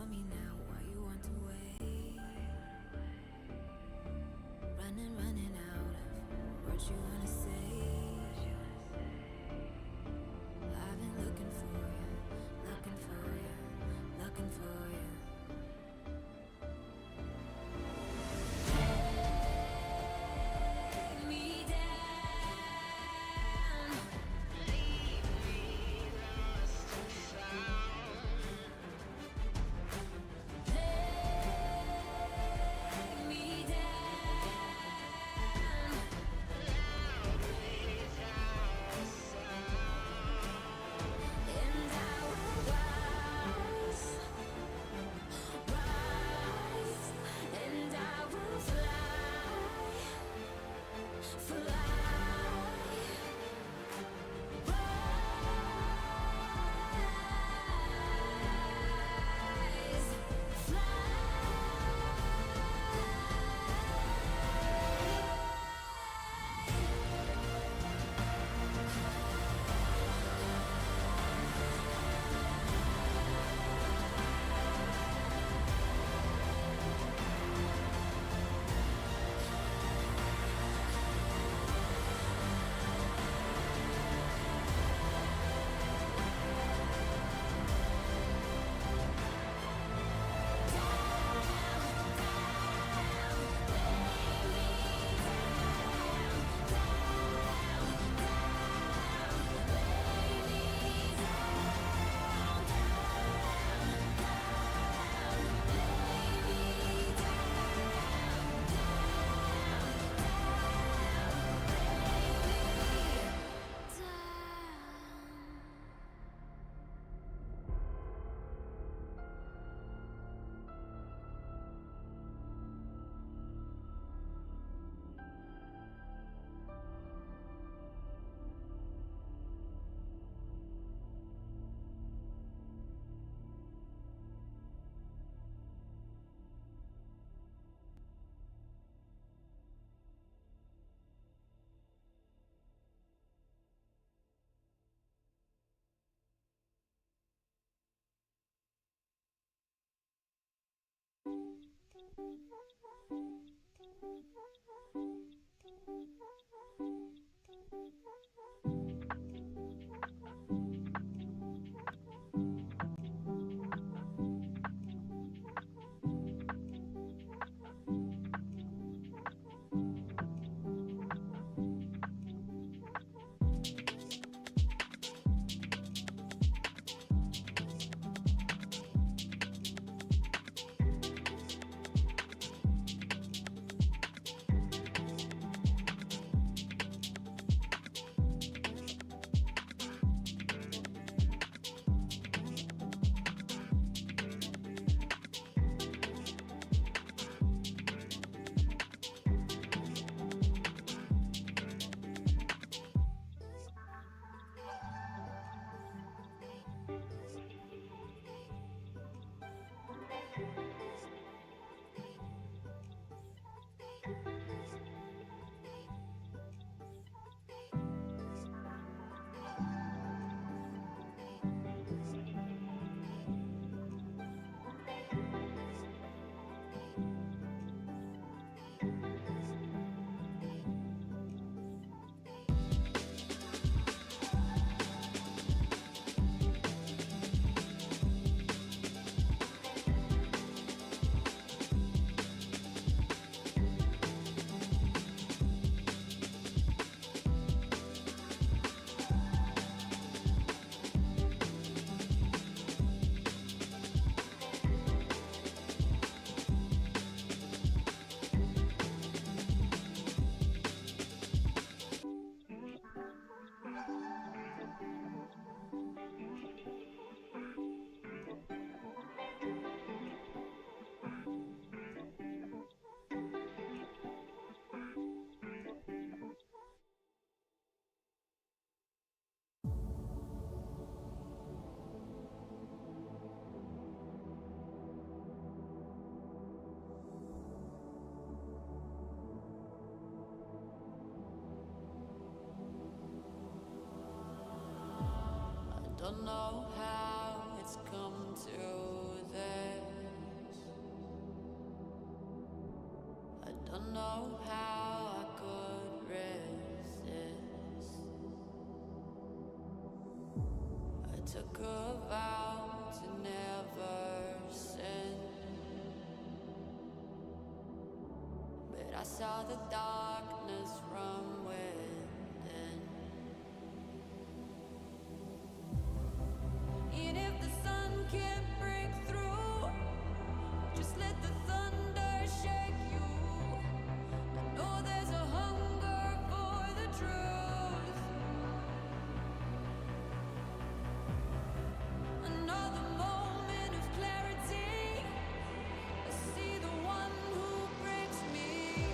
me now why you want to wait. Running out of words you wanna say. I've been looking for you, looking for you, looking for you. Take me down, leave me lost and found. Take me down, loudly without a sound, and I will rise, rise, and I will fly, fly, rise, don't know how it's come to this. Don't know how I could resist. I took a vow to never sin, but I saw the darkness from within. And if the sun can't break through, just let the thunder shake you. I know there's a hunger for the truth. Another moment of clarity. I see the one who breaks me.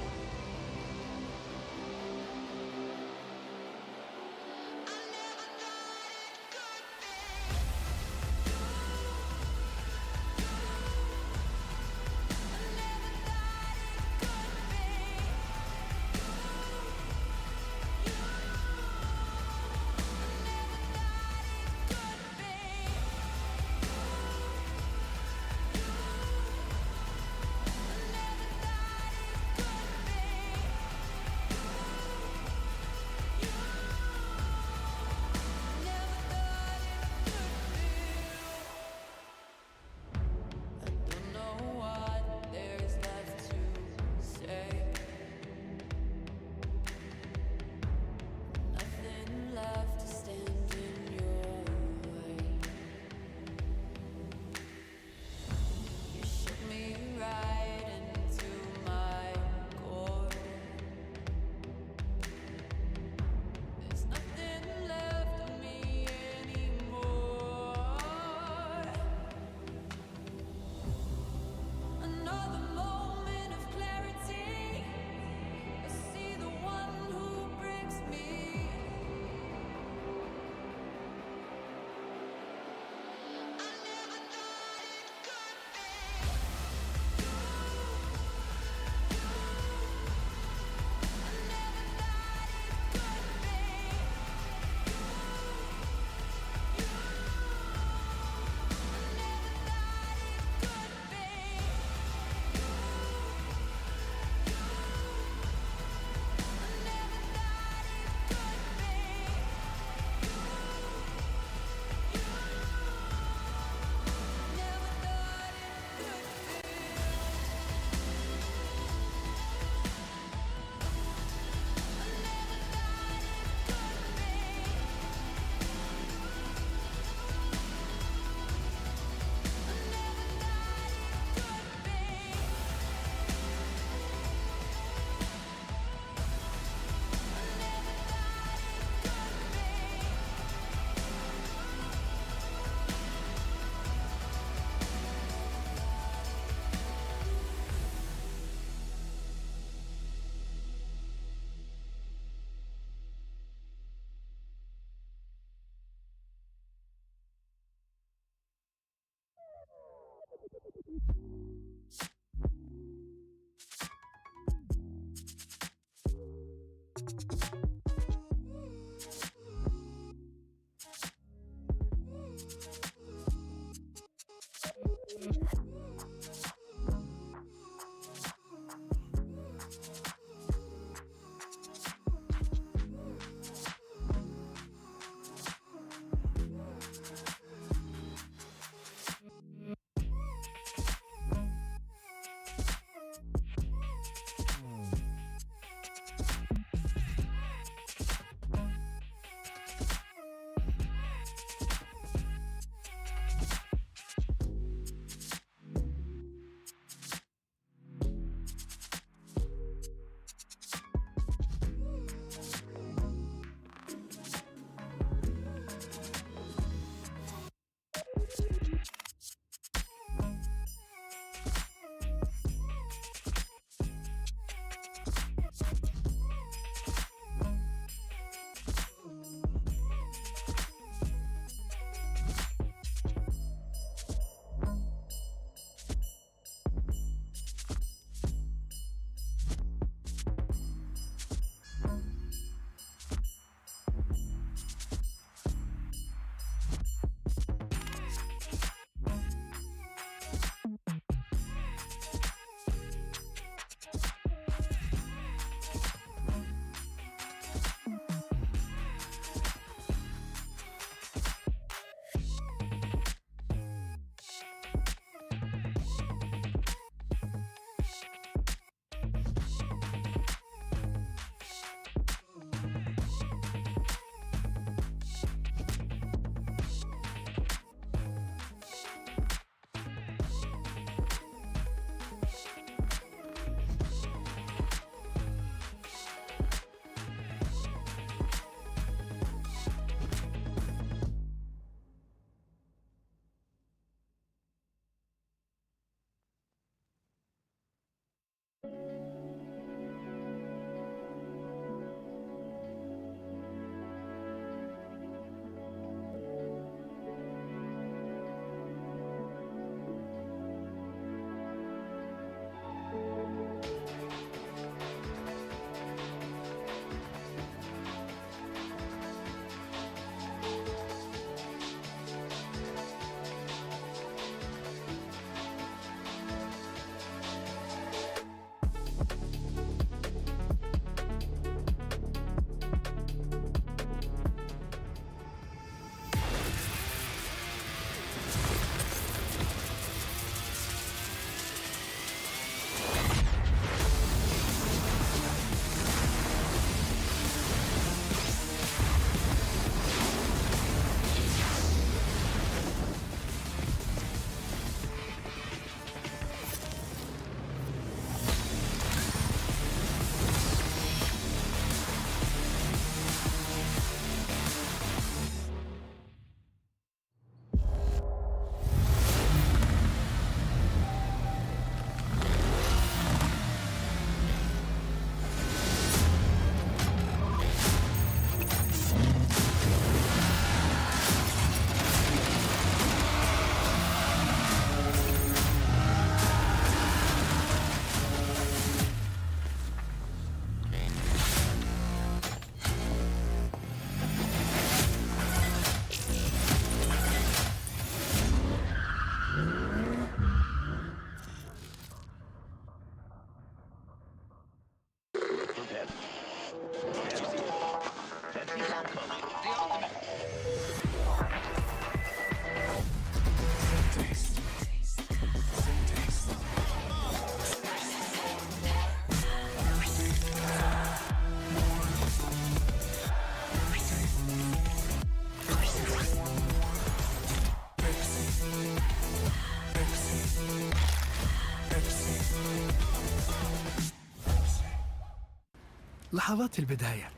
لحظات البداية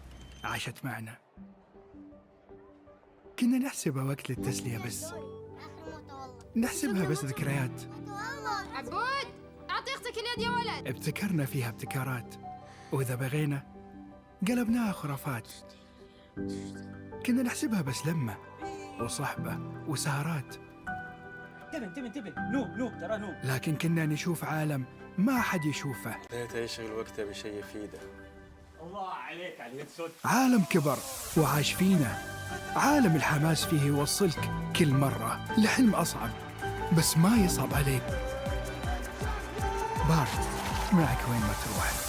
عاشت معنا، كنا نحسبها وقت للتسلية بس، نحسبها بس ذكريات. عبود أعطي أختك اليد يا ولد. ابتكرنا فيها ابتكارات، وإذا بغينا قلبناها خرافات. كنا نحسبها بس لمة وصحبة وسهرات، انتبه نوب ترى نوب. لكن كنا نشوف عالم ما حد يشوفه. ليته يشغل وقته بشيء يفيده. الله عليك على اليد صوت. عالم كبر وعاش فينا، عالم الحماس فيه يوصلك كل مرة لحلم أصعب بس ما يصعب عليك. بارت معك وين ما تروح.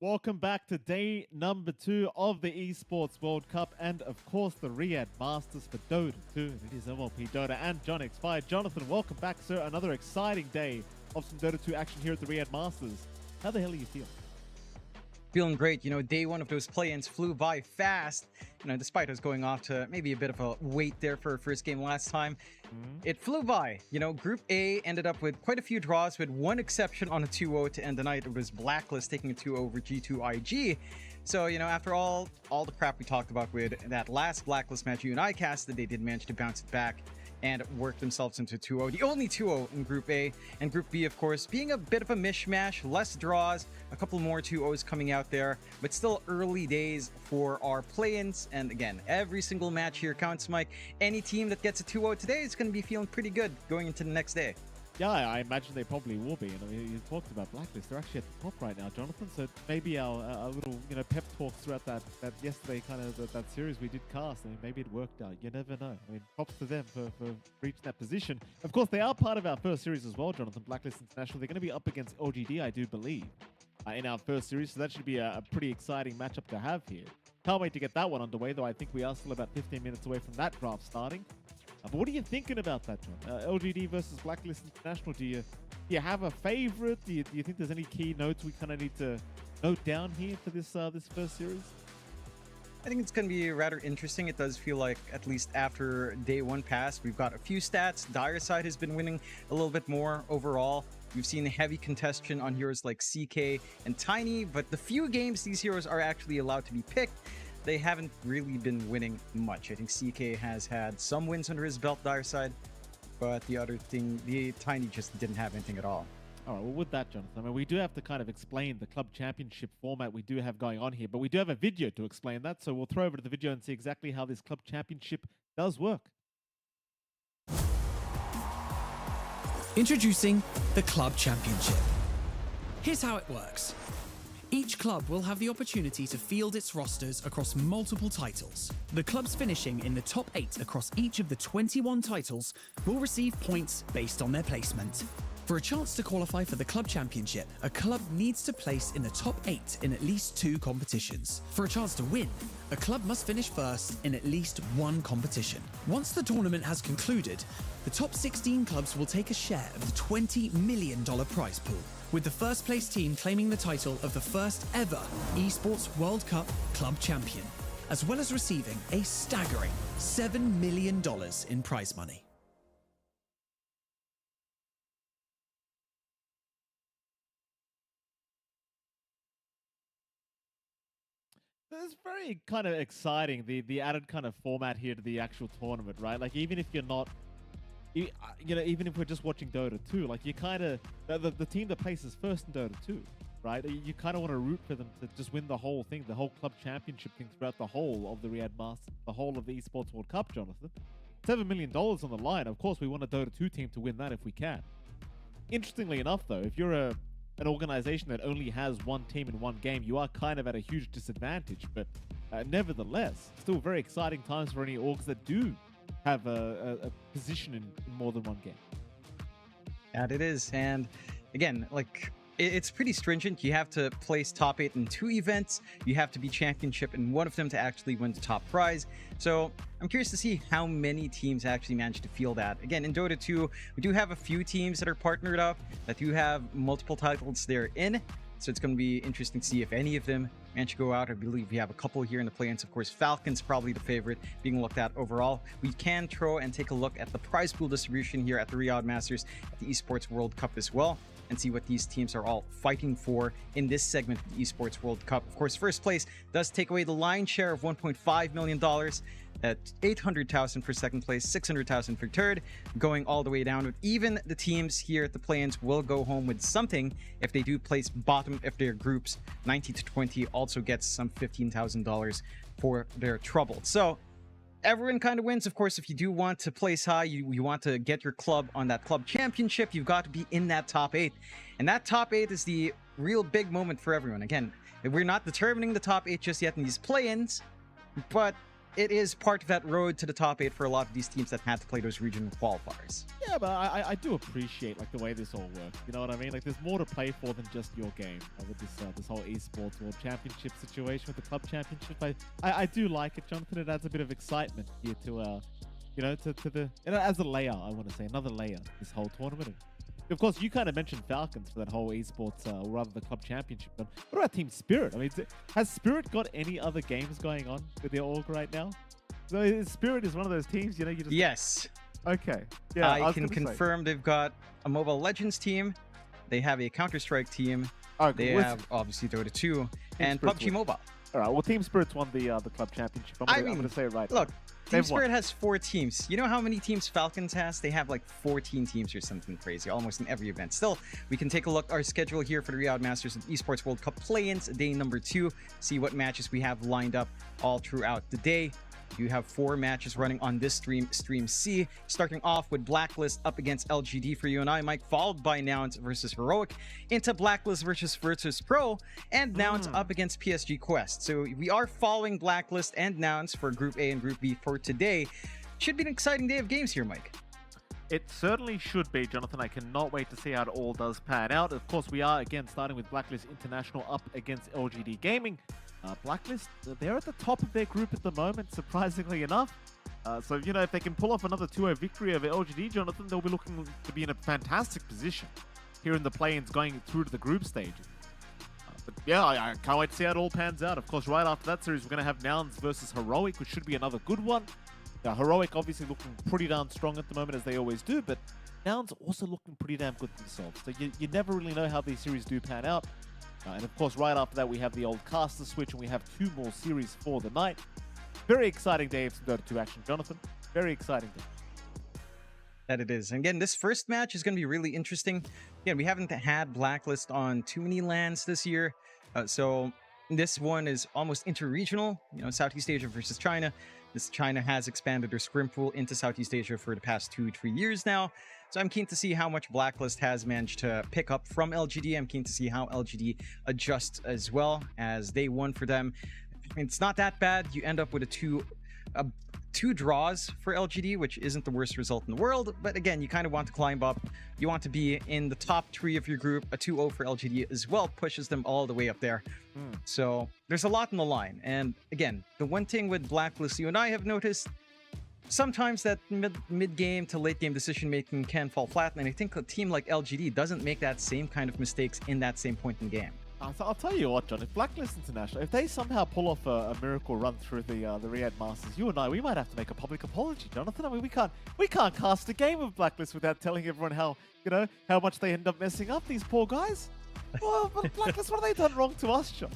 Welcome back to day number 2 of the Esports World Cup and, of course, the Riyadh Masters for Dota 2. It is MLP Dota and John X5. Jonathan, welcome back, sir. Another exciting day of some Dota 2 action here at the Riyadh Masters. How the hell are you feeling? Feeling great. You know, day one of those play-ins flew by fast. You know, despite us going off to maybe a bit of a wait there for our first game last time, it flew by. You know, Group A ended up with quite a few draws, with one exception on a 2-0 to end the night. It was Blacklist taking a 2-0 over G2IG. So, you know, after all the crap we talked about with that last Blacklist match you and I casted, they did manage to bounce it back and work themselves into 2-0, the only 2-0 in Group A. And Group B, of course, being a bit of a mishmash, less draws, a couple more 2-0s coming out there, but still early days for our play-ins. And again, every single match here counts, Mike. Any team that gets a 2-0 today is going to be feeling pretty good going into the next day. Yeah, I imagine they probably will be. You know, you talked about Blacklist. They're actually at the top right now, Jonathan. So maybe our little, you know, pep talks throughout that yesterday kind of that series we did cast. I mean, maybe it worked out. You never know. I mean, props to them for reaching that position. Of course, they are part of our first series as well, Jonathan. Blacklist International. They're going to be up against LGD, I do believe, in our first series. So that should be a pretty exciting matchup to have here. Can't wait to get that one underway, though I think we are still about 15 minutes away from that draft starting. But what are you thinking about that, John? LGD versus Blacklist International. Do you have a favorite? Do you think there's any key notes we kind of need to note down here for this first series? I think it's going to be rather interesting. It does feel like, at least after day one passed, we've got a few stats. Dire side has been winning a little bit more overall. We've seen heavy contention on heroes like CK and Tiny, but the few games these heroes are actually allowed to be picked, they haven't really been winning much. I think CK has had some wins under his belt, Dire side, but the Tiny just didn't have anything at all. All right, well, with that, Jonathan, I mean, we do have to kind of explain the club championship format we do have going on here, but we do have a video to explain that, so we'll throw over to the video and see exactly how this club championship does work. Introducing the Club Championship. Here's how it works. Each club will have the opportunity to field its rosters across multiple titles. The clubs finishing in the top 8 across each of the 21 titles will receive points based on their placement. For a chance to qualify for the club championship, a club needs to place in the top 8 in at least 2 competitions. For a chance to win, a club must finish first in at least 1 competition. Once the tournament has concluded, the top 16 clubs will take a share of the $20 million prize pool, with the first place team claiming the title of the first ever Esports World Cup club champion, as well as receiving a staggering $7 million in prize money. It's very kind of exciting, the added kind of format here to the actual tournament, right? Like, even if you're not, you know, even if we're just watching Dota 2, like, you kind of, the team that places first in Dota 2, right? You kind of want to root for them to just win the whole thing, the whole club championship thing throughout the whole of the Riyadh Masters, the whole of the Esports World Cup, Jonathan. $7 million on the line. Of course, we want a Dota 2 team to win that if we can. Interestingly enough, though, if you're an organization that only has one team in one game, you are kind of at a huge disadvantage. But nevertheless, still very exciting times for any orgs that do have a position in more than one game. And it is. And again, like, it's pretty stringent. You have to place top 8 in 2 events. You have to be championship in one of them to actually win the top prize. So I'm curious to see how many teams actually manage to field that. Again, in Dota 2, we do have a few teams that are partnered up that do have multiple titles they're in. So it's going to be interesting to see if any of them manage to go out. I believe we have a couple here in the play-ins. Of course, Falcons probably the favorite being looked at overall. We can throw and take a look at the prize pool distribution here at the Riyadh Masters at the Esports World Cup as well, and see what these teams are all fighting for in this segment of the Esports World Cup. Of course, first place does take away the lion's share of $1.5 million at $800,000 for second place, $600,000 for third, going all the way down. With even the teams here at the play-ins will go home with something if they do place bottom if their groups. 90 to 20 also gets some $15,000 for their trouble. So everyone kind of wins. Of course, if you do want to place high, you want to get your club on that club championship, you've got to be in that top 8. And that top 8 is the real big moment for everyone. Again, we're not determining the top 8 just yet in these play-ins, but it is part of that road to the top 8 for a lot of these teams that had to play those regional qualifiers. Yeah, but I do appreciate like the way this all works. You know what I mean? Like, there's more to play for than just your game with this whole Esports World Championship situation with the club championship. I do like it, Jonathan. It adds a bit of excitement here to you know, to the, you know, as a layer, I want to say another layer this whole tournament. And of course, you kind of mentioned Falcons for that whole esports, or rather the club championship. But what about Team Spirit? I mean, has Spirit got any other games going on with their org right now? So Spirit is one of those teams, you know, you just... Yes. Okay. Yeah, I can confirm they've got a Mobile Legends team. They have a Counter-Strike team. Okay, they have, obviously, Dota 2 and PUBG Mobile. All right, well, Team Spirit's won the club championship. I'm going to say it right. Look, Team Spirit has 4 teams. You know how many teams Falcons has? They have like 14 teams or something crazy, almost in every event. Still, we can take a look at our schedule here for the Riyadh Masters and Esports World Cup play-ins, day number 2. See what matches we have lined up all throughout the day. You have 4 matches running on this stream C, starting off with Blacklist up against LGD for you and I, Mike, followed by Nouns versus Heroic, into Blacklist versus virtus.pro, and Nouns up against PSG Quest. So we are following Blacklist and Nouns for Group A and Group B for today. Should be an exciting day of games here, Mike. It certainly should be, Jonathan. I cannot wait to see how it all does pan out. Of course, we are, again, starting with Blacklist International up against LGD Gaming. Blacklist, they're at the top of their group at the moment, surprisingly enough. So, you know, if they can pull off another 2-0 victory over LGD, Jonathan, they'll be looking to be in a fantastic position here in the play-ins going through to the group stage. But yeah, I can't wait to see how it all pans out. Of course, right after that series, we're going to have Nouns versus Heroic, which should be another good one. Heroic obviously looking pretty darn strong at the moment, as they always do, but Nouns also looking pretty damn good themselves. So you never really know how these series do pan out. And of course, right after that, we have the old caster switch, and we have 2 more series for the night. Very exciting day of some Dota 2 action, Jonathan. Very exciting day. That it is. And again, this first match is going to be really interesting. Again, we haven't had Blacklist on too many lands this year. So this one is almost inter-regional. You know, Southeast Asia versus China. China has expanded their scrim pool into Southeast Asia for the past 2-3 years now. So I'm keen to see how much Blacklist has managed to pick up from LGD. I'm keen to see how LGD adjusts as well, as day 1 for them. I mean, it's not that bad. You end up with a 2 draws for LGD, which isn't the worst result in the world. But again, you kind of want to climb up. You want to be in the top 3 of your group. A 2-0 for LGD as well pushes them all the way up there. So there's a lot in the line. And again, the one thing with Blacklist you and I have noticed, sometimes that mid-game to late-game decision-making can fall flat. And I think a team like LGD doesn't make that same kind of mistakes in that same point in the game. I'll tell you what, John. If Blacklist International, if they somehow pull off a miracle run through the Riyadh Masters, you and I, we might have to make a public apology, Jonathan. I mean, we can't cast a game of Blacklist without telling everyone how much they end up messing up. These poor guys. Well, but Blacklist, what have they done wrong to us, John?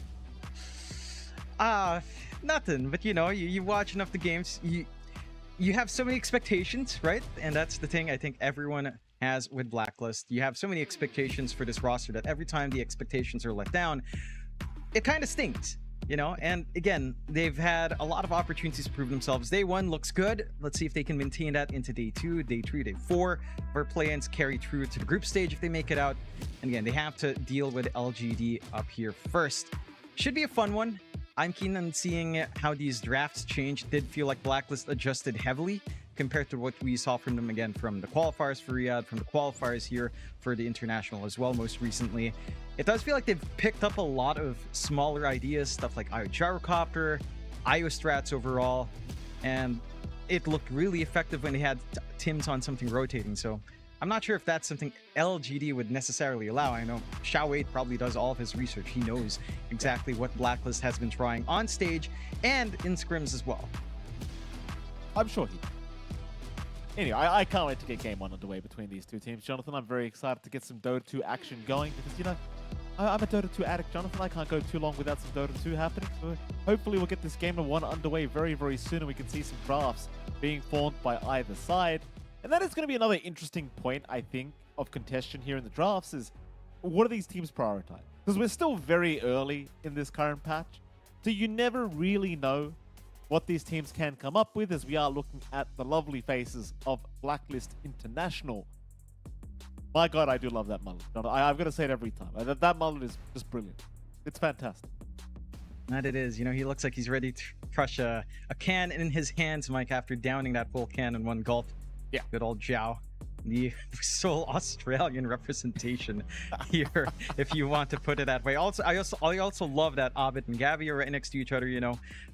Nothing. But you watch enough the games, you have so many expectations, right? And that's the thing I think everyone has with Blacklist. You have so many expectations for this roster that every time the expectations are let down, it kind of stings, And again, they've had a lot of opportunities to prove themselves. Day 1 looks good. Let's see if they can maintain that into Day 2, Day 3, Day 4, where play-ins carry through to the group stage if they make it out. And again, they have to deal with LGD up here first. Should be a fun one. I'm keen on seeing how these drafts change. Did feel like Blacklist adjusted heavily compared to what we saw from them again from the qualifiers for Riyadh, from the qualifiers here for the international as well most recently. It does feel like they've picked up a lot of smaller ideas, stuff like IO Gyrocopter, IO strats overall, and it looked really effective when they had Tims on something rotating. So I'm not sure if that's something LGD would necessarily allow. I know Xiao8 probably does all of his research. He knows exactly what Blacklist has been trying on stage and in scrims as well. I'm sure he. Anyway, I can't wait to get game 1 underway between these two teams, Jonathan. I'm very excited to get some Dota 2 action going because, I'm a Dota 2 addict, Jonathan. I can't go too long without some Dota 2 happening. So hopefully we'll get this game 1 underway very, very soon and we can see some drafts being formed by either side. And that is going to be another interesting point, I think, of contention here in the drafts is what do these teams prioritize? Because we're still very early in this current patch. So you never really know what these teams can come up with as we are looking at the lovely faces of Blacklist International. My God, I do love that mullet. I've got to say it every time. That mullet is just brilliant. It's fantastic. That it is. He looks like he's ready to crush a can in his hands, Mike, after downing that full can in one gulp. Yeah. Good old Zhao. The sole Australian representation here, if you want to put it that way. I also love that Abid and Gabby are right next to each other.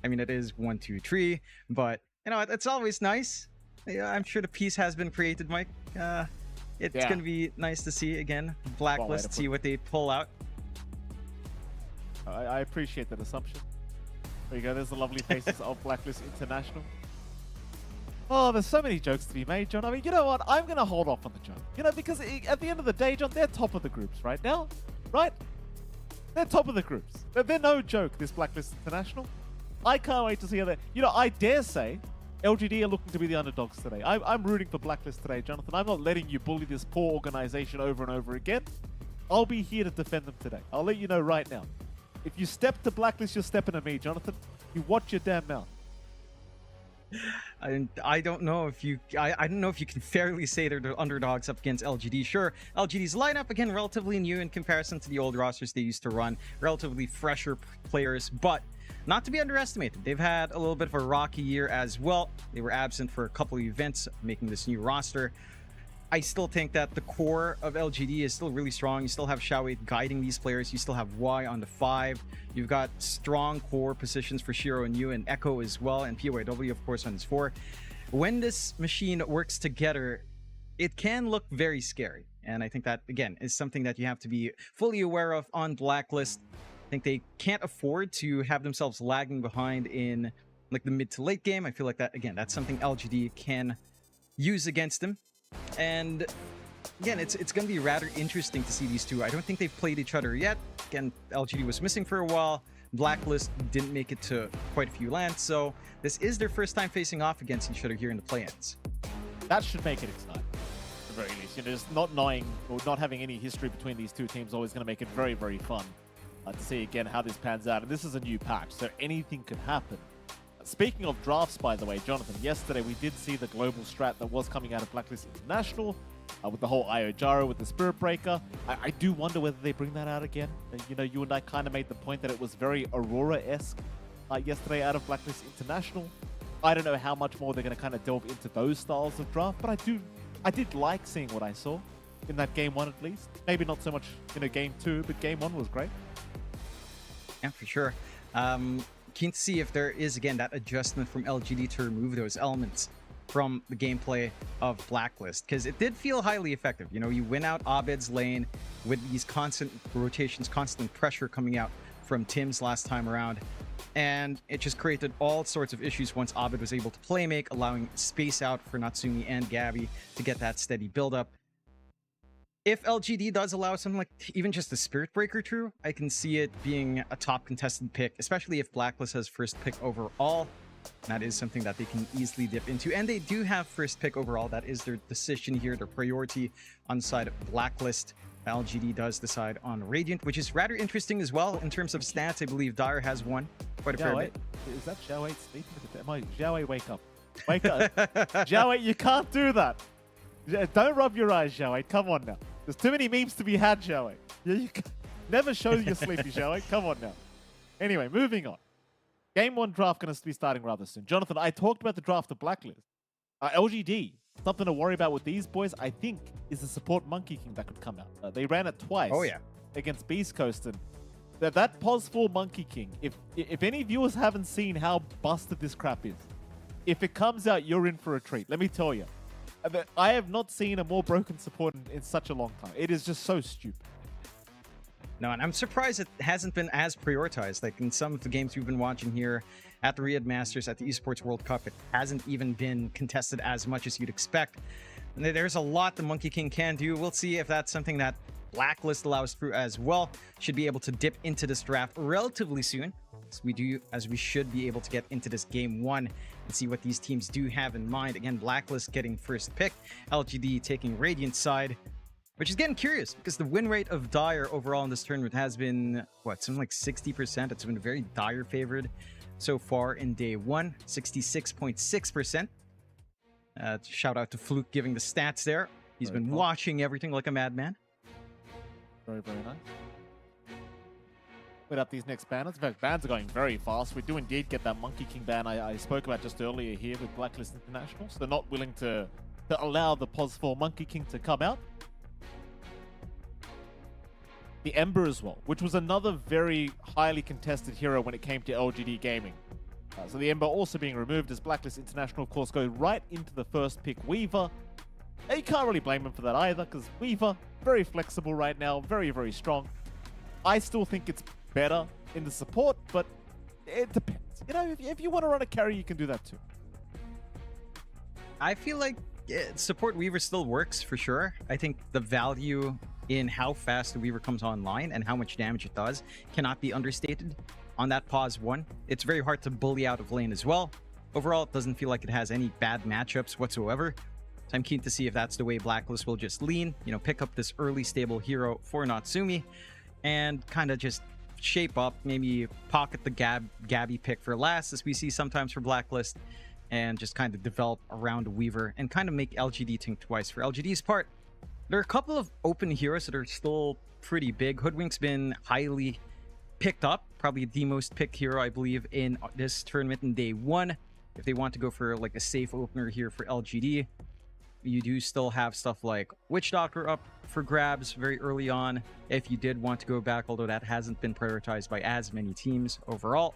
I mean, it is 1, 2, 3, but it's always nice. Yeah, I'm sure the peace has been created, Mike. It's gonna be nice to see again. Blacklist, see what they pull out. I appreciate that assumption. There you go. There's the lovely faces of Blacklist International. Oh, there's so many jokes to be made, John. I mean, you know what? I'm going to hold off on the joke. Because at the end of the day, John, they're top of the groups right now. Right? They're top of the groups. They're no joke, this Blacklist International. I can't wait to see how they... I dare say LGD are looking to be the underdogs today. I'm rooting for Blacklist today, Jonathan. I'm not letting you bully this poor organization over and over again. I'll be here to defend them today. I'll let you know right now. If you step to Blacklist, you're stepping to me, Jonathan. You watch your damn mouth. I don't know if you can fairly say they're the underdogs up against LGD. Sure, LGD's lineup again relatively new in comparison to the old rosters they used to run, relatively fresher players, but not to be underestimated. They've had a little bit of a rocky year as well. They were absent for a couple of events making this new roster. I still think that the core of LGD is still really strong. You still have Xiao8 guiding these players. You still have Y on the 5. You've got strong core positions for Shiro and Yu and Echo as well, and PYW, of course, on his 4. When this machine works together, it can look very scary. And I think that, again, is something that you have to be fully aware of on Blacklist. I think they can't afford to have themselves lagging behind in like the mid to late game. I feel like that, again, that's something LGD can use against them. And again, it's going to be rather interesting to see these two. I don't think they've played each other yet. Again, LGD was missing for a while. Blacklist didn't make it to quite a few lands, so this is their first time facing off against each other here in the play-ins. That should make it exciting, at the very least. Just not knowing or not having any history between these two teams is always going to make it very, very fun to see again how this pans out. And this is a new patch, so anything could happen. Speaking of drafts, by the way, Jonathan, yesterday we did see the global strat that was coming out of Blacklist International with the whole IO Gyro, with the Spirit Breaker. I do wonder whether they bring that out again. You and I kind of made the point that it was very Aurora-esque yesterday out of Blacklist International. I don't know how much more they're going to kind of delve into those styles of draft, but I did like seeing what I saw in that game 1 at least. Maybe not so much game 2, but game 1 was great. Yeah, for sure. Keen to see if there is, again, that adjustment from LGD to remove those elements from the gameplay of Blacklist, because it did feel highly effective. You win out Abed's lane with these constant rotations, constant pressure coming out from Tim's last time around, and it just created all sorts of issues once Abed was able to play make, allowing space out for Natsumi and Gabby to get that steady build-up. If LGD does allow something like even just the Spirit Breaker true, I can see it being a top contested pick, especially if Blacklist has first pick overall. That is something that they can easily dip into. And they do have first pick overall. That is their decision here, their priority on the side of Blacklist. LGD does decide on Radiant, which is rather interesting as well in terms of stats. I believe Dire has one quite a fair bit. Is that Xiao 8 sleeping? Xiao 8, wake up. Wake up. Xiao 8, you can't do that. Don't rub your eyes, Xiao 8. Come on now. There's too many memes to be had, Xiao 8. You never show you're sleepy, Xiao 8. Come on now. Anyway, moving on. Game 1 draft going to be starting rather soon. Jonathan, I talked about the draft of Blacklist. LGD, something to worry about with these boys, I think, is the support Monkey King that could come out. They ran it twice against Beast Coast, and that pos 4 Monkey King, if any viewers haven't seen how busted this crap is, if it comes out, you're in for a treat. Let me tell you. I have not seen a more broken support in such a long time. It is just so stupid. No, and I'm surprised it hasn't been as prioritized. Like in some of the games we've been watching here at the Riyadh Masters, at the Esports World Cup, it hasn't even been contested as much as you'd expect. And there's a lot the Monkey King can do. We'll see if that's something that Blacklist allows through as well. Should be able to dip into this draft relatively soon, as we should be able to get into this game 1 and see what these teams do have in mind. Again, Blacklist getting first pick, LGD taking Radiant side, which is getting curious because the win rate of Dire overall in this tournament has been, something like 60%. It's been very Dire favored so far in day 1, 66.6%. Shout out to Fluke giving the stats there. He's been watching everything like a madman. Very, very nice. Put up these next banners. In fact, bans are going very fast. We do indeed get that Monkey King ban I spoke about just earlier here with Blacklist International. So they're not willing to allow the pos 4 Monkey King to come out. The Ember as well, which was another very highly contested hero when it came to LGD gaming. So the Ember also being removed as Blacklist International, of course, go right into the first pick, Weaver. And you can't really blame him for that either, because Weaver, very flexible right now, very, very strong. I still think it's better in the support, but it depends. If you want to run a carry, you can do that too. I feel like support Weaver still works for sure. I think the value in how fast the Weaver comes online and how much damage it does cannot be understated. On that pause 1, it's very hard to bully out of lane as well. Overall, it doesn't feel like it has any bad matchups whatsoever. So I'm keen to see if that's the way Blacklist will just lean, pick up this early stable hero for Natsumi and kind of just shape up, maybe pocket the Gabby pick for last, as we see sometimes for Blacklist, and just kind of develop around Weaver and kind of make LGD think twice. For LGD's part, there are a couple of open heroes that are still pretty big. Hoodwink's been highly picked up, probably the most picked hero, I believe, in this tournament in day 1. If they want to go for like a safe opener here for LGD, you do still have stuff like Witch Doctor up for grabs very early on if you did want to go back, although that hasn't been prioritized by as many teams overall.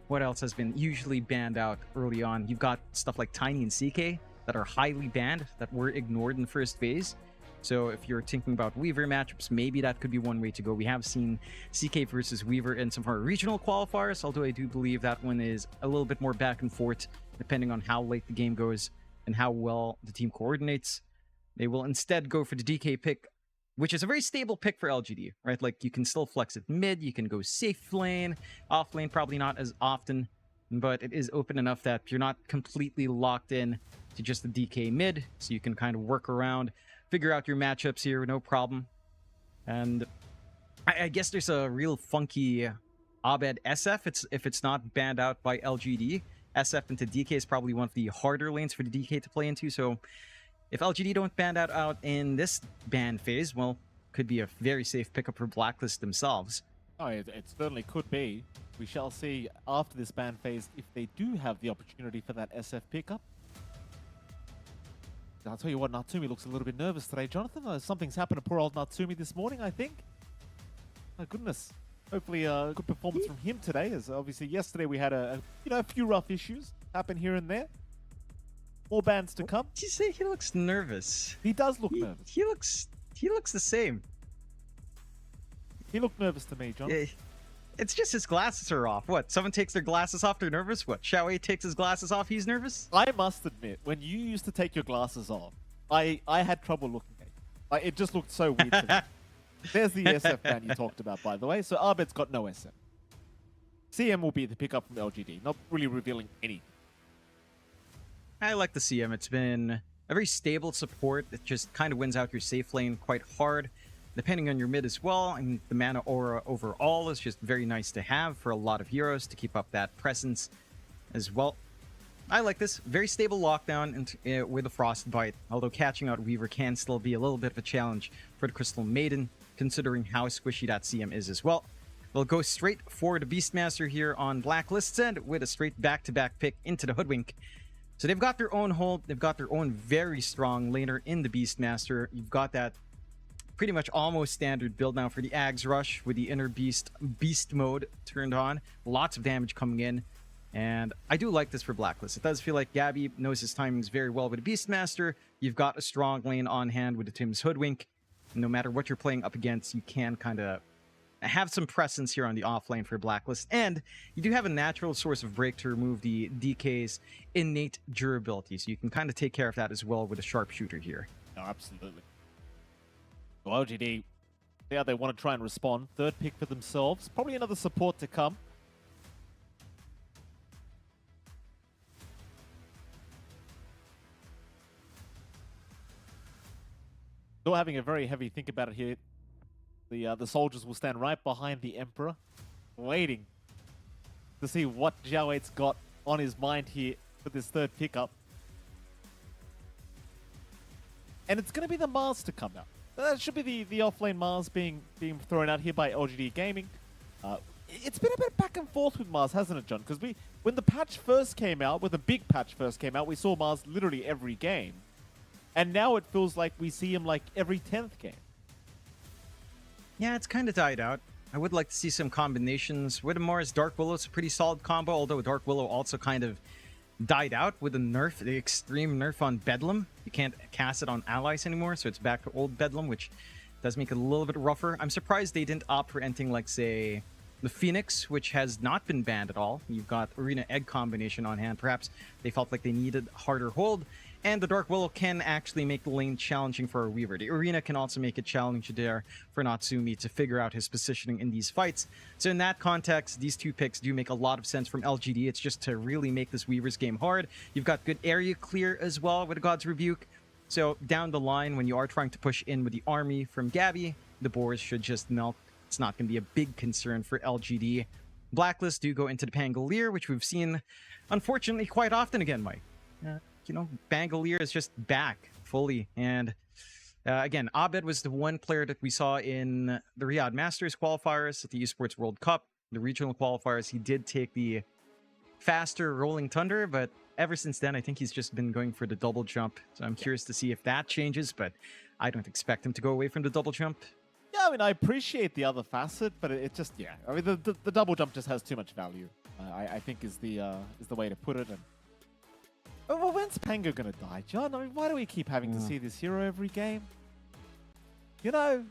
What else has been usually banned out early on? You've got stuff like Tiny and CK that are highly banned, that were ignored in the first phase. So if you're thinking about Weaver matchups, maybe that could be one way to go. We have seen CK versus Weaver in some of our regional qualifiers, although I do believe that one is a little bit more back and forth, depending on how late the game goes and how well the team coordinates. They will instead go for the DK pick, which is a very stable pick for LGD, right? Like, you can still flex it mid, you can go safe lane, off lane, probably not as often, but it is open enough that you're not completely locked in to just the DK mid, so you can kind of work around, figure out your matchups here, no problem. And I guess there's a real funky Abed SF if it's not banned out by LGD. SF into DK is probably one of the harder lanes for the DK to play into, so if LGD don't ban that out in this ban phase, well, could be a very safe pickup for Blacklist themselves. Oh, it certainly could be. We shall see after this ban phase if they do have the opportunity for that SF pickup. I'll tell you what, Natsumi looks a little bit nervous today, Jonathan. Something's happened to poor old Natsumi this morning, I think. My goodness. Hopefully a good performance from him today, as obviously yesterday we had a few rough issues happen here and there. More bans to come. Did you say he looks nervous? He does look nervous. He looks the same. He looked nervous to me, John. Yeah, it's just his glasses are off. What? Someone takes their glasses off, they're nervous? What? Xiaowei takes his glasses off, he's nervous? I must admit, when you used to take your glasses off, I had trouble looking at you. It just looked so weird to me. There's the SF ban you talked about, by the way. So Abed's got no SF. CM will be the pickup from LGD, not really revealing anything. I like the CM. It's been a very stable support that just kind of wins out your safe lane quite hard. Depending on your mid as well, and the mana aura overall is just very nice to have for a lot of heroes to keep up that presence as well. I like this. Very stable lockdown with a Frostbite, although catching out Weaver can still be a little bit of a challenge for the Crystal Maiden, considering how squishy that CM is as well. We'll go straight for the Beastmaster here on Blacklist's end with a straight back-to-back pick into the Hoodwink. So they've got their own hold. They've got their own very strong laner in the Beastmaster. You've got that pretty much almost standard build now for the Ags Rush with the Inner Beast mode turned on. Lots of damage coming in. And I do like this for Blacklist. It does feel like Gabby knows his timings very well with the Beastmaster. You've got a strong lane on hand with the Tim's Hoodwink. No matter what you're playing up against, you can kind of have some presence here on the off lane for Blacklist. And you do have a natural source of break to remove the DK's innate durability. So you can kind of take care of that as well with a sharpshooter here. No, absolutely. Well, LGD, yeah, they want to try and respond. Third pick for themselves. Probably another support to come. Still having a very heavy think about it here. The soldiers will stand right behind the Emperor, waiting to see what Zhao 8's got on his mind here for this third pickup. And it's going to be the Mars to come out. That should be the offlane Mars being thrown out here by LGD Gaming. It's been a bit back and forth with Mars, hasn't it, John? Because when the patch first came out, when the big patch first came out, we saw Mars literally every game. And now it feels like we see him like every 10th game. Yeah, it's kind of died out. I would like to see some combinations. With Mars, Dark Willow is a pretty solid combo, although Dark Willow also kind of died out with the nerf, the extreme nerf on Bedlam. You can't cast it on allies anymore, so it's back to old Bedlam, which does make it a little bit rougher. I'm surprised they didn't opt for anything like, say, the Phoenix, which has not been banned at all. You've got Arena Egg combination on hand. Perhaps they felt like they needed harder hold. And the Dark Willow can actually make the lane challenging for a Weaver. The Arena can also make it challenging there for Natsumi to figure out his positioning in these fights. So in that context, these two picks do make a lot of sense from LGD. It's just to really make this Weaver's game hard. You've got good area clear as well with God's Rebuke. So down the line, when you are trying to push in with the army from Gabby, the boars should just melt. It's not going to be a big concern for LGD. Blacklist do go into the Pangolier, which we've seen, unfortunately, quite often again, Mike. Pangolier is just back fully. And again, Abed was the one player that we saw in the Riyadh Masters qualifiers at the Esports World Cup, the regional qualifiers. He did take the faster Rolling Thunder, but ever since then, I think he's just been going for the double jump. So I'm curious to see if that changes, but I don't expect him to go away from the double jump. Yeah, I mean, I appreciate the other facet, but it just, yeah. I mean, the double jump just has too much value. I think is the way to put it. And well, when's Pango gonna die, John? I mean, why do we keep having to see this hero every game? You know,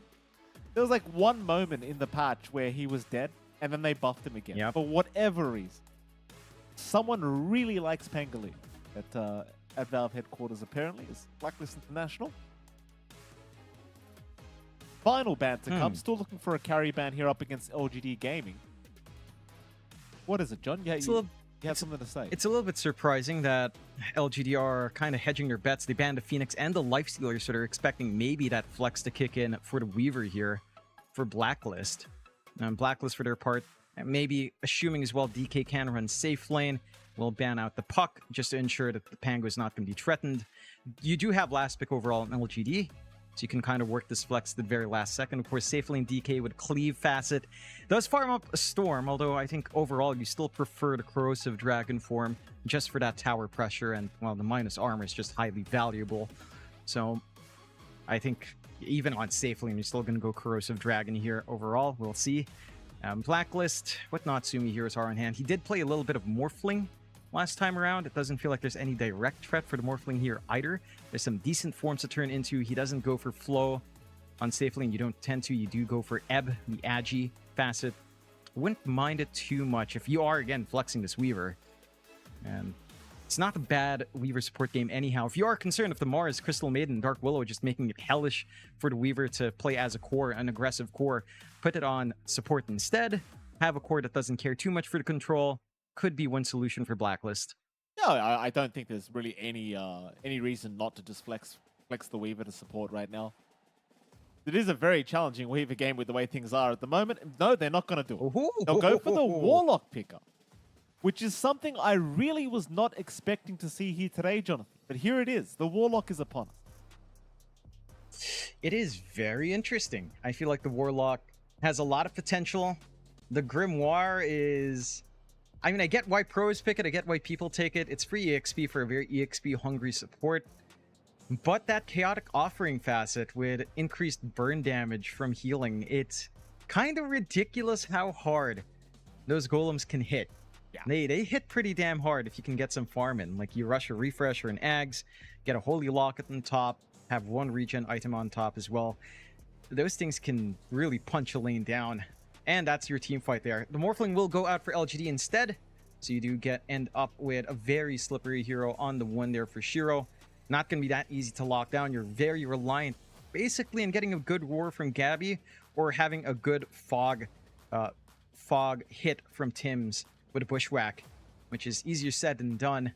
there was like one moment in the patch where he was dead, and then they buffed him again. Yep. For whatever reason. Someone really likes Pangoli at Valve headquarters, apparently. It's Blacklist International. Final ban to come. Still looking for a carry ban here up against LGD Gaming. What is it, John? Yeah, you have something to say. It's a little bit surprising that LGD are kind of hedging their bets. They banned the Phoenix and the Lifestealer, so they're expecting maybe that flex to kick in for the Weaver here for Blacklist. Blacklist, for their part, maybe assuming as well DK can run safe lane, will ban out the puck just to ensure that the Pango is not going to be threatened. You do have last pick overall in LGD. So you can kind of work this flex at the very last second. Of course, Safe Lane DK would cleave Facet. Does farm up a Storm, although I think overall you still prefer the Corrosive Dragon form just for that tower pressure, and, well, the minus armor is just highly valuable. So I think even on Safe Lane, you're still going to go Corrosive Dragon here overall. We'll see. Blacklist, what Natsumi heroes are on hand. He did play a little bit of Morphling last time around. It doesn't feel like there's any direct threat for the Morphling here either. There's some decent forms to turn into. He doesn't go for Flow on Safe Lane. You don't tend to. You do go for Ebb, the Agi Facet. Wouldn't mind it too much if you are, again, flexing this Weaver. And it's not a bad Weaver support game anyhow. If you are concerned of the Mars, Crystal Maiden, Dark Willow just making it hellish for the Weaver to play as a core, an aggressive core, put it on support instead. Have a core that doesn't care too much for the control. Could be one solution for Blacklist. No, I don't think there's really any reason not to just flex the Weaver to support right now. It is a very challenging Weaver game with the way things are at the moment. No, they're not going to do it. They'll go for the Warlock pickup, which is something I really was not expecting to see here today, Jonathan. But here it is. The Warlock is upon us. It is very interesting. I feel like the Warlock has a lot of potential. The Grimoire is... I mean, I get why pros pick it. I get why people take it. It's free EXP for a very EXP-hungry support. But that Chaotic Offering Facet with increased burn damage from healing, it's kind of ridiculous how hard those golems can hit. Yeah. They hit pretty damn hard if you can get some farm in. Like, you rush a Refresh or an Ags, get a Holy Locket on top, have one regen item on top as well. Those things can really punch a lane down. And that's your team fight there. The Morphling will go out for LGD instead. So you do end up with a very slippery hero on the one there for Shiro. Not going to be that easy to lock down. You're very reliant basically on getting a good roar from Gabby or having a good fog hit from Tim's with a Bushwhack, which is easier said than done.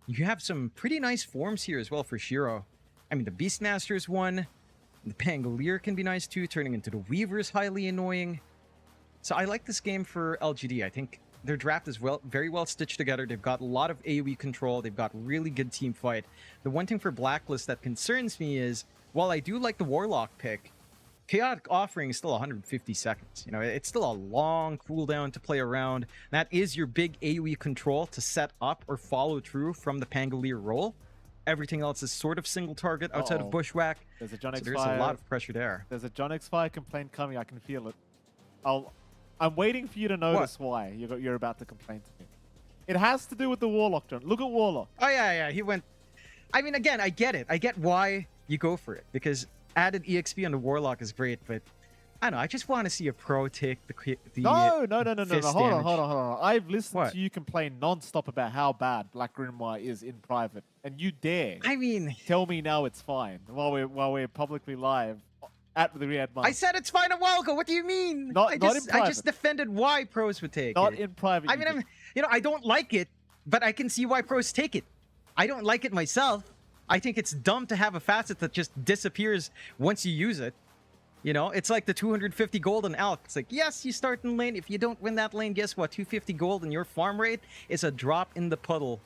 You have some pretty nice forms here as well for Shiro. I mean, the Beastmaster is one. The Pangolier can be nice too. Turning into the Weaver is highly annoying. So I like this game for LGD. I think their draft is very well stitched together. They've got a lot of AoE control. They've got really good team fight. The one thing for Blacklist that concerns me is, while I do like the Warlock pick, Chaotic Offering is still 150 seconds. You know, it's still a long cooldown to play around. That is your big AoE control to set up or follow through from the Pangolier roll. Everything else is sort of single target outside of Bushwhack. There's a John So X there's a lot of pressure there. There's a John X Fire complaint coming. I can feel it. I'm waiting for you to notice why you're about to complain to me. It has to do with the Warlock, John. Look at Warlock. Oh, yeah. He went... I mean, again, I get it. I get why you go for it. Because added EXP on the Warlock is great, but... I don't know. I just want to see a pro take the No. Hold damage. on. I've listened What? to you complain non-stop about how bad Black Grimoire is in private. And you dare I mean... tell me now it's fine while we're publicly live at the Riyadh Masters. I said it's fine a while ago. What do you mean? Not in private. I just defended why pros would take Not it. in private. I mean, I don't like it, but I can see why pros take it. I don't like it myself. I think it's dumb to have a facet that just disappears once you use it. You know, it's like the 250 gold on Alp. It's like, yes, you start in lane. If you don't win that lane, guess what? 250 gold and your farm rate is a drop in the puddle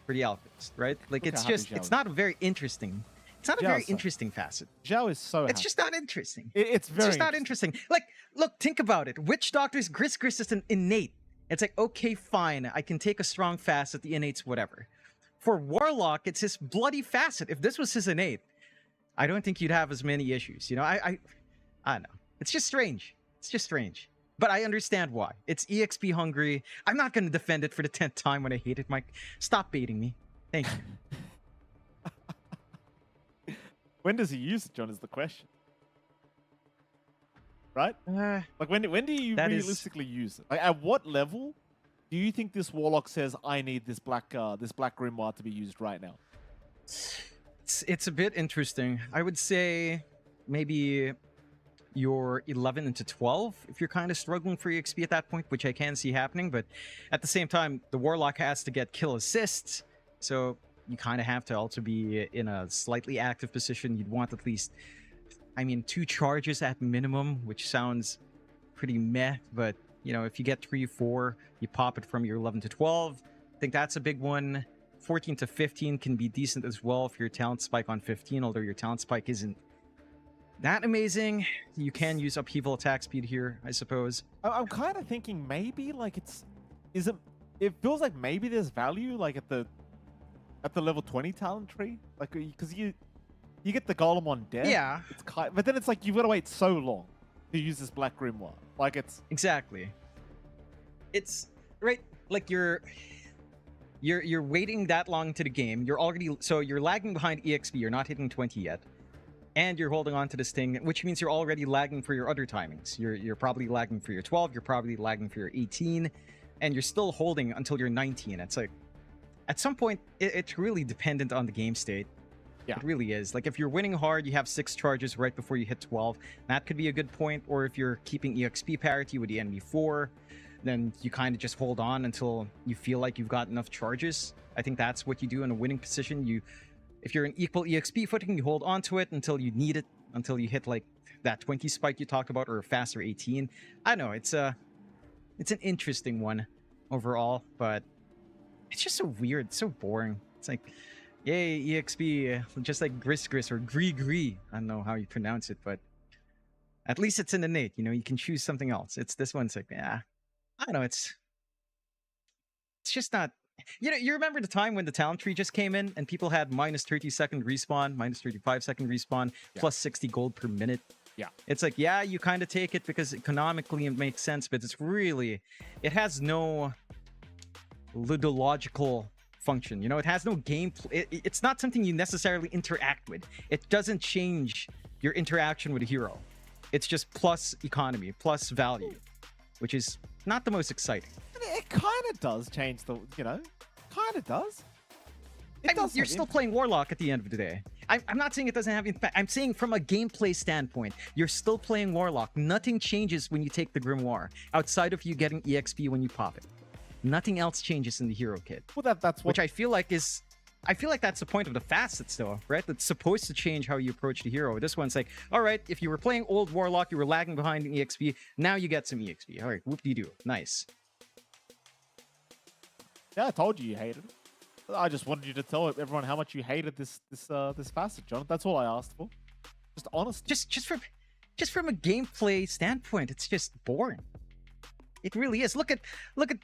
for the Alpines, right? Like, Look it's how happy just, Zhao it's is. not a very interesting. It's not a Zhao's very so- interesting facet. Zhao is so It's happy. just not interesting. It's very It's just not interesting. Like, look, think about it. Witch Doctor's Gris is an innate. It's like, okay, fine. I can take a strong facet, the innate's whatever. For Warlock, it's his bloody facet. If this was his innate, I don't think you'd have as many issues. You know, I don't know. It's just strange. It's just strange. But I understand why. It's EXP hungry. I'm not going to defend it for the 10th time when I hate it, Mike. Stop baiting me. Thank you. When does he use it, John, is the question. Right? Like, when do you That is- realistically use it? Like, at what level do you think this Warlock says, I need this black Grimoire to be used right now? It's a bit interesting. I would say maybe you're 11 into 12 if you're kind of struggling for EXP at that point, which I can see happening. But at the same time, the Warlock has to get kill assists, so you kind of have to also be in a slightly active position. You'd want at least, I mean, 2 charges at minimum, which sounds pretty meh, but you know, if you get 3 or 4, you pop it from your 11 to 12. I think that's a big one. 14 to 15 can be decent as well if your talent spike on 15, although your talent spike isn't that amazing. You can use upheaval attack speed here, I suppose. I'm kind of thinking maybe like it feels like maybe there's value like at the level 20 talent tree, like because you get the golem on death. Yeah. But then it's like you've got to wait so long to use this Black Grimoire. Like it's Exactly. It's right, like you're waiting that long to the game. You're lagging behind EXP. You're not hitting 20 yet, and you're holding on to this thing, which means you're already lagging for your other timings. You're probably lagging for your 12. You're probably lagging for your 18, and you're still holding until you're 19. It's like at some point it's really dependent on the game state. Yeah. It really is. Like if you're winning hard, you have 6 charges right before you hit 12. That could be a good point. Or if you're keeping EXP parity with the enemy 4, then you kind of just hold on until you feel like you've got enough charges. I think that's what you do in a winning position. If you're in equal EXP footing, you hold on to it until you need it, until you hit like that 20 spike you talked about, or a faster 18. I know it's an interesting one overall, but it's just so weird, so boring. It's like, yay, EXP, just like Gris or Gris. I don't know how you pronounce it, but at least it's in innate. You know, you can choose something else. It's this one's like, yeah, I don't know. It's just not. You know, you remember the time when the talent tree just came in and people had minus 30-second respawn, minus 35-second respawn, plus 60 gold per minute. Yeah. It's like, yeah, you kind of take it because economically it makes sense, but it has no ludological function. You know, it has no gameplay. It's not something you necessarily interact with. It doesn't change your interaction with a hero. It's just plus economy, plus value, which is not the most exciting. It kind of does change the, kind of does. You're still playing Warlock at the end of the day. I'm not saying it doesn't have impact. I'm saying from a gameplay standpoint, you're still playing Warlock. Nothing changes when you take the Grimoire, outside of you getting EXP when you pop it. Nothing else changes in the hero kit. Well, that's what... Which I feel like that's the point of the facets, though, right? That's supposed to change how you approach the hero. This one's like, all right, if you were playing old Warlock, you were lagging behind in EXP. Now you get some EXP. All right, whoop-de-doo. Nice. Yeah, I told you hated it. I just wanted you to tell everyone how much you hated this facet, John. That's all I asked for. Just honest. Just from a gameplay standpoint, it's just boring. It really is. Look at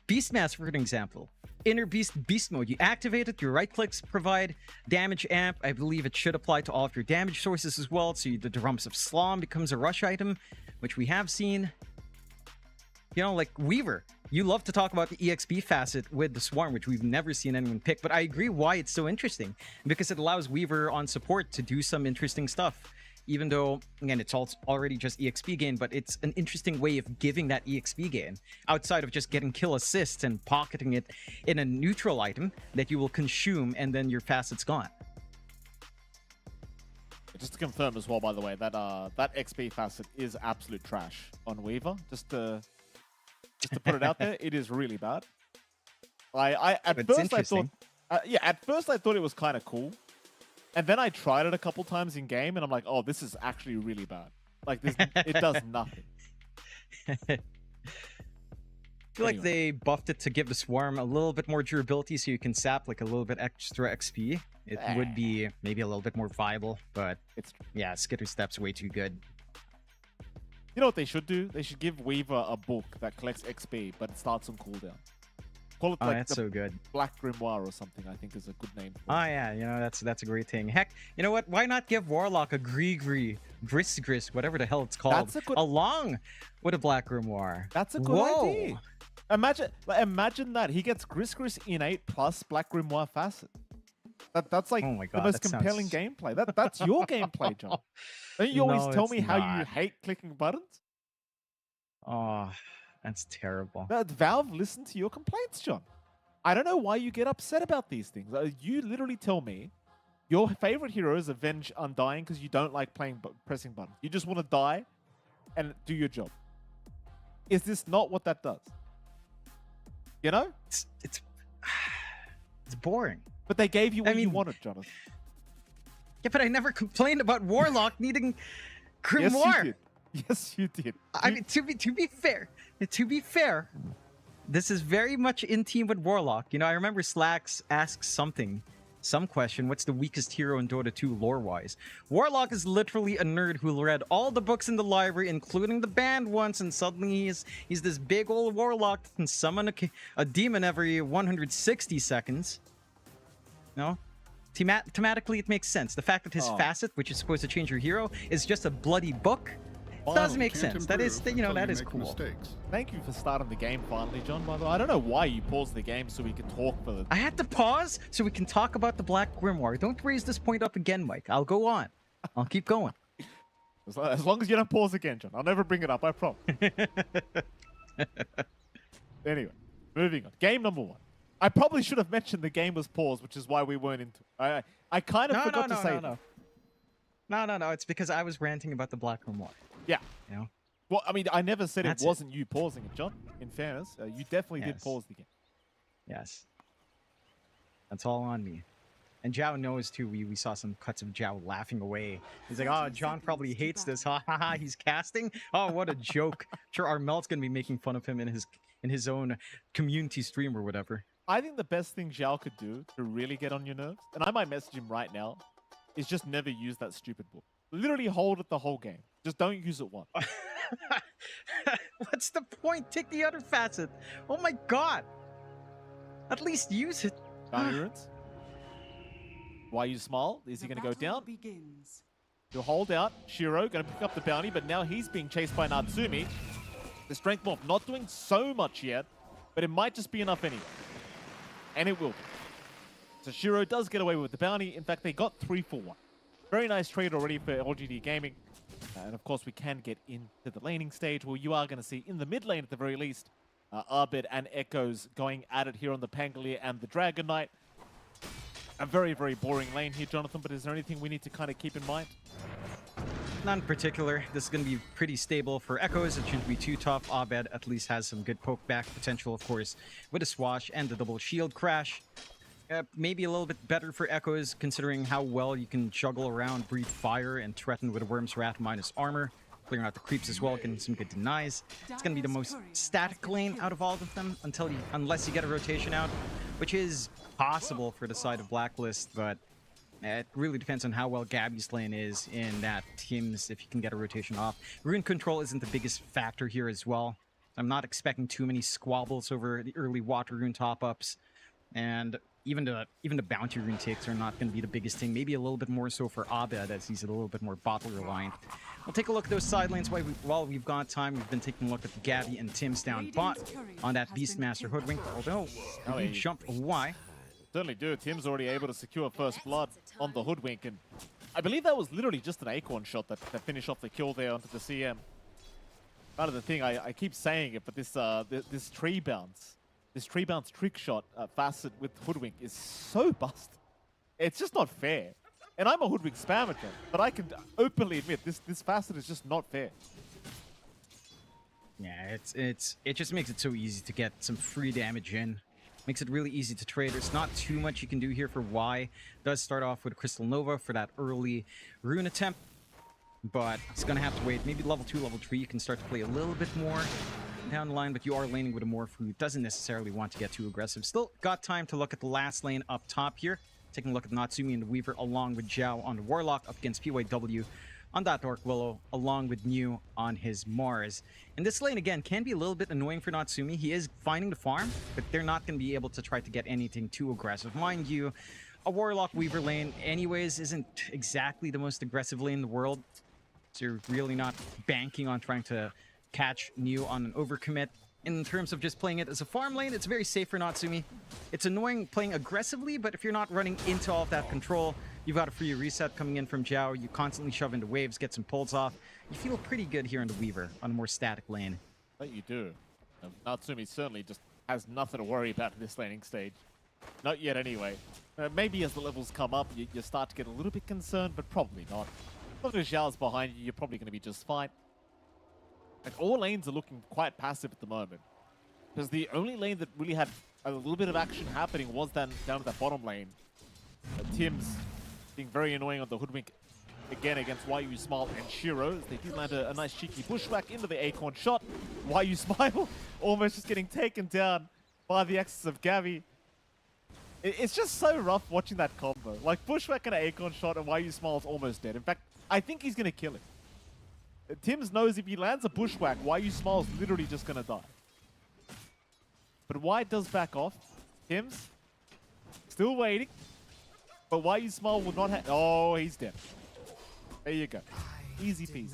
Beastmaster for an example. Inner Beast mode. You activate it, your right clicks provide damage amp. I believe it should apply to all of your damage sources as well. So the Drums of Slom becomes a rush item, which we have seen. You know, like Weaver. You love to talk about the EXP facet with the Swarm, which we've never seen anyone pick. But I agree why it's so interesting. Because it allows Weaver on support to do some interesting stuff. Even though, again, it's already just EXP gain, but it's an interesting way of giving that EXP gain outside of just getting kill assists and pocketing it in a neutral item that you will consume and then your facet's gone. Just to confirm as well, by the way, that that XP facet is absolute trash on Weaver. Just to put it out there, it is really bad. At first I thought it was kind of cool. And then I tried it a couple times in game, and I'm like, oh, this is actually really bad. Like, it does nothing. I feel like they buffed it to give the Swarm a little bit more durability so you can sap like a little bit extra XP. It would be maybe a little bit more viable, but yeah, Skitter Step's way too good. You know what they should do? They should give Weaver a book that collects XP, but it starts on cooldown. Call it like that's so good. Black Grimoire or something, I think is a good name for it. Oh yeah, you know, that's a great thing. Heck, you know what? Why not give Warlock a Gris, whatever the hell it's called, along with a Black Grimoire? That's a good idea. Imagine that. He gets Gris innate plus Black Grimoire facet. That's like the most compelling gameplay. That's your gameplay, John. Don't you always tell me how you hate clicking buttons? Oh, that's terrible. Valve listened to your complaints, John. I don't know why you get upset about these things. You literally tell me your favorite hero is Avenge Undying because you don't like pressing buttons. You just want to die and do your job. Is this not what that does? You know? It's boring. But they gave you what you wanted, Jonathan. Yeah, but I never complained about Warlock needing Grimoire. Yes, you did. I mean, to be fair, this is very much in team with Warlock. You know, I remember Slacks asked something Some question, what's the weakest hero in Dota 2 lore-wise? Warlock is literally a nerd who read all the books in the library, including the banned ones, and suddenly he's this big old warlock that can summon a demon every 160 seconds. No? Thematically, it makes sense. The fact that his facet, which is supposed to change your hero, is just a bloody book, does make sense. That is, you know, that is cool. Mistakes. Thank you for starting the game finally, John, by the way. I don't know why you paused the game so we can talk for the... I had to pause so we can talk about the Black Grimoire. Don't raise this point up again, Mike. I'll go on. I'll keep going. As long as you don't pause again, John. I'll never bring it up, I promise. Anyway, moving on. Game number 1. I probably should have mentioned the game was paused, which is why we weren't into it. I kind of forgot to say that. No. It's because I was ranting about the Black Grimoire. Yeah. You know? Well, I mean, I never said That's it wasn't you pausing it, John. In fairness, you definitely did Yes. pause the game. Yes. That's all on me. And Zhao knows too. We saw some cuts of Zhao laughing away. He's like, oh, John probably hates this. Ha ha ha. He's casting. Oh, what a joke. Sure, Armel's gonna be making fun of him in his own community stream or whatever. I think the best thing Zhao could do to really get on your nerves, and I might message him right now, is just never use that stupid book. Literally hold it the whole game. Just don't use it once. What's the point? Take the other facet. Oh my god. At least use it. Bounty runes. Why you smile? Is he going to go down? He'll hold out. Shiro going to pick up the bounty, but now he's being chased by Natsumi. The strength mob not doing so much yet, but it might just be enough anyway. And it will be. So Shiro does get away with the bounty. In fact, they got 3 for 1. Very nice trade already for LGD Gaming. And of course, we can get into the laning stage where you are going to see in the mid lane at the very least, Arbid and Echoes going at it here on the Pangolier and the Dragon Knight. A very, very boring lane here, Jonathan, but is there anything we need to kind of keep in mind? None in particular. This is going to be pretty stable for Echoes. It shouldn't be too tough. Abed at least has some good poke back potential, of course, with a swash and the double shield crash. Maybe a little bit better for Echoes, considering how well you can juggle around, breathe fire, and threaten with a Worm's Wrath minus armor. Clearing out the creeps as well, getting some good denies. It's going to be the most static lane out of all of them unless you get a rotation out, which is possible for the side of Blacklist, but it really depends on how well Gabby's lane is in that teams if you can get a rotation off. Rune control isn't the biggest factor here as well. I'm not expecting too many squabbles over the early water rune top-ups, and even the bounty rune takes are not going to be the biggest thing. Maybe a little bit more so for Abed, as he's a little bit more bottle reliant. We'll take a look at those side lanes while we've got time. We've been taking a look at the Gabby and Tim's down bot on that Beastmaster Hoodwink, although we jump away. Certainly do. Tim's already able to secure first blood on the Hoodwink, and I believe that was literally just an Acorn shot that finished off the kill there onto the CM. Part of the thing, I keep saying it, but this tree bounce trick shot facet with Hoodwink is so busted. It's just not fair. And I'm a Hoodwink spammer, but I can openly admit this facet is just not fair. Yeah, it just makes it so easy to get some free damage in. Makes it really easy to trade. There's not too much you can do here for Y. Does start off with Crystal Nova for that early rune attempt, but it's gonna have to wait. Maybe level 2, level 3, you can start to play a little bit more down the line, but you are laning with a Morph who doesn't necessarily want to get too aggressive. Still got time to look at the last lane up top here. Taking a look at Natsumi and the Weaver along with Zhao on the Warlock up against PYW on that Dark Willow, along with New on his Mars. And this lane, again, can be a little bit annoying for Natsumi. He is finding the farm, but they're not going to be able to try to get anything too aggressive. Mind you, a Warlock Weaver lane anyways isn't exactly the most aggressive lane in the world. So you're really not banking on trying to catch New on an overcommit. In terms of just playing it as a farm lane, it's very safe for Natsumi. It's annoying playing aggressively, but if you're not running into all of that control, you've got a free reset coming in from Zhao, you constantly shove into waves, get some pulls off. You feel pretty good here in the Weaver on a more static lane. That you do. Natsumi certainly just has nothing to worry about in this laning stage. Not yet anyway. Maybe as the levels come up, you start to get a little bit concerned, but probably not. As long as Zhao's behind you, you're probably going to be just fine. And all lanes are looking quite passive at the moment. Because the only lane that really had a little bit of action happening was down at that bottom lane. Tim's being very annoying on the Hoodwink again against YU Smile and Shiro. They did land a nice cheeky bushwhack into the Acorn shot. YU Smile almost just getting taken down by the axis of Gavi. It's just so rough watching that combo. Like, Bushwhack and an Acorn shot and YU Smile's almost dead. In fact, I think he's going to kill him. Tims knows if he lands a Bushwhack, YU Smile's literally just going to die. But Y does back off. Tims, still waiting. But YU Smile will not have... Oh, he's dead. There you go. Easy peasy.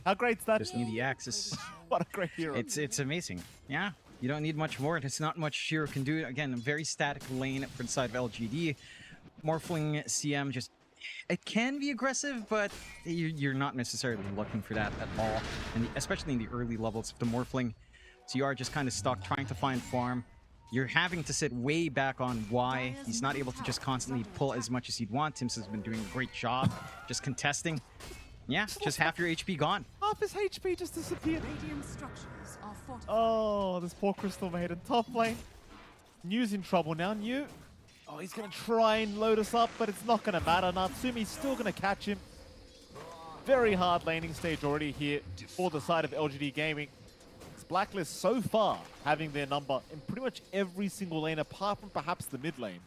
How great's that? Just need the axis. What a great hero. It's amazing. Yeah, you don't need much more. There's not much Shiro can do. Again, a very static lane for the side of LGD. Morphling CM just... It can be aggressive, but you're not necessarily looking for that at all. And especially in the early levels of the Morphling. So you are just kind of stuck trying to find farm. You're having to sit way back on Y. He's not able to just constantly pull as much as he'd want. Tims has been doing a great job just contesting. Yeah, just half your HP gone. Half his HP just disappeared. Oh, this poor Crystal Maiden. Top lane. New's in trouble now. New. Oh, he's going to try and load us up, but it's not going to matter. Natsumi's still going to catch him. Very hard laning stage already here for the side of LGD Gaming. It's Blacklist so far having their number in pretty much every single lane, apart from perhaps the mid lane.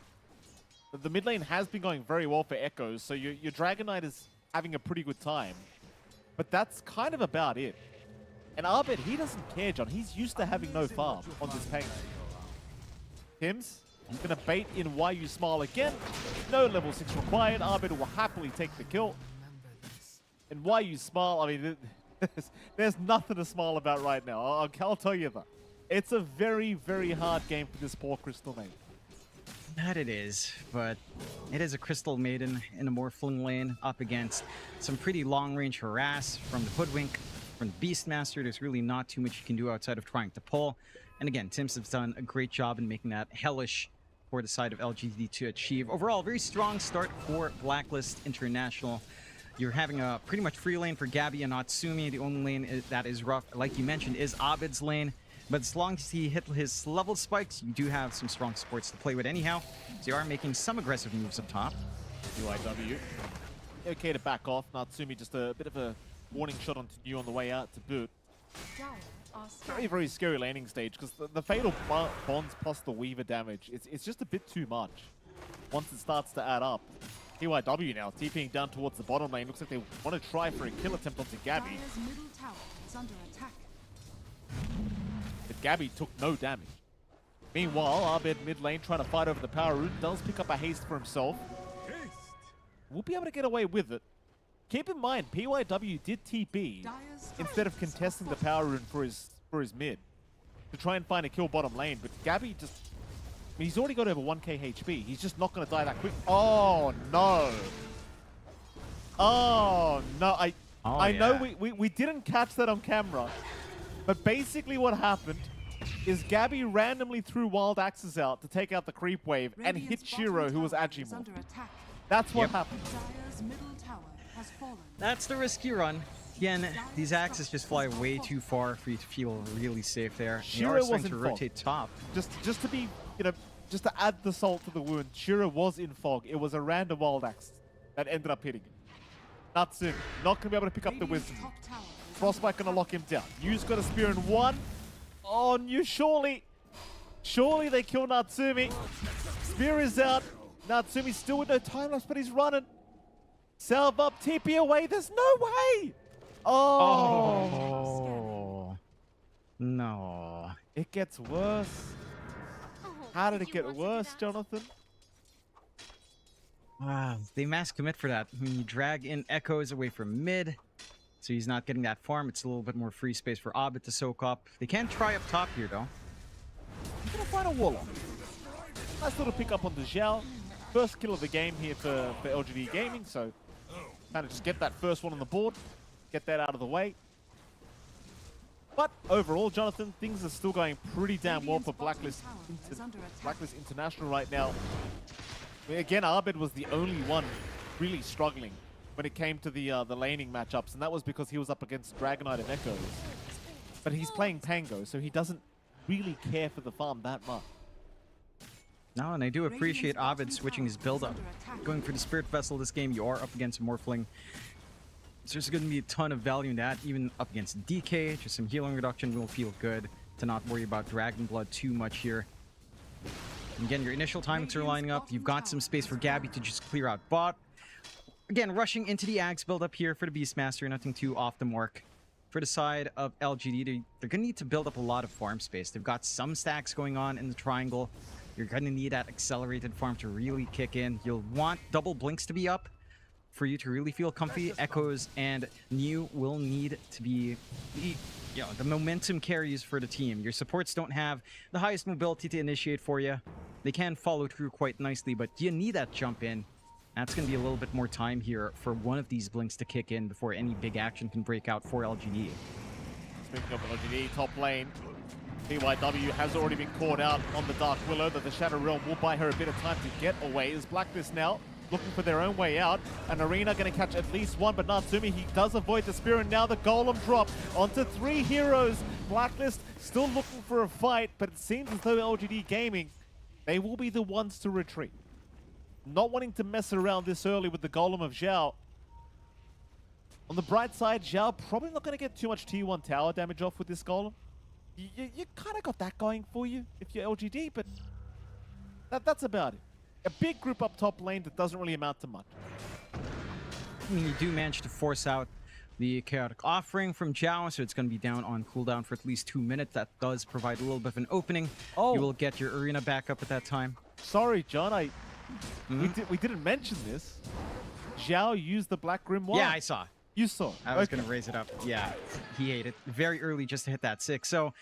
The mid lane has been going very well for Echoes, so your Dragon Knight is having a pretty good time. But that's kind of about it. And Arbit, he doesn't care, John. He's used to having no farm on this paint. Tims, he's going to bait in YU Smile again. No level 6 required. Arbit will happily take the kill. And YU Smile, I mean, there's nothing to smile about right now. I'll tell you that. It's a very, very hard game for this poor Crystal Maiden. That it is, but it is a Crystal Maiden in a Morphling lane up against some pretty long-range harass from the Hoodwink, from the Beastmaster. There's really not too much you can do outside of trying to pull. And again, Tims has done a great job in making that hellish for the side of LGD to achieve. Overall, very strong start for Blacklist International. You're having a pretty much free lane for Gabby and Natsumi. The only lane that is rough, like you mentioned, is Abid's lane. But as long as he hit his level spikes, you do have some strong supports to play with anyhow. So you are making some aggressive moves up top. UIW. Okay to back off. Natsumi just a bit of a warning shot onto New on the way out to boot. Very, very scary laning stage because the Fatal Bonds plus the Weaver damage, it's just a bit too much once it starts to add up. TYW now, TPing down towards the bottom lane. Looks like they want to try for a kill attempt onto Gabby. But Gabby took no damage. Meanwhile, Arbed mid lane trying to fight over the power rune. Does pick up a haste for himself. We'll be able to get away with it. Keep in mind, PYW did TP instead of contesting the power rune for his mid to try and find a kill bottom lane. But Gabby just... I mean, he's already got over 1k HP. He's just not going to die that quick. Oh, no. Oh, no. I know we didn't catch that on camera. But basically what happened is Gabby randomly threw Wild Axes out to take out the creep wave and hit Shiro, who was Agimorph. That's what happened. That's the risky run. Again, these axes just fly way too far for you to feel really safe there. Shiro was in to fog. rotate top. Just to be, just to add the salt to the wound, Shiro was in fog. It was a random Wild Axe that ended up hitting him. Natsumi, not going to be able to pick up the wisdom. Frostbite going to lock him down. Yu's got a spear in one. Oh, Yu, surely they kill Natsumi. Spear is out. Natsumi's still with no time lapse, but he's running. Salve up, TP away. There's no way. Oh. No. It gets worse. How did it get worse, Jonathan? Wow, they mass commit for that. When you drag in Echoes away from mid, so he's not getting that farm. It's a little bit more free space for Abid to soak up. They can try up top here, though. He's gonna find a Warlock. Nice little pick up on the Zhao. First kill of the game here for LGD Gaming, so kind of just get that first one on the board, get that out of the way. But overall, Jonathan, things are still going pretty damn well for Blacklist International right now. I mean, again, Arbed was the only one really struggling when it came to the laning matchups, and that was because he was up against Dragon Knight and Echoes. But he's playing Pango, so he doesn't really care for the farm that much. No, and I do appreciate Abid switching his build up. Going for the Spirit Vessel this game, you are up against Morphling. So there's going to be a ton of value in that, even up against DK. Just some healing reduction will feel good to not worry about Dragon Blood too much here. Again, your initial timings are lining up. You've got some space for Gabby to just clear out bot. Again, rushing into the Ags build up here for the Beastmaster. Nothing too off the mark. For the side of LGD, they're going to need to build up a lot of farm space. They've got some stacks going on in the triangle. You're going to need that accelerated farm to really kick in. You'll want double blinks to be up for you to really feel comfy. Echoes and New will need to be the momentum carries for the team. Your supports don't have the highest mobility to initiate for you. They can follow through quite nicely, but you need that jump in. That's going to be a little bit more time here for one of these blinks to kick in before any big action can break out for LGD. Speaking of LGD, top lane, PYW has already been caught out on the Dark Willow, that the Shadow Realm will buy her a bit of time to get away. Is Blacklist now looking for their own way out? And Arena going to catch at least one, but Natsumi, he does avoid the spear, and now the Golem drop onto 3 heroes. Blacklist still looking for a fight, but it seems as though LGD Gaming, they will be the ones to retreat. Not wanting to mess around this early with the Golem of Zhao. On the bright side, Zhao probably not going to get too much T1 tower damage off with this Golem. You kind of got that going for you if you're LGD, but that's about it. A big group up top lane that doesn't really amount to much. I mean, you do manage to force out the Chaotic Offering from Zhao, so it's going to be down on cooldown for at least 2 minutes. That does provide a little bit of an opening. Oh. You will get your Arena back up at that time. Sorry, John, we didn't mention this. Zhao used the Black Grimoire. Yeah, I saw. You saw. I was going to raise it up. Yeah, he ate it very early just to hit that 6. So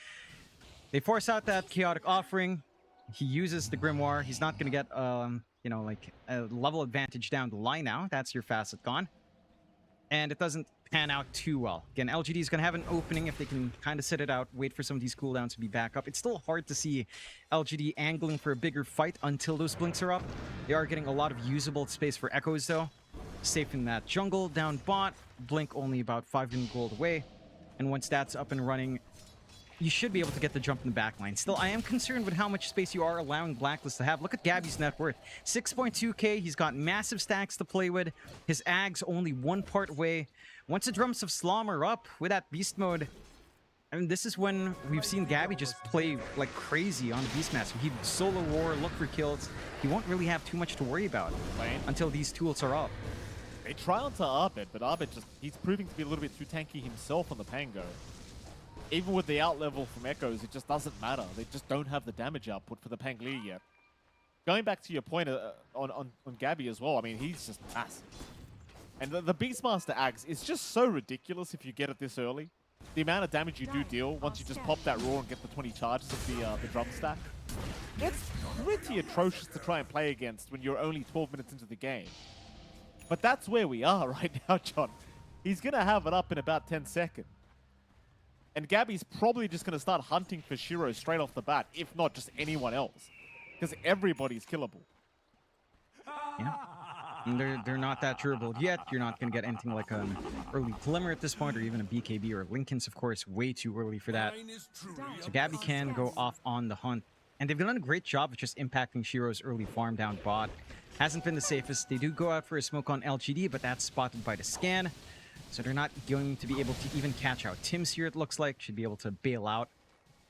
they force out that Chaotic Offering. He uses the Grimoire. He's not going to get, like a level advantage down the line now. That's your facet gone. And it doesn't pan out too well. Again, LGD is going to have an opening if they can kind of sit it out, wait for some of these cooldowns to be back up. It's still hard to see LGD angling for a bigger fight until those blinks are up. They are getting a lot of usable space for Echoes, though. Safe in that jungle, down bot. Blink only about 5 million gold away. And once that's up and running, you should be able to get the jump in the backline. Still, I am concerned with how much space you are allowing Blacklist to have. Look at Gabby's net worth. 6.2k. He's got massive stacks to play with. His Ags only 1 part away. Once the Drums of Slom are up with that Beast mode, I mean, this is when we've seen Gabby just play like crazy on the Beastmaster. He'd solo war, look for kills. He won't really have too much to worry about until these tools are up. They try onto Arbet, but Arbet he's proving to be a little bit too tanky himself on the Pango. Even with the out level from Echoes, it just doesn't matter. They just don't have the damage output for the Pangli yet. Going back to your point on Gabby as well, I mean, he's just massive. And the Beastmaster Axe is just so ridiculous if you get it this early. The amount of damage you do deal once you just pop that roar and get the 20 charges of the drum stack. It's pretty atrocious to try and play against when you're only 12 minutes into the game. But that's where we are right now, John. He's going to have it up in about 10 seconds. And Gabby's probably just going to start hunting for Shiro straight off the bat, if not just anyone else. Because everybody's killable. Yeah. And they're not that durable yet. You're not going to get anything like an early Glimmer at this point, or even a BKB or Linken's, of course, way too early for that. So Gabby can go off on the hunt. And they've done a great job of just impacting Shiro's early farm down bot. Hasn't been the safest. They do go out for a smoke on LGD, but that's spotted by the scan. So they're not going to be able to even catch out Tim's here, it looks like. Should be able to bail out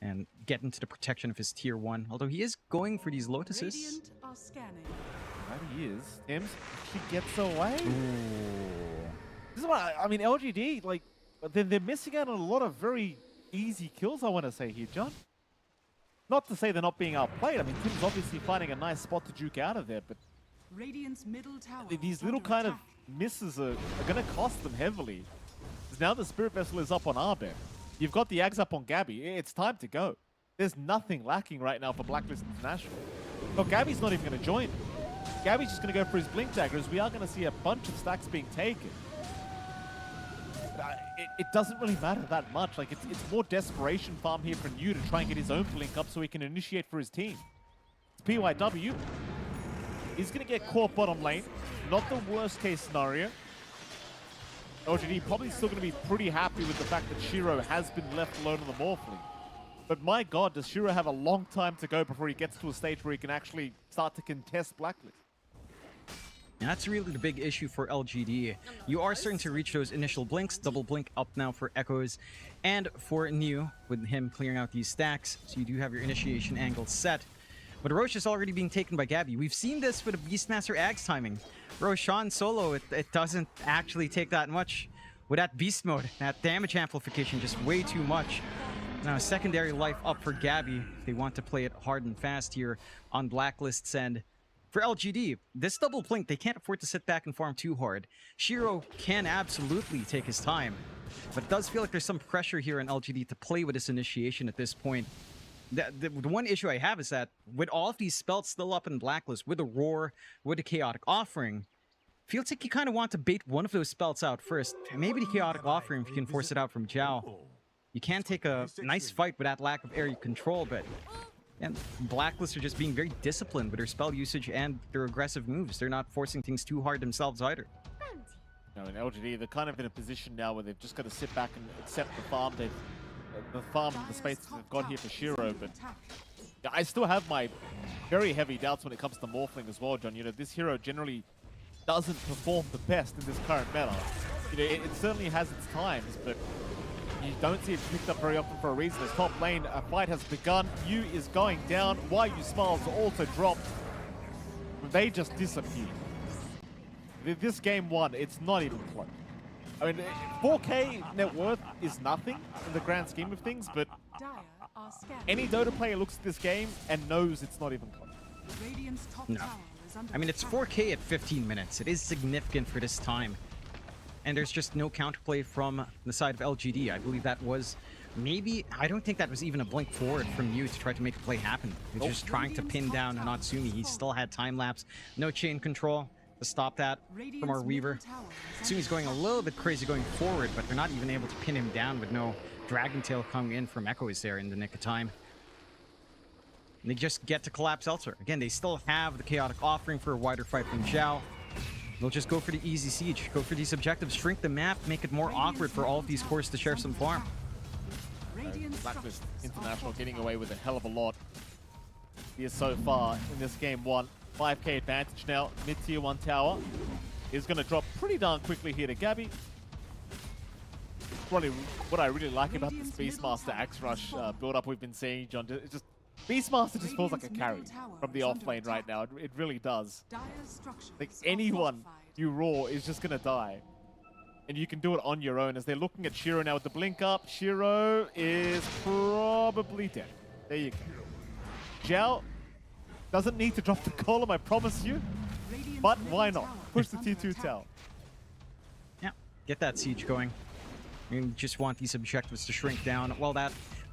and get into the protection of his tier 1. Although he is going for these Lotuses. Right, he is. Tim's, she gets away. Ooh. This is what I mean, LGD, like, they're missing out on a lot of very easy kills, I want to say here, John. Not to say they're not being outplayed. I mean, Tim's obviously finding a nice spot to juke out of there, but Radiant's middle tower these little kind of misses are going to cost them heavily. Now the Spirit Vessel is up on Arbet. You've got the Ags up on Gabby. It's time to go. There's nothing lacking right now for Blacklist International. But Gabby's not even going to join. Gabby's just going to go for his Blink Daggers. We are going to see a bunch of stacks being taken. But, it doesn't really matter that much. Like, it's more desperation farm here for New to try and get his own Blink up so he can initiate for his team. It's PYW. He's going to get caught bottom lane. Not the worst case scenario. LGD probably still going to be pretty happy with the fact that Shiro has been left alone on the Morphling. But my god, does Shiro have a long time to go before he gets to a stage where he can actually start to contest Blacklist. And that's really the big issue for LGD. You are starting to reach those initial blinks. Double blink up now for Echoes and for New with him clearing out these stacks. So you do have your initiation angle set. But Roche is already being taken by Gabby. We've seen this with the Beastmaster Ags timing. Roshan solo, it doesn't actually take that much. With that beast mode, that damage amplification, just way too much. Now, secondary life up for Gabby. They want to play it hard and fast here on Blacklist's end. For LGD, this double blink, they can't afford to sit back and farm too hard. Shiro can absolutely take his time, but it does feel like there's some pressure here on LGD to play with this initiation at this point. The one issue I have is that with all of these spells still up in Blacklist, with the Roar, with the Chaotic Offering, feels like you kind of want to bait one of those spells out first. Maybe the Chaotic Offering if you can force it out from Zhao. You can take a nice fight with that lack of area control, but and Blacklist are just being very disciplined with their spell usage and their aggressive moves. They're not forcing things too hard themselves either. You know, in LGD, they're kind of in a position now where they've just got to sit back and accept the farm. They've the farm and the space they've got here for Shiro, but I still have my very heavy doubts when it comes to Morphling as well, John. You know, this hero generally doesn't perform the best in this current meta. You know, it certainly has its times, but you don't see it picked up very often for a reason. As top lane, a fight has begun. Yu is going down. YU Smiles also dropped. They just disappear. This game one, it's not even close. I mean, 4K net worth is nothing in the grand scheme of things, but Dire are scanning. any Dota player looks at this game and knows it's not even close. Radiant's top No. tower is under I mean, it's attack. 4K at 15 minutes. It is significant for this time. And there's just no counterplay from the side of LGD. I believe that was maybe, I don't think that was even a blink forward from you to try to make the play happen. He was just trying to pin down Natsumi. He still had time lapse, no chain control to stop that from our Weaver. Natsumi's going a little bit crazy going forward, but they're not even able to pin him down with no Dragon Tail coming in from Echoes there in the nick of time. And they just get to collapse elsewhere. Again, they still have the Chaotic Offering for a wider fight from Zhao. They'll just go for the easy siege, go for these objectives, shrink the map, make it more awkward for all of these cores to share some farm. Blacklist International getting away with a hell of a lot here so far in this game one. 5K advantage now. Mid-tier 1 tower is going to drop pretty darn quickly here to Gabby. Probably what I really like about this Beastmaster Axe Rush build-up we've been seeing, John. It's just Beastmaster just feels like a carry from the off lane right now. It really does. Like anyone you roar is just going to die. And you can do it on your own as they're looking at Shiro now with the blink up. Shiro is probably dead. There you go. Zhao doesn't need to drop the column, I promise you. But why not? Push the T2 tower. Yeah, get that siege going. You just want these objectives to shrink down. While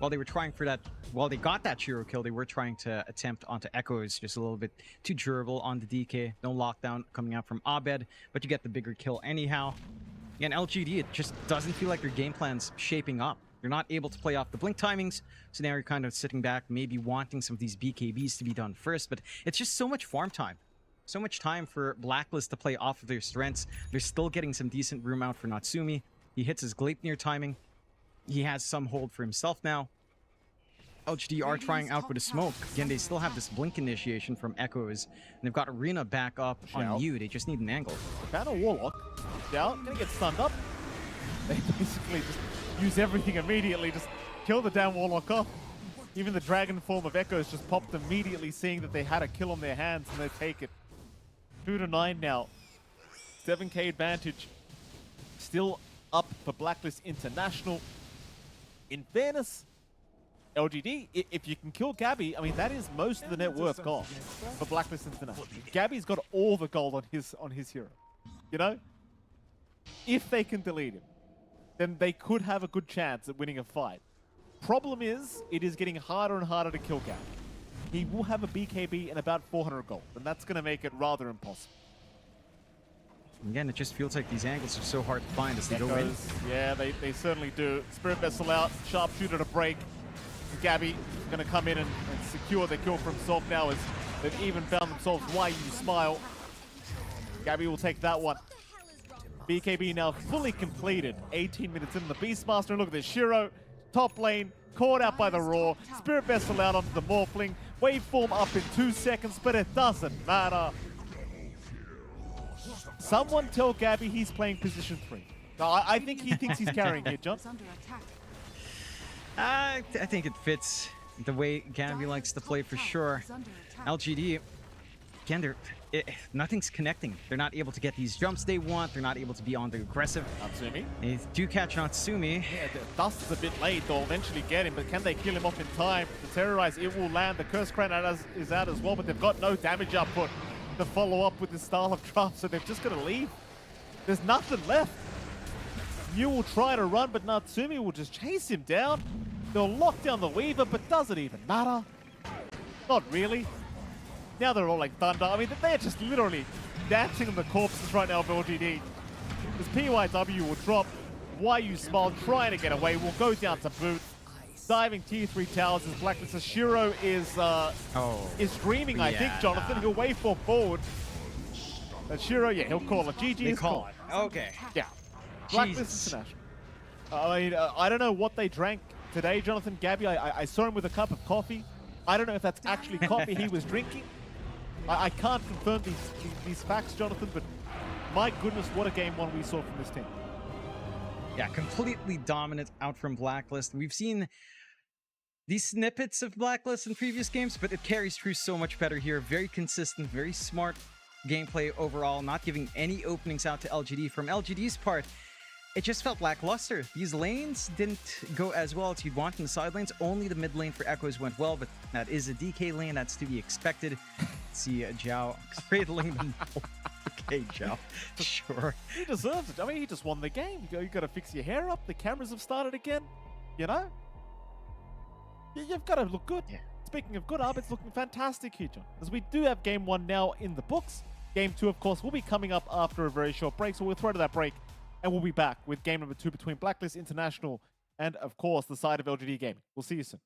they were trying for that, while they got that Shiro kill, they were trying to attempt onto Echoes, just a little bit too durable on the DK. No lockdown coming out from Abed, but you get the bigger kill anyhow. And LGD, it just doesn't feel like their game plan's shaping up. You're not able to play off the blink timings, so now you're kind of sitting back, maybe wanting some of these BKBs to be done first, but it's just so much farm time. So much time for Blacklist to play off of their strengths. They're still getting some decent room out for Natsumi. He hits his Gleipnir timing. He has some hold for himself now. LGD are trying out with a smoke. Again, they still have this blink initiation from Echoes, and they've got Arena back up on you. They just need an angle. Found a Warlock. Down, gonna get stunned up. They basically just use everything immediately, just kill the damn Warlock off. Even the dragon form of Echoes just popped immediately, seeing that they had a kill on their hands, and they take it. 2-9 now. 7K advantage. Still up for Blacklist International. In fairness, LGD, if you can kill Gabby, I mean, that is most of the net worth gone for Blacklist International. Gabby's got all the gold on his hero. You know? If they can delete him, then they could have a good chance at winning a fight. Problem is, it is getting harder and harder to kill Gabby. He will have a BKB and about 400 gold, and that's going to make it rather impossible. Again, it just feels like these angles are so hard to find as they go in. Yeah, they certainly do. Spirit Vessel out, Sharpshooter to break. Gabby going to come in and secure the kill for himself now as they've even found themselves YU Smile. Gabby will take that one. BKB now fully completed. 18 minutes in the Beastmaster. Look at this. Shiro, top lane, caught out by the Roar. Spirit Vessel out onto the Morphling. Waveform up in 2 seconds, but it doesn't matter. Someone tell Gabby he's playing position 3. No, I think he thinks he's carrying here, John. I think it fits the way Gambit likes to play for sure. LGD, again, nothing's connecting. They're not able to get these jumps they want. They're not able to be on the aggressive. Natsumi. They do catch Natsumi. Yeah, the dust is a bit late. They'll eventually get him, but can they kill him off in time? The Terrorize, it will land. The Curse Crown is out as well, but they've got no damage output to follow up with this style of draft, so they've just got to leave. There's nothing left. Mew will try to run, but Natsumi will just chase him down. They'll lock down the Weaver, but does it even matter? Not really. Now they're all like thunder. I mean, they're just literally dancing on the corpses right now of LGD. This PYW will drop. YU Smile trying to get away. Will go down to boot. Diving tier 3 towers is Blacklisted. Shiro is dreaming, I think, Jonathan. He'll wave forward. And Shiro, yeah, he'll call it. GG is called. Okay. Yeah. Blacklist International. I mean, I don't know what they drank today, Jonathan. Gabby, I saw him with a cup of coffee. I don't know if that's actually coffee he was drinking. I can't confirm these facts, Jonathan, but my goodness, what a game one we saw from this team. Yeah, completely dominant out from Blacklist. We've seen these snippets of Blacklist in previous games, but it carries through so much better here. Very consistent, very smart gameplay overall, not giving any openings out to LGD. From LGD's part, it just felt lackluster. These lanes didn't go as well as you'd want in the side lanes. Only the mid lane for Echoes went well, but that is a DK lane. That's to be expected. See Zhao cradling them. Okay, Zhao. Sure. He deserves it. I mean, he just won the game. You got to fix your hair up. The cameras have started again. You know? You've got to look good. Yeah. Speaking of good, Arbit's looking fantastic here, John. As we do have game 1 now in the books. Game 2, of course, will be coming up after a very short break. So we'll throw to that break. And we'll be back with game number 2 between Blacklist International and, of course, the side of LGD Gaming. We'll see you soon.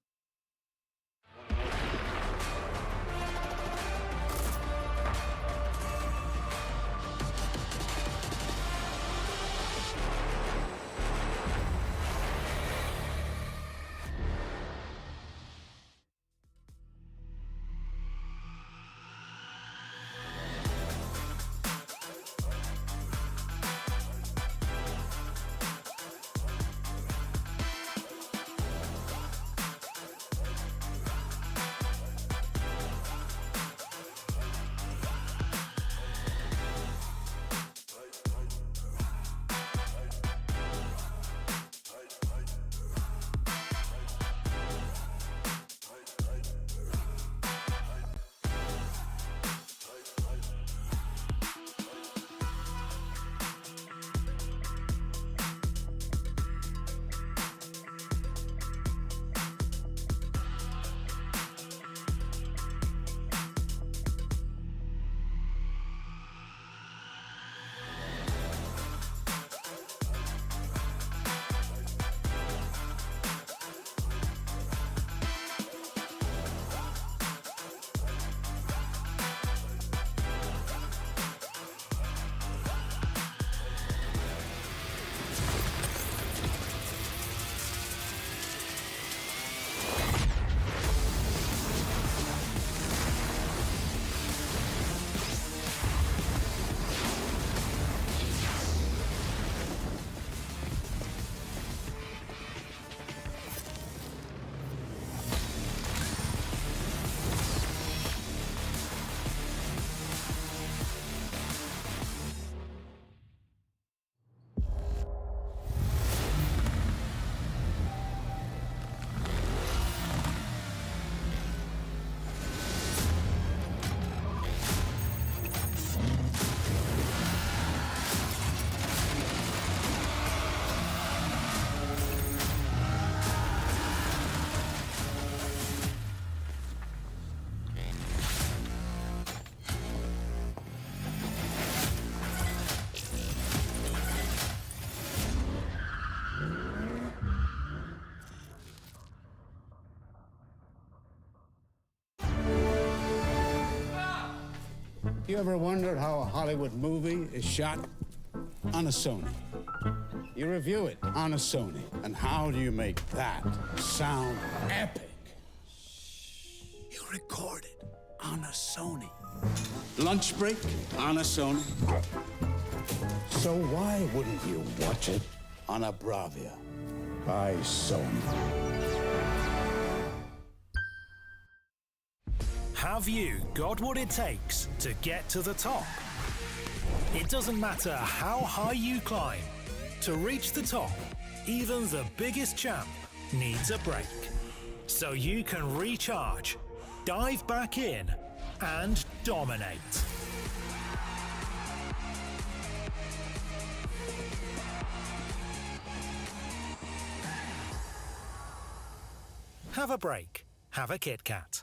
You ever wondered how a Hollywood movie is shot? On a Sony. You review it on a Sony. And how do you make that sound epic? You record it on a Sony. Lunch break on a Sony. So why wouldn't you watch it on a Bravia by Sony? Have you got what it takes to get to the top? It doesn't matter how high you climb. To reach the top, even the biggest champ needs a break. So you can recharge, dive back in, and dominate. Have a break. Have a Kit Kat.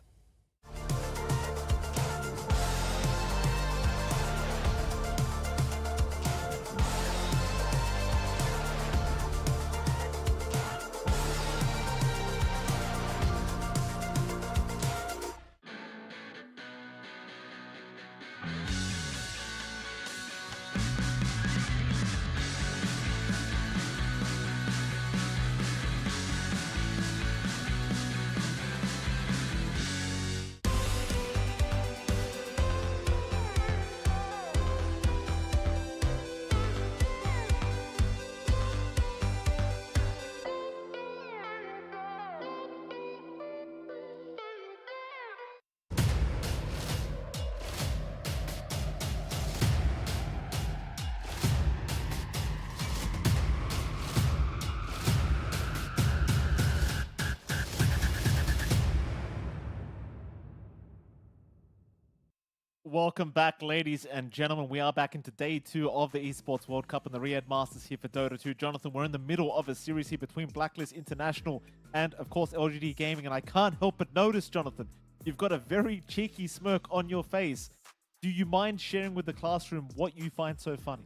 Welcome back, ladies and gentlemen. We are back into day 2 of the Esports World Cup and the Riyadh Masters here for Dota 2. Jonathan, we're in the middle of a series here between Blacklist International and, of course, LGD Gaming. And I can't help but notice, Jonathan, you've got a very cheeky smirk on your face. Do you mind sharing with the classroom what you find so funny?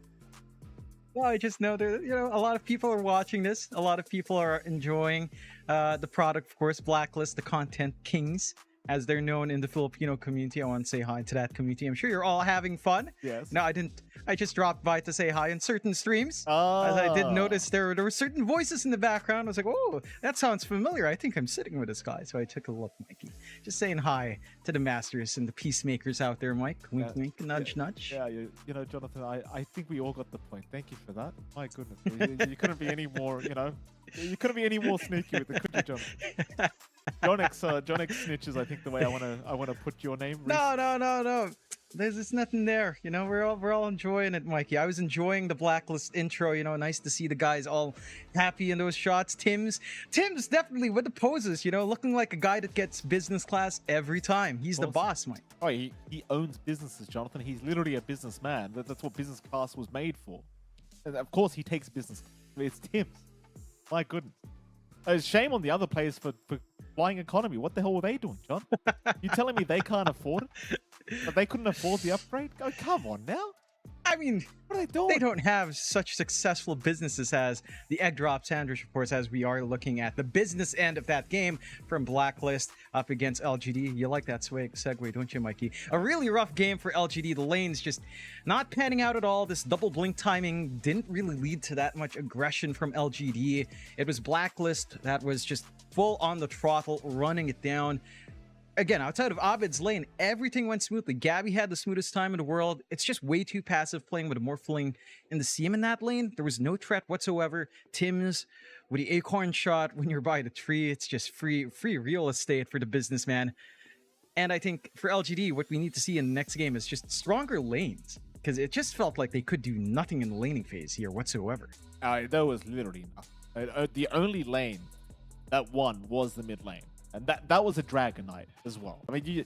Well, I just know that, a lot of people are watching this. A lot of people are enjoying the product, of course, Blacklist, the content kings, as they're known in the Filipino community. I want to say hi to that community. I'm sure you're all having fun. Yes. No, I didn't. I just dropped by to say hi in certain streams. As I did notice there were certain voices in the background. I was like, oh, that sounds familiar. I think I'm sitting with this guy. So I took a look, Mikey. Just saying hi to the masters and the peacemakers out there, Mike. Wink, wink, nudge, nudge. Yeah, Jonathan, I think we all got the point. Thank you for that. My goodness. You couldn't be any more, you couldn't be any more sneaky with it, could you, Jonathan? Jonix snitches, I think, the way I wanna put your name. No. There's nothing there. We're all enjoying it, Mikey. I was enjoying the Blacklist intro. Nice to see the guys all happy in those shots. Tim's definitely with the poses. Looking like a guy that gets business class every time. He's the boss, Mike. Oh, he owns businesses, Jonathan. He's literally a businessman. That's what business class was made for. And of course, he takes business. It's Tim's. My goodness. Shame on the other players for flying economy. What the hell were they doing, John? You telling me they can't afford it? That they couldn't afford the upgrade? Oh, come on now. I mean, what are they doing? They don't have such successful businesses as the Egg Drop Sandwich, of course, as we are looking at the business end of that game from Blacklist up against LGD. You like that segue, don't you, Mikey? A really rough game for LGD. The lanes just not panning out at all. This double blink timing didn't really lead to that much aggression from LGD. It was Blacklist that was just full on the throttle, running it down. Again, outside of Abed's lane, everything went smoothly. Gabby had the smoothest time in the world. It's just way too passive playing with a Morphling in the seam in that lane. There was no threat whatsoever. Tim's with the acorn shot when you're by the tree, it's just free real estate for the businessman. And I think for LGD, what we need to see in the next game is just stronger lanes, because it just felt like they could do nothing in the laning phase here whatsoever. There was literally nothing. The only lane that won was the mid lane. And that was a Dragon Knight as well. I mean,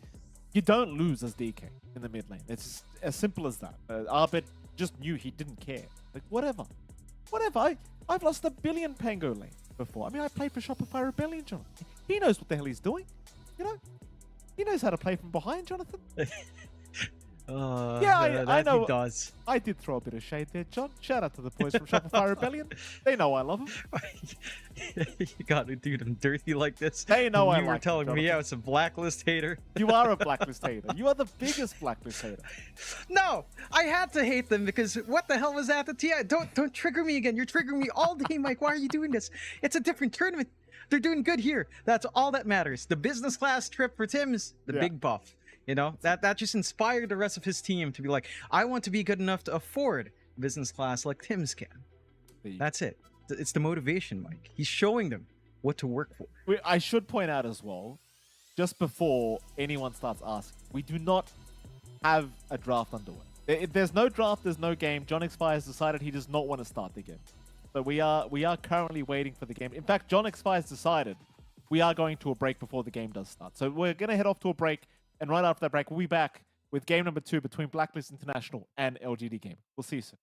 you don't lose as DK in the mid lane. It's just as simple as that. Arbit just knew he didn't care. Like, whatever. I've lost 1 billion Pango lane before. I mean, I played for Shopify Rebellion, Jonathan. He knows what the hell he's doing. He knows how to play from behind, Jonathan. I know. He does. I did throw a bit of shade there, John. Shout out to the boys from Shopify Rebellion. They know I love them. You gotta do them dirty like this. They know I like them. You were telling me I was a Blacklist hater. You are a Blacklist hater. You are the biggest Blacklist hater. No, I had to hate them because what the hell was that? Don't trigger me again. You're triggering me all day, Mike. Why are you doing this? It's a different tournament. They're doing good here. That's all that matters. The business class trip for Tim's the big buff. That just inspired the rest of his team to be like, I want to be good enough to afford business class like Tim's can. That's it. It's the motivation, Mike. He's showing them what to work for. I should point out as well, just before anyone starts asking, we do not have a draft underway. There's no draft, there's no game. John Xfire has decided he does not want to start the game. So we are currently waiting for the game. In fact, John Xfire has decided we are going to a break before the game does start. So we're going to head off to a break, and right after that break, we'll be back with game number 2 between Blacklist International and LGD Game. We'll see you soon.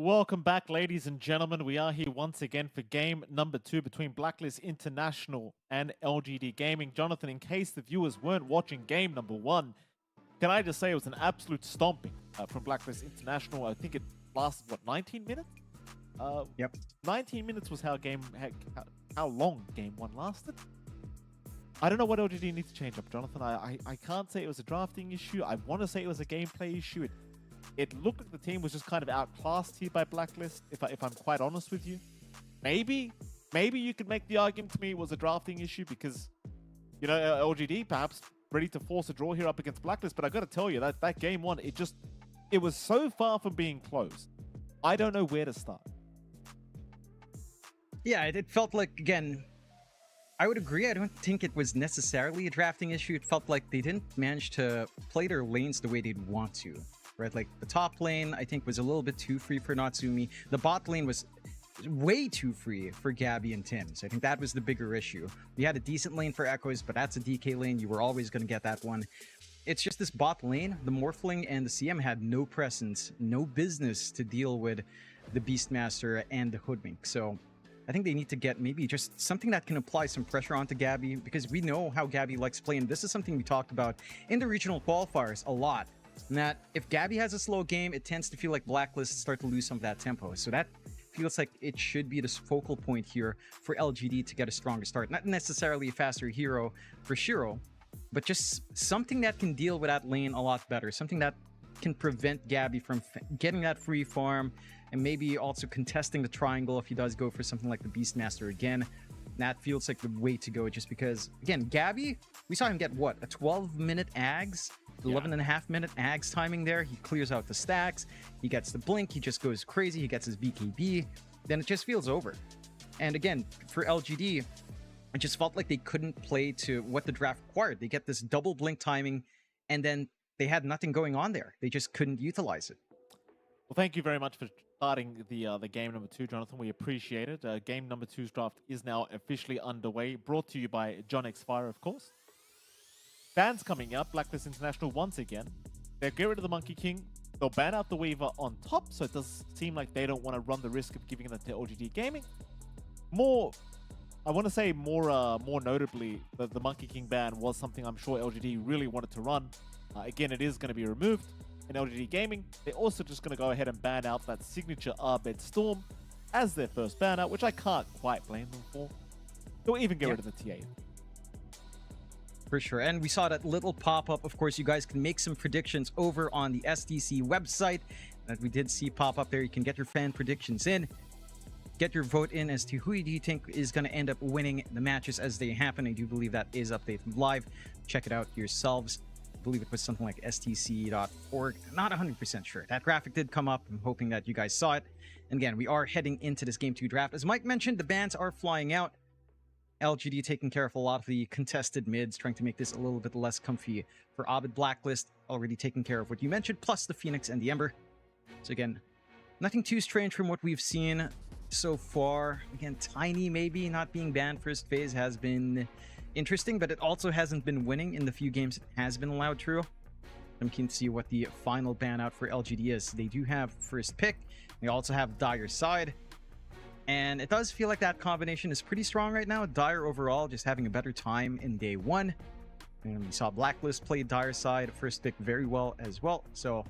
Welcome back, ladies and gentlemen. We are here once again for game number 2 between Blacklist International and LGD Gaming. Jonathan, in case the viewers weren't watching game number 1, can I just say it was an absolute stomping from Blacklist International. I think it lasted, what, 19 minutes? Yep. 19 minutes was how long game 1 lasted. I don't know what LGD needs to change up, Jonathan. I can't say it was a drafting issue. I want to say it was a gameplay issue. It looked like the team was just kind of outclassed here by Blacklist, if I'm quite honest with you. Maybe you could make the argument to me it was a drafting issue because, you know, LGD perhaps ready to force a draw here up against Blacklist. But I got to tell you, that game 1, it was so far from being close. I don't know where to start. Yeah, it felt like, again, I would agree. I don't think it was necessarily a drafting issue. It felt like they didn't manage to play their lanes the way they'd want to. Right, like the top lane, I think, was a little bit too free for Natsumi. The bot lane was way too free for Gabby and Tim. So I think that was the bigger issue. We had a decent lane for Echoes, but that's a DK lane. You were always going to get that one. It's just this bot lane. The Morphling and the CM had no presence, no business to deal with the Beastmaster and the Hoodwink. So I think they need to get maybe just something that can apply some pressure onto Gabby, because we know how Gabby likes playing. This is something we talked about in the regional qualifiers a lot. And that if Gabby has a slow game, it tends to feel like Blacklist start to lose some of that tempo. So that feels like it should be this focal point here for LGD to get a stronger start. Not necessarily a faster hero for Shiro, but just something that can deal with that lane a lot better. Something that can prevent Gabby from getting that free farm, and maybe also contesting the triangle if he does go for something like the Beastmaster again. That feels like the way to go, just because, again, Gabby, we saw him get, what, a 12-minute Ags? 11.5-minute Ags timing there. He clears out the stacks. He gets the blink. He just goes crazy. He gets his BKB. Then it just feels over. And again, for LGD, it just felt like they couldn't play to what the draft required. They get this double blink timing, and then they had nothing going on there. They just couldn't utilize it. Well, thank you very much for starting the game number 2, Jonathan. We appreciate it. Game number 2's draft is now officially underway. Brought to you by John X Fire, of course. Bans coming up. Blacklist International once again. They'll get rid of the Monkey King. They'll ban out the Weaver on top, so it does seem like they don't want to run the risk of giving it to LGD Gaming. I want to say more notably, the Monkey King ban was something I'm sure LGD really wanted to run. Again, it is going to be removed in LGD Gaming. They're also just going to go ahead and ban out that signature Arbed Storm as their first ban out, which I can't quite blame them for. They'll even get rid of the TA. For sure. And we saw that little pop-up. Of course, you guys can make some predictions over on the SDC website that we did see pop up there. You can get your fan predictions in. Get your vote in as to who do you think is going to end up winning the matches as they happen. I do believe that is updated live. Check it out yourselves. I believe it was something like stc.org. Not 100% sure. That graphic did come up. I'm hoping that you guys saw it. And again, we are heading into this Game 2 draft. As Mike mentioned, the bans are flying out. LGD taking care of a lot of the contested mids, trying to make this a little bit less comfy for Abed. Blacklist already taking care of what you mentioned, plus the Phoenix and the Ember. So again, nothing too strange from what we've seen so far. Again, Tiny maybe not being banned first phase has been interesting, but it also hasn't been winning in the few games it has been allowed through. I'm keen to see what the final ban out for LGD is. They do have first pick. They also have Dire Side. And it does feel like that combination is pretty strong right now. Dire overall just having a better time in day 1. And we saw Blacklist play Dire Side first pick very well as well. So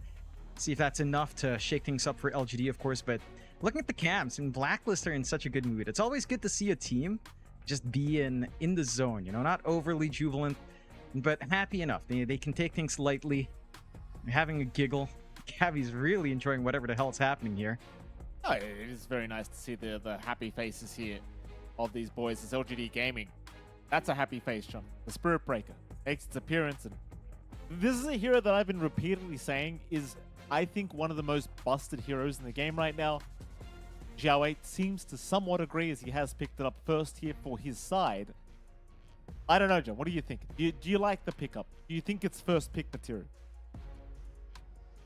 see if that's enough to shake things up for LGD, of course. But looking at the cams, and Blacklist are in such a good mood. It's always good to see a team just be in the zone, you know, not overly jubilant, but happy enough. They can take things lightly. They're having a giggle. Gabby's really enjoying whatever the hell's happening here. Oh, it is very nice to see the happy faces here of these boys. It's LGD Gaming. That's a happy face, John. The Spirit Breaker makes its appearance. And this is a hero that I've been repeatedly saying is, I think, one of the most busted heroes in the game right now. Xiao 8 seems to somewhat agree, as he has picked it up first here for his side. I don't know, John. What do you think? Do you like the pickup? Do you think it's first pick material?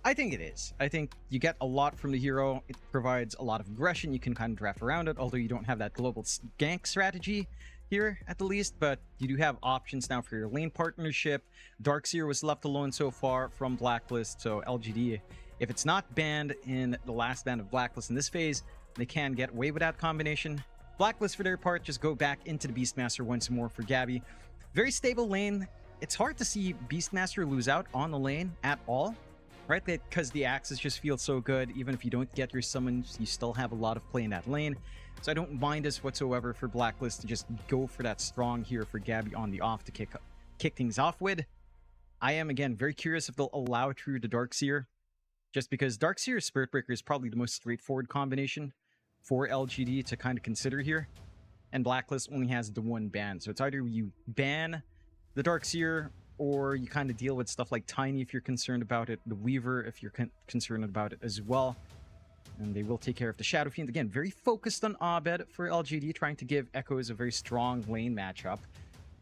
I think it is. I think you get a lot from the hero. It provides a lot of aggression. You can kind of draft around it, although you don't have that global gank strategy here at the least, but you do have options now for your lane partnership. Darkseer was left alone so far from Blacklist, so LGD If it's not banned in the last ban of Blacklist in this phase, they can get away with that combination. Blacklist, for their part, just go back into the Beastmaster once more for Gabby. Very stable lane. It's hard to see Beastmaster lose out on the lane at all, right? Because the axes just feel so good. Even if you don't get your summons, you still have a lot of play in that lane. So I don't mind this whatsoever for Blacklist to just go for that strong here for Gabby on the off to kick things off with. I am, again, very curious if they'll allow through the Darkseer, just because Darkseer Spirit Breaker is probably the most straightforward combination for LGD to kind of consider here. And Blacklist only has the one ban. So it's either you ban the Darkseer or you kind of deal with stuff like Tiny if you're concerned about it, the Weaver if you're concerned about it as well. And they will take care of the Shadow Fiend. Again, very focused on Abed for LGD, trying to give Echoes a very strong lane matchup.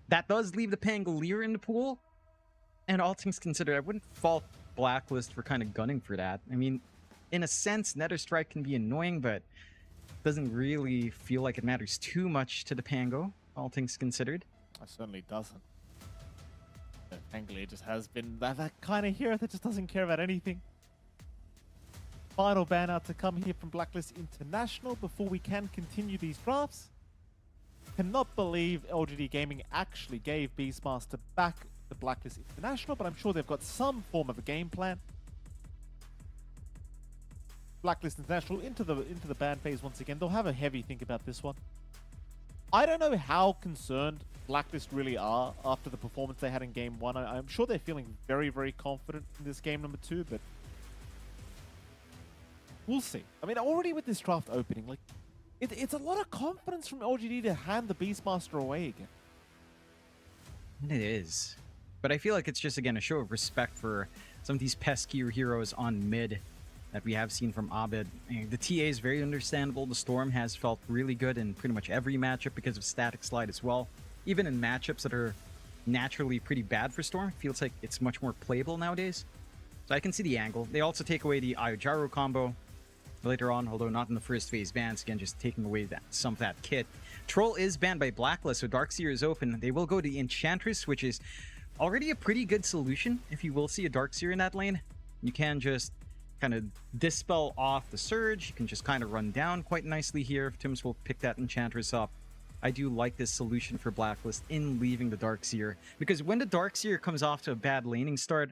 That does leave the Pangolier in the pool. And all things considered, I wouldn't fault Blacklist for kind of gunning for that. I mean, in a sense, Nether Strike can be annoying, but doesn't really feel like it matters too much to the Pango, all things considered. It certainly doesn't. Pangolier just has been that kind of hero that just doesn't care about anything. Final ban out to come here from Blacklist International before we can continue these drafts. Cannot believe LGD Gaming actually gave Beastmaster back to Blacklist International, but I'm sure they've got some form of a game plan. Blacklist International into the ban phase once again. They'll have a heavy think about this one. I don't know how concerned Blacklist really are after the performance they had in game 1. I'm sure they're feeling very, very confident in this game number 2, but we'll see. I mean, already with this draft opening, like, it's a lot of confidence from LGD to hand the Beastmaster away again. It is. But I feel like it's just, again, a show of respect for some of these peskier heroes on mid that we have seen from Abed. The TA is very understandable. The Storm has felt really good in pretty much every matchup because of Static Slide as well. Even in matchups that are naturally pretty bad for Storm, it feels like it's much more playable nowadays. So I can see the angle. They also take away the Io combo later on, although not in the first phase bans. Again, just taking away some of that kit. Troll is banned by Blacklist, so Darkseer is open. They will go to Enchantress, which is already a pretty good solution. If you will see a Darkseer in that lane, you can just kind of dispel off the Surge. You can just kind of run down quite nicely here. Tims will pick that Enchantress up. I do like this solution for Blacklist in leaving the Darkseer, because when the Darkseer comes off to a bad laning start,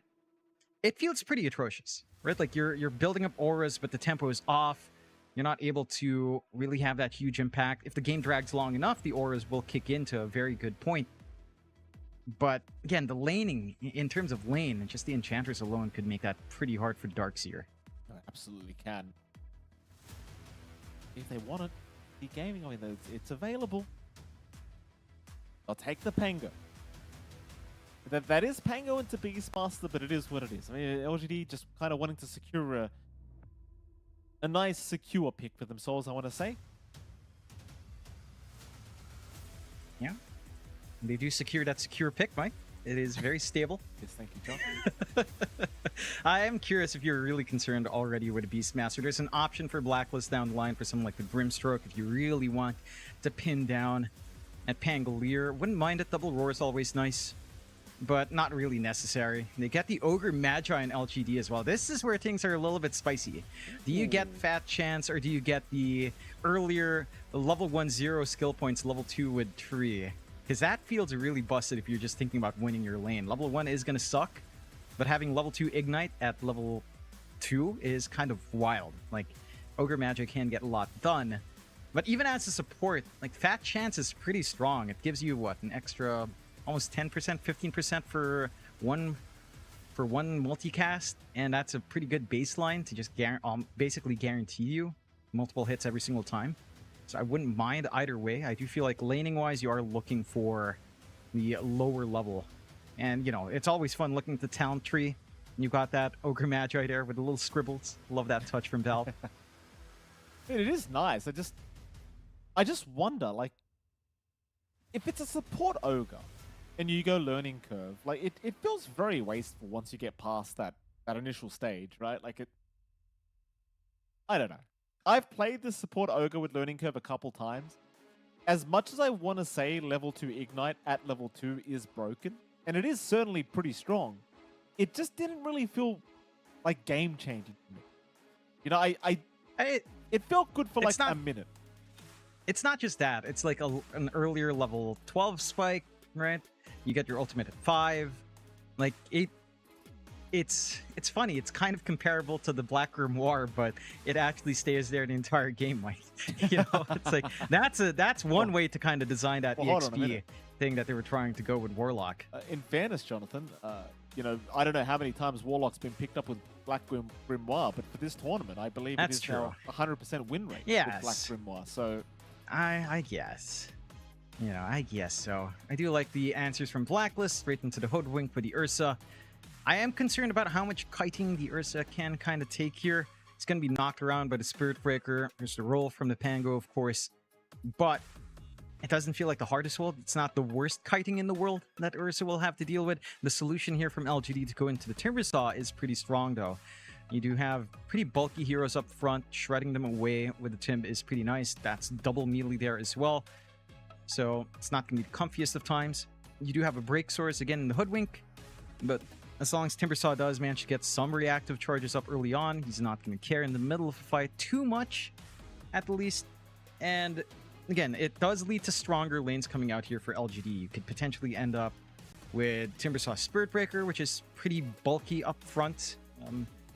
it feels pretty atrocious, right? Like you're building up auras, but the tempo is off. You're not able to really have that huge impact. If the game drags long enough, the auras will kick into a very good point. But again, the laning, in terms of lane, and just the Enchantress alone could make that pretty hard for Darkseer. Absolutely can. If they want it, the gaming, I mean, it's available. I'll take the Pango. That is Pango into Beastmaster, but it is what it is. I mean, LGD just kind of wanting to secure a nice, secure pick for themselves, I want to say. Yeah. They do secure that secure pick, Mike. It is very stable. Yes, thank you, John. I am curious if you're really concerned already with a Beastmaster. There's an option for Blacklist down the line for someone like the Grimstroke if you really want to pin down at Pangolier. Wouldn't mind it. Double Roar is always nice, but not really necessary. They get the Ogre Magi and LGD as well. This is where things are a little bit spicy. Do you get Fat Chance, or do you get the earlier level 1-0 skill points, level 2 with Tree? Because that feels really busted if you're just thinking about winning your lane. Level 1 is going to suck, but having level 2 Ignite at level 2 is kind of wild. Like, Ogre Magi can get a lot done, but even as a support, like, Fat Chance is pretty strong. It gives you, what, an extra almost 10%, 15% for one multicast, and that's a pretty good baseline to just basically guarantee you multiple hits every single time. So I wouldn't mind either way. I do feel like laning-wise, you are looking for the lower level. And, you know, it's always fun looking at the talent tree. You got that Ogre Magi there with the little scribbles. Love that touch from Valve. It is nice. I just wonder, like, if it's a support Ogre and you go learning curve, like, it feels very wasteful once you get past that initial stage, right? Like, I don't know. I've played the support Ogre with learning curve a couple times. As much as I want to say level 2 Ignite at level 2 is broken, and it is certainly pretty strong, it just didn't really feel like game changing. You know, It, it felt good for like It's not- a minute. it's not just that. It's like an earlier level 12 spike, right? You get your ultimate at 5. Like it's funny. It's kind of comparable to the Black Grimoire, but it actually stays there the entire game, Mike. You know, it's like that's one way to kind of design that Well, hold on a EXP minute. thing that they were trying to go with Warlock. In fairness, Jonathan, you know, I don't know how many times Warlock's been picked up with Black Grimoire, but for this tournament, I believe That's it is now 100% win rate with Black Yes. Grimoire. So I guess. You know, I guess so. I do like the answers from Blacklist, straight into the Hoodwink for the Ursa. I am concerned about how much kiting the Ursa can kind of take here. It's going to be knocked around by the Spirit Breaker. There's the roll from the Pango, of course. But it doesn't feel like the hardest hold. It's not the worst kiting in the world that Ursa will have to deal with. The solution here from LGD to go into the Timbersaw is pretty strong, though. You do have pretty bulky heroes up front. Shredding them away with the Tim is pretty nice. That's double melee there as well. So it's not going to be the comfiest of times. You do have a break source again in the Hoodwink, but as long as Timbersaw does manage to get some reactive charges up early on, he's not going to care in the middle of a fight too much, at the least. And again, it does lead to stronger lanes coming out here for LGD. You could potentially end up with Timbersaw Spirit Breaker, which is pretty bulky up front.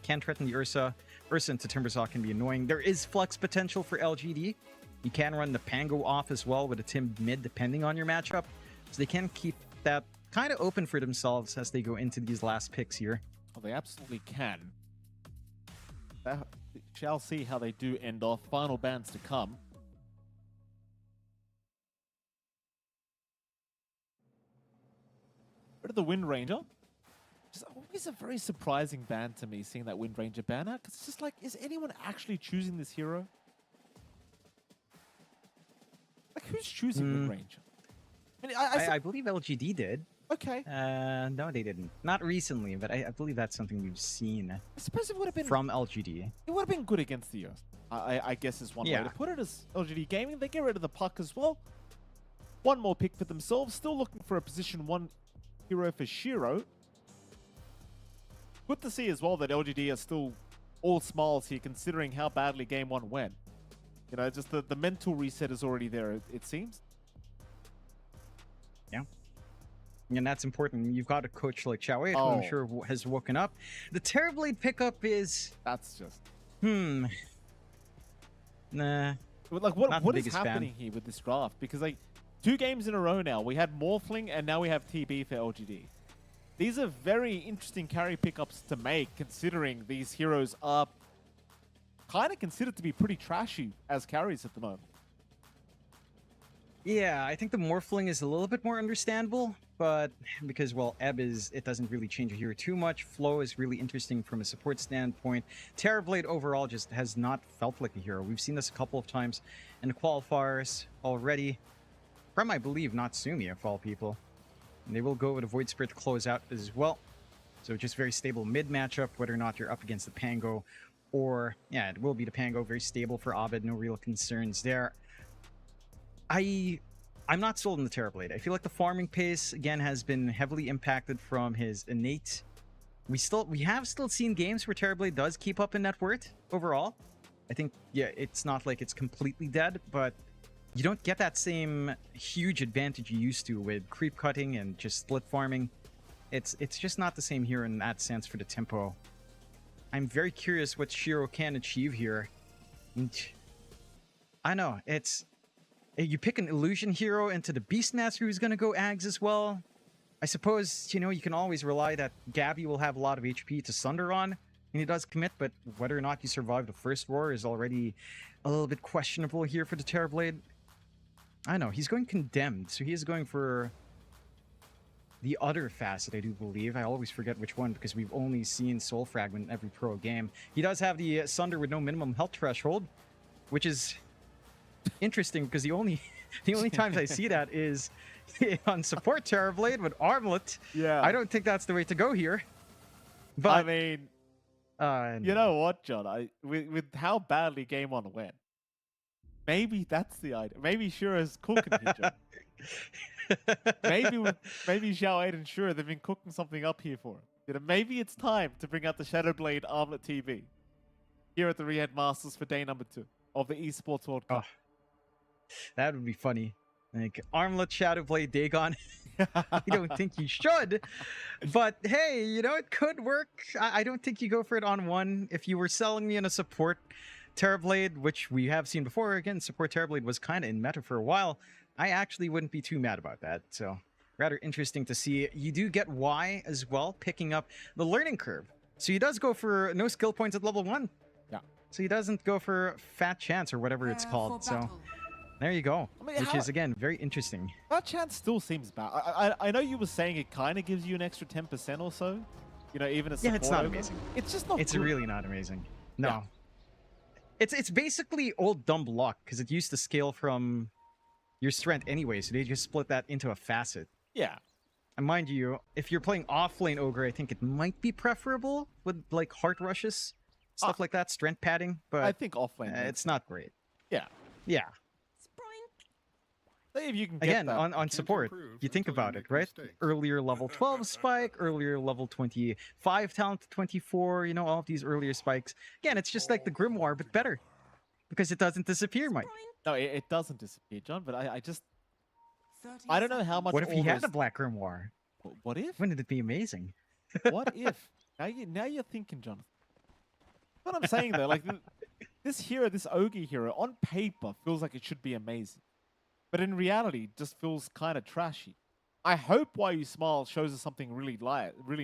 Can threaten the Ursa. Ursa into Timbersaw can be annoying. There is flex potential for LGD. You can run the Pango off as well with a Tim mid, depending on your matchup. So they can keep that kind of open for themselves as they go into these last picks here. well, they absolutely can. Shall see how they do end off. Final bans to come. Rid of the Wind Ranger. Just always a very surprising ban to me, seeing that Wind Ranger ban out. Because it's just like, is anyone actually choosing this hero? Like, who's choosing Wind Ranger? I mean, I believe LGD did. Okay. No, they didn't. Not recently, but I believe that's something we've seen I suppose it would have been from LGD. It would have been good against the Earth. I guess is one way to put it. As LGD Gaming, they get rid of the puck as well. One more pick for themselves. Still looking for a position 1 hero for Shiro. Good to see as well that LGD are still all smiles here, considering how badly Game 1 went. You know, just the mental reset is already there, it seems. Yeah. And that's important. You've got a coach like Xiao Wei, who I'm sure has woken up. The Terrorblade pickup is... That's just... Nah. Like, what is happening here with this draft? Because, like, 2 games in a row now, we had Morphling and now we have TB for LGD. These are very interesting carry pickups to make, considering these heroes are kind of considered to be pretty trashy as carries at the moment. Yeah, I think the Morphling is a little bit more understandable, but because, well, Ebb it doesn't really change a hero too much. Flow is really interesting from a support standpoint. Terrorblade overall just has not felt like a hero. We've seen this a couple of times in the qualifiers already. From, I believe, Natsumi, of all people. And they will go with a Void Spirit to close out as well. So just very stable mid matchup, whether or not you're up against the Pango or, yeah, it will be the Pango. Very stable for Abed, no real concerns there. I'm not sold on the Terrorblade. I feel like the farming pace, again, has been heavily impacted from his innate. We have still seen games where Terrorblade does keep up in net worth overall. I think, yeah, it's not like it's completely dead, but you don't get that same huge advantage you used to with creep cutting and just split farming. It's just not the same here in that sense for the tempo. I'm very curious what Shiro can achieve here. I know, it's... You pick an illusion hero into the Beastmaster who's going to go Ags as well. I suppose, you know, you can always rely that Gabby will have a lot of HP to Sunder on, and he does commit, but whether or not you survive the first roar is already a little bit questionable here for the Terrorblade. I know, he's going Condemned, so he is going for the other facet, I do believe. I always forget which one because we've only seen Soul Fragment in every pro game. He does have the Sunder with no minimum health threshold, which is interesting because the only times I see that is on support Terrorblade with Armlet. Yeah. I don't think that's the way to go here. But I mean, you know what, John? With how badly Game 1 went, maybe that's the idea. Maybe Shura's cooking here, John. maybe Xiao 8 and Shura, they've been cooking something up here for him. You know, maybe it's time to bring out the Shadowblade Armlet TV here at the Riyadh Masters for day number 2 of the Esports World Cup. That would be funny. Like, Armlet Shadowblade Dagon. I don't think you should. But hey, you know, it could work. I don't think you go for it on one. If you were selling me in a support Terrorblade, which we have seen before, again, support Terrorblade was kind of in meta for a while, I actually wouldn't be too mad about that. So, rather interesting to see. You do get Y as well, picking up the learning curve. So he does go for no skill points at level 1. Yeah. So he doesn't go for fat chance or whatever it's called. So there you go. I mean, which is, again, very interesting. That chance still seems bad. I know you were saying it kind of gives you an extra 10% or so. You know, even a support. Yeah, it's not over. amazing. It's just not It's good. really not amazing. No. Yeah. It's basically old dumb luck, because it used to scale from your strength anyway, so they just split that into a facet. Yeah. And mind you, if you're playing off-lane Ogre, I think it might be preferable with, like, heart rushes, stuff like that, strength padding, but I think offlane. it's not great. Yeah. Yeah. If you can get Again, that. on support, you think about it, right? Earlier level 12 spike, earlier level 25 talent to 24, you know, all of these earlier spikes. Again, it's just like the Grimoire, but better. Because it doesn't disappear, Mike. No, it doesn't disappear, John, but I just... I don't know how much... What if he all had those- a Black Grimoire? What if? Wouldn't it be amazing? What if? Now you're thinking, Jonathan. What I'm saying though, like this hero, this Ogre hero, on paper feels like it should be amazing, but in reality, it just feels kind of trashy. I hope Why You Smile shows us something really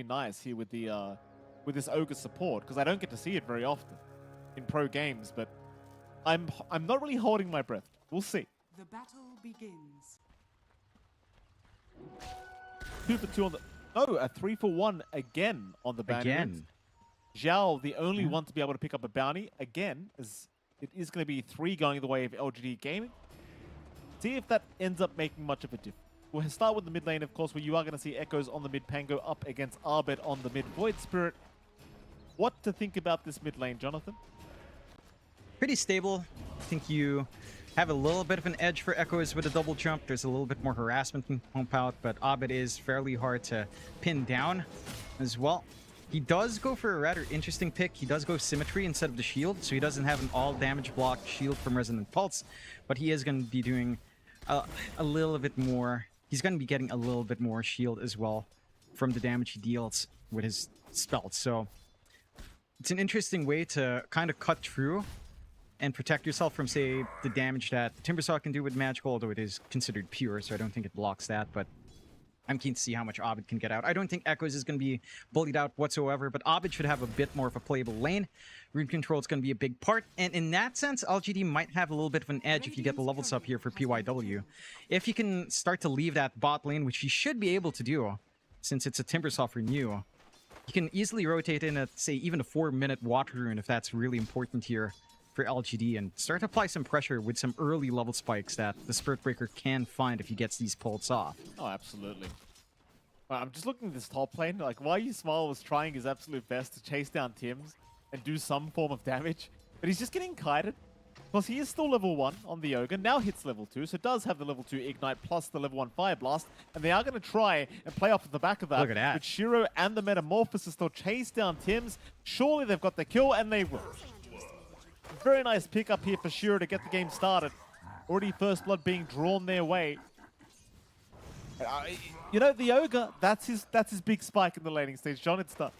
nice here with the with this Ogre support, because I don't get to see it very often in pro games. But I'm not really holding my breath. We'll see. The battle begins. 2 for 2 on the... No, a 3 for 1 again on the bounty. Again. Zhao, the only one to be able to pick up a bounty, again, as it is going to be 3 going the way of LGD Gaming. See if that ends up making much of a difference. We'll start with the mid lane, of course, where you are going to see Echoes on the mid Pango up against Arbet on the mid Void Spirit. What to think about this mid lane, Jonathan? Pretty stable. I think you have a little bit of an edge for Echoes with a double jump. There's a little bit more harassment and pump out, but Abed is fairly hard to pin down as well. He does go for a rather interesting pick. He does go Symmetry instead of the shield, so he doesn't have an all damage block shield from Resonant Pulse, but he is going to be doing a little bit more. He's going to be getting a little bit more shield as well from the damage he deals with his spells. So it's an interesting way to kind of cut through and protect yourself from, say, the damage that Timbersaw can do with magical, although it is considered pure, so I don't think it blocks that, but I'm keen to see how much Abed can get out. I don't think Echoes is going to be bullied out whatsoever, but Abed should have a bit more of a playable lane. Rune control is going to be a big part, and in that sense, LGD might have a little bit of an edge if you get the levels up here for PYW. If you can start to leave that bot lane, which you should be able to do, since it's a Timbersaw renew, you can easily rotate in at, say, even a 4-minute water rune if that's really important here for LGD, and start to apply some pressure with some early level spikes that the Spirit Breaker can find if he gets these pulls off. Oh, absolutely. I'm just looking at this top lane. Like, Why You Smile was trying his absolute best to chase down Tims and do some form of damage, but he's just getting kited. Plus, he is still level 1 on the Ogre, now hits level 2, so does have the level 2 Ignite plus the level 1 Fire Blast, and they are going to try and play off at the back of that. Look at that. With Shiro and the Metamorphosis, they'll chase down Tims. Surely they've got the kill, and they will. Very nice pickup here for Shiro to get the game started. Already first blood being drawn their way. You know, the Ogre, that's his big spike in the laning stage. John, it's done.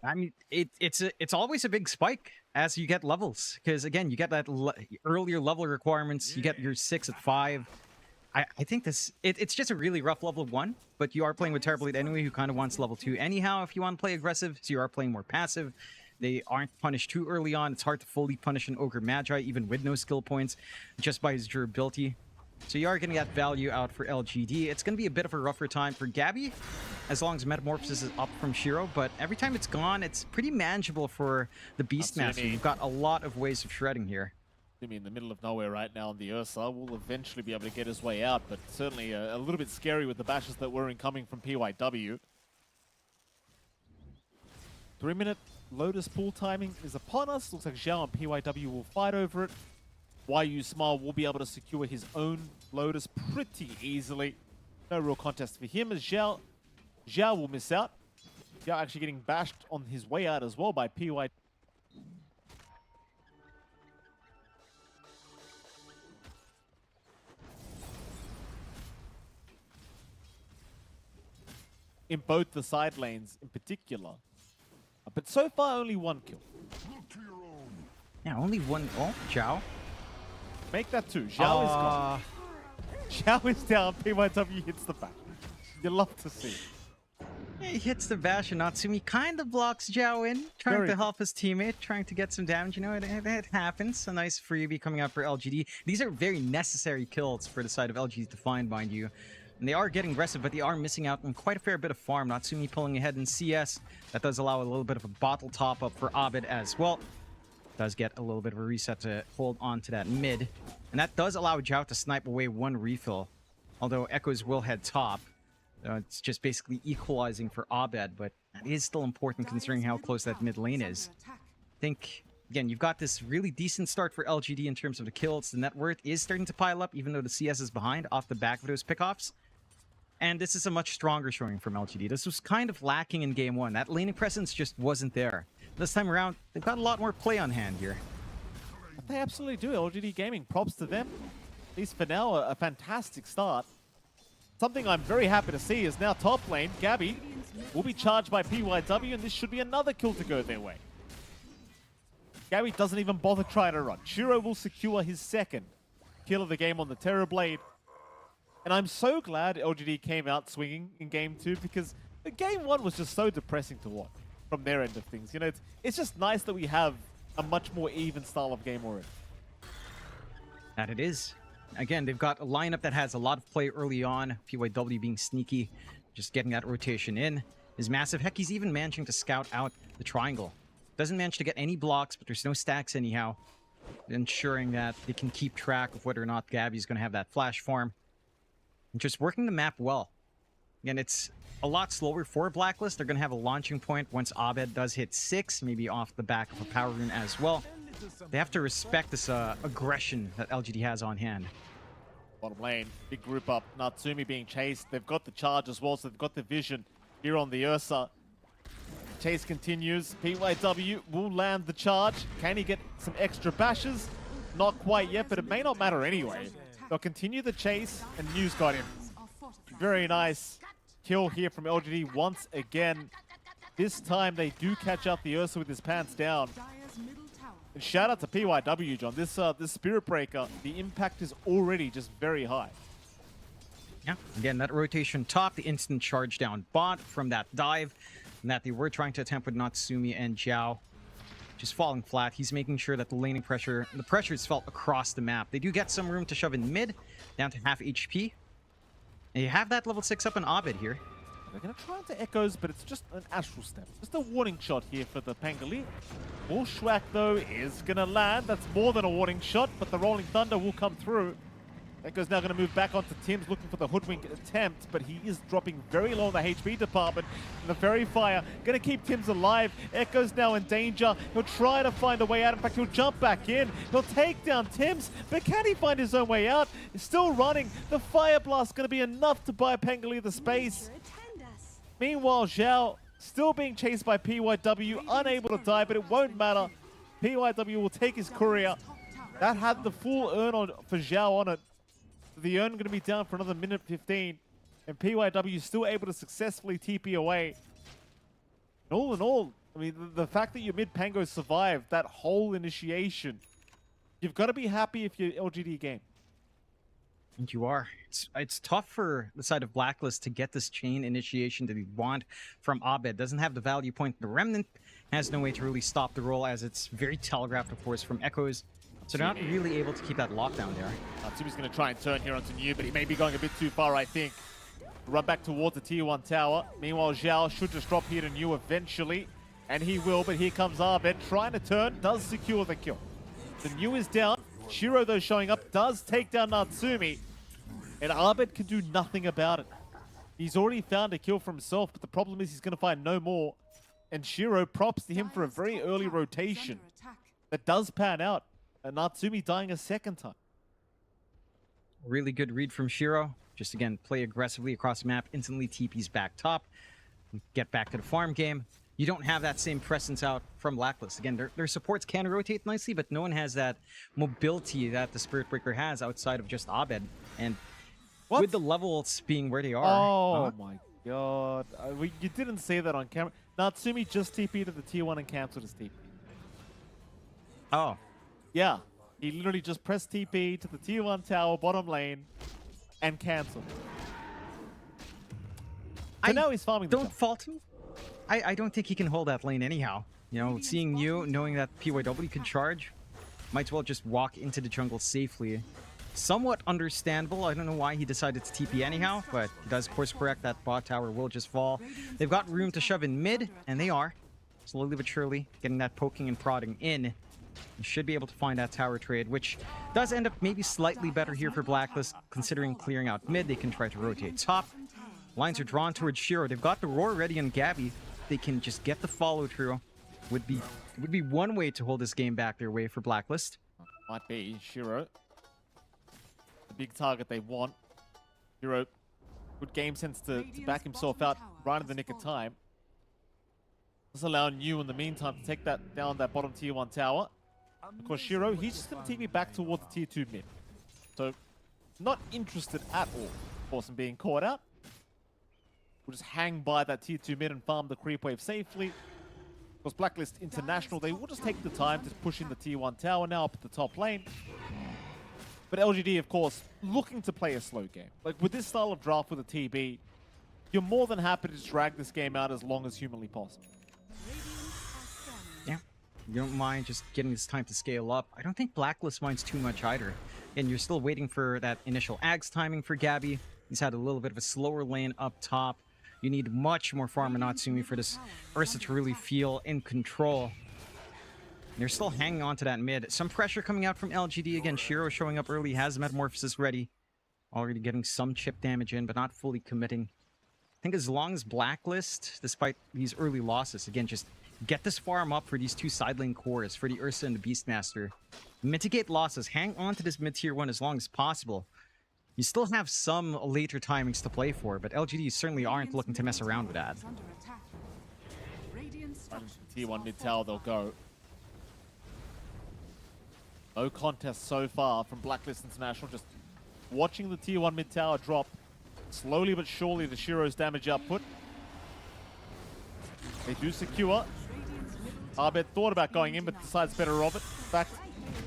I mean, it's always a big spike as you get levels, because again, you get that earlier level requirements. You get your 6 at 5. I think it's just a really rough level 1, but you are playing with Terrorblade anyway, who kind of wants level 2 anyhow if you want to play aggressive, so you are playing more passive. They aren't punished too early on. It's hard to fully punish an Ogre Magi, even with no skill points, just by his durability. So you are going to get value out for LGD. It's going to be a bit of a rougher time for Gabby, as long as Metamorphosis is up from Shiro, but every time it's gone, it's pretty manageable for the Beastmaster. You've got a lot of ways of shredding here. Jimmy in the middle of nowhere right now on the Ursa will eventually be able to get his way out, but certainly a little bit scary with the bashes that were incoming from PYW. 3-minute Lotus pool timing is upon us. Looks like Zhao and PYW will fight over it. Why You Smile will be able to secure his own Lotus pretty easily. No real contest for him as Zhao Zhao will miss out. Zhao actually getting bashed on his way out as well by PY. In both the side lanes in particular. But so far, only one kill. Yeah, only one. Oh, Zhao. Make that two. Zhao is gone. Zhao is down. PYW hits the back. You love to see. He hits the bash and Natsumi kind of blocks Zhao in, trying to help his teammate, trying to get some damage. You know, it happens. A nice freebie coming out for LGD. These are very necessary kills for the side of LGD to find, mind you. And they are getting aggressive, but they are missing out on quite a fair bit of farm. Natsumi pulling ahead in CS. That does allow a little bit of a bottle top up for Abed as well. Does get a little bit of a reset to hold on to that mid. And that does allow Zhao to snipe away one refill. Although Echoes will head top. It's just basically equalizing for Abed, but that is still important considering how close that mid lane is. I think, again, you've got this really decent start for LGD in terms of the kills. The net worth is starting to pile up, even though the CS is behind off the back of those pickoffs. And this is a much stronger showing from LGD. This was kind of lacking in game one. That laning presence just wasn't there. This time around, they've got a lot more play on hand here. They absolutely do. LGD Gaming, props to them. At least for now, a fantastic start. Something I'm very happy to see is now top lane, Gabby will be charged by PYW, and this should be another kill to go their way. Gabby doesn't even bother trying to run. Shiro will secure his second kill of the game on the Terror Blade. And I'm so glad LGD came out swinging in game two, because the game one was just so depressing to watch from their end of things. You know, it's just nice that we have a much more even style of game already. That it is. Again, they've got a lineup that has a lot of play early on. PYW being sneaky, just getting that rotation in is massive. Heck, he's even managing to scout out the triangle. Doesn't manage to get any blocks, but there's no stacks anyhow. Ensuring that they can keep track of whether or not Gabby's going to have that flash farm. And just working the map well. Again, it's a lot slower for Blacklist. They're going to have a launching point once Abed does hit 6, maybe off the back of a power rune as well. They have to respect this aggression that LGD has on hand. Bottom lane, big group up. Natsumi being chased. They've got the charge as well, so they've got the vision here on the Ursa. Chase continues. PYW will land the charge. Can he get some extra bashes? Not quite yet, but it may not matter anyway. They'll continue the chase, and News got him. Very nice kill here from LGD once again. This time they do catch out the Ursa with his pants down. And shout out to PYW, John. This Spirit Breaker, the impact is already just very high. Yeah, again, that rotation top, the instant charge down bot from that dive, and that they were trying to attempt with Natsumi and Zhao. Just falling flat. He's making sure that the laning pressure, the pressure is felt across the map. They do get some room to shove in mid, down to half HP. And you have that level 6 up in Abed here. They're going to try into Echoes, but it's just an Astral Step. Just a warning shot here for the Pangali. Bushwhack, though, is going to land. That's more than a warning shot, but the Rolling Thunder will come through. Echo's now going to move back onto Tim's, looking for the Hoodwink attempt, but he is dropping very low in the HP department. And the Fairy Fire going to keep Tim's alive. Echo's now in danger. He'll try to find a way out. In fact, he'll jump back in. He'll take down Tim's, but can he find his own way out? He's still running. The Fire Blast going to be enough to buy Pangali the space. Meanwhile, Zhao still being chased by PYW, unable to die, but it won't matter. PYW will take his courier. That had the full urn on for Zhao on it. The urn going to be down for another minute 15, and PYW still able to successfully TP away. All in all, I mean, the fact that your mid-Pango survived that whole initiation, you've got to be happy if you're LGD game. And you are. It's tough for the side of Blacklist to get this chain initiation that they want from Abed. Doesn't have the value point. The Remnant has no way to really stop the roll, as it's very telegraphed, of course, from Echoes. So they're not really able to keep that lockdown there. Natsumi's going to try and turn here onto Noob, but he may be going a bit too far, I think. Run back towards the tier 1 tower. Meanwhile, Zhao should just drop here to New eventually. And he will, but here comes Abed trying to turn, does secure the kill. The New is down. Shiro, though, showing up, does take down Natsumi. And Abed can do nothing about it. He's already found a kill for himself, but the problem is he's going to find no more. And Shiro, props to him for a very early rotation that does pan out. And Natsumi dying a second time. Really good read from Shiro. Just again, play aggressively across the map, instantly TP's back top, get back to the farm game. You don't have that same presence out from Blacklist. Again, their supports can rotate nicely, but no one has that mobility that the Spirit Breaker has outside of just Abed. And with the levels being where they are. Oh my god. You didn't say that on camera. Natsumi just TP to the tier 1 and canceled his TP. Oh. Yeah. He literally just pressed TP to the tier 1 tower, bottom lane, and canceled. So now he's farming the Don't fault him. I don't think he can hold that lane anyhow. You know, seeing you, knowing that PYW can charge, might as well just walk into the jungle safely. Somewhat understandable. I don't know why he decided to TP anyhow, but he does course correct. That bot tower will just fall. They've got room to shove in mid, and they are. Slowly but surely, getting that poking and prodding in. You should be able to find that tower trade, which does end up maybe slightly better here for Blacklist, considering clearing out mid. They can try to rotate top. Lines are drawn towards Shiro. They've got the roar ready on Gabby. They can just get the follow through. Would be one way to hold this game back their way for Blacklist. Might be Shiro. The big target they want. Shiro, good game sense to back himself out right in the nick of time. Just allowing you in the meantime to take that down that bottom tier 1 tower. Of course, Shiro, he's just going to TP back towards the tier 2 mid. So, not interested at all, of course, in being caught out. We'll just hang by that tier 2 mid and farm the creep wave safely. Because Blacklist International, they will just take the time to push in the tier 1 tower now up at the top lane. But LGD, of course, looking to play a slow game. Like, with this style of draft with a TB, you're more than happy to drag this game out as long as humanly possible. Yeah, you don't mind just getting this time to scale up. I don't think Blacklist minds too much either. And you're still waiting for that initial Ags timing for Gabby. He's had a little bit of a slower lane up top. You need much more farm and Natsumi for this Ursa to really feel in control. They're still hanging on to that mid. Some pressure coming out from LGD. Again, Shiro showing up early, has Metamorphosis ready. Already getting some chip damage in, but not fully committing. I think as long as Blacklist, despite these early losses, again, just get this farm up for these two side lane cores, for the Ursa and the Beastmaster. Mitigate losses, hang on to this mid-tier 1 as long as possible. You still have some later timings to play for, but LGD certainly aren't looking to mess around with that. Tier 1 mid tower, they'll go. No contest so far from Blacklist International, just watching the tier 1 mid tower drop. Slowly but surely, the Shiro's damage output. They do secure. Abed thought about going in, but decides better of it. In fact,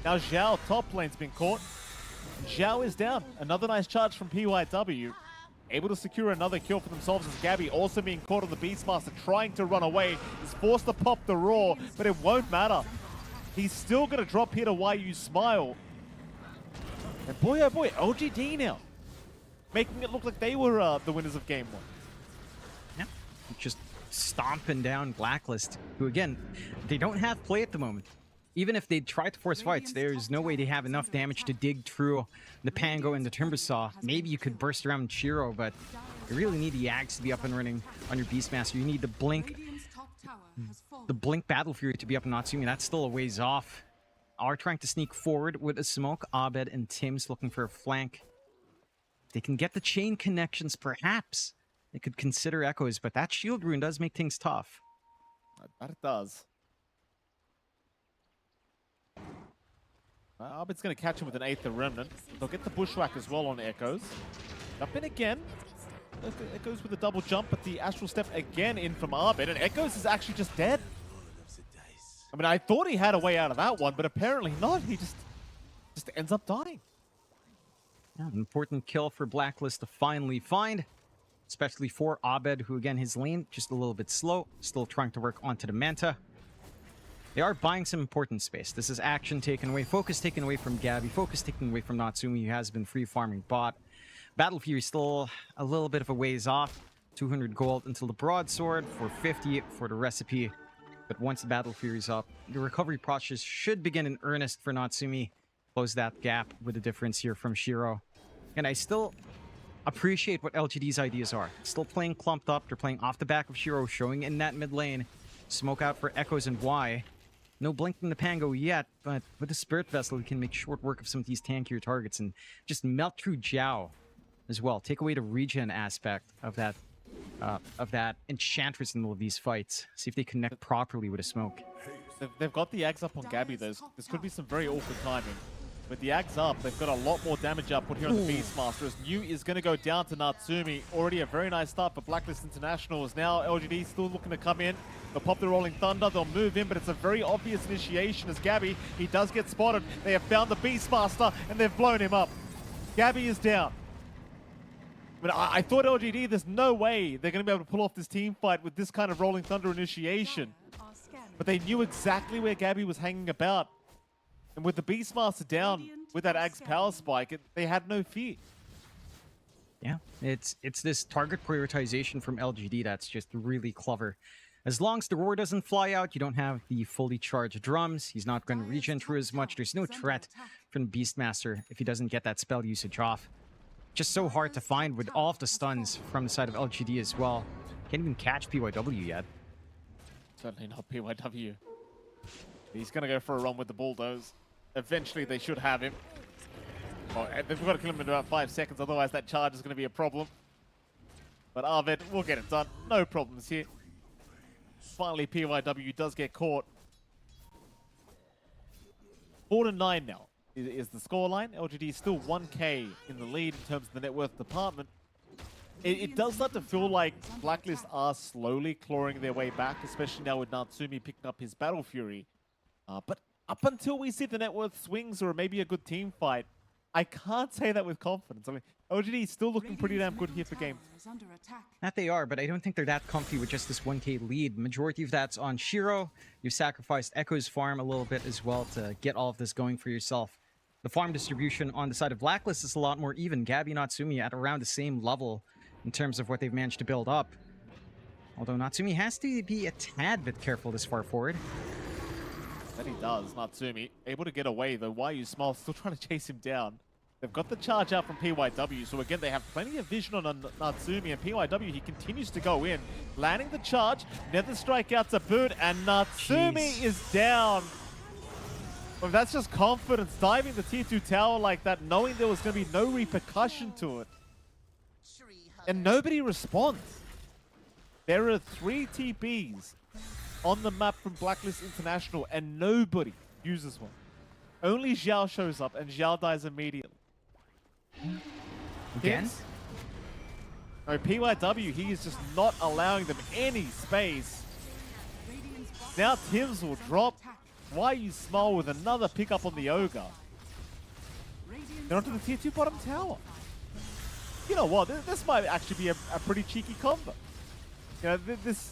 now Zhao top lane's been caught. Zhao is down. Another nice charge from PYW. Able to secure another kill for themselves as Gabby also being caught on the Beastmaster, trying to run away. Is forced to pop the roar, but it won't matter. He's still going to drop here to Why You Smile. And boy, oh boy, LGD now. Making it look like they were the winners of game 1. Yeah, just stomping down Blacklist, who again, they don't have play at the moment. Even if they try to force fights, there's no way they have enough damage to dig through the Pango and the Timbersaw. Maybe you could burst around Shiro, but you really need the Axe to be up and running on your Beastmaster. You need the Blink Battle Fury to be up and Natsumi. That's still a ways off. Are trying to sneak forward with a smoke. Abed and Tim's looking for a flank. They can get the chain connections, perhaps. They could consider Echoes, but that shield rune does make things tough. I bet it does. Abed's going to catch him with an 8th Remnant. They'll get the Bushwhack as well on Echoes. Jump in again. Echoes with a double jump, but the Astral Step again in from Abed, and Echoes is actually just dead. I mean, I thought he had a way out of that one, but apparently not. He just ends up dying. Yeah, an important kill for Blacklist to finally find, especially for Abed, who again, his lane just a little bit slow, still trying to work onto the Manta. They are buying some important space. This is action taken away, focus taken away from Gabby, focus taken away from Natsumi, who has been free farming bot. Battle Fury still a little bit of a ways off. 200 gold until the broadsword, 450 for the recipe. But once the Battle Fury's up, the recovery process should begin in earnest for Natsumi. Close that gap with the difference here from Shiro. And I still appreciate what LGD's ideas are. Still playing clumped up. They're playing off the back of Shiro, showing in that mid lane. Smoke out for Echoes and Y. No blinking the Pango yet, but with the Spirit Vessel, he can make short work of some of these tankier targets and just melt through Jiao as well. Take away the regen aspect of that Enchantress in the middle of these fights. See if they connect properly with a smoke. They've got the Ags up on Gabby, though. This could be some very awkward timing. With the Ags up, they've got a lot more damage output here on the Beastmaster. As New is going to go down to Natsumi. Already a very nice start for Blacklist International. As now LGD still looking to come in. They'll pop the Rolling Thunder. They'll move in, but it's a very obvious initiation as Gabby, he does get spotted. They have found the Beastmaster, and they've blown him up. Gabby is down. But I thought LGD, there's no way they're going to be able to pull off this team fight with this kind of Rolling Thunder initiation. But they knew exactly where Gabby was hanging about. And with the Beastmaster down, with that Ags power spike, they had no fear. Yeah, it's this target prioritization from LGD that's just really clever. As long as the roar doesn't fly out, you don't have the fully charged drums. He's not going to regen through as much. There's no threat from Beastmaster if he doesn't get that spell usage off. Just so hard to find with all of the stuns from the side of LGD as well. Can't even catch PYW yet. Certainly not PYW. He's going to go for a run with the Bulldoze. Eventually, they should have him. Well, they've got to kill him in about 5 seconds, otherwise that charge is going to be a problem. But Arvid will get it done. No problems here. Finally, PYW does get caught. 4-9 now is the scoreline. LGD is still 1k in the lead in terms of the net worth department. It does start to feel like Blacklist are slowly clawing their way back, especially now with Natsumi picking up his Battle Fury. But up until we see the net worth swings or maybe a good team fight, I can't say that with confidence. I mean, LGD is still looking pretty damn good here for game. That they are, but I don't think they're that comfy with just this 1k lead. Majority of that's on Shiro. You've sacrificed Echo's farm a little bit as well to get all of this going for yourself. The farm distribution on the side of Blacklist is a lot more even. Gabby and Natsumi at around the same level in terms of what they've managed to build up. Although Natsumi has to be a tad bit careful this far forward. That he does, Natsumi. Able to get away, though. Wyu Smile still trying to chase him down. They've got the charge out from PYW, so again, they have plenty of vision on Natsumi, and PYW, he continues to go in. Landing the charge, Nether Strike out to boot, and Natsumi is down. Well, that's just confidence, diving the tier 2 tower like that, knowing there was going to be no repercussion to it. And nobody responds. There are 3 TPs on the map from Blacklist International, and nobody uses one. Only Xiao shows up, and Xiao dies immediately. Again? No, PYW, he is just not allowing them any space. Now Tims will drop. Wyu Smile with another pickup on the Ogre. They're onto the tier 2 bottom tower. You know what? This might actually be a pretty cheeky combo. You know, this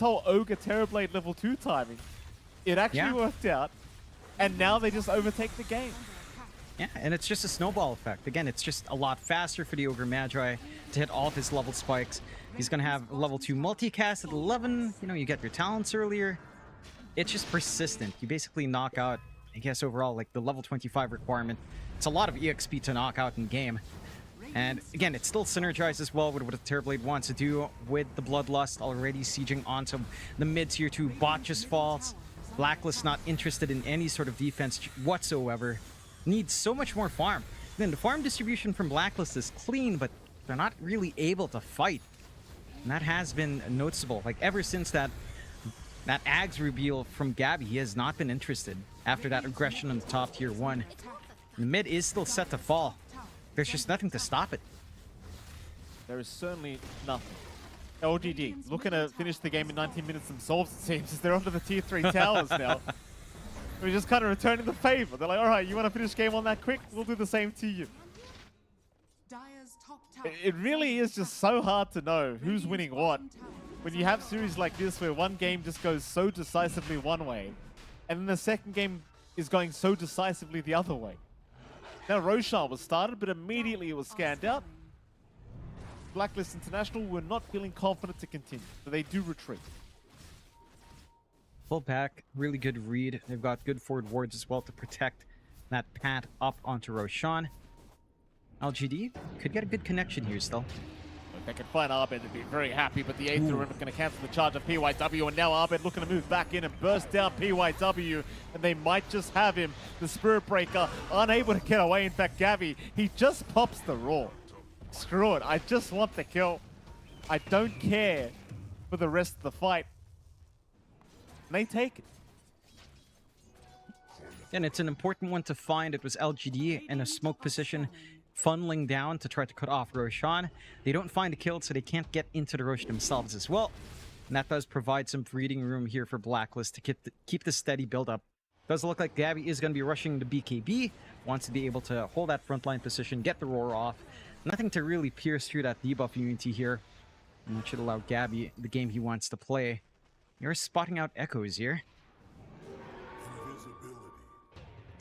whole Ogre Terrorblade level 2 timing, it actually worked out, and now they just overtake the game. Yeah, and it's just a snowball effect. Again, it's just a lot faster for the Ogre Magi to hit all of his level spikes. He's going to have level 2 multicast at 11. You know, you get your talents earlier. It's just persistent. You basically knock out, I guess, overall, like the level 25 requirement. It's a lot of EXP to knock out in game. And again, it still synergizes well with what a Terrorblade wants to do with the Bloodlust already sieging onto the mid-tier 2. Bot just falls. Blacklist not interested in any sort of defense whatsoever. Needs so much more farm. Then the farm distribution from Blacklist is clean, but they're not really able to fight. And that has been noticeable. Like ever since that Ags reveal from Gabby, he has not been interested after that aggression on the top tier 1. The mid is still set to fall. There's just nothing to stop it. There is certainly nothing. LGD looking to finish the game in 19 minutes themselves, it seems, as they're onto the tier 3 towers now. We're just kind of returning the favor. They're like, all right, you want to finish game on that quick? We'll do the same to you. It really is just so hard to know who's winning what when you have series like this where one game just goes so decisively one way and then the second game is going so decisively the other way. Now Roshan was started, but immediately it was scanned out. Blacklist International were not feeling confident to continue, so they do retreat. Full back, really good read. They've got good forward wards as well to protect that path up onto Roshan. LGD could get a good connection here still. they can find Abed and be very happy, but the Aether are going to cancel the charge of PYW, and now Abed looking to move back in and burst down PYW, and they might just have him. The Spirit Breaker unable to get away. In fact, Gabby, he just pops the roar. Screw it, I just want the kill. I don't care for the rest of the fight. And they take it. And it's an important one to find. It was LGD in a smoke position, funneling down to try to cut off Roshan. They don't find a kill, so they can't get into the Rosh themselves as well. And that does provide some breathing room here for Blacklist to keep the steady build-up. Does look like Gabby is going to be rushing the BKB, wants to be able to hold that frontline position, get the roar off. Nothing to really pierce through that debuff immunity here. And that should allow Gabby the game he wants to play. You're spotting out echoes here.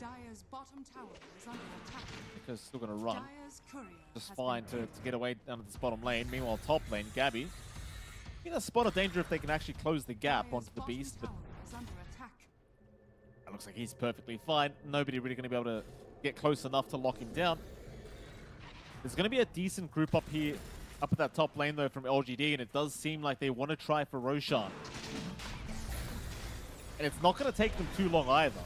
Dire's bottom tower is under attack. Because still going to run. Dire's courier Just has fine been to get away down to this bottom lane. Meanwhile, top lane, Gabby. In a spot of danger if they can actually close the gap onto the Beast. But is under attack. it looks like he's perfectly fine. Nobody really going to be able to get close enough to lock him down. There's going to be a decent group up here, up at that top lane though from LGD, and it does seem like they want to try for Roshan. And it's not going to take them too long either.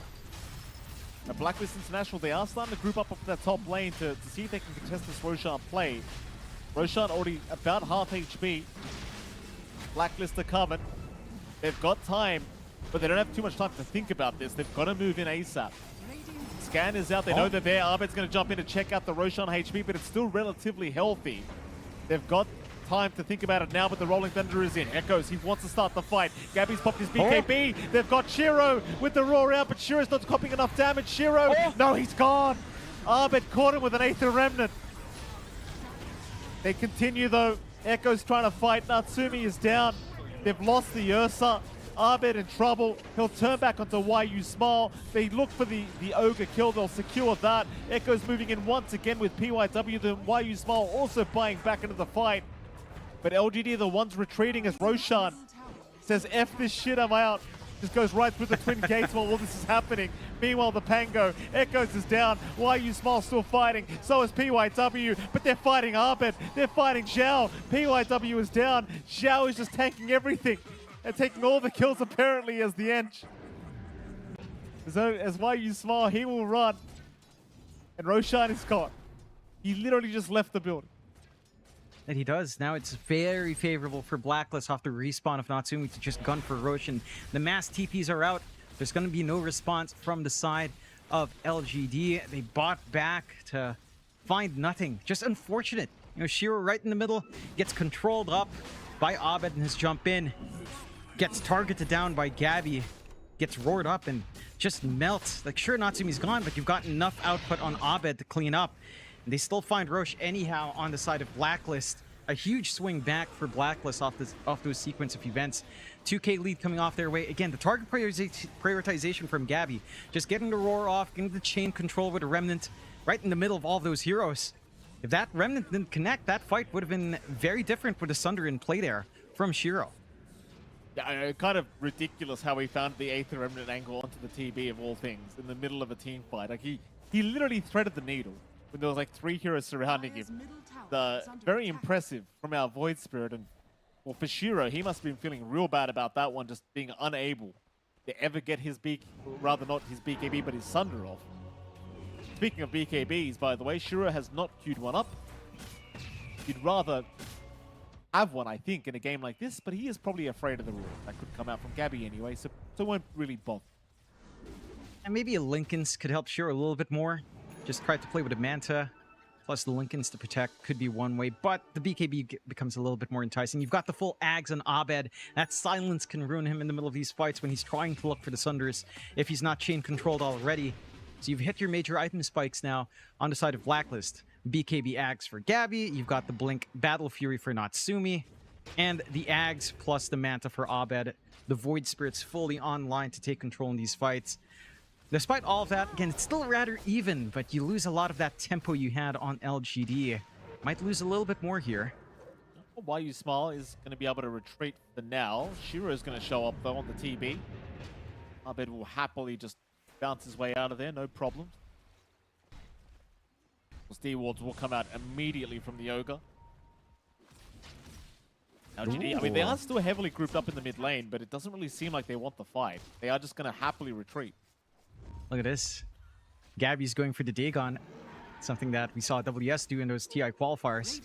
At Blacklist International, they are starting to group up that top lane to see if they can contest this Roshan play. Roshan already about half HP. Blacklist are coming. They've got time, but they don't have too much time to think about this. They've got to move in ASAP. Scan is out. They know they're there. Abed's going to jump in to check out the Roshan HP, but it's still relatively healthy. They've got time to think about it now, but the Rolling Thunder is in. Echoes, he wants to start the fight. Gabby's popped his BKB. They've got Shiro with the roar out, but Shiro's not copying enough damage. Shiro, no, he's gone. Abed caught him with an Aether Remnant. They continue though. Echo's trying to fight. Natsumi is down. They've lost the Ursa. Abed in trouble. He'll turn back onto YU Smile. They look for the Ogre kill. They'll secure that. Echo's moving in once again with PYW. The YU Smile also buying back into the fight. But LGD are the ones retreating as Roshan says, F this shit, I'm out. Just goes right through the twin gates while all this is happening. Meanwhile, the Pango, Echoes is down. YU Smile still fighting. So is PYW, but they're fighting Abed. They're fighting Zhao. PYW is down. Zhao is just tanking everything and taking all the kills apparently as the Ench. So as YU Smile, he will run. And Roshan is caught. He literally just left the building. And he does. Now it's very favorable for Blacklist off the respawn of Natsumi to just gun for Roshan. The mass TPs are out. There's going to be no response from the side of LGD. They bought back to find nothing. Just unfortunate. You know, Shiro right in the middle gets controlled up by Abed in his jump in. Gets targeted down by Gabby. Gets roared up and just melts. Like, sure, Natsumi's gone, but you've got enough output on Abed to clean up. They still find Roche anyhow on the side of Blacklist. A huge swing back for Blacklist off those sequence of events. 2K lead coming off their way. Again, the target prioritization from Gabby. Just getting the roar off, getting the chain control with a Remnant right in the middle of all those heroes. If that Remnant didn't connect, that fight would have been very different with the Sunder in play there from Shiro. Yeah, kind of ridiculous how he found the Aether Remnant angle onto the TB of all things in the middle of a team fight. Like he literally threaded the needle when there was like 3 heroes surrounding him. Very impressive from our Void Spirit. And well, for Shiro, he must have been feeling real bad about that one, just being unable to ever get his rather not his BKB, but his Sunder off. Speaking of BKBs, by the way, Shiro has not queued one up. He'd rather have one, I think, in a game like this, but he is probably afraid of the roar that could come out from Gabby anyway, so won't really bother. And maybe a Linken's could help Shiro a little bit more. Just tried to play with a Manta, plus the Linken's to protect could be one way, but the BKB becomes a little bit more enticing. You've got the full Ags on Abed. That silence can ruin him in the middle of these fights when he's trying to look for the Sunders if he's not chain controlled already. So you've hit your major item spikes now on the side of Blacklist. BKB Ags for Gabby, you've got the Blink Battle Fury for Natsumi, and the Ags plus the Manta for Abed. The Void Spirit's fully online to take control in these fights. Despite all of that, again, it's still rather even, but you lose a lot of that tempo you had on LGD. Might lose a little bit more here. YU Smile is going to be able to retreat for now. Shiro is going to show up, though, on the TB. Abed will happily just bounce his way out of there, no problems. Steel Wards will come out immediately from the Ogre. LGD, I mean, they are still heavily grouped up in the mid lane, but it doesn't really seem like they want the fight. They are just going to happily retreat. Look at this. Gabby's going for the Dagon. Something that we saw WS do in those TI qualifiers.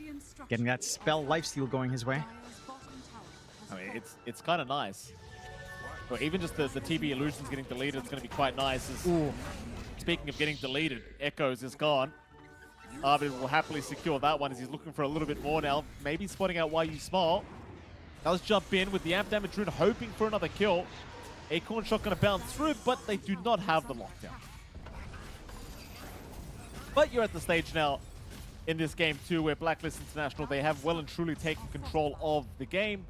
Getting that spell lifesteal going his way. I mean, it's kind of nice. But even just the TB illusions getting deleted, it's going to be quite nice. Speaking of getting deleted, Echoes is gone. Arvid will happily secure that one as he's looking for a little bit more now. Maybe spotting out why you smile. Does jump in with the amp damage rune, hoping for another kill. Acorn shot going to bounce through, but they do not have the lockdown. But you're at the stage now in this game too, where Blacklist International, they have well and truly taken control of the game.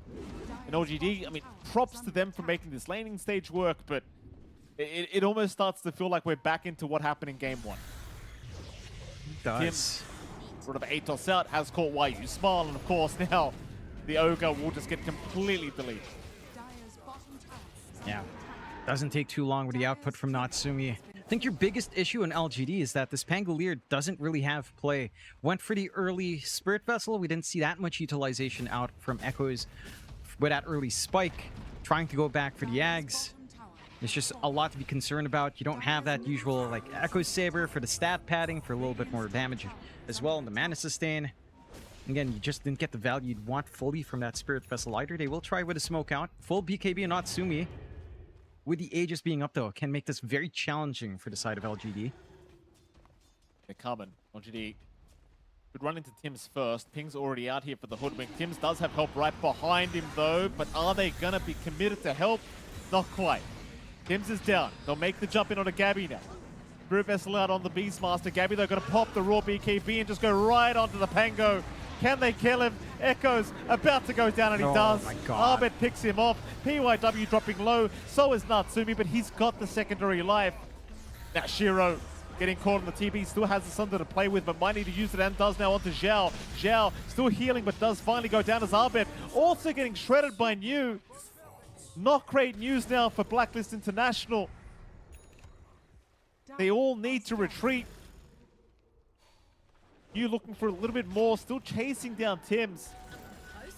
In OGD, I mean, props to them for making this laning stage work, but it almost starts to feel like we're back into what happened in game one. Tim, sort of Atos out, has caught Why You Smile, and of course now the Ogre will just get completely deleted. Yeah, doesn't take too long with the output from Natsumi. I think your biggest issue in LGD is that this Pangolier doesn't really have play. Went for the early Spirit Vessel. We didn't see that much utilization out from Echoes with that early spike. Trying to go back for the Ags. There's just a lot to be concerned about. You don't have that usual like Echo Saber for the stat padding for a little bit more damage as well, and the mana sustain. Again, you just didn't get the value you'd want fully from that Spirit Vessel either. They will try with a smoke out. Full BKB and Natsumi. With the Aegis being up though, can make this very challenging for the side of LGD. They're coming. LGD could run into Tim's first. Ping's already out here for the Hoodwink. Tim's does have help right behind him though, but are they gonna be committed to help? Not quite. Tim's is down. They'll make the jump in on a Gabby now. Spirit Vessel out on the Beastmaster. Gabby, they're going to pop the raw BKB and just go right onto the Pango. Can they kill him? Echoes about to go down, and he does. My God. Arbet picks him off. PYW dropping low. So is Natsumi, but he's got the secondary life. Now Shiro getting caught on the TB. Still has something to play with, but might need to use it, and does now onto Zhao. Zhao still healing, but does finally go down as Arbet. Also getting shredded by New. Not great news now for Blacklist International. They all need to retreat. You looking for a little bit more, still chasing down Tim's.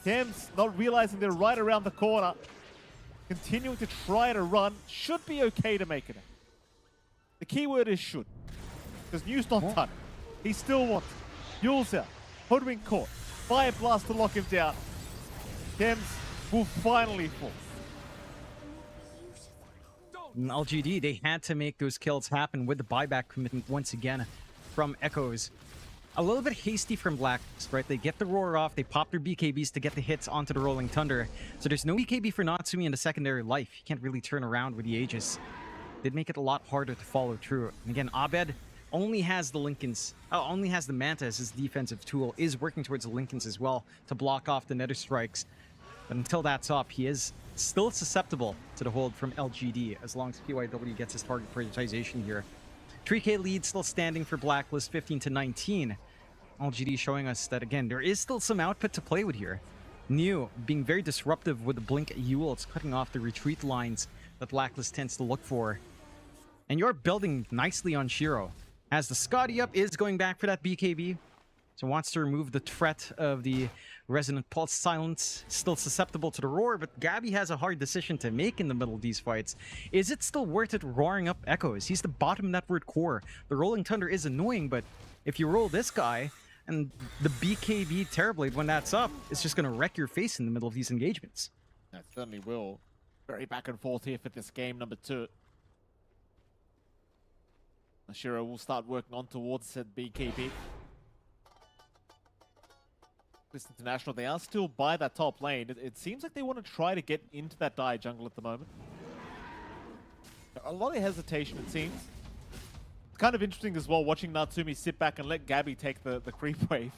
Tim's not realizing they're right around the corner. Continuing to try to run. Should be okay to make it out. The key word is should. Because New's not done. He still wants it. Yule's out. Hoodwink caught. Fire Blast to lock him down. Tim's will finally fall. In LGD, they had to make those kills happen with the buyback commitment once again from Echoes. A little bit hasty from Blacklist, right? They get the roar off, they pop their BKBs to get the hits onto the Rolling Thunder. So there's no BKB for Natsumi in the secondary life. You can't really turn around with the Aegis. Did make it a lot harder to follow through. And again, Abed only has the Lincolns, only has the Manta as his defensive tool, is working towards the Lincolns as well to block off the Nether Strikes. But until that's up, he is still susceptible to the hold from LGD as long as PYW gets his target prioritization here. 3K lead still standing for Blacklist, 15-19. LGD showing us that, again, there is still some output to play with here. New being very disruptive with the Blink Yule. It's cutting off the retreat lines that Blacklist tends to look for. And you're building nicely on Shiro. As the Scotty up is going back for that BKB. So wants to remove the threat of the Resonant Pulse Silence. Still susceptible to the roar, but Gabby has a hard decision to make in the middle of these fights. Is it still worth it roaring up Echoes? He's the bottom network core. The Rolling Thunder is annoying, but if you roll this guy, and the BKB Terrorblade, when that's up, it's just going to wreck your face in the middle of these engagements. That certainly will. Very back and forth here for this game number 2. Shiro will start working on towards said BKB. International, they are still by that top lane. It seems like they want to try to get into that Dire jungle at the moment. A lot of hesitation, it seems. It's kind of interesting as well watching Natsumi sit back and let Gabby take the creep wave.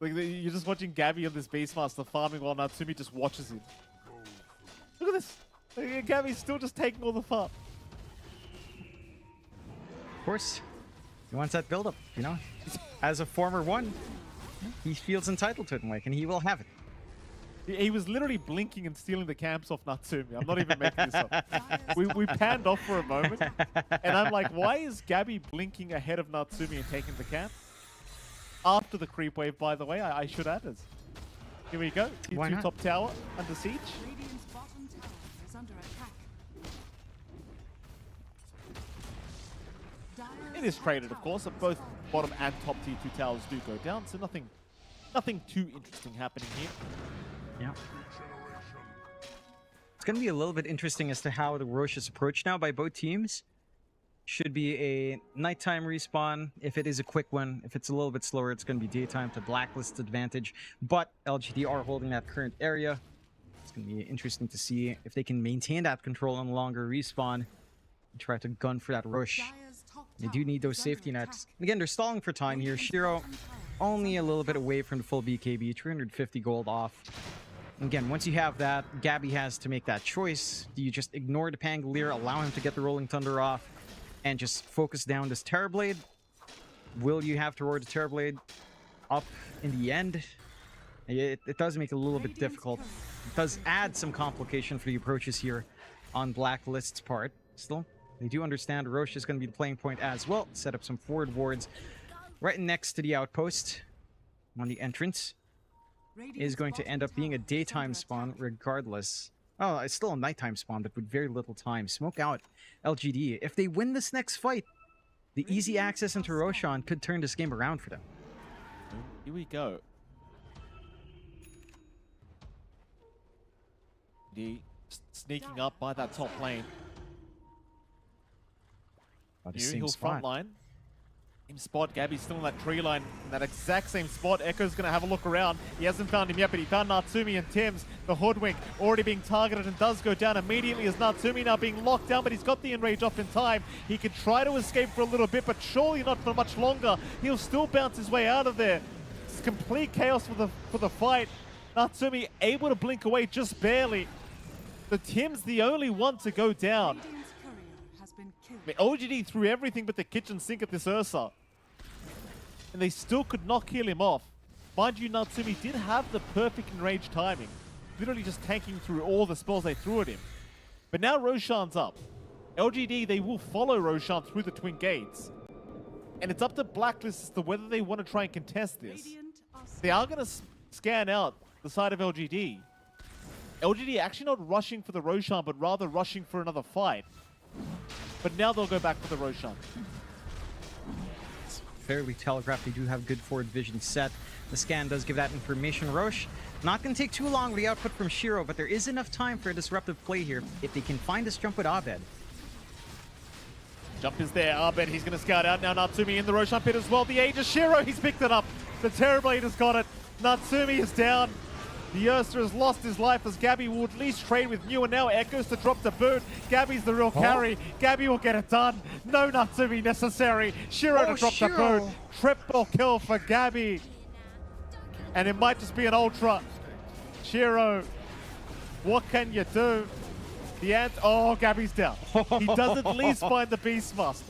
You're just watching Gabby on this Beastmaster farming while Natsumi just watches him. Look at this. Gabby's still just taking all the farm. Of course, he wants that build-up, you know? As a former one, he feels entitled to it, Mike, and he will have it. He was literally blinking and stealing the camps off Natsumi. I'm not even making this up. We panned off for a moment, and I'm like, why is Gabby blinking ahead of Natsumi and taking the camp? After the creep wave, by the way, I should add it. Here we go. Why T2 not? top tower under siege. Radiant's bottom tower is under attack. It is traded, of course, that both bottom and top T2 towers do go down, so nothing too interesting happening here. Yeah. It's going to be a little bit interesting as to how the Roche is approached now by both teams. Should be a nighttime respawn if it is a quick one. If it's a little bit slower, it's going to be daytime to Blacklist's advantage. But LGD are holding that current area. It's going to be interesting to see if they can maintain that control on longer respawn and try to gun for that Roche. They do need those safety nets. Again, they're stalling for time here. Shiro only a little bit away from the full BKB, 350 gold off. Again, once you have that, Gabby has to make that choice. Do you just ignore the Pangolier, allow him to get the Rolling Thunder off, and just focus down this Terrorblade? Will you have to roar the Terrorblade up in the end? It does make it a little bit difficult. It does add some complication for the approaches here on Blacklist's part. Still, they do understand Roche is going to be the playing point as well. Set up some forward wards right next to the outpost on the entrance. Is going to end up being a daytime spawn regardless. Oh, it's still a nighttime spawn, but with very little time. Smoke out LGD. If they win this next fight, the easy access into Roshan could turn this game around for them. Here we go. Sneaking up by that top lane. He'll front line. Same spot. Gabby's still in that tree line. In that exact same spot. Echo's going to have a look around. He hasn't found him yet, but he found Natsumi and Tim's. The Hoodwink already being targeted and does go down immediately as Natsumi now being locked down, but he's got the enrage off in time. He could try to escape for a little bit, but surely not for much longer. He'll still bounce his way out of there. It's complete chaos for the fight. Natsumi able to blink away just barely. The Tim's the only one to go down. I mean, OGD threw everything but the kitchen sink at this Ursa. And they still could not kill him off. Mind you, Natsumi did have the perfect enraged timing. Literally just tanking through all the spells they threw at him. But now Roshan's up. LGD, they will follow Roshan through the Twin Gates. And it's up to Blacklist as to whether they want to try and contest this. They are going to scan out the side of LGD. LGD actually not rushing for the Roshan, but rather rushing for another fight. But now they'll go back for the Roshan. It's fairly telegraphed. They do have good forward vision set. The scan does give that information. Roche, not going to take too long with the output from Shiro, but there is enough time for a disruptive play here if they can find this jump with Abed. Jump is there. Abed, he's going to scout out now. Natsumi in the Roshan pit as well. The Aegis Shiro, he's picked it up. The Terrorblade has got it. Natsumi is down. The Ursa has lost his life as Gabby will at least trade with New, and now Echoes to drop the boot. Gabby's the real carry. Gabby will get it done. No Natsumi necessary. Shiro to drop the boot. Triple kill for Gabby. And it might just be an ultra. Shiro, what can you do? Oh, Gabby's down. He does at least find the Beastmaster.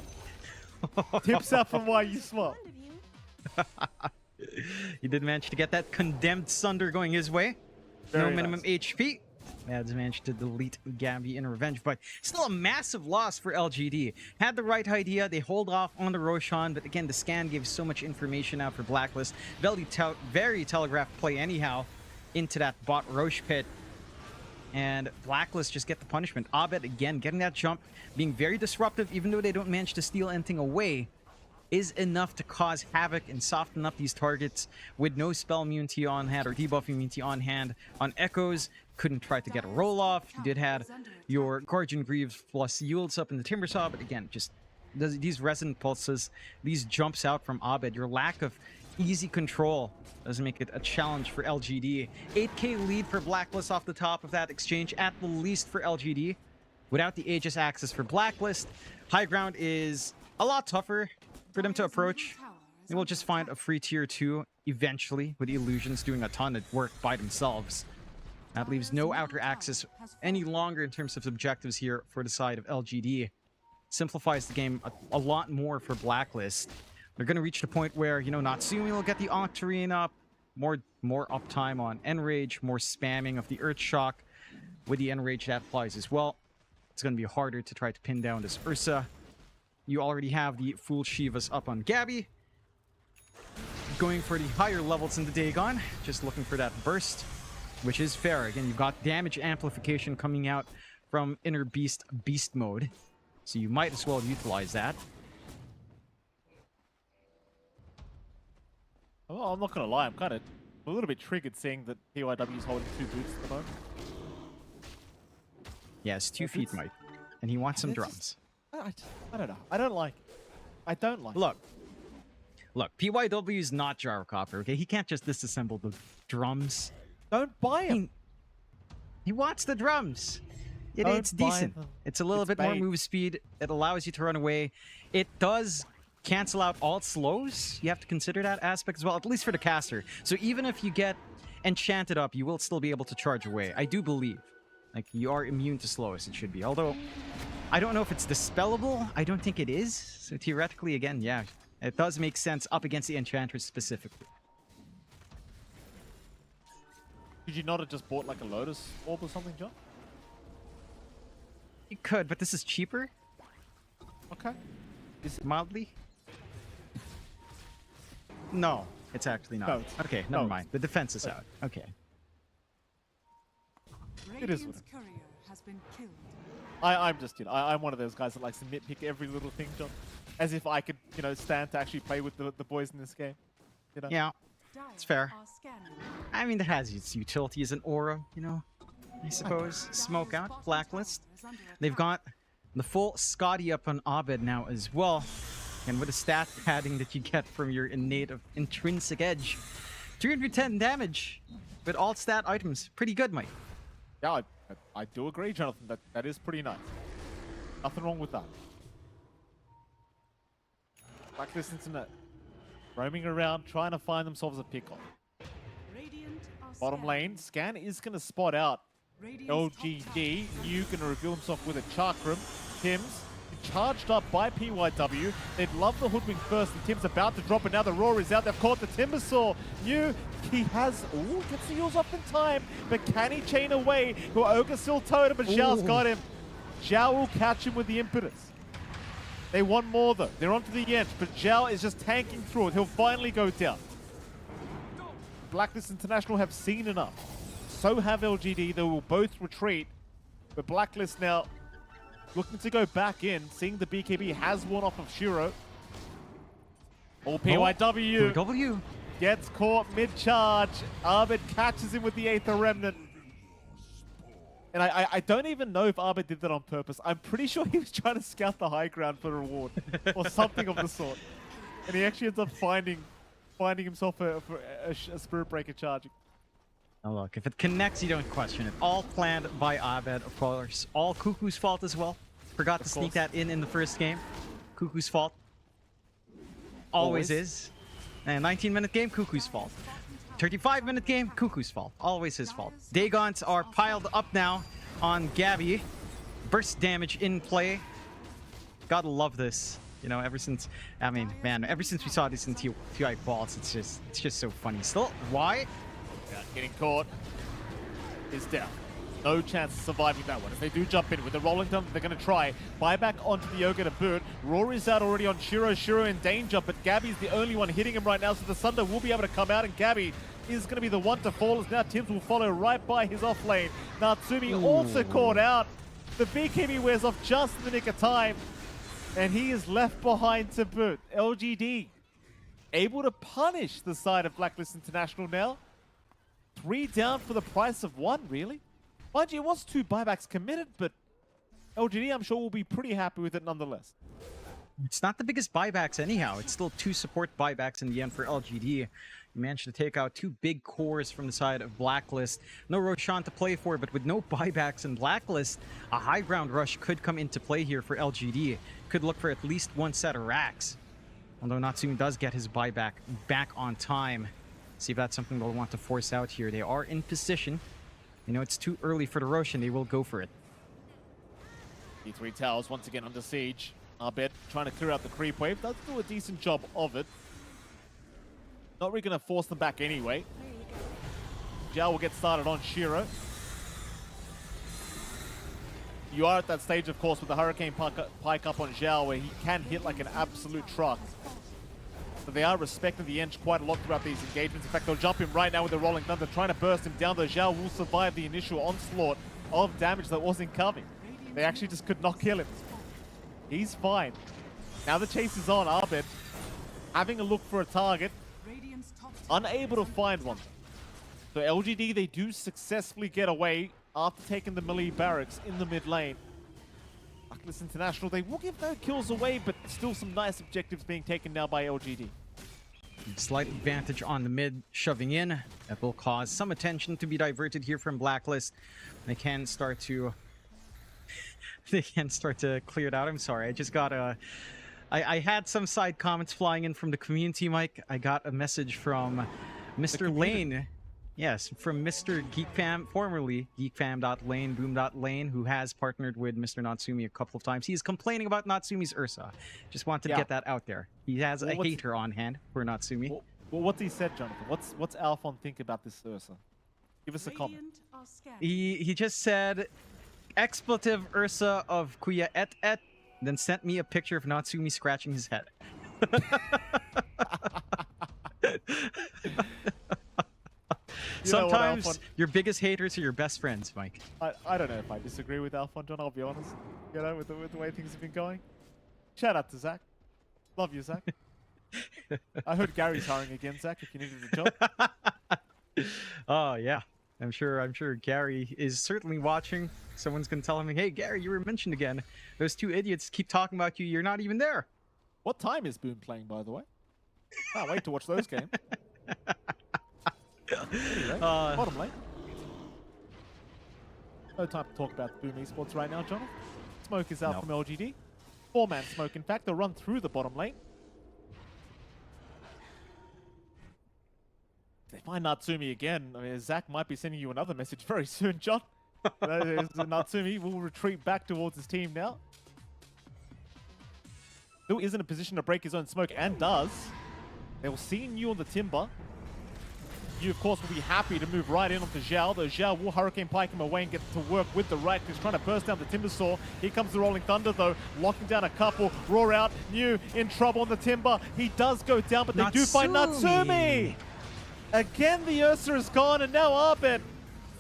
Tips out from why you smart. He did manage to get that condemned Sunder going his way. No minimum HP. Mads managed to delete Gabby in revenge, but still a massive loss for LGD. Had the right idea, they hold off on the Roshan, but again, the scan gave so much information out for Blacklist. Very telegraphed play anyhow into that bot Roche pit. And Blacklist just get the punishment. Abed again getting that jump, being very disruptive, even though they don't manage to steal anything away, is enough to cause havoc and soften up these targets with no spell immunity on hand or debuff immunity on hand. On Echoes, couldn't try to get a roll off. You did have your Guardian Greaves plus yields up in the Timber Saw, but again, just these Resonant Pulses, these jumps out from Abed, your lack of easy control does make it a challenge for LGD. 8k lead for Blacklist off the top of that exchange, at the least for LGD. Without the Aegis access for Blacklist, high ground is a lot tougher for them to approach. They will just find a free tier 2 eventually, with Illusions doing a ton of work by themselves. That leaves no outer access any longer in terms of objectives here for the side of LGD. Simplifies the game a lot more for Blacklist. They're going to reach the point where, you know, Natsumi will get the Octarine up, more uptime on Enrage, more spamming of the Earth Shock. With the Enrage, that applies as well. It's going to be harder to try to pin down this Ursa. You already have the full Shivas up on Gabby. going for the higher levels in the Dagon, just looking for that burst, which is fair. Again, you've got damage amplification coming out from Inner Beast mode, so you might as well utilize that. Well, I'm not gonna lie, I'm kind of a little bit triggered seeing that PYW is holding 2 boots at the moment. Yes, 2 feet, Mike, and he wants some drums. I don't know. I don't like it. I don't like Look, PYW is not Gyrocopter, okay? He can't just disassemble the drums. Don't buy him. He wants the drums. Don't It's buy decent. them. It's a little It's bit more bait. move speed. It allows you to run away. It does cancel out alt slows. You have to consider that aspect as well, at least for the caster. So even if you get enchanted up, you will still be able to charge away. I do believe. Like, you are immune to slows, it should be. Although, I don't know if it's dispellable. I don't think it is. So theoretically, again, yeah, it does make sense up against the Enchantress specifically. Could you not have just bought like a Lotus Orb or something, John? You could, but this is cheaper. Okay. Is it mildly? No, it's actually not. No, it's- Okay, no, never it's- mind. The defense is out. Okay. It is what Radiant's courier has been killed. I'm just, I'm one of those guys that likes to nitpick every little thing, John. As if I could, stand to actually play with the boys in this game. Yeah, it's fair. Are scanning. I mean, that has its utility as an aura, I suppose. Smoke Dire's out, bottom blacklist. tower is under They've attack. got the full Scotty up on Abed now as well. And with the stat padding that you get from your innate of intrinsic edge. 310 damage with all stat items. Pretty good, Mike. Yeah, I do agree, Jonathan. That is pretty nice. Nothing wrong with that. Blacklist Internet roaming around, trying to find themselves a pick-off. Radiant are Bottom scanning. lane, Scan is going to spot out Radiant's top LGD. tower You going to reveal himself with a Chakram. Tim's charged up by PYW. They'd love the hoodwink first, and Tim's about to drop it. Now the roar is out. They've caught the Timbersaw. He has... Ooh, gets the heals off in time. But can he chain away? Ogre still totem, but Zhao's got him. Zhao will catch him with the impetus. They want more, though. They're on to the end, but Zhao is just tanking through it. He'll finally go down. Blacklist International have seen enough. So have LGD. They will both retreat. But Blacklist now looking to go back in, seeing the BKB has one off of Shiro. All PYW W. gets caught mid-charge. Abed catches him with the Aether Remnant. And I don't even know if Abed did that on purpose. I'm pretty sure he was trying to scout the high ground for a reward or something of the sort. And he actually ends up finding himself a Spirit Breaker charging. Oh, look, if it connects, you don't question it. All planned by Abed, of course. All Cuckoo's fault as well. Forgot to sneak that in the first game. Cuckoo's fault. Always is. And 19-minute game, Cuckoo's fault. 35-minute game, Cuckoo's fault. Always his fault. Dagons are piled up now on Gabby. Burst damage in play. Gotta love this. Ever since, ever since we saw this in TI Balls, it's just so funny. Still, why? Yeah, getting caught is down. No chance of surviving that one. If they do jump in with the rolling thumb, they're going to try. Buyback onto the Ogre to boot. Rory's out already on Shiro. Shiro in danger, but Gabby's the only one hitting him right now, so the Sunder will be able to come out, and Gabby is going to be the one to fall, as now Tims will follow right by his off lane. Natsumi also caught out. The BKB wears off just in the nick of time, and he is left behind to boot. LGD able to punish the side of Blacklist International now. 3 down for the price of 1, really? Mind you, it was 2 buybacks committed, but LGD, I'm sure, will be pretty happy with it nonetheless. It's not the biggest buybacks anyhow. It's still 2 support buybacks in the end for LGD. You managed to take out 2 big cores from the side of Blacklist. No Roshan to play for, but with no buybacks in Blacklist, a high ground rush could come into play here for LGD. Could look for at least 1 set of racks. Although Natsumi does get his buyback back on time. See if that's something they'll want to force out here. They are in position. It's too early for the Roshan. They will go for it. D3 towers once again under siege. Abed trying to clear out the creep wave. Does do a decent job of it. Not really going to force them back anyway. Zhao will get started on Shiro. You are at that stage, of course, with the Hurricane Pike up on Zhao, where he can hit like an absolute truck. So they are respecting the Ench quite a lot throughout these engagements. In fact, they'll jump him right now with the Rolling Thunder, trying to burst him down. The Zhao will survive the initial onslaught of damage that wasn't coming. They actually just could not kill him. He's fine. Now the chase is on. Abed having a look for a target. Unable to find one. So LGD, they do successfully get away after taking the melee barracks in the mid lane. Blacklist International, they will give their kills away, but still some nice objectives being taken now by LGD. Slight advantage on the mid, shoving in. That will cause some attention to be diverted here from Blacklist. They can start to... they can start to clear it out. I'm sorry, I just got a... I had some side comments flying in from the community, Mike. I got a message from Mr. Lane. Yes, from Mr. Geekfam, formerly geekfam.lane, boom.lane, who has partnered with Mr. Natsumi a couple of times. He is complaining about Natsumi's Ursa. Just wanted to get that out there. He has a hater on hand for Natsumi. Well, what's he said, Jonathan? What's Alphon think about this Ursa? Give us a comment. He just said, expletive Ursa of Kuya et, then sent me a picture of Natsumi scratching his head. Sometimes your biggest haters are your best friends, Mike. I don't know if I disagree with Alphon, John, I'll be honest. You know, with the way things have been going. Shout out to Zach. Love you, Zach. I heard Gary's hiring again, Zach, if you needed a job. Oh, yeah. I'm sure Gary is certainly watching. Someone's gonna tell him, hey, Gary, you were mentioned again. Those two idiots keep talking about you. You're not even there. What time is Boom playing, by the way? Can't wait to watch those games. Anyway, bottom lane. No time to talk about Boom Esports right now, Jonathan. Smoke is out from LGD. 4-man smoke, in fact. They'll run through the bottom lane. If they find Natsumi again, I mean, Zach might be sending you another message very soon, John. Natsumi will retreat back towards his team now. Still is in a position to break his own smoke, and does. They will see you on the timber. You, of course, will be happy to move right in onto Zhao. The Zhao will Hurricane Pike him away and get to work with the right. He's trying to burst down the Timber Saw. Here comes the Rolling Thunder, though, locking down a couple. Roar out. New in trouble on the Timber. He does go down, but they do find Natsumi. Again, the Ursa is gone, and now Abed.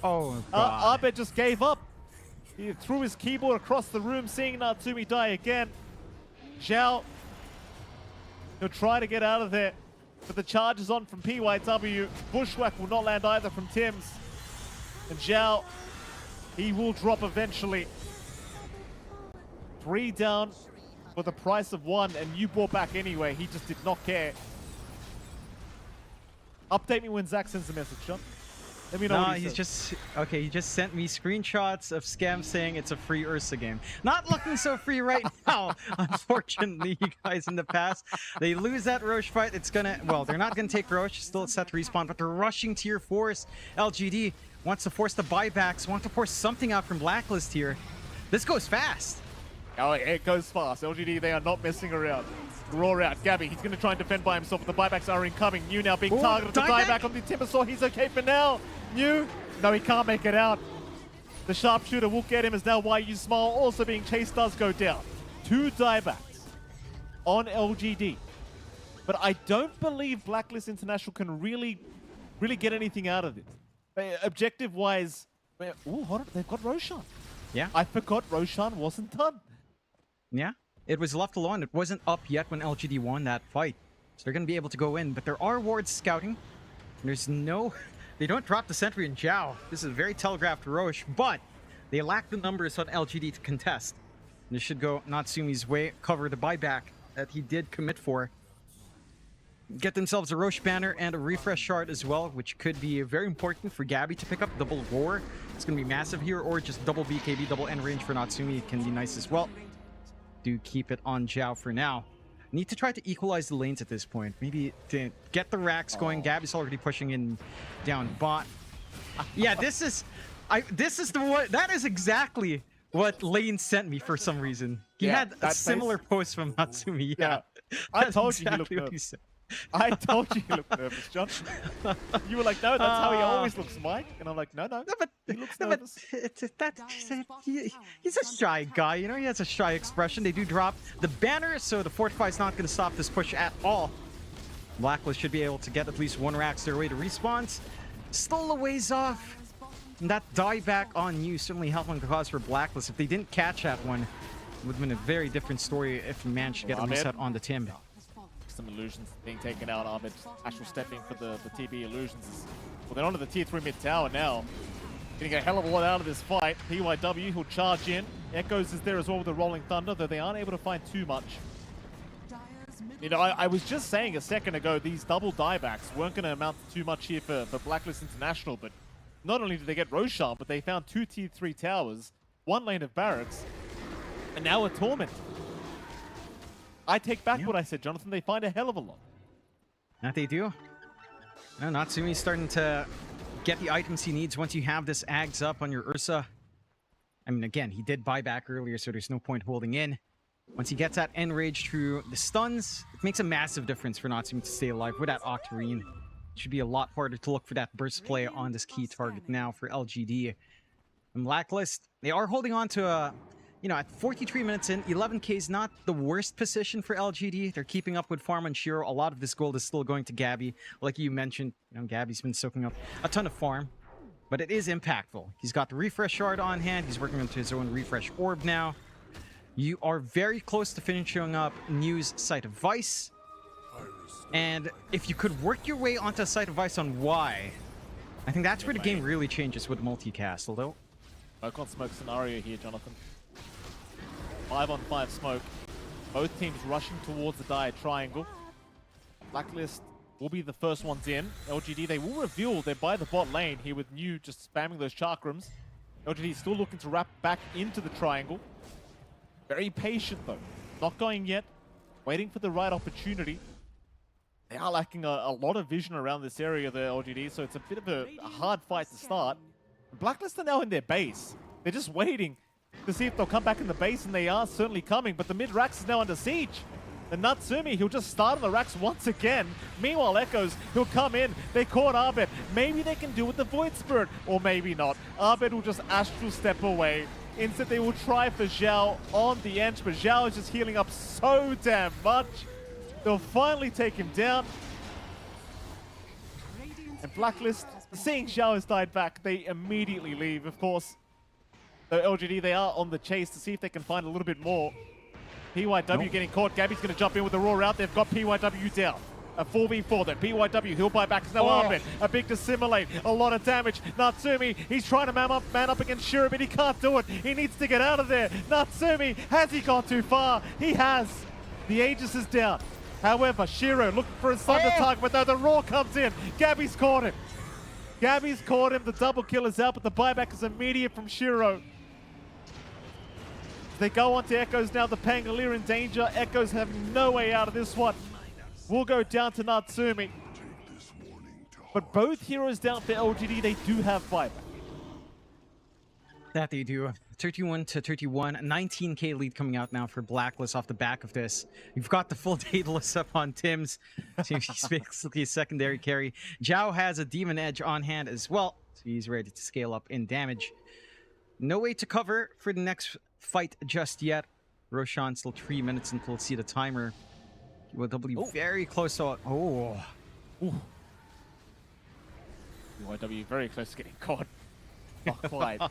Oh, God. Abed just gave up. He threw his keyboard across the room, seeing Natsumi die again. Zhao, he'll try to get out of there. But the charge is on from PYW. Bushwhack will not land either from Tim's. And Zhao, he will drop eventually. 3 down for the price of 1, and you brought back anyway. He just did not care. Update me when Zach sends the message, John. Let me know what he says. He just sent me screenshots of Scam saying it's a free Ursa game. Not looking so free right now, unfortunately, you guys, in the past. They lose that Roche fight. It's gonna, well, they're not gonna take Roche, still set to respawn, but they're rushing tier 4s. LGD wants to force the buybacks, want to force something out from Blacklist here. This goes fast. Oh, it goes fast. LGD, they are not messing around. Roar out. Gabby, he's going to try and defend by himself, but the buybacks are incoming. New now being targeted. The dieback on the Timber Saw. He's okay for now. New. No, he can't make it out. The sharpshooter will get him as now YU Smile also being chased does go down. 2 diebacks on LGD. But I don't believe Blacklist International can really get anything out of this. Objective-wise, ooh, hold on. They've got Roshan. Yeah. I forgot Roshan wasn't done. Yeah. It was left alone. It wasn't up yet when LGD won that fight. So they're going to be able to go in. But there are wards scouting. There's no... They don't drop the sentry in Zhao. This is a very telegraphed Roche. But they lack the numbers on LGD to contest. This should go Natsumi's way. Cover the buyback that he did commit for. Get themselves a Roche banner and a refresh shard as well, which could be very important for Gabby to pick up. Double Roar. It's going to be massive here. Or just double BKB, double end range for Natsumi. It can be nice as well. Do keep it on Zhao for now. Need to try to equalize the lanes at this point. Maybe to get the racks going. Gabby's already pushing in down bot. Yeah, this is the one. That is exactly what Lane sent me for some reason. He had a similar post from Natsumi. Yeah. I told you he looked nervous. I told you he looked nervous, John. You were like, no, that's how he always looks, Mike. And I'm like, no, he looks nervous. He's a shy guy, you know? He has a shy expression. They do drop the banner, so the Fortify is not going to stop this push at all. Blacklist should be able to get at least one Rax their way to respawns. Still a ways off. And that dieback on you certainly helping the cause for Blacklist. If they didn't catch that one, it would have been a very different story if you managed to get a reset on the Tim. Some illusions being taken out. Ahmed actual stepping for the TB illusions. Well, they're onto the tier 3 mid tower now. Getting a hell of a lot out of this fight. PYW, he'll charge in. Echoes is there as well with the Rolling Thunder, though they aren't able to find too much. You know, I was just saying a second ago, these double diebacks weren't going to amount to too much here for Blacklist International, but not only did they get Roshan, but they found 2 tier 3 towers, 1 lane of barracks, and now a Torment. I take back what I said, Jonathan. They find a hell of a lot. That they do. No, Natsumi's starting to get the items he needs once you have this Ags up on your Ursa. I mean, again, he did buy back earlier, so there's no point holding in. Once he gets that Enrage through the stuns, it makes a massive difference for Natsumi to stay alive with that Octarine. It should be a lot harder to look for that burst play on this key target now for LGD. And Blacklist, they are holding on to a, you know, at 43 minutes in, 11k is not the worst position for LGD. They're keeping up with Farm and Shiro. A lot of this gold is still going to Gabby. Like you mentioned, you know, Gabby's been soaking up a ton of farm, but it is impactful. He's got the refresh shard on hand. He's working onto his own refresh orb now. You are very close to finishing up News Site of Vice. And if you could work your way onto Site of Vice on Y, I think that's where the game really changes with multicast, although... Smoke on smoke scenario here, Jonathan. 5-on-5 smoke. Both teams rushing towards the dire triangle. Blacklist will be the first ones in. LGD, they will reveal they're by the bot lane here with New just spamming those chakrams. LGD still looking to wrap back into the triangle. Very patient though. Not going yet. Waiting for the right opportunity. They are lacking a lot of vision around this area, the LGD, so it's a bit of a hard fight to start. Blacklist are now in their base. They're just waiting to see if they'll come back in the base, and they are certainly coming, but the mid-Rax is now under siege. And Natsumi, he'll just start on the Rax once again. Meanwhile, Echoes, he'll come in. They caught Abed. Maybe they can do with the Void Spirit, or maybe not. Abed will just astral step away. Instead, they will try for Zhao on the edge, but Zhao is just healing up so damn much. They'll finally take him down. And Blacklist, seeing Zhao has died back, they immediately leave, of course. So LGD, they are on the chase to see if they can find a little bit more. PYW getting caught. Gabby's going to jump in with the Roar out. They've got PYW down. A 4v4 then. PYW, he'll buy back. It's now Ahmed. A big dissimulate. A lot of damage. Natsumi, he's trying to man up against Shiro, but he can't do it. He needs to get out of there. Natsumi, has he gone too far? He has. The Aegis is down. However, Shiro looking for his son to target, but no, the Roar comes in. Gabby's caught him. Gabby's caught him. The double kill is out, but the buyback is immediate from Shiro. They go on to Echoes now. The Pangolier in danger. Echoes have no way out of this one. We'll go down to Natsumi. But both heroes down for LGD, they do have buyback. That they do. 31-31, 19k lead coming out now for Blacklist off the back of this. You've got the full Daedalus up on Tim's. He's basically a secondary carry. Zhao has a Demon Edge on hand as well, so he's ready to scale up in damage. No way to cover for the next fight just yet. Roshan still 3 minutes until we'll see the timer. UYW very close to... UYW very close to getting caught. Not quite.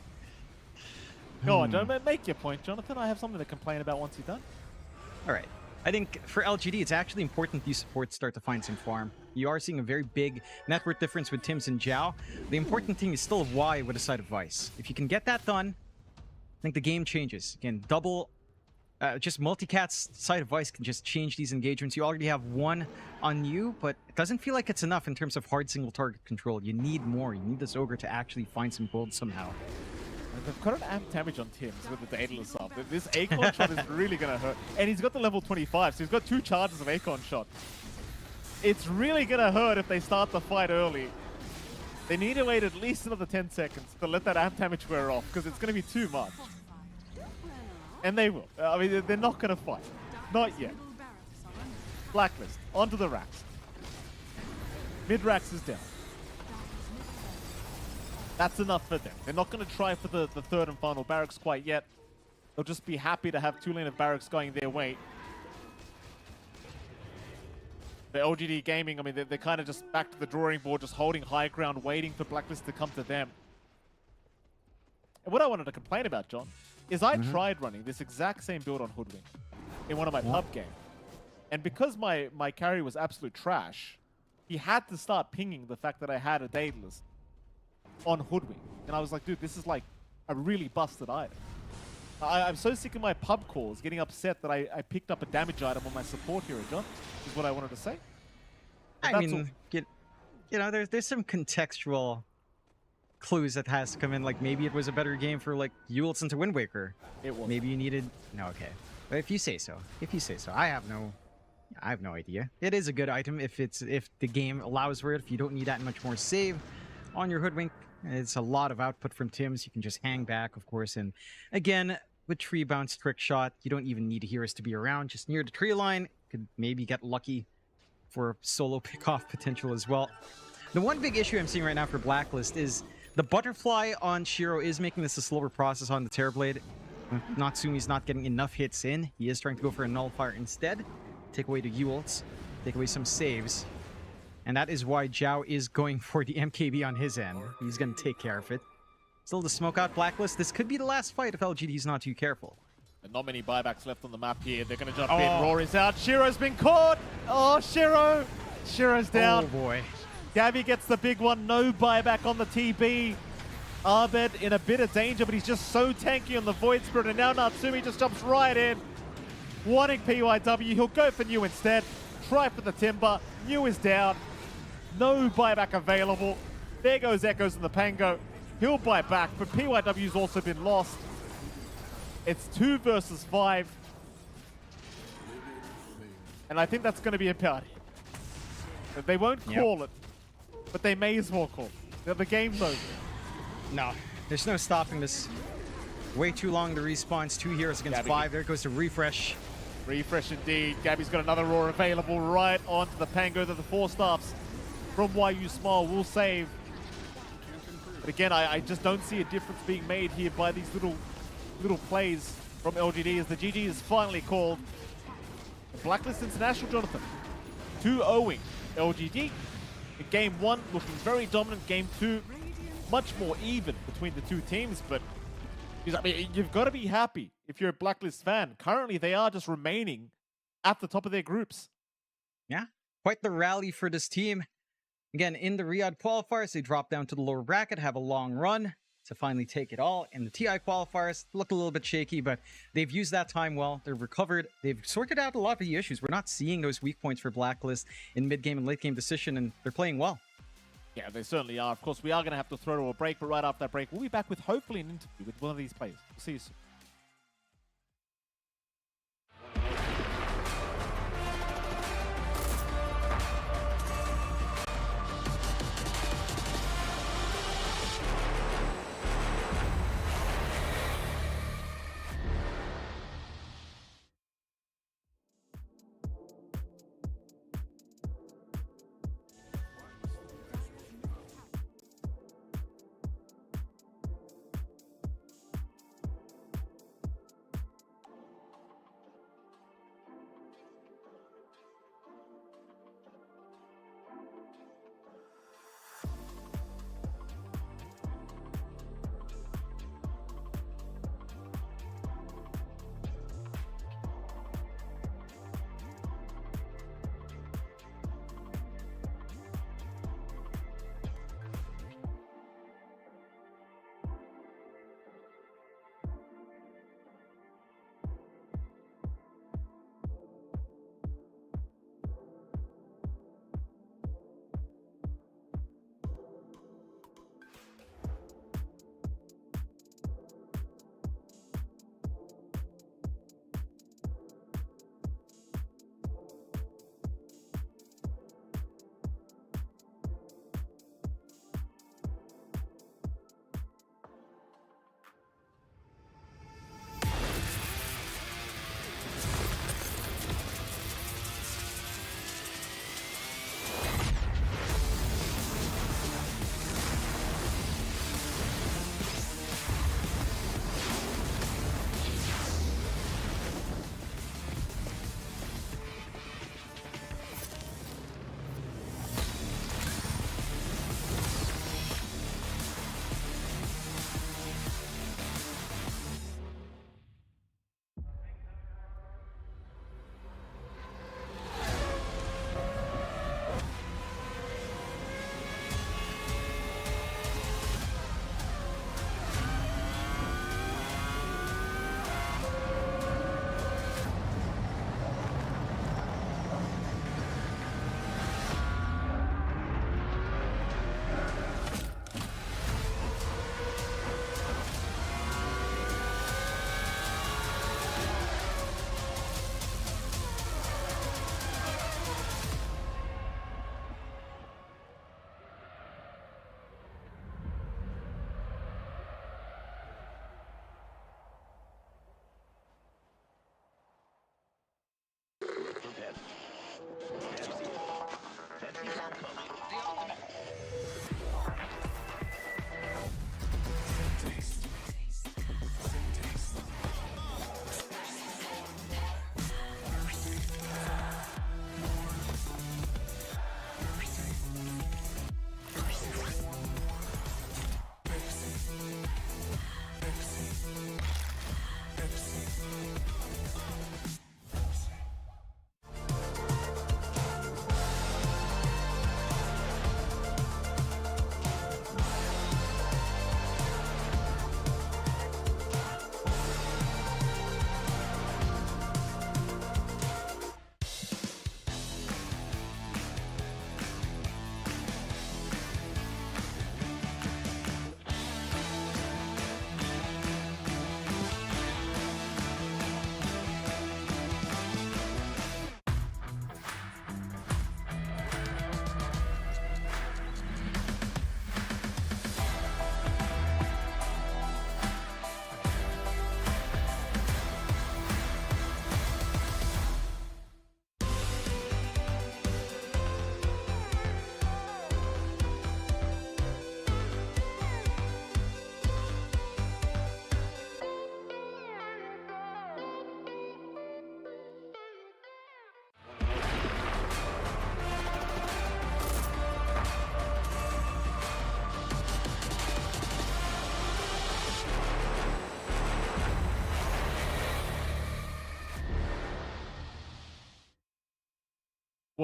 Go on, don't make your point, Jonathan. I have something to complain about once you're done. All right. I think for LGD, it's actually important these supports start to find some farm. You are seeing a very big net worth difference with Tims and Zhao. The important thing is still Y with a Site of Vice. If you can get that done, I think the game changes. Again, just multicat's Site of Vice can just change these engagements. You already have one on you, but it doesn't feel like it's enough in terms of hard single target control. You need more. You need this Ogre to actually find some gold somehow. They've got an amp damage on Tims with the Daedalus up. This Acorn shot is really going to hurt. And he's got the level 25, so he's got 2 charges of Acorn shot. It's really going to hurt if they start the fight early. They need to wait at least another 10 seconds to let that amp damage wear off, because it's going to be too much. And they will. I mean, they're not going to fight. Not yet. Blacklist, onto the Rax. Mid-Rax is down. That's enough for them. They're not going to try for the third and final barracks quite yet. They'll just be happy to have 2 lane of barracks going their way. the LGD Gaming, I mean, they're kind of just back to the drawing board, just holding high ground, waiting for Blacklist to come to them. And what I wanted to complain about, John, is I tried running this exact same build on Hoodwink in one of my pub games. And because my carry was absolute trash, he had to start pinging the fact that I had a Daedalus on Hoodwink. And I was like, dude, this is like a really busted item. I'm so sick of my pub calls getting upset that I picked up a damage item on my support hero, John, is what I wanted to say. But I mean, you know, there's some contextual clues that has to come in. Like, maybe it was a better game for, like, Eulitz into Wind Waker. It was. Maybe you needed... No, okay. But if you say so. I have no idea. It is a good item if the game allows for it. If you don't need that much more save on your Hoodwink, it's a lot of output from Tim's. You can just hang back, of course. And again, with Tree Bounce Trick Shot, you don't even need Heroes to be around. Just near the tree line, could maybe get lucky for solo pick-off potential as well. The one big issue I'm seeing right now for Blacklist is the Butterfly on Shiro is making this a slower process on the Terrorblade. Natsumi's not getting enough hits in. He is trying to go for a Nullifier instead. Take away the Eulitz, take away some saves. And that is why Zhao is going for the MKB on his end. He's going to take care of it. Still the smoke out Blacklist. This could be the last fight if LGD is not too careful. And not many buybacks left on the map here. They're going to jump in. Rory's out. Shiro's been caught. Oh, Shiro. Shiro's down. Oh, boy. Gabby gets the big one. No buyback on the TB. Abed in a bit of danger, but he's just so tanky on the Void Spirit. And now Natsumi just jumps right in. Wanting PYW. He'll go for New instead. Try for the Timber. New is down. No buyback available. There goes Echoes and the Pango. He'll buy back, but PYW's also been lost. It's 2 versus 5. And I think that's going to be a party. They won't call it, but they may as well call it. The game's over. No, there's no stopping this. Way too long to respawn. 2 heroes against Gabby. 5. There goes the refresh. Refresh indeed. Gabby's got another Roar available right onto the Pango that the 4 staffs from YU Small will save. But again, I just don't see a difference being made here by these little plays from LGD as the GG is finally called. Blacklist International, Jonathan, 2-0ing LGD. In game 1, looking very dominant. Game 2, much more even between the two teams. But I mean, you've got to be happy if you're a Blacklist fan. Currently, they are just remaining at the top of their groups. Yeah, quite the rally for this team. Again, in the Riyadh qualifiers, they drop down to the lower bracket, have a long run to finally take it all. In the TI qualifiers, look a little bit shaky, but they've used that time well. They've recovered. They've sorted out a lot of the issues. We're not seeing those weak points for Blacklist in mid-game and late-game decision, and they're playing well. Yeah, they certainly are. Of course, we are going to have to throw to a break, but right after that break, we'll be back with hopefully an interview with one of these players. We'll see you soon.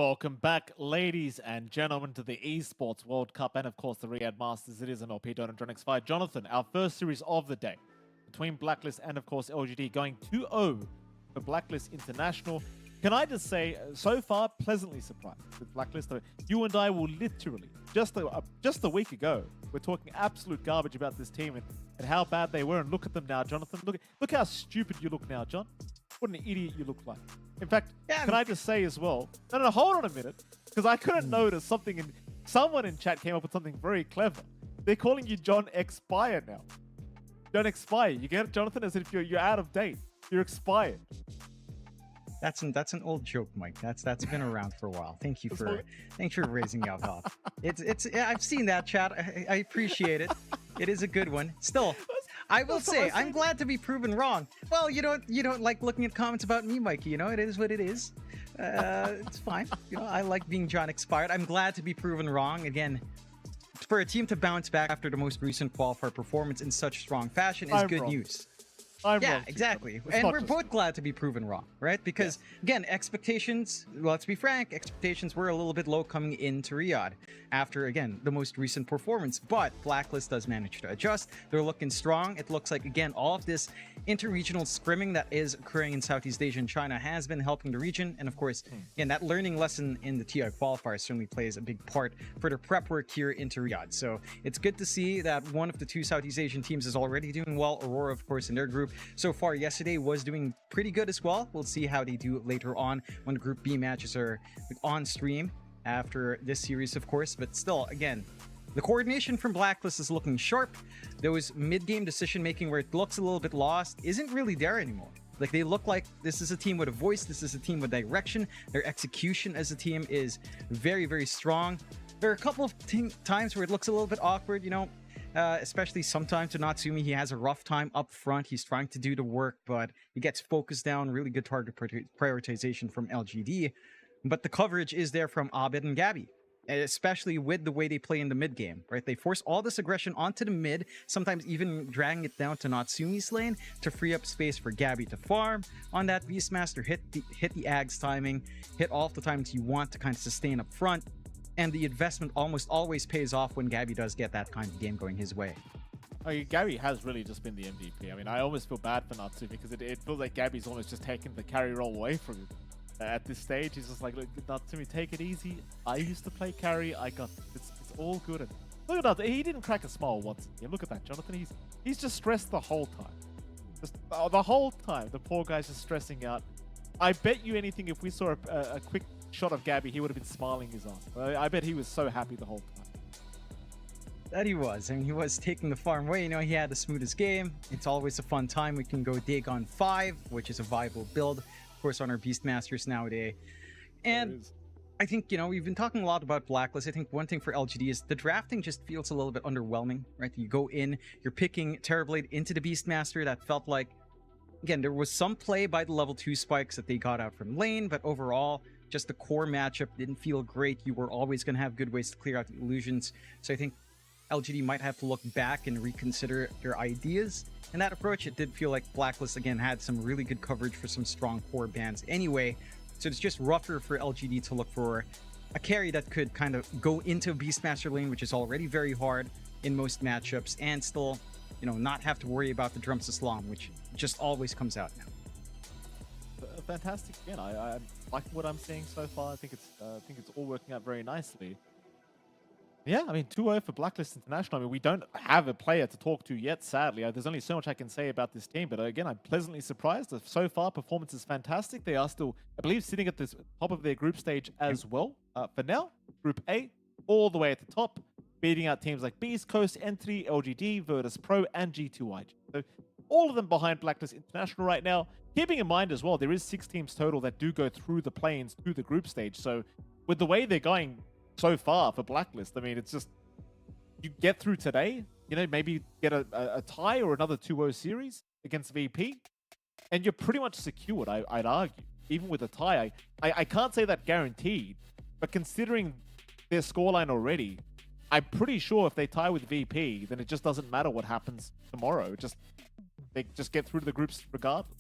Welcome back, ladies and gentlemen, to the Esports World Cup and, of course, the Riyadh Masters. It is an LP Dota and Fight. Jonathan, our first series of the day between Blacklist and, of course, LGD, going 2-0 for Blacklist International. Can I just say, so far, pleasantly surprised with Blacklist. You and I will literally, just a week ago, we're talking absolute garbage about this team and how bad they were. And look at them now, Jonathan. Look how stupid you look now, John. What an idiot you look like. In fact, can I just say as well, no, hold on a minute, because I couldn't notice something someone in chat came up with something very clever. They're calling you John Expire now. John Expire. You get it, Jonathan? As if you're out of date. You're expired. That's an old joke, Mike. That's been around for a while. Thanks for raising out up. I've seen that, chat. I appreciate it. It is a good one. Still, I will say I'm glad to be proven wrong. Well, you don't like looking at comments about me, Mikey. You know, it is what it is. It's fine. You know, I like being John Expired. I'm glad to be proven wrong again. For a team to bounce back after the most recent qualifier performance in such strong fashion is good news. Yeah, exactly. And we're both glad to be proven wrong, right? Because, again, expectations, let's be frank, expectations were a little bit low coming into Riyadh after, again, the most recent performance. But Blacklist does manage to adjust. They're looking strong. It looks like, again, all of this interregional scrimming that is occurring in Southeast Asia and China has been helping the region. And, of course, again, that learning lesson in the TI qualifier certainly plays a big part for the prep work here into Riyadh. So it's good to see that one of the two Southeast Asian teams is already doing well. Aurora, of course, in their group so far yesterday was doing pretty good as well. We'll see how they do later on when the Group B matches are on stream after this series, of course. But still, again, the coordination from Blacklist is looking sharp. Those mid-game decision-making where it looks a little bit lost isn't really there anymore. Like, they look like this is a team with a voice. This is a team with direction. Their execution as a team is very, very strong. There are a couple of times where it looks a little bit awkward, you know, especially sometimes to Natsumi. He has a rough time up front. He's trying to do the work, but he gets focused down. Really good target prioritization from LGD. But the coverage is there from Abed and Gabby, especially with the way they play in the mid game, right? They force all this aggression onto the mid, sometimes even dragging it down to Natsumi's lane to free up space for Gabby to farm on that Beastmaster, hit the Ags timing, hit all of the times you want to kind of sustain up front. And the investment almost always pays off when Gabby does get that kind of game going his way. Gabby has really just been the MVP. I mean, I almost feel bad for Natsumi because it feels like Gabby's almost just taken the carry role away from him. At this stage, he's just like, look, Natsumi, take it easy. I used to play carry. I got it's all good. And look at that. He didn't crack a smile once. Yeah, look at that, Jonathan. He's just stressed the whole time. Just the whole time. The poor guy's just stressing out. I bet you anything if we saw a quick shot of Gabby, he would have been smiling his ass. I bet he was so happy the whole time. That he was. I mean, he was taking the farm away. You know, he had the smoothest game. It's always a fun time. We can go dig on 5, which is a viable build, of course, on our Beastmasters nowadays. And I think, you know, we've been talking a lot about Blacklist. I think one thing for LGD is the drafting just feels a little bit underwhelming, right? You go in, you're picking Terrorblade into the Beastmaster. That felt like, again, there was some play by the level 2 spikes that they got out from lane, but overall, just the core matchup didn't feel great. You were always going to have good ways to clear out the illusions. So I think LGD might have to look back and reconsider their ideas. In that approach, it did feel like Blacklist, again, had some really good coverage for some strong core bands anyway. So it's just rougher for LGD to look for a carry that could kind of go into Beastmaster lane, which is already very hard in most matchups, and still, you know, not have to worry about the Drums of Slam, which just always comes out now. Fantastic. Again, I like what I'm seeing so far. I think it's all working out very nicely. Yeah, I mean, 2-0 for Blacklist International. I mean, we don't have a player to talk to yet, sadly. There's only so much I can say about this team, but again, I'm pleasantly surprised. So far, performance is fantastic. They are still, I believe, sitting at the top of their group stage as well. For now, Group A, all the way at the top, beating out teams like Beast Coast, N3, LGD, virtus.pro, and G2IG. So all of them behind Blacklist International right now. Keeping in mind as well, there is 6 teams total that do go through the planes to the group stage. So with the way they're going so far for Blacklist, I mean, it's just, you get through today, you know, maybe get a tie or another 2-0 series against VP, and you're pretty much secured, I'd argue. Even with a tie, I can't say that guaranteed, but considering their scoreline already, I'm pretty sure if they tie with VP, then it just doesn't matter what happens tomorrow. They just get through to the groups regardless.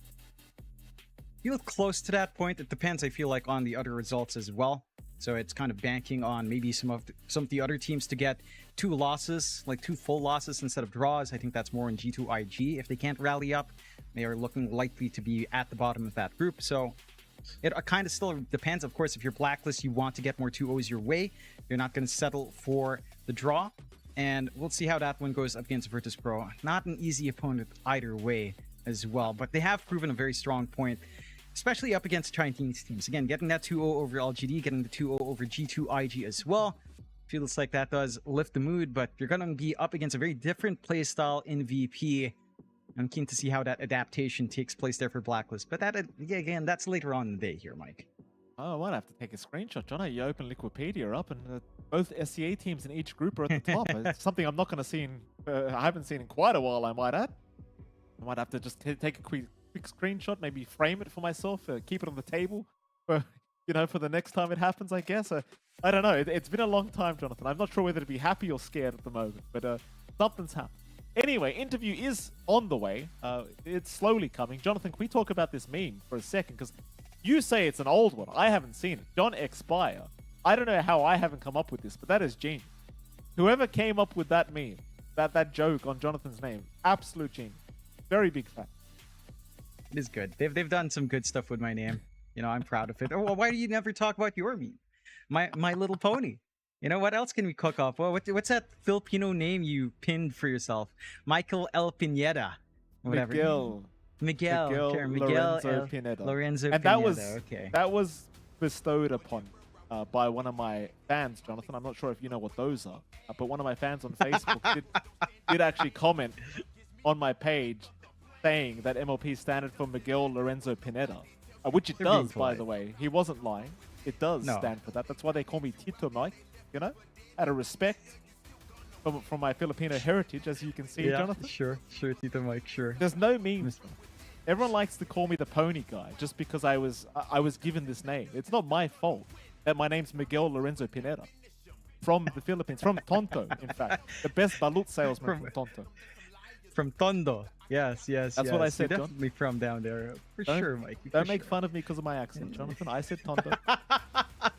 Feel close to that point. It depends, I feel like, on the other results as well. So it's kind of banking on maybe some of the other teams to get 2 losses, like 2 full losses instead of draws. I think that's more in G2IG. If they can't rally up, they are looking likely to be at the bottom of that group. So it kind of still depends. Of course, if you're Blacklist, you want to get more 2-0s your way. You're not going to settle for the draw. And we'll see how that one goes up against virtus.pro. Not an easy opponent either way as well. But they have proven a very strong point, especially up against Chinese teams. Again, getting that 2-0 over LGD, getting the 2-0 over G2IG as well. Feels like that does lift the mood, but you're going to be up against a very different playstyle in VP. I'm keen to see how that adaptation takes place there for Blacklist. But that, again, that's later on in the day here, Mike. Oh, I might have to take a screenshot, John. You open Liquipedia up, and both SCA teams in each group are at the top. It's something I'm not going to see I haven't seen in quite a while, I might add. I might have to just take a quick screenshot, maybe frame it for myself, keep it on the table for, for the next time it happens, I guess. I don't know. It's been a long time, Jonathan. I'm not sure whether to be happy or scared at the moment, but something's happened. Anyway, interview is on the way. It's slowly coming. Jonathan, can we talk about this meme for a second? Because you say it's an old one. I haven't seen it. John Expire. I don't know how I haven't come up with this, but that is genius. Whoever came up with that meme, that joke on Jonathan's name, absolute genius. Very big fan. It is good. They've done some good stuff with my name. I'm proud of it. Oh, well, why do you never talk about your meme? My Little Pony. What else can we cook off? Well, what's that Filipino name you pinned for yourself? Michael El Pineda. Whatever. Miguel Lorenzo Pineda. Lorenzo and Pineda. That was bestowed upon by one of my fans, Jonathan. I'm not sure if you know what those are, but one of my fans on Facebook did actually comment on my page saying that MLP standard for Miguel Lorenzo Pineda, which it does, by the way. He wasn't lying. It does stand for that. That's why they call me Tito Mike, out of respect from my Filipino heritage, as you can see, Jonathan. Sure, Tito Mike, sure. There's no memes. Everyone likes to call me the pony guy just because I was given this name. It's not my fault that my name's Miguel Lorenzo Pineda from the Philippines, from Tonto, in fact. The best balut salesman from Tonto. From Tondo. Yes. That's what I said, John. Definitely from down there. For sure, Mike. Don't make fun of me because of my accent, Jonathan. I said Tonto.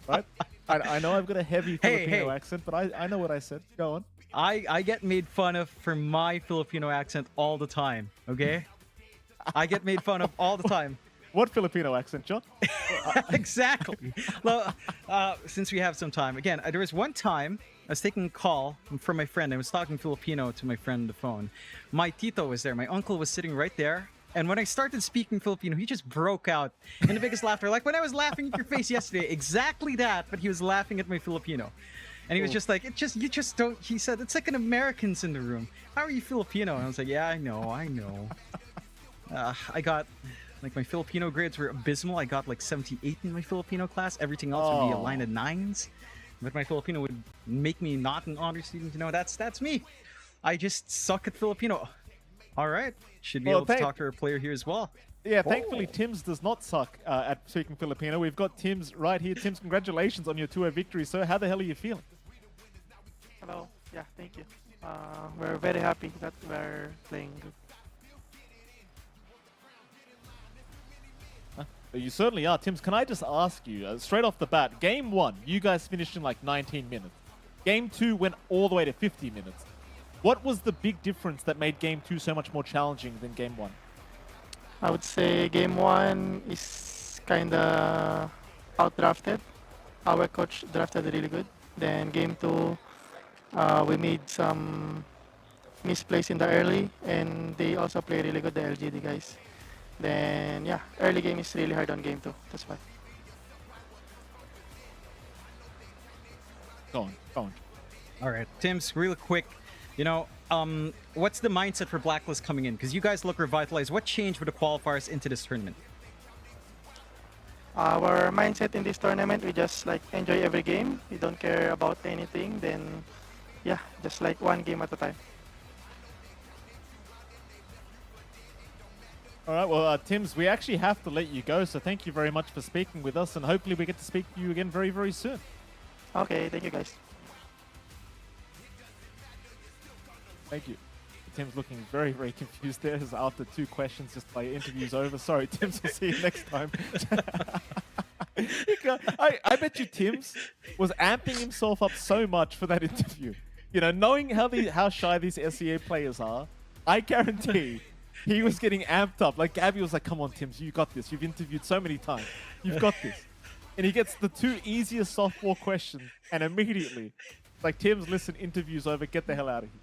Right? I know I've got a heavy Filipino accent, but I know what I said. Go on. I get made fun of for my Filipino accent all the time, okay? I get made fun of all the time. What Filipino accent, John? Exactly. Well, since we have some time, again, there was one time I was taking a call from my friend. I was talking Filipino to my friend on the phone. My tito was there. My uncle was sitting right there. And when I started speaking Filipino, he just broke out in the biggest laughter. Like when I was laughing at your face yesterday, exactly that, but he was laughing at my Filipino. And he was just like, you just don't, he said, it's like an American's in the room. How are you Filipino? And I was like, yeah, I know. I got, like, my Filipino grades were abysmal. I got like 78 in my Filipino class. Everything else would be a line of 9s. But my Filipino would make me not an honor student. That's me. I just suck at Filipino. All right. Should be able to talk to our player here as well. Yeah, thankfully Tim's does not suck at speaking Filipino. We've got Tim's right here. Tim's, congratulations on your 2-0 victory, sir. How the hell are you feeling? Hello. Yeah, thank you. We're very happy that we're playing good. You certainly are. Tims, can I just ask you, straight off the bat, Game 1, you guys finished in like 19 minutes. Game 2 went all the way to 50 minutes. What was the big difference that made Game 2 so much more challenging than Game 1? I would say Game 1 is kind of outdrafted. Our coach drafted really good. Then Game 2, we made some misplays in the early, and they also play really good, the LGD guys. Then, yeah, early game is really hard on Game 2. That's why. Go on. All right, Tims, real quick. What's the mindset for Blacklist coming in? Because you guys look revitalized. What changed with the qualifiers into this tournament? Our mindset in this tournament, we just like enjoy every game. We don't care about anything. Then, yeah, just like one game at a time. All right, well, Tims, we actually have to let you go, so thank you very much for speaking with us, and hopefully we get to speak to you again very, very soon. Okay, thank you, guys. Thank you. Tim's looking very, very confused there after 2 questions just by interviews over. Sorry, Tims, we'll see you next time. I bet you Tim's was amping himself up so much for that interview. You know, knowing how shy these SEA players are, I guarantee he was getting amped up. Like Gabby was like, "Come on, Tims, you got this. You've interviewed so many times. You've got this." And he gets the 2 easiest softball questions, and immediately, like, "Tims, listen, interview's over. Get the hell out of here.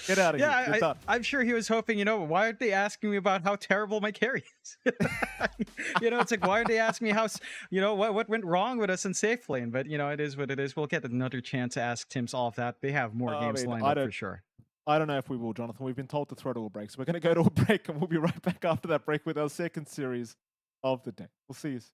Get out of here. You're done." I'm sure he was hoping, you know, why aren't they asking me about how terrible my carry is? You know, it's like, why aren't they asking me how, you know, what went wrong with us in safe lane? But, you know, it is what it is. We'll get another chance to ask Tims all of that. They have more games lined up for sure. I don't know if we will, Jonathan. We've been told to throw to a break. So we're going to go to a break, and we'll be right back after that break with our second series of the day. We'll see you soon.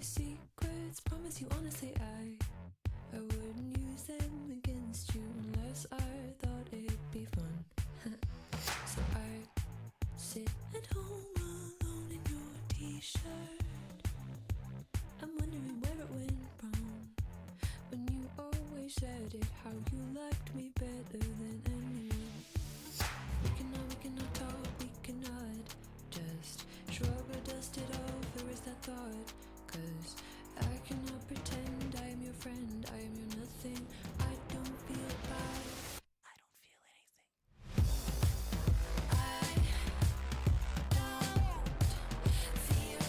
your secrets. Promise you honestly I wouldn't use them against you unless I thought it'd be fun. So I sit at home alone in your t-shirt. I'm wondering where it went wrong when you always said it, how you liked me better than anyone. We cannot talk, we cannot just shrug or dust it off, or is that thought? 'Cause I cannot pretend I am your friend, I am your nothing. I don't feel bad, I don't feel anything. I don't feel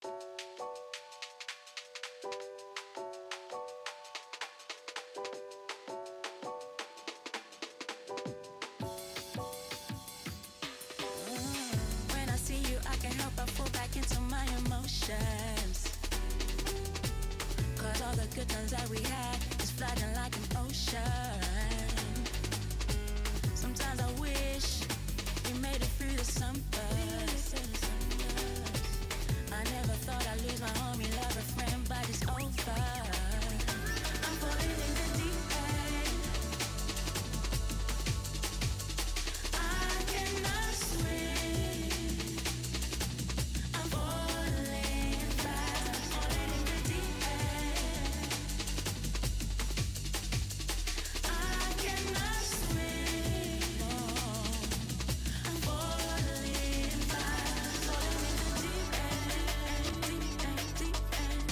When I see you, I can't help but fall back into my emotions. Cause all the good times that we had is flooding like an ocean. Sometimes I wish we made it through the summer. I never thought I'd lose my homie, love a friend, but it's over. I'm falling in the deep end. I cannot swim. I'm falling fast, falling in the deep end. I cannot swim. I'm falling fast, falling in the deep end, deep end, deep end.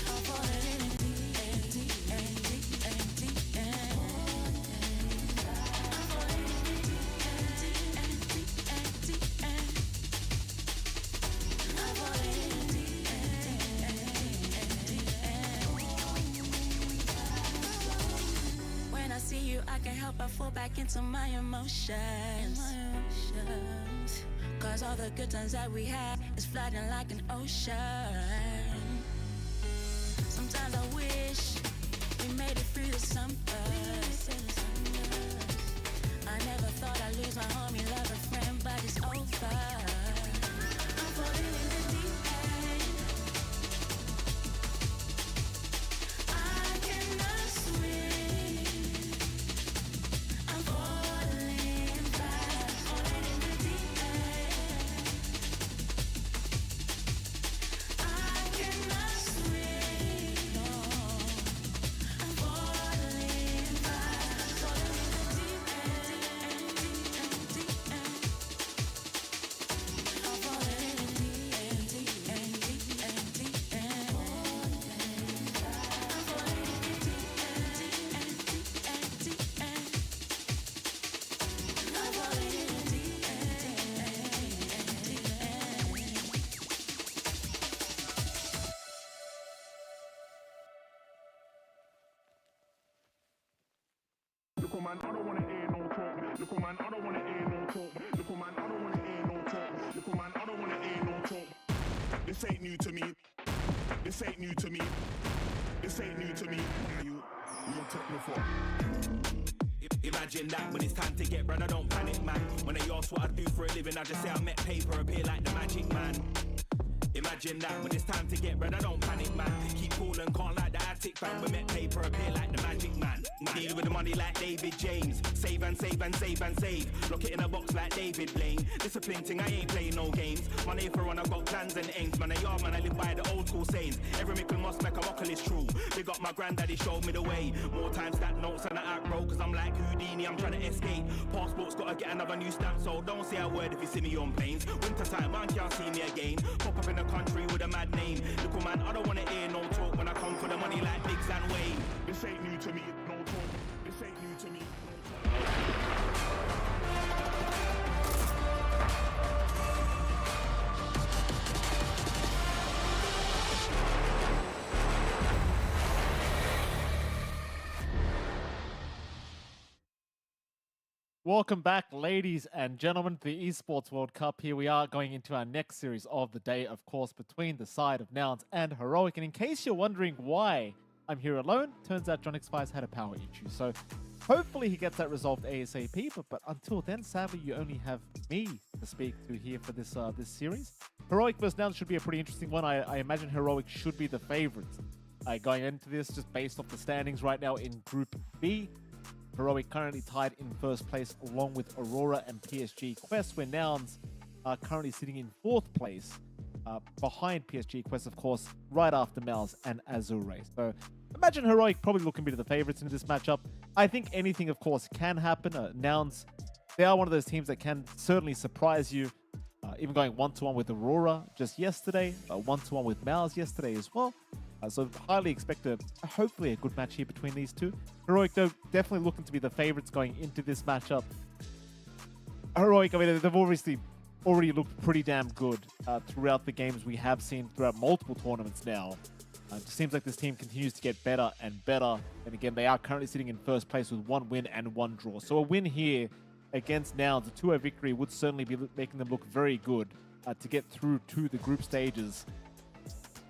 I'm falling in the deep end, deep end, deep end, deep end. I'm falling in the deep end, deep end, deep end, deep end. I'm falling in the deep end. When I see you, I can't help but fall back into my emotions. Cause all the good times that we had is flooding like an ocean. Sometimes I wish we made it through the summer. I never thought I'd lose my homie, love a friend, but it's over. I'm falling in the deep end. I cannot swim. I'm falling fast, falling in the deep end. I cannot swim. No, I'm falling fast, falling in the deep end, deep end, deep end. I'm falling in the deep end, deep end, deep end, deep end. I'm falling in the deep end, deep end, deep end, deep end. I'm falling in the deep end, deep end, deep end. Look, oh man, I don't wanna hear no talk. Look, oh man, I don't wanna hear no talk. Look, oh man, I don't wanna hear no talk. Look, oh man, I don't wanna hear no talk. This ain't new to me. This ain't new to me. This ain't new to me. You don't take me for. Imagine that when it's time to get bread, I don't panic, man. When they ask what I do for a living, I just say I met paper appear like the magic man. Imagine that when it's time to get bread, I don't panic, man. Keep cool and can't like the attic band. We met paper appear like the magic man. Deal with the money like David James. Save and save and save and save. Lock it in a box like David Blaine. Discipline thing, I ain't playing no games. Money for run, I got plans and aims. Man, I yard, man, I live by the old school sayings. Every mickle must make a muckle is true. Big up my granddaddy, showed me the way. More times that notes and I act bro, cause I'm like Houdini, I'm trying to escape. Passport's gotta get another new stamp, so don't say a word if you see me on planes. Winter time, man can't see me again. Pop up in the country with a mad name. Look, man, I don't wanna hear no talk when I come for the money like Biggs and Wayne. This ain't new to me. No talk. This ain't new to me. Welcome back, ladies and gentlemen, to the Esports World Cup. Here we are going into our next series of the day, of course, between the side of Nouns and Heroic. And in case you're wondering why I'm here alone, turns out John X5's had a power issue. So hopefully he gets that resolved ASAP. But until then, sadly, you only have me to speak to here for this this series. Heroic vs Nouns should be a pretty interesting one. I imagine Heroic should be the favorites going into this, just based off the standings right now in Group B. Heroic currently tied in first place along with Aurora and PSG Quest, where Nouns are currently sitting in fourth place behind PSG Quest, of course, right after Mouse and Azure. So imagine Heroic probably looking to be the favorites in this matchup. I think anything, of course, can happen. Nouns, they are one of those teams that can certainly surprise you, even going 1-1 with Aurora just yesterday, 1-1 with Mouse yesterday as well. So highly expect hopefully a good match here between these two. Heroic, though, definitely looking to be the favorites going into this matchup. Heroic, I mean, they've obviously already looked pretty damn good throughout the games we have seen throughout multiple tournaments now. It just seems like this team continues to get better and better. And again, they are currently sitting in first place with 1 win and 1 draw. So a win here against Nouns, a 2-0 victory, would certainly be making them look very good to get through to the group stages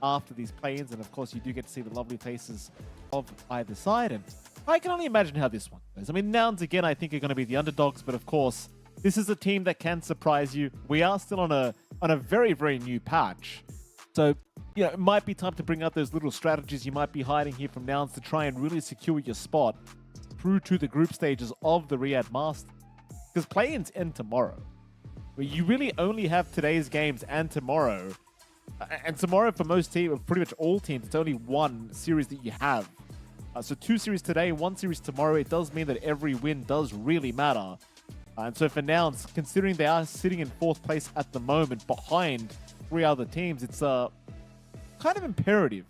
after these play-ins. And of course, you do get to see the lovely faces of either side. And I can only imagine how this one goes. I mean, Nouns, again, I think are going to be the underdogs. But of course, this is a team that can surprise you. We are still on a very, very new patch. So, you know, it might be time to bring out those little strategies you might be hiding here from Nouns to try and really secure your spot through to the group stages of the Riyadh Masters. Because play-ins end tomorrow. Where you really only have today's games and tomorrow. And tomorrow for most teams, pretty much all teams, it's only 1 series that you have. So 2 series today, 1 series tomorrow. It does mean that every win does really matter. And so for Nouns, considering they are sitting in 4th place at the moment behind 3 other teams, it's kind of imperative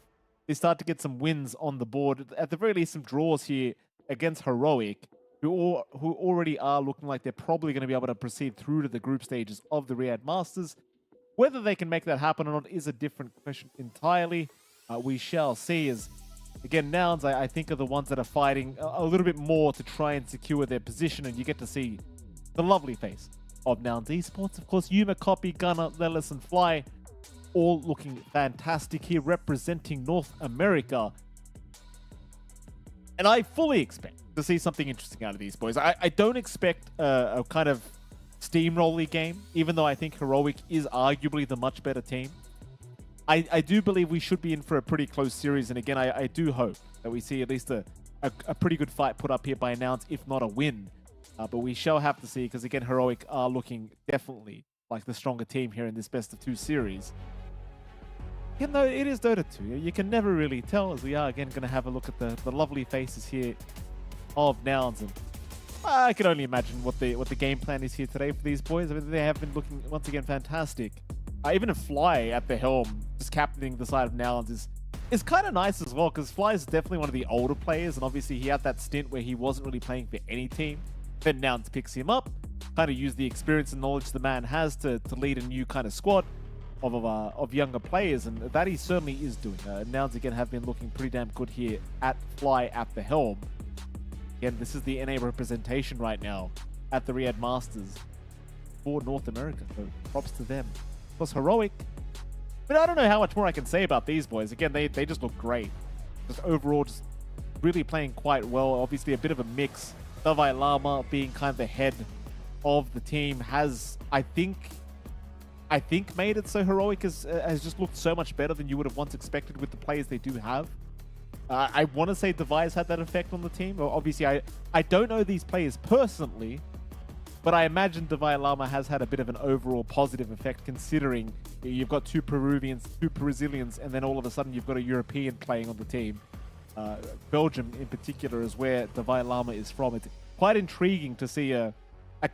they start to get some wins on the board. At the very least, some draws here against Heroic, who already are looking like they're probably going to be able to proceed through to the group stages of the Riyadh Masters. Whether they can make that happen or not is a different question entirely. We shall see. As again, Nouns, I think, are the ones that are fighting a little bit more to try and secure their position, and you get to see the lovely face of Nouns Esports. Of course, Yuma, Copy, Gunner, Lelis, and Fly, all looking fantastic here, representing North America. And I fully expect to see something interesting out of these boys. I don't expect a kind of steamroller game, even though I think Heroic is arguably the much better team. I do believe we should be in for a pretty close series, and again, I do hope that we see at least a pretty good fight put up here by Nouns, if not a win. But we shall have to see, because again, Heroic are looking definitely like the stronger team here in this best of 2 series. Even though it is Dota 2, you can never really tell, as we are again going to have a look at the lovely faces here of Nouns. And I can only imagine what the game plan is here today for these boys. I mean, they have been looking once again fantastic. Even a Fly at the helm, just captaining the side of Nouns is kind of nice as well, because Fly is definitely one of the older players, and obviously he had that stint where he wasn't really playing for any team. Then Nouns picks him up, kind of use the experience and knowledge the man has to lead a new kind of squad of younger players, and that he certainly is doing. Nouns again have been looking pretty damn good here at Fly at the helm. Again, this is the NA representation right now at the Riyadh Masters for North America, so props to them. Plus Heroic, but I don't know how much more I can say about these boys. Again, they just look great. Just overall, just really playing quite well. Obviously a bit of a mix. Davai Lama being kind of the head of the team has, I think made it so Heroic has just looked so much better than you would have once expected with the players they do have. I want to say Devi's had that effect on the team. Well, obviously, I don't know these players personally, but I imagine Davai Lama has had a bit of an overall positive effect, considering you've got 2 Peruvians, 2 Brazilians, and then all of a sudden you've got a European playing on the team. Belgium in particular is where Davai Lama is from. It's quite intriguing to see a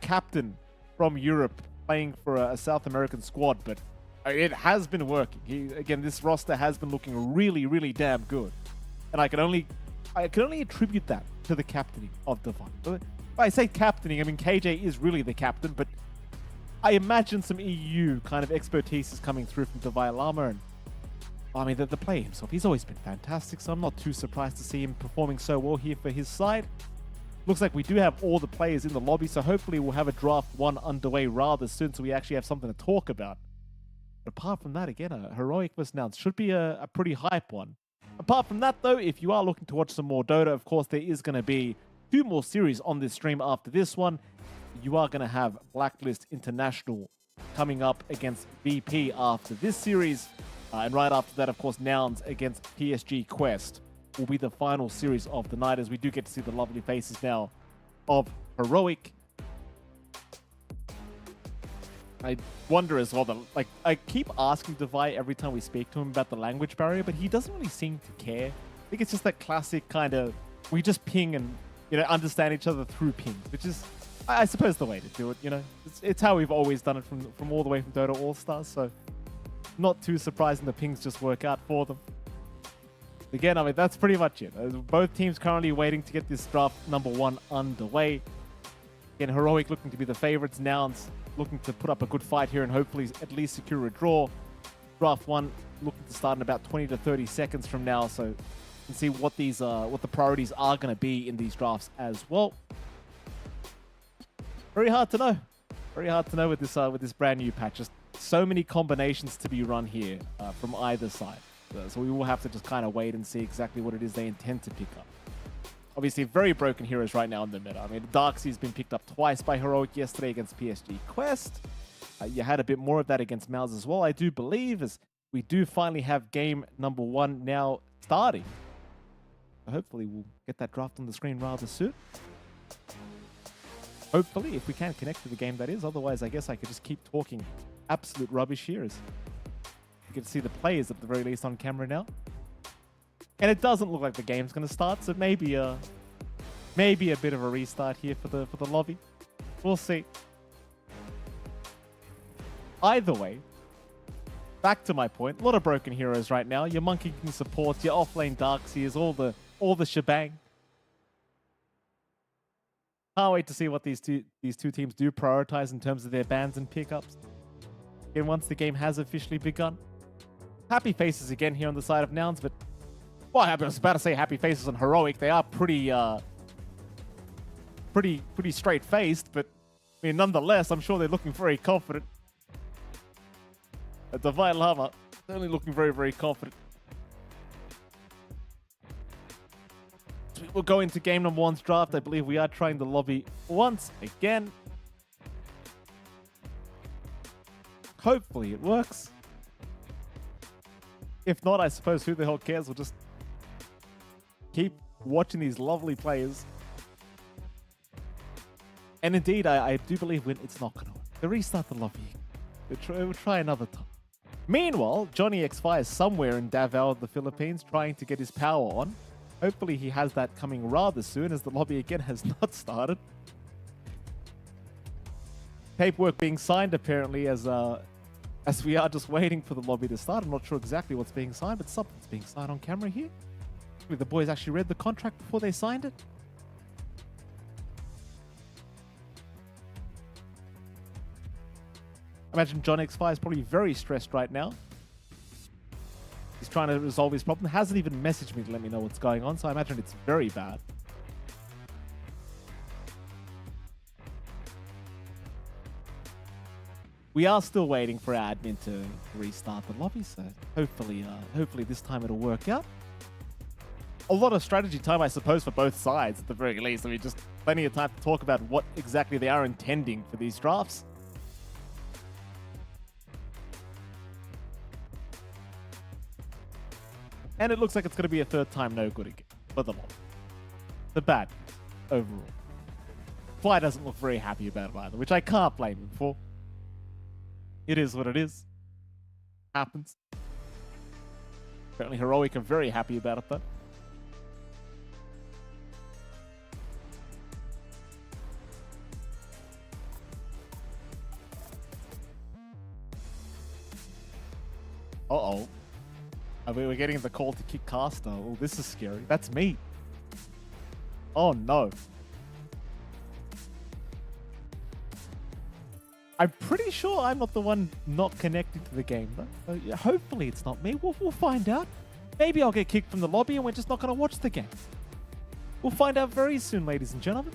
captain from Europe playing for a South American squad, but it has been working. Again, this roster has been looking really, really damn good. And I can only attribute that to the captaining of Davai. When I say captaining, I mean KJ is really the captain, but I imagine some EU kind of expertise is coming through from Davai Lama, and I mean, the player himself, he's always been fantastic, so I'm not too surprised to see him performing so well here for his side. Looks like we do have all the players in the lobby, so hopefully we'll have a draft 1 underway rather soon, so we actually have something to talk about. But apart from that, again, a Heroic vs Nouns should be a pretty hype one. Apart from that, though, if you are looking to watch some more Dota, of course, there is going to be 2 more series on this stream after this one. You are going to have Blacklist International coming up against VP after this series. And right after that, of course, Nouns against PSG Quest will be the final series of the night, as we do get to see the lovely faces now of Heroic. I wonder as well, like, I keep asking Davai every time we speak to him about the language barrier, but he doesn't really seem to care. I think it's just that classic kind of, we just ping and, you know, understand each other through ping, which is, I suppose, the way to do it, you know. It's how we've always done it from all the way from Dota All-Stars, so not too surprising the pings just work out for them. Again, I mean, that's pretty much it. Both teams currently waiting to get this draft number 1 underway. Again, Heroic looking to be the favorites. Nouns looking to put up a good fight here and hopefully at least secure a draw. Draft 1 looking to start in about 20 to 30 seconds from now, so you can see what these what the priorities are going to be in these drafts as well. Very hard to know. Very hard to know with this brand new patch. Just so many combinations to be run here from either side. So we will have to just kind of wait and see exactly what it is they intend to pick up. Obviously, very broken heroes right now in the meta. I mean, Darkseid's been picked up twice by Heroic yesterday against PSG Quest. You had a bit more of that against Mouse as well, I do believe, as we do finally have game number 1 now starting. So hopefully, we'll get that draft on the screen rather soon. Hopefully, if we can connect to the game, that is. Otherwise, I guess I could just keep talking absolute rubbish here. As you can see the players at the very least on camera now. And it doesn't look like the game's going to start, so maybe a bit of a restart here for the lobby. We'll see. Either way, back to my point, a lot of broken heroes right now. Your Monkey King supports, your offlane Darkseers, all the shebang. Can't wait to see what these two teams do prioritize in terms of their bans and pickups. And once the game has officially begun. Happy faces again here on the side of Nouns, but well, I was about to say happy faces on Heroic. They are pretty straight-faced, but I mean, nonetheless, I'm sure they're looking very confident. Divine Lava, certainly looking very, very confident. So we'll go into game number 1's draft. I believe we are trying the lobby once again. Hopefully it works. If not, I suppose who the hell cares? We'll just keep watching these lovely players. And indeed, I do believe it's not going to work. They'll restart the lobby. We'll try another time. Meanwhile, Johnny X5 is somewhere in Davao, the Philippines, trying to get his power on. Hopefully he has that coming rather soon, as the lobby again has not started. Paperwork being signed, apparently, as we are just waiting for the lobby to start. I'm not sure exactly what's being signed, but something's being signed on camera here. Maybe the boys actually read the contract before they signed it. I imagine John X5 is probably very stressed right now. He's trying to resolve his problem. Hasn't even messaged me to let me know what's going on, so I imagine it's very bad. We are still waiting for our admin to restart the lobby, so hopefully this time it'll work out. A lot of strategy time, I suppose, for both sides at the very least. I mean, just plenty of time to talk about what exactly they are intending for these drafts. And it looks like it's going to be a third time no good again for the lobby. The bad overall. Fly doesn't look very happy about it either, which I can't blame him for. It is what it is. Happens. Apparently Heroic are very happy about it though. Uh-oh. We're getting the call to kick caster. Oh, this is scary. That's me. Oh, no. I'm pretty sure I'm not the one not connected to the game, though. Yeah, hopefully it's not me. We'll find out. Maybe I'll get kicked from the lobby and we're just not going to watch the game. We'll find out very soon, ladies and gentlemen.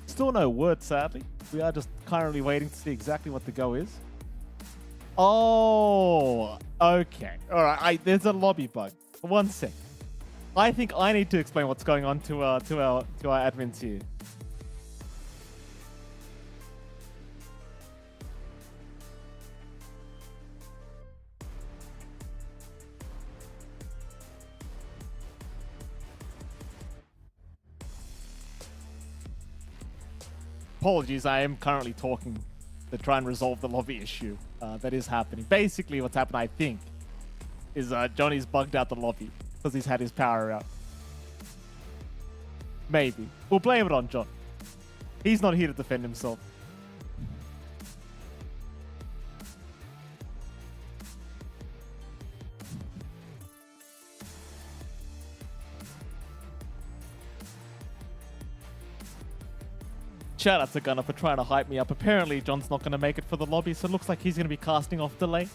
Still no word, sadly. We are just currently waiting to see exactly what the go is. Oh, okay. All right. There's a lobby bug. 1 sec. I think I need to explain what's going on to our admins here. Apologies, I am currently talking to try and resolve the lobby issue that is happening. Basically, what's happened, I think, is Johnny's bugged out the lobby because he's had his power out. Maybe. We'll blame it on John. He's not here to defend himself. Shout out to Gunner for trying to hype me up. Apparently, John's not going to make it for the lobby, so it looks like he's going to be casting off delay.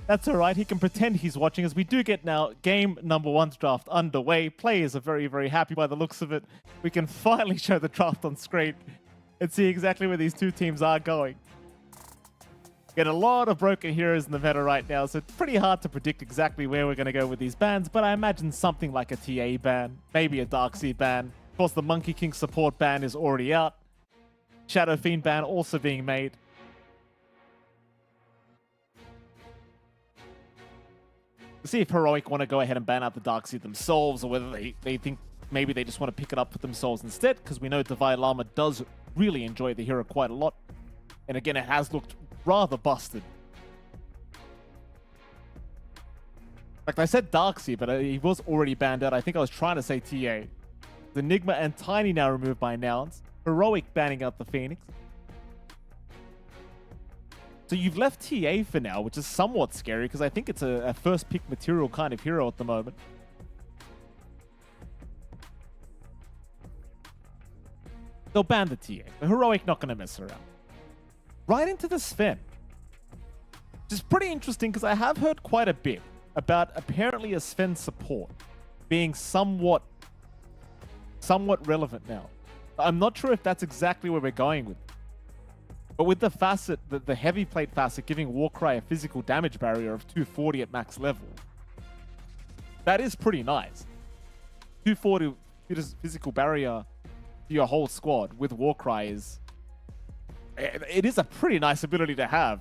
That's all right. He can pretend he's watching as we do get now game number 1's draft underway. Players are very, very happy by the looks of it. We can finally show the draft on screen and see exactly where these two teams are going. Get a lot of broken heroes in the meta right now, so it's pretty hard to predict exactly where we're going to go with these bans, but I imagine something like a TA ban, maybe a Darkseid ban. Of course, the Monkey King support ban is already out. Shadow Fiend ban also being made. We'll see if Heroic want to go ahead and ban out the Darkseid themselves, or whether they think maybe they just want to pick it up for themselves instead, because we know Divine Llama does really enjoy the hero quite a lot. And again, it has looked rather busted. In fact, I said Darkseid, but he was already banned out. I think I was trying to say TA. The Enigma and Tiny now removed by Nouns. Heroic banning out the Phoenix. So you've left TA for now, which is somewhat scary because I think it's a first pick material kind of hero at the moment. They'll ban the TA. The Heroic not going to mess around. Right into the Sven. Which is pretty interesting because I have heard quite a bit about apparently a Sven support being somewhat relevant now. I'm not sure if that's exactly where we're going with it. But with the facet, the heavy plate facet giving Warcry a physical damage barrier of 240 at max level, that is pretty nice. 240 physical barrier to your whole squad with Warcry is... It is a pretty nice ability to have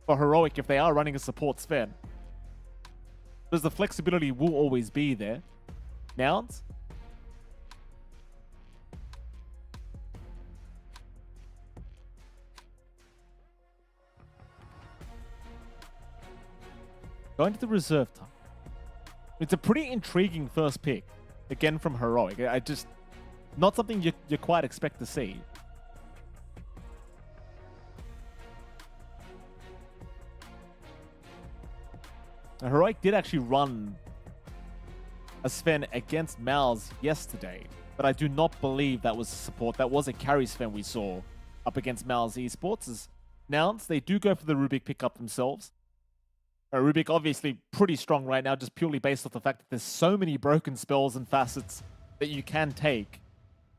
for Heroic if they are running a support Sven. Because the flexibility will always be there. Nouns? Going to the reserve time. It's a pretty intriguing first pick. Again from Heroic. I just... Not something you quite expect to see. Now, Heroic did actually run a Sven against Mouse yesterday, but I do not believe that was support. That was a carry Sven we saw up against Mouse Esports. As Nouns, they do go for the Rubik pickup themselves. Rubik obviously pretty strong right now, just purely based off the fact that there's so many broken spells and facets that you can take.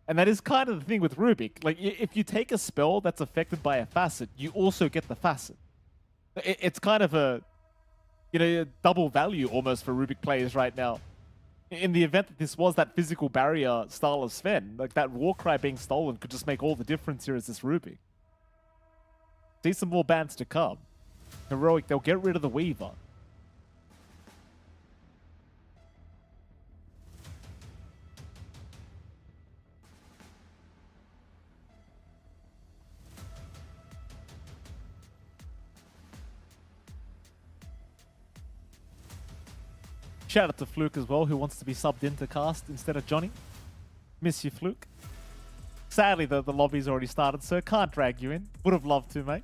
And that is kind of the thing with Rubik. Like, if you take a spell that's affected by a facet, you also get the facet. It's kind of a double value almost for Rubik players right now. In the event that this was that physical barrier style of Sven, like that Warcry being stolen could just make all the difference here as this Rubik. See some more bans to come. Heroic, they'll get rid of the Weaver. Shout out to Fluke as well, who wants to be subbed into cast instead of Johnny. Miss you, Fluke. Sadly, the lobby's already started, so can't drag you in. Would have loved to, mate.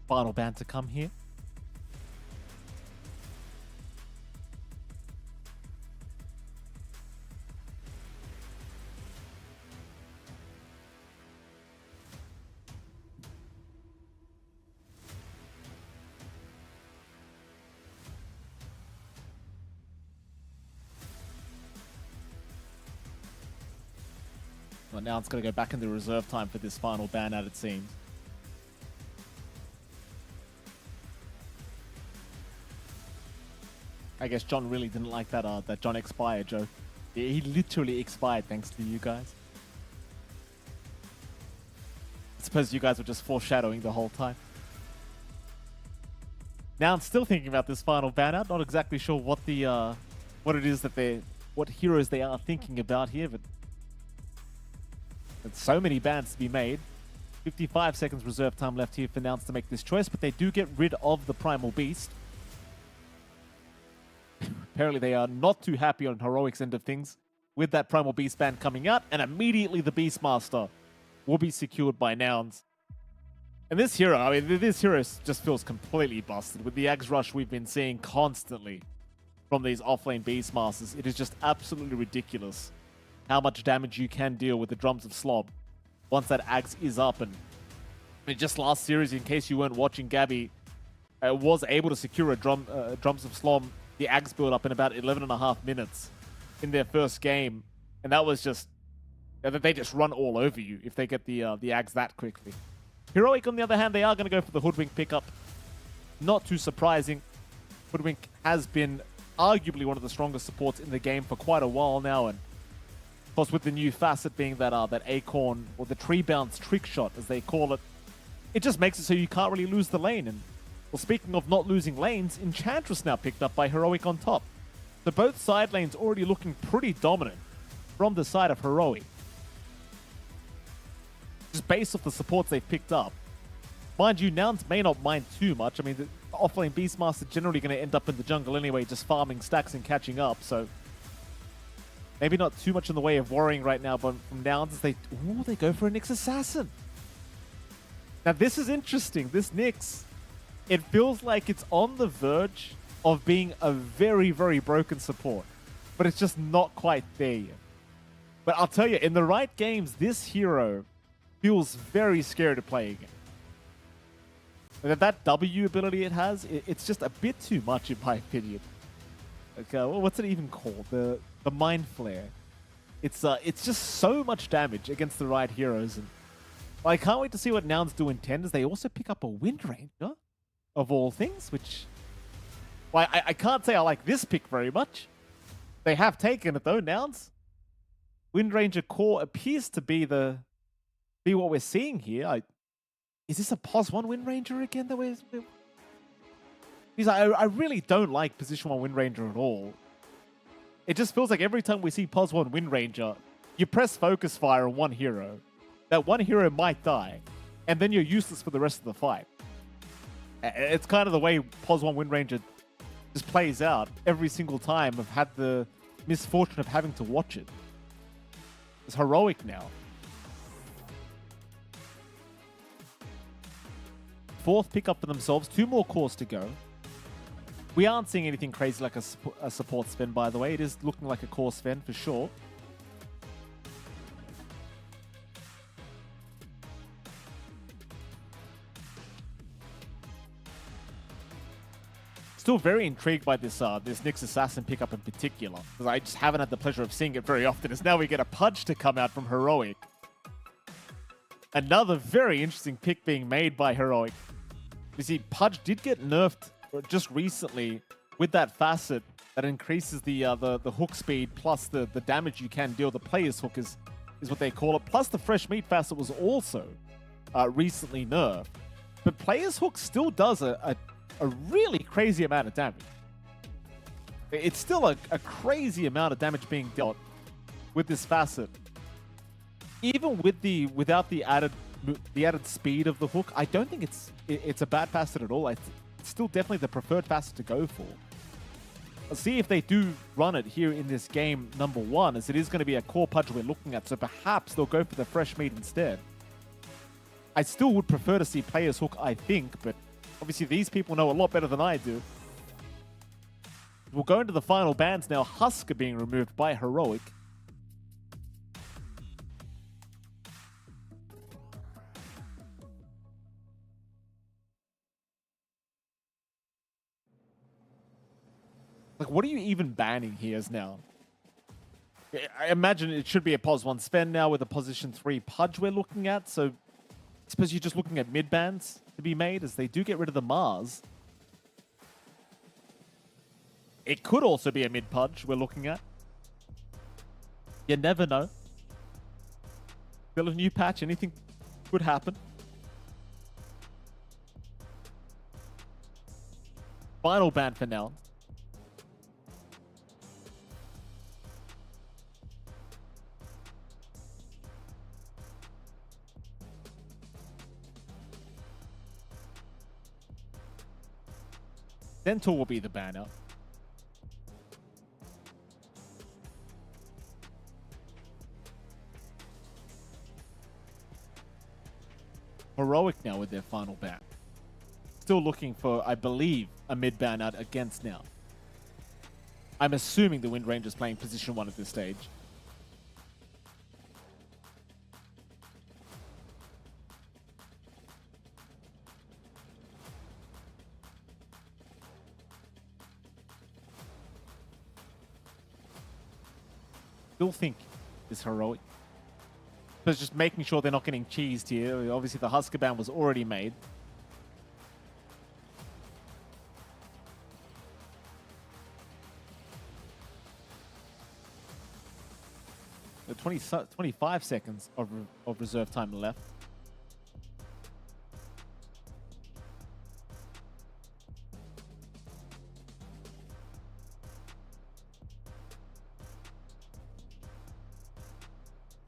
Final ban to come here. Well, now it's going to go back into reserve time for this final ban out, it seems. I guess John really didn't like that John expired joke. He literally expired thanks to you guys. I suppose you guys were just foreshadowing the whole time. Now I'm still thinking about this final ban out. Not exactly sure what it is that what heroes they are thinking about here, but there's so many bans to be made. 55 seconds reserve time left here for Nouns to make this choice, but they do get rid of the Primal Beast. Apparently they are not too happy on Heroic's end of things with that Primal Beast ban coming out, and immediately the Beastmaster will be secured by Nouns. And this hero, I mean, this hero just feels completely busted. With the Ags Rush we've been seeing constantly from these offlane Beastmasters, it is just absolutely ridiculous how much damage you can deal with the Drums of Slob once that Ags is up. And I mean, just last series, in case you weren't watching, Gabby was able to secure a Drums of Slob, the Ags build up in about 11.5 minutes in their first game. And that was just, they just run all over you if they get the Ags that quickly. Heroic, on the other hand, they are going to go for the Hoodwink pickup. Not too surprising. Hoodwink has been arguably one of the strongest supports in the game for quite a while now, and of course with the new facet being that Acorn, or the Tree Bounce trick shot as they call it, it just makes it so you can't really lose the lane. And well, speaking of not losing lanes, Enchantress now picked up by Heroic on top. So both side lanes already looking pretty dominant from the side of Heroic. Just based off the supports they've picked up. Mind you, Nouns may not mind too much. I mean, the offlane Beastmaster generally going to end up in the jungle anyway, just farming stacks and catching up, so maybe not too much in the way of worrying right now, but from Nouns as they go for a Nyx Assassin. Now this is interesting. This Nyx, it feels like it's on the verge of being a very, very broken support, but it's just not quite there yet. But I'll tell you, in the right games, this hero feels very scary to play again. That W ability it has, it's just a bit too much in my opinion. Okay, well, what's it even called? The Mind Flare. It's just so much damage against the right heroes, and I can't wait to see what Nouns do in tenders. They also pick up a Wind Ranger, of all things, which, well, I can't say I like this pick very much. They have taken it though, Nouns. Wind Ranger core appears to be what we're seeing here. Is this a POS 1 Wind Ranger again that we're... Because I really don't like position 1 Wind Ranger at all. It just feels like every time we see POS 1 Wind Ranger, you press focus fire on one hero. That one hero might die, and then you're useless for the rest of the fight. It's kind of the way POS 1 Wind Ranger just plays out every single time I've had the misfortune of having to watch it. It's Heroic now. Fourth pickup for themselves. 2 more cores to go. We aren't seeing anything crazy like a support spend, by the way. It is looking like a core spend for sure. Still very intrigued by this Nyx Assassin pickup in particular, because I just haven't had the pleasure of seeing it very often, as now we get a Pudge to come out from Heroic. Another very interesting pick being made by Heroic. You see, Pudge did get nerfed just recently with that facet that increases the hook speed plus the damage you can deal. The player's hook is what they call it. Plus the fresh meat facet was also recently nerfed. But player's hook still does a really crazy amount of damage. It's still a crazy amount of damage being dealt with this facet. Even without the added speed of the hook, I don't think it's a bad facet at all. It's still definitely the preferred facet to go for. Let's see if they do run it here in this game number 1, as it is going to be a core Pudge we're looking at, so perhaps they'll go for the fresh meat instead. I still would prefer to see player's hook, I think, but obviously these people know a lot better than I do. We'll go into the final bans now. Husker being removed by Heroic. Like, what are you even banning here as now? I imagine it should be a POS 1 spend now with a position 3 Pudge we're looking at, so I suppose you're just looking at mid bans to be made, as they do get rid of the Mars. It could also be a mid Pudge we're looking at. You never know. Still a new patch, anything could happen. Final ban for now. Centaur will be the banner. Heroic now with their final ban. Still looking for, I believe, a mid ban out against now. I'm assuming the Wind Ranger's playing position 1 at this stage. Still think is Heroic. So it's just making sure they're not getting cheesed here. Obviously the Husker ban was already made. The 25 seconds of reserve time left.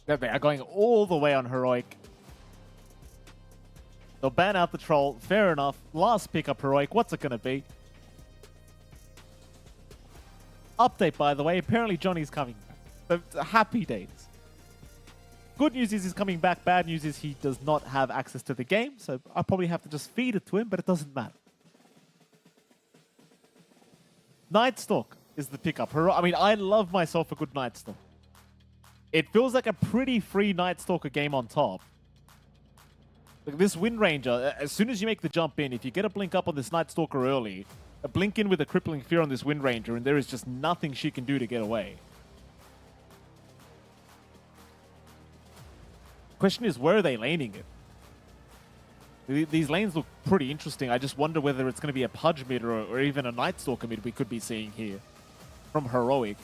They are going all the way on Heroic. They'll ban out the troll. Fair enough. Last pickup Heroic. What's it going to be? Update, by the way. Apparently Johnny's coming back. So, happy days. Good news is he's coming back. Bad news is he does not have access to the game. So I'll probably have to just feed it to him, but it doesn't matter. Nightstalk is the pickup. I mean, I love myself a good Nightstalk. It feels like a pretty free Nightstalker game on top. Like this Wind Ranger, as soon as you make the jump in, if you get a blink up on this Nightstalker early, a blink in with a crippling fear on this Wind Ranger, and there is just nothing she can do to get away. Question is, where are they laning it? These lanes look pretty interesting. I just wonder whether it's going to be a Pudge mid or even a Nightstalker mid we could be seeing here from Heroic.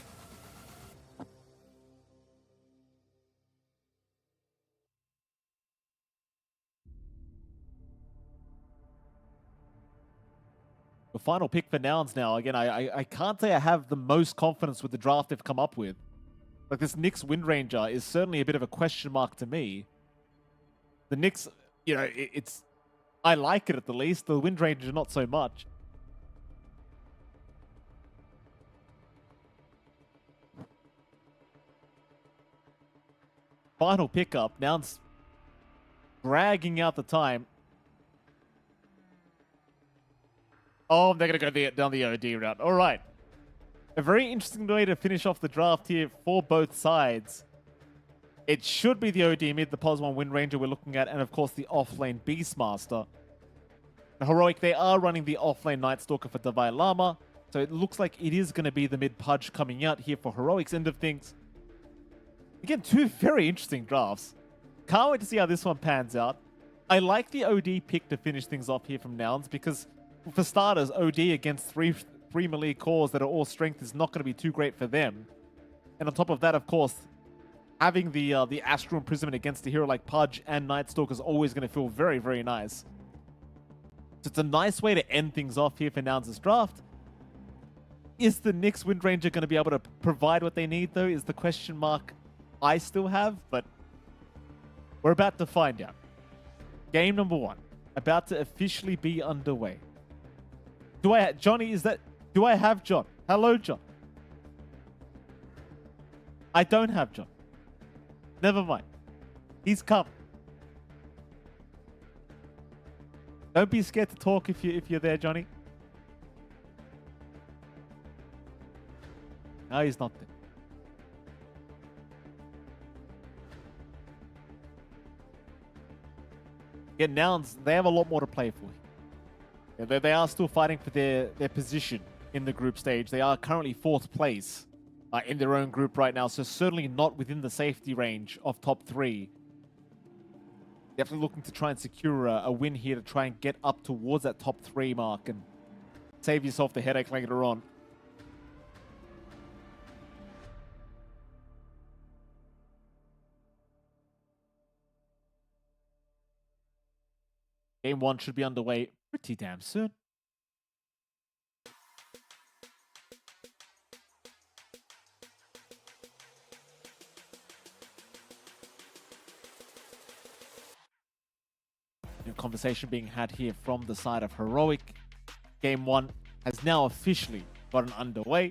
The final pick for Nouns now. Again, I can't say I have the most confidence with the draft they've come up with. Like this Nyx Wind Ranger is certainly a bit of a question mark to me. The Nyx, you know, it's... I like it at the least. The Wind Ranger, not so much. Final pickup. Nouns dragging out the time. Oh, they're going to go down the OD route. All right. A very interesting way to finish off the draft here for both sides. It should be the OD mid, the POS 1 Wind Ranger we're looking at, and of course the offlane Beastmaster. Heroic, they are running the offlane Nightstalker for Davai Lama, so it looks like it is going to be the mid Pudge coming out here for Heroic's end of things. Again, two very interesting drafts. Can't wait to see how this one pans out. I like the OD pick to finish things off here from Nouns because, for starters, OD against three melee cores that are all strength is not going to be too great for them. And on top of that, of course, having the Astral Imprisonment against a hero like Pudge and Nightstalker is always going to feel very, very nice. So it's a nice way to end things off here for Nouns' draft. Is the Nyx Wind Ranger going to be able to provide what they need, though, is the question mark I still have, but we're about to find out. Game number 1, about to officially be underway. Johnny, do I have John? Hello, John. I don't have John. Never mind. He's come. Don't be scared to talk if you're there, Johnny. No, he's not there. Yeah, Nouns, they have a lot more to play for. Yeah, they are still fighting for their position in the group stage. They are currently 4th place in their own group right now, so certainly not within the safety range of top 3. Definitely looking to try and secure a win here to try and get up towards that top 3 mark and save yourself the headache later on. Game 1 should be underway pretty damn soon. New conversation being had here from the side of Heroic. Game 1 has now officially gotten underway.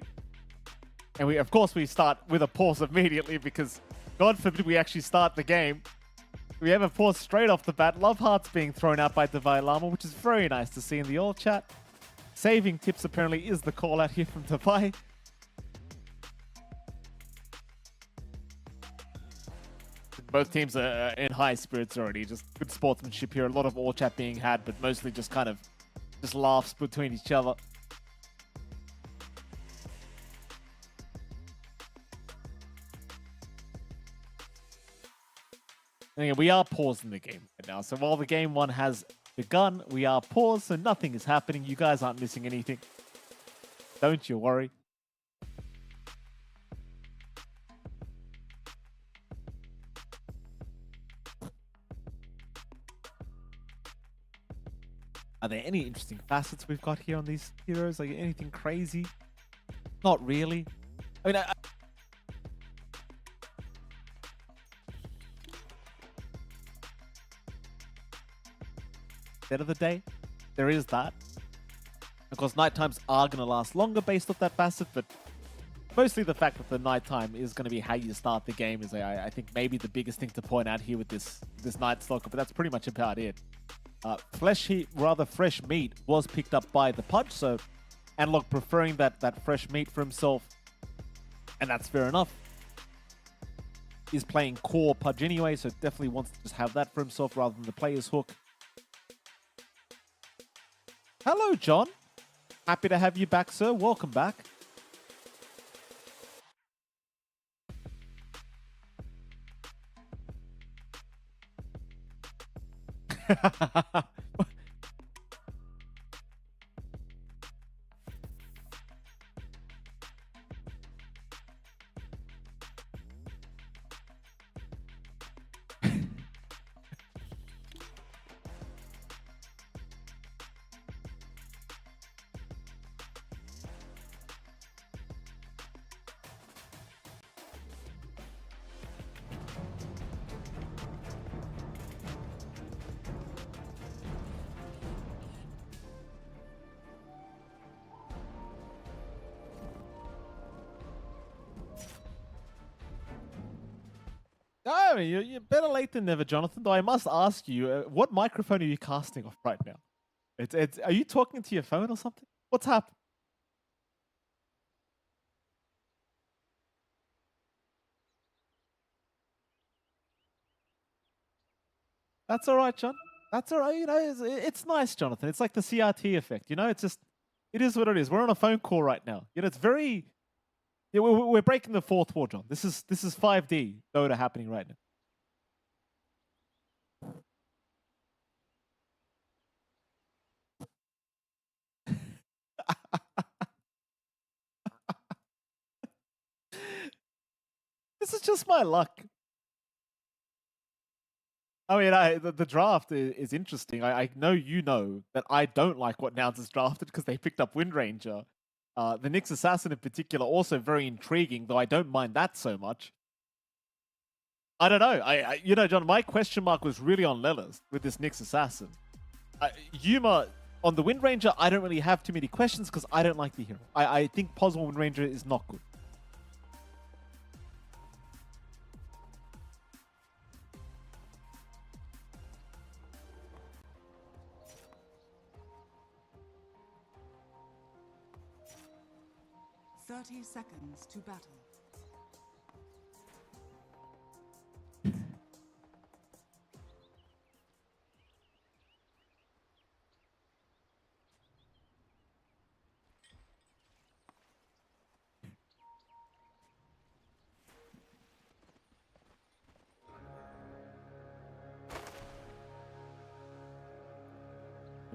And we start with a pause immediately because God forbid we actually start the game. We have a pause straight off the bat. Love hearts being thrown out by Divine Llama, which is very nice to see in the all chat. Saving tips apparently is the call out here from Divine. Both teams are in high spirits already. Just good sportsmanship here. A lot of all chat being had, but mostly just kind of just laughs between each other. And again, we are pausing the game right now. So while the game one has begun, we are paused, so nothing is happening. You guys aren't missing anything. Don't you worry. Are there any interesting facets we've got here on these heroes? Like anything crazy? Not really. I mean, end of the day, there is that. Of course, night times are going to last longer based off that facet, but mostly the fact that the nighttime is going to be how you start the game is, I think, maybe the biggest thing to point out here with this Night Stalker, but that's pretty much about it. Fresh meat was picked up by the Pudge, so Analog preferring that fresh meat for himself, and that's fair enough. He's playing core Pudge anyway, so definitely wants to just have that for himself rather than the player's hook. Hello, John. Happy to have you back, sir. Welcome back. I mean, you're better late than never, Jonathan. Though I must ask you, what microphone are you casting off right now? Are you talking to your phone or something? What's happened? That's all right, John. That's all right. You know, it's nice, Jonathan. It's like the CRT effect. You know, it is what it is. We're on a phone call right now. You know, it's very. Yeah, we're breaking the fourth wall, John. This is 5D Dota happening right now. This is just my luck. I mean, the draft is interesting. I know you know that I don't like what Nouns has drafted because they picked up Wind Ranger. The Nyx Assassin in particular, also very intriguing, though I don't mind that so much. I don't know. You know, John, my question mark was really on Lelas with this Nyx Assassin. Yuma, on the Wind Ranger, I don't really have too many questions because I don't like the hero. I think Posmo Wind Ranger is not good. Thirty seconds to battle.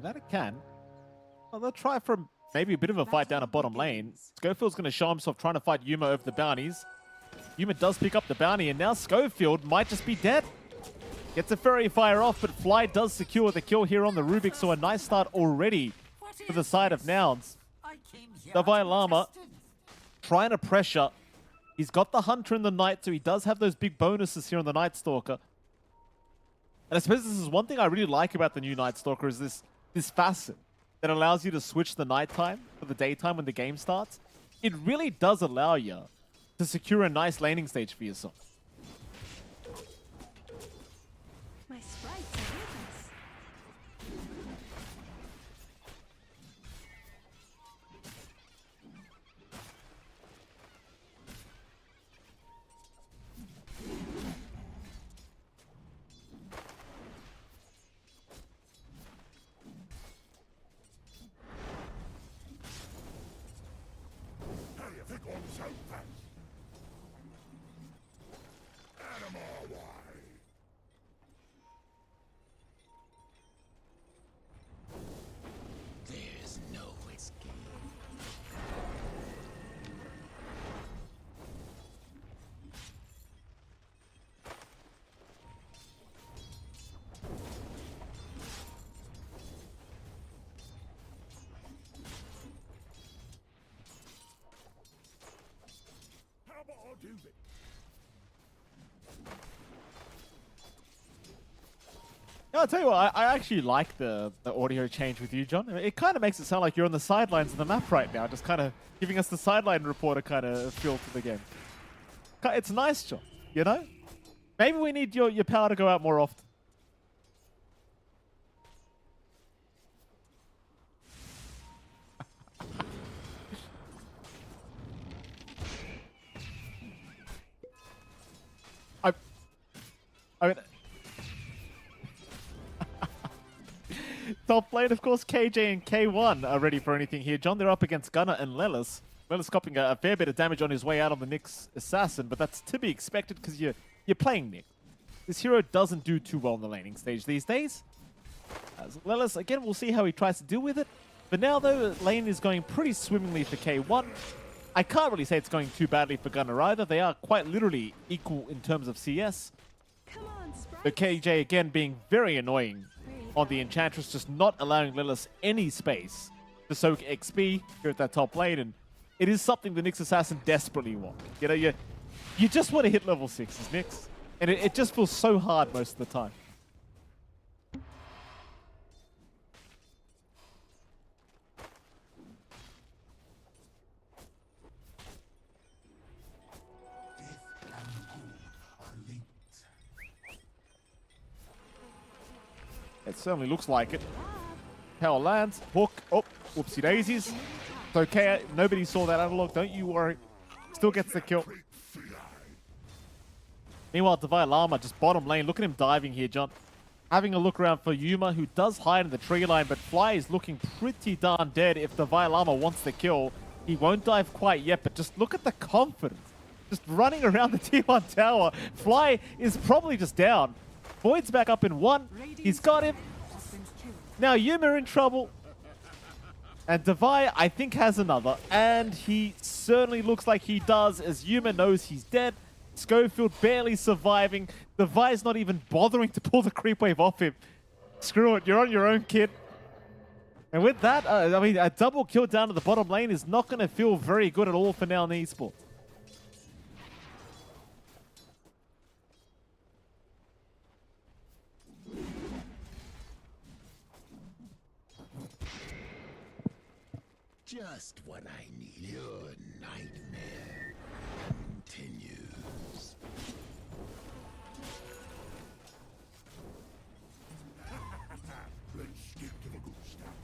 That it can. Well, they'll try for maybe a bit of a fight down a bottom lane. Schofield's going to show himself trying to fight Yuma over the bounties. Yuma does pick up the bounty, and now Schofield might just be dead. Gets a Fairy Fire off, but Fly does secure the kill here on the Rubik, so a nice start already for the side of Nouns. Divine Llama trying to pressure. He's got the Hunter and the Knight, so he does have those big bonuses here on the Night Stalker. And I suppose this is one thing I really like about the new Night Stalker is this facet that allows you to switch the nighttime for the daytime when the game starts. It really does allow you to secure a nice laning stage for yourself. I'll tell you what, I actually like the audio change with you, John. It kind of makes it sound like you're on the sidelines of the map right now, just kind of giving us the sideline reporter kind of feel to the game. It's nice, John, you know? Maybe we need your power to go out more often. I mean, top lane, of course, KJ and K1 are ready for anything here. John, they're up against Gunnar and Lelis. Lelis copying a fair bit of damage on his way out on the Nyx Assassin, but that's to be expected because you're playing Nyx. This hero doesn't do too well in the laning stage these days. As Lelis, again, we'll see how he tries to deal with it. But now, though, lane is going pretty swimmingly for K1. I can't really say it's going too badly for Gunnar either. They are quite literally equal in terms of CS. But KJ, again, being very annoying on the Enchantress, just not allowing Lelis any space to soak XP here at that top lane. And it is something the Nyx Assassin desperately wants. You know, you just want to hit level 6s, Nyx. And it just feels so hard most of the time. It certainly looks like it. Power lands. Hook. Oh, whoopsie daisies. It's okay. Nobody saw that analog. Don't you worry. Still gets the kill. Meanwhile, Devi Llama just bottom lane. Look at him diving here, John. Having a look around for Yuma, who does hide in the tree line, but Fly is looking pretty darn dead. If Devi Llama wants the kill, he won't dive quite yet, but just look at the confidence. Just running around the T1 tower. Fly is probably just down. Void's back up in 1. He's got him. Now Yuma in trouble. And Devi, I think, has another. And he certainly looks like he does, as Yuma knows he's dead. Schofield barely surviving. Devi's not even bothering to pull the creep wave off him. Screw it, you're on your own, kid. And with that, I mean, a double kill down to the bottom lane is not going to feel very good at all for now in esports. Just what I need. Your nightmare continues. Let's get to the good stuff.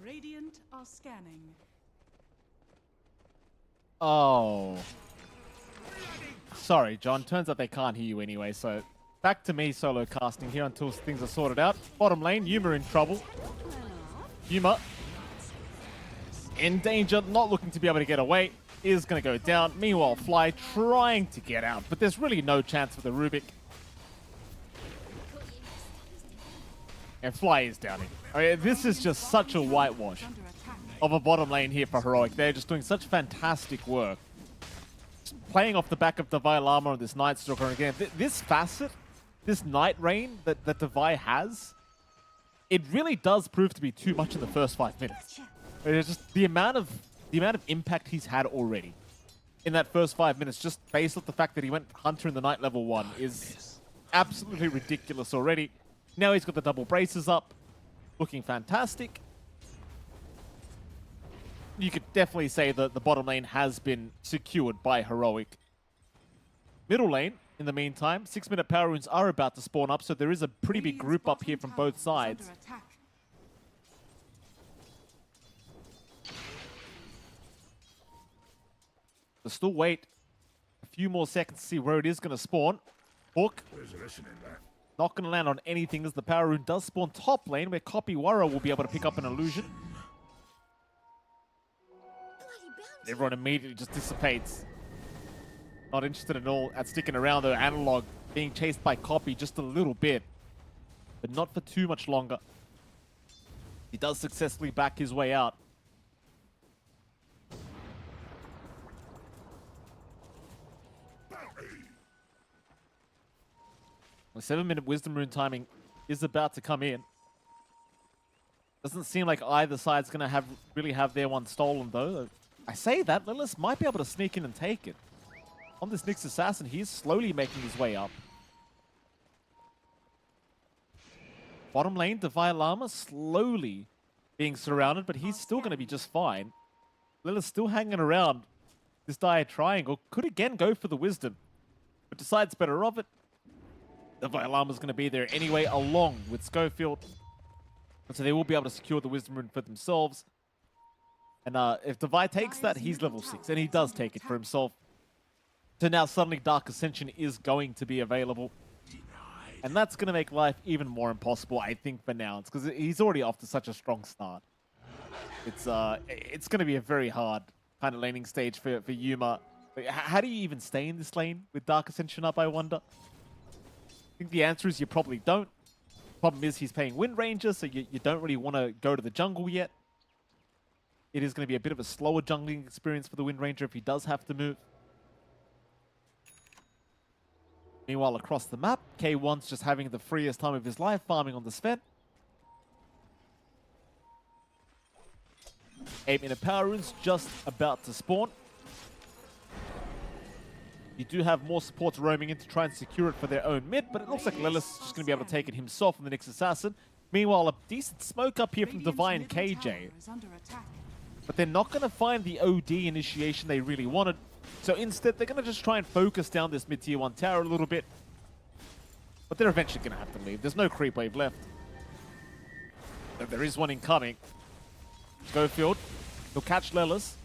Radiant are scanning. Oh. Sorry, John. Turns out they can't hear you anyway, so back to me solo casting here until things are sorted out. Bottom lane, Yuma in trouble. Yuma in danger, not looking to be able to get away, is going to go down. Meanwhile, Fly trying to get out, but there's really no chance for the Rubik. And Fly is downing. I mean, this is just such a whitewash of a bottom lane here for Heroic. They're just doing such fantastic work. Just playing off the back of Devi Llama and this Night Stalker. And again, this facet, this Night Rain that Devi has, it really does prove to be too much in the first 5 minutes. It's just the amount of impact he's had already in that first 5 minutes, just based off the fact that he went Hunter in the Night level 1, is absolutely ridiculous already. Now he's got the double braces up, looking fantastic. You could definitely say that the bottom lane has been secured by Heroic. Middle lane, in the meantime, 6-minute power runes are about to spawn up, so there is a pretty big group up here from both sides. So still wait a few more seconds to see where it is going to spawn. Hook. Not going to land on anything as the power rune does spawn top lane, where Copywara will be able to pick up an illusion. Everyone immediately just dissipates. Not interested at all at sticking around, though. Analog being chased by Copy just a little bit, but not for too much longer. He does successfully back his way out. The 7-minute Wisdom Rune timing is about to come in. Doesn't seem like either side's going to really have their one stolen, though. I say that, Lilith might be able to sneak in and take it. On this Nyx Assassin, he is slowly making his way up. Bottom lane, Devi Llama slowly being surrounded, but he's still going to be just fine. Lilith's still hanging around this dire triangle. Could again go for the Wisdom, but decides better of it. Devi Llama's going to be there anyway, along with Schofield. And so they will be able to secure the Wisdom Rune for themselves. And if Devi takes that, he's level 6, and he does take it for himself. So now suddenly Dark Ascension is going to be available. And that's going to make life even more impossible, I think, for Nouns, because he's already off to such a strong start. It's going to be a very hard kind of laning stage for Yuma. How do you even stay in this lane with Dark Ascension up, I wonder? I think the answer is you probably don't. Problem is he's paying Wind Ranger, so you don't really want to go to the jungle yet. It is going to be a bit of a slower jungling experience for the Wind Ranger if he does have to move. Meanwhile, across the map, K1's just having the freest time of his life farming on the Sven. 8-minute power runes just about to spawn. You do have more supports roaming in to try and secure it for their own mid, but it looks like Lilith's just going to be able to take it himself on the Nyx Assassin. Meanwhile, a decent smoke up here from Devi and KJ. But they're not going to find the OD initiation they really wanted. So instead, they're going to just try and focus down this mid-tier 1 tower a little bit. But they're eventually going to have to leave. There's no creep wave left. There is one incoming. Schofield. He'll catch Lilith.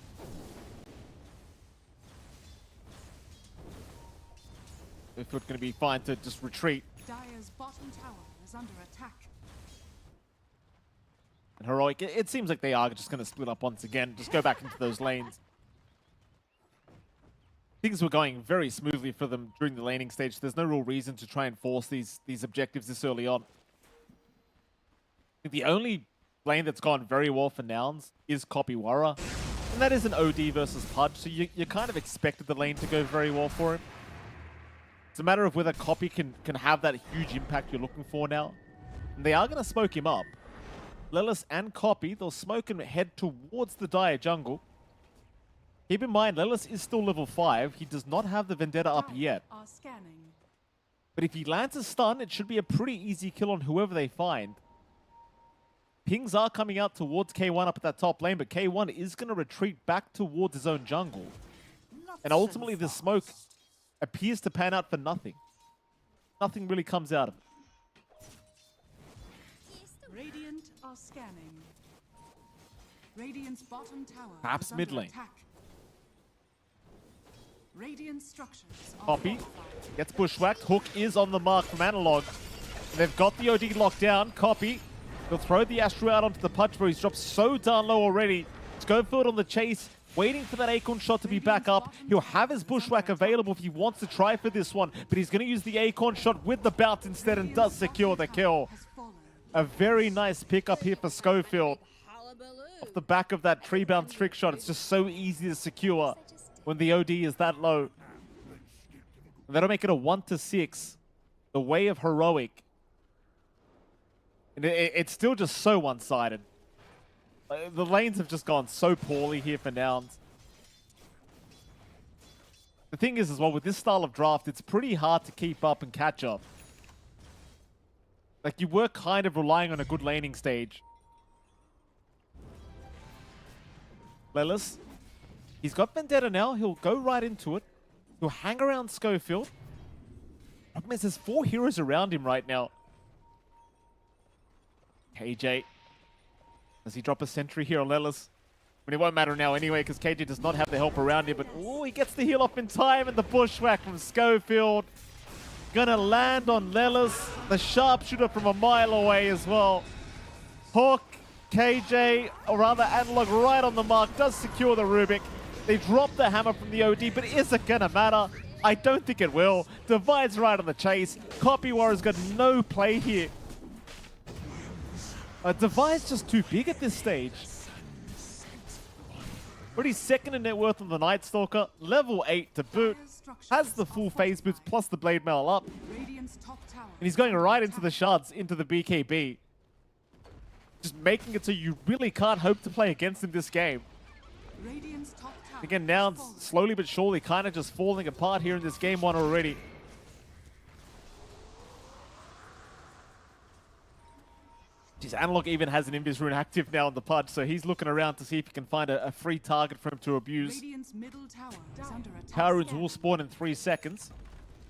Schofield going to be fine to just retreat. Dire's bottom tower is under attack. And Heroic, it seems like they are just going to split up once again. Just go back into those lanes. Things were going very smoothly for them during the laning stage. There's no real reason to try and force these objectives this early on. I think the only lane that's gone very well for Nouns is Kopiwara. And that is an OD versus Pudge, so you kind of expected the lane to go very well for him. It's a matter of whether Copy can have that huge impact you're looking for now. And they are going to smoke him up. Lilith and Copy, they'll smoke and head towards the Dire jungle. Keep in mind, Lilith is still level 5. He does not have the Vendetta up yet. But if he lands a stun, it should be a pretty easy kill on whoever they find. Pings are coming out towards K1 up at that top lane, but K1 is going to retreat back towards his own jungle. And ultimately, the smoke appears to pan out for nothing. Nothing really comes out of it. Radiant are scanning. Radiant's bottom tower Perhaps is under mid lane. attack. Radiant structures are Copy fortified. gets bushwhacked. Hook is on the mark from Analog. And they've got the OD locked down. Copy. He'll throw the Astro out onto the Pudge, but he's dropped so down low already. Schofield on the chase, waiting for that Acorn shot to be back up. He'll have his bushwhack available if he wants to try for this one, but he's going to use the Acorn shot with the bounce instead and does secure the kill. A very nice pickup here for Schofield. Off the back of that tree bounce trick shot, it's just so easy to secure when the OD is that low. And that'll make it a 1-6. The way of Heroic. And it's still just so one-sided. The lanes have just gone so poorly here for Nouns. The thing is as well, with this style of draft, it's pretty hard to keep up and catch up. Like, you were kind of relying on a good laning stage. Lilith. He's got Vendetta now. He'll go right into it. He'll hang around Schofield. Problem is, there's 4 heroes around him right now. KJ. Does he drop a sentry here on Lilith? I mean, it won't matter now anyway, because KJ does not have the help around him. But, oh, he gets the heal off in time, and the bushwhack from Schofield. Gonna land on Lilith. The sharpshooter from a mile away as well. Hawk, KJ, or rather Analog, right on the mark. Does secure the Rubik. They drop the hammer from the OD, but is it gonna matter? I don't think it will. Divide's right on the chase. Kopiwara's got no play here. Divide's just too big at this stage. Already second in net worth on the Night Stalker. Level 8 to boot. Has the full phase boots plus the blade mail up. And he's going right into the shards, into the BKB. just making it so you really can't hope to play against him this game. Radiant's top tower Again, Nouns slowly but surely kind of just falling apart here in this game one already. Jeez, Analog even has an Invis rune active now on the PUD, so he's looking around to see if he can find a free target for him to abuse. Radiant's middle tower is under attack. Power runes will spawn in 3 seconds.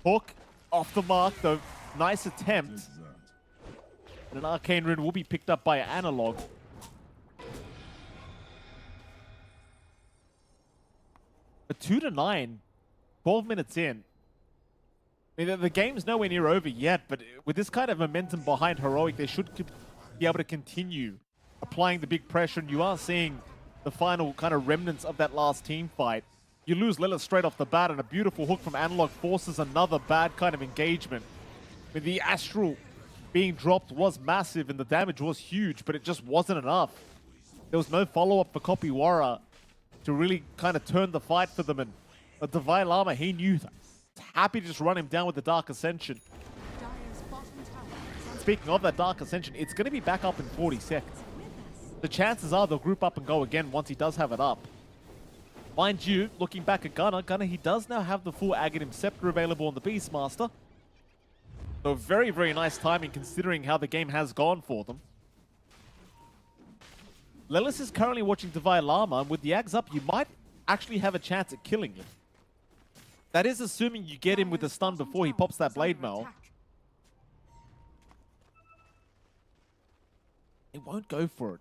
Hook off the mark, though. Nice attempt. And an Arcane Rune will be picked up by Analog. But 2-9, 12 minutes in. I mean, the game's nowhere near over yet, but with this kind of momentum behind Heroic, they should be able to continue applying the big pressure, and you are seeing the final kind of remnants of that last team fight. You lose Lilith straight off the bat, and a beautiful hook from Analog forces another bad kind of engagement. I mean, the Astral being dropped was massive, and the damage was huge, but it just wasn't enough. There was no follow-up for Kopiwara to really kind of turn the fight for them, and Divine Llama, he knew that. Happy to just run him down with the Dark Ascension. Speaking of that Dark Ascension, it's going to be back up in 40 seconds. The chances are they'll group up and go again once he does have it up. Mind you, looking back at Gunnar, he does now have the full Aghanim Scepter available on the Beastmaster. So very, very nice timing considering how the game has gone for them. Lelis is currently watching Divine Llama, and with the Ags up, you might actually have a chance at killing him. That is assuming you get him with a stun before he pops that Blade Mail. He won't go for it.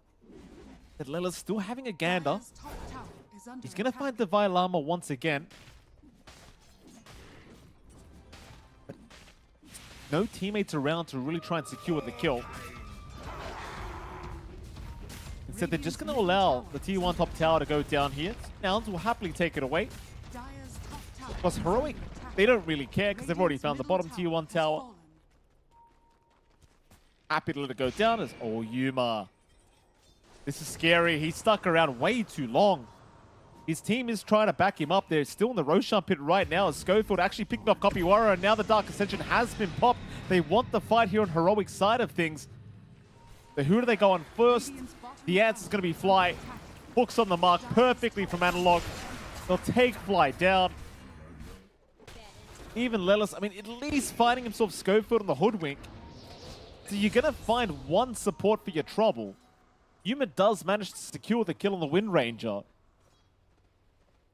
But Lelis still having a gander. He's going to find Divine Llama once again. But no teammates around to really try and secure the kill. Instead, they're just going to allow the tier 1 top tower to go down here. Nouns will happily take it away. Plus, Heroic, they don't really care because they've already found the bottom tier 1 tower. Happy to let it go down as Yuma. This is scary. He's stuck around way too long. His team is trying to back him up. They're still in the Roshan pit right now as Schofield actually picked off Kopiwara, and now the Dark Ascension has been popped. They want the fight here on Heroic's side of things. So who do they go on first? The answer is going to be Fly. Hooks on the mark perfectly from Analog. They'll take Fly down. Even Lelis, I mean, at least finding himself Schofield on the Hoodwink. So you're going to find one support for your trouble. Yuma does manage to secure the kill on the Wind Ranger.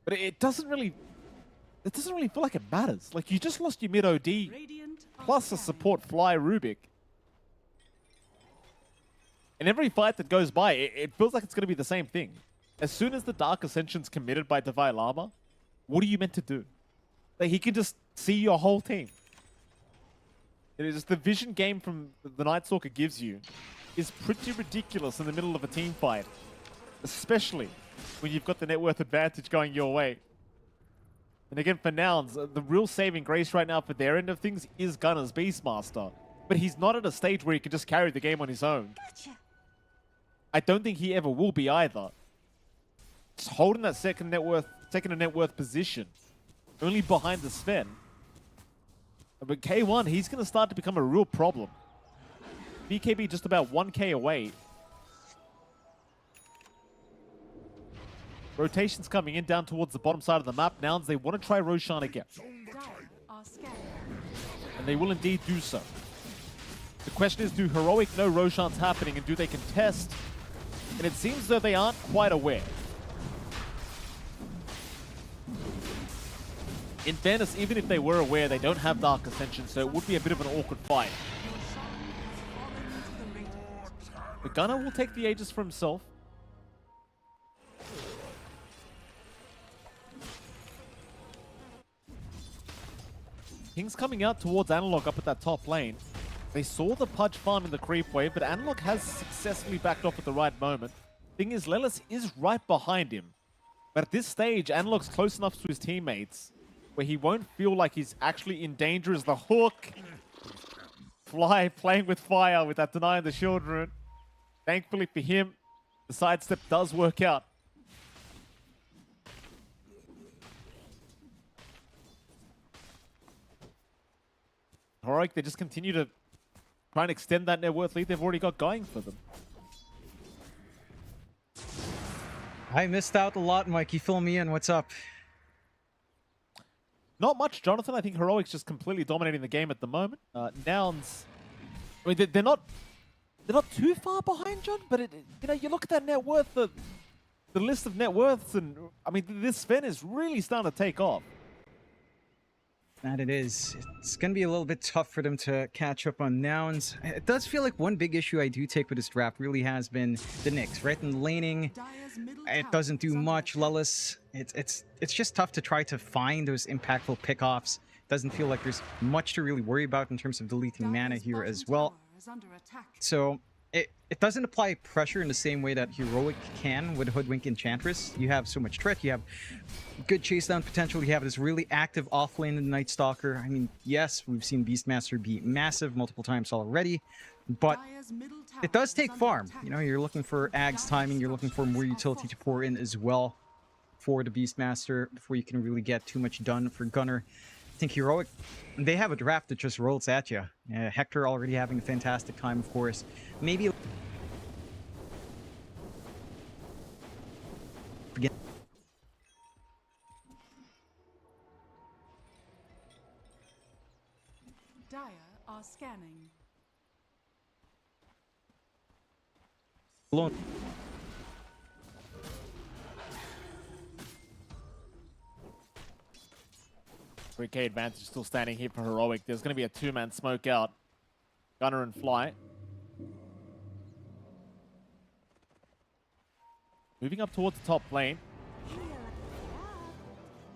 But it doesn't really feel like it matters. Like, you just lost your mid OD plus a support Fly Rubik. And every fight that goes by, it feels like it's going to be the same thing. As soon as the Dark Ascension's committed by Divine Llama, what are you meant to do? Like, he can just see your whole team. It is the vision game from the Night Stalker gives you is pretty ridiculous in the middle of a team fight. Especially when you've got the net worth advantage going your way. And again, for Nouns, the real saving grace right now for their end of things is Gunner's Beastmaster. But he's not at a stage where he can just carry the game on his own. Gotcha. I don't think he ever will be either. Just holding that second net worth position. Only behind the Sven. But K1, he's going to start to become a real problem. BKB just about 1k away. Rotations coming in down towards the bottom side of the map. Nouns, they want to try Roshan again. And they will indeed do so. The question is, do Heroic know Roshan's happening and do they contest? And it seems though they aren't quite aware. In fairness, even if they were aware, they don't have Dark Ascension, so it would be a bit of an awkward fight. The Gunner will take the Aegis for himself. King's coming out towards Analog up at that top lane. They saw the Pudge farm in the creep wave, but Analog has successfully backed off at the right moment. Thing is, Lelis is right behind him. But at this stage, Analog's close enough to his teammates where he won't feel like he's actually in danger as the hook. Fly playing with fire with that denying the shield rune. Thankfully for him, the sidestep does work out. Heroic, they just continue to try and extend that net worth lead they've already got going for them. I missed out a lot, Mikey. Fill me in. What's up? Not much, Jonathan. I think Heroic's just completely dominating the game at the moment. Nouns, I mean, they're not too far behind, John. But you know, you look at that net worth, the list of net worths, and I mean, this Sven is really starting to take off. That it is. It's going to be a little bit tough for them to catch up on Nouns. It does feel like one big issue I do take with this draft really has been the Nyx, right? And laning, it doesn't do much. Lillis, it's just tough to try to find those impactful pickoffs. Doesn't feel like there's much to really worry about in terms of deleting mana here as well. So it doesn't apply pressure in the same way that Heroic can with Hoodwink Enchantress. You have so much threat, you have good chase down potential, you have this really active offlane in the Night Stalker. I mean, yes, we've seen Beastmaster be massive multiple times already, but it does take farm. You know, you're looking for Ag's timing, you're looking for more utility to pour in as well for the Beastmaster before you can really get too much done for Gunner. I think Heroic, they have a draft that just rolls at you. Hector already having a fantastic time, of course. Maybe Dire are scanning. alone. K advantage still standing here for Heroic. There's going to be a two-man smoke out. Gunner and Fly. Moving up towards the top lane.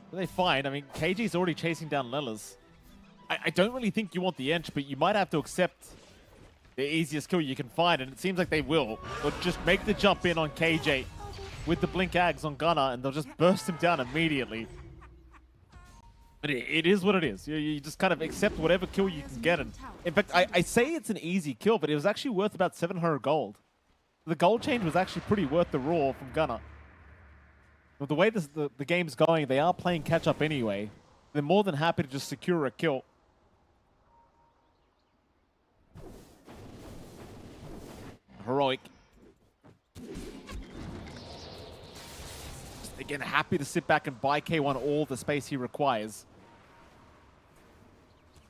What do they find? I mean, KG's already chasing down Lillis. I don't really think you want the Ench, but you might have to accept the easiest kill you can find, and it seems like they will. They'll just make the jump in on KJ with the Blink Ags on Gunner, and they'll just burst him down immediately. But it is what it is. You just kind of accept whatever kill you can get. And in fact, I say it's an easy kill, but it was actually worth about 700 gold. The gold change was actually pretty worth the raw from Gunner. With the way the game's going, they are playing catch-up anyway. They're more than happy to just secure a kill. Heroic. Just, again, happy to sit back and buy K1 all the space he requires.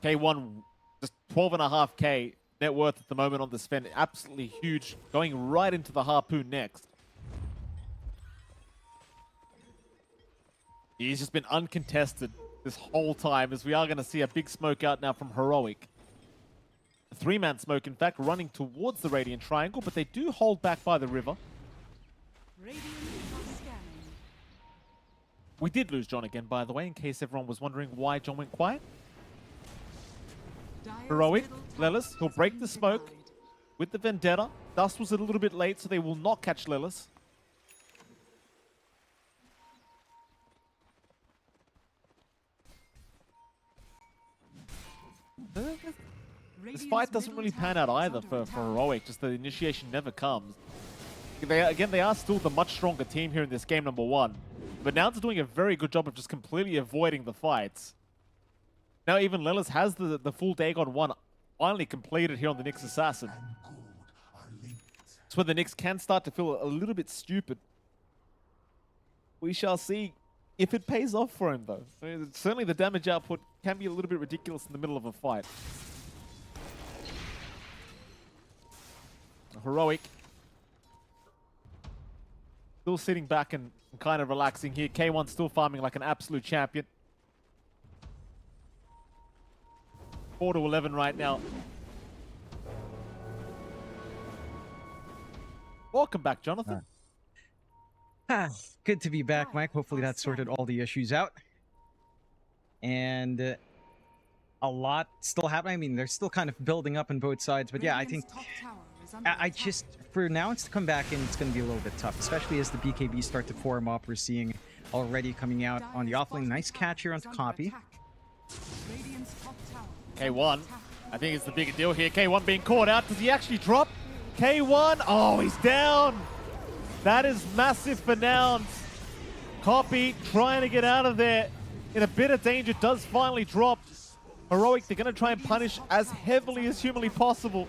K1, just 12.5k net worth at the moment on the Sven. Absolutely huge. Going right into the Harpoon next. He's just been uncontested this whole time, as we are going to see a big smoke out now from Heroic. A three-man smoke, in fact, running towards the Radiant Triangle, but they do hold back by the river. We did lose John again, by the way, in case everyone was wondering why John went quiet. Heroic, Lillis, he'll break the smoke with the Vendetta. Dust was a little bit late, so they will not catch Lillis. This fight doesn't really pan out either for Heroic, just the initiation never comes. They are still the much stronger team here in this game number one. But Nouns are doing a very good job of just completely avoiding the fights. Now even Lillis has the full Dagon 1 finally completed here on the Nyx Assassin. It's where the Nyx can start to feel a little bit stupid. We shall see if it pays off for him, though. I mean, certainly the damage output can be a little bit ridiculous in the middle of a fight. Heroic. Still sitting back and kind of relaxing here. K1 still farming like an absolute champion. 4 to 11 right now. Welcome back, Jonathan. Good to be back, Mike. Hopefully that sorted all the issues out. And a lot still happening. I mean, they're still kind of building up on both sides. But yeah, I think I just, for now, it's to come back in, it's going to be a little bit tough, especially as the BKB start to form up. We're seeing already coming out on the offlane. Nice catch here onto Copy. K1, I think it's the bigger deal here. K1 being caught out. Does he actually drop? K1, oh, he's down. That is massive for Nouns. Copy trying to get out of there in a bit of danger. Does finally drop. Heroic, they're going to try and punish as heavily as humanly possible.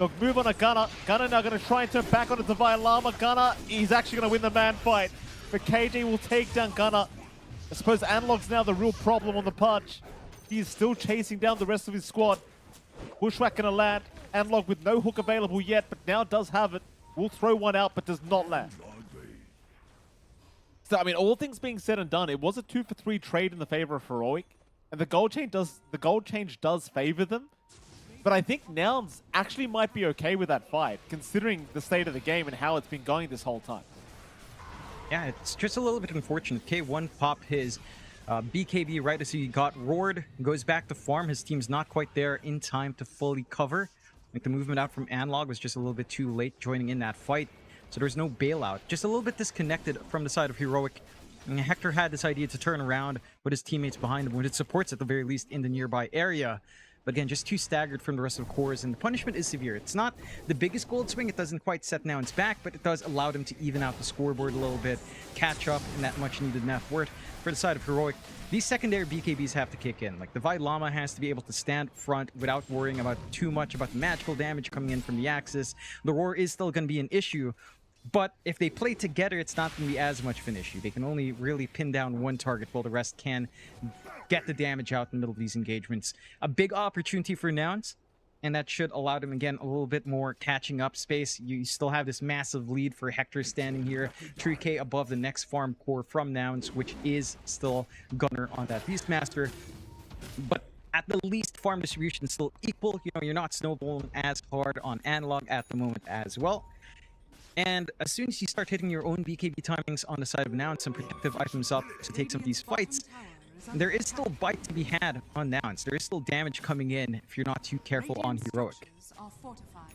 Look, move on a Gunner. Gunner now going to try and turn back on a Divine Llama. Gunner, he's actually going to win the man fight. But KJ will take down Gunner. I suppose Analog's now the real problem on the Pudge. He is still chasing down the rest of his squad. Bushwhack going to land. Analog with no hook available yet, but now does have it. Will throw one out, but does not land. So, I mean, all things being said and done, it was a 2-for-3 trade in the favor of Heroic. And the gold change does favor them. But I think Nouns actually might be okay with that fight, considering the state of the game and how it's been going this whole time. Yeah, it's just a little bit unfortunate. K1 popped his BKB right as he got roared, goes back to farm. His team's not quite there in time to fully cover. Like the movement out from Analog was just a little bit too late joining in that fight. So there's no bailout. Just a little bit disconnected from the side of Heroic. And Hector had this idea to turn around, put his teammates behind him, with its supports at the very least in the nearby area. But again, just too staggered from the rest of the cores, and the punishment is severe. It's not the biggest gold swing, it doesn't quite set Nouns back, but it does allow them to even out the scoreboard a little bit, catch up in that much needed net worth. For the side of Heroic, these secondary BKBs have to kick in. Like, the Divine Llama has to be able to stand front without worrying about too much about the magical damage coming in from the Axis. The Roar is still going to be an issue, but if they play together, it's not going to be as much of an issue. They can only really pin down one target while the rest can get the damage out in the middle of these engagements. A big opportunity for Nouns, and that should allow them, again, a little bit more catching up space. You still have this massive lead for Hector standing here, 3k above the next farm core from Nouns, which is still Gunner on that Beastmaster. But at the least, farm distribution is still equal. You know, you're not snowballing as hard on Analog at the moment as well. And as soon as you start hitting your own BKB timings on the side of Nouns, some protective items up to take some of these fights, there is still bite to be had on Nouns. There is still damage coming in if you're not too careful on Heroic.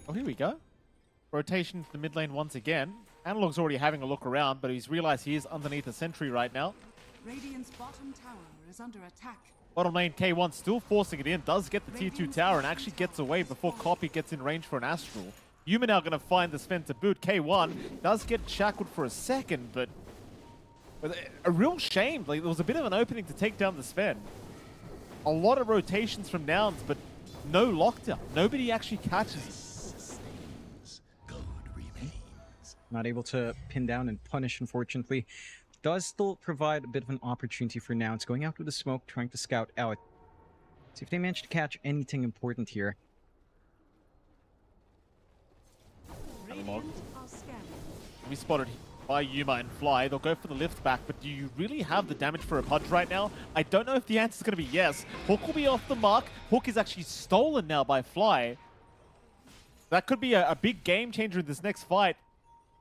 Oh, here we go. Rotation to the mid lane once again. Analog's already having a look around, but he's realized he is underneath a sentry right now. Radiant's bottom tower is under attack. Bottom lane, K1 still forcing it in, does get the tier 2 tower and actually gets away before Copy gets in range for an Astral. Yuma now going to find the Sven to boot. K1 does get shackled for a second, but a real shame. Like, there was a bit of an opening to take down the Sven. A lot of rotations from Nouns, but no lockdown. Nobody actually catches it. Not able to pin down and punish, unfortunately. Does still provide a bit of an opportunity for Nouns, going out with the smoke, trying to scout out. See if they manage to catch anything important here. Analog. We spotted by Yuma and Fly. They'll go for the lift back, but do you really have the damage for a Pudge right now? I don't know if the answer is going to be yes. Hook will be off the mark. Hook is actually stolen now by Fly. That could be a big game changer in this next fight,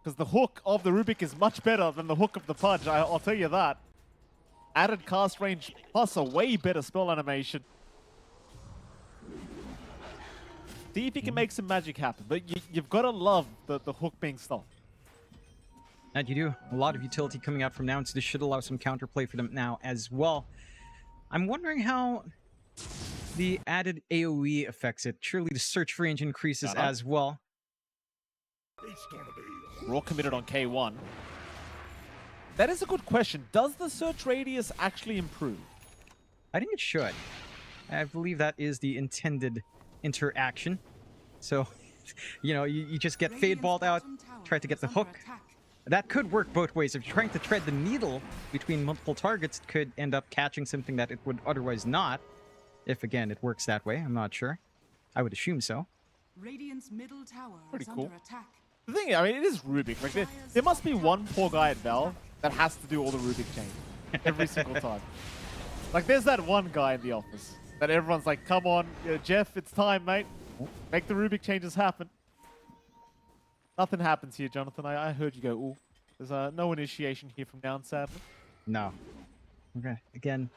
because the hook of the Rubik is much better than the hook of the Pudge, I'll tell you that. Added cast range plus a way better spell animation. See if he can make some magic happen, but you've got to love the hook being stolen. And you do. A lot of utility coming out from Nouns. This should allow some counterplay for them now as well. I'm wondering how the added AoE affects it. Surely the search range increases as well. Raw committed on K1. That is a good question. Does the search radius actually improve? I think it should. I believe that is the intended interaction. So, you know, you just get Fade Balled out, try to get the hook. That could work both ways. If you're trying to thread the needle between multiple targets, it could end up catching something that it would otherwise not. If, again, it works that way, I'm not sure. I would assume so. Radiant's middle tower Pretty is cool. under attack. The thing, I mean, it is Rubik. Like, there must be one poor guy at Valve that has to do all the Rubik chain every single time. Like, there's that one guy in the office that everyone's like, come on, Jeff, it's time, mate. Make the Rubik changes happen. Nothing happens here, Jonathan. I heard you go, ooh. There's no initiation here from Nouns, sadly. No. Okay, again,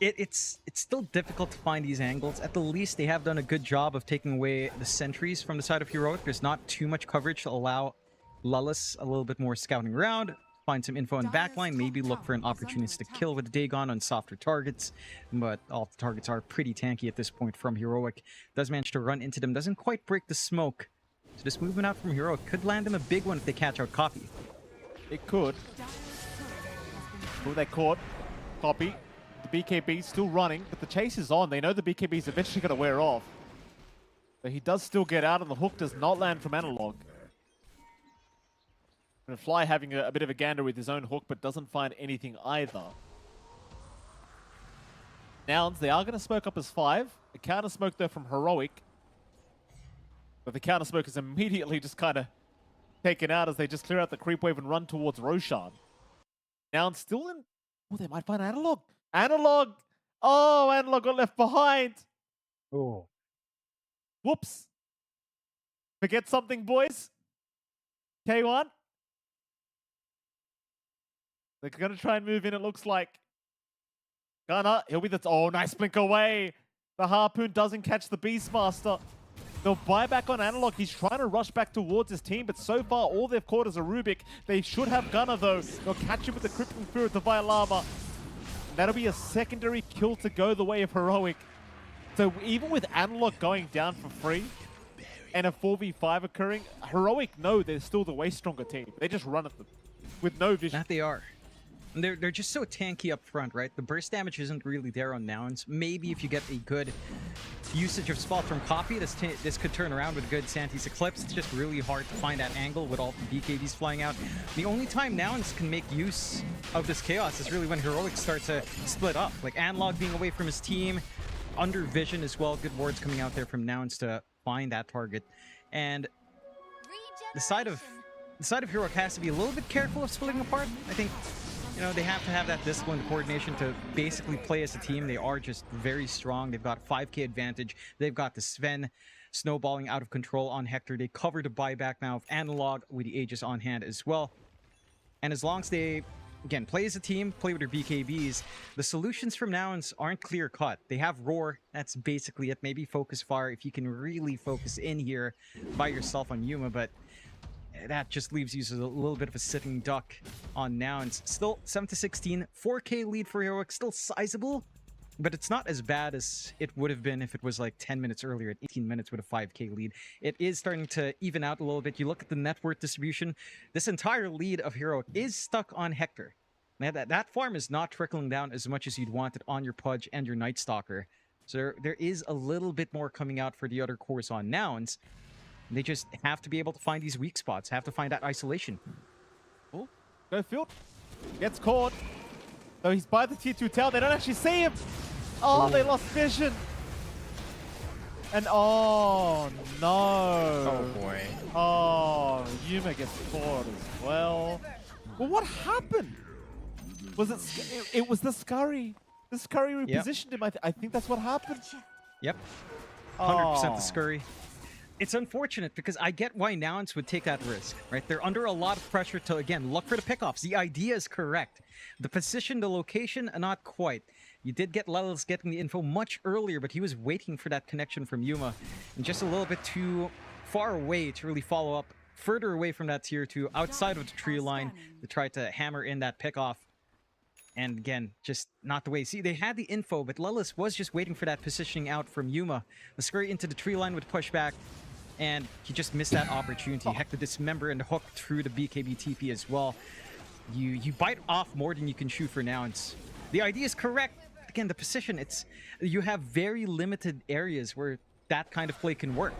it's still difficult to find these angles. At the least, they have done a good job of taking away the sentries from the side of Heroic. There's not too much coverage to allow Lullis a little bit more scouting around, find some info in backline, maybe look for an opportunistic kill with Dagon on softer targets. But all the targets are pretty tanky at this point from Heroic. Does manage to run into them, doesn't quite break the smoke. So this movement out from Heroic could land them a big one if they catch out Copy. It could. Who they caught? Copy. The BKB still running, but the chase is on. They know the BKB is eventually going to wear off. But he does still get out, and the hook does not land from Analog. And Fly having a bit of a gander with his own hook, but doesn't find anything either. Nouns, they are going to smoke up as 5. A counter smoke though from Heroic. But the counter smoke is immediately just kind of taken out as they just clear out the creep wave and run towards Roshan. Nouns still in... Oh, they might find Analog. Analog! Oh, Analog got left behind. Oh. Whoops. Forget something, boys. K1. They're going to try and move in, it looks like. Gunner, he'll be the... Oh, nice blink away. The Harpoon doesn't catch the Beastmaster. They'll buy back on Analog. He's trying to rush back towards his team, but so far all they've caught is a Rubik. They should have Gunner, though. They'll catch him with the Crippling Fear of the Violama. That'll be a secondary kill to go the way of Heroic. So even with Analog going down for free and a 4v5 occurring, Heroic know they're still the way stronger team. They just run at them with no vision. That they are. And they're just so tanky up front, right? The burst damage isn't really there on Nouns. Maybe if you get a good usage of spot from Copy, this could turn around with a good Santi's Eclipse. It's just really hard to find that angle with all the BKBs flying out. The only time Nouns can make use of this chaos is really when Heroics start to split up. Like Analog being away from his team, under vision as well. Good wards coming out there from Nouns to find that target. And the side of Heroic has to be a little bit careful of splitting apart. I think, you know, they have to have that discipline and coordination to basically play as a team. They are just very strong. They've got 5k advantage. They've got the Sven snowballing out of control on Hector. They covered a buyback now of Analog with the Aegis on hand as well. And as long as they, again, play as a team, play with their BKBs, the solutions from Nouns aren't clear-cut. They have Roar. That's basically it. Maybe Focus Fire if you can really focus in here by yourself on Yuma, but that just leaves you as a little bit of a sitting duck on Nouns. Still 7-16, 4k lead for Heroic, still sizable, but it's not as bad as it would have been if it was like 10 minutes earlier at 18 minutes with a 5k lead. It is starting to even out a little bit. You look at the net worth distribution, this entire lead of Heroic is stuck on Hector. Now that farm is not trickling down as much as you'd want it on your Pudge and your Night Stalker. So there is a little bit more coming out for the other cores on Nouns. They just have to be able to find these weak spots, have to find that isolation. Oh, go field. Gets caught. Though he's by the tier 2 tower, they don't actually see him. Oh, they lost vision. And oh, no. Oh, boy. Oh, Yuma gets caught as well. Well, what happened? Was it was the Scurry. The Scurry repositioned him. I think that's what happened. Yep. 100% the Scurry. It's unfortunate because I get why Nouns would take that risk, right? They're under a lot of pressure to, again, look for the pickoffs. The idea is correct. The position, the location, not quite. You did get Levels getting the info much earlier, but he was waiting for that connection from Yuma. And just a little bit too far away to really follow up, further away from that tier 2, outside of the tree line, to try to hammer in that pickoff. And again, just not the way. See, they had the info, but Lelis was just waiting for that positioning out from Yuma. The scurry into the tree line with pushback, and he just missed that opportunity. Heck, the dismember and the hook through the BKB TP as well. You bite off more than you can chew for Nouns. The idea is correct. Again, the position, you have very limited areas where that kind of play can work.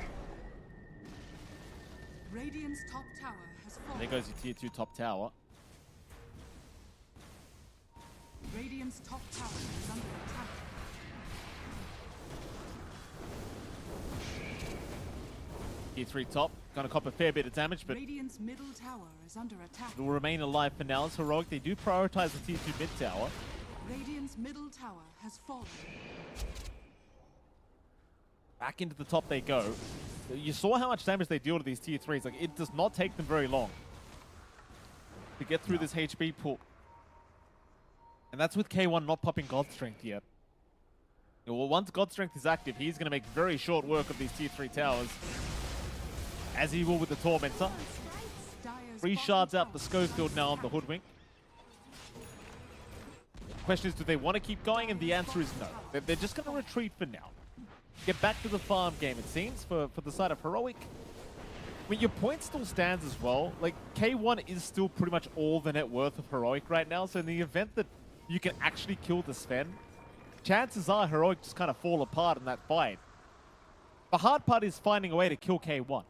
Radiant's top tower has fallen. There goes your tier 2 top tower. Radiant's top tower is under attack. Tier 3 top, gonna cop a fair bit of damage, but Radiant's middle tower is under attack. it'll remain alive for now. As Heroic, they do prioritize the tier 2 mid tower. Radiant's middle tower has fallen. Back into the top they go. You saw how much damage they deal to these tier 3s. Like, it does not take them very long to get through this HP pool. And that's with K1 not popping God Strength yet. Well, once God Strength is active, he's going to make very short work of these tier 3 towers. As he will with the Tormentor. 3 shards out the Schofield now on the Hoodwink. Question is, do they want to keep going? And the answer is no. They're just going to retreat for now. Get back to the farm game, it seems, for the side of Heroic. I mean, your point still stands as well. Like, K1 is still pretty much all the net worth of Heroic right now. So in the event that you can actually kill the Sven, chances are Heroic just kind of fall apart in that fight. The hard part is finding a way to kill K1.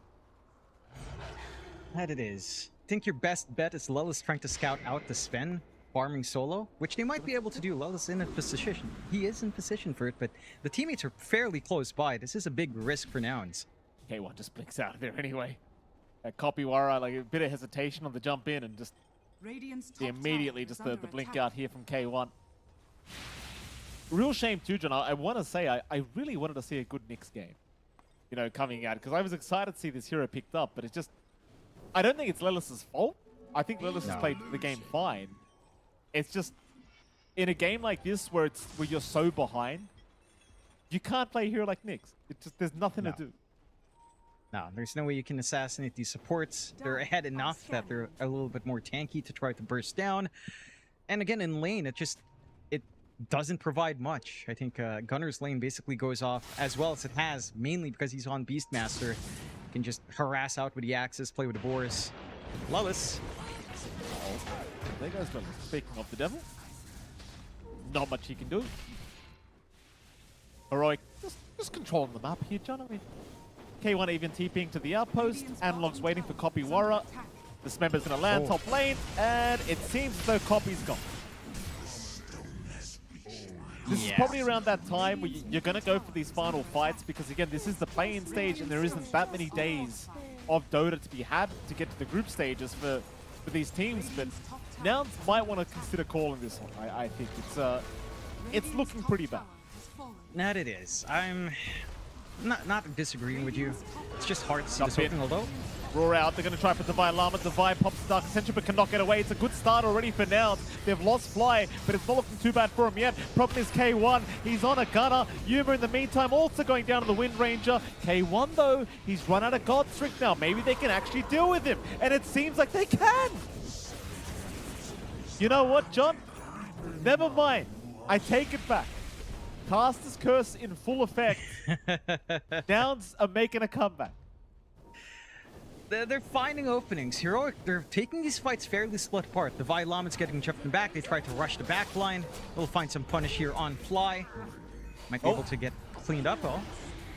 That it is. I think your best bet is Lellis trying to scout out the Sven, farming solo, which they might be able to do. Lellis in a position. He is in position for it, but the teammates are fairly close by. This is a big risk for Nouns. K1 just blinks out of there anyway. Kopiwara, like a bit of hesitation on the jump in and just immediately just the blink out here from K1. Real shame too, John. I want to say I really wanted to see a good Knicks game, you know, coming out, because I was excited to see this hero picked up, but it's just, I don't think it's Lellis' fault. I think Lellis has played the game fine. It's just, in a game like this where you're so behind, you can't play a hero like Knicks. It just, there's nothing to do. No, there's no way you can assassinate these supports. They're ahead enough that they're a little bit more tanky to try to burst down. And again, in lane, it doesn't provide much. I think Gunner's lane basically goes off as well as it has, mainly because he's on Beastmaster. Can just harass out with the axes, play with the Boris. Lellis. There goes Lellis. Speaking of the devil, not much he can do. Heroic just controlling the map here, John. I mean, K1 even TPing to the outpost. Analog's waiting for Kopiwara. This member's gonna land top lane, and it seems as though Copy's gone. This is probably around that time where you're going to go for these final fights, because again, this is the play-in stage and there isn't that many days of Dota to be had to get to the group stages for these teams. But Nouns might want to consider calling this one. I think it's looking pretty bad. That it is. I'm not disagreeing with you. It's just hard to see this open, although. Roar out, they're going to try for Divine Llama. Divine pops the Dark Ascension but cannot get away. It's a good start already for Nouns. They've lost Fly, but it's not looking too bad for him yet. Problem is K1, he's on a gunner. Yuma in the meantime also going down to the Wind Ranger. K1 though, he's run out of God Trick now. Maybe they can actually deal with him, and it seems like they can. You know what, John? Never mind. I take it back. Caster's Curse in full effect. Nouns are making a comeback. They're finding openings. Heroic, they're taking these fights fairly split apart. The Vilamit's getting jumped back. They try to rush the back line. They'll find some punish here on Fly. Might be able to get cleaned up, though.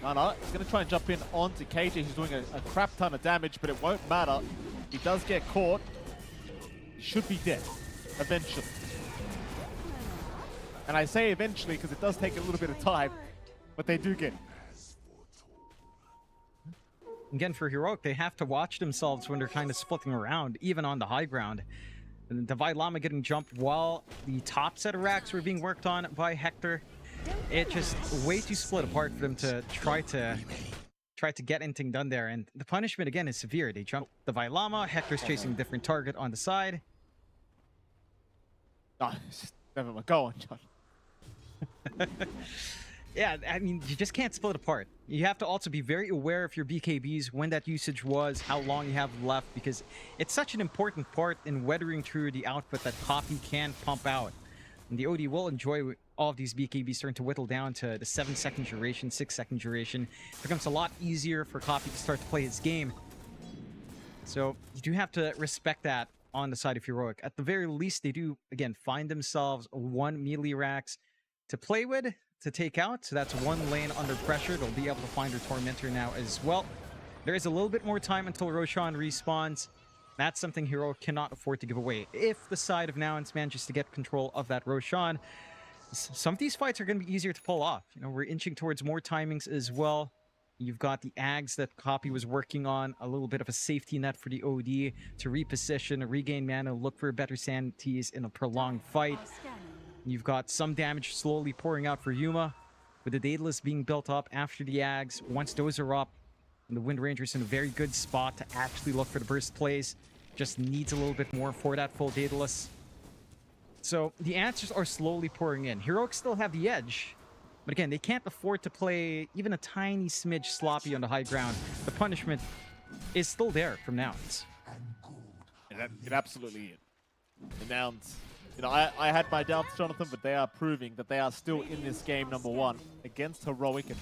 No, he's going to try and jump in onto KJ, who's doing a crap ton of damage, but it won't matter. He does get caught. He should be dead, eventually. And I say eventually because it does take a little bit of time, but they do get it. Again, for Heroic, they have to watch themselves when they're kind of splitting around, even on the high ground. And Divine Llama getting jumped while the top set of racks were being worked on by Hector. It's just way too split apart for them to try to get anything done there. And the punishment, again, is severe. They jump Divine Llama, Hector's chasing a different target on the side. Oh, never mind. Go on, John. Yeah, I mean, you just can't split apart. You have to also be very aware of your BKBs, when that usage was, how long you have left, because it's such an important part in weathering through the output that Copy can pump out. And the OD will enjoy all of these BKBs starting to whittle down to the 7-second duration, 6-second duration. It becomes a lot easier for Copy to start to play his game. So you do have to respect that on the side of Heroic. At the very least, they do, again, find themselves one melee racks to play with, to take out. So that's one lane under pressure. They'll be able to find their Tormentor now as well. There is a little bit more time until Roshan respawns. That's something Hero cannot afford to give away. If the side of Nouns manages to get control of that Roshan, some of these fights are going to be easier to pull off. You know, we're inching towards more timings as well. You've got the Ags that Copy was working on, a little bit of a safety net for the OD to reposition, regain mana, look for better sanities in a prolonged fight. You've got some damage slowly pouring out for Yuma, with the Daedalus being built up after the Ags. Once those are up, and the Wind Ranger's in a very good spot to actually look for the burst plays. Just needs a little bit more for that full Daedalus. So the answers are slowly pouring in. Heroic still have the edge, but again, they can't afford to play even a tiny smidge sloppy on the high ground. The punishment is still there from Nouns. It absolutely is. The Nouns, you know, I had my doubts, Jonathan, but they are proving that they are still in this game, number one, against Heroic. And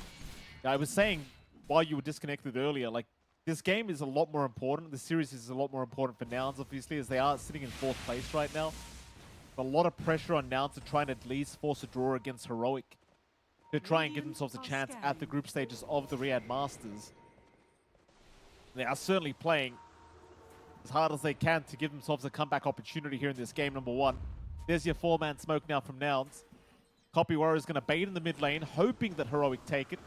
I was saying, while you were disconnected earlier, like, this game is a lot more important. The series is a lot more important for Nouns, obviously, as they are sitting in 4th place right now. A lot of pressure on Nouns to try and at least force a draw against Heroic. to try and give themselves a chance at the group stages of the Riyadh Masters. They are certainly playing as hard as they can to give themselves a comeback opportunity here in this game number 1. There's your 4-man smoke now from Nouns. Copy Warrior is going to bait in the mid lane, hoping that Heroic take it.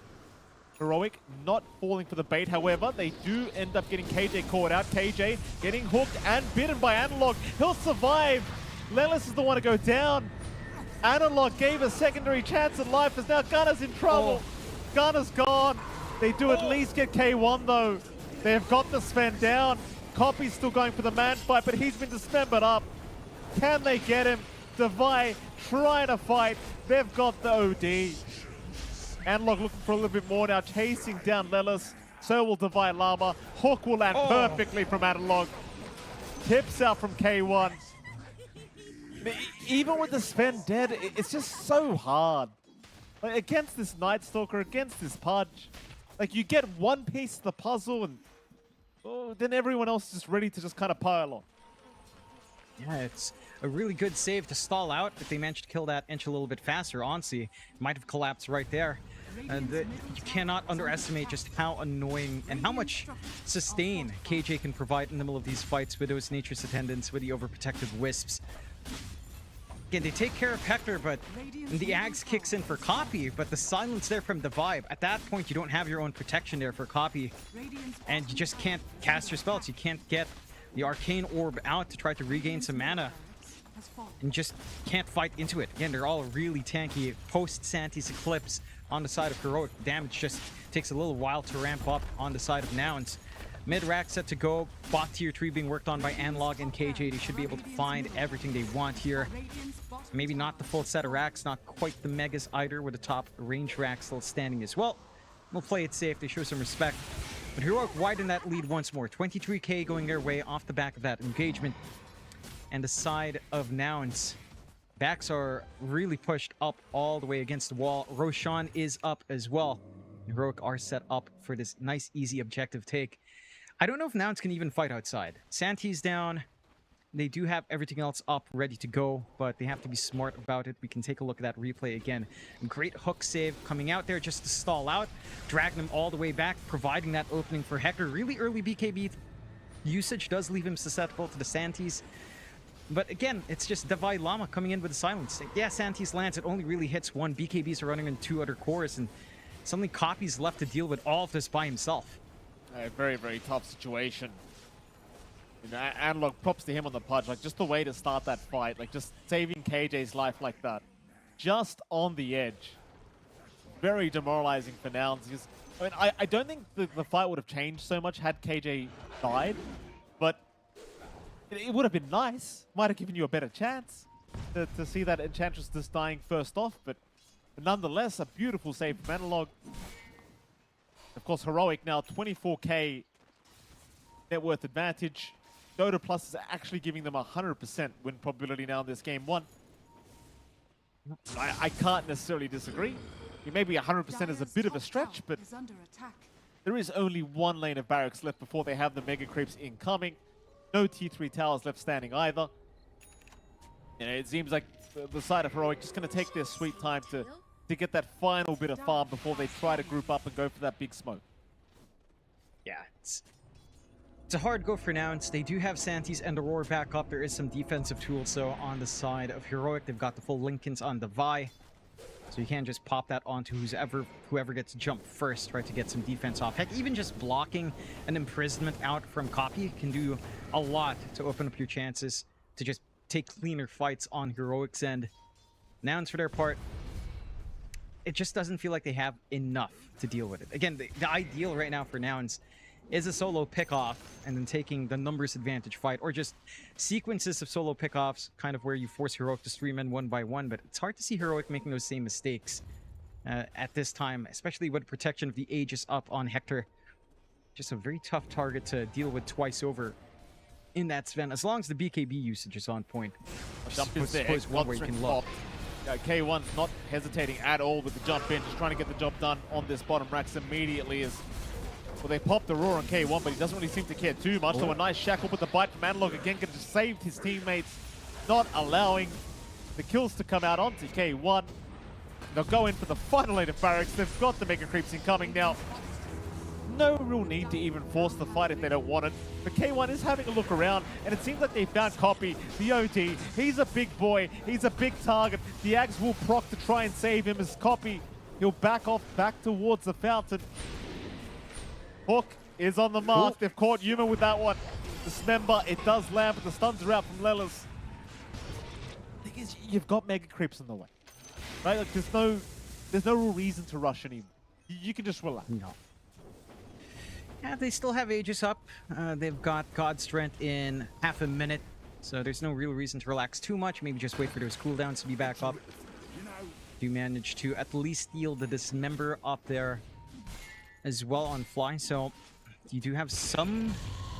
Heroic not falling for the bait, however, they do end up getting KJ caught out. KJ getting hooked and bitten by Analog. He'll survive. Lelis is the one to go down. Analog gave a secondary chance at life as now Gunner's in trouble. Gunner's gone. They do at least get K1 though. They've got the Sven down. Copy's still going for the man fight, but he's been dismembered up. Can they get him? Devi trying to fight. They've got the OD. Analog looking for a little bit more now, chasing down Lelis. So will Devi Llama. Hook will land perfectly from Analog. Tips out from K1. Even with the Sven dead, it's just so hard. Like, against this Night Stalker, against this Pudge, like you get one piece of the puzzle and then everyone else is just ready to just kind of pile on. Yeah, it's a really good save to stall out. If they managed to kill that inch a little bit faster, Onsi might have collapsed right there. And you cannot underestimate just how annoying and how much sustain KJ can provide in the middle of these fights with those Nature's Attendants, with the overprotective Wisps. Again, they take care of Hector, but the Axe kicks in for Copy, but the silence there from the Vibe. At that point, you don't have your own protection there for Copy, and you just can't cast your spells. You can't get the Arcane Orb out to try to regain some mana, and just can't fight into it. Again, they're all really tanky. Post-Santi's Eclipse on the side of Heroic, damage just takes a little while to ramp up on the side of Nouns. Mid-rack set to go. Bot tier 3 being worked on by Analog and KJ. They should be able to find everything they want here. Maybe not the full set of racks, not quite the megas either, with the top range rack still standing as well. We'll play it safe. They show some respect. But Heroic widen that lead once more. 23k going their way off the back of that engagement. And the side of Nouns, backs are really pushed up all the way against the wall. Roshan is up as well. Heroic are set up for this nice, easy objective take. I don't know if Nouns can even fight outside. Santi's down. They do have everything else up, ready to go, but they have to be smart about it. We can take a look at that replay again. Great hook save coming out there just to stall out, drag them all the way back, providing that opening for Hector. Really early BKB usage does leave him susceptible to the Santis. But again, it's just Devi Llama coming in with the silence. Yeah, Santis lands, it only really hits one. BKBs are running in 2 other cores, and suddenly Copy's left to deal with all of this by himself. A very, very tough situation. You know, Analog, props to him on the Pudge. Like, just the way to start that fight. Like, just saving KJ's life like that. Just on the edge. Very demoralizing for Nouns. Because, I mean, I don't think the fight would have changed so much had KJ died. But it would have been nice. Might have given you a better chance to see that Enchantress just dying first off. But nonetheless, a beautiful save from Analog. Of course, Heroic now 24k net worth advantage. Dota Plus is actually giving them 100% win probability now in this game 1. I can't necessarily disagree. Maybe 100% is a bit of a stretch, but there is only one lane of barracks left before they have the mega creeps incoming. No T3 towers left standing either. You know, it seems like the side of Heroic just going to take their sweet time to get that final bit of farm before they try to group up and go for that big smoke. Yeah, it's a hard go for Nouns. They do have Santis and Aurora back up. There is some defensive tools, so on the side of Heroic, they've got the full Lincolns on the Vi. So you can't just pop that onto whoever gets jumped first, try to get some defense off. Heck, even just blocking an imprisonment out from Copy can do a lot to open up your chances to just take cleaner fights on Heroic's end. Nouns, for their part, it just doesn't feel like they have enough to deal with it. Again, the ideal right now for Nouns is a solo pick-off and then taking the numbers advantage fight, or just sequences of solo pick-offs, kind of where you force Heroic to stream in one by one, but it's hard to see Heroic making those same mistakes at this time, especially with protection of the Aegis up on Hector. Just a very tough target to deal with twice over in that Sven, as long as the BKB usage is on point. Jump is there. One where you can lock. K1's not hesitating at all with the jump in, just trying to get the job done on this bottom racks immediately as well. They popped the roar on K1, but he doesn't really seem to care too much. So a nice shackle with the bite from Analog again, could have saved his teammates, not allowing the kills to come out onto K1. They'll go in for the final lane of barracks. They've got the Mega Creeps incoming now. No real need to even force the fight if they don't want it. But K1 is having a look around, and it seems like they found Copy, the OD. He's a big boy. He's a big target. The Ags will proc to try and save him as Copy. He'll back off back towards the fountain. Hook is on the mark. They've caught Yuma with that one. Dismember, it does land, but the stuns are out from Lelas. The thing is, you've got Mega Creeps in the way. Right? Like, there's no real reason to rush anymore. You can just relax. No. Yeah, they still have Aegis up. They've got God Strength in half a minute, so there's no real reason to relax too much. Maybe just wait for those cooldowns to be back up. You manage to at least steal the Dismember up there as well on fly, so you do have some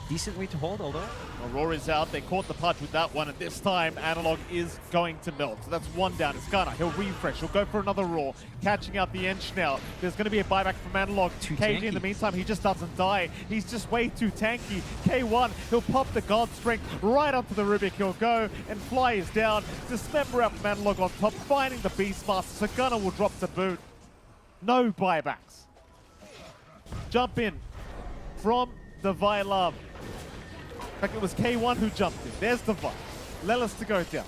decent way to hold, although Aurora's out. They caught the punch with that one, and this time Analog is going to melt. So that's one down. It's Gunner. He'll refresh. He'll go for another Roar. Catching out the Ench now. There's going to be a buyback from Analog. KG in the meantime, he just doesn't die. He's just way too tanky. K1, he'll pop the God Strength right onto the Rubik. He'll go, and Fly is down. Dismember out from Analog on top, finding the Beastmaster. So Gunner will drop to boot. No buybacks. Jump in from the Vylove. In fact, it was K1 who jumped in. There's the Vi. Lelas to go down.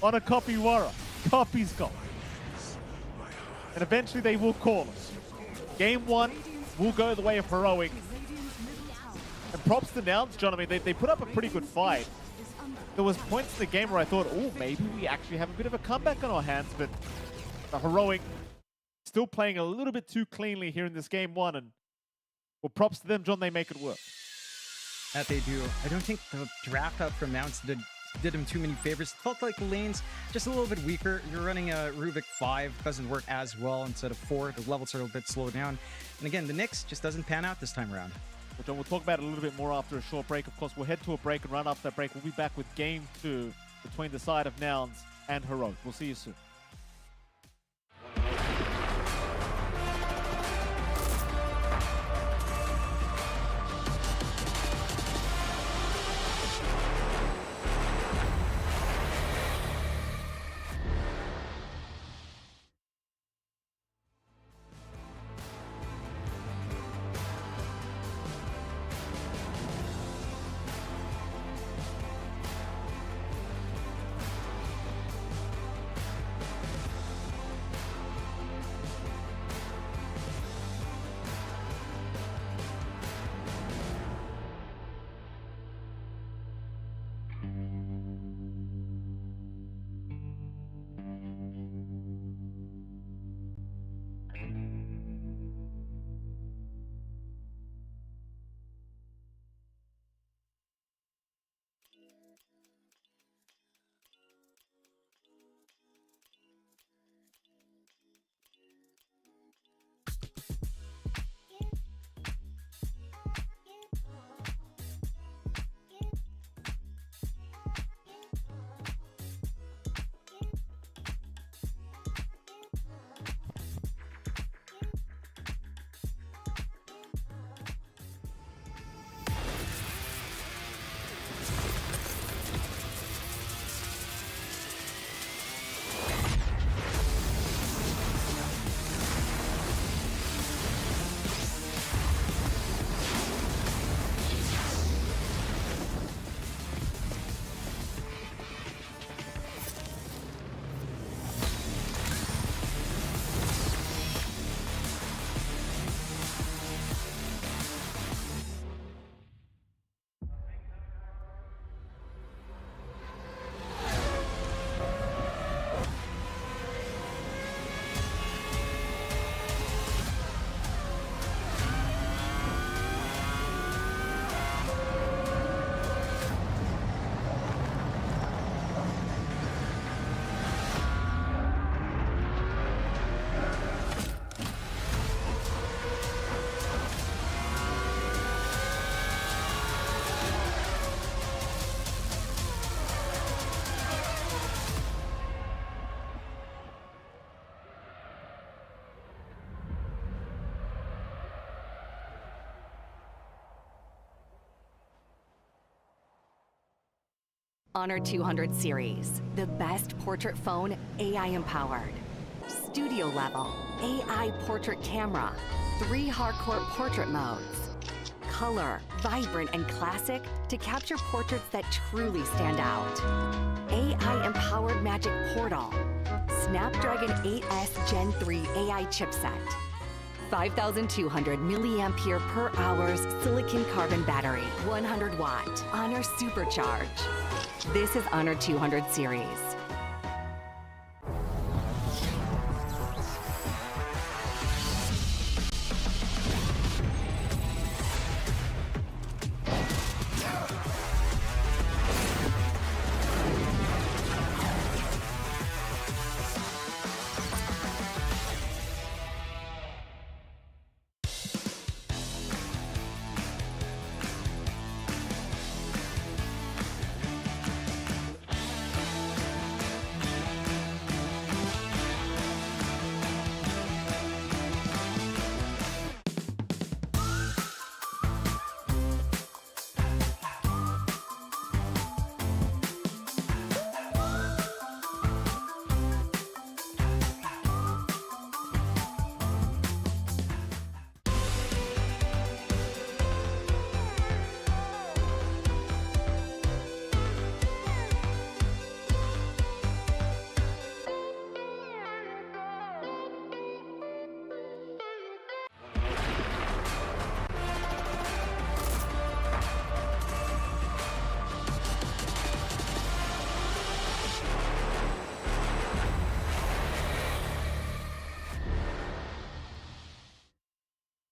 On a Copy Wara. Copy's gone. And eventually they will call us. Game 1 will go the way of Heroic. And props to Nouns, John. I mean, they put up a pretty good fight. There was points in the game where I thought, oh, maybe we actually have a bit of a comeback on our hands, but the Heroic still playing a little bit too cleanly here in this Game 1, and well, props to them, John, they make it work. that they do. I don't think the draft out from Nouns did him too many favors. It felt like the lane's just a little bit weaker. You're running a Rubik 5, doesn't work as well instead of 4. The levels are a bit slowed down. And again, the Nyx just doesn't pan out this time around. Well, John, we'll talk about it a little bit more after a short break. Of course, we'll head to a break, and right after that break, we'll be back with Game 2 between the side of Nouns and Heroic. We'll see you soon. Honor 200 series, the best portrait phone AI empowered. studio level, AI portrait camera, 3 hardcore portrait modes, color, vibrant and classic to capture portraits that truly stand out. AI-empowered magic portal, Snapdragon 8S Gen 3 AI chipset, 5,200 milliampere per hours silicon carbon battery, 100 watt, Honor Supercharge. This is Honor 200 series.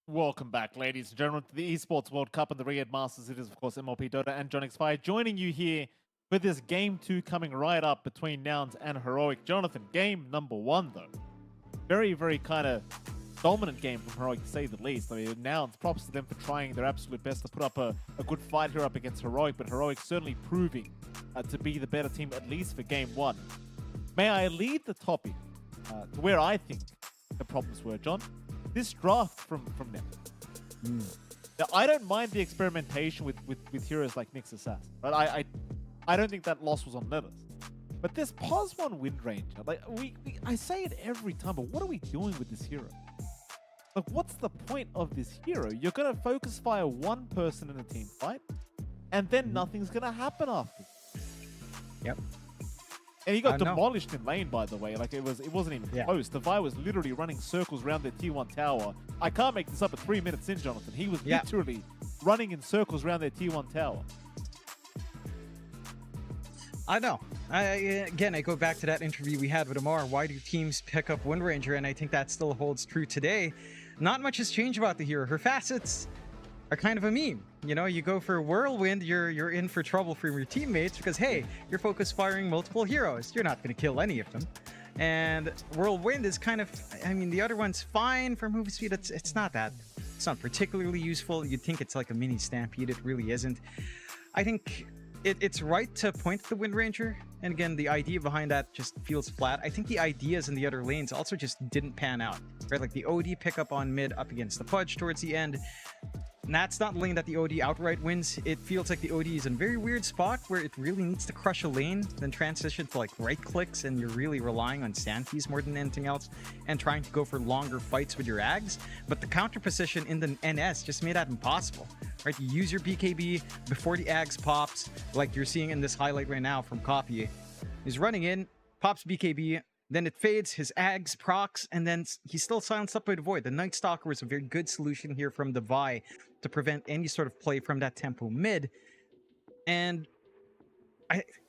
Welcome back, ladies and gentlemen, to the Esports World Cup and the Riyadh Masters. It is, of course, MLP Dota and JohnXFire joining you here for this Game 2 coming right up between Nouns and Heroic. Jonathan, game number 1, though. Very, very kind of dominant game from Heroic, to say the least. I mean, Nouns, props to them for trying their absolute best to put up a good fight here up against Heroic, but Heroic certainly proving to be the better team, at least for game 1. May I lead the topic to where I think the problems were, John? This draft from them. Now, I don't mind the experimentation with heroes like Nyx Assassin, right? I don't think that loss was on Lilith. But this pos 1 Wind Ranger, like I say it every time, but what are we doing with this hero? Like, what's the point of this hero? You're gonna focus fire one person in a team fight, and then nothing's gonna happen after. Yep. And he got demolished in lane, by the way. Like, it wasn't even close. The Vi was literally running circles around their T1 tower. I can't make this up at 3 minutes in, Jonathan. He was literally running in circles around their T1 tower. I know. Again, I go back to that interview we had with Amar. Why do teams pick up Wind Ranger? And I think that still holds true today. Not much has changed about the hero. Her facets are kind of a meme. You know, you go for Whirlwind, you're in for trouble from your teammates because, hey, you're focus firing multiple heroes. You're not going to kill any of them. And Whirlwind is kind of, I mean, the other one's fine for move speed. It's not that. It's not particularly useful. You'd think it's like a mini Stampede. It really isn't. I think it's right to point to the Wind Ranger. And again, the idea behind that just feels flat. I think the ideas in the other lanes also just didn't pan out. Right? Like the OD pickup on mid up against the Pudge towards the end. And that's not the lane that the OD outright wins. It feels like the OD is in a very weird spot where it really needs to crush a lane, then transition to like right clicks, and you're really relying on sand keys more than anything else, and trying to go for longer fights with your Ags. But the counter position in the NS just made that impossible. Right? You use your BKB before the Ags pops, like you're seeing in this highlight right now from Copy. He's running in, pops BKB, then it fades, his Ags procs, and then he's still silenced up by the Void. The Night Stalker was a very good solution here from the Vi to prevent any sort of play from that tempo mid. And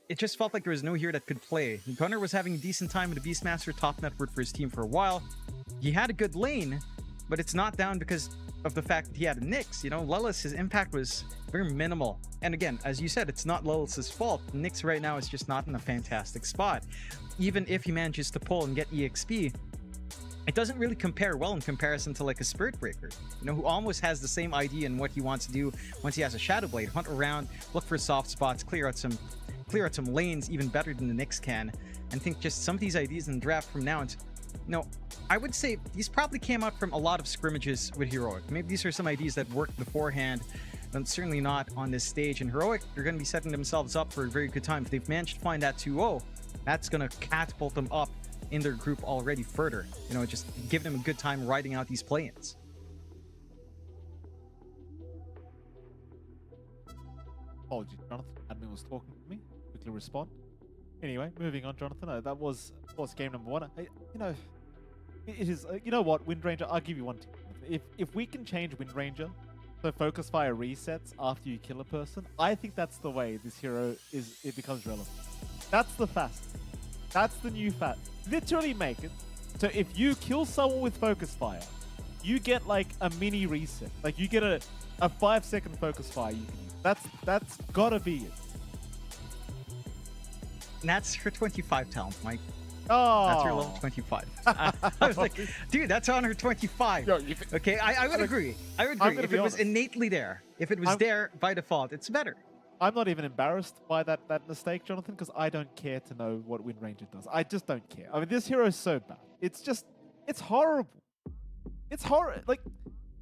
it just felt like there was no hero that could play. Gunnar was having a decent time with the Beastmaster top network for his team for a while. He had a good lane, but it's not down because of the fact that he had a Nyx. You know, Lelis, his impact was very minimal. And again, as you said, it's not Lelis' fault. Nyx right now is just not in a fantastic spot. Even if he manages to pull and get EXP, it doesn't really compare well in comparison to like a Spirit Breaker, you know, who almost has the same idea in what he wants to do once he has a Shadow Blade. Hunt around, look for soft spots, clear out some lanes even better than the Nyx can. And think just some of these ideas in the draft from now, I would say these probably came out from a lot of scrimmages with Heroic. Maybe these are some ideas that worked beforehand, but certainly not on this stage. And Heroic, they're going to be setting themselves up for a very good time. If they've managed to find that 2-0, that's going to catapult them up in their group already further. You know, just give them a good time riding out these play-ins. Apologies, Jonathan. Admin was talking to me. Quickly respond. Anyway, moving on, Jonathan. That was, of course, game number 1. You know, it is. You know what, Wind Ranger? I'll give you one tip. If we can change Wind Ranger, so focus fire resets after you kill a person, I think that's the way this hero it becomes relevant. That's the fast. That's the new fat. Literally make it so if you kill someone with focus fire, you get like a mini reset. Like you get a 5-second focus fire you can use. That's gotta be it. And that's her 25 talent, Mike. Oh, that's her level 25. I was like, dude, that's on her 25. Yo, okay, I would agree. I would agree. If it was innately there, if it was there by default, it's better. I'm not even embarrassed by that mistake, Jonathan, because I don't care to know what Wind Ranger does. I just don't care. I mean, this hero is so bad. It's horrible. It's horrible. Like,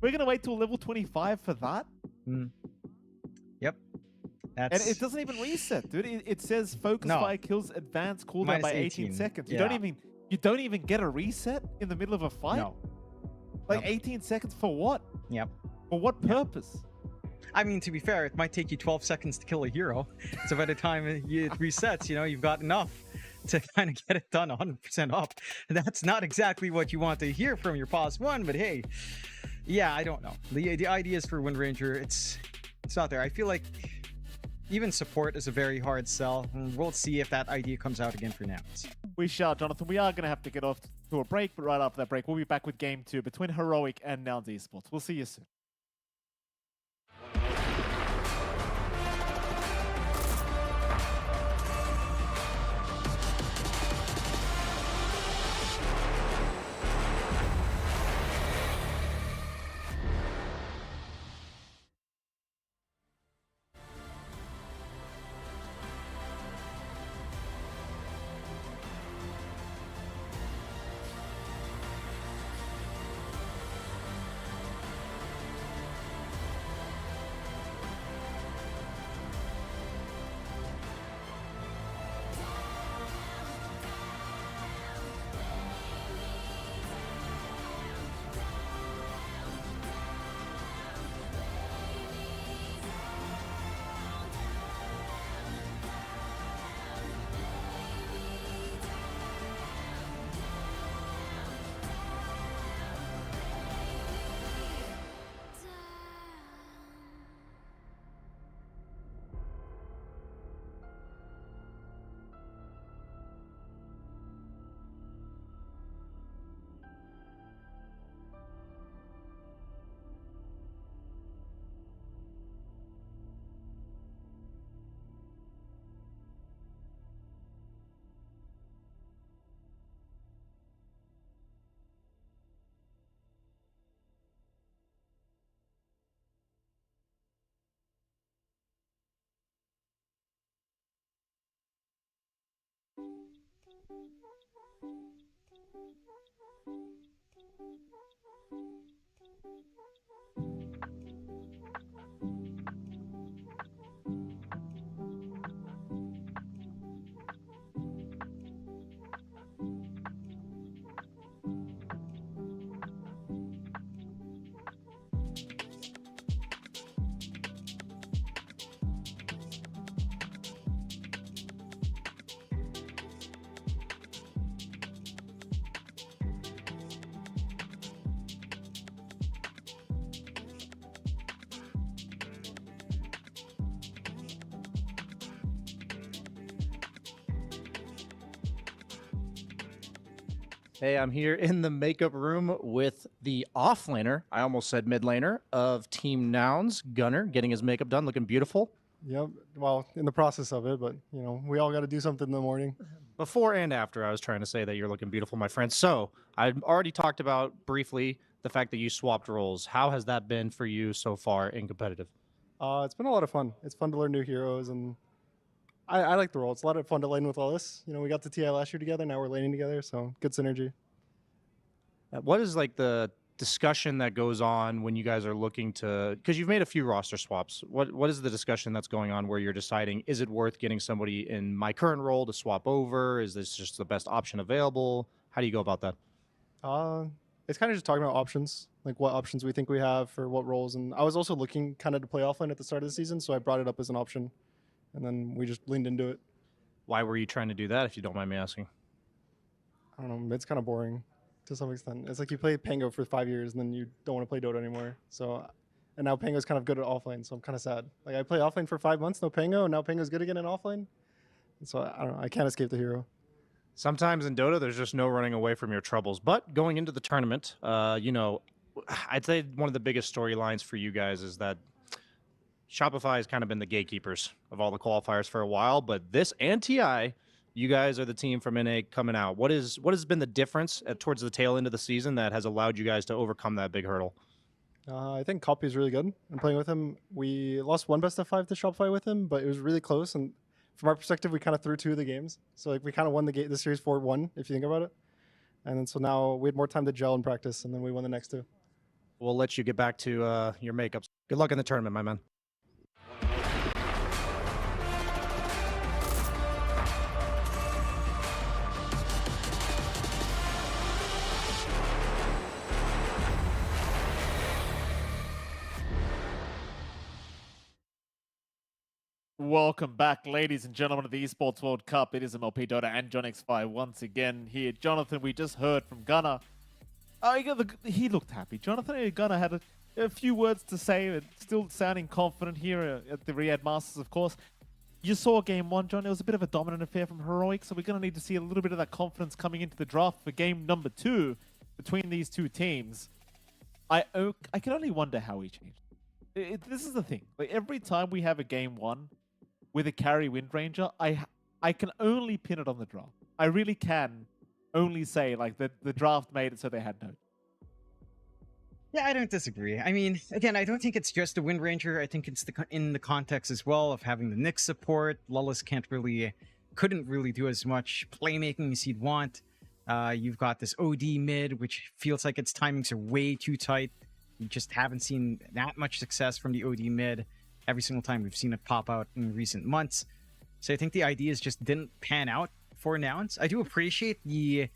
we're going to wait till level 25 for that? Yep. And it doesn't even reset, dude. It says focus fire kills advance cooldown by 18 seconds. You don't even get a reset in the middle of a fight? No. Like 18 seconds for what? Yep. For what purpose? I mean, to be fair, it might take you 12 seconds to kill a hero. So by the time it resets, you know, you've got enough to kind of get it done 100% up. That's not exactly what you want to hear from your past one, but hey, yeah, I don't know. The ideas for Wind Ranger, it's not there. I feel like even support is a very hard sell. We'll see if that idea comes out again for Nouns. We shall, Jonathan. We are going to have to get off to a break, but right after that break, we'll be back with Game 2 between Heroic and Nouns Esports. We'll see you soon. Hey, I'm here in the makeup room with the offlaner, I almost said mid laner, of Team Nouns, Gunner, getting his makeup done, looking beautiful. Yep, well, in the process of it, but, you know, we all got to do something in the morning. Before and after, I was trying to say that you're looking beautiful, my friend. So, I've already talked about briefly the fact that you swapped roles. How has that been for you so far in competitive? It's been a lot of fun. It's fun to learn new heroes, and I like the role. It's a lot of fun to lane with Ellis. You know, we got the TI last year together. Now we're laning together, so good synergy. What is like the discussion that goes on when you guys are looking to, because you've made a few roster swaps. What is the discussion that's going on where you're deciding, is it worth getting somebody in my current role to swap over? Is this just the best option available? How do you go about that? It's kind of just talking about options, like what options we think we have for what roles. And I was also looking kind of to play offlane at the start of the season, so I brought it up as an option, and then we just leaned into it. Why were you trying to do that, if you don't mind me asking? I don't know. It's kind of boring to some extent. It's like you play Pango for 5 years, and then you don't want to play Dota anymore. So, and now Pango's kind of good at offlane, so I'm kind of sad. Like I play offlane for 5 months, no Pango, and now Pango's good again in offlane. And so I don't know. I can't escape the hero. Sometimes in Dota, there's just no running away from your troubles. But going into the tournament, you know, I'd say one of the biggest storylines for you guys is that Shopify has kind of been the gatekeepers of all the qualifiers for a while. But this and TI, you guys are the team from NA coming out. What has been the difference towards the tail end of the season that has allowed you guys to overcome that big hurdle? I think Copy is really good. And playing with him, we lost one best of 5 to Shopify with him, but it was really close. And from our perspective, we kind of threw 2 of the games. So like we kind of won the series 4-1, if you think about it. And then so now we had more time to gel and practice, and then we won the next 2. We'll let you get back to your makeups. Good luck in the tournament, my man. Welcome back, ladies and gentlemen, to the Esports World Cup. It is MLP Dota and John X5 once again here. Jonathan, we just heard from Gunnar. He looked happy. Jonathan Gunnar had a few words to say, still sounding confident here at the Riyadh Masters, of course. You saw game 1, John. It was a bit of a dominant affair from Heroic, so we're going to need to see a little bit of that confidence coming into the draft for game number 2 between these two teams. I can only wonder how he changed. This is the thing. Like, every time we have a game 1 with a carry Wind Ranger, I can only pin it on the draft. I really can only say like that the draft made it so they had no. Yeah, I don't disagree. I mean, again, I don't think it's just a Wind Ranger. I think it's in the context as well of having the Nyx support. Lullis couldn't really do as much playmaking as he'd want. You've got this OD mid, which feels like its timings are way too tight. You just haven't seen that much success from the OD mid every single time we've seen it pop out in recent months. So I think the ideas just didn't pan out for Nouns. I do appreciate the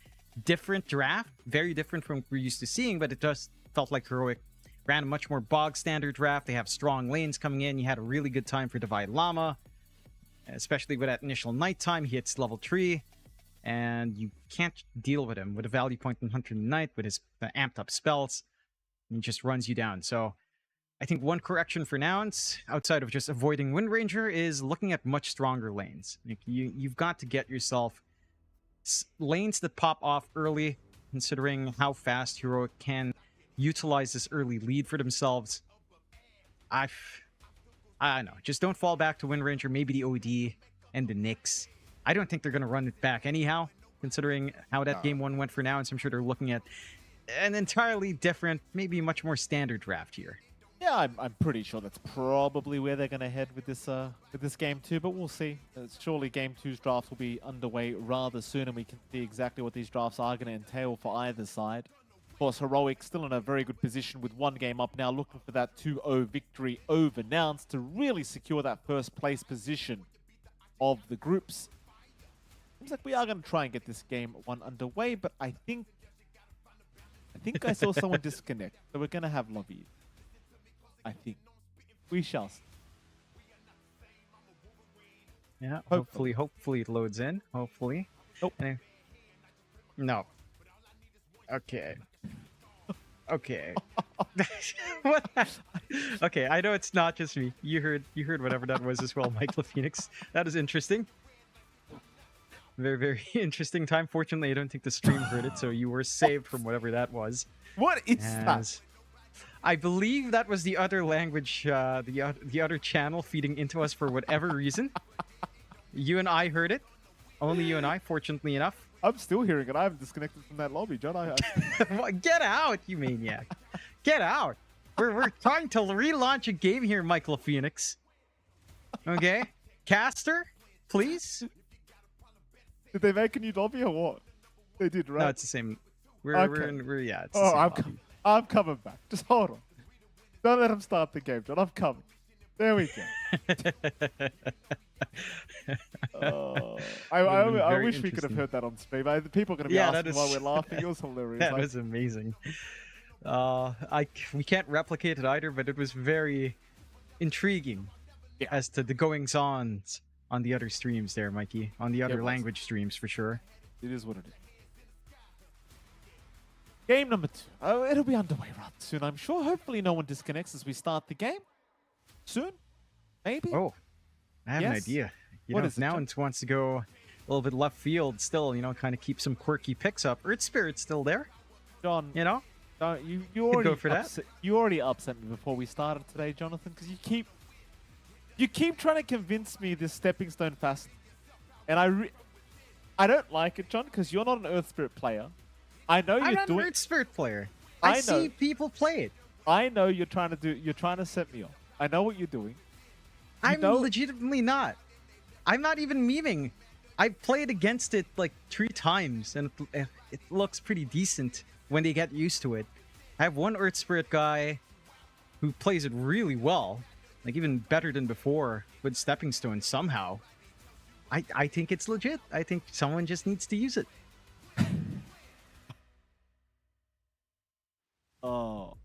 different draft, very different from what we're used to seeing, but it just felt like Heroic ran a much more bog standard draft. They have strong lanes coming in. You had a really good time for Divide Llama, especially with that initial nighttime. He hits level 3, and you can't deal with him with a value point in Hunter Knight with his amped up spells. He just runs you down. So I think one correction for Nouns, outside of just avoiding Wind Ranger, is looking at much stronger lanes. Like you've got to get yourself lanes that pop off early, considering how fast Heroic can utilize this early lead for themselves. I don't know. Just don't fall back to Wind Ranger, maybe the OD and the Nyx. I don't think they're going to run it back anyhow, considering how that game 1 went for Nouns. I'm sure they're looking at an entirely different, maybe much more standard draft here. Yeah, I'm pretty sure that's probably where they're going to head with this game 2, but we'll see. Surely game 2's draft will be underway rather soon, and we can see exactly what these drafts are going to entail for either side. Of course, Heroic still in a very good position with 1 game up now, looking for that 2-0 victory over Nouns to really secure that first place position of the groups. Seems like we are going to try and get this game 1 underway, but I think I saw someone disconnect, so we're going to have lobby. I think we shall see. Yeah, hopefully it loads in. Hopefully. Nope. No. Okay. Okay. What? Okay, I know it's not just me. You heard whatever that was as well, Michael Phoenix. That is interesting. Very, very interesting time. Fortunately, I don't think the stream heard it, so you were saved from whatever that was. What is that? I believe that was the other language, the other channel feeding into us for whatever reason. You and I heard it. Only you and I, fortunately enough. I'm still hearing it. I haven't disconnected from that lobby, John. Get out, you maniac. Get out. We're trying to relaunch a game here, Michael Phoenix. Okay? Caster, please? Did they make a new lobby or what? They did, right? No, it's the same. We're yeah, it's the same lobby. I'm coming back. Just hold on. Don't let him start the game, John. I'm coming. There we go. I wish we could have heard that on stream. People are going to be asking why we're laughing. It was hilarious. That was amazing. We can't replicate it either, but it was very intriguing as to the goings-ons on the other streams there, Mikey. On the other language streams, for sure. It is what it is. Game number 2. Oh, it'll be underway rather soon, I'm sure. Hopefully no one disconnects as we start the game. Soon? Maybe? Oh, I have an idea. You know, Nouns wants to go a little bit left field still, you know, kind of keep some quirky picks up. Earth Spirit's still there. John, you know? You already go for that. You already upset me before we started today, Jonathan, because you keep trying to convince me this stepping stone facet. And I don't like it, John, because you're not an Earth Spirit player. I know I'm you're not doing an Earth Spirit player. I know. See people play it. I know you're trying to set me off. I know what you're doing. I'm legitimately not. I'm not even memeing. I played against it like 3 times, and it looks pretty decent when they get used to it. I have one Earth Spirit guy who plays it really well, like even better than before with Stepping Stone somehow. I think it's legit. I think someone just needs to use it. Oh.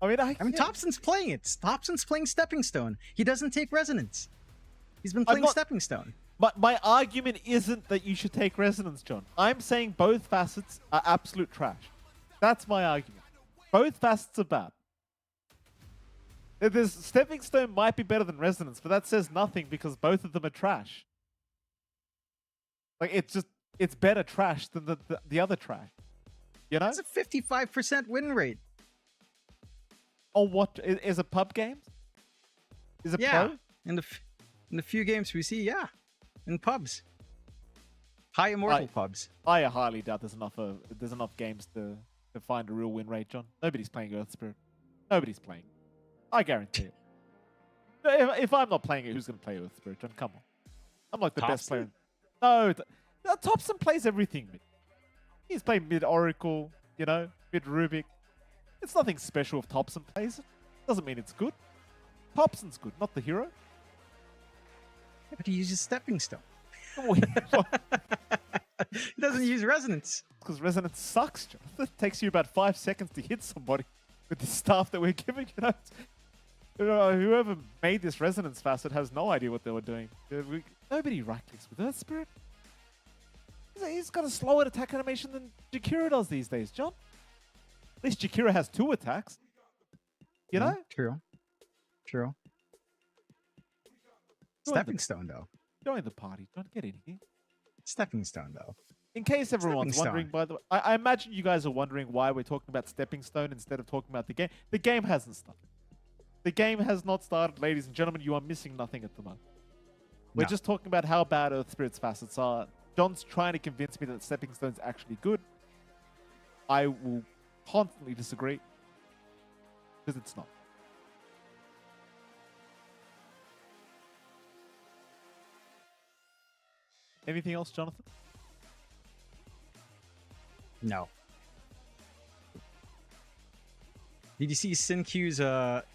I mean, Thompson's playing it. Thompson's playing Stepping Stone. He doesn't take Resonance. He's been playing Stepping Stone. But my argument isn't that you should take Resonance, John. I'm saying both facets are absolute trash. That's my argument. Both facets are bad. There's Stepping Stone might be better than Resonance, but that says nothing because both of them are trash. Like, it's better trash than the other trash. You know? It's a 55% win rate. Oh, what? Is it pub games? Is it pro? In the few games we see, in pubs. High immortal pubs. I highly doubt there's enough games to find a real win rate, John. Nobody's playing Earth Spirit. Nobody's playing. I guarantee it. If I'm not playing it, who's going to play Earth Spirit, John? Come on. I'm like the best player. No, Thompson plays everything. He's playing mid Oracle, you know, mid Rubik. It's nothing special if Thompson plays it. Doesn't mean it's good. Thompson's good, not the hero. Yeah, but he uses Stepping Stone. He doesn't use Resonance. Because Resonance sucks, John. It takes you about 5 seconds to hit somebody with the stuff that we're giving. Whoever made this Resonance facet has no idea what they were doing. Nobody right-clicks with Earth Spirit. He's got a slower attack animation than Jakira does these days, John. At least Jakira has 2 attacks. You know? True. Stepping Stone, though. Join the party. Don't get in here. Stepping Stone, though. In case everyone's wondering, by the way, I imagine you guys are wondering why we're talking about Stepping Stone instead of talking about the game. The game hasn't started. The game has not started, ladies and gentlemen. You are missing nothing at the moment. We're just talking about how bad Earth Spirit's facets are. John's trying to convince me that Stepping Stone's actually good. I will constantly disagree. Because it's not. Anything else, Jonathan? No. Did you see SinQ's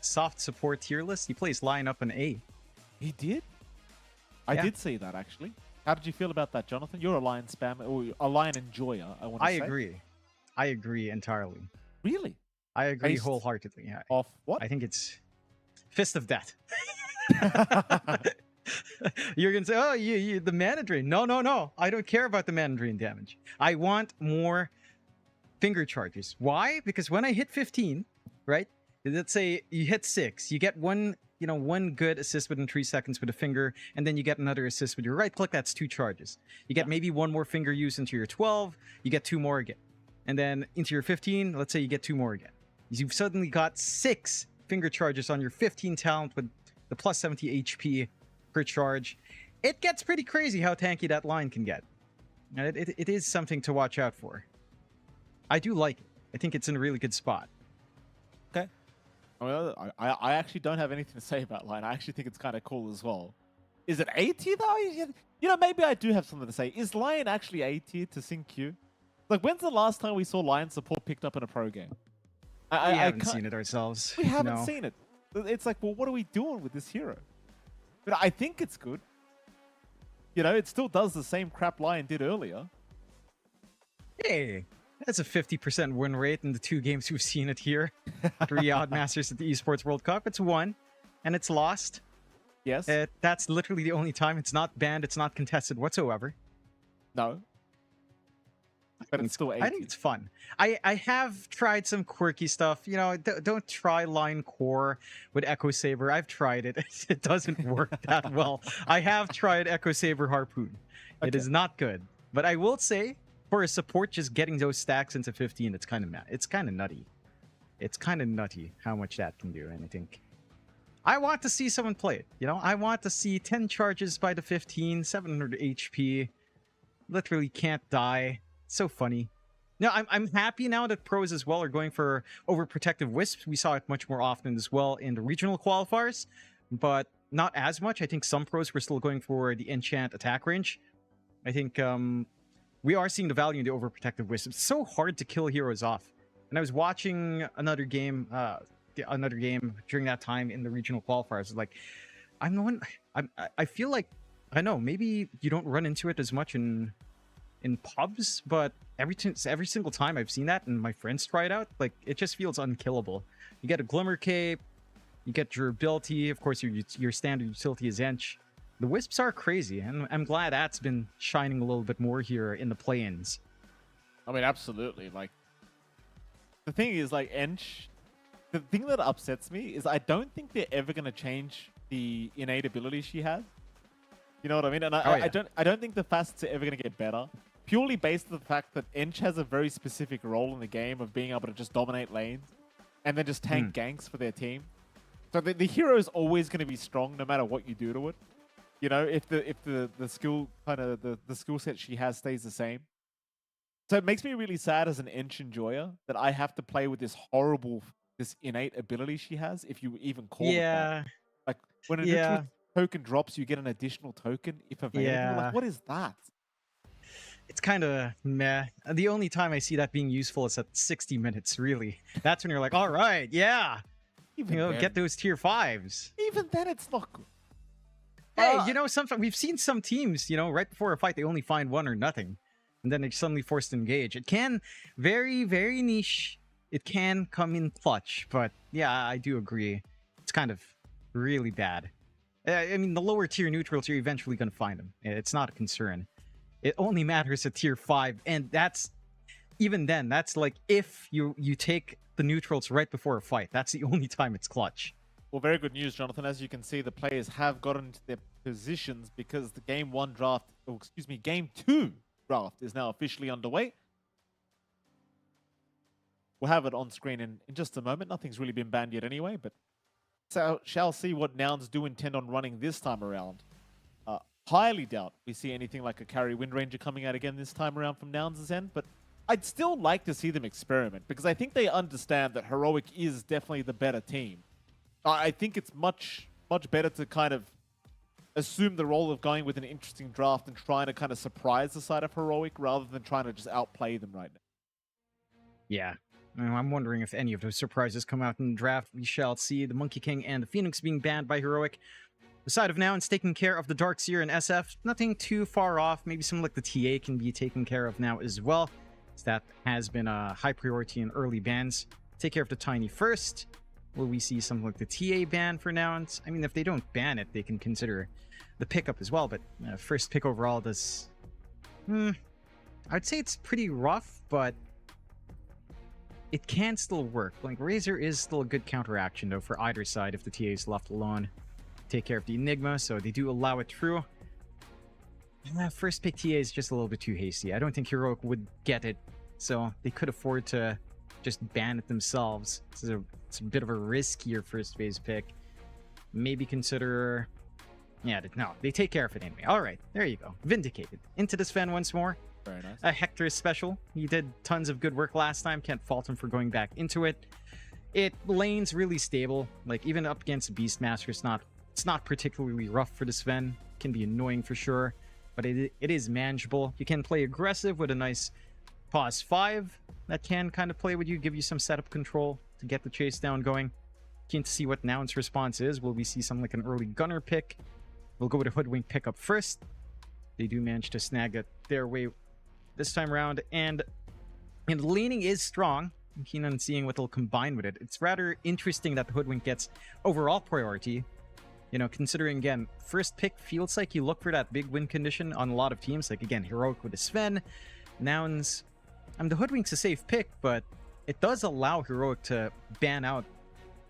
soft support tier list? He plays line up an A. He did? I did see that, actually. How did you feel about that, Jonathan? You're a Lion spammer, or a Lion enjoyer, I want to say. I agree entirely. Really? I agree wholeheartedly. Yeah. Off what? I think it's Fist of Death. You're going to say, oh, you the mana drain. No. I don't care about the mana drain damage. I want more finger charges. Why? Because when I hit 15, right? Let's say you hit 6, you get one good assist within 3 seconds with a finger, and then you get another assist with your right click. That's 2 charges. You get maybe one more finger use into your 12, you get 2 more again. And then into your 15, let's say you get 2 more again. You've suddenly got 6 finger charges on your 15 talent with the plus 70 HP per charge. It gets pretty crazy how tanky that line can get. And it is something to watch out for. I do like it. I think it's in a really good spot. Okay. Well, I actually don't have anything to say about line. I actually think it's kind of cool as well. Is it A tier though? You know, maybe I do have something to say. Is Lion actually A tier to SinQ? Like, when's the last time we saw Lion support picked up in a pro game? We haven't seen it ourselves. We haven't seen it. It's like, well, what are we doing with this hero? But I think it's good. You know, it still does the same crap Lion did earlier. Hey, that's a 50% win rate in the 2 games we've seen it here. At Riyadh Masters at the Esports World Cup. It's won, and it's lost. Yes. That's literally the only time it's not banned, it's not contested whatsoever. No. But it's still 80. I think it's fun. I have tried some quirky stuff. You know, don't try Line Core with Echo Saber. I've tried it. It doesn't work that well. I have tried Echo Saber Harpoon. It is not good. But I will say, for a support, just getting those stacks into 15, it's kind of nutty. It's kind of nutty how much that can do. And I think I want to see someone play it. You know, I want to see 10 charges by the 15, 700 HP. Literally can't die. So funny. Now, I'm happy now that pros as well are going for overprotective wisps. We saw it much more often as well in the regional qualifiers, but not as much. I think some pros were still going for the enchant attack range. I think we are seeing the value in the overprotective wisp. It's so hard to kill heroes off. And I was watching another game during that time in the regional qualifiers. Like, I feel like, I know, maybe you don't run into it as much in pubs, but every single time I've seen that and my friends try it out, like, it just feels unkillable. You get a Glimmer Cape, you get durability, of course your standard utility is Ench. The wisps are crazy, and I'm glad that's been shining a little bit more here in the play-ins. I mean, absolutely. Like, the thing is, like, Ench, the thing that upsets me is I don't think they're ever going to change the innate ability she has. You know what I mean? And I don't think the facets are ever going to get better. Purely based on the fact that Ench has a very specific role in the game of being able to just dominate lanes and then just tank ganks for their team. So the hero is always going to be strong no matter what you do to it. You know, if the skill kind of the skill set she has stays the same. So it makes me really sad as an Ench enjoyer that I have to play with this innate ability she has, if you even call it that. Like, when a neutral token drops, you get an additional token if available. Like, what is that? It's kind of meh. The only time I see that being useful is at 60 minutes, really. That's when you're like, all right, yeah. Get those tier 5s. Even then, it's not good. Hey, you know, we've seen some teams, you know, right before a fight, they only find one or nothing. And then they're suddenly forced to engage. It can, very, very niche. It can come in clutch. But yeah, I do agree. It's kind of really bad. I mean, the lower tier neutrals, you're eventually going to find them. It's not a concern. It only matters at tier 5, and that's even then. That's like if you take the neutrals right before a fight. That's the only time it's clutch. Well, very good news, Jonathan. As you can see, the players have gotten into their positions because the game 2 draft is now officially underway. We'll have it on screen in just a moment. Nothing's really been banned yet anyway, but so shall see what Nouns do intend on running this time around. Highly doubt we see anything like a carry Wind Ranger coming out again this time around from Nouns' end, but I'd still like to see them experiment because I think they understand that Heroic is definitely the better team. I think it's much better to kind of assume the role of going with an interesting draft and trying to kind of surprise the side of Heroic rather than trying to just outplay them right now. Yeah. I'm wondering if any of those surprises come out in the draft. We shall see. The Monkey King and the Phoenix being banned by Heroic. The side of Nouns taking care of the Darkseer and SF. Nothing too far off. Maybe something like the TA can be taken care of now as well. So that has been a high priority in early bans. Take care of the Tiny first. Will we see something like the TA ban for Nouns? I mean, if they don't ban it, they can consider the pickup as well. But first pick overall does... I'd say it's pretty rough, but it can still work. Like, Razor is still a good counteraction, though, for either side if the TA is left alone. Take care of the Enigma, so they do allow it through. First pick TA is just a little bit too hasty. I don't think Heroic would get it, so they could afford to just ban it themselves. It's a bit of a riskier first phase pick. Maybe consider... Yeah, no, they take care of it anyway. All right, there you go. Vindicated. Into this Sven once more. Very nice. A Hector is special. He did tons of good work last time. Can't fault him for going back into it. It lanes really stable. Like, even up against Beastmaster, it's not particularly rough for the Sven. Can be annoying for sure, but it is manageable. You can play aggressive with a nice pause 5 that can kind of play with you, give you some setup control to get the chase down going. Keen to see what Nouns' response is. Will we see something like an early gunner pick? We'll go with a hoodwink pick up first. They do manage to snag it their way this time around, and leaning is strong. I'm keen on seeing what they'll combine with it. It's rather interesting that the hoodwink gets overall priority. You know, considering, again, first pick feels like you look for that big win condition on a lot of teams. Like, again, Heroic with the Sven. Nouns, the hoodwink's a safe pick, but it does allow Heroic to ban out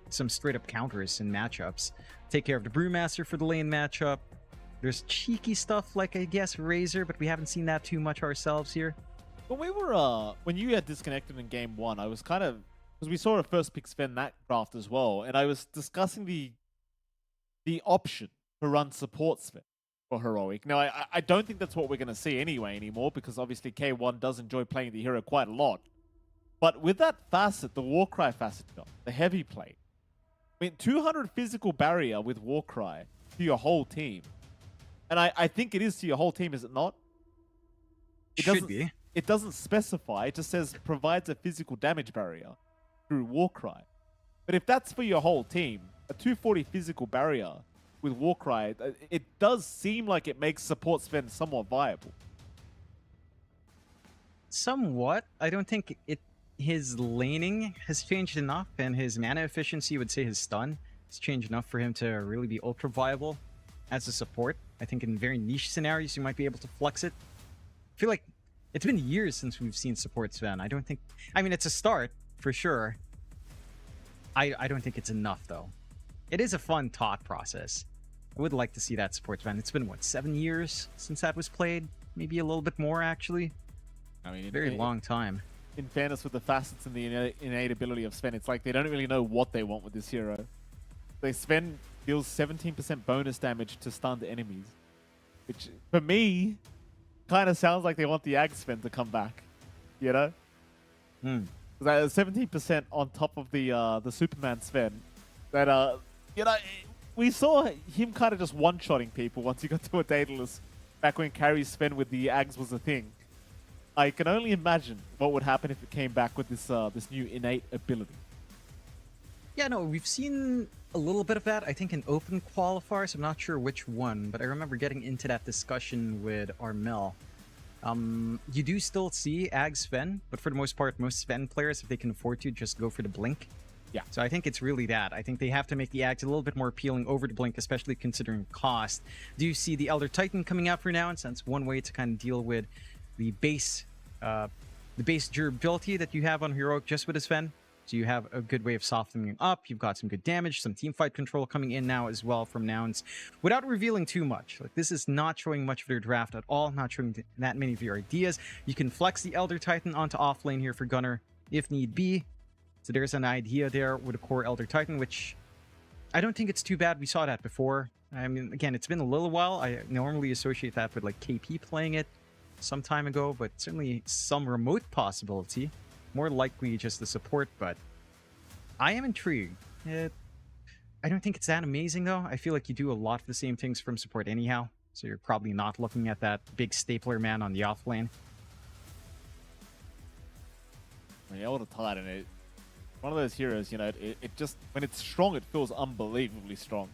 some straight-up counters in matchups. Take care of the Brewmaster for the lane matchup. There's cheeky stuff like, I guess, Razor, but we haven't seen that too much ourselves here. When we were, when you had disconnected in game 1, I was kind of, because we saw a first pick Sven that draft as well, and I was discussing the option to run support Sven for Heroic. Now, I don't think that's what we're going to see anymore, because obviously K1 does enjoy playing the hero quite a lot. But with that facet, the Warcry facet, the heavy plate, I mean, 200 physical barrier with Warcry to your whole team. And I think it is to your whole team, is it not? It should be. It doesn't specify. It just says provides a physical damage barrier through Warcry. But if that's for your whole team, a 240 physical barrier with Warcry, it does seem like it makes support Sven somewhat viable. Somewhat. I don't think his laning has changed enough, and his mana efficiency, would say his stun, has changed enough for him to really be ultra viable as a support. I think in very niche scenarios, you might be able to flex it. I feel like it's been years since we've seen support Sven. I don't think... I mean, it's a start, for sure. I don't think it's enough, though. It is a fun thought process. I would like to see that support Sven. It's been, what, 7 years since that was played? Maybe a little bit more, actually. I mean, very long time. In fairness, with the facets and the innate ability of Sven, it's like they don't really know what they want with this hero. Like, Sven deals 17% bonus damage to stunned enemies, which, for me, kind of sounds like they want the Ag Sven to come back, you know? 17% on top of the Superman Sven. That, you know, we saw him kind of just one-shotting people once he got to a Daedalus, back when carry Sven with the Ags was a thing. I can only imagine what would happen if it came back with this this new innate ability. Yeah, no, we've seen a little bit of that, I think, in open qualifiers. I'm not sure which one, but I remember getting into that discussion with Armel. You do still see Ag Sven, but for the most part, most Sven players, if they can afford to, just go for the Blink. Yeah. So I think it's really that. I think they have to make the Ags a little bit more appealing over the Blink, especially considering cost. Do you see the Elder Titan coming out for now? And since one way to kind of deal with the base durability that you have on Heroic just with a Sven. So you have a good way of softening up. You've got some good damage, some team fight control coming in now as well from Nouns, without revealing too much. Like, this is not showing much of their draft at all, not showing that many of your ideas. You can flex the Elder Titan onto offlane here for Gunner if need be. So there's an idea there with a core Elder Titan, which I don't think it's too bad. We saw that before. I mean, again, it's been a little while. I normally associate that with like KP playing it some time ago, but certainly some remote possibility. More likely just the support, but I am intrigued. I don't think it's that amazing, though. I feel like you do a lot of the same things from support anyhow, so you're probably not looking at that big stapler man on the offlane. Yeah, Elder Titan, one of those heroes, you know, it just, when it's strong, it feels unbelievably strong.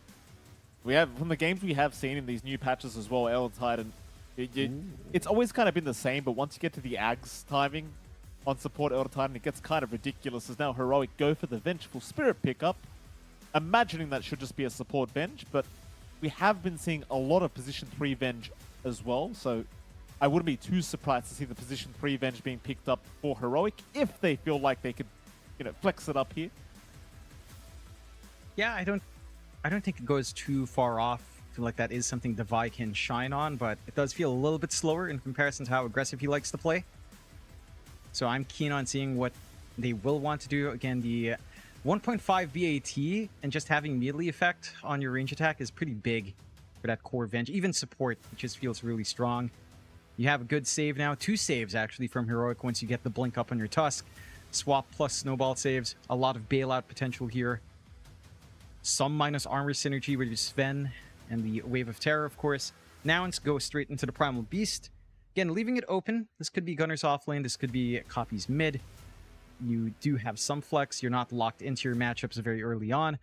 We have, from the games we have seen in these new patches as well, Elder Titan, it's always kind of been the same, but once you get to the Ags timing on support Elder Titan, it gets kind of ridiculous, as now Heroic go for the Vengeful Spirit pickup, imagining that should just be a support Venge, but we have been seeing a lot of position 3 Venge as well, so I wouldn't be too surprised to see the position 3 Venge being picked up for Heroic if they feel like they could, you know, flex it up here. Yeah, I don't think it goes too far off. I feel like that is something Devi can shine on, but it does feel a little bit slower in comparison to how aggressive he likes to play. So I'm keen on seeing what they will want to do. Again, the 1.5 BAT and just having melee effect on your range attack is pretty big for that core Venge. Even support, it just feels really strong. You have a good save now. 2 saves, actually, from Heroic once you get the blink up on your Tusk. Swap plus snowball saves. A lot of bailout potential here. Some minus armor synergy with your Sven and the Wave of Terror, of course. Nouns go straight into the Primal Beast. Again, leaving it open. This could be Gunner's offlane. This could be Copy's mid. you do have some flex. You're not locked into your matchups very early on.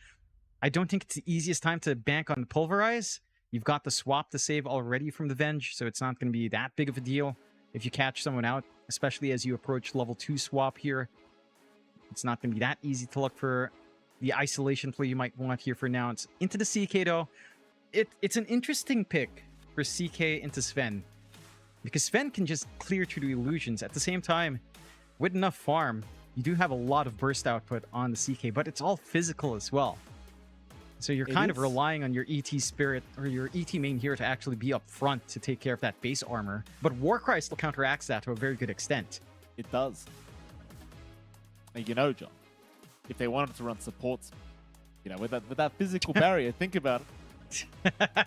I don't think it's the easiest time to bank on Pulverize. You've got the swap to save already from the Venge, so it's not going to be that big of a deal if you catch someone out, especially as you approach level 2 swap here. It's not going to be that easy to look for the isolation play you might want here for Nouns. Into the CK, though, it's an interesting pick for CK into Sven, because Sven can just clear through the illusions. At the same time, with enough farm, you do have a lot of burst output on the CK, but it's all physical as well. So you're kind of relying on your ET spirit or your ET main here to actually be up front to take care of that base armor. But Warcry still counteracts that to a very good extent. It does. And you know, John, if they wanted to run supports, you know, with that physical barrier, think about it.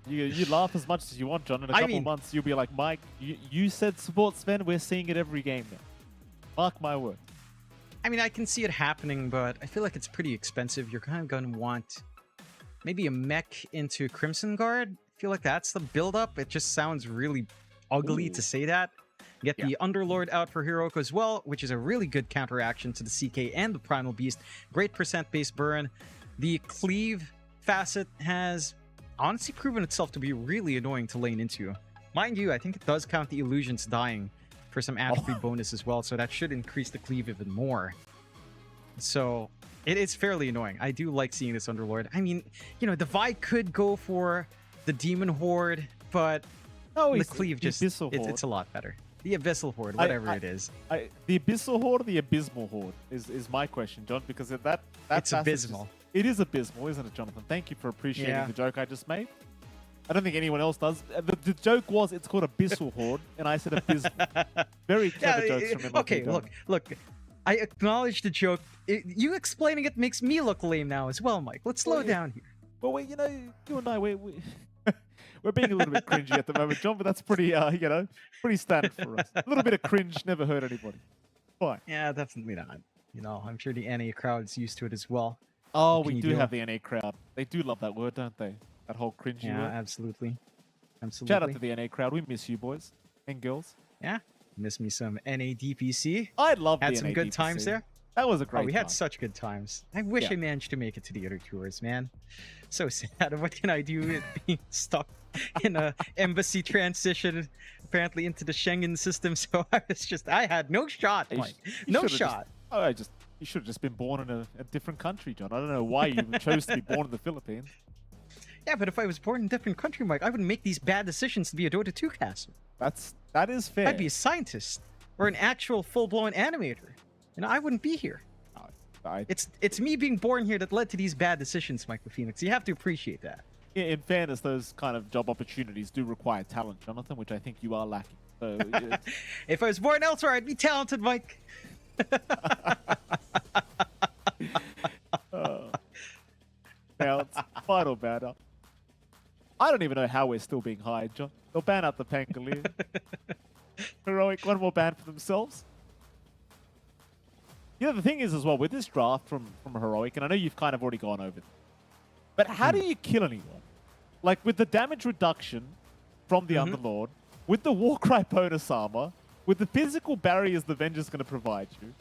You laugh as much as you want, John. In a couple months, you'll be like, Mike, you said support Sven. We're seeing it every game now. Mark my word. I mean, I can see it happening, but I feel like it's pretty expensive. You're kind of going to want maybe a mech into Crimson Guard. I feel like that's the build-up. It just sounds really ugly to say that. Get the Underlord out for Hiroko as well, which is a really good counteraction to the CK and the Primal Beast. Great percent base burn. The Cleave facet has honestly proven itself to be really annoying to lane into. Mind you, I think it does count the illusions dying for some attribute bonus as well, so that should increase the Cleave even more. So it is fairly annoying. I do like seeing this Underlord. I mean, you know, Divide could go for the Demon Horde, but the Cleave just, it's a lot better. The Abyssal Horde, whatever it is. The Abyssal Horde or the Abysmal Horde is my question, John, because it's abysmal. It is abysmal, isn't it, Jonathan? Thank you for appreciating the joke I just made. I don't think anyone else does. The joke was it's called Abyssal Horde, and I said abysmal. Very clever jokes from him. Okay, look. I acknowledge the joke. You explaining it makes me look lame now as well, Mike. Let's slow down here. Well, you know, you and I, we're being a little bit cringy at the moment, John, but that's pretty, you know, pretty standard for us. A little bit of cringe never hurt anybody. Fine. Yeah, definitely not. You know, I'm sure the NA crowd's used to it as well. Oh, we do have the NA crowd. They do love that word, don't they? That whole cringy word. Yeah, absolutely. Shout out to the NA crowd. We miss you, boys and girls. Yeah. Miss me some NA DPC. I love Had the some NA good DPC. times there. That was a great Oh, we time. had such good times. I wish I managed to make it to the other tours, man. So sad. What can I do with being stuck in a embassy transition, apparently into the Schengen system? So I had no shot, Mike. No shot. You should have just been born in a different country, John. I don't know why you chose to be born in the Philippines. Yeah, but if I was born in a different country, Mike, I wouldn't make these bad decisions to be a Dota 2 caster. That is fair. I'd be a scientist or an actual full-blown animator. You know, I wouldn't be here. It's me being born here that led to these bad decisions, Michael Phoenix. You have to appreciate that. In fairness, those kind of job opportunities do require talent, Jonathan, which I think you are lacking. So, if I was born elsewhere, I'd be talented, Mike. Now it's final banner. I don't even know how we're still being hired, John. They'll ban out the Pangolier. Heroic, one more ban for themselves. You know, the thing is as well, with this draft from Heroic, and I know you've kind of already gone over it, but how do you kill anyone? Like, with the damage reduction from the Underlord, with the Warcry bonus armor, with the physical barriers the Vengeance going to provide you,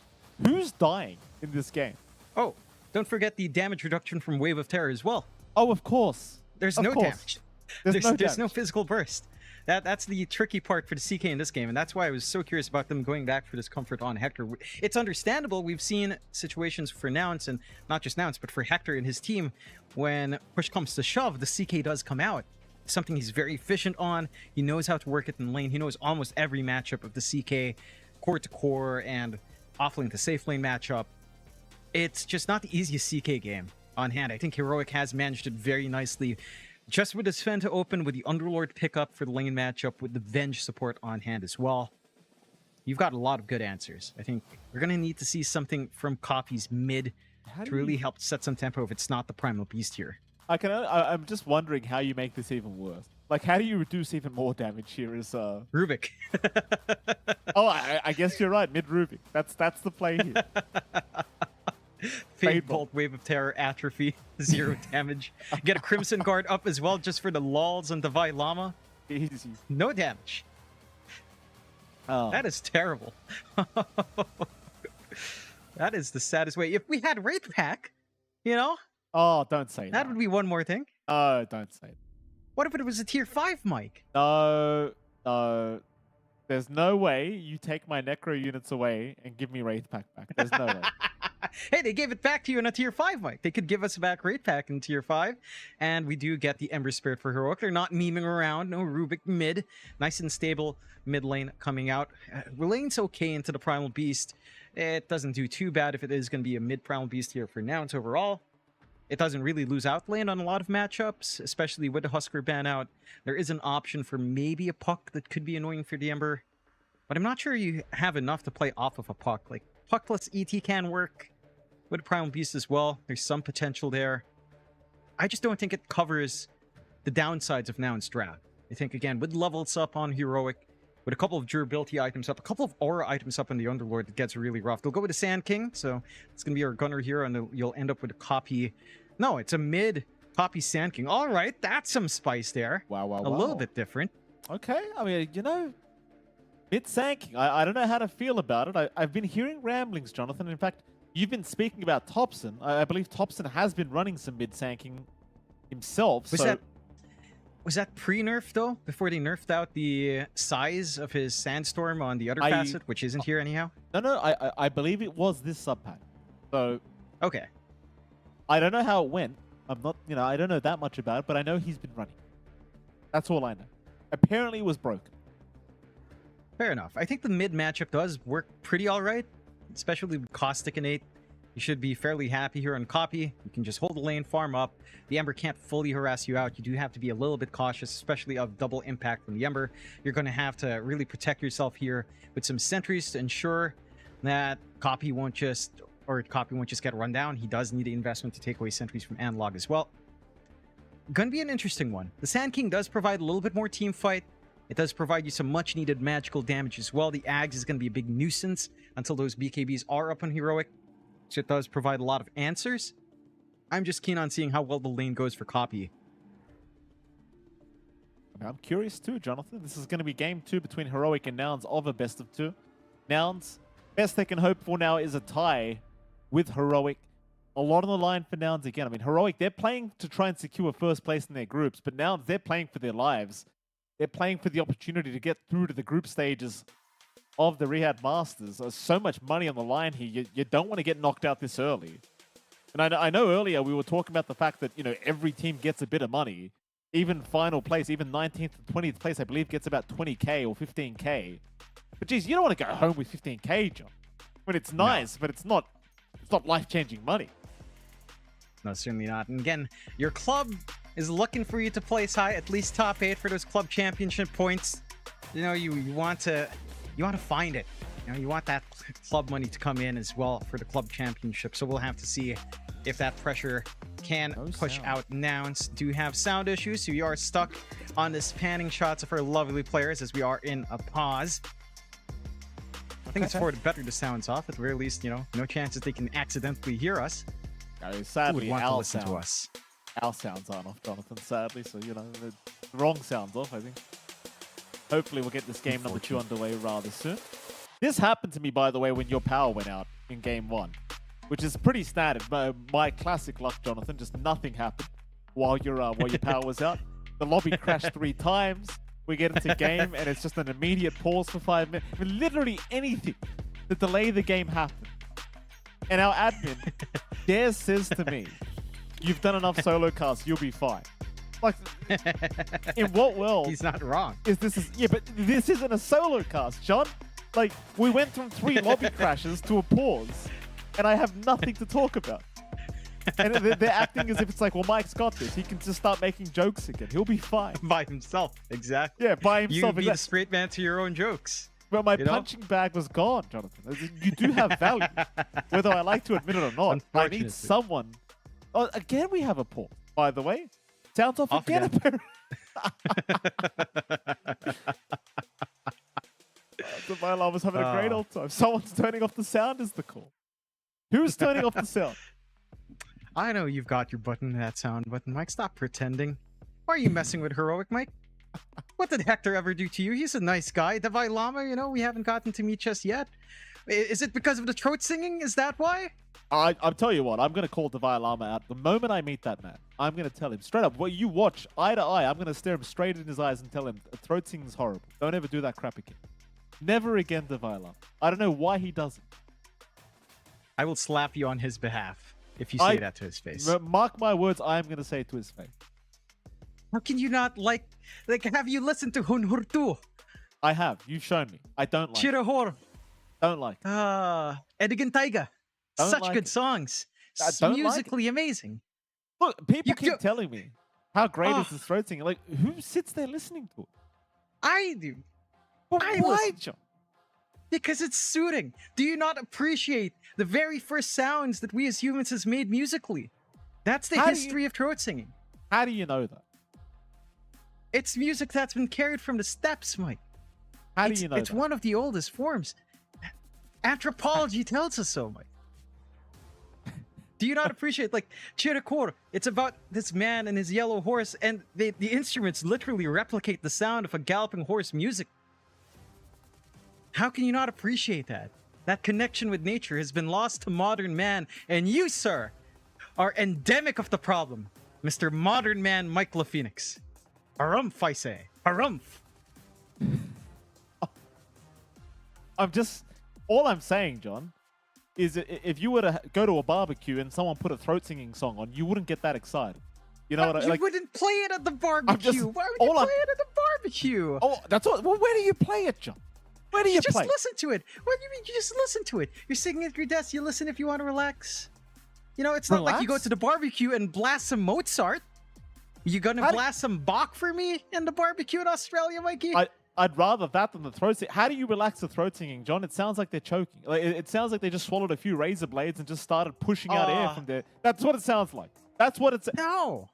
who's dying in this game? Oh, don't forget the damage reduction from Wave of Terror as well. Oh, of course. There's no damage. There's no physical burst. That's the tricky part for the CK in this game, and that's why I was so curious about them going back for this comfort on Hector. It's understandable. We've seen situations for Nouns, and not just Nouns, but for Hector and his team, when push comes to shove, the CK does come out. Something he's very efficient on. He knows how to work it in lane. He knows almost every matchup of the CK, core to core, and off-lane to safe lane matchup. It's just not the easiest CK game on hand. I think Heroic has managed it very nicely. Just with the Sven to open, with the Underlord pickup for the lane matchup, with the Venge support on hand as well. You've got a lot of good answers. I think we're going to need to see something from Coffee's mid to really help set some tempo if it's not the Primal Beast here. I'm just wondering how you make this even worse. Like, how do you reduce even more damage here as... Rubik. Oh, I guess you're right. Mid-Rubik. That's the play here. Fade Bolt, Wave of Terror, Atrophy, 0 damage. Get a Crimson Guard up as well just for the lulls and Divide Llama. Easy. No damage. Oh. That is terrible. That is the saddest way. If we had Wraith Pack, you know? Oh, don't say that. That would be one more thing. Oh, don't say it. What if it was a tier 5 mic? No, no. There's no way you take my Necro units away and give me Wraith Pack back. There's no way. Hey, they gave it back to you in a tier 5 mic. They could give us back Wraith Pack in tier 5. And we do get the Ember Spirit for Heroic. They're not memeing around. No Rubik mid. Nice and stable mid lane coming out. Lane's okay into the Primal Beast. It doesn't do too bad if it is going to be a mid Primal Beast here for Nouns overall. It doesn't really lose out lane on a lot of matchups, especially with the Husker ban out. There is an option for maybe a Puck that could be annoying for the Ember. But I'm not sure you have enough to play off of a Puck. Like, Puck plus ET can work with Primal Beast as well. There's some potential there. I just don't think it covers the downsides of Nouns draft. I think, again, with levels up on Heroic, with a couple of durability items up, a couple of aura items up on the Underlord, it gets really rough. They'll go with the Sand King, so it's going to be our gunner here, and you'll end up with a copy. No, it's a mid copy Sand King. All right, that's some spice there. Wow, wow, wow. A little bit different. Okay, I mean, you know, mid Sand King. I don't know how to feel about it. I've been hearing ramblings, Jonathan. In fact, you've been speaking about Thompson. I believe Thompson has been running some mid Sand King himself. Was that pre-nerf, though? Before they nerfed out the size of his Sandstorm on the other facet, which isn't here anyhow? No, I believe it was this sub-pack. So... Okay. I don't know how it went. I'm not, I don't know that much about it, but I know he's been running. That's all I know. Apparently it was broken. Fair enough. I think the mid matchup does work pretty all right, especially with Caustic and 8. You should be fairly happy here on copy. You can just hold the lane, farm up. The Ember can't fully harass you out. You do have to be a little bit cautious, especially of double impact from the Ember. You're going to have to really protect yourself here with some sentries to ensure that copy won't just get run down. He does need the investment to take away sentries from Analog as well. Gonna be an interesting one. The Sand King does provide a little bit more team fight. It does provide you some much needed magical damage as well. The Ags is going to be a big nuisance until those BKBs are up on Heroic. So it does provide a lot of answers. I'm just keen on seeing how well the lane goes for copy. I'm curious too, Jonathan. This is going to be game 2 between Heroic and Nouns of a best of 2. Nouns, best they can hope for now is a tie with Heroic. A lot on the line for Nouns again. I mean, Heroic, they're playing to try and secure first place in their groups, but Nouns, they're playing for their lives. They're playing for the opportunity to get through to the group stages of the Riyadh Masters. There's so much money on the line here. You don't want to get knocked out this early. And I know earlier we were talking about the fact that, every team gets a bit of money. Even final place, even 19th and 20th place, I believe, gets about 20K or 15K. But geez, you don't want to go home with 15K, John. I mean, it's nice, but it's not life-changing money. No, certainly not. And again, your club is looking for you to place high, at least top 8 for those club championship points. You want to find it. You want that club money to come in as well for the club championship. So we'll have to see if that pressure can push out Nouns. Do have sound issues, so you are stuck on this panning shots of our lovely players as we are in a pause. I think it's for the better the sound's off. At the very least, no chances they can accidentally hear us. Sadly, Who would want to our listen to us? Our sounds aren't off, Jonathan, sadly. So, the wrong sound's off, I think. Hopefully we'll get this game number 2 underway rather soon. This happened to me, by the way, when your power went out in game 1, which is pretty standard. My classic luck, Jonathan, just nothing happened while your power was out. The lobby crashed 3 times. We get into game, and it's just an immediate pause for 5 minutes. I mean, literally anything to delay the game happened. And our admin dares says to me, "You've done enough solo casts, you'll be fine." Like, in what world? He's not wrong. But this isn't a solo cast, John. Like, we went from 3 lobby crashes to a pause, and I have nothing to talk about. And they're acting as if it's like, well, Mike's got this. He can just start making jokes again. He'll be fine. By himself, exactly. Yeah, by himself. You be the straight man to your own jokes. Well, my punching bag was gone, Jonathan. You do have value, whether I like to admit it or not. I need someone. Oh, again, we have a pause, by the way. Sounds off again, apparently. My alarm was having a great old time. Someone's turning off the sound is the call. Who's turning off the sound? I know you've got your button, that sound button, Mike. Stop pretending. Why are you messing with Heroic, Mike? What did Hector ever do to you? He's a nice guy. Davai Lama, you know, we haven't gotten to meet just yet. Is it because of the throat singing? Is that why? I'll tell you what, I'm going to call Davai Lama out. The moment I meet that man, I'm going to tell him straight up, what you watch, eye to eye, I'm going to stare him straight in his eyes and tell him, throat singing's horrible. Don't ever do that crap again. Never again, Davai Lama. I don't know why he does it. I will slap you on his behalf if you say that to his face. Mark my words, I am going to say it to his face. How can you not like have you listened to Hunhurtu? I have. You've shown me. I don't like Chirahor. Don't like Edigan Taiga. Such good songs. Musically amazing. Look, people keep telling me how great is this throat singing. Like, who sits there listening to it? I do. Why, John? Because it's soothing. Do you not appreciate the very first sounds that we as humans has made musically? That's the history of throat singing. How do you know that? It's music that's been carried from the steppes, Mike. How do you know It's one of the oldest forms. Anthropology tells us so, Mike. Do you not appreciate, like, Chirakor? It's about this man and his yellow horse, and the instruments literally replicate the sound of a galloping horse music. How can you not appreciate that? That connection with nature has been lost to modern man, and you, sir, are endemic of the problem. Mr. Modern Man Mike LaPhoenix. Harumph, I say. Harumph. All I'm saying, John, is if you were to go to a barbecue and someone put a throat singing song on, you wouldn't get that excited. You know what I You like? wouldn't play it at the barbecue. Why would you play it at the barbecue? Oh, that's what. Well, where do you play it, John? Where do you just play? listen to it. What do you mean? You just listen to it. You're sitting at your desk. You listen if you want to relax. You know, it's not like you go to the barbecue and blast some Mozart. You gonna blast some Bach for me in the barbecue in Australia, Mikey? I'd rather that than the throat singing. How do you relax the throat singing, John? It sounds like they're choking. Like, it sounds like they just swallowed a few razor blades and just started pushing out air from there. That's what it sounds like. That's what it's. No.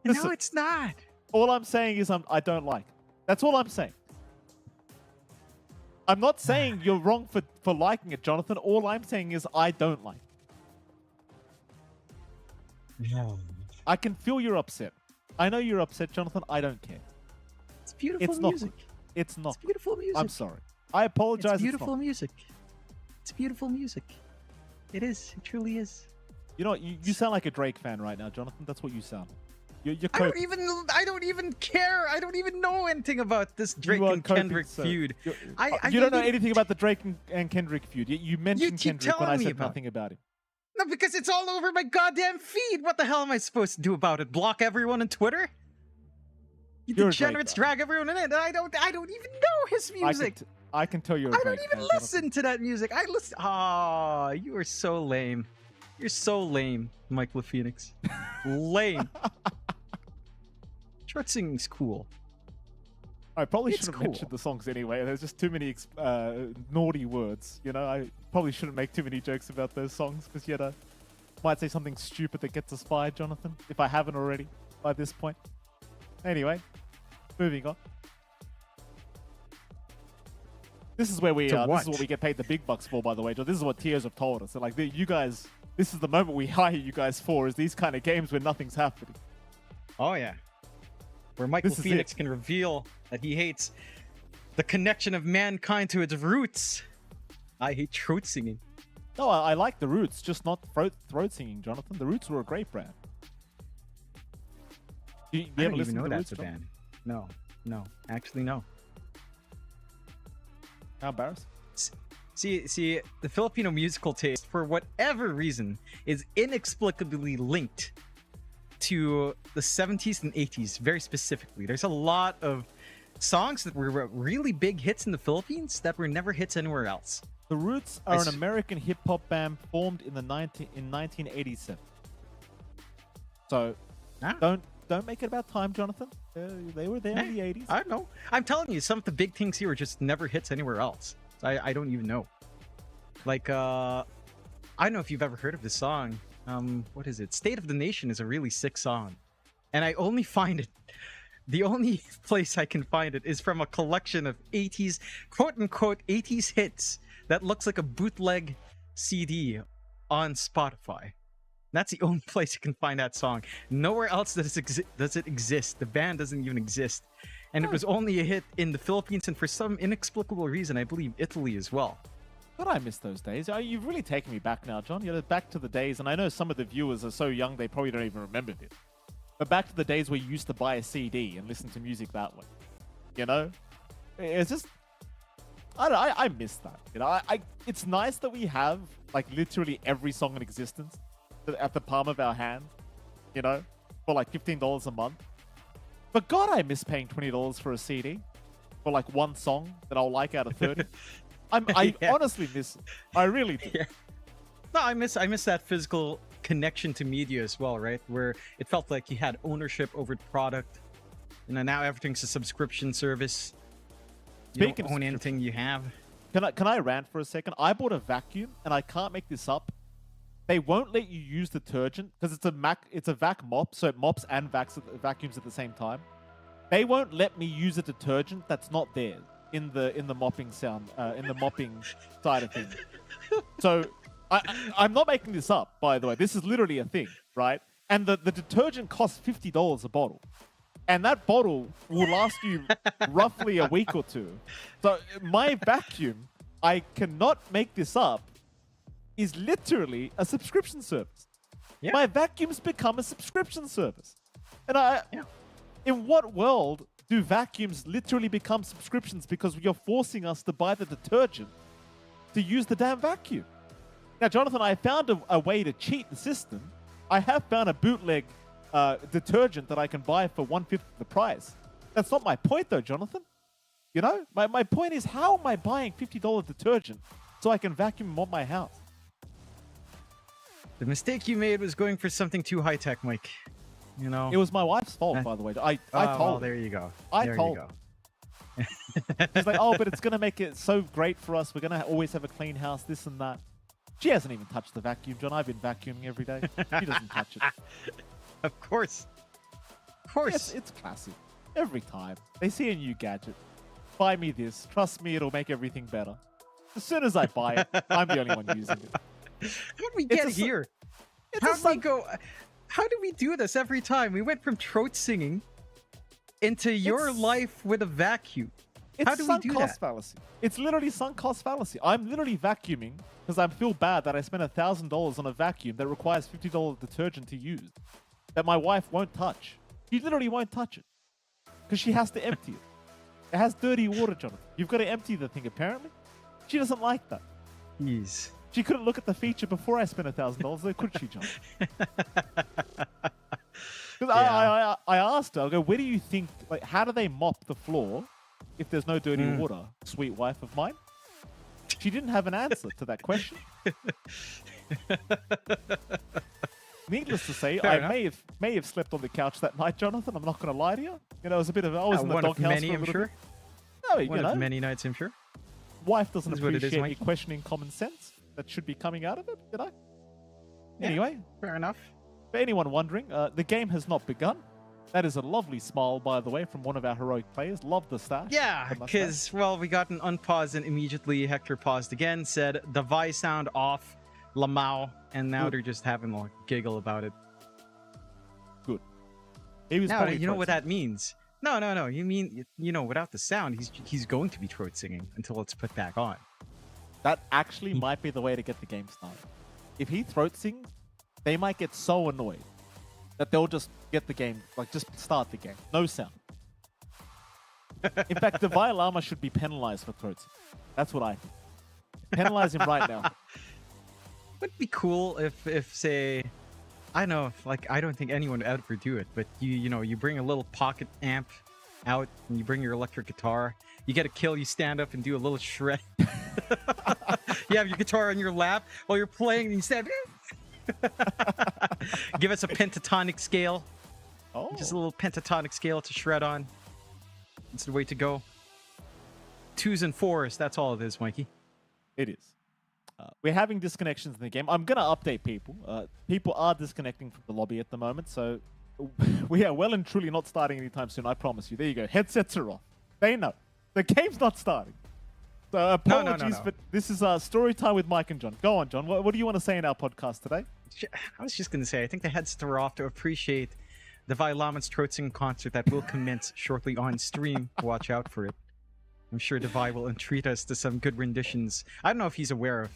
Listen, no, it's not. All I'm saying is I don't like. That's all I'm saying. I'm not saying you're wrong for liking it, Jonathan. All I'm saying is I don't like it. No. I can feel you're upset. I know you're upset, Jonathan. I don't care. It's beautiful it's music. Not, it's not. It's beautiful music. I'm sorry. I apologize. It's beautiful music. It's beautiful music. It is. It truly is. You know what? You sound like a Drake fan right now, Jonathan. That's what you sound like. You're I don't even care. I don't even know anything about this Drake and Kendrick feud. You don't know anything about the Drake and Kendrick feud. You mentioned Kendrick when I said nothing about him. No, because it's all over my goddamn feed. What the hell am I supposed to do about it? Block everyone on Twitter? You degenerates drag everyone in it. I don't even know his music. I can tell you. I don't even listen to that music. I listen. Ah, you are so lame. You're so lame, Mike LaPhoenix. Lame. Short singing's cool. I probably shouldn't have mentioned the songs anyway. There's just too many naughty words. You know, I probably shouldn't make too many jokes about those songs because might say something stupid that gets us fired, Jonathan, if I haven't already by this point. Anyway, moving on. This is where this is what we get paid the big bucks for, by the way, John. This is what Tears have told us. They're like, you guys, this is the moment we hire you guys for, is these kind of games where nothing's happening. Oh, yeah. Where Michael Phoenix can reveal that he hates the connection of mankind to its roots. I hate throat singing. No, I like the Roots, just not throat singing, Jonathan. The Roots were a great brand. I don't even know that's a band. No, actually no. How embarrassing. See, the Filipino musical taste, for whatever reason, is inexplicably linked to the 70s and 80s, very specifically. There's a lot of songs that were really big hits in the Philippines that were never hits anywhere else. The Roots are an American hip-hop band formed in 1987. So, don't make it about time, Jonathan. They were there in the 80s. I know. I'm telling you, some of the big things here are just never hits anywhere else. I don't even know. Like, I don't know if you've ever heard of this song. What is it? State of the Nation is a really sick song. And I only find it, the only place I can find it is from a collection of 80s, quote-unquote, 80s hits that looks like a bootleg CD on Spotify. That's the only place you can find that song. Nowhere else does it exist. The band doesn't even exist. And it was only a hit in the Philippines and for some inexplicable reason, I believe Italy as well. But I miss those days. You've really taken me back now, John. Back to the days, and I know some of the viewers are so young they probably don't even remember this. But back to the days where you used to buy a CD and listen to music that way. It's just... I miss that. It's nice that we have like literally every song in existence at the palm of our hand, for like $15 a month. But God, I miss paying $20 for a CD for like one song that I'll like out of 30. I honestly miss it. I really do. Yeah. No, I miss that physical connection to media as well, right? Where it felt like you had ownership over the product. Now everything's a subscription service. You don't own anything you have. Can I rant for a second? I bought a vacuum, and I can't make this up. They won't let you use detergent because it's a vac mop, so it mops and vacuums at the same time. They won't let me use a detergent that's not there in the mopping side of things. So I'm not making this up, by the way. This is literally a thing, right? And the detergent costs $50 a bottle. And that bottle will last you roughly a week or two. So my vacuum, I cannot make this up, is literally a subscription service. Yeah. My vacuums become a subscription service. And in what world do vacuums literally become subscriptions because you're forcing us to buy the detergent to use the damn vacuum? Now, Jonathan, I found a way to cheat the system. I have found a bootleg detergent that I can buy for 1/5 of the price. That's not my point, though, Jonathan. My point is, how am I buying $50 detergent so I can vacuum and mop my house? The mistake you made was going for something too high-tech, Mike. It was my wife's fault, by the way. I told her. There you go. I told her. She's like, oh, but it's going to make it so great for us. We're going to always have a clean house, this and that. She hasn't even touched the vacuum, John. I've been vacuuming every day. She doesn't touch it. Of course. Of course. Yes, it's classic. Every time. They see a new gadget. Buy me this. Trust me, it'll make everything better. As soon as I buy it, I'm the only one using it. How did we get here? How do we do this every time? We went from throat singing into your life with a vacuum. How do we do that? Fallacy. It's literally sunk cost fallacy. I'm literally vacuuming because I feel bad that I spent $1,000 on a vacuum that requires $50 detergent to use that my wife won't touch. She literally won't touch it because she has to empty it. It has dirty water, Jonathan. You've got to empty the thing, apparently. She doesn't like that. Jeez. She couldn't look at the feature before I spent $1,000, though, could she, John? Because I asked her, I go, where do you think, how do they mop the floor if there's no dirty water, sweet wife of mine? She didn't have an answer to that question. Needless to say, I may have slept on the couch that night, Jonathan. I'm not going to lie to you. It was a bit of I was in the doghouse for a little bit. No, one of many nights, I'm sure. Wife doesn't appreciate me questioning common sense that should be coming out of it, Yeah, anyway, fair enough. For anyone wondering, the game has not begun. That is a lovely smile, by the way, from one of our heroic players. Love the stash. Yeah, because, we got an unpause and immediately Hector paused again, said device sound off, Lamau, and now they're just having a giggle about it. Good. He was now, you know what that means? No. You mean, without the sound, he's going to be throat singing until it's put back on. That actually might be the way to get the game started. If he throat sings, they might get so annoyed that they'll just get the game, just start the game. No sound. In fact, Devi Lama should be penalized for throat singing. That's what I think. Penalize him right now. Would be cool if say, I don't know, I don't think anyone would ever do it, but you bring a little pocket amp out and you bring your electric guitar, you get a kill, you stand up and do a little shred. You have your guitar on your lap while you're playing and you stand. Give us a pentatonic scale. Just a little pentatonic scale to shred on. It's the way to go. 2s and 4s, that's all it is, Mikey. It is. We're having disconnections in the game. I'm going to update people. People are disconnecting from the lobby at the moment, so we are well and truly not starting anytime soon, I promise you. There you go. Headsets are off. They know. The game's not starting. So apologies, but this is story time with Mike and John. Go on, John. What do you want to say in our podcast today? I was just gonna say, I think the heads are off to appreciate the Vi Laman's Trotzing concert that will commence shortly on stream. Watch out for it. I'm sure Devi will entreat us to some good renditions. I don't know if he's aware of.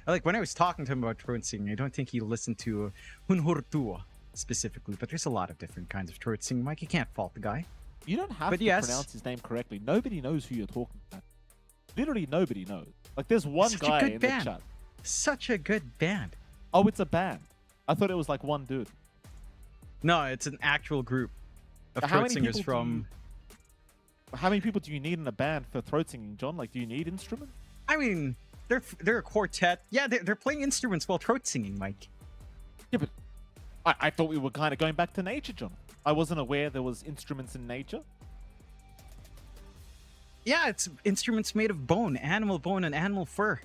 Like, when I was talking to him about Trotzing, I don't think he listened to Hunhurtua specifically, but there's a lot of different kinds of Trotzing. Mike, you can't fault the guy. You don't have But to yes. pronounce his name correctly. Nobody knows who you're talking about. Literally nobody knows. Like, there's one Such guy a good in band. the chat. Such a good band. Oh, it's a band. I thought it was like one dude. No, it's an actual group of How throat many singers people from... How many people do you need in a band for throat singing, John? Like, do you need instruments? I mean, they're a quartet. Yeah, they're playing instruments while throat singing, Mike. Yeah, but I thought we were kind of going back to nature, John. I wasn't aware there was instruments in nature. Yeah, it's instruments made of bone, animal bone and animal fur.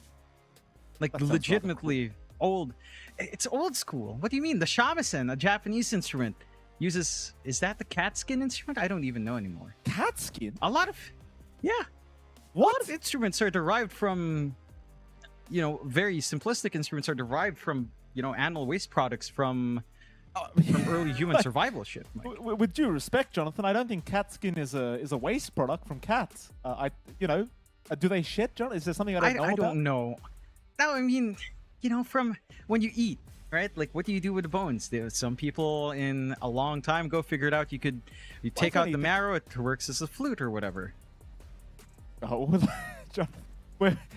Like, That sounds rather legitimately old. It's old school. What do you mean? The shamisen, a Japanese instrument, uses... Is that the cat skin instrument? I don't even know anymore. Cat skin? A lot of... Yeah. What? A lot of instruments are derived from... You know, very simplistic instruments are derived from, you know, animal waste products from early human survival shit. Mike. With due respect, Jonathan, I don't think cat skin is a waste product from cats. Do they shed, John? Is there something I don't know I about? don't know. No, I mean, you know, from when you eat, right? Like, what do you do with the bones? Some people in a long time ago figured out you take out the marrow, it works as a flute or whatever. Oh, John,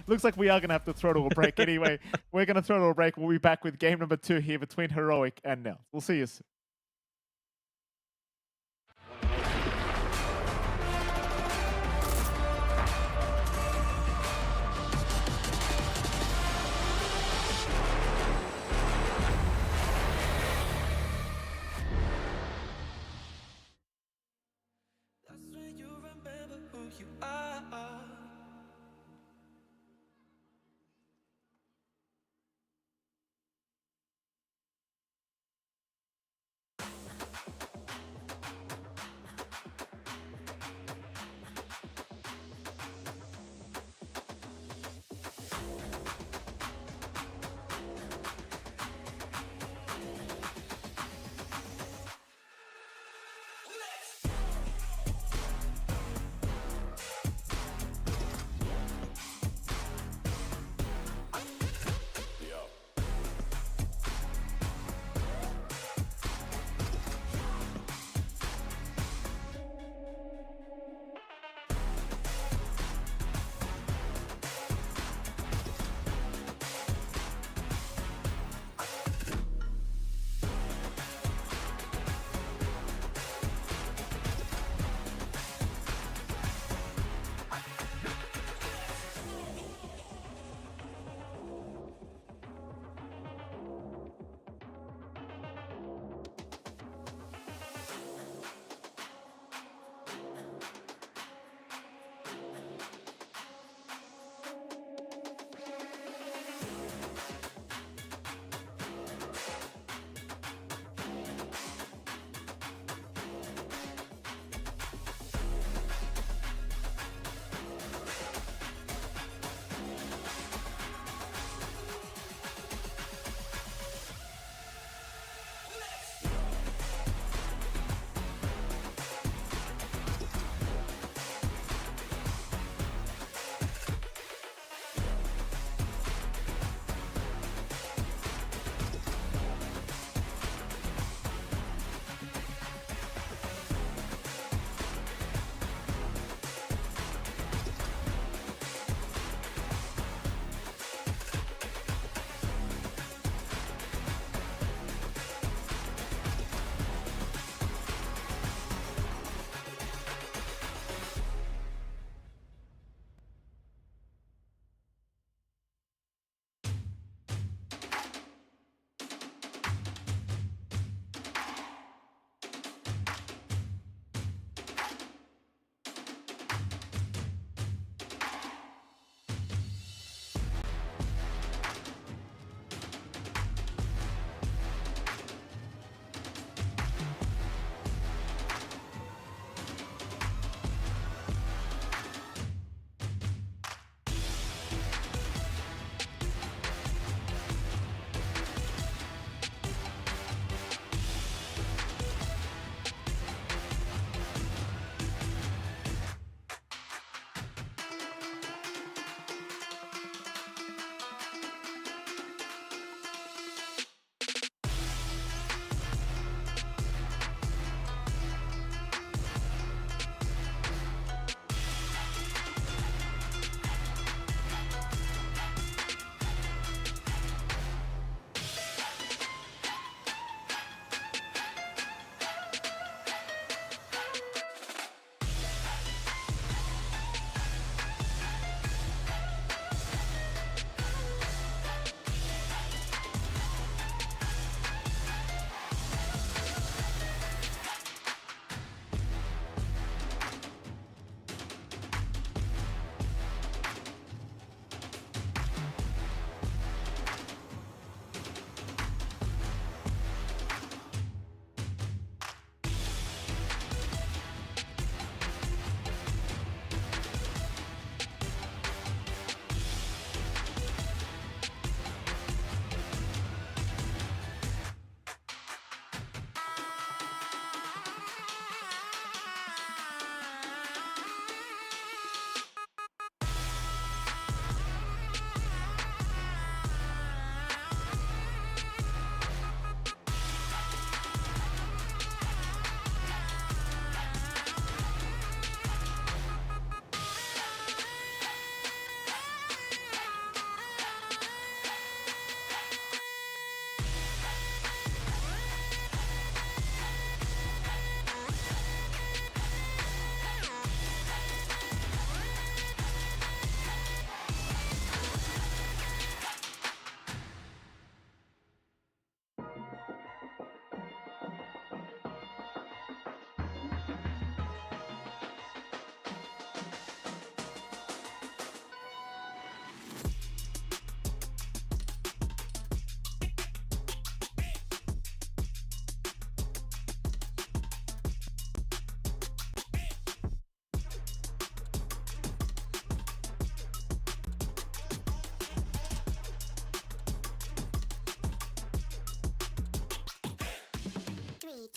looks like we are going to have to throw to a break anyway. We're going to throw to a break. We'll be back with game number 2 here between Heroic and Nouns. We'll see you soon.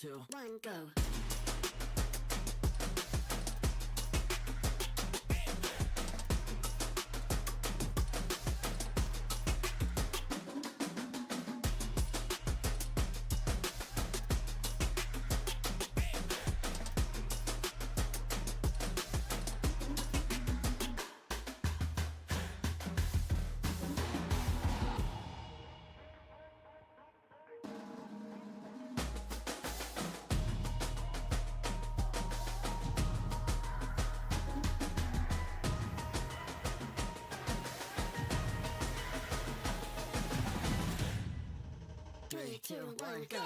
2, 1, go. Three, two, one, go.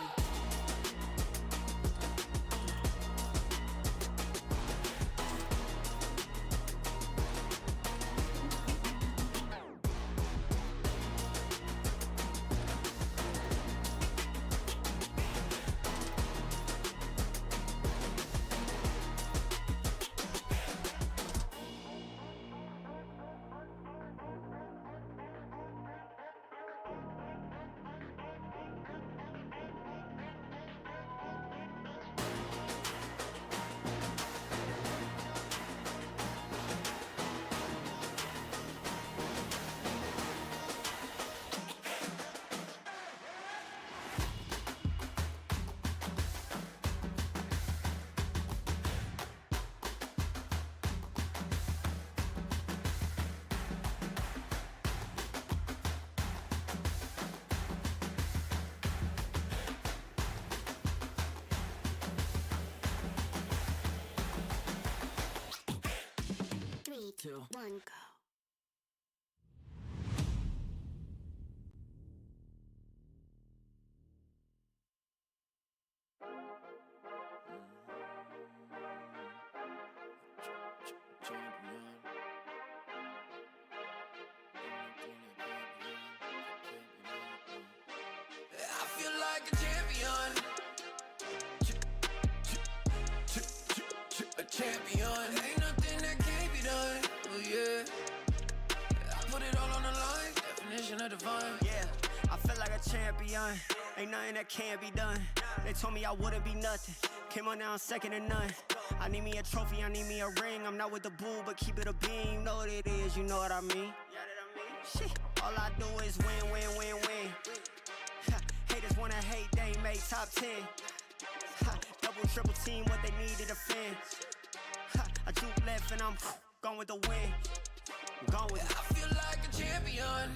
Three, two, one, go. I feel like a champion. A champion. Ain't nothing that can't be done. Oh yeah. I put it all on the line. Definition of divine. Yeah, I feel like a champion. Ain't nothing that can't be done. They told me I wouldn't be nothing. Came on now, second to none. I need me a trophy, I need me a ring. I'm not with the bull, but keep it a beam. You know what it is, you know what I mean. Shit, all I do is win, win, win, win. Haters wanna hate, they ain't make top 10. Double, triple team, what they need to defend. I juke left and I'm gone with the win. Gone with it. I feel like a champion.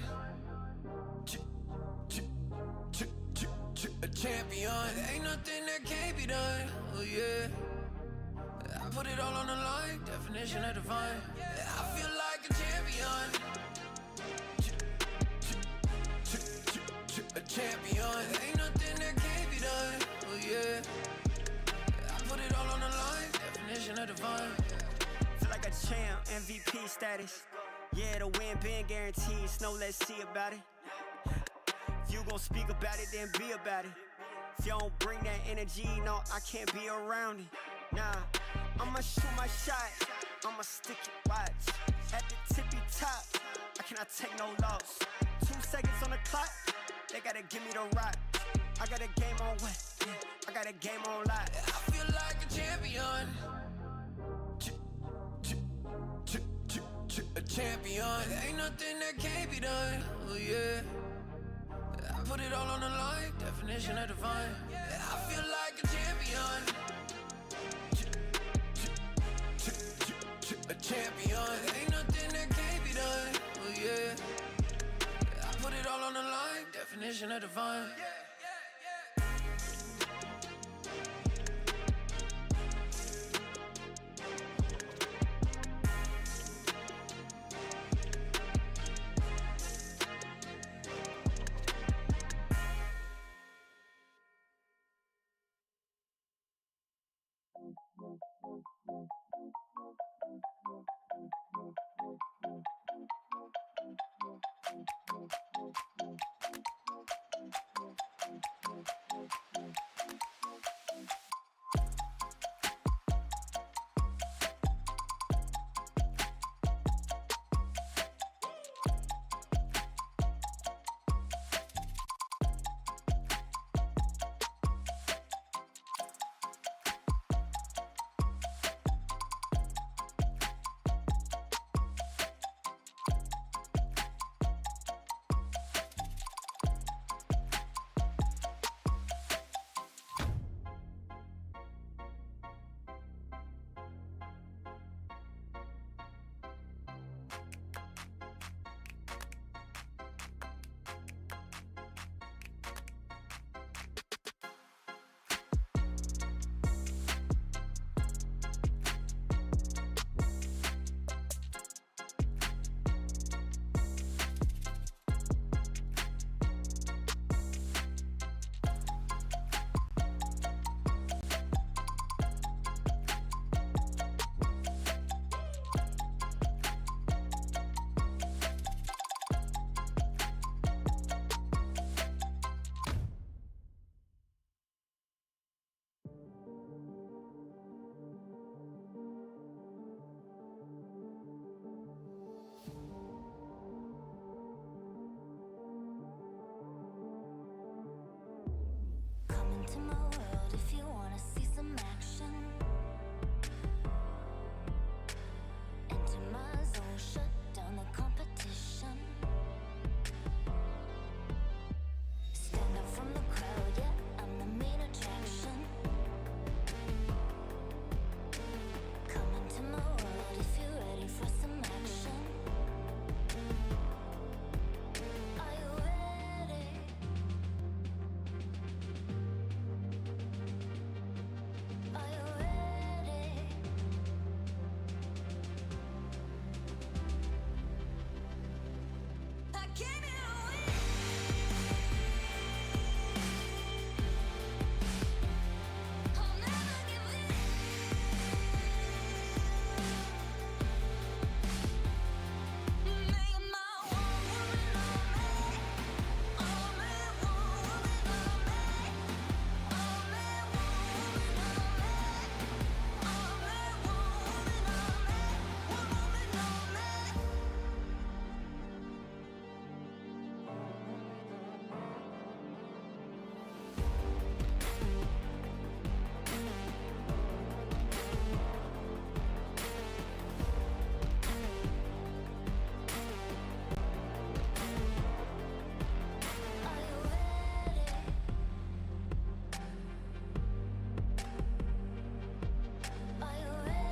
A champion. Ain't nothing that can't be done. Oh yeah. I put it all on the line. Definition of divine. I feel like a champion. A champion. Ain't nothing that can't be done. Oh yeah. I put it all on the line. Definition of divine. Feel like a champ, MVP status. Yeah, the win been guaranteed. So let's see about it. If you gon' speak about it, then be about it. If you don't bring that energy, no, I can't be around it. Nah, I'ma shoot my shot. I'ma stick it, watch. At the tippy top, I cannot take no loss. 2 seconds on the clock, they gotta give me the rock. I got a game on what? Yeah, I got a game on lock. I feel like a champion. A champion. Ain't nothing that can't be done. Oh yeah. I put it all on the line. Definition of divine. I feel like a champion. A champion. Ain't nothing that can't be done. Oh yeah. I put it all on the line. Definition of divine. into my world if you wanna see some action. Enter my zone, shut down the competition. Stand out from the crowd, yeah, I'm the main attraction. Come into my world if you're ready for some action. Are you ready? Are you ready? I came here to win. I'll never give in. Make my one woman on me. Only one woman on me. Only one woman on me. Only one woman on me. One woman on me. Are you ready? Are you ready?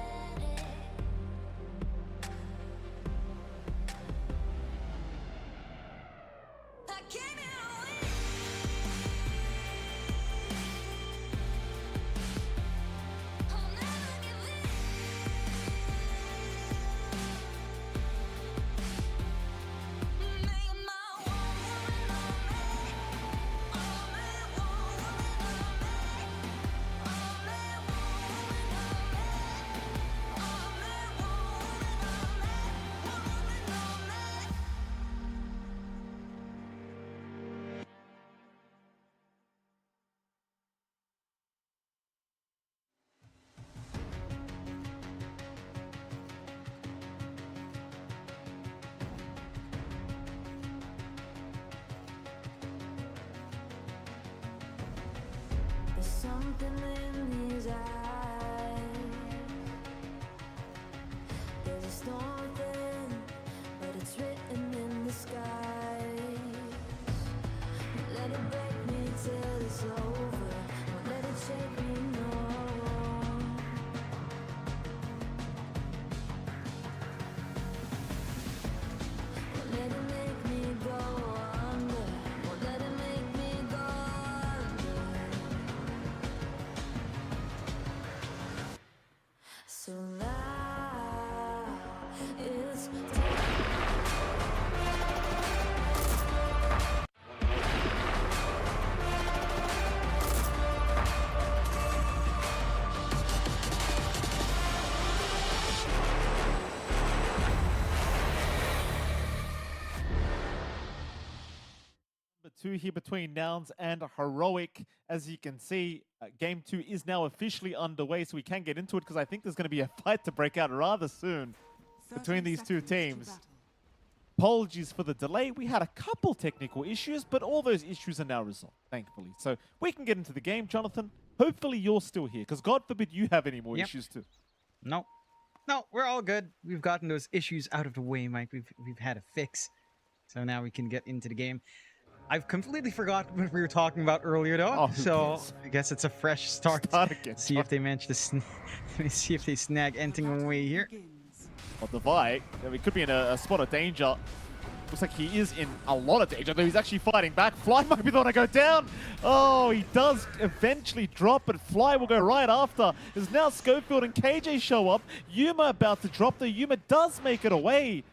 I came here to win. I'll never give in. Make my one woman on me. Only one woman on me. Only one woman on me. Only one woman on me. One woman on me. There's something in these eyes. There's a storm within, but it's written in the skies. Let it break me till it's over. Won't let it shake me, no. Won't let it make me go under. Won't let it make me go under. So now it's Number 2 here between Nouns and Heroic. As you can see, Game 2 is now officially underway, so we can get into it because I think there's going to be a fight to break out rather soon between these two teams. Apologies for the delay. We had a couple technical issues, but all those issues are now resolved, thankfully. So we can get into the game. Jonathan, hopefully you're still here, because God forbid you have any more issues too. No, we're all good. We've gotten those issues out of the way, Mike. We've had a fix, so now we can get into the game. I've completely forgotten what we were talking about earlier, though. So I guess it's a fresh start. Again. See if they manage to see if they snag anything away here. Well, Devi, he could be in a spot of danger. Looks like he is in a lot of danger, though he's actually fighting back. Fly might be the one to go down. Oh, he does eventually drop, but Fly will go right after. As now Schofield and KJ show up. Yuma about to drop. The Yuma does make it away.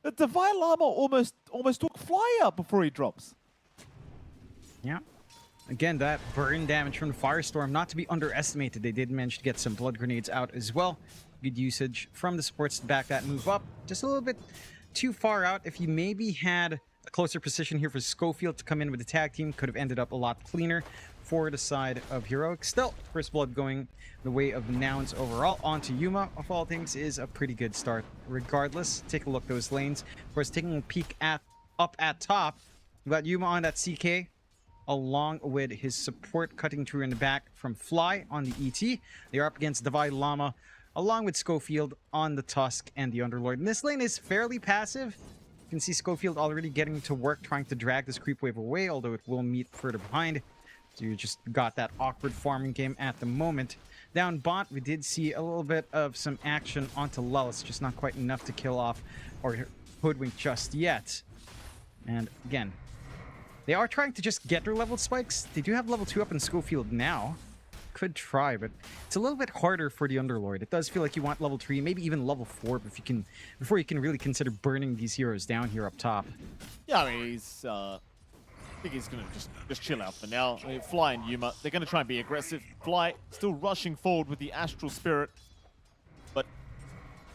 The Divine Llama almost took Fly out before he drops. Yeah. Again, that burn damage from the Firestorm, not to be underestimated. They did manage to get some blood grenades out as well. Good usage from the supports to back that move up. Just a little bit too far out. If you maybe had a closer position here for Schofield to come in with the tag team, could have ended up a lot cleaner for the side of Heroic. Still, first blood going the way of Nouns overall. Onto Yuma, of all things, is a pretty good start regardless. Take a look at those lanes. Of course, taking a peek up at top, we got Yuma on that CK. along with his support cutting through in the back from Fly on the ET. They're up against Divide Llama, along with Schofield on the Tusk and the Underlord. And this lane is fairly passive. You can see Schofield already getting to work, trying to drag this creep wave away, although it will meet further behind. So you just got that awkward farming game at the moment. Down bot, we did see a little bit of some action onto Lellis, just not quite enough to kill off or hoodwink just yet. And again, they are trying to just get their level spikes. They do have level 2 up in Schofield now. Could try, but it's a little bit harder for the Underlord. It does feel like you want level 3, maybe even level 4 before you can really consider burning these heroes down here up top. Yeah, I mean, he's... I think he's going to just chill out for now. I mean, Fly and Yuma, they're going to try and be aggressive. Fly still rushing forward with the Astral Spirit, but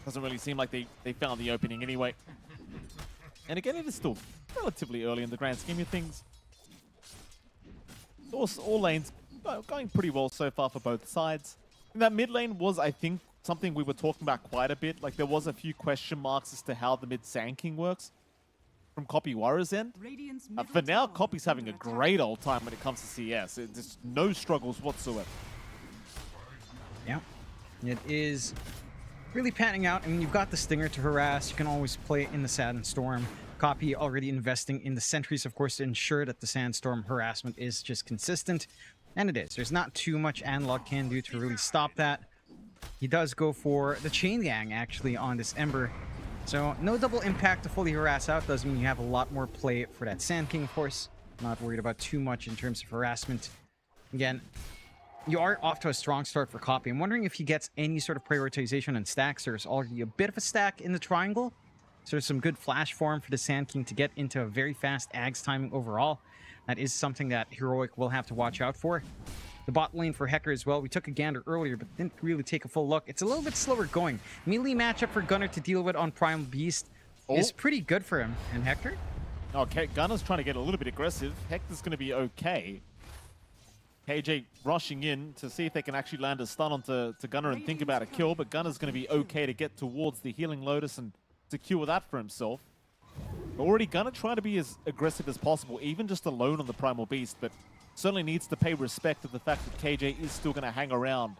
doesn't really seem like they found the opening anyway. And again, it is still relatively early in the grand scheme of things. All lanes going pretty well so far for both sides. And that mid lane was, I think, something we were talking about quite a bit. Like, there was a few question marks as to how the mid sanking works from Copy Warriors end. For now, Copy's having a great old time when it comes to CS. There's no struggles whatsoever. Yeah, it is really panning out. I mean, you've got the Stinger to harass. You can always play in the Sandstorm. Copy already investing in the sentries, of course, to ensure that the Sandstorm harassment is just consistent. And it is. There's not too much Analog can do to really stop that. He does go for the Chain Gang, actually, on this Ember. So, no double impact to fully harass out. Does mean you have a lot more play for that Sand King, of course. Not worried about too much in terms of harassment. Again, you are off to a strong start for Copy. I'm wondering if he gets any sort of prioritization on stacks. There's already a bit of a stack in the triangle. So there's some good flash form for the Sand King to get into a very fast Ags timing overall. That is something that Heroic will have to watch out for. The bot lane for Hecker as well. We took a gander earlier, but didn't really take a full look. It's a little bit slower going. Melee matchup for Gunnar to deal with on Primal Beast is pretty good for him. And Hector? Okay, Gunner's trying to get a little bit aggressive. Hector's going to be okay. KJ rushing in to see if they can actually land a stun onto Gunnar and think about a kill, but Gunner's going to be okay to get towards the Healing Lotus and secure that for himself. Already Gunnar trying to be as aggressive as possible, even just alone on the Primal Beast, but certainly needs to pay respect to the fact that KJ is still going to hang around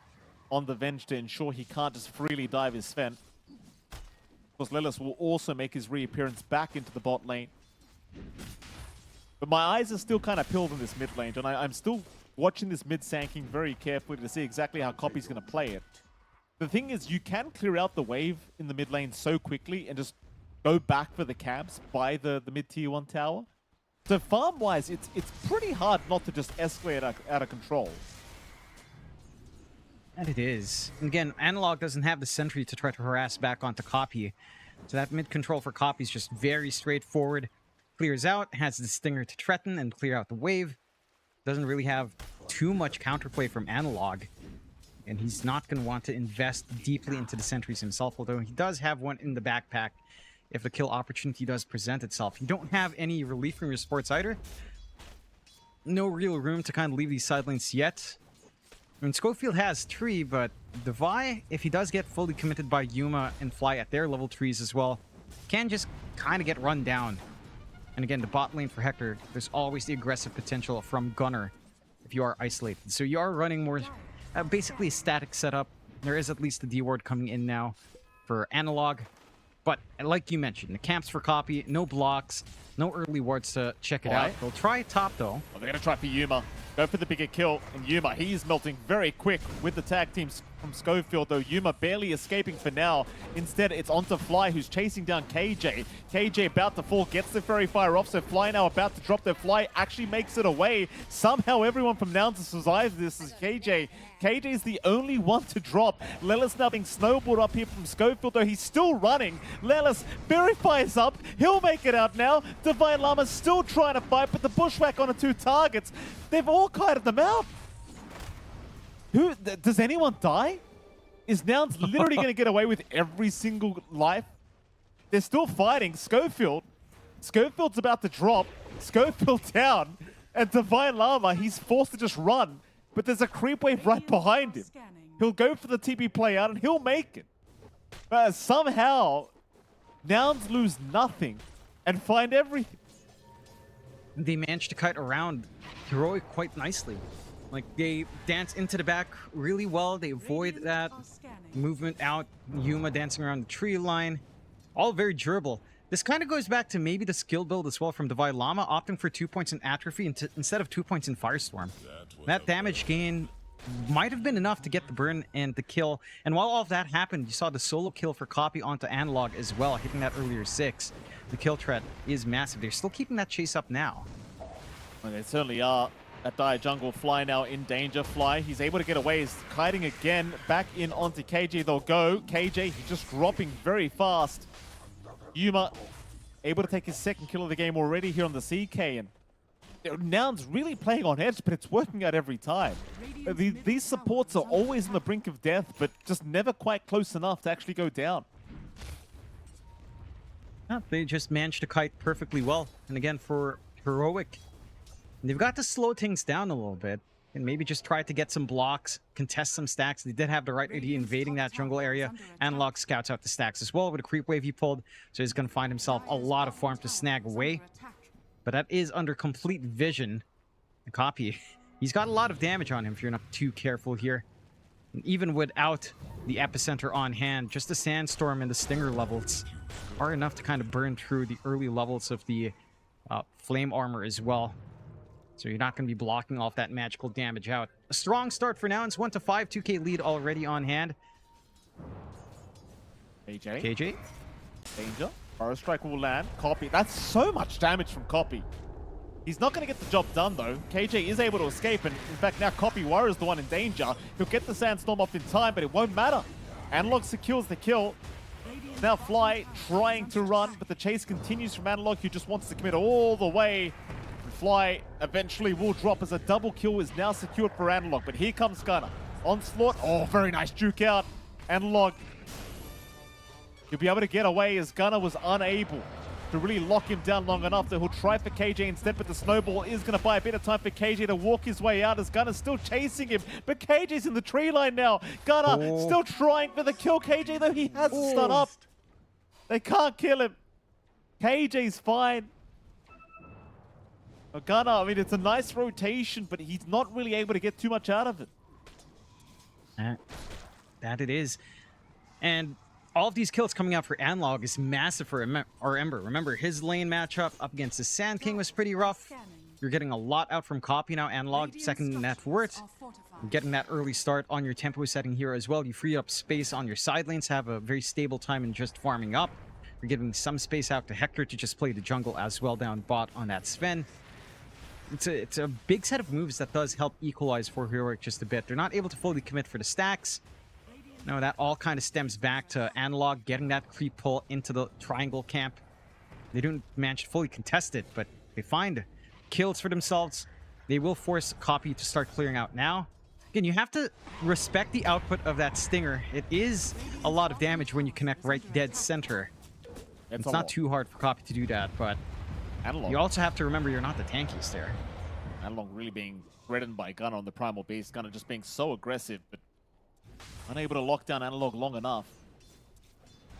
on the Venge to ensure he can't just freely dive his Sven. Of course, Lellis will also make his reappearance back into the bot lane. But my eyes are still kind of peeled in this mid lane, and I'm still watching this mid sanking very carefully to see exactly how Copy's going to play it. The thing is, you can clear out the wave in the mid lane so quickly and just go back for the cabs by the mid tier 1 tower. So farm-wise, it's pretty hard not to just escalate out of control. And it is. And again, Analog doesn't have the sentry to try to harass back onto Copy. So that mid-control for Copy is just very straightforward. Clears out, has the Stinger to threaten and clear out the wave. Doesn't really have too much counterplay from Analog. And he's not going to want to invest deeply into the sentries himself, although he does have one in the backpack if the kill opportunity does present itself. You don't have any relief from your supports either. No real room to kind of leave these side lanes yet. I mean, Schofield has 3, but Devi, if he does get fully committed by Yuma and Fly at their level 3s as well, can just kind of get run down. And again, the bot lane for Hector, there's always the aggressive potential from Gunnar if you are isolated. So you are running more, basically a static setup. There is at least the D-ward coming in now for Analog. But like you mentioned, the camps for Copy, no blocks, no early wards to check it out. They'll try top though. Well, they're going to try for Yuma. Go for the bigger kill. And Yuma, he's melting very quick with the tag teams from Schofield, though Yuma barely escaping for now. Instead, it's onto Fly, who's chasing down KJ. KJ about to fall, gets the Fairy Fire off, so Fly now about to drop their Fly, actually makes it away. Somehow everyone from Nouns survives this as KJ. KJ is the only one to drop. Lellis now being snowballed up here from Schofield, though he's still running. Lellis, Fairy Fire's up. He'll make it out now. Divine Llama's still trying to fight, but the bushwhack on the 2 targets, they've all kited them out. Does anyone die? Is Nouns literally going to get away with every single life? They're still fighting. Schofield's about to drop. Schofield down. And Divine Llama, he's forced to just run. But there's a creep wave right behind him. He'll go for the TP play out and he'll make it. But somehow, Nouns lose nothing and find everything. they managed to kite around Heroic quite nicely. Like, they dance into the back really well. They avoid that movement out. Yuma dancing around the tree line. All very durable. This kind of goes back to maybe the skill build as well from Divine Llama, opting for 2 points in Atrophy instead of 2 points in Firestorm. That damage gain might have been enough to get the burn and the kill. And while all of that happened, you saw the solo kill for Copy onto Analog as well, hitting that earlier 6. The kill threat is massive. They're still keeping that chase up now. Well, they certainly are. That Dire Jungle Fly now in danger. Fly, he's able to get away. He's kiting again. Back in onto KJ. They'll go. KJ, he's just dropping very fast. Yuma able to take his second kill of the game already here on the CK. And Nouns really playing on edge, but it's working out every time. These supports are always on the brink of death, but just never quite close enough to actually go down. Yeah, they just managed to kite perfectly well. And again, for Heroic, they've got to slow things down a little bit and maybe just try to get some blocks, contest some stacks. They did have the right idea invading that jungle area. Analog scouts out the stacks as well with a creep wave he pulled, so he's going to find himself a lot of farm to snag away. But that is under complete vision. The Copy, he's got a lot of damage on him if you're not too careful here. And even without the epicenter on hand, just the sandstorm and the stinger levels are enough to kind of burn through the early levels of the flame armor as well. So you're not going to be blocking off that magical damage out. A strong start for now. It's 1-5, 2k lead already on hand. KJ. Danger. Burrow Strike will land. Copy. That's so much damage from Copy. He's not going to get the job done, though. KJ is able to escape, and in fact, now Copy Warrior is the one in danger. He'll get the Sandstorm off in time, but it won't matter. Analog secures the kill. Now Fly trying to run, but the chase continues from Analog, who just wants to commit all the way. Fly eventually will drop as a double kill is now secured for Analog, but here comes Gunner. Onslaught. Oh, very nice juke out. Analog, he'll be able to get away as Gunner was unable to really lock him down long enough that he'll try for KJ instead, but the snowball is going to buy a bit of time for KJ to walk his way out as Gunner's still chasing him, but KJ's in the tree line now. Gunner still trying for the kill. KJ, though, he has to stun up. They can't kill him. KJ's fine. Gunner, I mean, it's a nice rotation, but he's not really able to get too much out of it. That it is. And all of these kills coming out for Analog is massive for Ember. Remember, his lane matchup up against the Sand King was pretty rough. You're getting a lot out from Copy now. Analog, second net worth. Getting that early start on your tempo setting here as well. You free up space on your side lanes, have a very stable time in just farming up. You're giving some space out to Hector to just play the jungle as well down bot on that Sven. It's a big set of moves that does help equalize for Heroic just a bit. They're not able to fully commit for the stacks. No, that all kind of stems back to Analog getting that creep pull into the triangle camp. They don't manage to fully contest it, but they find kills for themselves. They will force Copy to start clearing out now. Again, you have to respect the output of that Stinger. It is a lot of damage when you connect right dead center. It's not too hard for Copy to do that, but Analog. You also have to remember you're not the tankiest there. Analog really being threatened by Gunner on the primal base. Gunner just being so aggressive, but unable to lock down Analog long enough.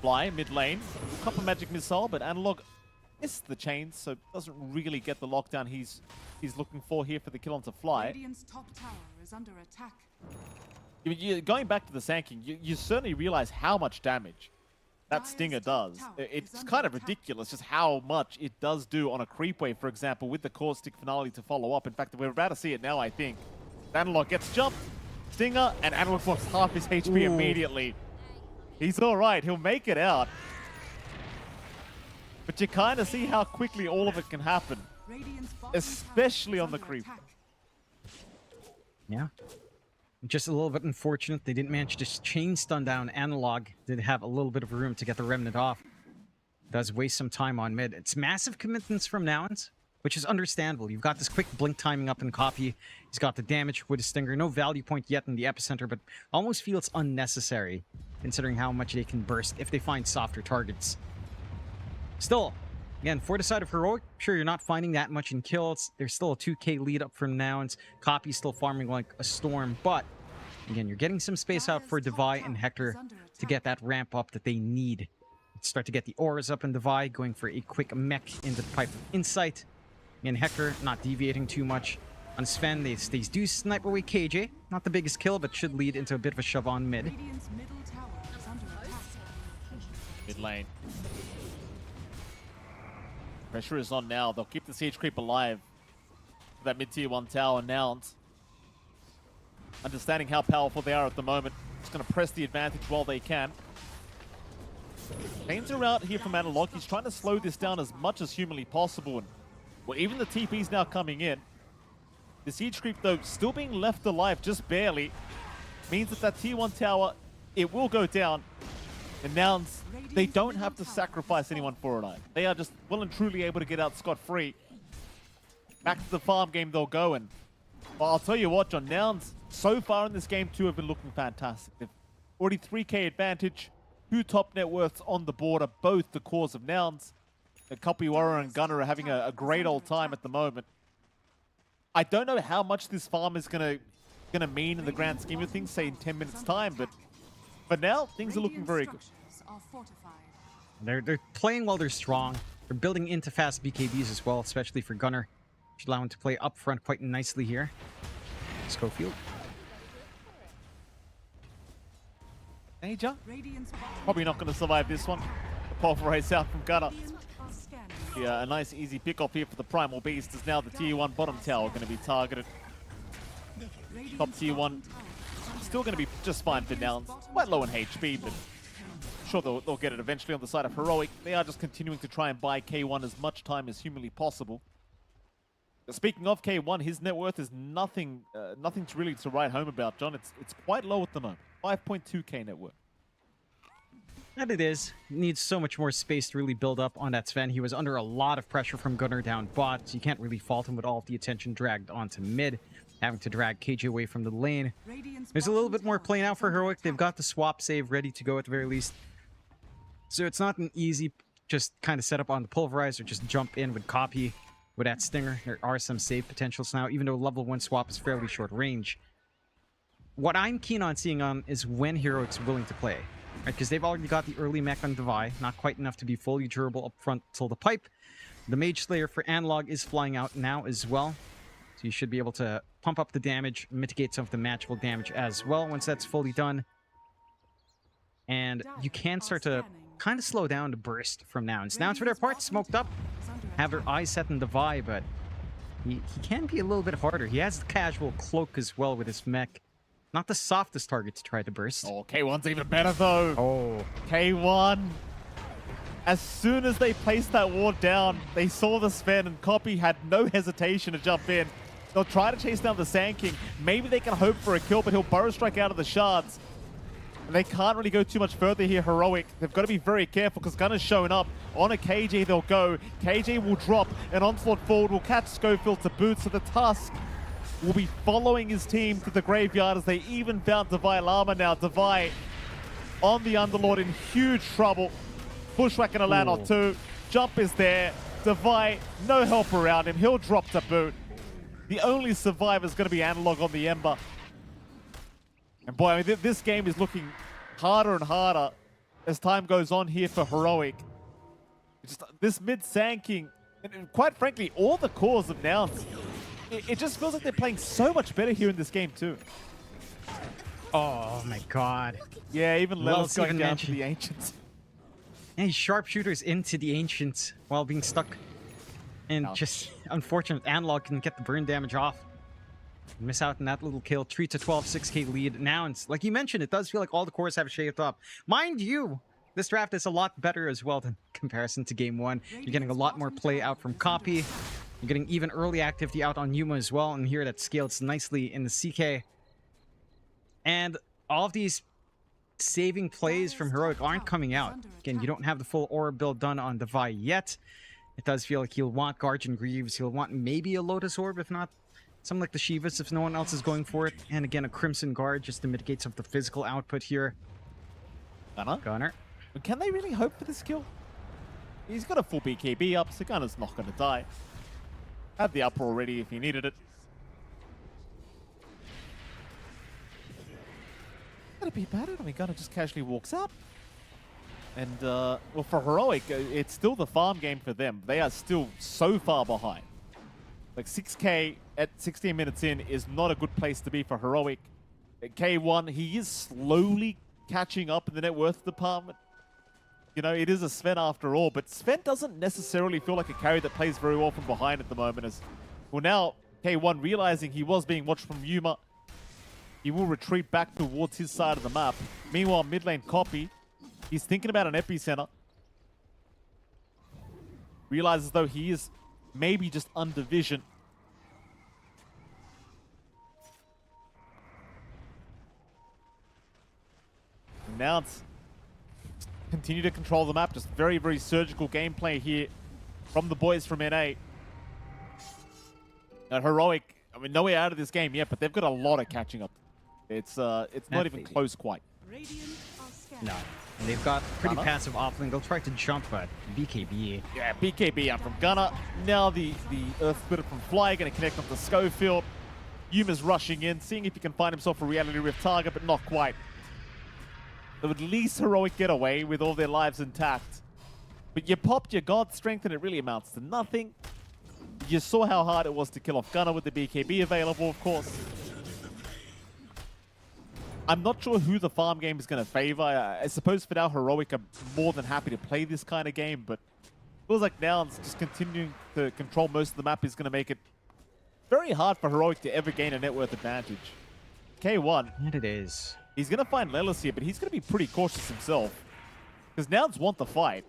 Fly, mid lane. Copper Magic Missile, but Analog missed the chains, so doesn't really get the lockdown he's looking for here for the kill onto Fly. Radiant's top tower is under attack. Going back to the Sand King, you certainly realize how much damage that Stinger does. It's kind of ridiculous just how much it does do on a creep wave, for example, with the Caustic Finale to follow up. In fact, we're about to see it now, I think. Analog gets jumped, Stinger, and Analog lost half his HP immediately. He's all right. He'll make it out. But you kind of see how quickly all of it can happen, especially on the creep. Yeah. Just a little bit unfortunate they didn't manage to chain stun down Analog. Did have a little bit of room to get the Remnant off. Does waste some time on mid. It's massive commitments from Nouns, which is understandable. You've got this quick blink timing up in Copy. He's got the damage with his Stinger. No value point yet in the epicenter, but almost feels unnecessary considering how much they can burst if they find softer targets. Still, again, for the side of Heroic, sure, you're not finding that much in kills. There's still a 2k lead up from Nouns. Copy's still farming like a storm, but again, you're getting some space out for Devi and Hector to get that ramp up that they need. Start to get the auras up in Devi, going for a quick mech into the Pipe of Insight. And Hector not deviating too much. On Sven, they do snipe away KJ. Not the biggest kill, but should lead into a bit of a shove on mid. Radiant's middle tower is under attack. Mid lane. Pressure is on now. They'll keep the siege creep alive. That mid-tier 1 tower, Nouns. Understanding how powerful they are at the moment. Just going to press the advantage while they can. Chains are out here from Analog. He's trying to slow this down as much as humanly possible. And, well, even the TP's now coming in. The siege creep, though, still being left alive just barely, means that that tier 1 tower, it will go down. And Nouns, they don't have to sacrifice anyone for it. They are just well and truly able to get out scot-free. Back to the farm game they'll go, and well, I'll tell you what, John, Nouns so far in this game too have been looking fantastic. They've already 3k advantage, 2 top net worths on the board are both the cause of Nouns. Kapiwara and Gunner are having a great old time at the moment. I don't know how much this farm is gonna mean in the grand scheme of things, say in 10 minutes time, but for now, things are looking very good. They're playing while they're strong. They're building into fast BKBs as well, especially for Gunner. Should allow him to play up front quite nicely here. Schofield. Major. Probably not going to survive this one. The pulverize out from Gunner. Yeah, a nice easy pick off here for the Primal Beast, as now the tier 1 bottom tower going to be targeted. Top tier 1 still going to be just fine for Nouns. Quite low in HP, but sure they'll get it eventually on the side of Heroic. They are just continuing to try and buy K1 as much time as humanly possible. Speaking of K1, his net worth is nothing to really write home about, John. It's quite low at the moment. 5.2k net worth. And it is. Needs so much more space to really build up on that Sven. He was under a lot of pressure from Gunner down bot. So you can't really fault him with all of the attention dragged onto mid. Having to drag KJ away from the lane. There's a little bit more play now for Heroic. They've got the swap save ready to go at the very least. So it's not an easy just kind of set up on the pulverize or just jump in with copy. With that Stinger, there are some save potentials now, even though level 1 swap is fairly short range. What I'm keen on seeing is when Heroic's willing to play. Right? Because they've already got the early mech on Devi, not quite enough to be fully durable up front till the pipe. The Mage Slayer for Analog is flying out now as well. So you should be able to pump up the damage, mitigate some of the magical damage as well once that's fully done. And you can start to kind of slow down the burst from Nouns. Nouns for their part, smoked up. Have their eyes set on Devi, but he can be a little bit harder. He has the casual cloak as well with his mech. Not the softest target to try to burst. Oh, K1's even better though. Oh. K1. As soon as they placed that ward down, they saw the Sven and Copy had no hesitation to jump in. They'll try to chase down the Sand King. Maybe they can hope for a kill, but he'll burrow strike out of the shards. And they can't really go too much further here, Heroic. They've got to be very careful because Gunner's showing up. On a KJ they'll go. KJ will drop. An onslaught forward will catch Schofield to boot. So the Tusk will be following his team to the graveyard as they even found Devi Lama now. Devi on the Underlord in huge trouble. Bushwhack and a land or two. Jump is there. Devi, no help around him. He'll drop to boot. The only survivor is going to be Analog on the Ember. And boy, I mean, this game is looking harder and harder as time goes on here for Heroic. Just this mid Sand King, and quite frankly, all the cores of Nouns, it just feels like they're playing so much better here in this game too. Oh my god. Yeah, even Lelis going even down mentioned. to the Ancients. Yeah, he sharpshooters into the Ancients while being stuck. And just unfortunate, Analog can get the burn damage off. Miss out on that little kill. 3-12, 6k lead. Now, and like you mentioned, it does feel like all the cores have shaped up. Mind you, this draft is a lot better as well in comparison to game 1. You're getting a lot more play out from Copy. You're getting even early activity out on Yuma as well. And here that scales nicely in the CK. And all of these saving plays from Heroic aren't coming out. Again, you don't have the full aura build done on Devi yet. It does feel like he'll want Guardian Greaves. He'll want maybe a Lotus Orb, if not something like the Shivas, if no one else is going for it. And again, a Crimson Guard just to mitigate some of the physical output here. Gunner. Can they really hope for this kill? He's got a full BKB up, so Gunner's not going to die. Had the upper already if he needed it. Gotta be bad. I mean, Gunner just casually walks up. And, well, for Heroic, it's still the farm game for them. They are still so far behind. Like 6K at 16 minutes in is not a good place to be for Heroic. At K1, he is slowly catching up in the net worth department. You know, it is a Sven after all, but Sven doesn't necessarily feel like a carry that plays very well from behind at the moment. As well, now K1 realizing he was being watched from Yuma, he will retreat back towards his side of the map. Meanwhile, mid lane Copy, he's thinking about an epicenter. Realizes though he is maybe just under vision. Nouns continue to control the map. Just very, very surgical gameplay here from the boys from NA. Now, Heroic, I mean, no way out of this game yet, but they've got a lot of catching up. It's not even close quite. No. And they've got pretty passive offlane. They'll try to jump, but BKB. Yeah, BKB out from Gunner. Now the Earth Splitter from Fly going to connect onto Schofield. Yuma's rushing in, seeing if he can find himself a Reality Rift target, but not quite. So at least Heroic get away with all their lives intact. But you popped your God Strength and it really amounts to nothing. You saw how hard it was to kill off Gunner with the BKB available, of course. I'm not sure who the farm game is going to favor. I suppose for now, Heroic are more than happy to play this kind of game, but it feels like Nouns just continuing to control most of the map is going to make it very hard for Heroic to ever gain a net worth advantage. K1. And it is. He's going to find Lelis here, but he's going to be pretty cautious himself. Because Nouns want the fight.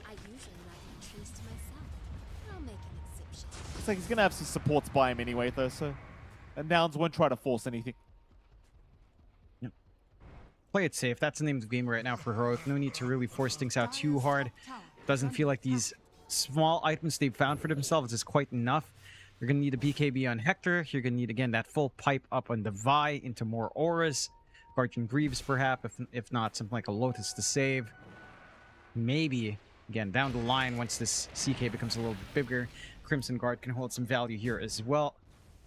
I usually like my trees to myself. I'll make an exception. Looks like he's going to have some supports by him anyway, though, so... And Nouns won't try to force anything. Play it safe. That's the name of the game right now for Heroic. No need to really force things out too hard. Doesn't feel like these small items they've found for themselves is quite enough. You're going to need a BKB on Hector. You're going to need, again, that full pipe up on the Vi into more auras. Guardian Greaves, perhaps, if not, something like a Lotus to save. Maybe, again, down the line, once this CK becomes a little bit bigger, Crimson Guard can hold some value here as well.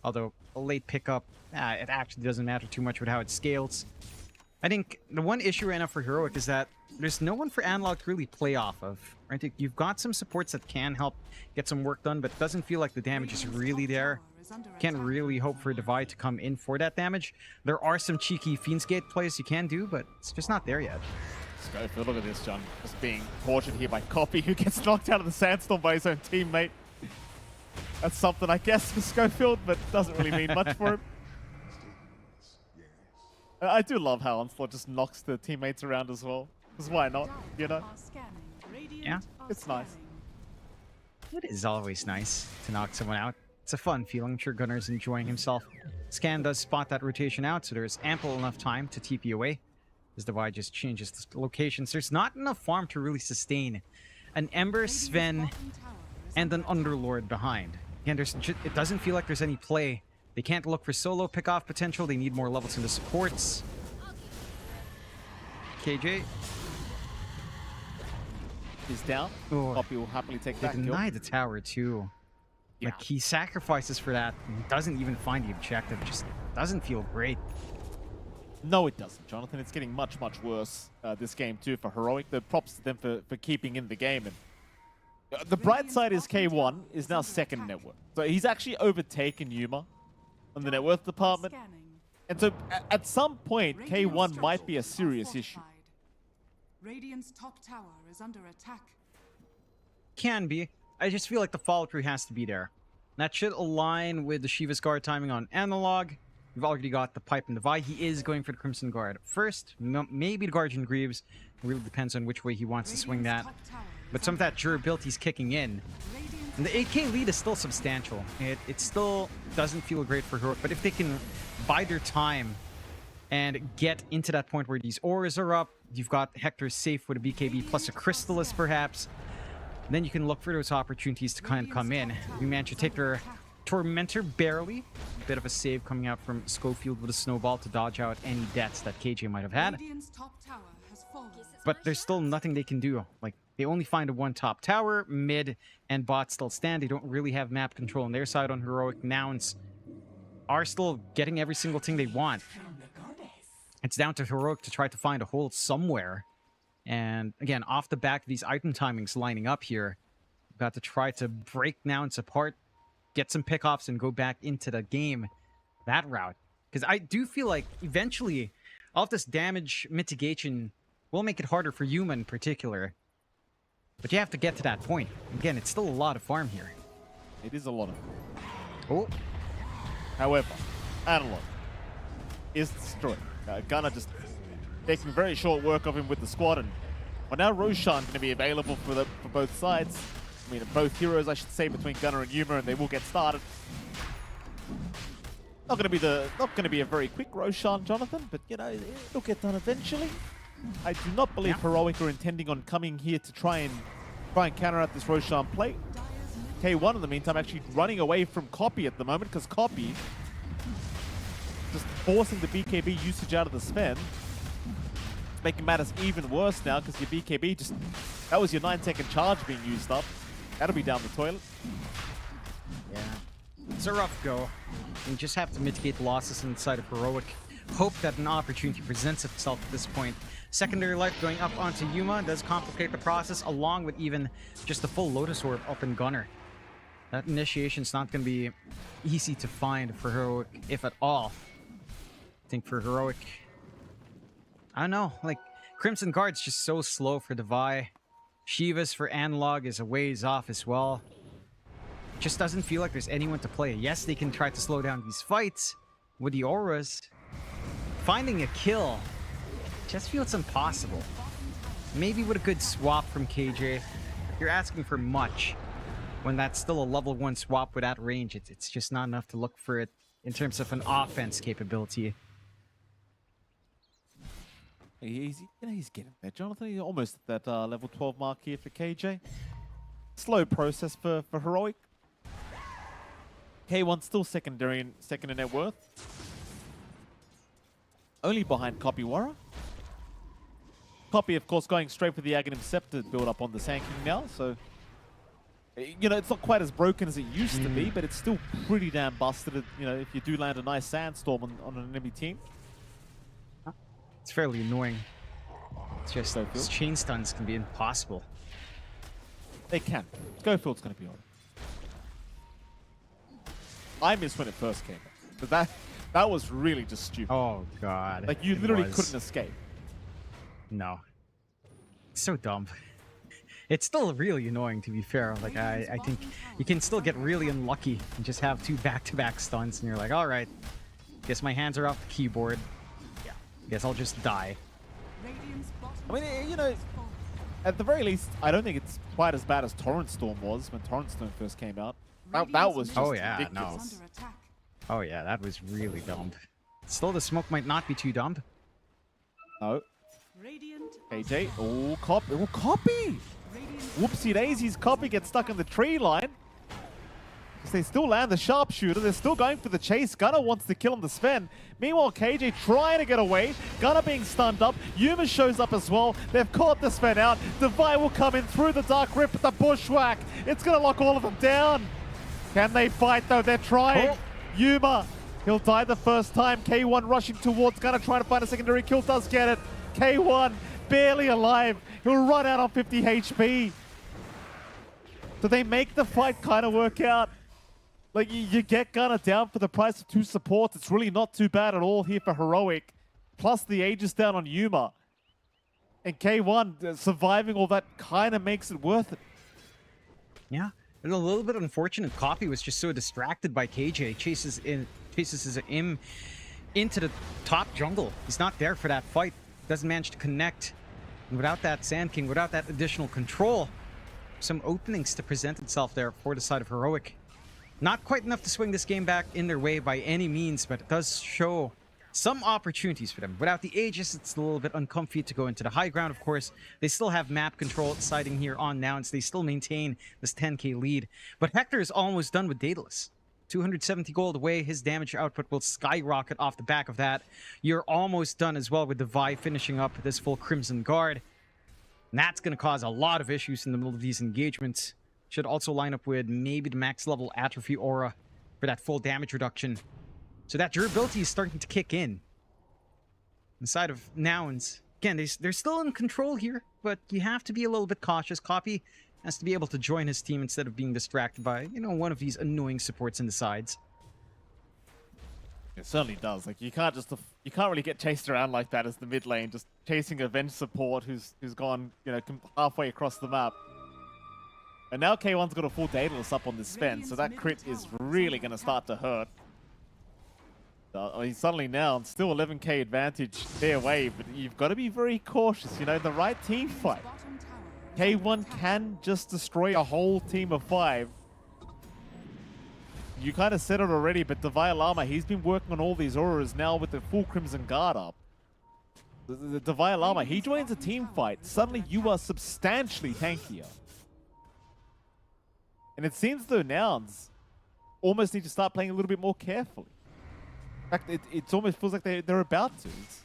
Although, a late pickup, it actually doesn't matter too much with how it scales. I think the one issue right now for Heroic is that there's no one for Analog to really play off of. Right? You've got some supports that can help get some work done, but it doesn't feel like the damage is really there. Can't really hope for Divide to come in for that damage. There are some cheeky Fiend's Gate plays you can do, but it's just not there yet. Schofield, look at this, John. Just being tortured here by Copy, who gets knocked out of the Sandstorm by his own teammate. That's something, I guess, for Schofield, but doesn't really mean much for him. I do love how Onslaught just knocks the teammates around as well. Because why not, you know? Yeah. It's nice. It is always nice to knock someone out. It's a fun feeling. I'm sure Gunner's enjoying himself. Scan does spot that rotation out, so there's ample enough time to TP away. As Divide just changes the locations. There's not enough farm to really sustain an Ember, Sven, and an Underlord behind. Again, it doesn't feel like there's any play. They can't look for solo pick-off potential. They need more levels in the supports. KJ. He's down. Copy will happily take They that kill. deny the tower, too. Yeah. Like, he sacrifices for that and doesn't even find the objective. Just doesn't feel great. No, it doesn't, Jonathan. It's getting much, much worse this game, too, for Heroic. The props to them for keeping in the game. And the bright side is K1 is now second in net worth. So he's actually overtaken Yuma on the net worth department. And so at some point, K1 might be a serious issue. Radiant's top tower is under attack. Can be. I just feel like the follow-through has to be there. That should align with the Shiva's Guard timing on Analog. We've already got the pipe and the Vi. He is going for the Crimson Guard first. Maybe the Guardian Greaves. It really depends on which way he wants to swing that. But some of that durability is kicking in. And the 8k lead is still substantial. It still doesn't feel great for Heroic, but if they can bide their time and get into that point where these auras are up, you've got Hector safe with a BKB plus a Crystallis perhaps, then you can look for those opportunities to kind of come in. We managed to take their Tormentor barely. A bit of a save coming out from Schofield with a snowball to dodge out any deaths that KJ might have had. But there's still nothing they can do. Like, they only find a one top tower, mid and bot still stand. They don't really have map control on their side on Heroic. Nouns are still getting every single thing they want. It's down to Heroic to try to find a hold somewhere. And again, off the back of these item timings lining up here, we've got to try to break Nouns apart. get some pickoffs and go back into the game that route. Because I do feel like eventually all of this damage mitigation will make it harder for Yuma in particular. But you have to get to that point. Again, it's still a lot of farm here. It is a lot of. Oh. However, Analog is destroyed. Gunner just taking very short work of him with the squad, and well, now Roshan going to be available for both sides. I mean, both heroes, I should say, between Gunner and Yuma, and they will get started. Not going to be a very quick Roshan, Jonathan, but you know it'll get done eventually. I do not believe Heroic are intending on coming here to try and counter out this Roshan play. K1 in the meantime actually running away from Copy at the moment, because Copy just forcing the BKB usage out of the Sven. It's making matters even worse now, because your BKB just, that was your 9-second charge being used up. That'll be down the toilet. Yeah, it's a rough go. You just have to mitigate the losses inside of Heroic. Hope that an opportunity presents itself at this point. Secondary life going up onto Yuma does complicate the process, along with even just the full Lotus Orb up in Gunner. That initiation's not going to be easy to find for Heroic, if at all. I think for Heroic, I don't know, like, Crimson Guard's just so slow for Devi. Shivas for Analog is a ways off as well. Just doesn't feel like there's anyone to play. Yes, they can try to slow down these fights with the auras. Finding a kill just feels impossible. Maybe with a good swap from KJ. You're asking for much when that's still a level 1 swap with that range. It's just not enough to look for it in terms of an offense capability. He's getting there, Jonathan. He's almost at that level 12 mark here for KJ. Slow process for Heroic. K1 still second in net worth. Only behind Copywara. Copy, of course, going straight for the Aghanim Scepter build up on the Sand King now, so you know, it's not quite as broken as it used to be, but it's still pretty damn busted, you know, if you do land a nice Sandstorm on an enemy team. It's fairly annoying. It's just those chain stuns can be impossible. They can. Schofield's going to be on. I missed when it first came out, but that was really just stupid. Oh god. Like, you literally couldn't escape. No. It's so dumb. It's still really annoying, to be fair. Like, I think you can still get really unlucky and just have 2 back-to-back stunts, and you're like, alright, guess my hands are off the keyboard. Yeah. Guess I'll just die. I mean, you know, at the very least, I don't think it's quite as bad as Torrent Storm was when Torrent Storm first came out. That was just ridiculous. Oh yeah, that was really dumb. Still, the smoke might not be too dumb. No. KJ, oh, Copy. Oh, Copy! Whoopsie daisies, Copy gets stuck in the tree line. They still land the sharpshooter. They're still going for the chase. Gunner wants to kill him, the Sven. Meanwhile, KJ trying to get away. Gunner being stunned up. Yuma shows up as well. They've caught the Sven out. Devi will come in through the Dark Rip with the Bushwhack. It's going to lock all of them down. Can they fight, though? They're trying. Oh. Yuma, he'll die the first time. K1 rushing towards Gunner, trying to find a secondary kill. Does get it. K1 barely alive. He'll run out on 50 HP. So they make the fight kind of work out. Like, you get Gunner down for the price of 2 supports. It's really not too bad at all here for Heroic. Plus the Aegis down on Yuma. And K1 surviving all that kind of makes it worth it. Yeah. And a little bit unfortunate. Copy was just so distracted by KJ. Chases him into the top jungle. He's not there for that fight. Doesn't manage to connect. And without that Sand King, without that additional control, some openings to present itself there for the side of Heroic. Not quite enough to swing this game back in their way by any means, but it does show some opportunities for them. Without the Aegis, it's a little bit uncomfy to go into the high ground, of course. They still have map control siding here on Nouns. They still maintain this 10k lead. But Hector is almost done with Daedalus. 270 gold away. His damage output will skyrocket off the back of that. You're almost done as well with Devi finishing up this full Crimson Guard. And that's going to cause a lot of issues in the middle of these engagements. Should also line up with maybe the max level Atrophy Aura for that full damage reduction. So that durability is starting to kick in. Inside of Nouns. Again, they're still in control here, but you have to be a little bit cautious. Copy has to be able to join his team instead of being distracted by, you know, one of these annoying supports in the sides. It certainly does. Like you can't really get chased around like that as the mid lane, just chasing a bench support who's gone, you know, halfway across the map. And now K1's got a full Daedalus up on this fence, so that crit is really going to start to hurt. He's suddenly now still 11k advantage their way, but you've got to be very cautious. You know, the right team fight. K1 can just destroy a whole team of 5. You kind of said it already, but Divine Llama, he's been working on all these auras now with the full Crimson Guard up. The Divine Llama, he joins a team fight. Suddenly you are substantially tankier. And it seems though Nouns almost need to start playing a little bit more carefully. In fact, it almost feels like they're about to. It's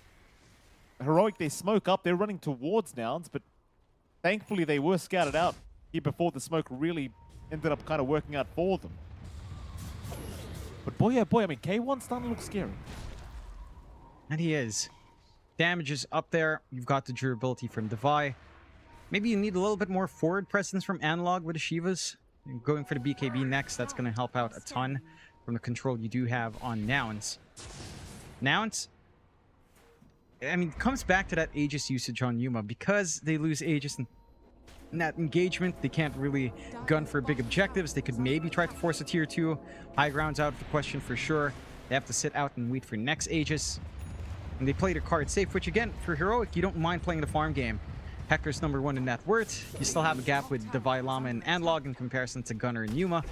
Heroic, they smoke up, they're running towards Nouns, but thankfully they were scouted out here before the smoke really ended up kind of working out for them. But boy, yeah, boy, I mean, K1's starting to look scary. And he is. Damage is up there. You've got the durability from Devi. Maybe you need a little bit more forward presence from Analog with the Shivas. Going for the BKB next, that's going to help out a ton from the control you do have on Nouns. Nouns, I mean, it comes back to that Aegis usage on Yuma. Because they lose Aegis in that engagement, they can't really gun for big objectives. They could maybe try to force a tier 2. High ground's out of the question for sure. They have to sit out and wait for next Aegis. And they play their card safe, which again, for Heroic, you don't mind playing the farm game. Hector's #1 in net worth. You still have a gap with Divine Llama and Analog in comparison to Gunner and Yuma.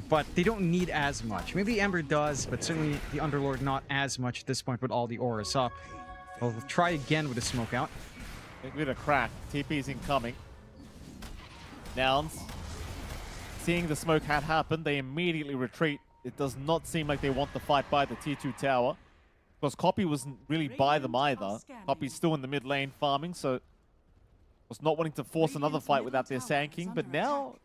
But they don't need as much. Maybe Ember does, but certainly the Underlord not as much at this point with all the auras up. We'll try again with a smoke out. A bit of crack. TP's incoming. Nouns, seeing the smoke hat happen, they immediately retreat. It does not seem like they want the fight by the tier 2 tower. Because Copy wasn't really by them either. Copy's still in the mid lane farming, so was not wanting to force another fight without their sanking. But now,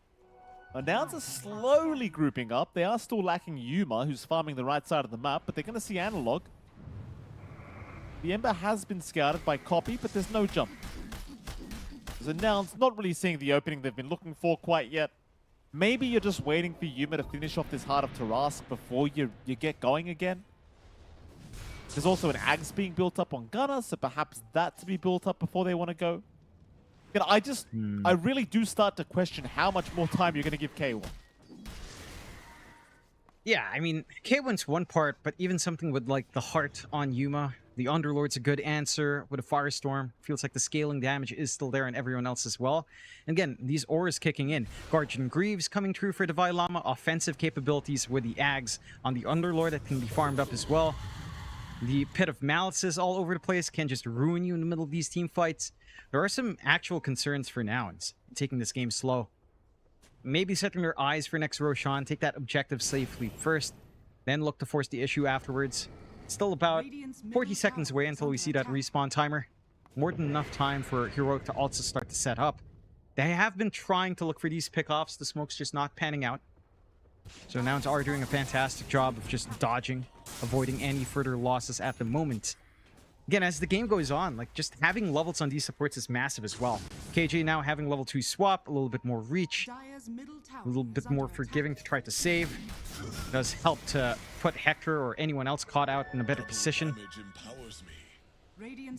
Nouns are slowly grouping up. They are still lacking Yuma, who's farming the right side of the map, but they're going to see Analog. The Ember has been scouted by Copy, but there's no jump. So Nouns not really seeing the opening they've been looking for quite yet. Maybe you're just waiting for Yuma to finish off this Heart of Tarask before you get going again. There's also an Ags being built up on Gunner, so perhaps that to be built up before they want to go. You know, I really do start to question how much more time you're going to give K1. Yeah, I mean, K1's one part, but even something with like the Heart on Yuma, the Underlord's a good answer with a Firestorm. Feels like the scaling damage is still there on everyone else as well. And again, these auras kicking in. Guardian Greaves coming through for Divine Llama, offensive capabilities with the Ags on the Underlord that can be farmed up as well. The Pit of Malices all over the place can just ruin you in the middle of these team fights. There are some actual concerns for Nouns taking this game slow. Maybe setting their eyes for next Roshan, take that objective safely first, then look to force the issue afterwards. It's still about 40 seconds away until we see that respawn timer. More than enough time for Heroic to also start to set up. They have been trying to look for these pickoffs, the smoke's just not panning out. So Nouns are doing a fantastic job of just dodging, avoiding any further losses at the moment. Again, as the game goes on, like just having levels on these supports is massive as well. KJ now having level 2 swap, a little bit more reach, a little bit more forgiving to try to save. It does help to put Hector or anyone else caught out in a better position.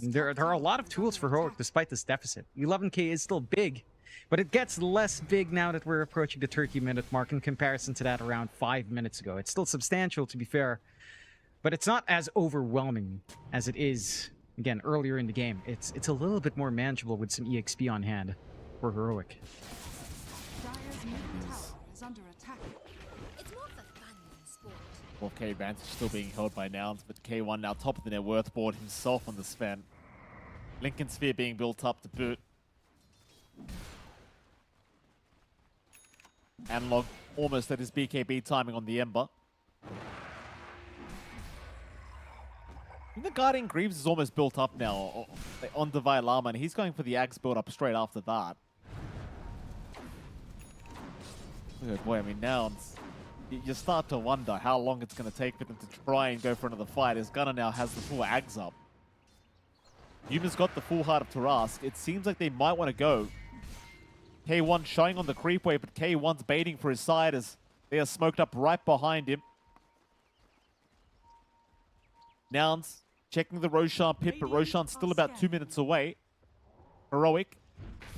There are a lot of tools for Heroic despite this deficit. 11k is still big, but it gets less big now that we're approaching the 30-minute mark in comparison to that around 5 minutes ago. It's still substantial, to be fair, but it's not as overwhelming as it is, again, earlier in the game. It's a little bit more manageable with some EXP on hand for Heroic. Dire's middle tower is under attack. It's more for fun than sport. 4k advantage still being held by Nouns, but K1 now top of the net worth board himself on the Sven. Lincoln Sphere being built up to boot. Analog almost at his BKB timing on the Ember. The Guardian Greaves is almost built up now on Divine Llama, and he's going for the Axe build up straight after that. Good boy, I mean, Nouns, you start to wonder how long it's going to take for them to try and go for another fight, as Gunner now has the full Axe up. Yuma's got the full Heart of Tarask. It seems like they might want to go. K1 showing on the creep wave, but K1's baiting for his side as they are smoked up right behind him. Nouns checking the Roshan pit, but Roshan's still about 2 minutes away. Heroic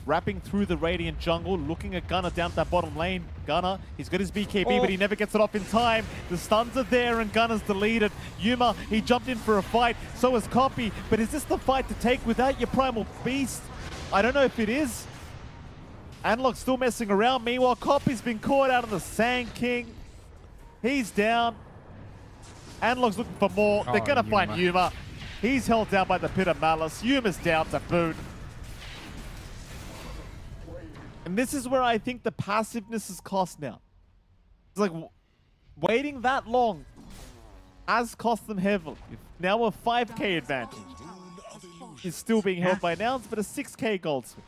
wrapping through the Radiant jungle, looking at Gunner down at that bottom lane. Gunner, he's got his BKB, but he never gets it off in time. The stuns are there and Gunner's deleted. Yuma, he jumped in for a fight, so is Copy, but is this the fight to take without your Primal Beast? I don't know if it is. Analog's still messing around. Meanwhile, Copy's been caught out on the Sand King. He's down. Analog's looking for more. They're gonna find Yuma. He's held down by the Pit of Malice. Yuma's down to boot. And this is where I think the passiveness is cost now. It's like waiting that long has cost them heavily. Now a 5k advantage is still being held by Nouns, but a 6k gold swing.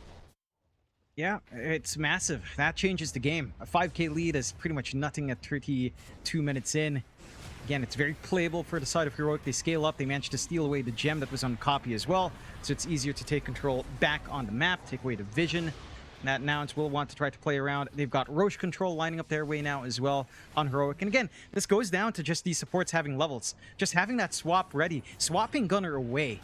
Yeah, it's massive. That changes the game. A 5k lead is pretty much nothing at 32 minutes in. Again, it's very playable for the side of Heroic. They scale up. They managed to steal away the gem that was on Copy as well. So it's easier to take control back on the map, take away the vision that Nouns will want to try to play around. They've got Roche control lining up their way now as well on Heroic. And again, this goes down to just these supports having levels. Just having that swap ready. Swapping Gunner away.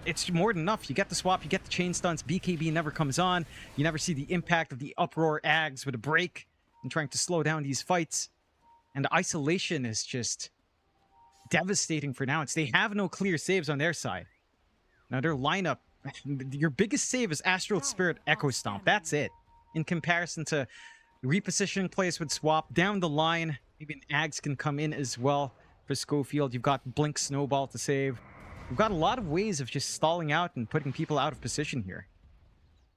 It's more than enough. You get the swap, you get the chain stunts, BKB never comes on. You never see the impact of the Uproar Ags with a break and trying to slow down these fights. And the isolation is just devastating for Nouns. They have no clear saves on their side. Now their lineup, your biggest save is Astral Spirit Echo Stomp. That's it. In comparison to repositioning plays with swap down the line, even Ags can come in as well for Schofield. You've got Blink Snowball to save. We've got a lot of ways of just stalling out and putting people out of position here.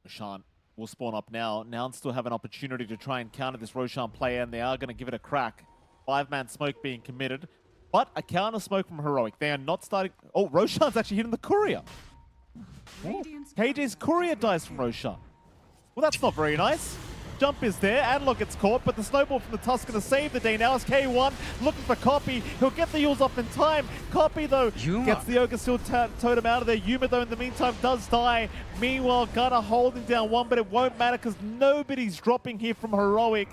Roshan will spawn up now. Nouns still have an opportunity to try and counter this Roshan player, and they are going to give it a crack. 5-man smoke being committed, but a counter smoke from Heroic. They are not starting... Oh, Roshan's actually hitting the courier. Oh, KJ's courier dies from Roshan. Well, that's not very nice. Jump is there. Analog gets caught, but the snowball from the Tusk going to save the day now as K1 looking for Copy. He'll get the Yules off in time. Copy, though, gets the Ogre Seal Totem out of there. Yuma, though, in the meantime, does die. Meanwhile, Gunner holding down one, but it won't matter because nobody's dropping here from Heroic.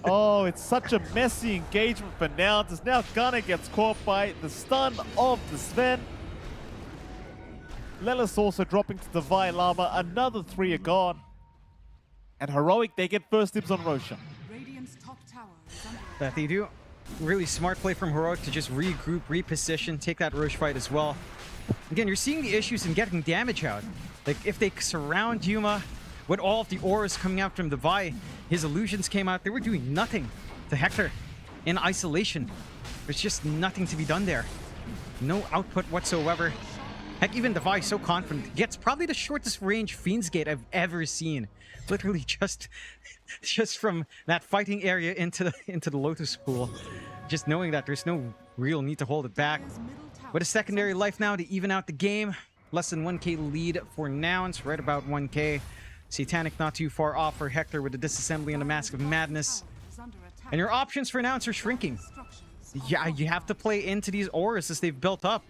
Oh, it's such a messy engagement for Nouns as now Gunner gets caught by the stun of the Sven. Lelis also dropping to the Llama. Another 3 are gone. And Heroic, they get first dibs on Roshan. That they do. Really smart play from Heroic to just regroup, reposition, take that Roche fight as well. Again, you're seeing the issues in getting damage out. Like, if they surround Yuma with all of the auras coming out from the Vi, his illusions came out, they were doing nothing to Hector in isolation. There's just nothing to be done there. No output whatsoever. Heck, even Devi, so confident, gets probably the shortest range Fiend's Gate I've ever seen. Literally just from that fighting area into the Lotus Pool. Just knowing that there's no real need to hold it back. With a secondary life now to even out the game. Less than 1k lead for Nouns, right about 1k. Satanic not too far off for Hector with the Disassembly and the Mask of Madness. And your options for Nouns are shrinking. Yeah, you have to play into these auras as they've built up.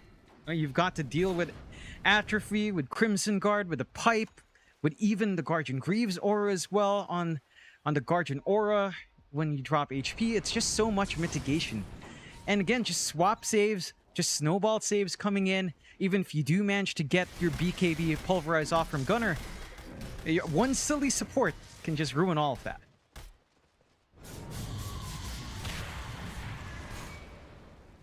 You've got to deal with Atrophy, with Crimson Guard, with the Pipe, with even the Guardian Greaves aura as well on the Guardian aura. When you drop HP, it's just so much mitigation. And again, just swap saves, just snowball saves coming in. Even if you do manage to get your BKB pulverized off from Gunner, one silly support can just ruin all of that.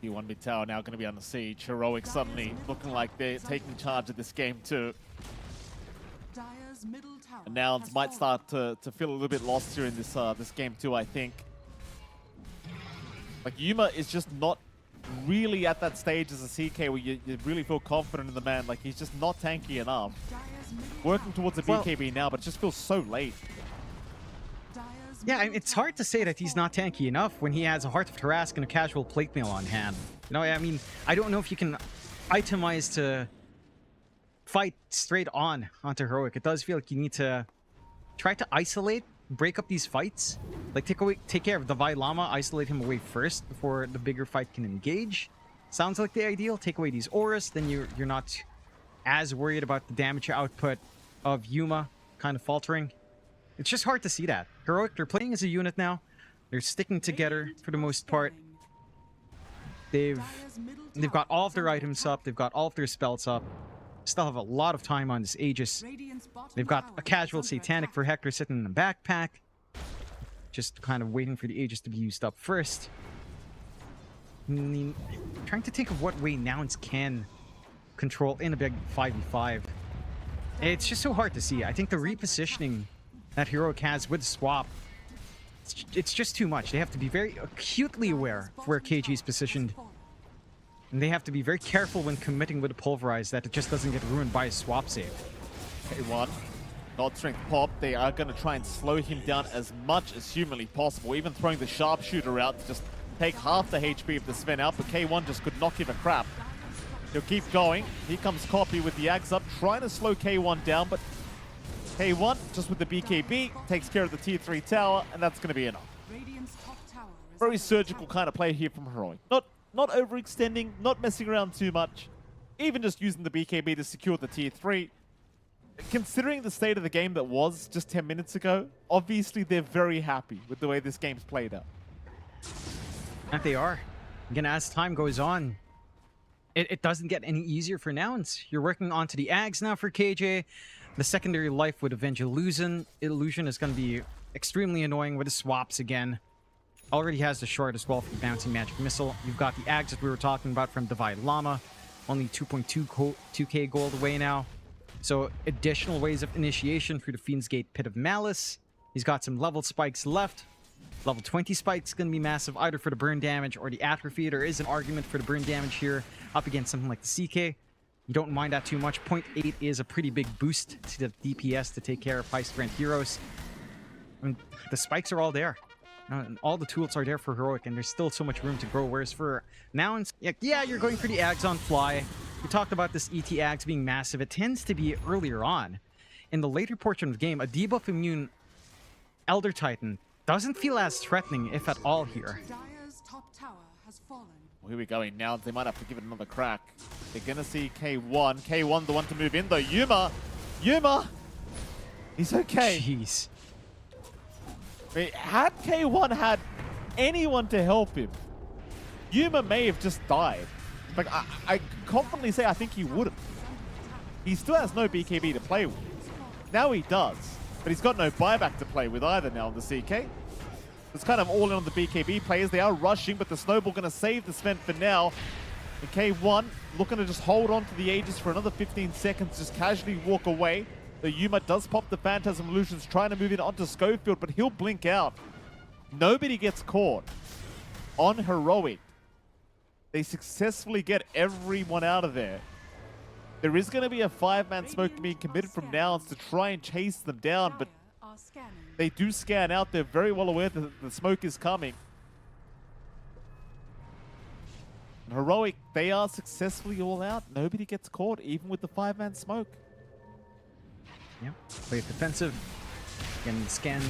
T1 mid tower now going to be on the siege. Heroic suddenly looking like they're taking charge of this game too. And Nouns might start to feel a little bit lost here in this this game too, I think. Like, Yuma is just not really at that stage as a CK where you really feel confident in the man. Like, he's just not tanky enough. Working towards a BKB now, but it just feels so late. Yeah, it's hard to say that he's not tanky enough when he has a Heart of Tarrasque and a casual plate mail on hand. You know, I mean, I don't know if you can itemize to fight straight onto Heroic. It does feel like you need to try to isolate, break up these fights. Like, take care of the Llama, isolate him away first before the bigger fight can engage. Sounds like the ideal. Take away these auras, then you're not as worried about the damage output. of Yuma kind of faltering. It's just hard to see that. Heroic, they're playing as a unit now. They're sticking together for the most part. They've got all of their items up. They've got all of their spells up. Still have a lot of time on this Aegis. They've got a casual Satanic for Hector sitting in the backpack. Just kind of waiting for the Aegis to be used up first. Trying to think of what way Nouns can control in a big 5v5. It's just so hard to see. I think the repositioning that Heroic has with swap, it's just too much. They have to be very acutely aware of where KG is positioned. And they have to be very careful when committing with a Pulverize that it just doesn't get ruined by a swap save. K1, God Strength pop. They are going to try and slow him down as much as humanly possible, even throwing the Sharpshooter out to just take half the HP of the Sven out, but K1 just could not give a crap. He'll keep going. Here comes Copy with the Axe up, trying to slow K1 down, but K1, just with the BKB, takes care of the tier 3 tower, and that's going to be enough. Very surgical kind of play here from Heroic. Not overextending, not messing around too much, even just using the BKB to secure the tier 3. Considering the state of the game that was just 10 minutes ago, obviously they're very happy with the way this game's played out. And they are. Again, as time goes on, it doesn't get any easier for Nouns. You're working onto the Ags now for KJ. The secondary life would Avenge Illusion. Illusion is going to be extremely annoying with the swaps again. Already has the short as well for the Bouncing Magic Missile. You've got the Ags that we were talking about from Divide Llama. Only 2.2k gold away now. So additional ways of initiation through the Fiend's Gate Pit of Malice. He's got some level spikes left. Level 20 spike's going to be massive either for the burn damage or the atrophy. There is an argument for the burn damage here up against something like the CK. You don't mind that too much. 0.8 is a pretty big boost to the DPS to take care of high strength heroes. I mean, the spikes are all there. And all the tools are there for Heroic, and there's still so much room to grow. Whereas for Nouns, yeah, you're going for the Ags on fly. We talked about this ET Ags being massive. It tends to be earlier on. In the later portion of the game, a debuff immune Elder Titan doesn't feel as threatening, if at all, here. Here we go. Now they might have to give it another crack. They're going to see K1. K1 the one to move in, though. Yuma! He's okay. Jeez. I mean, had K1 had anyone to help him, Yuma may have just died. Like, I confidently say I think he would have. He still has no BKB to play with. Now he does. But he's got no buyback to play with either now on the CK. It's kind of all in on the BKB players. They are rushing, but the Snowball going to save the Sven for now. And K1 looking to just hold on to the Aegis for another 15 seconds, just casually walk away. The Yuma does pop the Phantasm Illusions, trying to move in onto Schofield, but he'll blink out. Nobody gets caught on Heroic. They successfully get everyone out of there. There is going to be a 5-man smoke being committed from Nouns to try and chase them down, but they do scan out. They're very well aware that the smoke is coming. And Heroic, they are successfully all out. Nobody gets caught, even with the 5-man smoke. Yep, play it defensive. Again, scan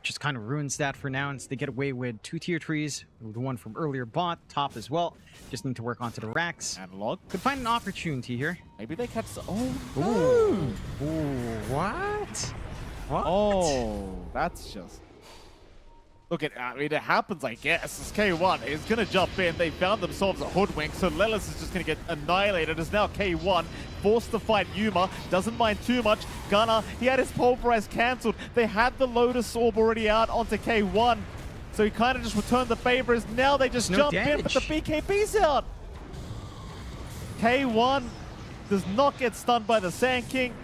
just kind of ruins that for Nouns. They get away with 2 tier 3s. The one from earlier bot, top as well. Just need to work onto the racks. Analog. Could find an opportunity here. Maybe they catch the... Oh, no. Ooh, what? What? Oh, that's just... Look, I mean, it happens, I guess. It's K1. He's going to jump in. They found themselves a hoodwink, so Lelis is just going to get annihilated. It's now K1 forced to fight Yuma. Doesn't mind too much. Gunner, he had his Pulverize cancelled. They had the Lotus Orb already out onto K1. So he kind of just returned the favor. As now they just jump in, but the BKB's out. K1 does not get stunned by the Sand King.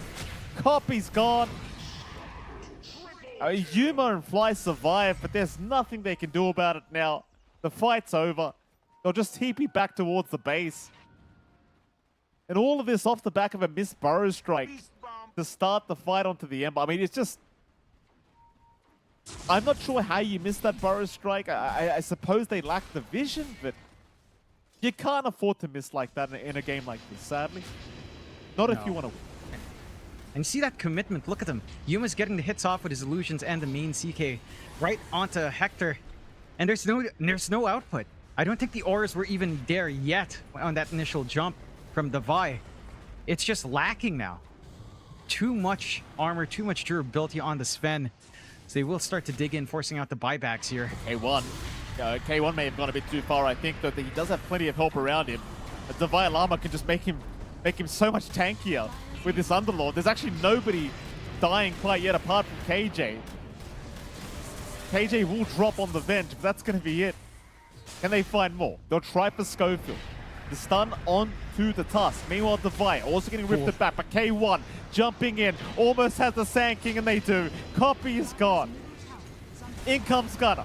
Copy's gone. Yuma and Fly survive, but there's nothing they can do about it now. The fight's over. They'll just TP back towards the base. And all of this off the back of a missed Burrow Strike to start the fight onto the Ember. I mean, it's just... I'm not sure how you missed that Burrow Strike. I suppose they lack the vision, but you can't afford to miss like that in a game like this, sadly. Not if you want to win. And see that commitment, look at him. Yuma's getting the hits off with his illusions and the main CK right onto Hector. And there's no output. I don't think the auras were even there yet on that initial jump from the Vi. It's just lacking now. too much armor, too much durability on the Sven. So they will start to dig in, forcing out the buybacks here. K1. K1 may have gone a bit too far, I think, though that he does have plenty of help around him. Divine Llama can just make him so much tankier with this Underlord. There's actually nobody dying quite yet apart from KJ. KJ will drop on the Venge, but that's going to be it. Can they find more? They'll try for Schofield. The stun on to the Tusk. Meanwhile, Divine also getting ripped back, but K1 jumping in, almost has the Sand King, and they do. Copy is gone. In comes Gunner.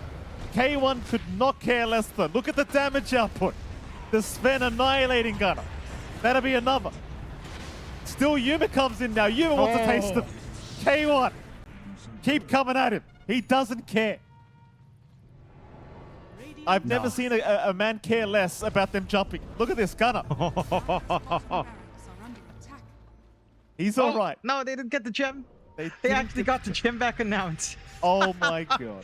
K1 could not care less though. Look at the damage output. The Sven annihilating Gunner. That'll be another. Still, Yuma comes in now. Yuma wants to taste him. K1, keep coming at him. He doesn't care. I've never seen a man care less about them jumping. Look at this, Gunner. He's all right. No, they didn't get the gem. They actually got the gem back announced. Oh my god.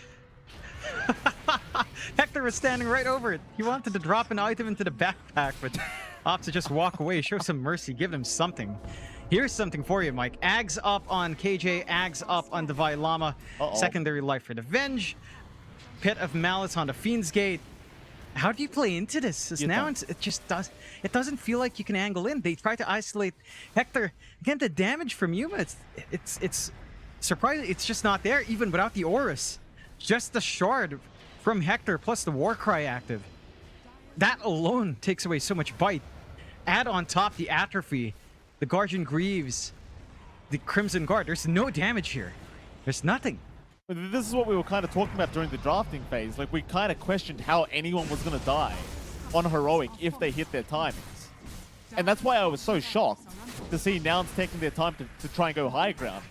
Hector was standing right over it. He wanted to drop an item into the backpack, but opts to just walk away, show some mercy, give him something. Here's something for you, Mike. Ags up on KJ, Ags up on Divine Llama. Secondary life for the Venge. Pit of Malice on the Fiend's Gate. How do you play into this? Now it just doesn't feel like you can angle in. They try to isolate Hector. Again, the damage from Yuma, it's surprising. It's just not there, even without the Aurus. Just the shard from Hector plus the Warcry active. That alone takes away so much bite. Add on top the Atrophy, the Guardian Greaves, the Crimson Guard. There's no damage here. There's nothing. This is what we were kind of talking about during the drafting phase. Like, we kind of questioned how anyone was going to die on Heroic if they hit their timings. And that's why I was so shocked to see Nouns taking their time to try and go high ground.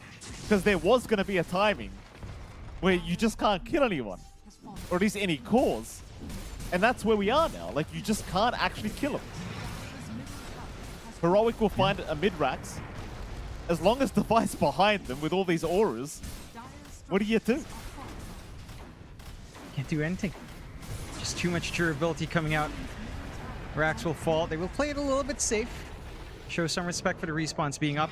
Because there was going to be a timing where you just can't kill anyone. Or at least any cause. And that's where we are now. Like, you just can't actually kill them. Heroic will find a mid-rax. As long as Device behind them with all these auras, what do you do? Can't do anything. Just too much durability coming out. Rax will fall. They will play it a little bit safe. Show some respect for the respawns being up.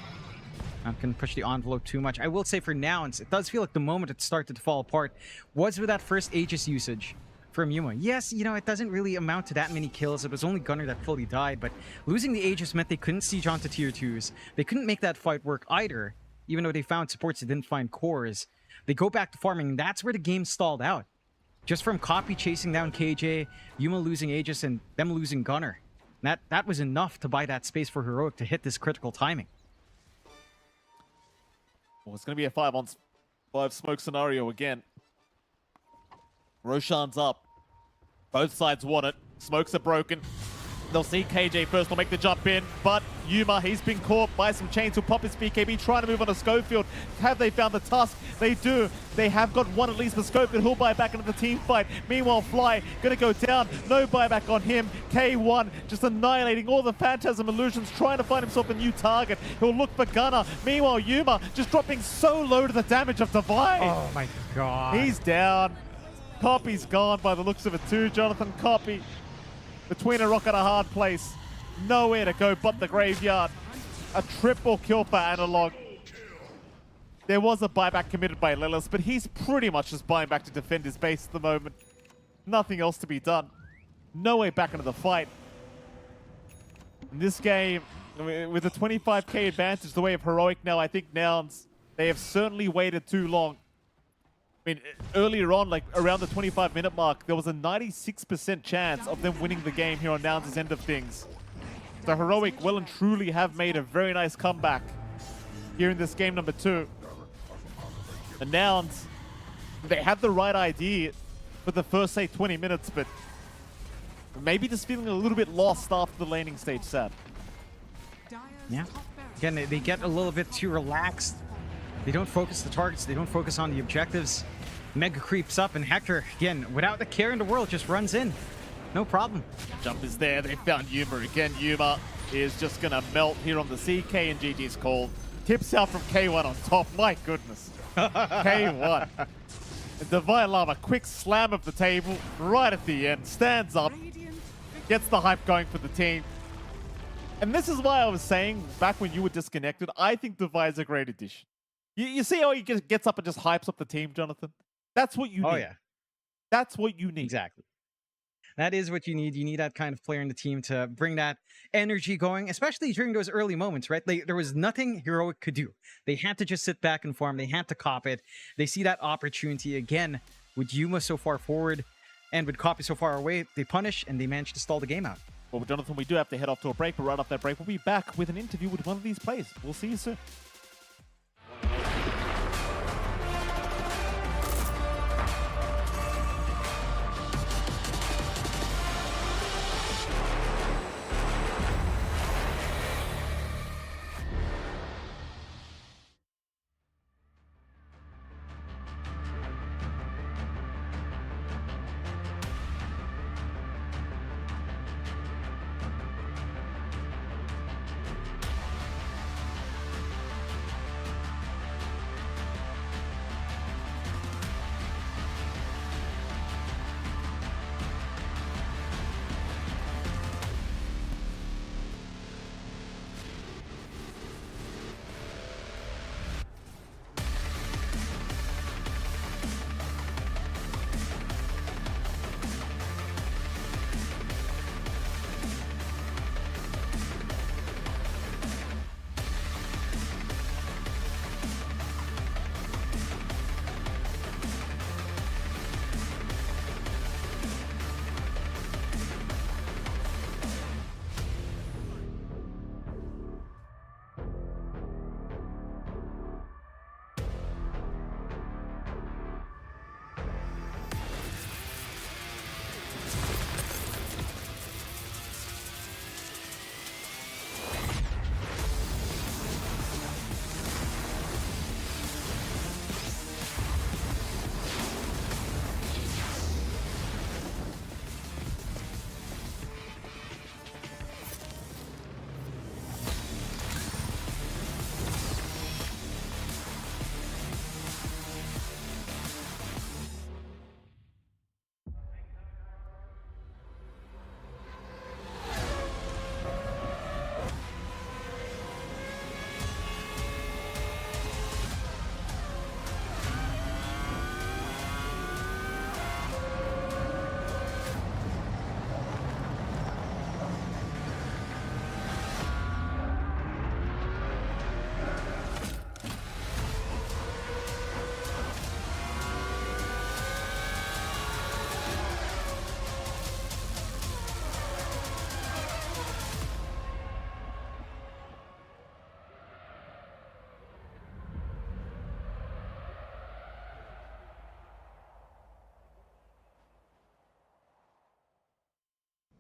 Not going to push the envelope too much. I will say for Nouns, it does feel like the moment it started to fall apart was with that first Aegis usage from Yuma. Yes, you know, it doesn't really amount to that many kills. It was only Gunner that fully died, but losing the Aegis meant they couldn't siege onto tier 2s. They couldn't make that fight work either, even though they found supports, they didn't find cores. They go back to farming, and that's where the game stalled out. Just from Copy chasing down KJ, Yuma losing Aegis, and them losing Gunner. That was enough to buy that space for Heroic to hit this critical timing. Well, it's going to be a 5-on-5 smoke scenario again. Roshan's up. Both sides want it. Smokes are broken. They'll see KJ first. They'll make the jump in. But Yuma, he's been caught by some chains. He'll pop his BKB, trying to move on to Schofield. Have they found the Tusk? They do. They have got one at least for Schofield. He'll buy back into the team fight. Meanwhile, Fly going to go down. No buyback on him. K1 just annihilating all the Phantasm illusions, trying to find himself a new target. He'll look for Gunner. Meanwhile, Yuma just dropping so low to the damage of Divine. Oh my god. He's down. Copy's gone by the looks of it too. Jonathan Copy. Between a rock and a hard place. Nowhere to go but the graveyard. A triple kill for Analog. There was a buyback committed by Lillis, but he's pretty much just buying back to defend his base at the moment. Nothing else to be done. No way back into the fight. In this game, with a 25k advantage the way of Heroic now, I think Nouns, they have certainly waited too long. I mean, earlier on, like around the 25-minute mark, there was a 96% chance of them winning the game here on Nouns' end of things. So Heroic well and truly have made a very nice comeback here in this game number 2. The Nouns, they had the right idea for the first, say, 20 minutes, but maybe just feeling a little bit lost after the laning stage set. Yeah. Again, they get a little bit too relaxed. They don't focus the targets. They don't focus on the objectives. Mega creeps up, and Hector, again, without the care in the world, just runs in. No problem. Jump is there. They found Yuma again. Yuma is just going to melt here on the CK, and GG's called. Tips out from K1 on top. My goodness. K1. And Divine Llama, quick slam of the table right at the end. Stands up. Gets the hype going for the team. And this is why I was saying back when you were disconnected, I think Devi is a great addition. You see how he gets up and just hypes up the team, Jonathan? That's what you need. Oh, yeah. That's what you need. Exactly. That is what you need. You need that kind of player in the team to bring that energy going, especially during those early moments, right? There was nothing Heroic could do. They had to just sit back and farm. They had to cop it. They see that opportunity again with Yuma so far forward and with Copy so far away. They punish and they manage to stall the game out. Well, Jonathan, we do have to head off to a break, but right off that break, we'll be back with an interview with one of these players. We'll see you soon.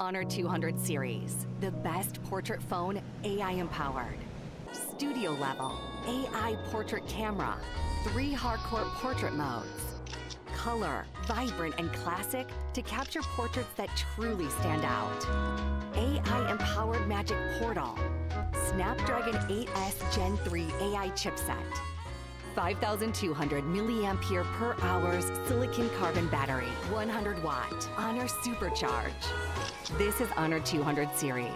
Honor 200 series, the best portrait phone AI empowered. Studio level, AI portrait camera, 3 hardcore portrait modes. Color, vibrant and classic to capture portraits that truly stand out. AI empowered magic portal. Snapdragon 8S Gen 3 AI chipset. 5,200 milliampere per hours silicon carbon battery, 100 watt, Honor Supercharge. This is Honor 200 series.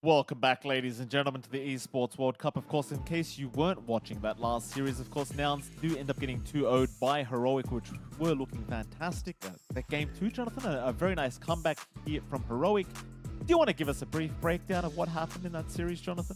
Welcome back, ladies and gentlemen, to the Esports World Cup. Of course, in case you weren't watching that last series, of course, Nouns do end up getting 2-0'd by Heroic, which were looking fantastic. That game 2, Jonathan, a very nice comeback here from Heroic. Do you want to give us a brief breakdown of what happened in that series, Jonathan?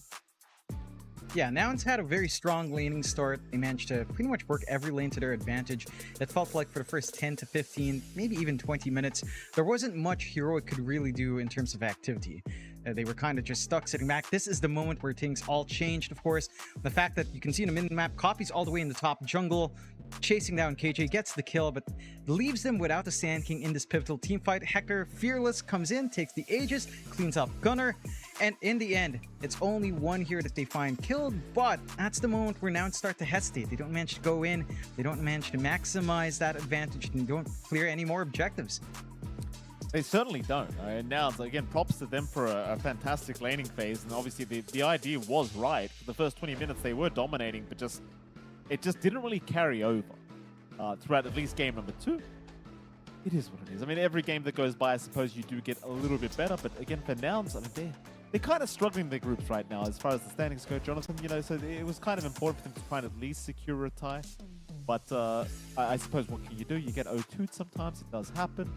Yeah, Nouns had a very strong laning start. They managed to pretty much work every lane to their advantage. It felt like for the first 10 to 15, maybe even 20 minutes, there wasn't much Heroic could really do in terms of activity. They were kind of just stuck sitting back. This is the moment where things all changed, of course. The fact that you can see in the mini-map, Coffee's all the way in the top jungle, chasing down KJ, gets the kill, but leaves them without the Sand King in this pivotal team fight. Hector, fearless, comes in, takes the Aegis, cleans up Gunner, and in the end, it's only one here that they find killed, but that's the moment where Nouns start to hesitate. They don't manage to go in, they don't manage to maximize that advantage, and they don't clear any more objectives. They certainly don't. And now, again, props to them for a fantastic laning phase. And obviously, the idea was right. For the first 20 minutes, they were dominating, but it just didn't really carry over throughout at least game number 2. It is what it is. I mean, every game that goes by, I suppose you do get a little bit better. But again, for Nouns, I mean, they're kind of struggling in their groups right now as far as the standings go, Jonathan. You know, so it was kind of important for them to try and at least secure a tie. But I suppose what can you do? You get 0-2'd sometimes. It does happen.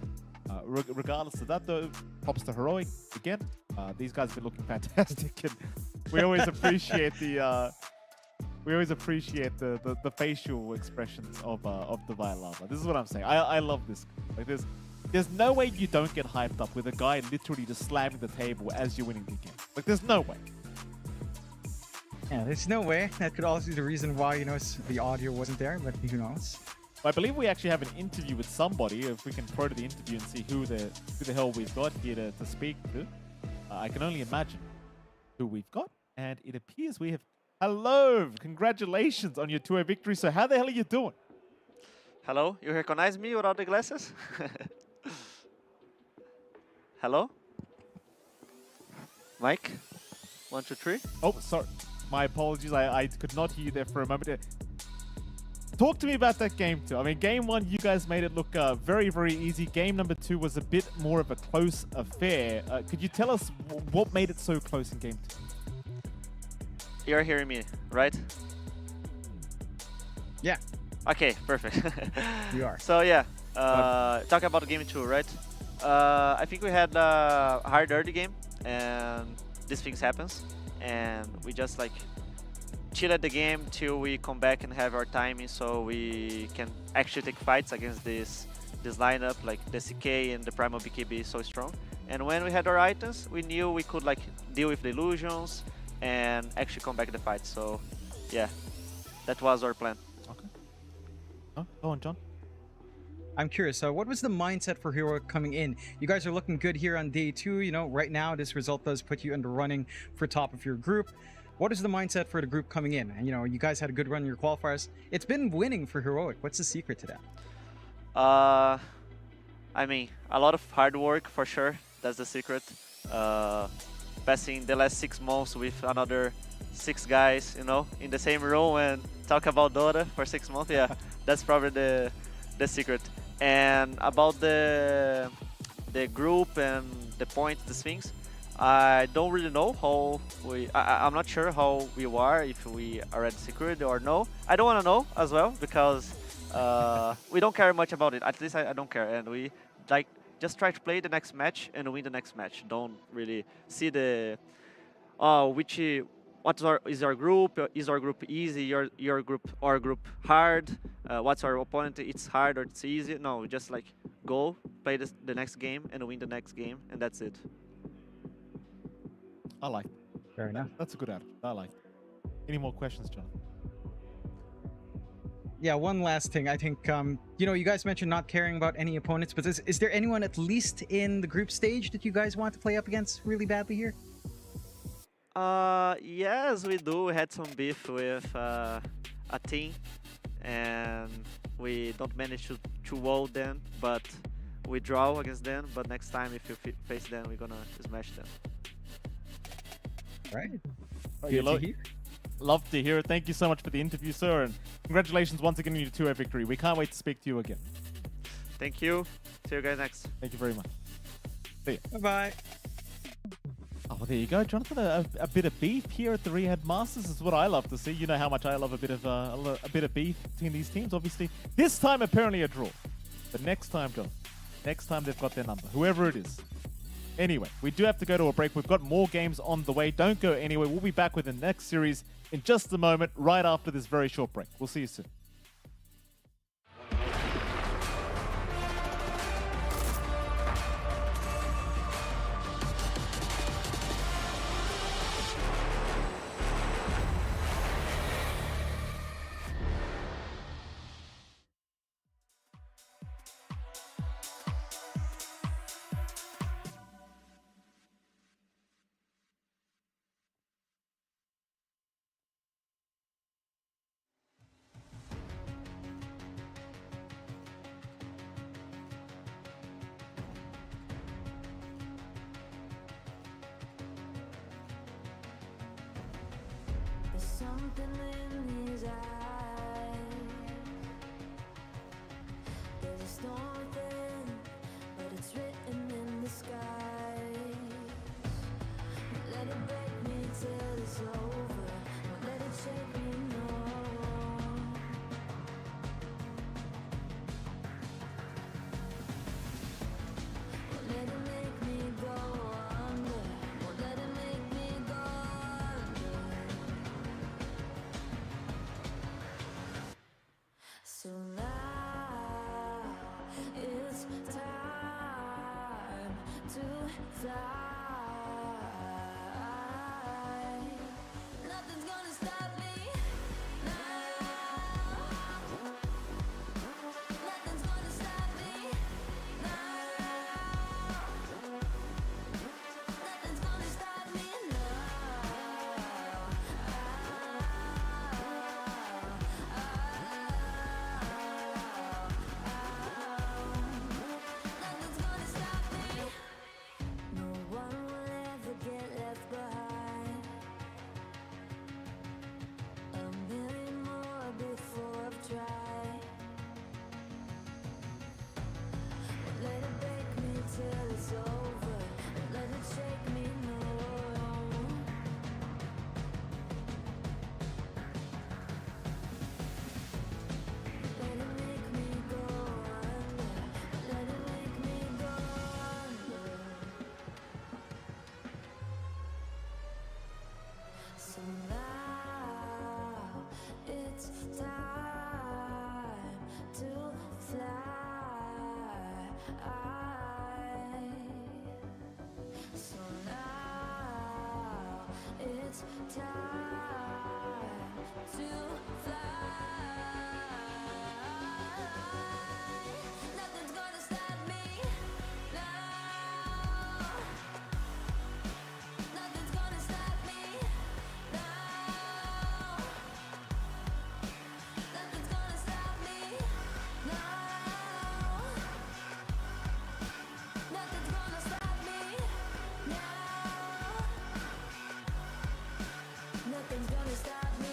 Regardless of that, though, props to Heroic again. These guys have been looking fantastic, and we always appreciate the facial expressions of the Violava. This is what I'm saying. I love this. Like there's no way you don't get hyped up with a guy literally just slamming the table as you're winning the game. Like there's no way. Yeah, there's no way. That could also be the reason why, you know, the audio wasn't there, but who knows? I believe we actually have an interview with somebody. If we can throw to the interview and see who the hell we've got here to speak to. I can only imagine who we've got. And it appears we have... Hello! Congratulations on your 2-0 victory. So how the hell are you doing? Hello? You recognize me without the glasses? Hello? Mike? 1, 2, 3? Oh, sorry. My apologies. I could not hear you there for a moment. Talk to me about that game 2. I mean, game 1, you guys made it look very, very easy. Game number 2 was a bit more of a close affair. Could you tell us what made it so close in game 2? You're hearing me, right? Yeah. Okay, perfect. You are. So yeah, talk about game 2, right? I think we had a hard early game, and these things happens, and we just like chill at the game till we come back and have our timing, so we can actually take fights against this lineup, like the CK and the Primal BKB is so strong. And when we had our items, we knew we could like deal with the illusions and actually come back to the fight. So yeah, that was our plan. Okay. Oh, go on, John. I'm curious, what was the mindset for Heroic coming in? You guys are looking good here on day 2. You know, right now this result does put you in the running for top of your group. What is the mindset for the group coming in? And you know, you guys had a good run in your qualifiers. It's been winning for Heroic. What's the secret to that? I mean, a lot of hard work for sure. That's the secret. Passing the last 6 months with another 6 guys, you know, in the same room and talk about Dota for 6 months. Yeah, that's probably the secret. And about the group and the points, the things, I don't really know how I'm not sure how we are, if we are at security or no. I don't want to know as well, because we don't care much about it. At least I don't care, and we like just try to play the next match and win the next match. Don't really see the is our group? Is our group easy? Your group, our group hard? What's our opponent? It's hard or it's easy? No, just like go play the next game and win the next game, and that's it. I like it. Fair enough. That's a good attitude. I like it. Any more questions, John? Yeah, one last thing. I think, you know, you guys mentioned not caring about any opponents, but is there anyone at least in the group stage that you guys want to play up against really badly here? Yes, we do. We had some beef with a team, and we don't manage to wall them, but we draw against them. But next time, if you face them, we're gonna smash them. Right. Love to hear it. Thank you so much for the interview, sir, and congratulations once again on your 2-0 victory. We can't wait to speak to you again. Thank you. See you guys next. Thank you very much. See you. Bye-bye. Oh, well, there you go, Jonathan. A bit of beef here at the Riyadh Masters is what I love to see. You know how much I love a bit of beef between these teams. Obviously, this time apparently a draw, but next time, Jonathan, next time they've got their number, whoever it is. Anyway, we do have to go to a break. We've got more games on the way. Don't go anywhere. We'll be back with the next series in just a moment, right after this very short break. We'll see you soon. There's something in his eyes. There's a storm within, but it's written in the skies. Let it break me till it's over. Won't let it shake me, no. Won't let it make me go under. Won't let it make me go under. So now it's time to fly. Nothing's gonna stop me now. Nothing's gonna stop me now. Nothing's gonna stop me Nothing's gonna stop me. No one will ever get left behind. A million more before I've tried. Won't let it break me till it's over. Won't let it shake me, no. Let it make me go under. Let it make me go under. So now it's time to fly. So now it's time to fly. Nothing's gonna stop me now. Nothing's gonna stop me now. Nothing's gonna stop me now. Nothing's gonna stop me now. Nothing's gonna stop me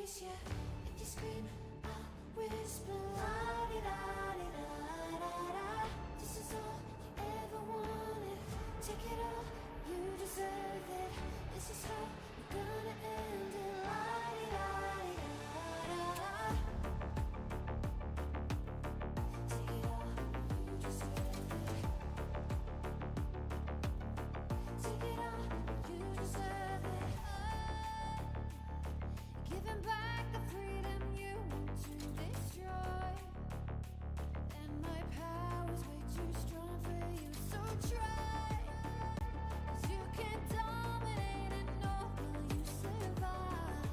face you. If you scream, I'll whisper. La-di-da-di-da-da-da. This is all you ever wanted. Take it all, you deserve it. This is how we're gonna end it. La-di-da-di-da-da-da. Take it all, you deserve it. Take it all, you deserve it. Giving back the freedom you want to destroy. And my power's way too strong for you, so try. 'Cause you can't dominate and know will you survive.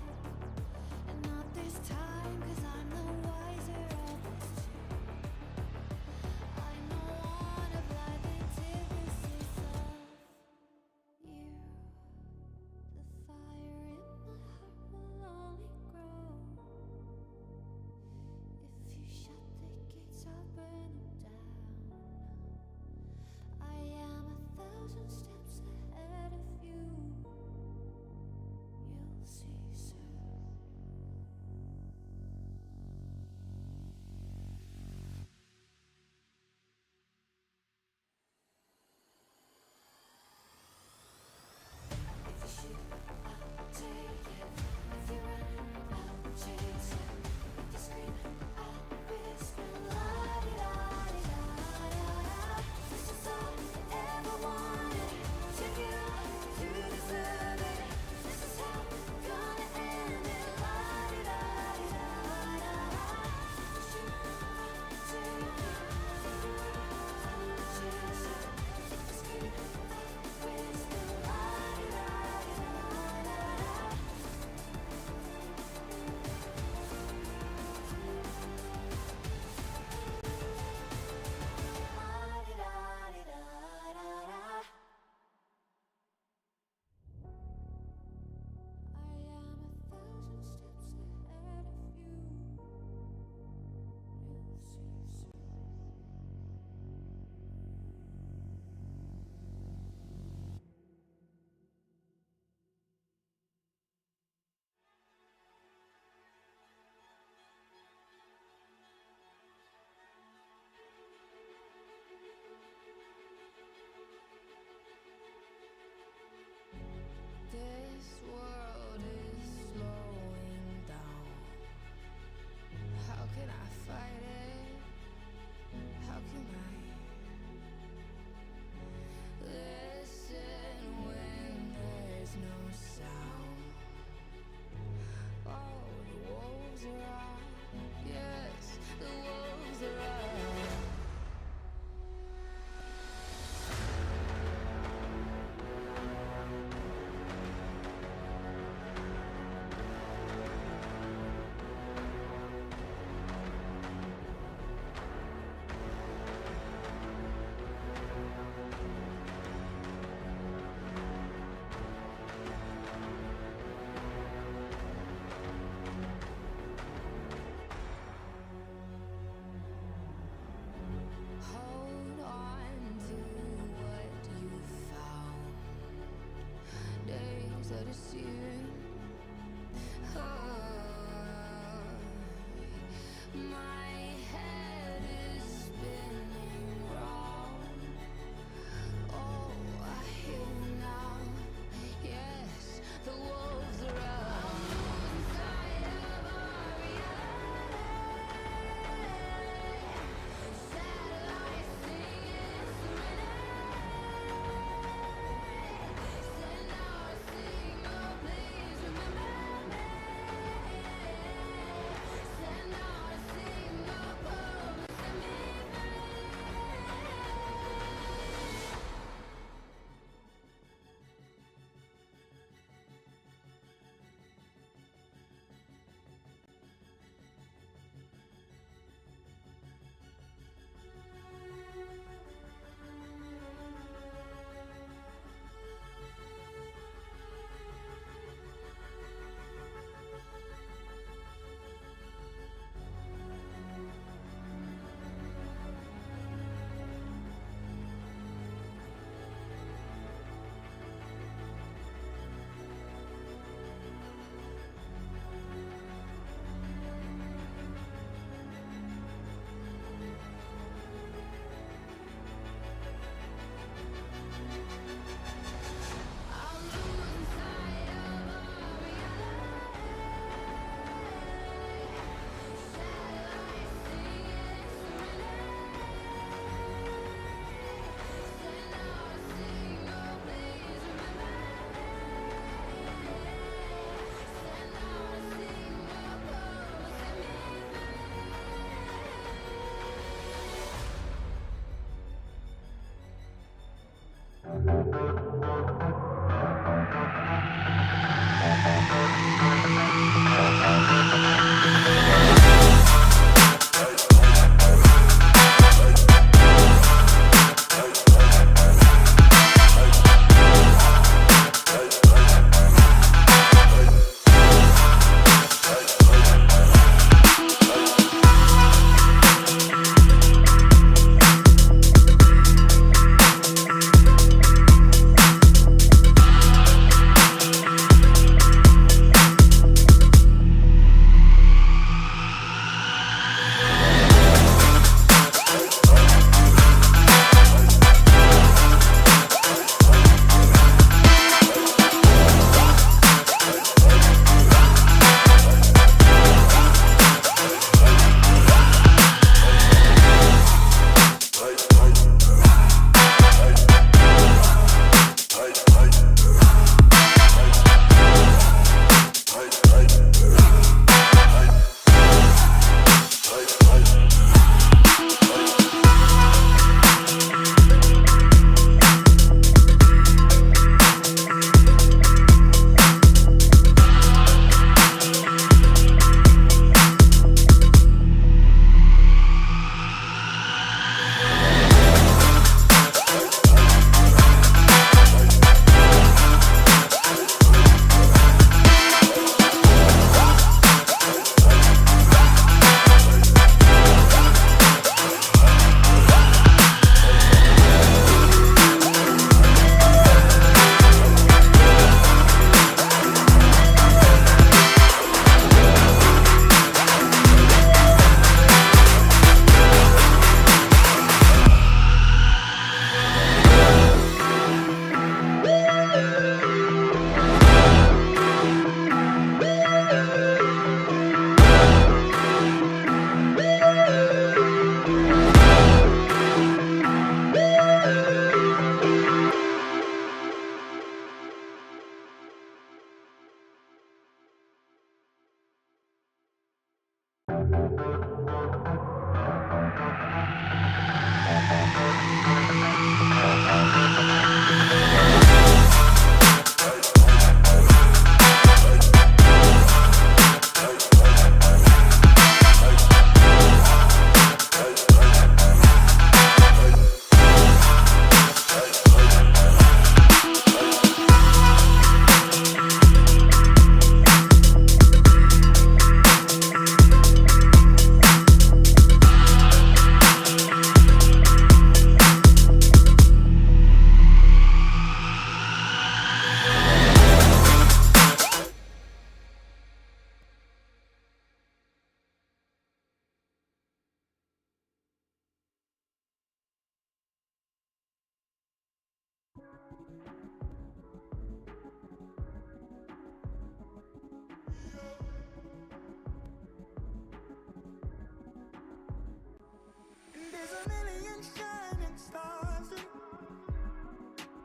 There's a million shining stars, and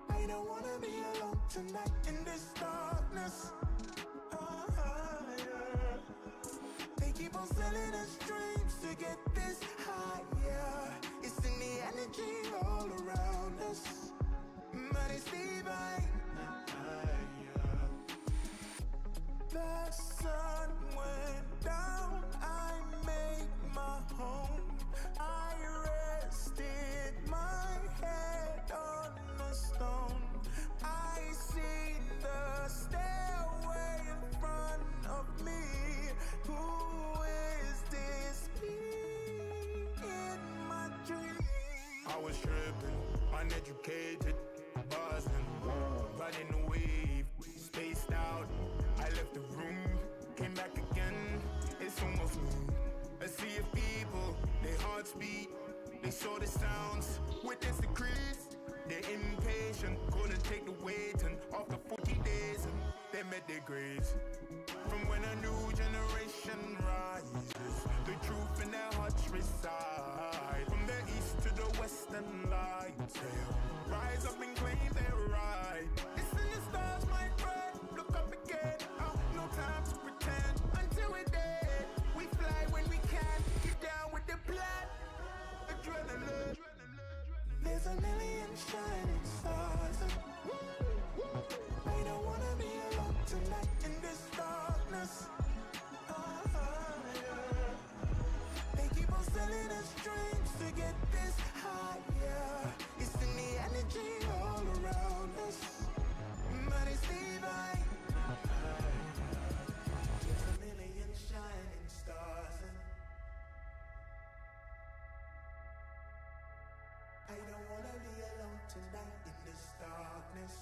I don't wanna be alone tonight in this darkness. Yeah. They keep on selling us dreams to get this higher. It's in the energy all around us, but it's divine. The sun went down, I made my home. I rested my head on a stone. I see the stairway in front of me. Who is this being in my dream? I was tripping, uneducated, buzzing, riding the wave, spaced out. I left the room, came back again. It's almost noon. A sea of people, their hearts beat. They saw the sounds, witness the crease. They're impatient, couldn't take the weight. And after 40 days, and they met their graves. From when a new generation rises, the truth in their hearts reside. From the east to the western lights, they'll rise up and claim their right. It's in the stars, my friend. Look up again. Oh, no time to pretend. Until we're dead, we fly when we can. Get down with the plan. Adrenaline. There's a million shining stars, and I don't wanna be alone tonight in this darkness. Yeah. They keep on selling us dreams to get this higher. It's in the energy all around us, but it's divine. There's a million shining stars, and I don't wanna be alone tonight in this darkness.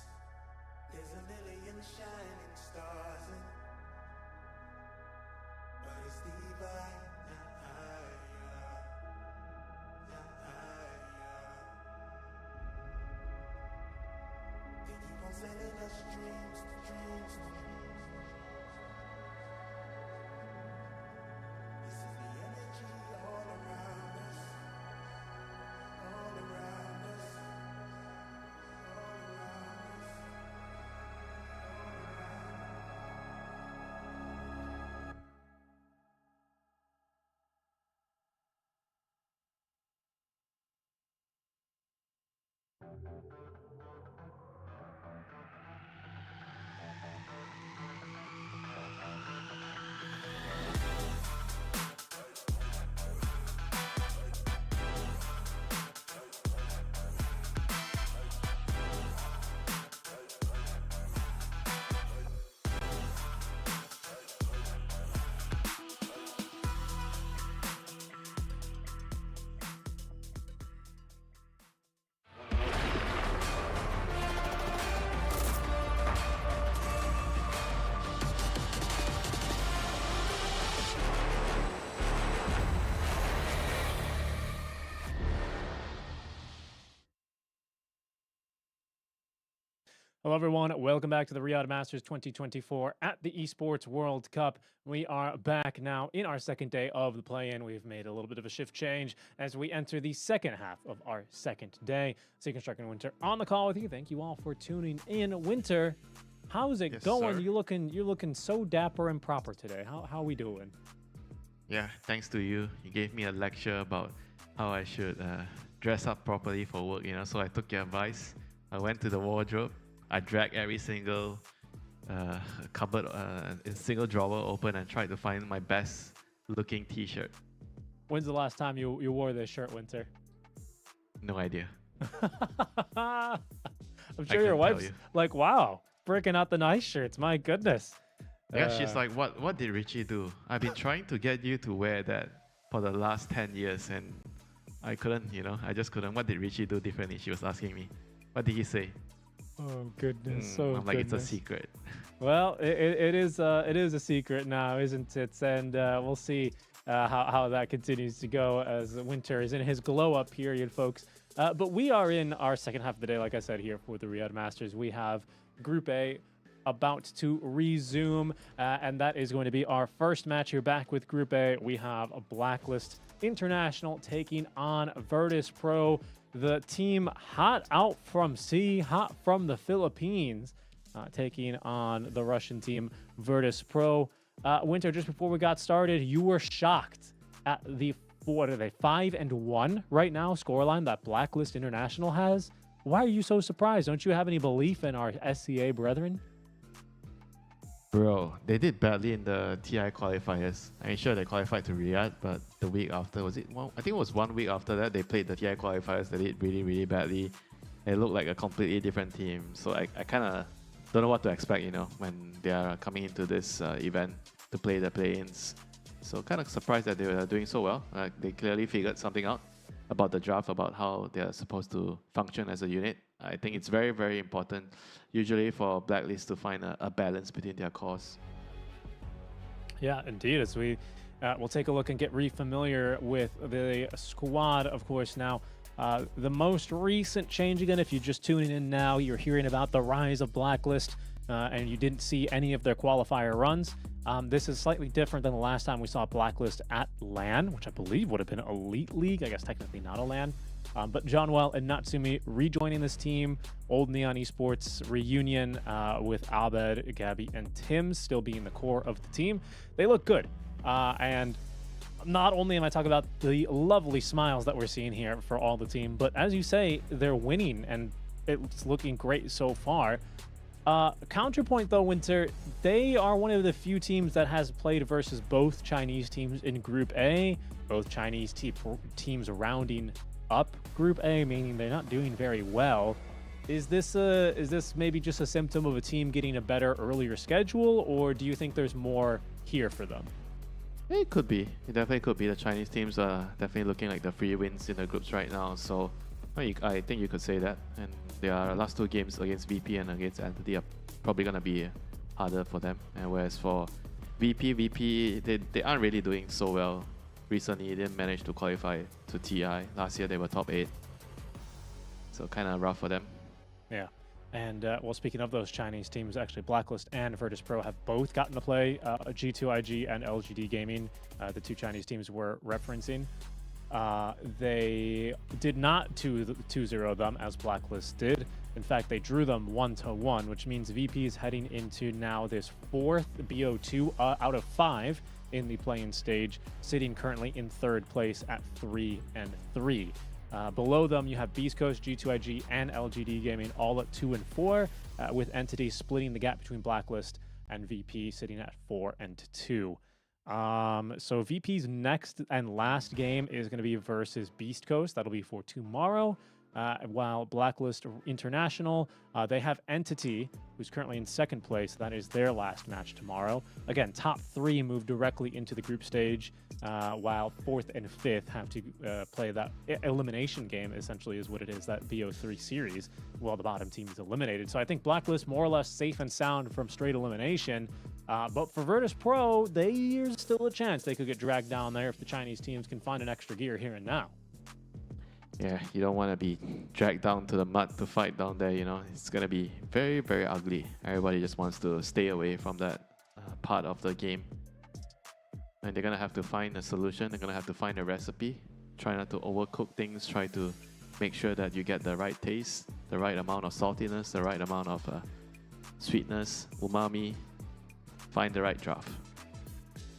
There's a million shining stars, and but it's divine. They keep on selling us dreams. It's in the energy all around us. All around us. All around us. Hello, everyone. Welcome back to the Riyadh Masters 2024 at the Esports World Cup. We are back now in our second day of the play-in. We've made a little bit of a shift change as we enter the second half of our second day. Seconstruct and Winter on the call with you. Thank you all for tuning in. Winter, how's it going? Sir. You're looking so dapper and proper today. How are we doing? Yeah, thanks to you. You gave me a lecture about how I should dress up properly for work, so I took your advice. I went to the wardrobe. I dragged every single cupboard in single drawer open and tried to find my best looking t-shirt. When's the last time you wore this shirt, Winter? No idea. I'm sure couldn't your tell wife's you. like, wow, breaking out the nice shirts. My goodness. Yeah, she's like, what did Richie do? I've been trying to get you to wear that for the last 10 years and I couldn't, I just couldn't. What did Richie do differently? She was asking me. What did he say? Oh goodness! Oh, I'm like, goodness. it's a secret. Well, it is a secret now, isn't it? And we'll see how that continues to go as Winter is in his glow up period, folks. But we are in our second half of the day, like I said, here for the Riyadh Masters. We have Group A about to resume, and that is going to be our first match here back with Group A. We have a Blacklist International taking on virtus.pro, the team hot out from sea, hot from the Philippines, taking on the Russian team virtus.pro. Winter, just before we got started, you were shocked at the, what are they, 5-1 right now scoreline that Blacklist International has. Why are you so surprised? Don't you have any belief in our SCA brethren? Bro, they did badly in the TI qualifiers. I'm sure they qualified to Riyadh, but the week after, I think it was 1 week after that, they played the TI qualifiers. They did really, really badly. They looked like a completely different team. So I kind of don't know what to expect, when they are coming into this event to play the play-ins. So kind of surprised that they were doing so well. They clearly figured something out about the draft, about how they are supposed to function as a unit. I think it's very, very important, usually for Blacklist to find a balance between their cores. Yeah, indeed. As we will take a look and get re-familiar with the squad, of course, now. The most recent change, again, if you're just tuning in now, you're hearing about the rise of Blacklist, and you didn't see any of their qualifier runs. This is slightly different than the last time we saw Blacklist at LAN, which I believe would have been Elite League. I guess technically not a LAN. But John Well and Natsumi rejoining this team. Old Neon Esports reunion with Abed, Gabby, and Tim still being the core of the team. They look good. And not only am I talking about the lovely smiles that we're seeing here for all the team, but as you say, they're winning and it's looking great so far. Counterpoint though, Winter, they are one of the few teams that has played versus both Chinese teams in Group A, both Chinese teams rounding up Group A, meaning they're not doing very well. Is this maybe just a symptom of a team getting a better earlier schedule, or do you think there's more here for them? It could be. It definitely could be. The Chinese teams are definitely looking like the free wins in the groups right now. So I think you could say that. And their last 2 games against VP and against Entity are probably going to be harder for them. And whereas for VP, they aren't really doing so well. Recently, they didn't manage to qualify to TI. Last year, they were top 8. So kind of rough for them. Yeah. And, well, speaking of those Chinese teams, actually, Blacklist and virtus.pro have both gotten to play G2IG and LGD Gaming, the 2 Chinese teams we're referencing. They did not 2-0 them as Blacklist did. In fact, they drew them 1-1, which means VP is heading into now this 4th BO2 out of 5 in the play-in stage, sitting currently in 3rd place at 3-3. Below them, you have Beast Coast, G2IG, and LGD Gaming all at 2 and 4, with Entity splitting the gap between Blacklist and VP, sitting at 4 and 2. So VP's next and last game is going to be versus Beast Coast. That'll be for tomorrow. While Blacklist International, they have Entity, who's currently in 2nd place. That is their last match tomorrow. Again, top 3 move directly into the group stage, while 4th and 5th have to play that elimination game, essentially is what it is, that BO3 series, while the bottom team is eliminated. So I think Blacklist more or less safe and sound from straight elimination. But for virtus.pro, there's still a chance they could get dragged down there if the Chinese teams can find an extra gear here and now. Yeah, you don't want to be dragged down to the mud to fight down there, It's going to be very, very ugly. Everybody just wants to stay away from that part of the game. And they're going to have to find a solution. They're going to have to find a recipe. Try not to overcook things. Try to make sure that you get the right taste, the right amount of saltiness, the right amount of sweetness, umami. Find the right draft.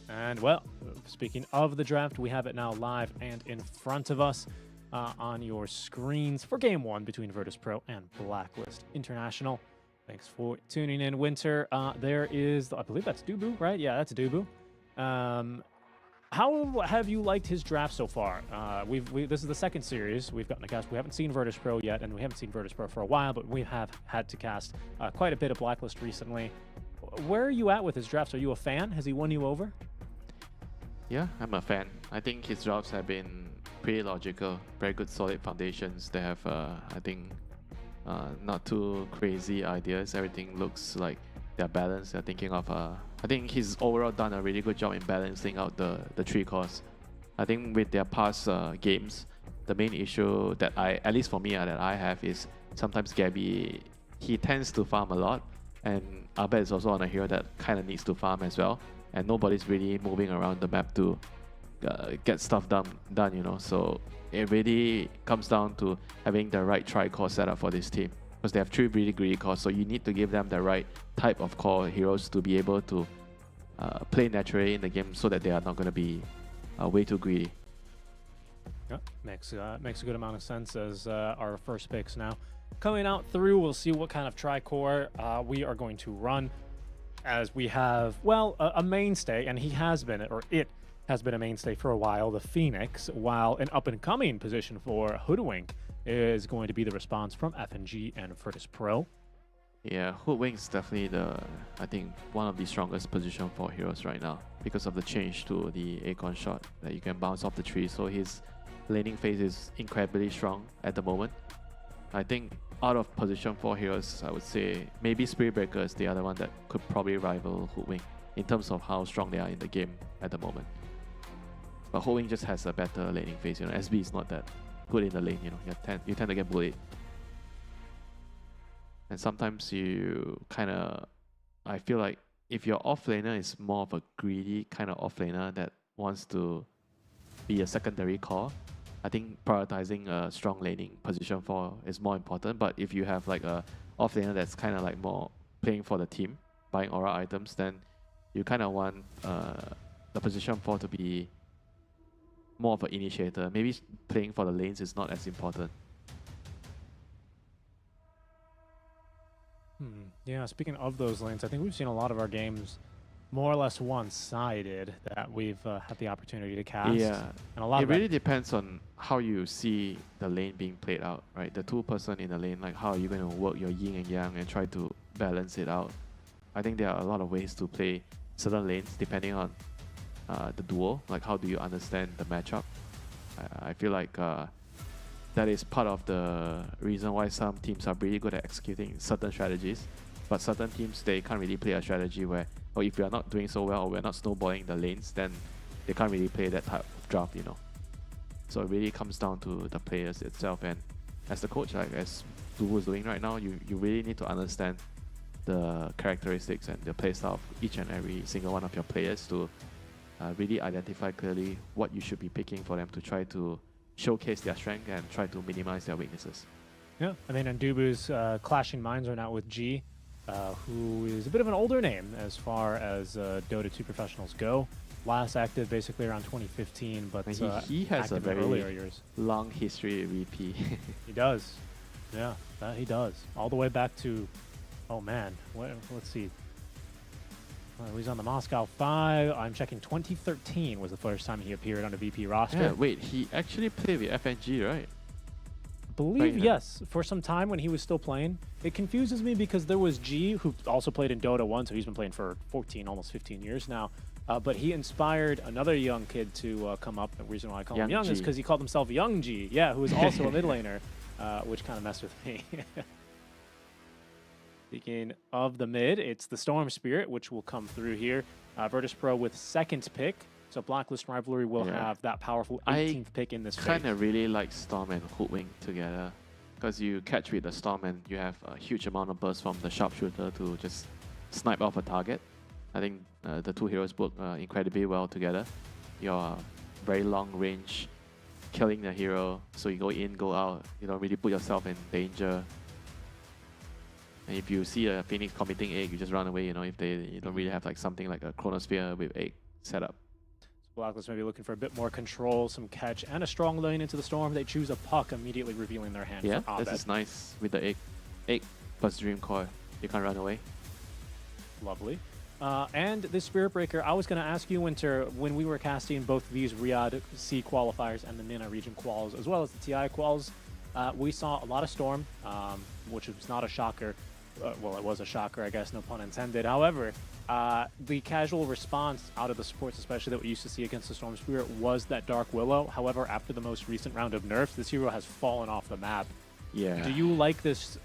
And, well, Speaking of the draft, we have it now live and in front of us on your screens for Game 1 between virtus.pro and Blacklist International. Thanks for tuning in, Winter. There is, I believe that's Dubu, right? Yeah, that's Dubu. How have you liked his draft so far? This is the second series we've gotten to cast. We haven't seen virtus.pro yet, and we haven't seen virtus.pro for a while, but we have had to cast quite a bit of Blacklist recently. Where are you at with his drafts? Are you a fan? Has he won you over? Yeah, I'm a fan. I think his drafts have been pretty logical, very good solid foundations. They have, I think, not too crazy ideas. Everything looks like they're balanced. They're thinking of, I think he's overall done a really good job in balancing out the three cores. I think with their past games, the main issue that at least for me, that I have is sometimes Gabby, he tends to farm a lot, and Abed is also on a hero that kind of needs to farm as well, and nobody's really moving around the map to get stuff done, you know. So it really comes down to having the right tri-core setup for this team, because they have 3 really greedy cores, so you need to give them the right type of core heroes to be able to play naturally in the game, so that they are not going to be way too greedy. Yep, makes a good amount of sense as our first picks now coming out through. We'll see what kind of tri-core we are going to run, as we have, well, a mainstay, and he has been, or it has been a mainstay for a while, the Phoenix, while an up-and-coming position for Hoodwink is going to be the response from FNG and virtus.pro. Yeah, Hoodwink is definitely I think, one of the strongest position for heroes right now, because of the change to the Acorn shot that you can bounce off the tree. So his laning phase is incredibly strong at the moment. I think out of position 4 heroes, I would say maybe Spirit Breaker is the other one that could probably rival Hoodwink in terms of how strong they are in the game at the moment. But Hoodwink just has a better laning phase. You know, SB is not that good in the lane. You know, you tend to get bullied, and sometimes you kind of, I feel like if your offlaner is more of a greedy kind of offlaner that wants to be a secondary core, I think prioritizing a strong laning position 4 is more important. But if you have like a offlaner that's kind of like more playing for the team, buying aura items, then you kind of want the position 4 to be more of an initiator. Maybe playing for the lanes is not as important. Yeah, speaking of those lanes, I think we've seen a lot of our games more or less one-sided that we've had the opportunity to cast. Yeah, and a lot it really depends on how you see the lane being played out, right? The 2-person in the lane, like how are you going to work your yin and yang and try to balance it out? I think there are a lot of ways to play certain lanes depending on the duo. Like how do you understand the matchup? I feel like that is part of the reason why some teams are really good at executing certain strategies, but certain teams, they can't really play a strategy where, or if we are not doing so well or we're not snowballing the lanes, then they can't really play that type of draft, you know. So it really comes down to the players itself, and as the coach, like as Dubu is doing right now, you really need to understand the characteristics and the playstyle of each and every single one of your players to really identify clearly what you should be picking for them to try to showcase their strength and try to minimize their weaknesses. Yeah, I mean, and Dubu's clashing minds right now with G, who is a bit of an older name as far as Dota 2 professionals go. Last active basically around 2015, but he has a very earlier years. long history at VP. He does. Yeah, that he does. All the way back to, oh man, let's see. He's on the Moscow 5. I'm checking 2013 was the first time he appeared on a VP roster. Yeah, wait, he actually played with FNG, right? I believe, yes, for some time when he was still playing. It confuses me because there was G, who also played in Dota 1, so he's been playing for 14, almost 15 years now. But he inspired another young kid to come up. The reason why I call him young is because he called himself Young G, yeah, who is also a mid laner, which kind of messed with me. Speaking of the mid, it's the Storm Spirit, which will come through here. Virtus.pro with second pick. So Blacklist Rivalry will have that powerful 18th pick in this phase. I kind of really like Storm and Hoodwink together, because you catch with the Storm and you have a huge amount of burst from the sharpshooter to just snipe off a target. I think the two heroes work incredibly well together. You're very long range, killing the hero, so you go in, go out. You don't really put yourself in danger. And if you see a Phoenix committing egg, you just run away, you know, if you don't really have like something like a Chronosphere with egg set up. Blacklist maybe looking for a bit more control, some catch, and a strong lane into the storm. They choose a puck, immediately revealing their hand Yeah, for Abed. this is nice with the egg plus Dream Core. You can't run away. Lovely. And the Spirit Breaker, I was going to ask you, Winter, when we were casting both these Riyadh C qualifiers and the Nina region quals, as well as the TI quals, we saw a lot of Storm, which was not a shocker. Well, it was a shocker, I guess, no pun intended. However, the casual response out of the supports, especially that we used to see against the Storm Spirit, was that Dark Willow. However, after the most recent round of nerfs, this hero has fallen off the map. Yeah. Do you like this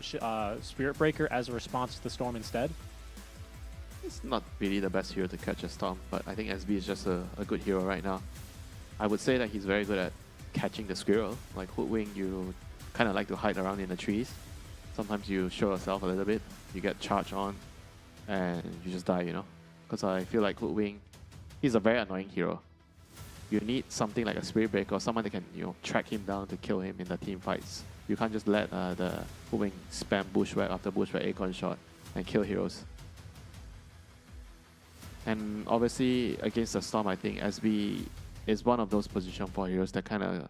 Spirit Breaker as a response to the Storm instead? It's not really the best hero to catch a Storm, but I think SB is just a good hero right now. I would say that he's very good at catching the squirrel. Like Hoodwing, you kind of like to hide around in the trees. Sometimes you show yourself a little bit, you get charged on, and you just die, you know? Because I feel like Hoodwing, he's a very annoying hero. You need something like a Spirit Breaker or someone that can, you know, track him down to kill him in the team fights. You can't just let the Hoodwing spam Bushwhack after Bushwhack Acorn shot and kill heroes. And obviously, against the Storm, I think SB is one of those position 4 heroes that kind of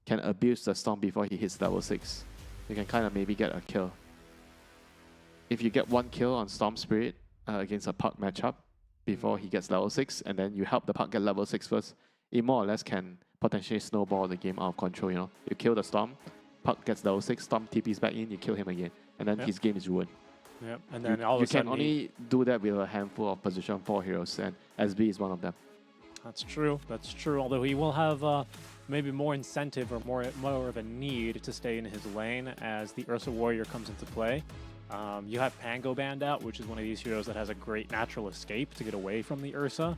can abuse the Storm before he hits level 6. You can kind of maybe get a kill. If you get 1 kill on Storm Spirit against a Puck matchup before he gets level 6, and then you help the Puck get level 6 first, it more or less can potentially snowball the game out of control, you know? You kill the Storm, Puck gets level 6, Storm TPs back in, you kill him again, and then his game is ruined. Yep, and then all of a sudden you can only do that with a handful of position 4 heroes, and SB is one of them. That's true. That's true. Although he will have maybe more incentive or more of a need to stay in his lane as the Ursa Warrior comes into play. You have Pango banned out, which is one of these heroes that has a great natural escape to get away from the Ursa.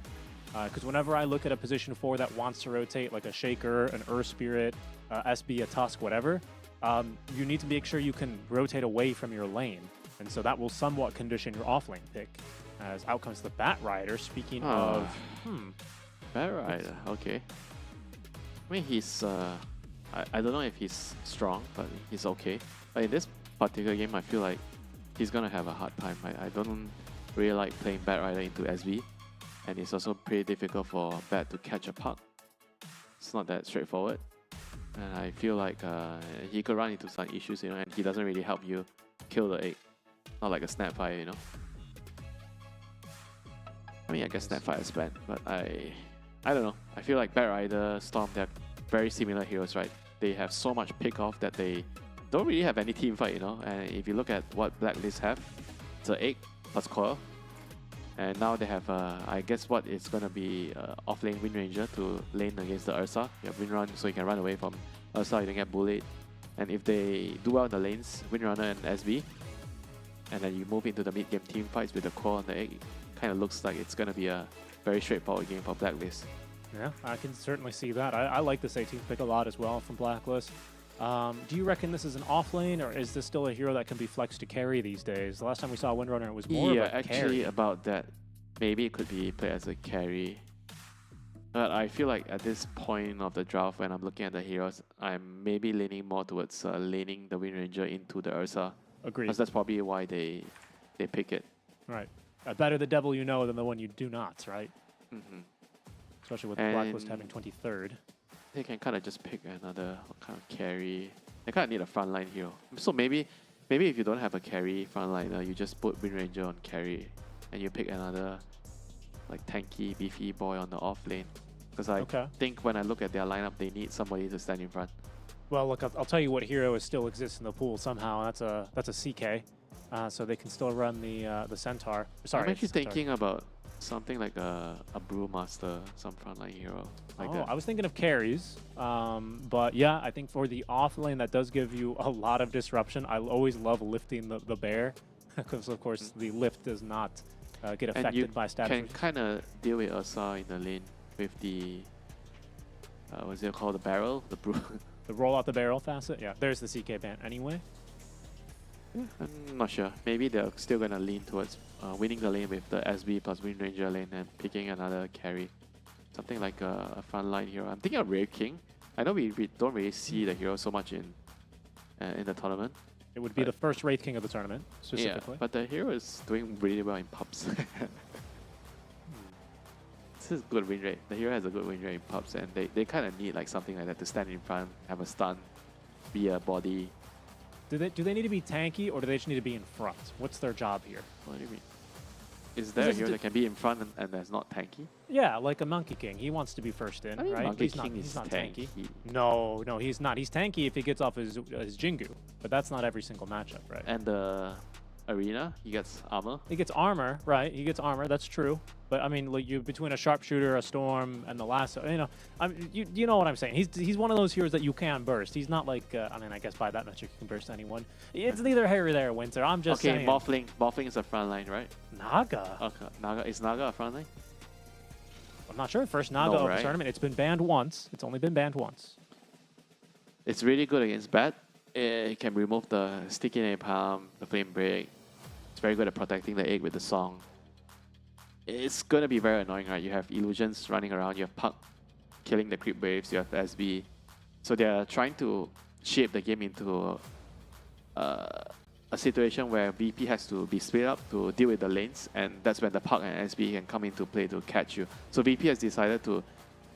Because whenever I look at a position 4 that wants to rotate, like a Shaker, an Ur Spirit, SB, a Tusk, whatever, you need to make sure you can rotate away from your lane. And so that will somewhat condition your offlane pick. As out comes the Bat Rider. Speaking of... Bat Rider, okay. I mean, he's... I don't know if he's strong, but he's okay. But in this particular game, I feel like he's going to have a hard time. I don't really like playing Bat Rider into SB. And it's also pretty difficult for Bat to catch a puck. It's not that straightforward. And I feel like he could run into some issues, you know, and he doesn't really help you kill the egg. Not like a Snapfire, you know. I mean, I guess Snapfire is bad, but I don't know. I feel like Bat Rider, Storm, they're very similar heroes, right? They have so much pick off that they don't really have any team fight, you know. And if you look at what Blacklist have, it's an egg plus coil. And now they have, I guess what is going to be off-lane Wind Ranger to lane against the Ursa. You have Wind Run, so you can run away from Ursa, you don't get bullied. And if they do well in the lanes, Wind Runner and SB, and then you move into the mid-game team fights with the core and the egg, it kind of looks like it's going to be a very straightforward game for Blacklist. Yeah, I can certainly see that. I like this 18th pick a lot as well from Blacklist. Do you reckon this is an off-lane, or is this still a hero that can be flexed to carry these days? The last time we saw Windrunner, it was more of a actually carry. About that. Maybe it could be played as a carry. But I feel like at this point of the draft, when I'm looking at the heroes, I'm maybe leaning more towards laning the Wind Ranger into the Ursa. Agreed. Because that's probably why they pick it. Right. Better the devil you know than the one you do not, right? Mm-hmm. Especially with Blacklist having 23rd. They can kind of just pick another kind of carry. They kind of need a frontline hero. So maybe if you don't have a carry frontliner, you just put Wind Ranger on carry, and you pick another like tanky, beefy boy on the off lane. Because I think when I look at their lineup, they need somebody to stand in front. Well, look, I'll tell you what hero still exists in the pool somehow. That's a CK, so they can still run the Centaur. Sorry, I'm actually thinking about something like a Brewmaster, some frontline hero. Like that. I was thinking of carries, but yeah, I think for the off lane that does give you a lot of disruption. I always love lifting the bear, because of course the lift does not get affected by stats. And you can kind of deal with Ursa in the lane with the what's it called, the barrel, the brew. The roll out the barrel facet? Yeah, there's the CK ban anyway. I'm not sure. Maybe they're still going to lean towards winning the lane with the SB plus Wind Ranger lane and picking another carry. Something like a frontline hero. I'm thinking of Rare King. I know we don't really see the hero so much in the tournament. It would be the first Wraith King of the tournament, specifically. Yeah, but the hero is doing really well in pubs. This is good win rate. The hero has a good win rate in pubs, and they kind of need like something like that to stand in front, have a stun, be a body. Do they need to be tanky, or do they just need to be in front? What's their job here? What do you mean? Is there a hero that can be in front and that's not tanky? Yeah, like a Monkey King. He wants to be first in, I mean, right? Monkey he's King not is tanky. tanky. No, he's not. He's tanky if he gets off his Jingu, but that's not every single matchup, right? And the arena, he gets armor. He gets armor, right? He gets armor. That's true. But I mean, like, you between a sharpshooter, a storm, and the lasso, you know what I'm saying. He's one of those heroes that you can burst. He's not like I mean, I guess by that metric you can burst anyone. It's neither here or there, Winter. I'm just saying. Okay, Morphling is a front line, right? Naga. Okay, is Naga a front line? I'm not sure. First Naga of the tournament. It's been banned once. It's only been banned once. It's really good against Bat. It can remove the sticky napalm, the flame break. It's very good at protecting the egg with the song. It's going to be very annoying, right? You have illusions running around, you have Puck killing the creep waves, you have SB. So they're trying to shape the game into a situation where VP has to be split up to deal with the lanes, and that's when the Puck and SB can come into play to catch you. So VP has decided to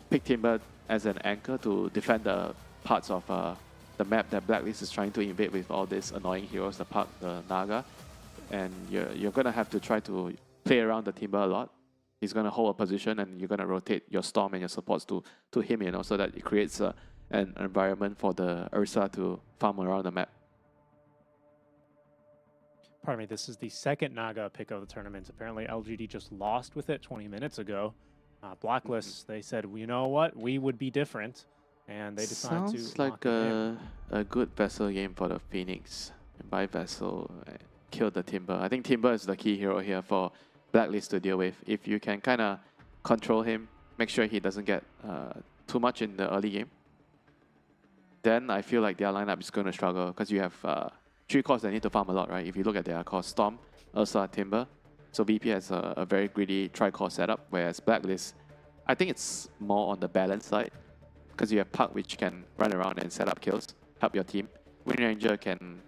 pick Timber as an anchor to defend the parts of the map that Blacklist is trying to invade with all these annoying heroes, the Puck, the Naga. And you're going to have to try to play around the Timber a lot. He's going to hold a position, and you're going to rotate your Storm and your supports to him, so that it creates an environment for the Ursa to farm around the map. Pardon me, this is the second Naga pick of the tournament. Apparently LGD just lost with it 20 minutes ago. Blacklist, they said, you know what, we would be different. And they decided Sounds like a good Vessel game for the Phoenix. And by Vessel, kill the Timber. I think Timber is the key hero here for Blacklist to deal with. If you can kind of control him, make sure he doesn't get too much in the early game, then I feel like their lineup is going to struggle, because you have 3 cores that need to farm a lot, right? If you look at their core, Storm, Ursa, Timber. So VP has a very greedy tri-core setup, whereas Blacklist, I think it's more on the balance side, because you have Puck, which can run around and set up kills, help your team. Wind Ranger can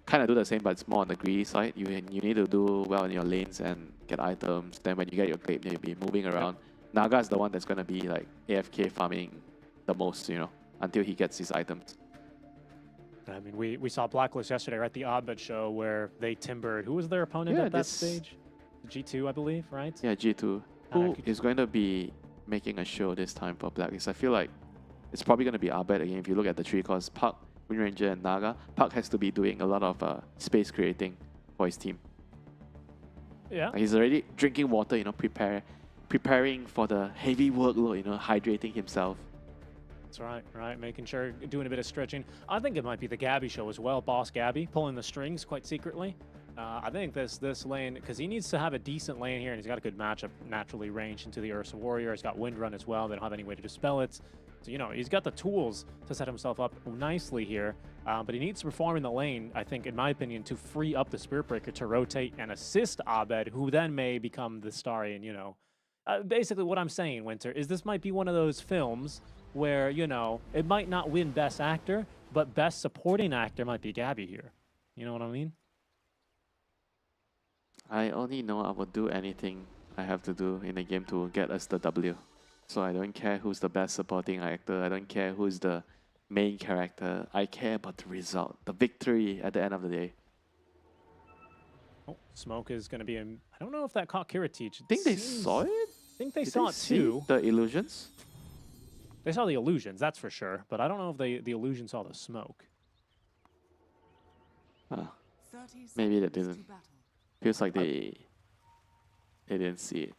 kind of do the same, but it's more on the greedy side. You need to do well in your lanes and get items. Then when you get your claim, you'll be moving around. Naga is the one that's going to be like AFK farming the most, until he gets his items. I mean, we saw Blacklist yesterday, right? The Oddbet show where they timbered. Who was their opponent at that stage? G2, I believe, right? Yeah, G2. Who is going to be making a show this time for Blacklist? I feel like it's probably going to be Oddbet again. If you look at the 3 cores, Puck, Wind Ranger, and Naga, Puck has to be doing a lot of space creating for his team. Yeah. He's already drinking water, preparing for the heavy workload, hydrating himself. That's right, making sure, doing a bit of stretching. I think it might be the Gabby show as well, Boss Gabby, pulling the strings quite secretly. I think this lane, because he needs to have a decent lane here, and he's got a good matchup, naturally ranged into the Ursa Warrior. He's got Wind Run as well. They don't have any way to dispel it. So, he's got the tools to set himself up nicely here, but he needs to perform in the lane, I think, in my opinion, to free up the Spirit Breaker to rotate and assist Abed, who then may become the star. And, basically what I'm saying, Winter, is this might be one of those films where, it might not win Best Actor, but Best Supporting Actor might be Gabby here. You know what I mean? I only know I will do anything I have to do in the game to get us the W. So I don't care who's the best supporting actor. I don't care who's the main character. I care about the result, the victory at the end of the day. Oh, Smoke is going to be I don't know if that caught Kiritich. Think they saw it? I think they Did saw they it see too. The illusions? They saw the illusions, that's for sure. But I don't know if the illusion saw the smoke. Maybe they didn't. Feels like they didn't see it.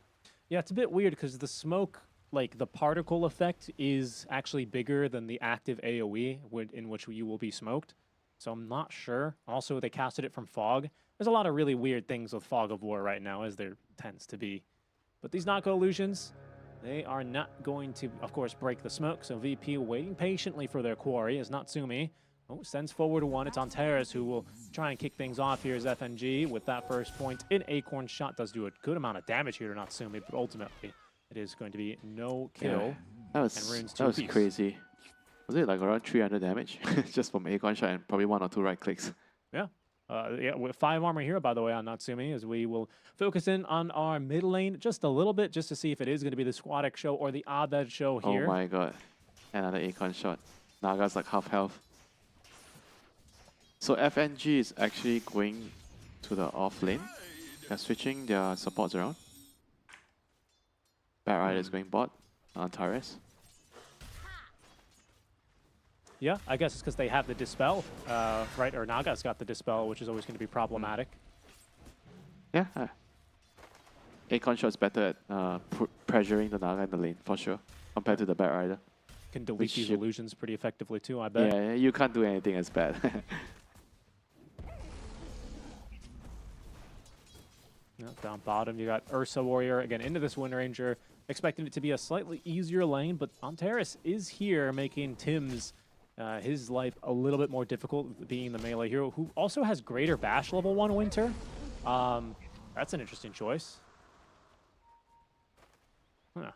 Yeah, it's a bit weird because the smoke, like the particle effect, is actually bigger than the active AoE in which you will be smoked. So I'm not sure. Also, they casted it from Fog. There's a lot of really weird things with Fog of War right now, as there tends to be. But these Nako illusions, they are not going to, of course, break the smoke. So VP waiting patiently for their quarry is Natsumi. Oh, sends forward one. It's on Terrace, who will try and kick things off. Here's FNG with that first point. An Acorn shot does do a good amount of damage here to Natsumi, but ultimately it is going to be no kill. Yeah, that was crazy. Was it like around 300 damage? Just from Acorn shot and probably 1 or 2 right clicks. Yeah. Yeah, with 5 armor here, by the way, on Natsumi, as we will focus in on our mid lane just a little bit, just to see if it is going to be the Squadic show or the Abed show here. Oh my god. Another Akon shot. Naga's like half health. So FNG is actually going to the off lane. They're switching their supports around. Bat Rider is going bot on Tares. Yeah, I guess it's because they have the Dispel, right? Or Naga's got the Dispel, which is always going to be problematic. Yeah. Akon shot's better at pressuring the Naga in the lane, for sure, compared to the Bat Rider. Can delete Which these you- illusions pretty effectively too, I bet. Yeah, you can't do anything as bad. Yeah, down bottom, you got Ursa Warrior again into this Wind Ranger, expecting it to be a slightly easier lane, but Antares is here, making Tim's his life a little bit more difficult, being the melee hero who also has greater bash level 1 Winter. That's an interesting choice. Huh.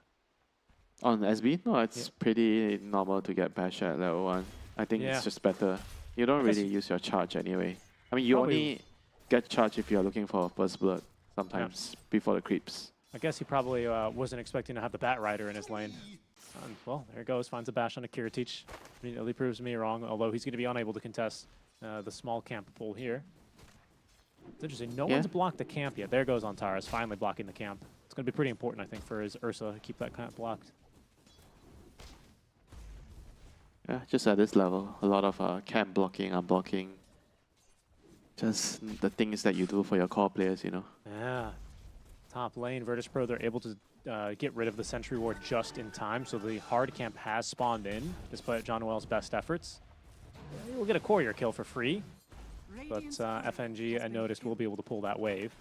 On SB? No, it's pretty normal to get bash at level 1. I think Yeah. it's just better. You don't Because- really use your charge anyway. I mean, you Probably- only get charge if you're looking for first blood, sometimes before the creeps. I guess he probably wasn't expecting to have the Bat Rider in his lane. Well, there it goes. Finds a bash on a Kiritich. Immediately proves me wrong, although he's going to be unable to contest the small camp pull here. It's interesting. No one's blocked the camp yet. There goes Antares, finally blocking the camp. It's going to be pretty important, I think, for his Ursa to keep that camp blocked. Yeah, just at this level, a lot of camp blocking, unblocking. Just the things that you do for your core players, you know. Yeah. Top lane, virtus.pro, they're able to get rid of the Sentry Ward just in time, so the hard camp has spawned in, despite John Noel's best efforts. We'll get a courier kill for free, but FNG, I noticed, will be able to pull that wave.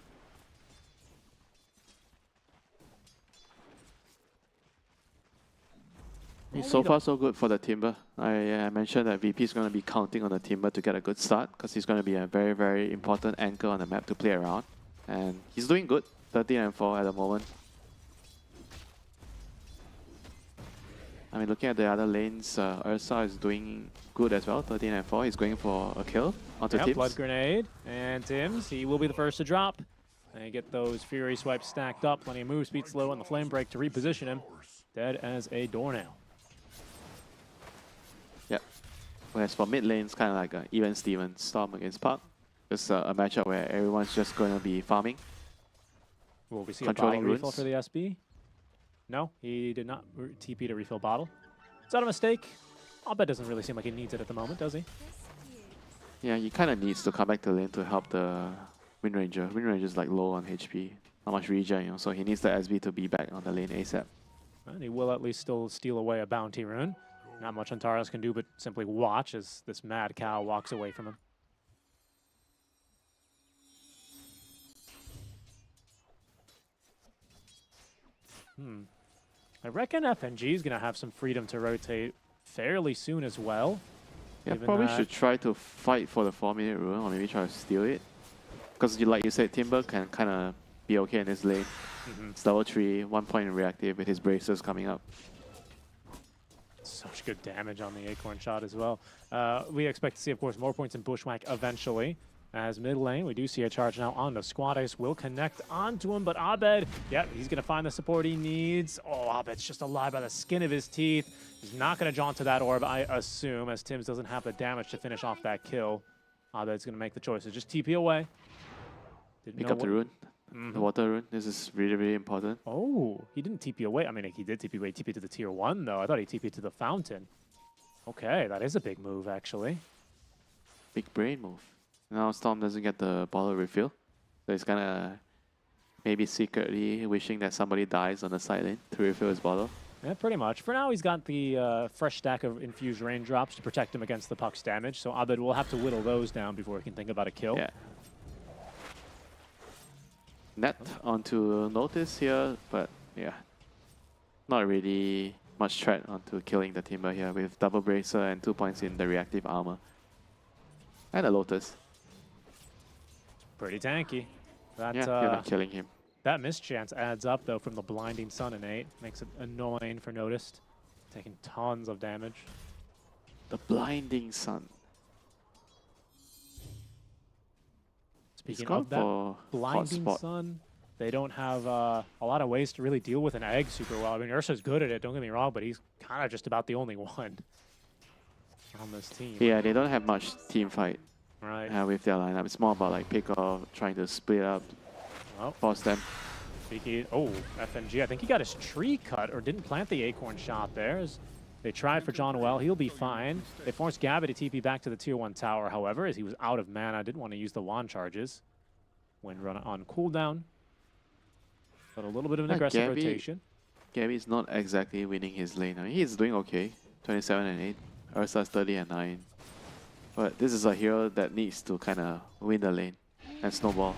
So far, so good for the Timber. I mentioned that VP is going to be counting on the Timber to get a good start because he's going to be a very, very important anchor on the map to play around. And he's doing good, 13-4 at the moment. I mean, looking at the other lanes, Ursa is doing good as well, 13-4. He's going for a kill onto Tims. Blood Grenade, and Tims, he will be the first to drop. And get those Fury Swipes stacked up, plenty of move speed slow on the Flame Break to reposition him. Dead as a doornail. Yep. Whereas for mid lane, it's kind of like a even Steven Storm against Park. It's a matchup where everyone's just going to be farming. Will we see Controlling a bottle refill runes. for the SB? No, he did not TP to refill bottle. Is that a mistake? Abed doesn't really seem like he needs it at the moment, does he? Yeah, he kind of needs to come back to lane to help the Wind Ranger. Wind Ranger's like low on HP, not much regen, you know, so he needs the SB to be back on the lane ASAP. And he will at least still steal away a bounty rune. Not much Antares can do but simply watch as this mad cow walks away from him. I reckon FNG is going to have some freedom to rotate fairly soon as well. Yeah, given probably that- should try to fight for the 4-minute rune or maybe try to steal it. Because like you said, Timber can kind of be okay in this lane. It's level 3, 1 point in reactive with his braces coming up. Such good damage on the Acorn shot as well. We expect to see, of course, more points in Bushwhack eventually. As mid lane, we do see a charge now on the Squadice. Will connect onto him, but Abed, yep, he's going to find the support he needs. Oh, Abed's just alive by the skin of his teeth. He's not going to jaunt to that orb, I assume, as Tims doesn't have the damage to finish off that kill. Abed's going to make the choice to just TP away. Didn't Pick know up the what- rune, the water rune. This is really, really important. Oh, he didn't TP away. I mean, he did TP away. TP to the tier 1, though. I thought he TP to the fountain. Okay, that is a big move, actually. Big brain move. Now Storm doesn't get the bottle refill. So he's gonna maybe secretly wishing that somebody dies on the side lane to refill his bottle. Yeah, pretty much. For now, he's got the fresh stack of infused raindrops to protect him against the puck's damage. So Abed will have to whittle those down before he can think about a kill. Yeah. Net onto Notice here, but yeah. Not really much threat onto killing the Timber here with double bracer and 2 points in the reactive armor. And a Lotus. Pretty tanky. That, Yeah, you're not killing him. That mischance adds up, though, from the Blinding Sun innate. Makes it annoying for Noticed. Taking tons of damage. The Blinding Sun. Speaking gone of that, for Blinding hotspot. Sun, they don't have a lot of ways to really deal with an egg super well. I mean, Ursa's good at it, don't get me wrong, but he's kind of just about the only one on this team. Yeah, they don't have much team fight Right. with their lineup. It's more about like pick off, trying to split up, force them. Speaking, oh, FNG, I think he got his tree cut or didn't plant the acorn shot there. As they tried for John Well, he'll be fine. They forced Gabby to TP back to the tier 1 tower, however, as he was out of mana, didn't want to use the wand charges when run on cooldown. But a little bit of an aggressive rotation. Gabby's not exactly winning his lane. I mean, he's doing okay. 27 and 8. Ursa's 30 and 9. But this is a hero that needs to kind of win the lane and snowball.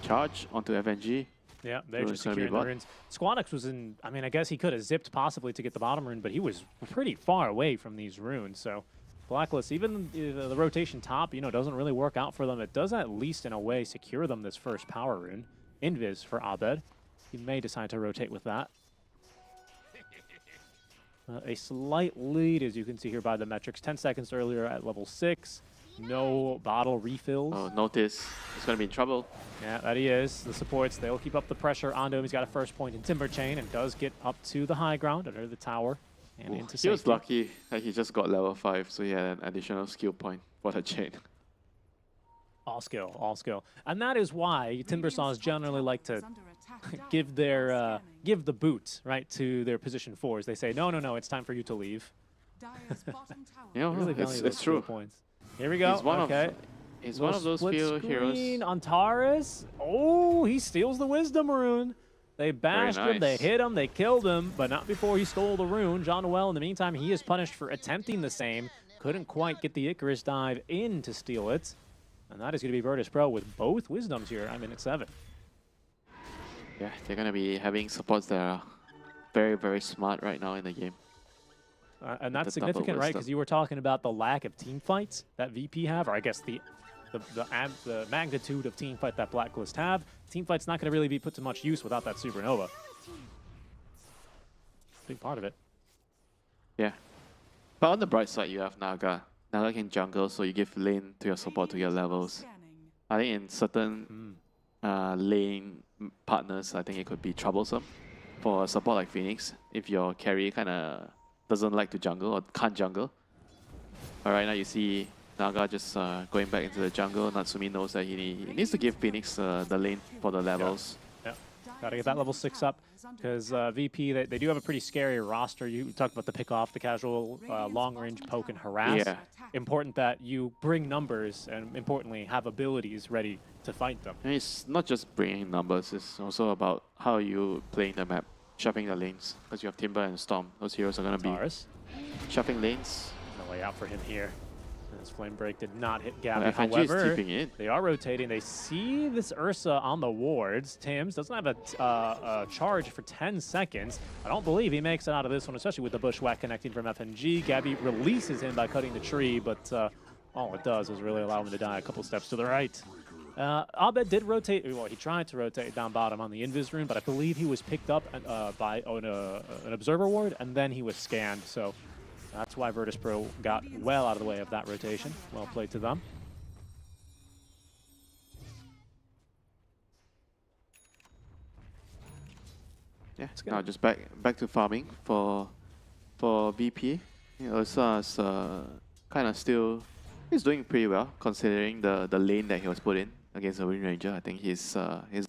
Charge onto FNG. Yeah, they're Rune's just gonna be securing the bot. runes. Squanix was in, I mean, I guess he could have zipped possibly to get the bottom rune, but he was pretty far away from these runes. So Blacklist, even the rotation top, you know, doesn't really work out for them. It does at least in a way secure them this first power rune. Invis for Abed. He may decide to rotate with that. A slight lead, as you can see here by the metrics. 10 seconds earlier at level 6. No bottle refills. Oh, notice. He's going to be in trouble. Yeah, that he is. The supports, they'll keep up the pressure onto him. He's got a first point in Timber Chain and does get up to the high ground under the tower and into He was safety. lucky that he just got level 5, so he had an additional skill point for the chain. All skill, all skill. And that is why Timber Saws generally like to give their give the boot, right, to their position 4s. They say, no, no, no, it's time for you to leave. Yeah, Really value it's those skill true. points. Here we go. He's one okay. of, he's one of those few heroes. Screen on Taurus. Oh, he steals the Wisdom Rune. They bashed him, they nice. hit him, they killed him, but not before he stole the rune. John Noel, in the meantime, he is punished for attempting the same. Couldn't quite get the Icarus dive in to steal it. And that is going to be Virtus.pro with both Wisdoms here. I'm in at 7. Yeah, they're going to be having supports that are very, very smart right now in the game. And that's The double significant, right? wisdom. Because you were talking about the lack of team fights that VP have, or I guess the magnitude of team fight that Blacklist have. Team fight's not going to really be put to much use without that Supernova. Big part of it. Yeah. But on the bright side, you have Naga. Naga can jungle, so you give lane to your support to your levels. I think in certain lane partners, I think it could be troublesome for a support like Phoenix if your carry kind of doesn't like to jungle or can't jungle. But right now you see Naga just going back into the jungle. Natsumi knows that he needs to give Phoenix the lane for the levels. Yeah. Got to get that level 6 up because VP, they do have a pretty scary roster. You talked about the pick off, the casual long-range poke and harass. Yeah. Important that you bring numbers and, importantly, have abilities ready to fight them. And it's not just bringing numbers, it's also about how you playing the map, shuffling the lanes. Because you have Timber and Storm. Those heroes are going to be shuffling lanes. No way out for him here. This Flame Break did not hit Gabby. FNG is However, keeping it. they are rotating. They see this Ursa on the wards. Tims doesn't have a charge for 10 seconds. I don't believe he makes it out of this one, especially with the Bushwhack connecting from FNG. Gabby releases him by cutting the tree, but all it does is really allow him to die a couple steps to the right. Abed did rotate. Well, he tried to rotate down bottom on the Invis rune, but I believe he was picked up by an Observer ward, and then he was scanned. So that's why Virtus.pro got well out of the way of that rotation. Well played to them. Yeah, now just back to farming for VP. You know, Ursa's kind of still, he's doing pretty well considering the lane that he was put in against the Wind Ranger. I think he's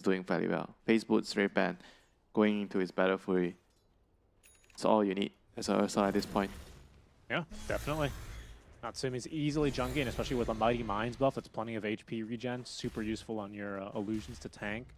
doing fairly well. Phase boots, Ray Ban, going into his Battle Fury. It's all you need as a Ursa at this point. Yeah, definitely. Natsumi's easily junking, especially with a Mighty Minds buff. That's plenty of HP regen. Super useful on your illusions to tank.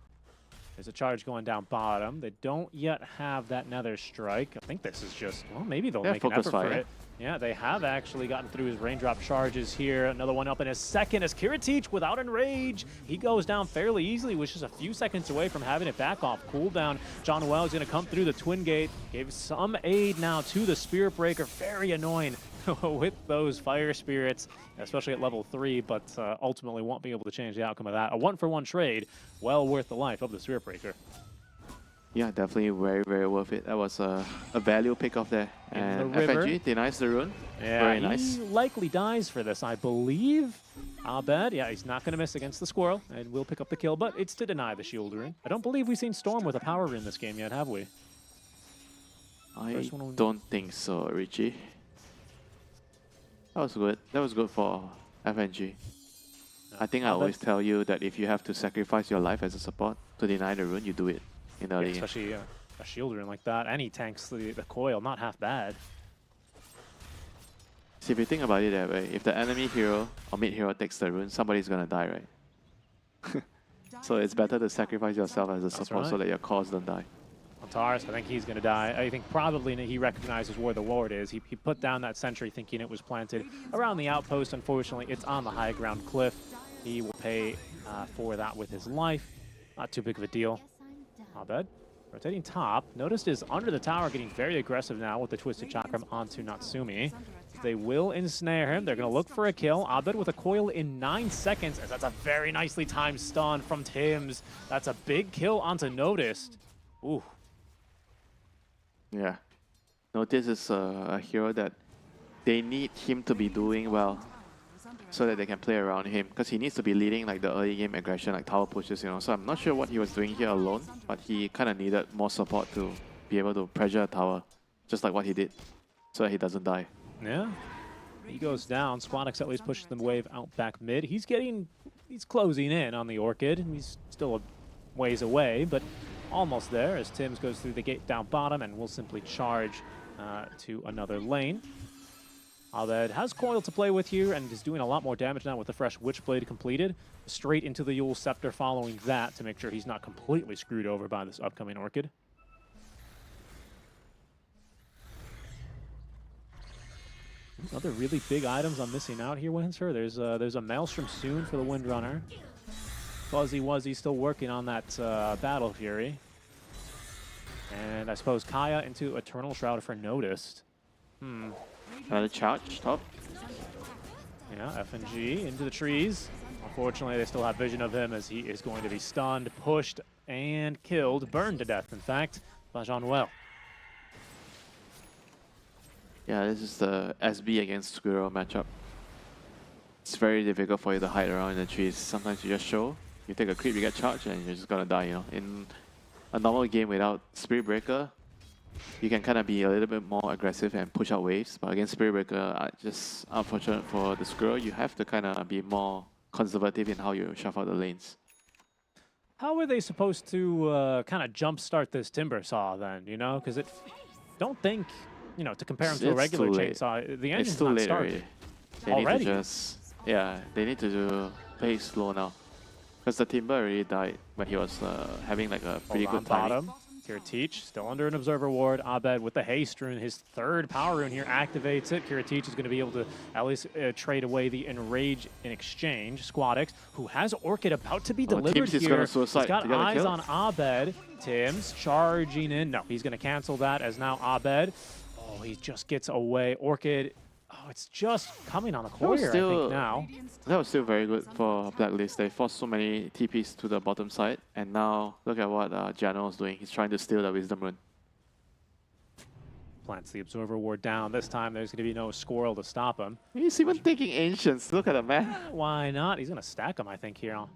There's a charge going down bottom. They don't yet have that Nether Strike. I think this is just, well, maybe they'll make an effort for it. Yeah, they have actually gotten through his raindrop charges here. Another one up in his second as Kiritich without Enrage. He goes down fairly easily, which is a few seconds away from having it back off cooldown. John Noel is going to come through the Twin Gate. Gave some aid now to the Spirit Breaker. Very annoying with those Fire Spirits, especially at level 3, but ultimately won't be able to change the outcome of that. A 1-for-1 trade, well worth the life of the Spirit Breaker. Yeah, definitely very, very worth it. That was a value pick off there. And river. FNG denies the rune. Yeah, very nice. he likely dies for this, I believe. Abed, yeah, he's not going to miss against the squirrel, and will pick up the kill, but it's to deny the shield rune. I don't believe we've seen Storm with a power rune this game yet, have we? I don't think so, Richie. That was good. That was good for FNG. I think I always tell you that if you have to sacrifice your life as a support to deny the rune, you do it in the early game. Especially a shield rune like that, and he tanks the coil, not half bad. See, if you think about it that way, if the enemy hero or mid hero takes the rune, somebody's gonna die, right? So it's better to sacrifice yourself as a support so that your cores don't die. Antares, I think he's going to die. I think probably he recognizes where the ward is. He put down that sentry thinking it was planted around the outpost. Unfortunately, it's on the high ground cliff. He will pay for that with his life. Not too big of a deal. Not bad. Rotating top. Noticed is under the tower, getting very aggressive now with the Twisted Chakram onto Natsumi. They will ensnare him. They're going to look for a kill. Abed with a coil in 9 seconds, as that's a very nicely timed stun from Tims. That's a big kill onto Noticed. Ooh. Yeah. Notice is a hero that they need him to be doing well so that they can play around him, because he needs to be leading like the early game aggression, like tower pushes, you know. So I'm not sure what he was doing here alone, but he kind of needed more support to be able to pressure a tower, just like what he did, so that he doesn't die. Yeah. He goes down. Squadix at least pushes the wave out back mid. He's closing in on the Orchid. He's still a ways away, but almost there as Tims goes through the gate down bottom and will simply charge to another lane. Abed has coil to play with here and is doing a lot more damage now with the fresh Witchblade completed. Straight into the Yule Scepter following that to make sure he's not completely screwed over by this upcoming Orchid. Other really big items I'm missing out here, Winter. There's a Maelstrom soon for the Windrunner. Fuzzy Wuzzy still working on that Battle Fury. And I suppose Kaya into Eternal Shroud for Noticed. Another charge top. Yeah, FNG into the trees. Unfortunately, they still have vision of him as he is going to be stunned, pushed, and killed. Burned to death, in fact, by Jean-Well. Yeah, this is the SB against Squirrel matchup. It's very difficult for you to hide around in the trees. Sometimes you just show, you take a creep, you get charged, and you're just gonna die, you know. In a normal game without Spirit Breaker, you can kind of be a little bit more aggressive and push out waves. But against Spirit Breaker, just unfortunate for the Squirrel, you have to kind of be more conservative in how you shuffle the lanes. How are they supposed to kind of jumpstart this Timber Saw then, you know? Because don't think, you know, to compare them to a regular chainsaw, the engine's not started. They need to just, yeah, they need to play slow now. Because the Timber already died when he was having like a pretty good timing. Kiratich still under an Observer Ward. Abed with the Haste Rune, his third Power Rune here, activates it. Kiratich is going to be able to at least trade away the Enrage in exchange. Squadix, who has Orchid about to be delivered here. He's got eyes on Abed. Tims charging in. No, he's going to cancel that as now Abed. Oh, he just gets away. Orchid. Oh, it's just coming on the courier, I think, now. That was still very good for Blacklist. They forced so many TPs to the bottom side, and now look at what Jano is doing. He's trying to steal the Wisdom Rune. Plants the Observer Ward down. This time there's going to be no Squirrel to stop him. He's even taking Ancients. Look at the man. Why not? He's going to stack him, I think, here on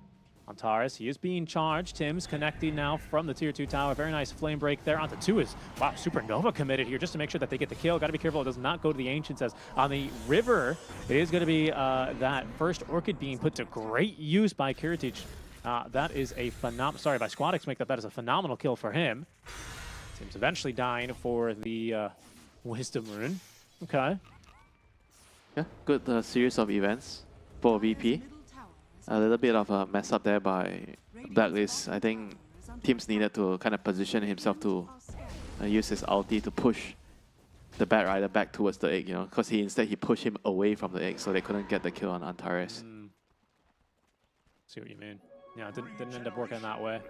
Taurus. He is being charged. Tims connecting now from the tier 2 tower. Very nice flame break there. Onto 2 is, wow, Supernova committed here just to make sure that they get the kill. Got to be careful it does not go to the Ancients, as on the river, it is going to be that first Orchid being put to great use by Kiratich. That is a phenomenal, sorry, by Squadix make that is a phenomenal kill for him. Tims eventually dying for the Wisdom Rune. Okay. Yeah, good series of events for VP. A little bit of a mess up there by Blacklist. I think Tims needed to kind of position himself to use his ulti to push the Bat Rider back towards the egg, you know, because instead he pushed him away from the egg, so they couldn't get the kill on Antares. See what you mean. Yeah, it didn't end up working that way.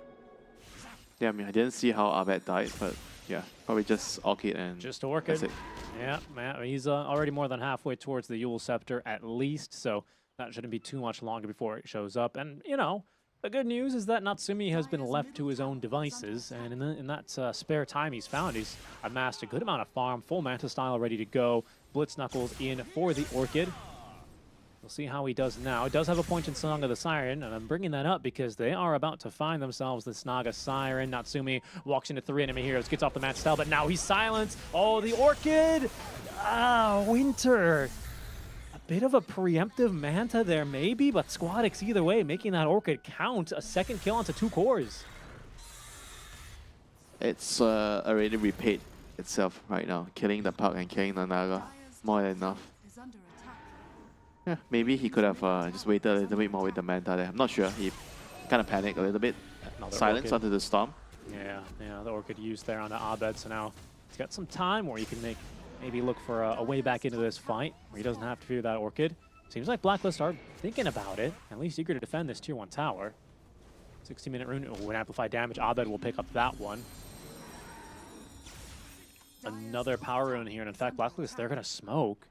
Yeah, I mean, I didn't see how Abed died, but yeah, probably just Orchid and just Orchid. That's it. Yeah, man, he's already more than halfway towards the Yule Scepter at least, so that shouldn't be too much longer before it shows up. And, you know, the good news is that Natsumi has been left to his own devices, and in that spare time he's found, he's amassed a good amount of farm, full Manta style ready to go. Blitz Knuckles in for the Orchid. We'll see how he does now. It does have a point in Song of the Siren, and I'm bringing that up because they are about to find themselves the Snaga Siren. Natsumi walks into 3 enemy heroes, gets off the match style, but now he's silenced. Oh, the Orchid! Ah, Winter! A bit of a preemptive Manta there, maybe, but Squadix either way, making that Orchid count. A second kill onto 2 cores. It's already repaid itself right now. Killing the Puck and killing the Naga. More than enough. Yeah, maybe he could have just waited a little bit more with the Manta there. I'm not sure. He kind of panicked a little bit. Silence onto the Storm. Yeah, the Orchid used there on the Abed, so now he's got some time where he can maybe look for a way back into this fight, where he doesn't have to fear that Orchid. Seems like Blacklist are thinking about it, at least eager to defend this Tier 1 tower. 60-minute rune would amplify damage. Abed will pick up that one. Another power rune here, and in fact, Blacklist, they're going to smoke.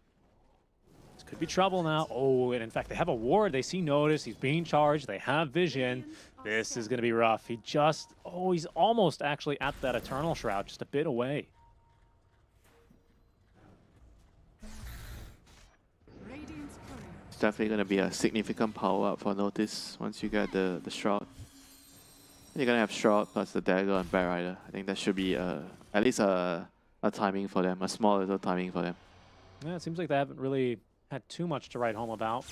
This could be trouble now. Oh, and in fact, they have a ward. They see Notice. He's being charged. They have vision. This is going to be rough. He's almost actually at that Eternal Shroud, just a bit away. It's definitely going to be a significant power up for Notice once you get the Shroud. You're going to have Shroud plus the Dagger and Bat Rider. I think that should be at least a timing for them, a small little timing for them. Yeah, it seems like they haven't really had too much to write home about.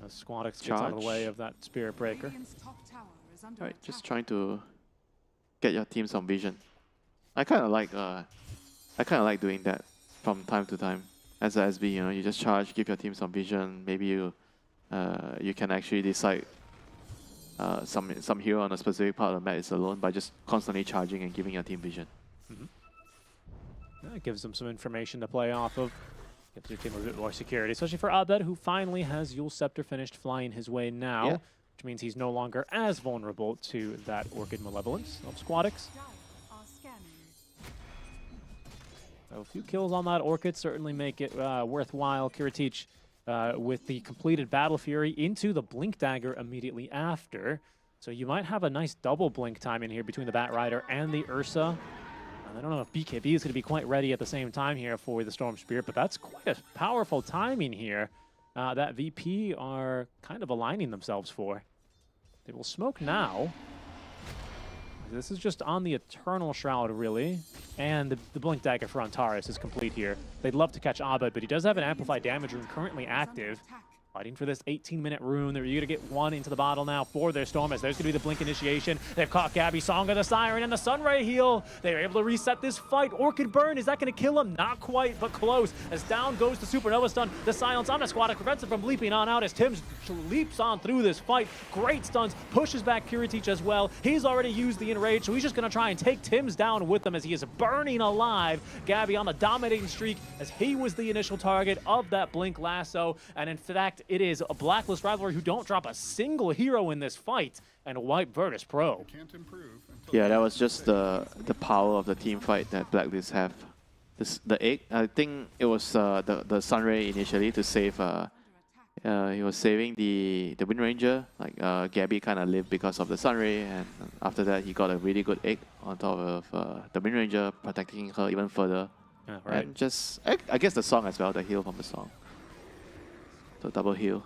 Squadix gets out of the way of that Spirit Breaker. Alright, just trying to get your team some vision. I kind of like doing that from time to time. As a SB, you just charge, give your team some vision. Maybe you can actually decide some hero on a specific part of the map is alone by just constantly charging and giving your team vision. That gives them some information to play off of. Gives your team a bit more security, especially for Abed, who finally has Yule Scepter finished flying his way now, which means he's no longer as vulnerable to that Orchid Malevolence of Squadix. So a few kills on that Orchid certainly make it worthwhile. Kiritich with the completed Battle Fury into the Blink Dagger immediately after. So you might have a nice double blink time in here between the Bat Rider and the Ursa. I don't know if BKB is going to be quite ready at the same time here for the Storm Spirit, but that's quite a powerful timing here that VP are kind of aligning themselves for. They will smoke now. This is just on the Eternal Shroud, really. And the Blink Dagger for Antares is complete here. They'd love to catch Abed, but he does have an Amplified Damage rune currently active. Fighting for this 18-minute rune. They're eager to get one into the bottle now for their Storm, as there's going to be the Blink initiation. They've caught Gabby, Song of the Siren, and the Sunray heal. They're able to reset this fight. Orchid Burn, is that going to kill him? Not quite, but close. As down goes the Supernova Stun. The silence on the Squadix prevents him from leaping on out as Tims leaps on through this fight. Great stuns, pushes back Kiritich as well. He's already used the Enrage, so he's just going to try and take Tims down with them as he is burning alive. Gabby on the dominating streak as he was the initial target of that Blink lasso. And in fact, it is a Blacklist rivalry who don't drop a single hero in this fight and wipe virtus.pro. Yeah, that was just the power of the team fight that Blacklist have. The egg, I think it was the Sunray initially to save. He was saving the Wind Ranger. Like Gabby kind of lived because of the Sunray, and after that he got a really good egg on top of the Wind Ranger, protecting her even further. Yeah, right. And just I guess the song as well, the heal from the song. So double heal.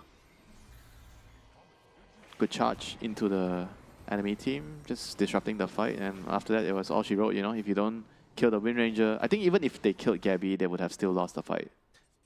Good charge into the enemy team, just disrupting the fight, and after that it was all she wrote. If you don't kill the Wind Ranger, I think even if they killed Gabby, they would have still lost the fight.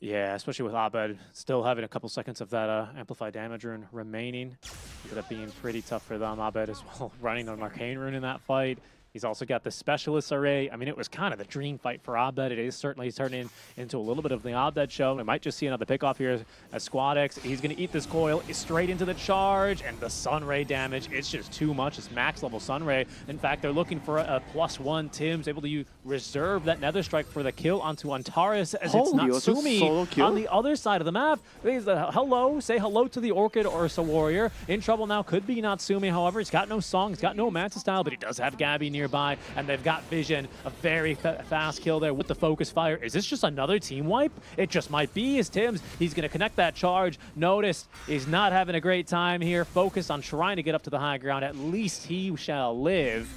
Yeah, especially with Abed still having a couple seconds of that Amplified Damage rune remaining. Ended up being pretty tough for them. Abed as well, running an Arcane rune in that fight. He's also got the Specialist array. I mean, it was kind of the dream fight for Abed. It is certainly turning into a little bit of the Abed show. We might just see another pickoff here as Squadix. He's going to eat this coil straight into the charge, and the Sunray damage, it's just too much. It's max level Sunray. In fact, they're looking for a +1. Tim's able to reserve that Nether Strike for the kill onto Antares, as it's Natsumi on the other side of the map. Hello, say hello to the Orchid Ursa Warrior. In trouble now could be Natsumi, however. He's got no song, he's got no Manta style, but he does have Gabby nearby, and they've got vision. A very fast kill there with the focus fire. Is this just another team wipe? It just might be. As Tims, he's going to connect that charge. Notice he's not having a great time here. Focused on trying to get up to the high ground. At least he shall live.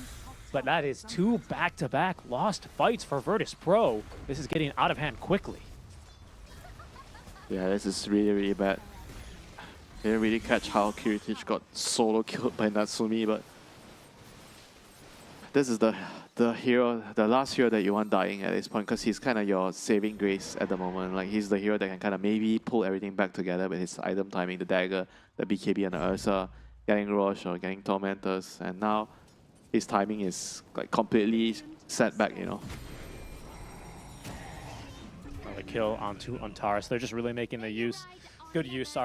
But that is 2 back-to-back lost fights for virtus.pro. This is getting out of hand quickly. Yeah, this is really, really bad. Didn't really catch how Kiritich got solo killed by Natsumi, but this is the hero, the last hero that you want dying at this point, because he's kind of your saving grace at the moment. Like, he's the hero that can kind of maybe pull everything back together with his item timing, the dagger, the BKB and the Ursa, getting Roche or getting Tormentors, and now his timing is like completely set back, you know. Another kill onto Antares. They're just really making the good use,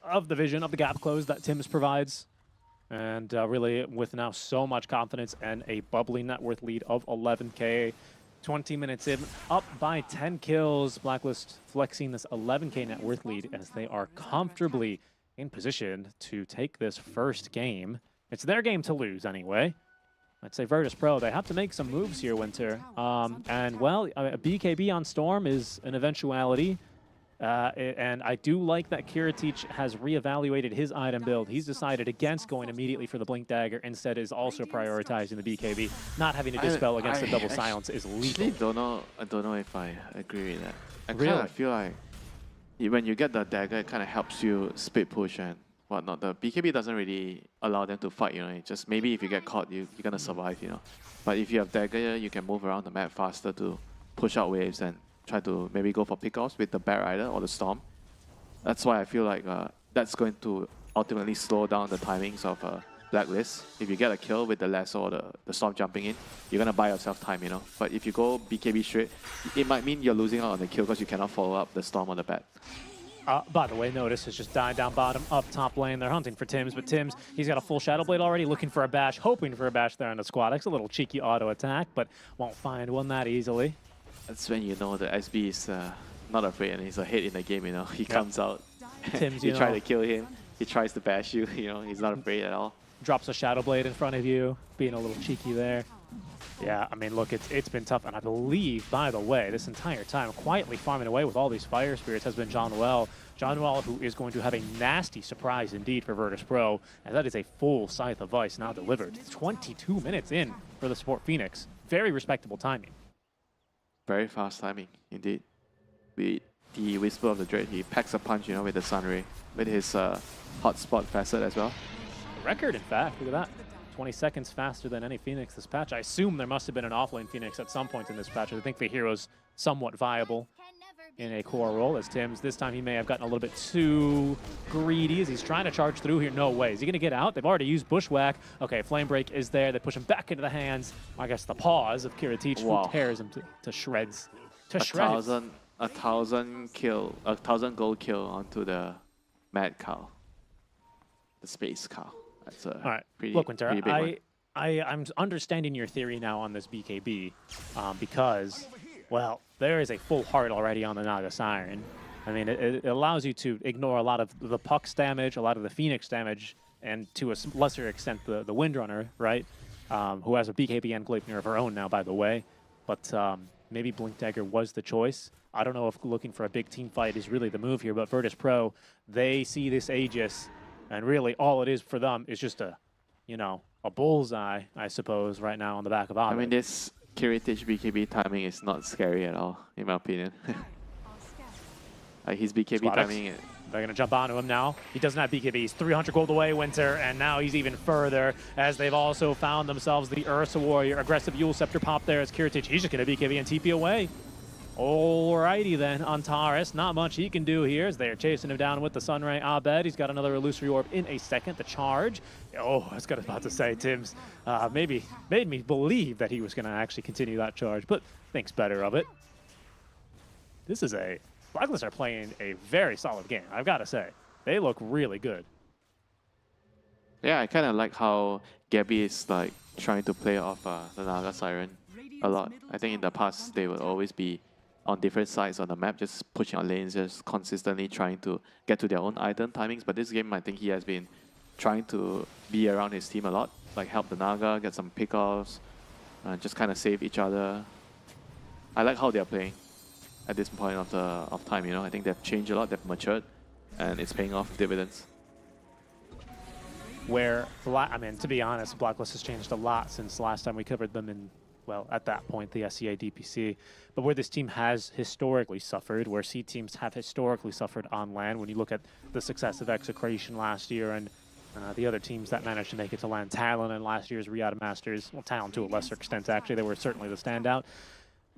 of the vision, of the gap close that Tims provides. And really, with now so much confidence and a bubbly net worth lead of 11k, 20 minutes in, up by 10 kills. Blacklist flexing this 11k net worth lead as they are comfortably in position to take this first game. It's their game to lose anyway. I'd say virtus.pro, they have to make some moves here, Winter. And well, a BKB on Storm is an eventuality. And I do like that Kiritich has reevaluated his item build. He's decided against going immediately for the Blink Dagger, instead is also prioritizing the BKB. Not having to dispel against the double silence is lethal. I don't know if I agree with that. I kind of feel like when you get the dagger, it kind of helps you split push and whatnot. The BKB doesn't really allow them to fight, you know. It just maybe if you get caught, you're gonna survive, you know. But if you have dagger, you can move around the map faster to push out waves and try to maybe go for pickoffs with the Bear Rider or the Storm. That's why I feel like that's going to ultimately slow down the timings of Blacklist. If you get a kill with the Lasso or the Storm jumping in, you're going to buy yourself time, you know. But if you go BKB straight, it might mean you're losing out on the kill because you cannot follow up the Storm on the bat. By the way, Notice has just died down bottom, up top lane. They're hunting for Tims, but Tims, he's got a full Shadow Blade already, looking for a bash, hoping for a bash there on the squad. It's a little cheeky auto attack, but won't find one that easily. That's when you know the SB is not afraid and he's ahead in the game, you know. He comes out, Tims, you try to kill him, he tries to bash you, you know, he's not afraid at all. Drops a Shadow Blade in front of you, being a little cheeky there. Yeah, I mean, look, it's been tough, and I believe, by the way, this entire time, quietly farming away with all these Fire Spirits has been John Well, who is going to have a nasty surprise indeed for virtus.pro, and that is a full Scythe of Ice now delivered. 22 minutes in for the support Phoenix. Very respectable timing. Very fast timing, indeed. With the Whisper of the Dread, he packs a punch, you know, with the Sunray, with his hotspot facet as well. Record, in fact, look at that. 20 seconds faster than any Phoenix this patch. I assume there must have been an offlane Phoenix at some point in this patch. I think the hero's somewhat viable in a core role as Tims. This time he may have gotten a little bit too greedy as he's trying to charge through here. No way. Is he going to get out? They've already used Bushwhack. Okay, Flame Break is there. They push him back into the hands, I guess, the paws of Kiritich, who tears him to shreds. To shreds. A thousand gold kill onto the Mad Cow. The Space Cow. That's a all right. pretty, Look, Winter, pretty big one. I'm understanding your theory now on this BKB because, well, there is a full heart already on the Naga Siren. I mean, it allows you to ignore a lot of the Puck's damage, a lot of the Phoenix damage, and to a lesser extent the Windrunner, right? Who has a BKB and Gleipnir of her own now, by the way. But maybe Blink Dagger was the choice. I don't know if looking for a big team fight is really the move here, but virtus.pro, they see this Aegis, and really all it is for them is just a bullseye, I suppose, right now on the back of Ovid. I mean, this Kiritich BKB timing is not scary at all, in my opinion. Like his BKB timing. They're going to jump onto him now. He doesn't have BKB. He's 300 gold away, Winter, and now he's even further as they've also found themselves the Ursa Warrior. Aggressive Yule Scepter pop there as Kiritich. He's just going to BKB and TP away. Alrighty then, Antares, not much he can do here as they're chasing him down with the Sunray Abed. He's got another Illusory Orb in a second. The charge. Oh, I was about to say, Tims maybe made me believe that he was going to actually continue that charge, but thinks better of it. This is Blacklist are playing a very solid game, I've got to say. They look really good. Yeah, I kind of like how Gabby is like trying to play off the Naga Siren a lot. I think in the past they will always be on different sides on the map, just pushing on lanes, just consistently trying to get to their own item timings. But this game, I think he has been trying to be around his team a lot, like help the Naga, get some pickoffs, just kind of save each other. I like how they're playing at this point of time, you know. I think they've changed a lot, they've matured, and it's paying off dividends. Where, I mean, to be honest, Blacklist has changed a lot since last time we covered them in well, at that point, the SCA DPC. But where this team has historically suffered, where C teams have historically suffered on LAN, when you look at the success of Execration last year and the other teams that managed to make it to LAN, Talon and last year's Riyadh Masters, well, Talon to a lesser extent, actually, they were certainly the standout.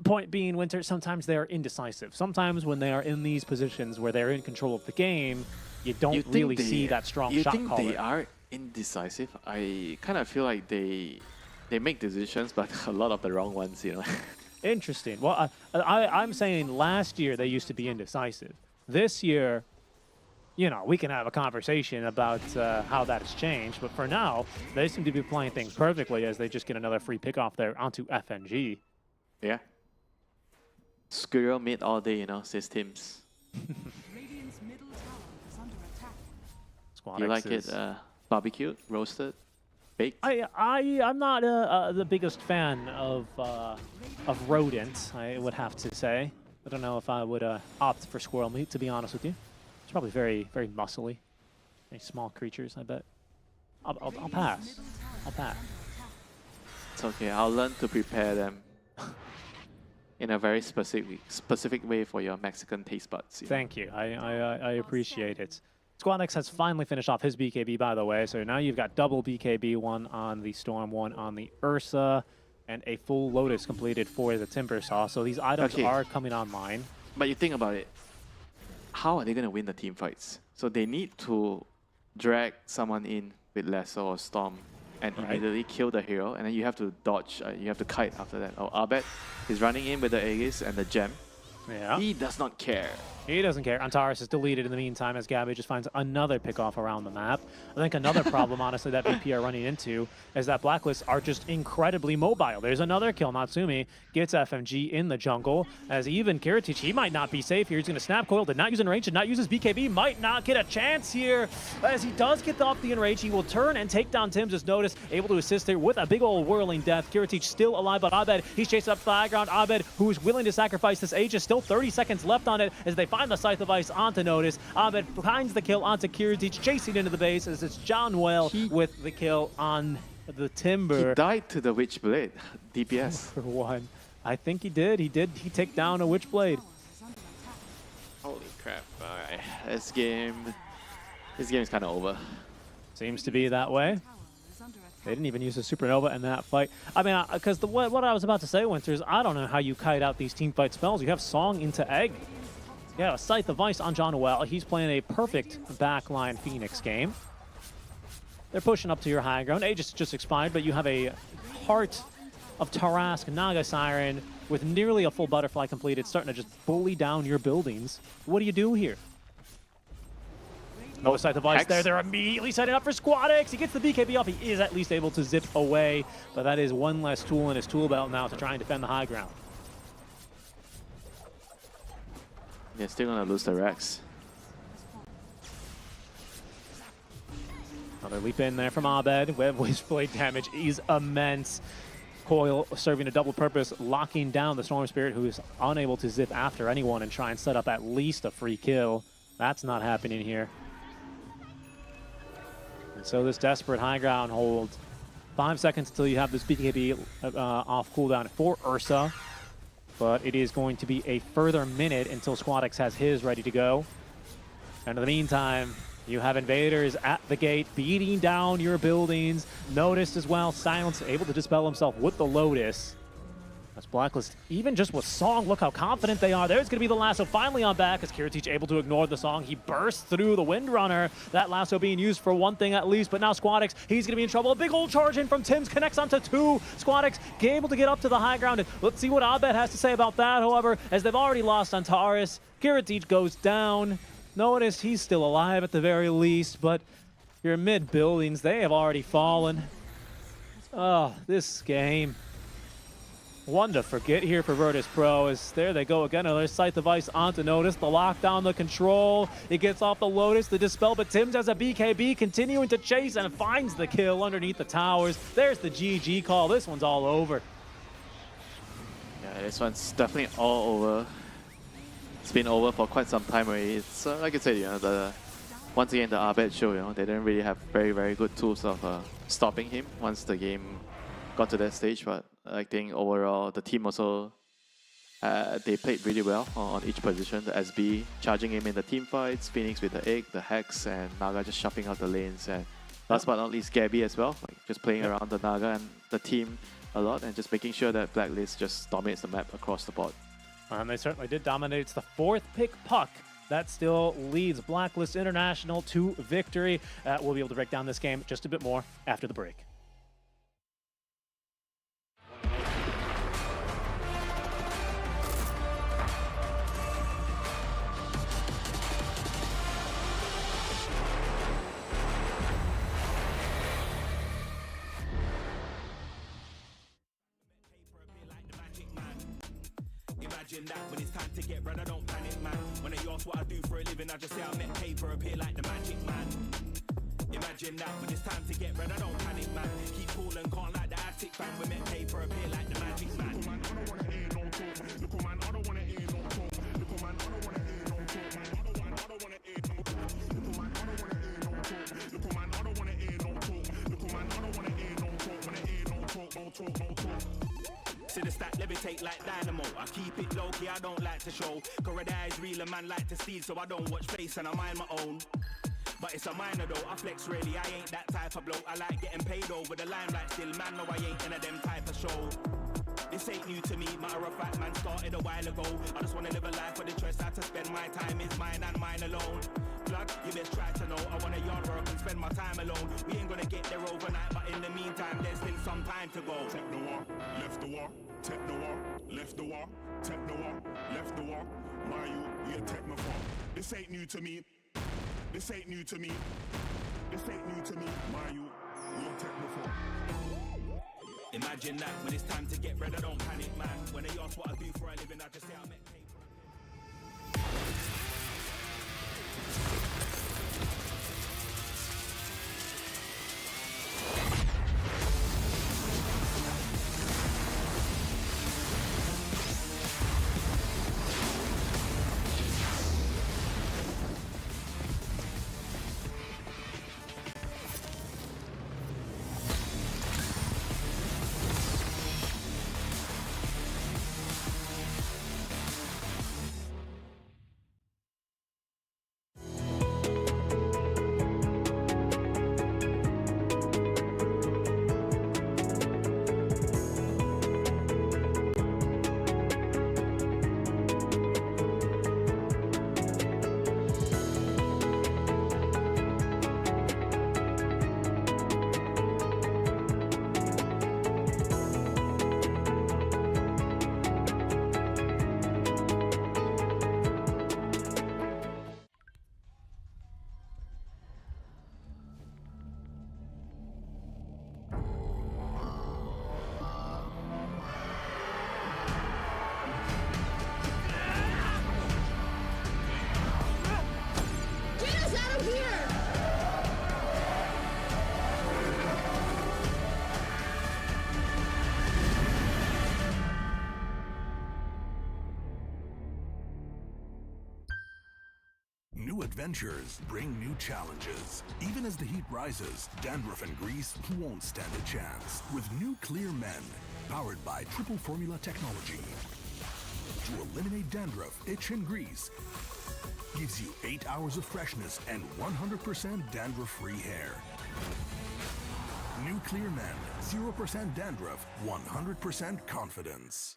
Point being, Winter, sometimes they are indecisive. Sometimes when they are in these positions where they're in control of the game, you don't really see that strong shot caller. You think they are indecisive? I kind of feel like they make decisions, but a lot of the wrong ones, you know. Interesting. Well, I'm saying last year they used to be indecisive. This year, you know, we can have a conversation about how that has changed, but for now, they seem to be playing things perfectly as they just get another free pick off there onto FNG. Yeah. Squirrel mid all day, you know, says Tims. Radiant's middle tower is under attack. You like it barbecued, roasted, baked? I'm not the biggest fan of rodent, I would have to say. I don't know if I would opt for squirrel meat, to be honest with you. It's probably very, very muscly. Very small creatures, I bet. I'll pass. I'll pass. It's okay, I'll learn to prepare them in a very specific way for your Mexican taste buds. Thank you. I appreciate it. SquadX has finally finished off his BKB, by the way, so now you've got double BKB, one on the Storm, one on the Ursa, and a full Lotus completed for the Timbersaw. So these items are coming online. But you think about it, how are they going to win the team fights? So they need to drag someone in with Lasso or Storm and immediately kill the hero, and then you have to dodge, you have to kite after that. Oh, Abed is running in with the Aegis and the gem. Yeah. He does not care. He doesn't care. Antares is deleted in the meantime as Gabby just finds another pickoff around the map. I think another problem, honestly, that VP are running into is that Blacklists are just incredibly mobile. There's another kill. Natsumi gets FMG in the jungle as even Kiritich, he might not be safe here. He's going to snap coil, did not use enrage, did not use his BKB, might not get a chance here. As he does get off the enrage, he will turn and take down Tim's as Notice, able to assist there with a big old whirling death. Kiritich still alive, but Abed, he's chasing up the high ground. Abed, who is willing to sacrifice this Aegis, still 30 seconds left on it as they find the Scythe of Ice onto Notice. Abed finds the kill onto Kiritich, chasing into the base as it's John Well with the kill on the Timber. He died to the Witchblade, DPS. For one. I think he did. He take down a Witchblade. Holy crap. Alright, this game is kind of over. Seems to be that way. They didn't even use a supernova in that fight. I mean, because what I was about to say, Winter, is I don't know how you kite out these team fight spells. You have Song into Egg. Yeah, a Scythe of Ice on John Noel. He's playing a perfect backline Phoenix game. They're pushing up to your high ground. Aegis just expired, but you have a Heart of Tarask Naga Siren with nearly a full butterfly completed, starting to just bully down your buildings. What do you do here? No Scythe of Ice there. They're immediately setting up for SquadX. He gets the BKB off. He is at least able to zip away, but that is one less tool in his tool belt now to try and defend the high ground. Yeah, still gonna lose the Rex. Another leap in there from Abed. Witchblade damage is immense. Coil serving a double purpose, locking down the Storm Spirit, who is unable to zip after anyone and try and set up at least a free kill. That's not happening here. And so this desperate high ground hold. 5 seconds until you have this BKB off cooldown for Ursa. But it is going to be a further minute until SquadX has his ready to go. And in the meantime, you have invaders at the gate, beating down your buildings. Noticed as well, Silence able to dispel himself with the Lotus. That's Blacklist, even just with Song, look how confident they are. There's going to be the lasso finally on back as Kiritich able to ignore the Song. He bursts through the Windrunner. That lasso being used for one thing at least, but now SquadX, he's going to be in trouble. A big old charge in from Tim's, connects onto two. SquadX able to get up to the high ground. And let's see what Abed has to say about that, however, as they've already lost on Taurus. Kiritich goes down. Notice he's still alive at the very least, but your mid buildings, they have already fallen. Oh, this game. One to forget here for virtus.pro as there they go again. Another Scythe of Ice onto Notice. The lockdown, the control. It gets off the Lotus, the dispel, but Tim's has a BKB continuing to chase and finds the kill underneath the towers. There's the GG call. This one's all over. Yeah, this one's definitely all over. It's been over for quite some time already. It's like I said, you know, once again the Abed show, you know, they didn't really have very good tools of stopping him once the game got to that stage. But I think overall the team also they played really well on each position. The SB charging him in the team fights, Phoenix with the egg, the Hex, and Naga just shopping out the lanes. And last but not least, Gabby as well, like just playing around the Naga and the team a lot and just making sure that Blacklist just dominates the map across the board. And they certainly did dominate. It's the 4th pick puck that still leads Blacklist International to victory. We'll be able to break down this game just a bit more after the break. Imagine that when it's time to get bread, I don't panic, man. When they ask what I do for a living, I just say I met paper appear like the magic man. Imagine that when it's time to get bread, I don't panic, man. Keep cool and calm like the attic fan. We met paper appear like the magic man. Look, man, I don't wanna hear no talk. Look, man, I don't wanna hear no talk. Look, man, I don't wanna hear no talk. I don't wanna hear no talk. Look, man, I don't wanna hear no talk. Look, man, I don't wanna hear no talk. Look, man, I don't wanna hear no talk. Wanna hear no talk, no talk, no talk. See the stack levitate like dynamo. I keep it low key, I don't like to show. Corridor is real, a man like to steal, so I don't watch face and I mind my own. But it's a minor though, I flex really, I ain't that type of bloke. I like getting paid over the limelight still, man, no I ain't in a them type of show. This ain't new to me, matter of fact, man, started a while ago. I just wanna live a life where the choice how to spend my time is mine and mine alone. Blood, you best try to know, I wanna yard work and spend my time alone. We ain't gonna get there overnight, but in the meantime, there's still some time to go. Take the war, left the war, take the war, left the war, take the war, left the war. My you, we a take my fall. This ain't new to me. This ain't new to me. This ain't new to me. My you, we a take my fall. Imagine that when it's time to get bread, I don't panic, man. When they ask what I do for a living, I just say I met paper. New adventures bring new challenges. Even as the heat rises, dandruff and grease won't stand a chance. With new Clear Men, powered by triple formula technology. To eliminate dandruff, itch and grease, gives you 8 hours of freshness and 100% dandruff-free hair. New Clear Men, 0% dandruff, 100% confidence.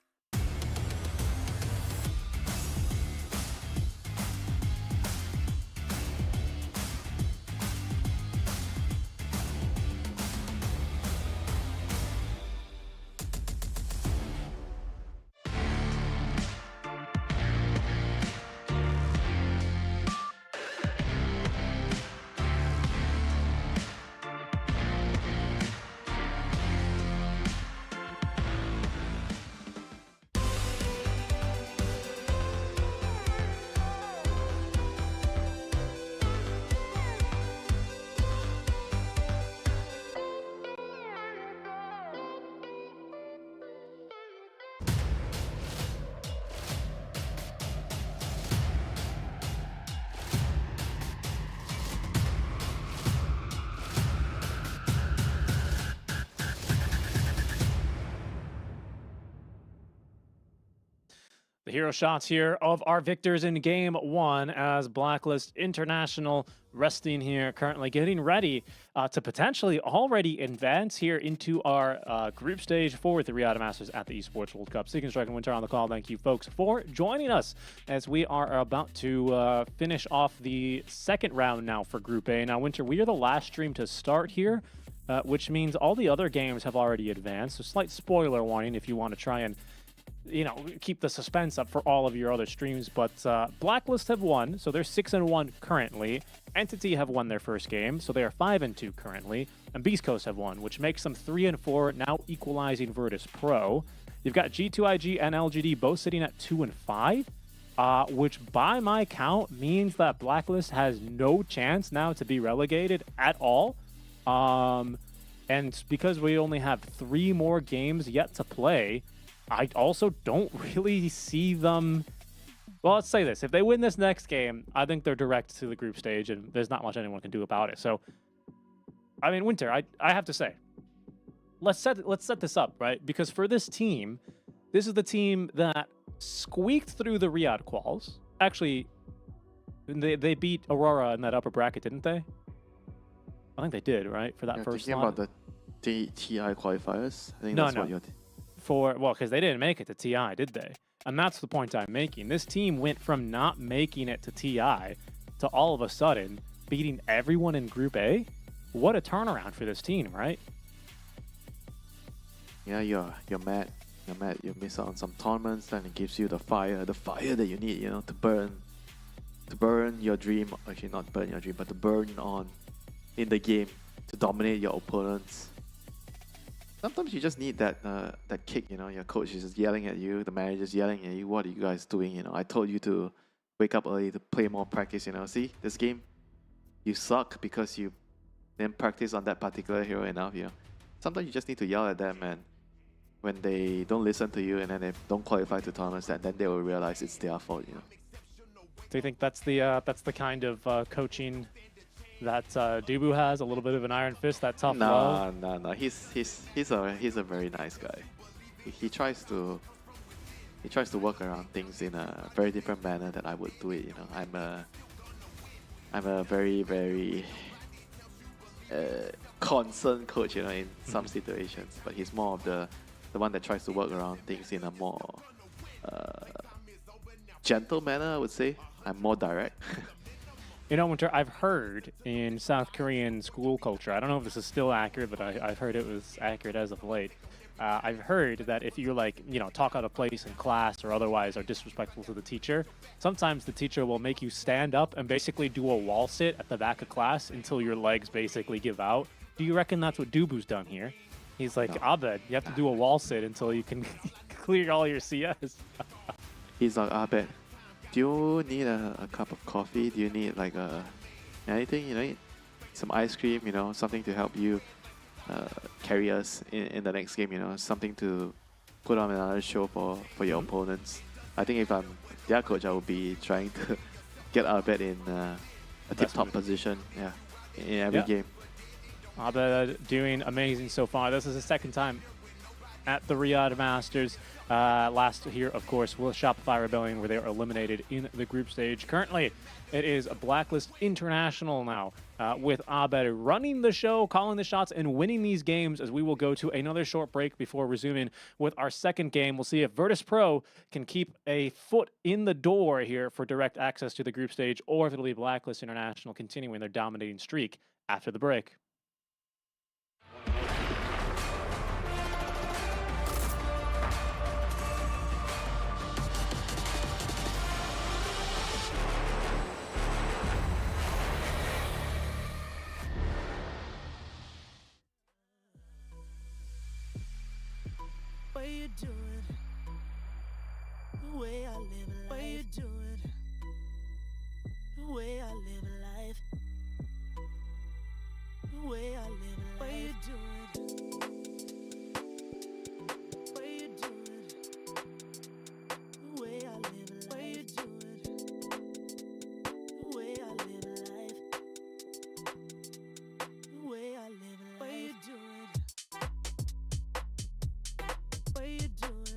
The hero shots here of our victors in game one as Blacklist International resting here, currently getting ready to potentially already advance here into our group stage for the Riyadh Masters at the Esports World Cup. Seeking Strike and Winter on the call. Thank you, folks, for joining us as we are about to finish off the second round now for Group A. Now, Winter, we are the last stream to start here, which means all the other games have already advanced. So slight spoiler warning if you want to try and keep the suspense up for all of your other streams. But Blacklist have won, so they're 6-1 currently. Entity have won their first game, so they are 5-2 currently. And Beast Coast have won, which makes them 3-4, now equalizing virtus.pro. You've got G2IG and LGD both sitting at 2-5, which by my count means that Blacklist has no chance now to be relegated at all. And because we only have 3 more games yet to play, I also don't really see them. Well, let's say this. If they win this next game, I think they're direct to the group stage, and there's not much anyone can do about it. So, I mean, Winter, I have to say, let's set this up, right? Because for this team, this is the team that squeaked through the Riyadh quals. Actually, they beat Aurora in that upper bracket, didn't they? I think they did, right? For that first slot. About the TI qualifiers? I think No, that's no. what you're... Well, because they didn't make it to TI, did they? And that's the point I'm making. This team went from not making it to TI to all of a sudden beating everyone in Group A. What a turnaround for this team, right? Yeah, you're mad. You're mad. You miss out on some tournaments, then it gives you the fire that you need, to burn your dream. Actually, not burn your dream, but to burn on in the game to dominate your opponents. Sometimes you just need that kick, your coach is just yelling at you, the manager's yelling at you, what are you guys doing, I told you to wake up early to play more practice, see, this game, you suck because you didn't practice on that particular hero enough, Sometimes you just need to yell at them, and when they don't listen to you and then they don't qualify to tournaments, then they will realize it's their fault, Do you think that's the kind of coaching that Dubu has, a little bit of an iron fist, that tough love? No. He's a very nice guy. He tries to work around things in a very different manner that I would do it. I'm a very, very concerned coach, in some situations. But he's more of the one that tries to work around things in a more gentle manner, I would say. I'm more direct. Winter, I've heard in South Korean school culture, I don't know if this is still accurate, but I've heard it was accurate as of late. I've heard that if you talk out of place in class or otherwise are disrespectful to the teacher, sometimes the teacher will make you stand up and basically do a wall sit at the back of class until your legs basically give out. Do you reckon that's what Dubu's done here? He's like, Abed, you have to do a wall sit until you can clear all your CS. He's like, Abed, do you need a cup of coffee? Do you need anything? Some ice cream, something to help you carry us in the next game, something to put on another show for your opponents. I think if I'm their coach, I would be trying to get Abed in a tip-top position, in every game. Abed doing amazing so far. This is the second time at the Riyadh Masters. Last here, of course, was Shopify Rebellion, where they are eliminated in the group stage. Currently, it is a Blacklist International now, with Abed running the show, calling the shots, and winning these games, as we will go to another short break before resuming with our second game. We'll see if virtus.pro can keep a foot in the door here for direct access to the group stage, or if it'll be Blacklist International continuing their dominating streak after the break. What you doing? The way I live life. What you doing? The way I live life. The way I live life. What you doing? What you doing? The way I live life. What you doing? The way I live life. The way I live life. What you doing? What you doing?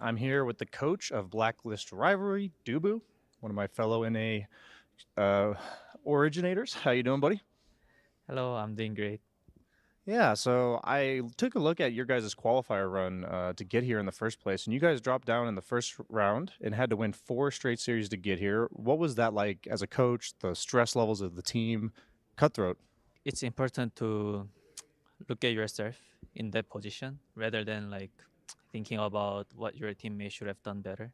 I'm here with the coach of Blacklist Rivalry, Dubu, one of my fellow NA originators. How you doing, buddy? Hello, I'm doing great. Yeah, so I took a look at your guys' qualifier run to get here in the first place, and you guys dropped down in the first round and had to win 4 straight series to get here. What was that like as a coach, the stress levels of the team, cutthroat? It's important to look at yourself in that position rather than like thinking about what your teammate should have done better.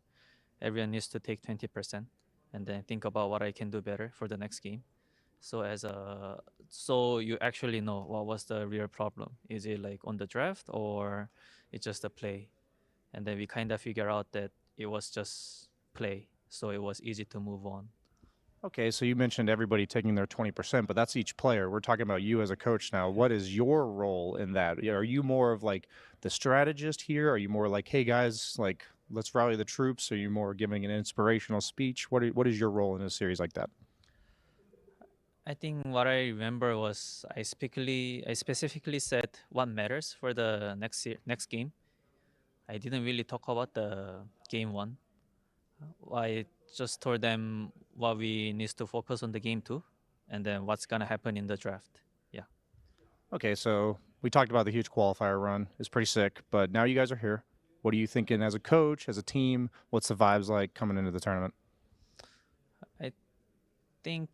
Everyone needs to take 20% and then think about what I can do better for the next game. So you actually know what was the real problem. Is it like on the draft or it's just a play? And then we kind of figure out that it was just play, so it was easy to move on. Okay, so you mentioned everybody taking their 20%, but that's each player. We're talking about you as a coach now. What is your role in that? Are you more of like the strategist here? Are you more like, hey guys, like let's rally the troops? Are you more giving an inspirational speech? What is your role in a series like that? I think what I remember was I specifically said what matters for the next game. I didn't really talk about the game 1. I just told them what we need to focus on the game 2, and then what's gonna happen in the draft. Yeah. Okay, so we talked about the huge qualifier run. It's pretty sick, but now you guys are here. What are you thinking as a coach, as a team? What's the vibes like coming into the tournament? I think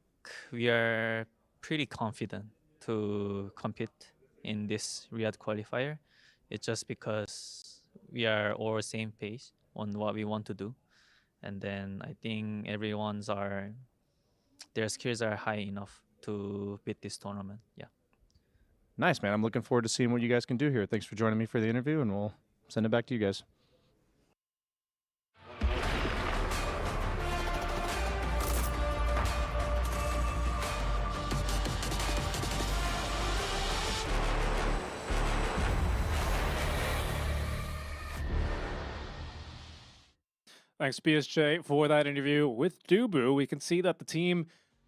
we are pretty confident to compete in this Riyadh qualifier. It's just because we are all same page on what we want to do. And then I think their skills are high enough to beat this tournament. Yeah. Nice, man. I'm looking forward to seeing what you guys can do here. Thanks for joining me for the interview, and we'll send it back to you guys. Thanks, BSJ, for that interview with Dubu. We can see that the team,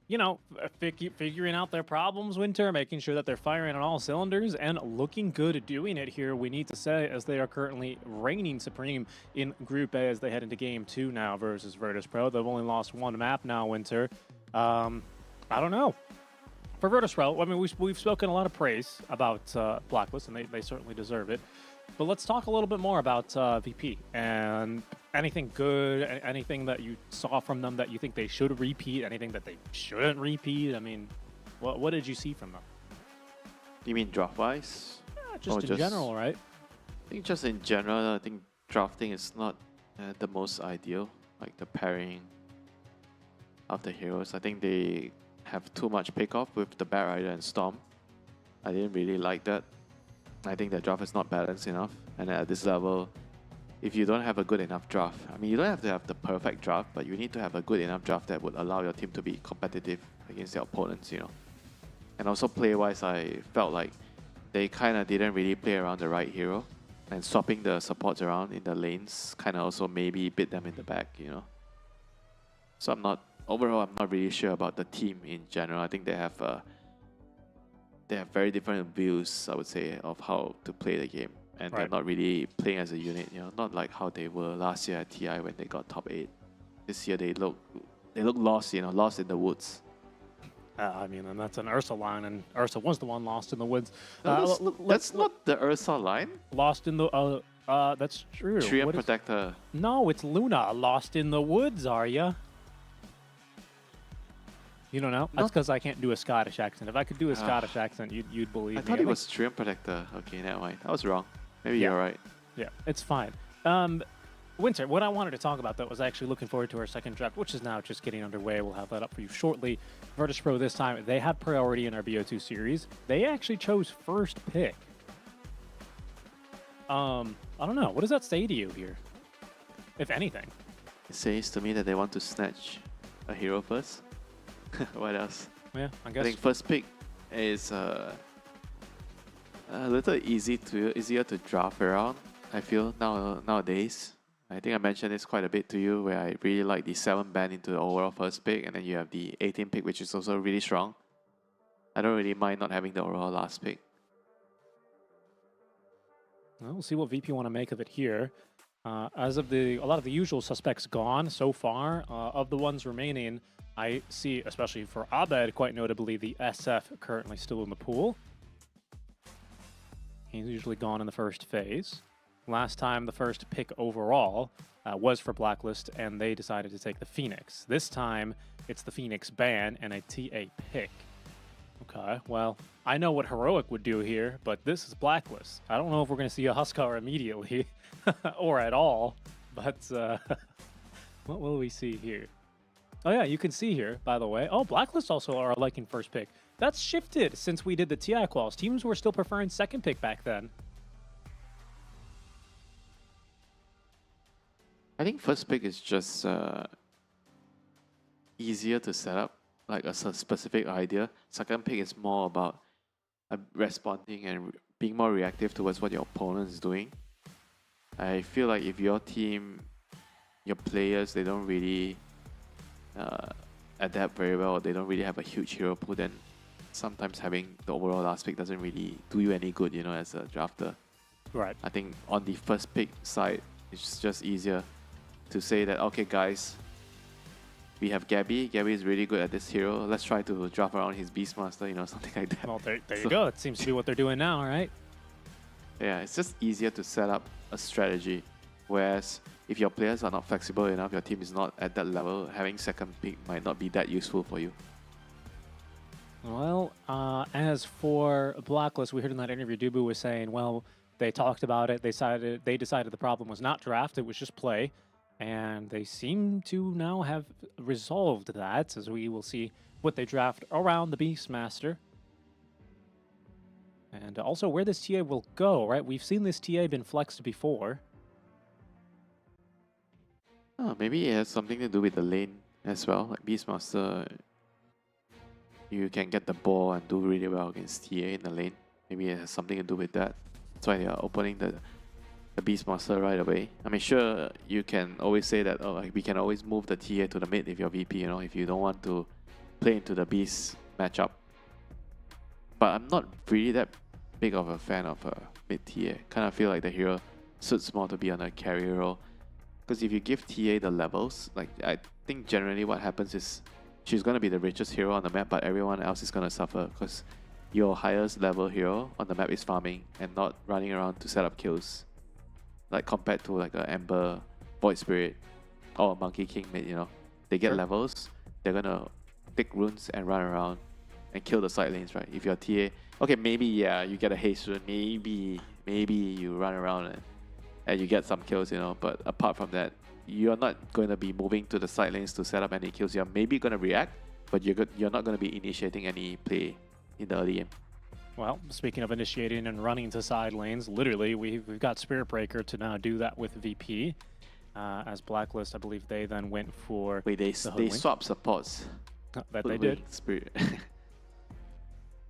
you know, figuring out their problems, Winter, making sure that they're firing on all cylinders and looking good at doing it here, we need to say, as they are currently reigning supreme in Group A as they head into Game 2 now versus virtus.pro. They've only lost 1 map now, Winter. I don't know. For virtus.pro, I mean, we've spoken a lot of praise about Blacklist, and they certainly deserve it. But let's talk a little bit more about VP and anything good, anything that you saw from them that you think they should repeat, anything that they shouldn't repeat. I mean, what did you see from them? You mean draft-wise? Yeah, just in general, right? I think just in general, I think drafting is not the most ideal. Like the pairing of the heroes. I think they have too much pick-off with the Bat Rider and Storm. I didn't really like that. I think the draft is not balanced enough, and at this level, if you don't have a good enough draft, I mean, you don't have to have the perfect draft, but you need to have a good enough draft that would allow your team to be competitive against their opponents, you know. And also play-wise, I felt like they kind of didn't really play around the right hero, and swapping the supports around in the lanes kind of also maybe bit them in the back, you know. So overall, I'm not really sure about the team in general. I think they have very different views, I would say, of how to play the game. And they're not really playing as a unit, you know, not like how they were last year at TI when they got top 8. This year they look lost, you know, lost in the woods. I mean, and that's an Ursa line, and Ursa was the one lost in the woods. No, that's not the Ursa line. Lost in the that's true. Tree and Protector. No, it's Luna. Lost in the woods, are ya? You don't know? That's because I can't do a Scottish accent. If I could do a Scottish accent, you'd believe me. I thought it was Tree and Protector. Okay, never mind. I was wrong. Maybe you're right. Yeah, it's fine. Winter, what I wanted to talk about, though, was actually looking forward to our second draft, which is now just getting underway. We'll have that up for you shortly. virtus.pro this time, they had priority in our BO2 series. They actually chose first pick. I don't know. What does that say to you here, if anything? It says to me that they want to snatch a hero first. What else? Yeah, I guess. I think first pick is a little easier to draft around. I feel nowadays. I think I mentioned this quite a bit to you, where I really like the 7 ban into the overall first pick, and then you have the 18 pick, which is also really strong. I don't really mind not having the overall last pick. Well, we'll see what VP want to make of it here. As of a lot of the usual suspects gone so far, of the ones remaining, I see, especially for Abed, quite notably, the SF currently still in the pool. He's usually gone in the first phase. Last time, the first pick overall was for Blacklist, and they decided to take the Phoenix. This time, it's the Phoenix ban and a TA pick. Okay, well, I know what Heroic would do here, but this is Blacklist. I don't know if we're going to see a Huskar immediately, or at all, but what will we see here? Oh yeah, you can see here, by the way. Oh, Blacklist also are liking first pick. That's shifted since we did the TI quals. Teams were still preferring second pick back then. I think first pick is just easier to set up, like a specific idea. Second pick is more about responding and being more reactive towards what your opponent is doing. I feel like if your team, your players, they don't really adapt very well, or they don't really have a huge hero pool, then sometimes having the overall last pick doesn't really do you any good, you know, as a drafter. Right. I think on the first pick side, it's just easier to say that, okay guys, we have Gabby. Gabby is really good at this hero. Let's try to draft around his Beastmaster, you know, something like that. Well, there you go. It seems to be what they're doing now, right? Yeah, it's just easier to set up a strategy. Whereas if your players are not flexible enough, your team is not at that level, having second pick might not be that useful for you. Well, as for Blacklist, we heard in that interview, Dubu was saying, well, they talked about it. They decided the problem was not draft, it was just play. And they seem to now have resolved that, as we will see what they draft around the Beastmaster. And also where this TA will go, right? We've seen this TA been flexed before. Oh, maybe it has something to do with the lane as well. Like Beastmaster, you can get the ball and do really well against TA in the lane. Maybe it has something to do with that. That's why they are opening the Beastmaster right away. I mean, sure, you can always say that, oh, like, we can always move the TA to the mid if you're VP, you know, if you don't want to play into the Beast matchup. But I'm not really that big of a fan of mid TA. Kind of feel like the hero suits more to be on a carry role. Because if you give TA the levels, like, I think generally what happens is she's going to be the richest hero on the map, but everyone else is going to suffer because your highest level hero on the map is farming and not running around to set up kills. Like compared to like a Ember, Void Spirit, or Monkey King mid, you know. They get levels, they're going to pick runes and run around and kill the side lanes, right? If you're TA, okay, maybe, yeah, you get a haste rune, maybe you run around and you get some kills, you know, but apart from that, you're not going to be moving to the side lanes to set up any kills. You're maybe going to react, but you're not going to be initiating any play in the early game. Well, speaking of initiating and running to side lanes, literally, we've got Spirit Breaker to now do that with VP. As Blacklist, I believe they then went for... Wait, they swap supports. That they did. Spirit.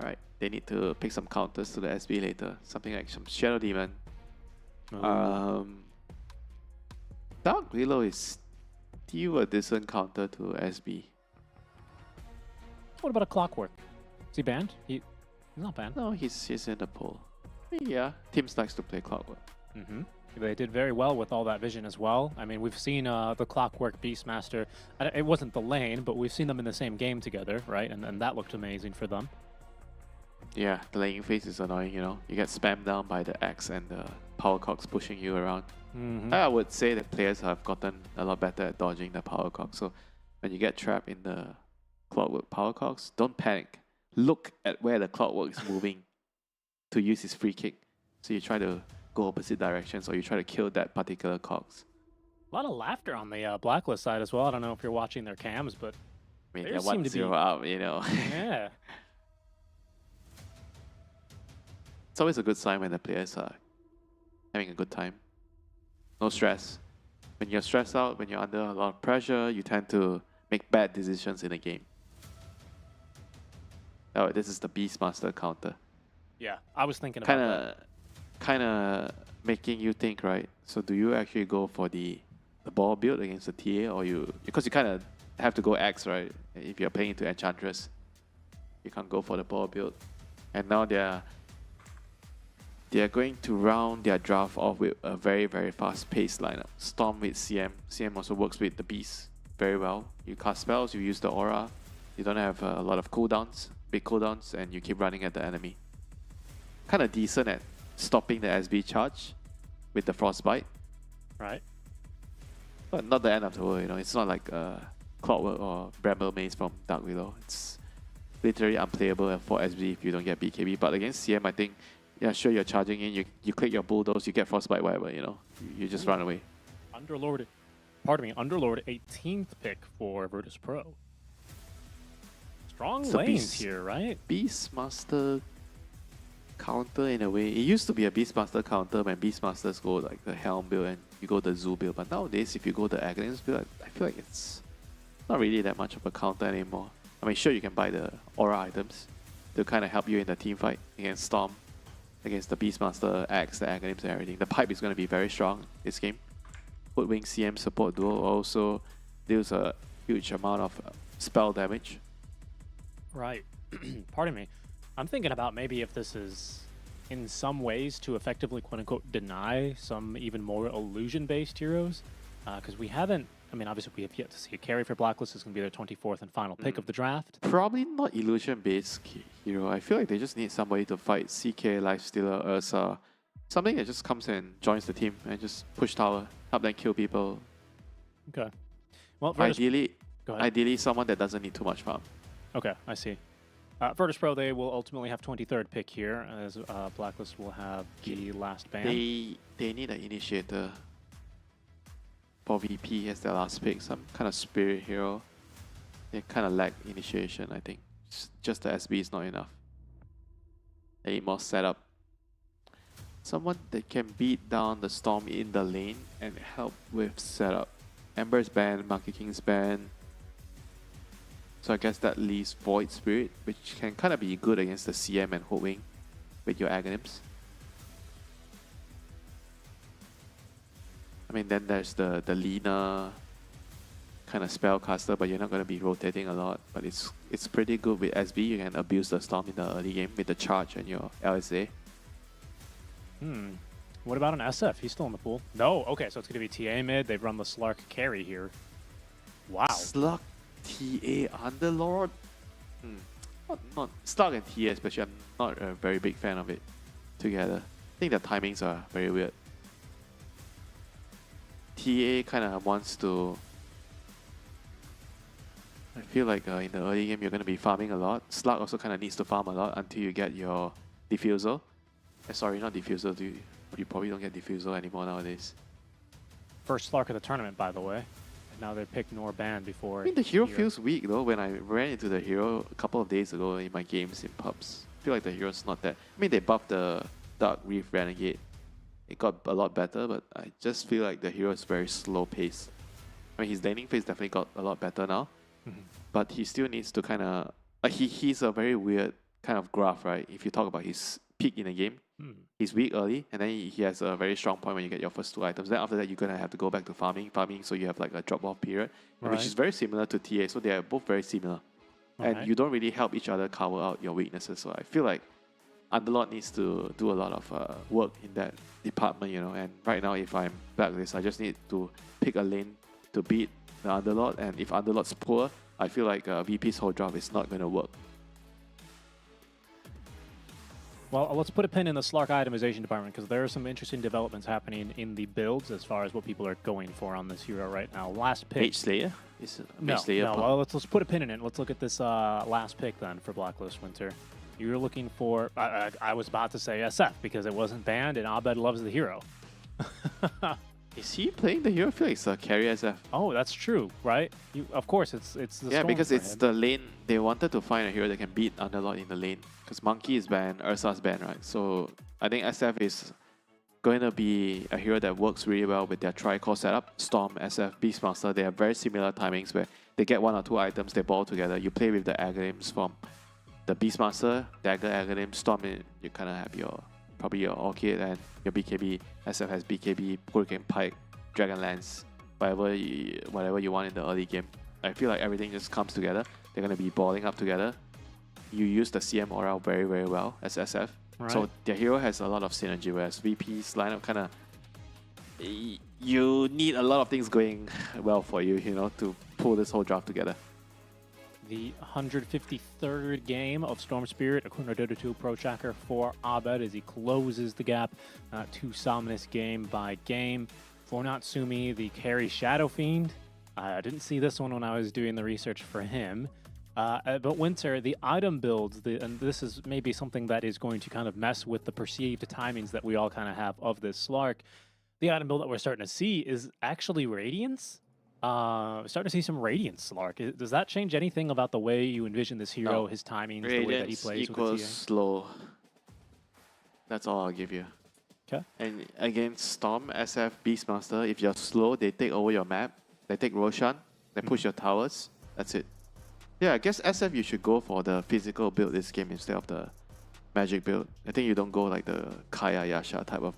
Alright, they need to pick some counters to the SB later. Something like some Shadow Demon. Dark Willow is still a decent counter to SB. What about a Clockwork? Is he banned? He's not banned. No, he's in the pool. Yeah, teams likes to play Clockwork. They did very well with all that vision as well. I mean, we've seen the Clockwork Beastmaster. It wasn't the lane, but we've seen them in the same game together, right? And that looked amazing for them. Yeah, the laning phase is annoying, you know. You get spammed down by the Axe and the Power Cogs pushing you around. I would say that players have gotten a lot better at dodging the Power Cogs. So when you get trapped in the Clockwork Power Cogs, don't panic. Look at where the Clockwork is moving to use his free kick. So you try to go opposite directions, or you try to kill that particular Cogs. A lot of laughter on the Blacklist side as well. I don't know if you're watching their cams, but I mean, they they're seem to be 1-0 up, you know. Yeah. It's always a good sign when the players are having a good time. No stress. When you're stressed out, when you're under a lot of pressure, you tend to make bad decisions in a game. Oh, this is the Beastmaster counter. Yeah, I was thinking about that. Kind of making you think, right? So do you actually go for the ball build against the TA, or because you kind of have to go Axe, right? If you're playing into Enchantress, you can't go for the ball build. And now they're they are going to round their draft off with a very, very fast-paced lineup. Storm with CM. CM also works with the Beast very well. You cast spells, you use the aura. You don't have a lot of cooldowns, big cooldowns, and you keep running at the enemy. Kind of decent at stopping the SB charge with the Frostbite. Right. But not the end of the world, you know. It's not like Clockwork or Bramble Maze from Dark Willow. It's literally unplayable for SB if you don't get BKB. But against CM, I think, yeah, sure, you're charging in, you click your bulldoze, you get Frostbite, whatever, you know. You just run away. Underlord 18th pick for virtus.pro. Strong It's a lanes here, right? Beastmaster counter in a way. It used to be a Beastmaster counter when Beastmasters go like the Helm build and you go the Zoo build. But nowadays, if you go the Aghanim's build, I feel like it's not really that much of a counter anymore. I mean, sure, you can buy the aura items to kind of help you in the team fight against Storm, against the Beastmaster, Axe, the Aghanims and everything. The pipe is going to be very strong this game. Hoodwing CM support duo also deals a huge amount of spell damage. Right. Pardon me. I'm thinking about maybe if this is in some ways to effectively quote-unquote deny some even more illusion-based heroes. Because we haven't, I mean, obviously we have yet to see a carry for Blacklist. Is going to be their 24th and final pick of the draft. Probably not illusion-based hero. I feel like they just need somebody to fight CK, Lifestealer, Ursa. Something that just comes and joins the team and just push tower, help them kill people. Okay. Well, ideally someone that doesn't need too much farm. Okay, I see. virtus.pro, they will ultimately have 23rd pick here, as Blacklist will have the last ban. They need an initiator for VP as their last pick, some kind of spirit hero. They kind of lack initiation, I think. Just the SB is not enough. They need more setup. Someone that can beat down the Storm in the lane and help with setup. Ember's ban, Monkey King's ban. So I guess that leaves Void Spirit, which can kind of be good against the CM and Hoodwing with your Aghanims. I mean, then there's the Lina kind of spellcaster, but you're not going to be rotating a lot. But it's pretty good with SB. You can abuse the Storm in the early game with the charge and your LSA. What about an SF? He's still in the pool. No, okay, so it's going to be TA mid. They've run the Slark carry here. Wow. Slug, TA, Underlord? Not Slug and TA especially, I'm not a very big fan of it together. I think the timings are very weird. TA kind of wants to... I feel like in the early game you're going to be farming a lot. Slug also kind of needs to farm a lot until you get your Diffusal. Sorry, not Diffusal. You probably don't get Diffusal anymore nowadays. First Slark of the tournament, by the way. And now they picked Nor ban before. I mean, the hero feels weak though. When I ran into the hero a couple of days ago in my games in pubs, I feel like the hero's not that. I mean, they buffed the Dark Reef Renegade. It got a lot better, but I just feel like the hero is very slow paced. I mean, his laning phase definitely got a lot better now, but he still needs to kind of... he's a very weird kind of graph, right? If you talk about his peak in the game, he's weak early, and then he has a very strong point when you get your first 2 items. Then after that, you're going to have to go back to farming, so you have like a drop-off period, which is very similar to TA, so they are both very similar. And you don't really help each other cover out your weaknesses, so I feel like Underlord needs to do a lot of work in that department, you know, and right now if I'm Blacklist, I just need to pick a lane to beat the Underlord, and if Underlord's poor, I feel like VP's whole job is not going to work. Well, let's put a pin in the Slark itemization department because there are some interesting developments happening in the builds as far as what people are going for on this hero right now. Last pick. Mage Slayer? Is it a Mage No, Slayer? no. Well, let's put a pin in it. Let's look at this last pick then for Blacklist Winter. You're looking for... I was about to say SF because it wasn't banned and Abed loves the hero. Is he playing the hero? I feel like it's a carry SF. Oh, that's true, right? Of course, it's the Storm because for it's him. the lane. They wanted to find a hero that can beat Underlord in the lane. Because Monkey is banned, Ursa's banned, right? So I think SF is going to be a hero that works really well with their tri-core setup. Storm, SF, Beastmaster, they have very similar timings where they get 1 or 2 items, they ball together. You play with the Aghanims from the Beastmaster, Dagger, Aghanim, Storm, you kind of have your probably your Orchid and your BKB. SF has BKB, Hurricane Pike, Dragonlance, whatever you want in the early game. I feel like everything just comes together. They're going to be balling up together. you use the CM aura very, very well as SF. So Right. their hero has a lot of synergy, whereas VP's lineup kind of you need a lot of things going well for you, you know, to pull this whole draft together. The 153rd game of Storm Spirit, according to Dota 2 Pro Tracker for Abed, as he closes the gap to Somnus game by game. For Natsumi, the carry Shadow Fiend. I didn't see this one when I was doing the research for him. But Winter, the item builds, and this is maybe something that is going to kind of mess with the perceived timings that we all kind of have of this Slark. The item build that we're starting to see is actually Radiance. We're starting to see some Radiance Slark. Does that change anything about the way you envision this hero, No. his timings, the way that he Radiance plays with equals the TA? slow. That's all I'll give you. Okay. And against Storm, SF, Beastmaster, if you're slow, they take over your map. They take Roshan. They push your towers. That's it. Yeah, I guess SF you should go for the physical build this game instead of the magic build. I think you don't go like the Kaya Yasha type of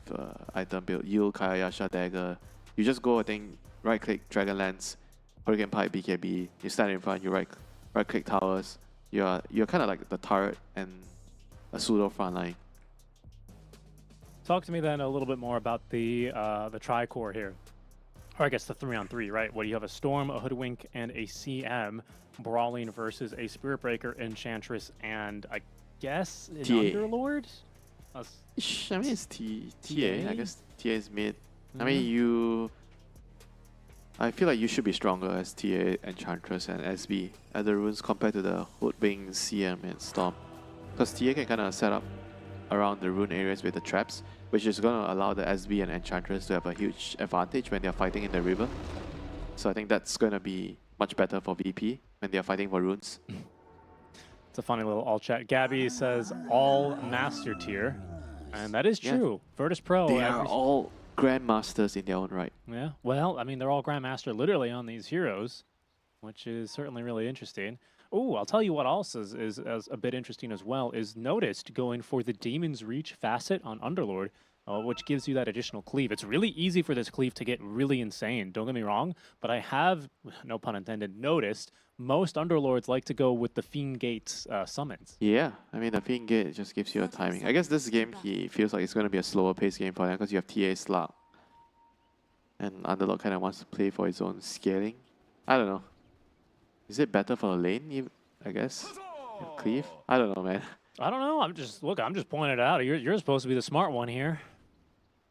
item build. You Kaya Yasha dagger. You just go, I think, right click Dragonlance, Hurricane Pipe, BKB. You stand in front. You right click towers. You're kind of like the turret and a pseudo front line. Talk to me then a little bit more about the tri-core here. Or I guess the 3-on-3, right? Where you have a Storm, a Hoodwink, and a CM brawling versus a Spirit Breaker, Enchantress, and I guess an TA. Underlord? I mean, it's TA. I guess TA is mid. I Mhm. mean, I feel like you should be stronger as TA, Enchantress, and SB at the runes compared to the Hoodwing, CM, and Storm. Because TA can kind of set up around the rune areas with the traps, which is going to allow the SB and Enchantress to have a huge advantage when they're fighting in the river. So I think that's going to be much better for VP when they're fighting for runes. It's a funny little all chat. Gabby says all master tier, and that is Yeah. true. Virtus.pro. They are all grandmasters in their own right. Yeah, well, I mean, they're all Grandmaster literally on these heroes, which is certainly really interesting. Oh, I'll tell you what else is a bit interesting as well, is Noticed going for the Demon's Reach facet on Underlord, which gives you that additional cleave. It's really easy for this cleave to get really insane, don't get me wrong, but I have, no pun intended, noticed most Underlords like to go with the Fiend Gates summons. Yeah, I mean, the Fiend Gate just gives you a timing. I guess this game, he feels like it's going to be a slower paced game for them because you have TA Slug. And Underlord kind of wants to play for his own scaling. I don't know. Is it better for the lane, I guess? Cleave? I don't know, man. I don't know, I'm just pointing it out. You're supposed to be the smart one here.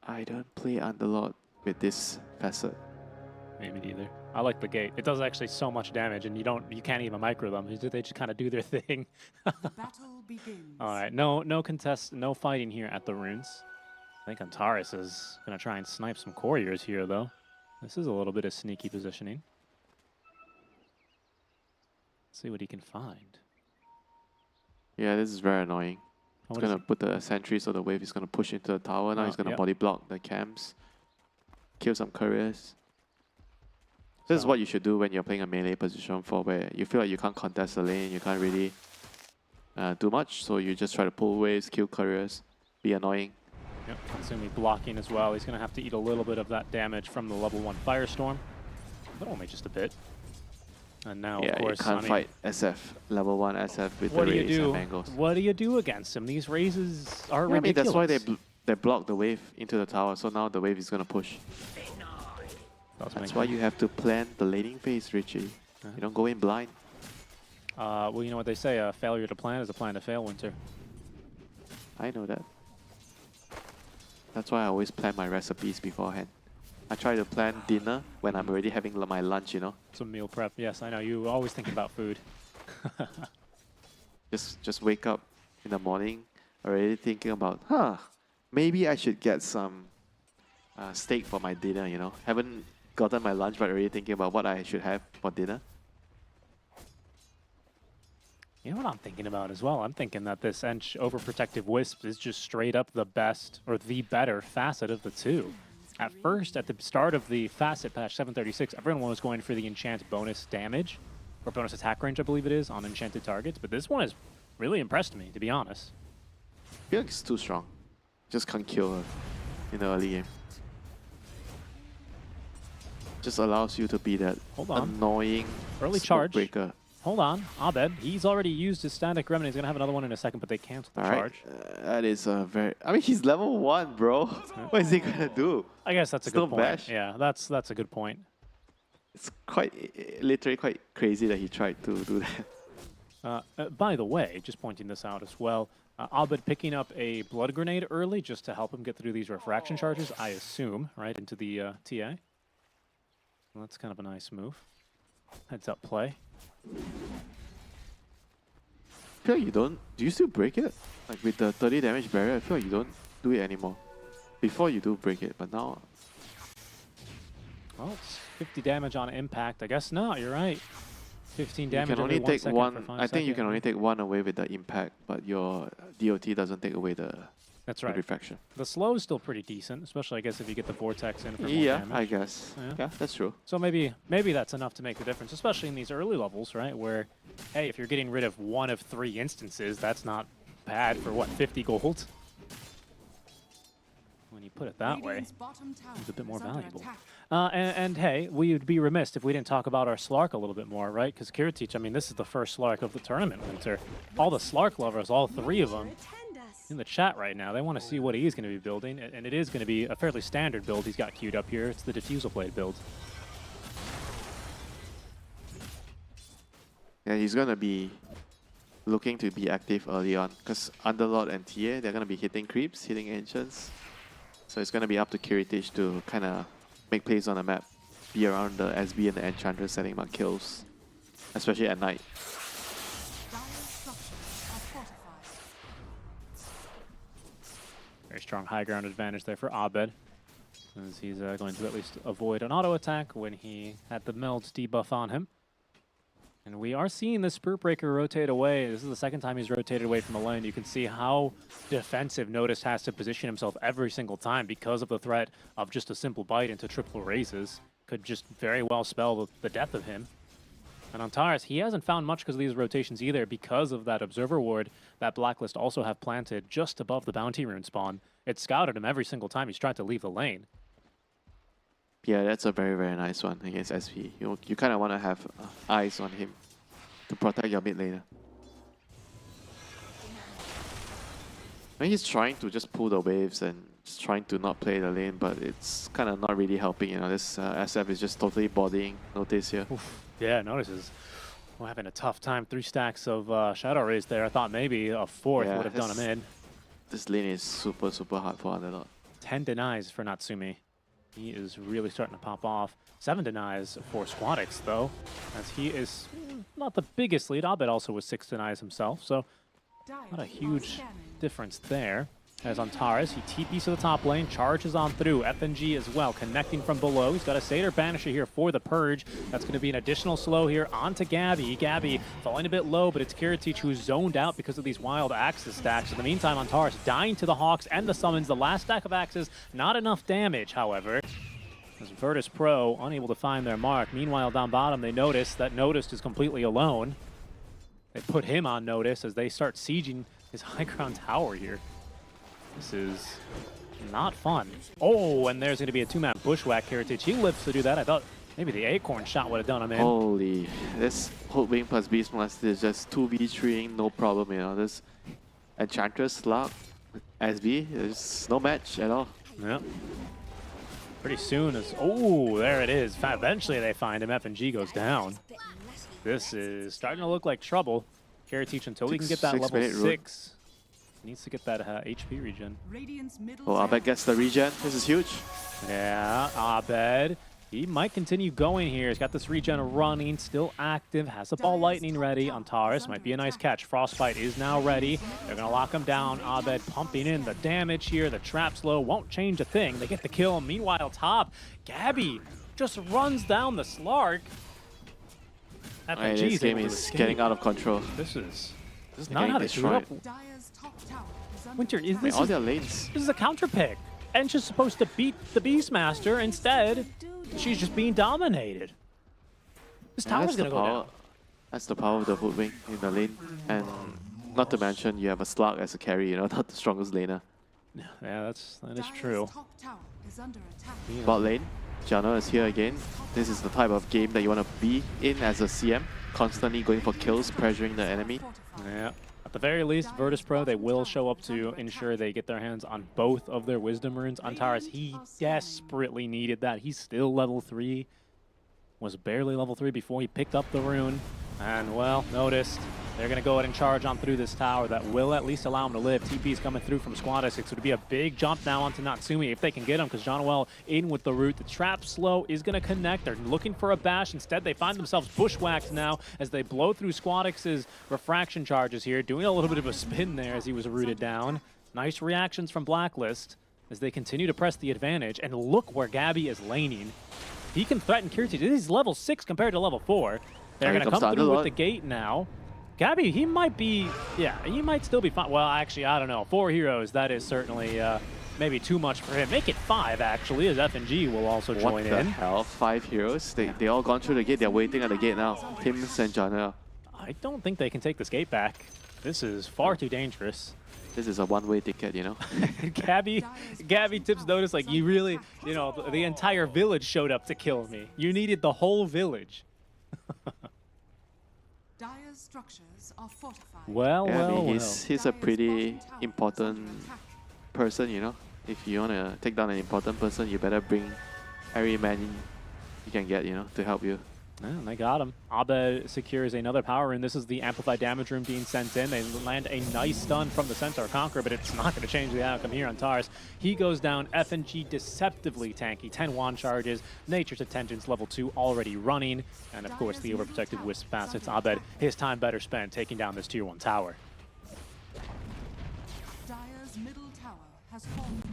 I don't play Underlord with this facet. Maybe neither. I like the gate. It does actually so much damage, and you can't even micro them. They just kind of do their thing. The battle begins. All right, no contest, no fighting here at the runes. I think Antares is gonna try and snipe some couriers here, though. This is a little bit of sneaky positioning. Let's see what he can find. Yeah, this is very annoying. What He's is going to put the sentry so the wave is going to push into the tower. Now he's going to yep. body block the camps. Kill some couriers. This is what you should do when you're playing a melee position for where you feel like you can't contest the lane, you can't really do much, so you just try to pull waves, kill couriers, be annoying. Yep, Katsumi blocking as well. He's gonna have to eat a little bit of that damage from the level 1 Firestorm, but only just a bit. And now, Yeah, of course, you can't I mean, fight SF, level 1 SF with what the do you raise and do? mangoes. What do you do against him? These raises are Yeah, I mean, ridiculous. that's why they block the wave into the tower, so now the wave is going to push. That's why you have to plan the laning phase, Richie. You don't go in blind. Well, you know what they say, a failure to plan is a plan to fail, Winter. I know that. That's why I always plan my recipes beforehand. I try to plan dinner when I'm already having my lunch, you know. Some meal prep. Yes, I know. You always think about food. Just wake up in the morning already thinking about, maybe I should get some steak for my dinner, you know. Haven't gotten my lunch but already thinking about what I should have for dinner. You know what I'm thinking about as well? I'm thinking that this Ench Overprotective Wisp is just straight up the best, or the better facet of the two. At first, at the start of the facet patch 736, everyone was going for the enchant bonus damage, or bonus attack range, I believe it is, on enchanted targets, but this one has really impressed me, to be honest. I feel like it's too strong. Just can't kill her in the early game. Just allows you to be that annoying Early smoke charge. breaker. hold on. Abed, he's already used his static remedy. He's going to have another one in a second, but they canceled the charge. That is a very... I mean, he's level 1, bro. What is he going to do? I guess that's a Still good point. bash? Yeah, that's a good point. It's literally quite crazy that he tried to do that. By the way, just pointing this out as well, Abed picking up a blood grenade early just to help him get through these refraction charges, I assume, right into the TA. Well, that's kind of a nice move. Heads up play. I feel like you don't... Do you still break it? Like with the 30 damage barrier, I feel like you don't do it anymore. Before you do break it, but now... Well, it's 50 damage on impact. I guess not, you're right. 15 damage you can only every take 1 second for 5 I think you seconds. can only take 1 away with the impact, but your DOT doesn't take away the, That's the right. refraction. The slow is still pretty decent, especially I guess if you get the vortex in for more Yeah, damage. I guess. Yeah, that's true. So maybe that's enough to make the difference, especially in these early levels, right? Where, hey, if you're getting rid of 1 of 3 instances, that's not bad for what, 50 gold? When you put it that way, it's a bit more valuable. And hey, we would be remiss if we didn't talk about our Slark a little bit more, right? Because Kiritich, I mean, this is the first Slark of the tournament, Winter. All the Slark lovers, all 3 of them, in the chat right now, they want to see what he's going to be building, and it is going to be a fairly standard build he's got queued up here. It's the Diffusal Blade build. Yeah, he's going to be looking to be active early on, because Underlord and TA, they're going to be hitting creeps, hitting ancients. So it's going to be up to Kiritich to kind of make plays on the map, be around the SB and the Enchantress, setting up kills, especially at night. Very strong high ground advantage there for Abed, as he's going to at least avoid an auto attack when he had the Meld's debuff on him. And we are seeing the Spirit Breaker rotate away. This is the second time he's rotated away from the lane. You can see how defensive Notice has to position himself every single time because of the threat of just a simple bite into triple raises. Could just very well spell the death of him. And on Taurus, he hasn't found much because of these rotations either, because of that Observer Ward that Blacklist also have planted just above the Bounty Rune spawn. It scouted him every single time he's tried to leave the lane. Yeah, that's a very, very nice one against SP. You kind of want to have eyes on him to protect your mid laner. I mean, he's trying to just pull the waves and just trying to not play the lane, but it's kind of not really helping. You know, this SF is just totally bodying Notice here. Oof. Yeah, Notice is having a tough time. 3 stacks of Shadow Rays there. I thought maybe a 4th would have done him in. This lane is super, super hard for Underlord. 10 denies for Natsumi. He is really starting to pop off. 7 denies for Squadix, though, as he is not the biggest lead. Abed also with 6 denies himself, so not a huge difference there. As on Taurus, he TPs to the top lane, charges on through. FNG as well, connecting from below. He's got a Satyr Banisher here for the Purge. That's going to be an additional slow here onto Gabby. Gabby falling a bit low, but it's Kiritich who's zoned out because of these wild Axes stacks. In the meantime, on Taurus, dying to the Hawks and the Summons. The last stack of Axes, not enough damage, however. As virtus.pro unable to find their mark. Meanwhile, down bottom, they notice that Noticed is completely alone. They put him on notice as they start sieging his high ground tower here. This is not fun. Oh, and there's going to be a 2-man bushwhack. Kiritich, he lives to do that. I thought maybe the Acorn shot would have done him in. Holy, this Hoodwink plus Beastmaster is just 2v3ing, no problem, you know. This Enchantress, Slug, SB, there's no match at all. Yeah. Pretty soon as, oh, there it is. Eventually they find him. FNG goes down. This is starting to look like trouble. Kiritich, until he can get that level 6. Needs to get that HP regen. Oh, Abed gets the regen. This is huge. Yeah, Abed. He might continue going here. He's got this regen running, still active, has the ball lightning ready on Taurus. Might be a nice catch. Frostbite is now ready. They're going to lock him down. Abed pumping in the damage here. The trap's low. Won't change a thing. They get the kill. Meanwhile, top, Gabby just runs down the Slark. This game is getting out of control. This is not how to shoot up. Winter, all their lanes. This is a counter pick. And she's supposed to beat the Beastmaster. Instead, she's just being dominated. This tower's going to go down. That's the power of the Hoodwink in the lane. And not to mention, you have a Slug as a carry, you know, not the strongest laner. Yeah, that is true. Bot lane, Janna is here again. This is the type of game that you want to be in as a CM. constantly going for kills, pressuring the enemy. Yeah. At the very least, virtus.pro, they will show up to ensure they get their hands on both of their Wisdom runes. Antares, he desperately needed that. He's still level 3. Was barely level 3 before he picked up the rune. And, well, noticed. They're going to go ahead and charge on through this tower. That will at least allow him to live. TP's coming through from Squadus. It would be a big jump now onto Natsumi if they can get him, because Johnwell in with the root. The trap slow is going to connect. They're looking for a bash. Instead, they find themselves bushwhacked now as they blow through Squadix's refraction charges here, doing a little bit of a spin there as he was rooted down. Nice reactions from Blacklist as they continue to press the advantage. And look where Gabby is laning. He can threaten Kirti. He's level 6 compared to level 4. They're going to come through with the gate now. Gabby, he might be, yeah, he might still be fine. Well, actually, I don't know. 4 heroes, that is certainly maybe too much for him. Make it 5, actually, as FNG will also join in. What the hell? 5 heroes? They all gone through the gate. They're waiting at the gate now. Tims and Janelle. I don't think they can take this gate back. This is far too dangerous. This is a one-way ticket, you know? Gabby Tips noticed, like, you really, you know, the entire village showed up to kill me. You needed the whole village. Dire's structures are fortified. Well, yeah, I mean, well. he's a pretty important person, you know? If you want to take down an important person, you better bring every man you can get, you know, to help you. Yeah, and they got him. Abed secures another power rune. This is the amplified damage rune being sent in. They land a nice stun from the Centaur Conqueror, but it's not going to change the outcome here on Tars. He goes down. FNG deceptively tanky. 10 wand charges. Nature's Attentions level 2 already running. And of course, the overprotected Wisp facets. Abed, his time better spent taking down this tier 1 tower. Dire's middle tower has fallen.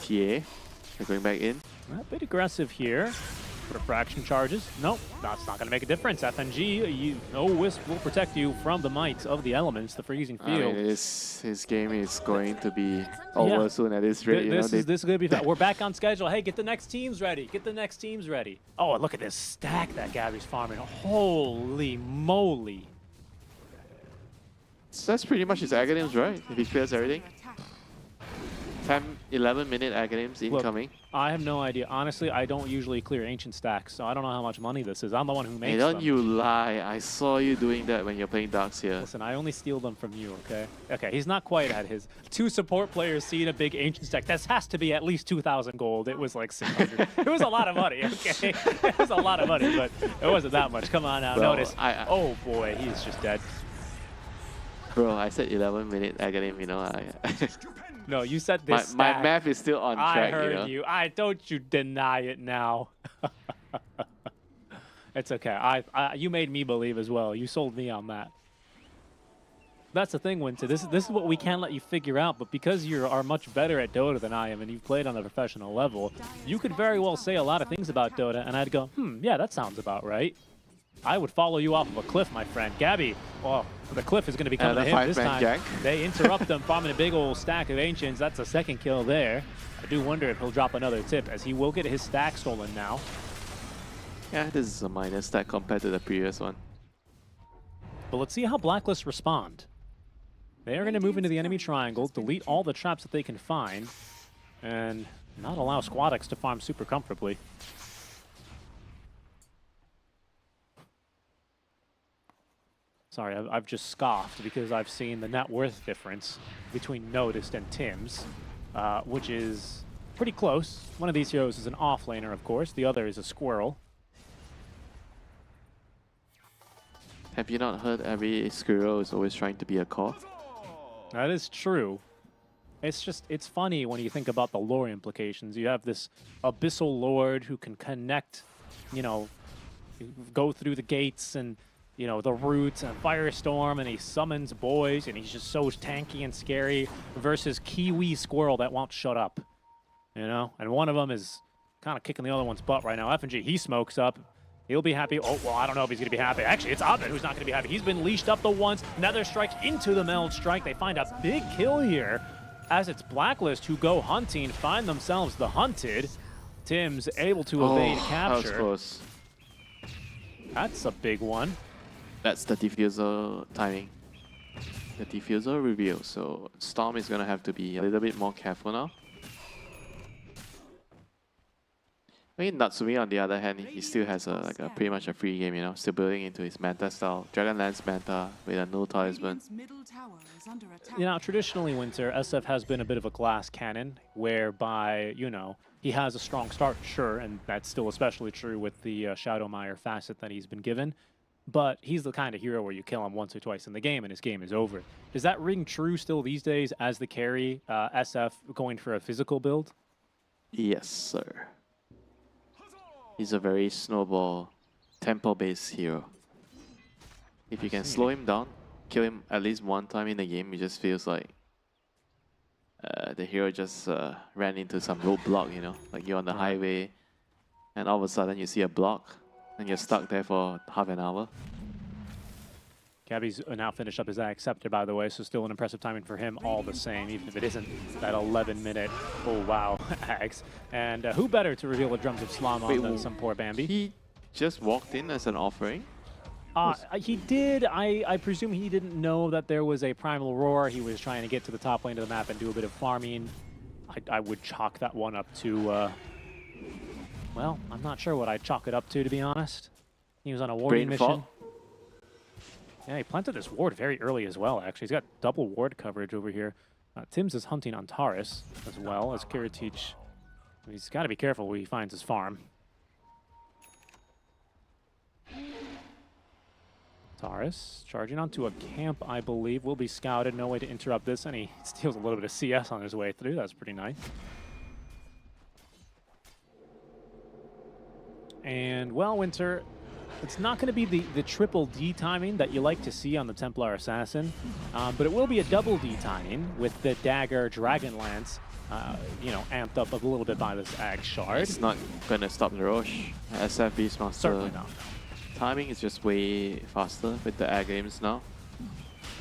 TA, they're going back in. A bit aggressive here. Refraction charges. Nope, that's not going to make a difference. FNG, no Wisp will protect you from the might of the elements, the freezing field. I mean, his game is going to be over soon at this rate. This is going to be fun. We're back on schedule. Hey, get the next teams ready. Get the next teams ready. Oh, look at this stack that Gabby's farming. Holy moly. So that's pretty much his Aghanim's, right? If he clears everything. 11-minute Aghanims incoming. Look, I have no idea. Honestly, I don't usually clear ancient stacks, so I don't know how much money this is. I'm the one who makes them. Hey, don't you lie. I saw you doing that when you're playing Darks here. Listen, I only steal them from you, okay? Okay, he's not quite at his 2 support players seeing a big ancient stack. This has to be at least 2,000 gold. It was like 600. It was a lot of money, okay? It was a lot of money, but it wasn't that much. Come on now, Bro, notice. Oh boy, he's just dead. Bro, I said 11-minute Aghanim, you know. No, you said this. My math is still on track. I heard you know? you. Don't you deny it now. It's okay. You made me believe as well. You sold me on that. That's the thing, Winter. This is what we can't let you figure out. But because you are much better at Dota than I am, and you've played on a professional level, you could very well say a lot of things about Dota, and I'd go, yeah, that sounds about right. I would follow you off of a cliff, my friend. Gabby, well, the cliff is going to be coming to him this time. Jack. They interrupt them, farming a big old stack of Ancients. That's a second kill there. I do wonder if he'll drop another tip, as he will get his stack stolen now. Yeah, this is a minor stack compared to the previous one. But let's see how Blacklist respond. They are going to move into the enemy triangle, delete all the traps that they can find, and not allow Squadix to farm super comfortably. Sorry, I've just scoffed because I've seen the net worth difference between Noticed and Tim's, which is pretty close. One of these heroes is an offlaner, of course. The other is a squirrel. Have you not heard every squirrel is always trying to be a core? That is true. It's just, it's funny when you think about the lore implications. You have this abyssal lord who can connect, you know, go through the gates and, you know, the roots and Firestorm, and he summons boys, and he's just so tanky and scary, versus Kiwi Squirrel that won't shut up, you know? And one of them is kind of kicking the other one's butt right now. FNG, he smokes up. He'll be happy. Oh, well, I don't know if he's going to be happy. Actually, it's Abed who's not going to be happy. He's been leashed up the once. Nether strikes into the Meld Strike. They find a big kill here, as it's Blacklist who go hunting, find themselves the hunted. Tim's able to evade capture. That was close. That's a big one. That's the diffuser timing. The diffuser reveal. So Storm is going to have to be a little bit more careful now. I mean, Natsumi, on the other hand, he still has a pretty much a free game, you know, still building into his meta style. Dragonlance meta with a no talisman. You know, traditionally, Winter, SF has been a bit of a glass cannon, whereby, you know, he has a strong start, sure, and that's still especially true with the Shadowmire facet that he's been given. But he's the kind of hero where you kill him once or twice in the game and his game is over. Does that ring true still these days as the carry, SF going for a physical build? Yes, sir. He's a very snowball, tempo-based hero. If you can slow him down, kill him at least one time in the game, it just feels like the hero just ran into some roadblock, you know? Like you're on the highway, and all of a sudden you see a block, and you're stuck there for half an hour. Gabby's now finished up his acceptor, by the way, so still an impressive timing for him all the same, even if it isn't that 11-minute, oh wow, ags. And who better to reveal the drums of Slam than some poor Bambi? He just walked in as an offering? He did. I presume he didn't know that there was a Primal Roar. He was trying to get to the top lane of the map and do a bit of farming. I would chalk that one up to, well, I'm not sure what I'd chalk it up to be honest. He was on a warding mission. Yeah, he planted this ward very early as well, actually. He's got double ward coverage over here. Tim's is hunting on Taurus as well as Kiritich. He's got to be careful where he finds his farm. Taurus charging onto a camp, I believe, will be scouted. No way to interrupt this, and he steals a little bit of CS on his way through. That's pretty nice. And, well, Winter, it's not going to be the triple D timing that you like to see on the Templar Assassin, but it will be a double D timing with the Dagger Dragonlance, you know, amped up a little bit by this Ag Shard. It's not going to stop the Roche. SF Beastmaster. Certainly not. Timing is just way faster with the Ag games now.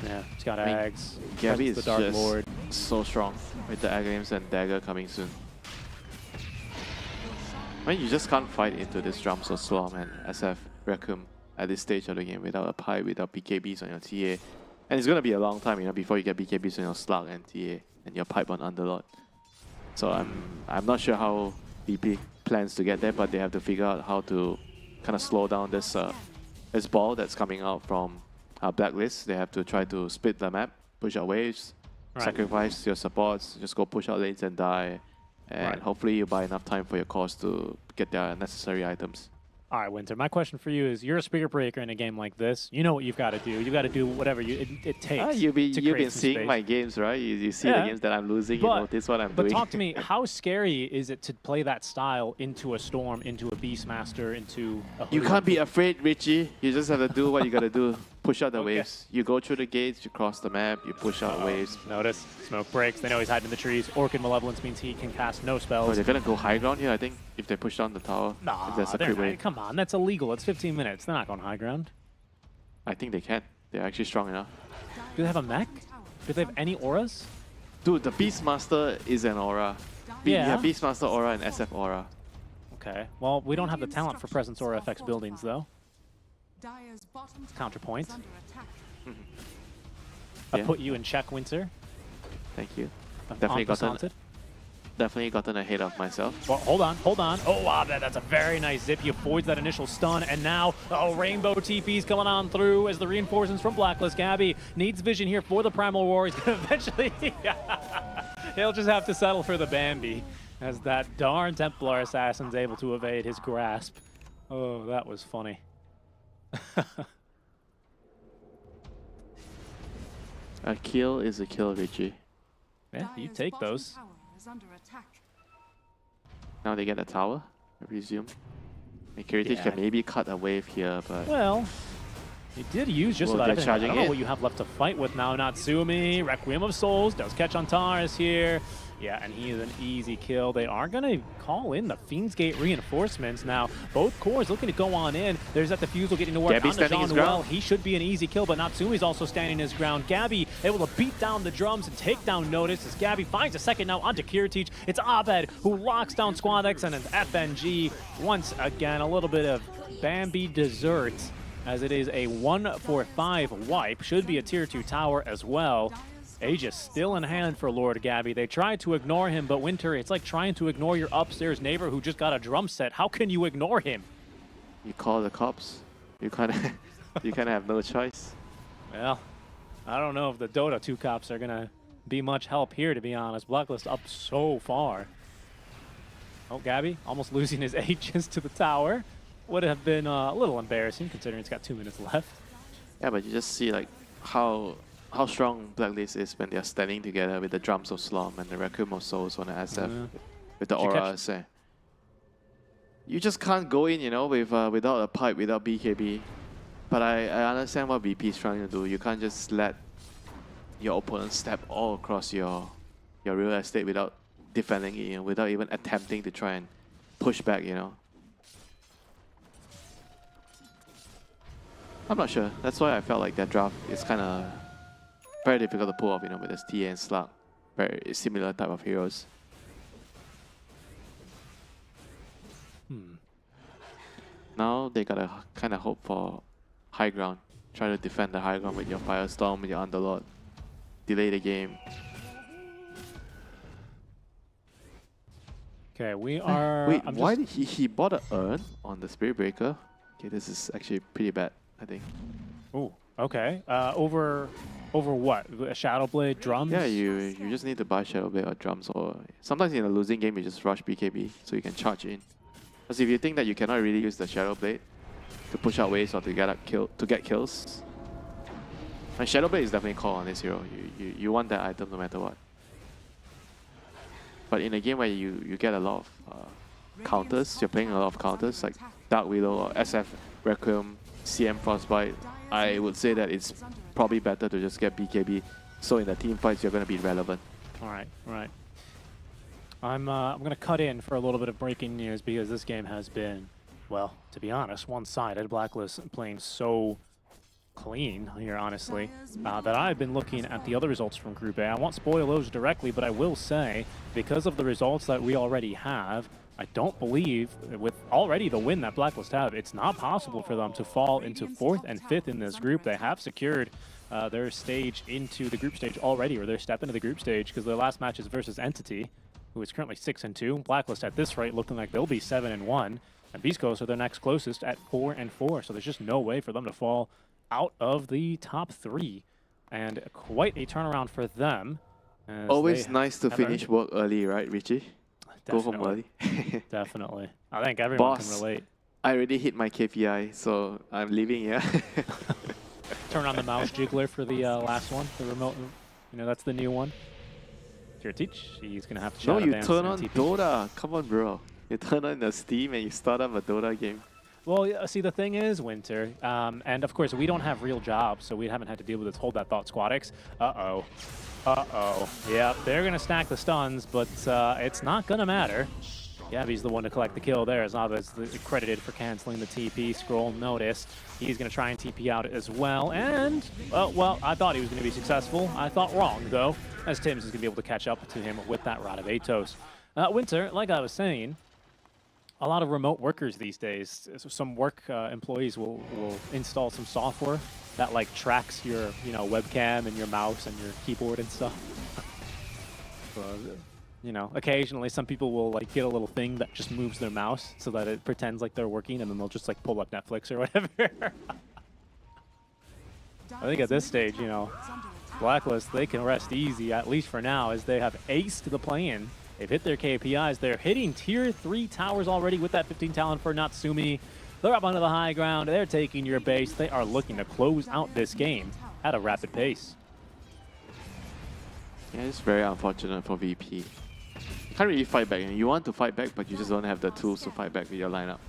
Yeah, it's got Ags. Gabby is the Dark just Lord. so strong with the Ag games and Dagger coming soon. I mean, you just can't fight into this Drums of Slum and SF Requiem at this stage of the game without a pipe, without BKBs on your TA. And it's going to be a long time, you know, before you get BKBs on your Slug and TA and your pipe on Underlord. So I'm not sure how BP plans to get there, but they have to figure out how to kind of slow down this this ball that's coming out from Blacklist. They have to try to split the map, push out waves, sacrifice your supports, just go push out lanes and die. And hopefully you buy enough time for your cores to get their necessary items. All right, Winter, my question for you is, you're a spear breaker in a game like this. You know what you've got to do. You've got to do whatever it takes You've been seeing space. my games, right? You see the games that I'm losing, you notice what I'm doing. But talk to me, how scary is it to play that style into a Storm, into a Beastmaster, into a You can't be afraid, Richie. You just have to do what you got to do. Push out the waves. You go through the gates, you cross the map, you push out waves. Notice, smoke breaks. They know he's hiding in the trees. Orchid Malevolence means he can cast no spells. Oh, they're going to go high ground here, I think, if they push down the tower. Nah, that's a they're quick not. way. Come on, that's illegal. It's 15 minutes. They're not going high ground. I think they can. They're actually strong enough. Do they have a mech? Do they have any auras? Dude, the Beastmaster is an aura. You have Beastmaster aura and SF aura. Okay. Well, we don't have the talent for Presence Aura effects buildings, though. Counterpoint. I put you in check, Winter. Thank you. Definitely gotten ahead of myself. Well, hold on. Oh, wow, that's a very nice zip. He avoids that initial stun, and now, Rainbow TP's coming on through as the reinforcements from Blacklist. Gabby needs vision here for the Primal Roar. He's going to eventually... He'll just have to settle for the Bambi, as that darn Templar Assassin's able to evade his grasp. Oh, that was funny. A kill is a kill, Richie. Yeah, you take those. Now they get a tower, I presume. And Kiritich can maybe cut a wave here, but... Well, he did use just about everything. I don't know it. what you have left to fight with now. Natsumi, Requiem of Souls, does catch on Taurus here. Yeah, and he is an easy kill. They are going to call in the Fiend's Gate reinforcements now. Both cores looking to go on in. There's that Diffusal getting to work Gabby on the standing his Jean-Noel. ground. He should be an easy kill, but Natsumi's also standing his ground. Gabby able to beat down the drums and take down Notice as Gabby finds a second now onto Kiritich. It's Abed who locks down Squadex and an FNG. Once again, a little bit of Bambi dessert, as it is a 1-for-5 wipe. Should be a tier 2 tower as well. Aegis still in hand for Lord Gabby. They tried to ignore him, but Winter, it's like trying to ignore your upstairs neighbor who just got a drum set. How can you ignore him? You call the cops. You kind of you kind of have no choice. Well, I don't know if the Dota 2 cops are going to be much help here, to be honest. Blacklist up so far. Oh, Gabby almost losing his Aegis to the tower. Would have been a little embarrassing considering it's got 2 minutes left. Yeah, but you just see like how strong Blacklist is when they're standing together with the drums of Slom and the Requiem of Souls on the SF with the Did you catch- auras. You just can't go in, you know, with without a pipe, without BKB. But I understand what VP is trying to do. You can't just let your opponent step all across your real estate without defending it, you know, without even attempting to try and push back, you know. I'm not sure. That's why I felt like that draft is kind of very difficult to pull off, you know, with this TA and Slug. Very similar type of heroes. Now they gotta kind of hope for high ground. Try to defend the high ground with your Firestorm, with your Underlord. Delay the game. Okay, we are... Wait, why did he bought an urn on the Spirit Breaker? Okay, this is actually pretty bad, I think. Ooh, okay. Over what? A Shadow Blade, drums? Yeah, you just need to buy Shadow Blade or drums, or sometimes in a losing game you just rush BKB so you can charge in. Because if you think that you cannot really use the Shadow Blade to push out waves or to get kills, and Shadow Blade is definitely called on this hero. You want that item no matter what. But in a game where you get a lot of counters, you're playing a lot of counters like Dark Willow or SF Requiem, CM Frostbite, I would say that it's probably better to just get BKB. So in the team fights, you're going to be relevant. All right. I'm going to cut in for a little bit of breaking news because this game has been, well, to be honest, one-sided. Blacklist playing so clean here, honestly, that I've been looking at the other results from Group A. I won't spoil those directly, but I will say, because of the results that we already have, I don't believe, with already the win that Blacklist have, it's not possible for them to fall into 4th and 5th in this group. They have secured their stage into the group stage already, or their step into the group stage, because their last match is versus Entity, who is currently 6-2. Blacklist at this rate looking like they'll be 7-1, and Beast Coast are their next closest at 4-4. So there's just no way for them to fall out of the top 3, and quite a turnaround for them. Always nice to finish work early, right, Richie? Definitely. Go home early. Definitely. I think everyone Boss, can relate. I already hit my KPI, so I'm leaving, yeah. Turn on the mouse jiggler for the last one, the remote. You know, that's the new one. Here, teach. He's gonna have to. No, shadow you dance turn and on TP. Dota. Come on, bro. You turn on the Steam and you start up a Dota game. Well, yeah, see, the thing is, Winter, and of course, we don't have real jobs, so we haven't had to deal with this Hold That Thought Squadix. Uh-oh. Yeah, they're going to stack the stuns, but it's not going to matter. Gabby's the one to collect the kill there. Zaba's credited for canceling the TP. Scroll noticed. He's going to try and TP out as well. And, well, I thought he was going to be successful. I thought wrong, though, as Tim's is going to be able to catch up to him with that Rod of Atos. Winter, like I was saying, a lot of remote workers these days. Some work employees will install some software that like tracks your webcam and your mouse and your keyboard and stuff. So, occasionally some people will like get a little thing that just moves their mouse so that it pretends like they're working, and then they'll just like pull up Netflix or whatever. I think at this stage, Blacklist, they can rest easy, at least for now, as they have aced the play-in. They've hit their KPIs. They're hitting tier 3 towers already with that 15 talent for Natsumi. They're up onto the high ground. They're taking your base. They are looking to close out this game at a rapid pace. Yeah, it's very unfortunate for VP. You can't really fight back. You want to fight back, but you just don't have the tools to fight back with your lineup.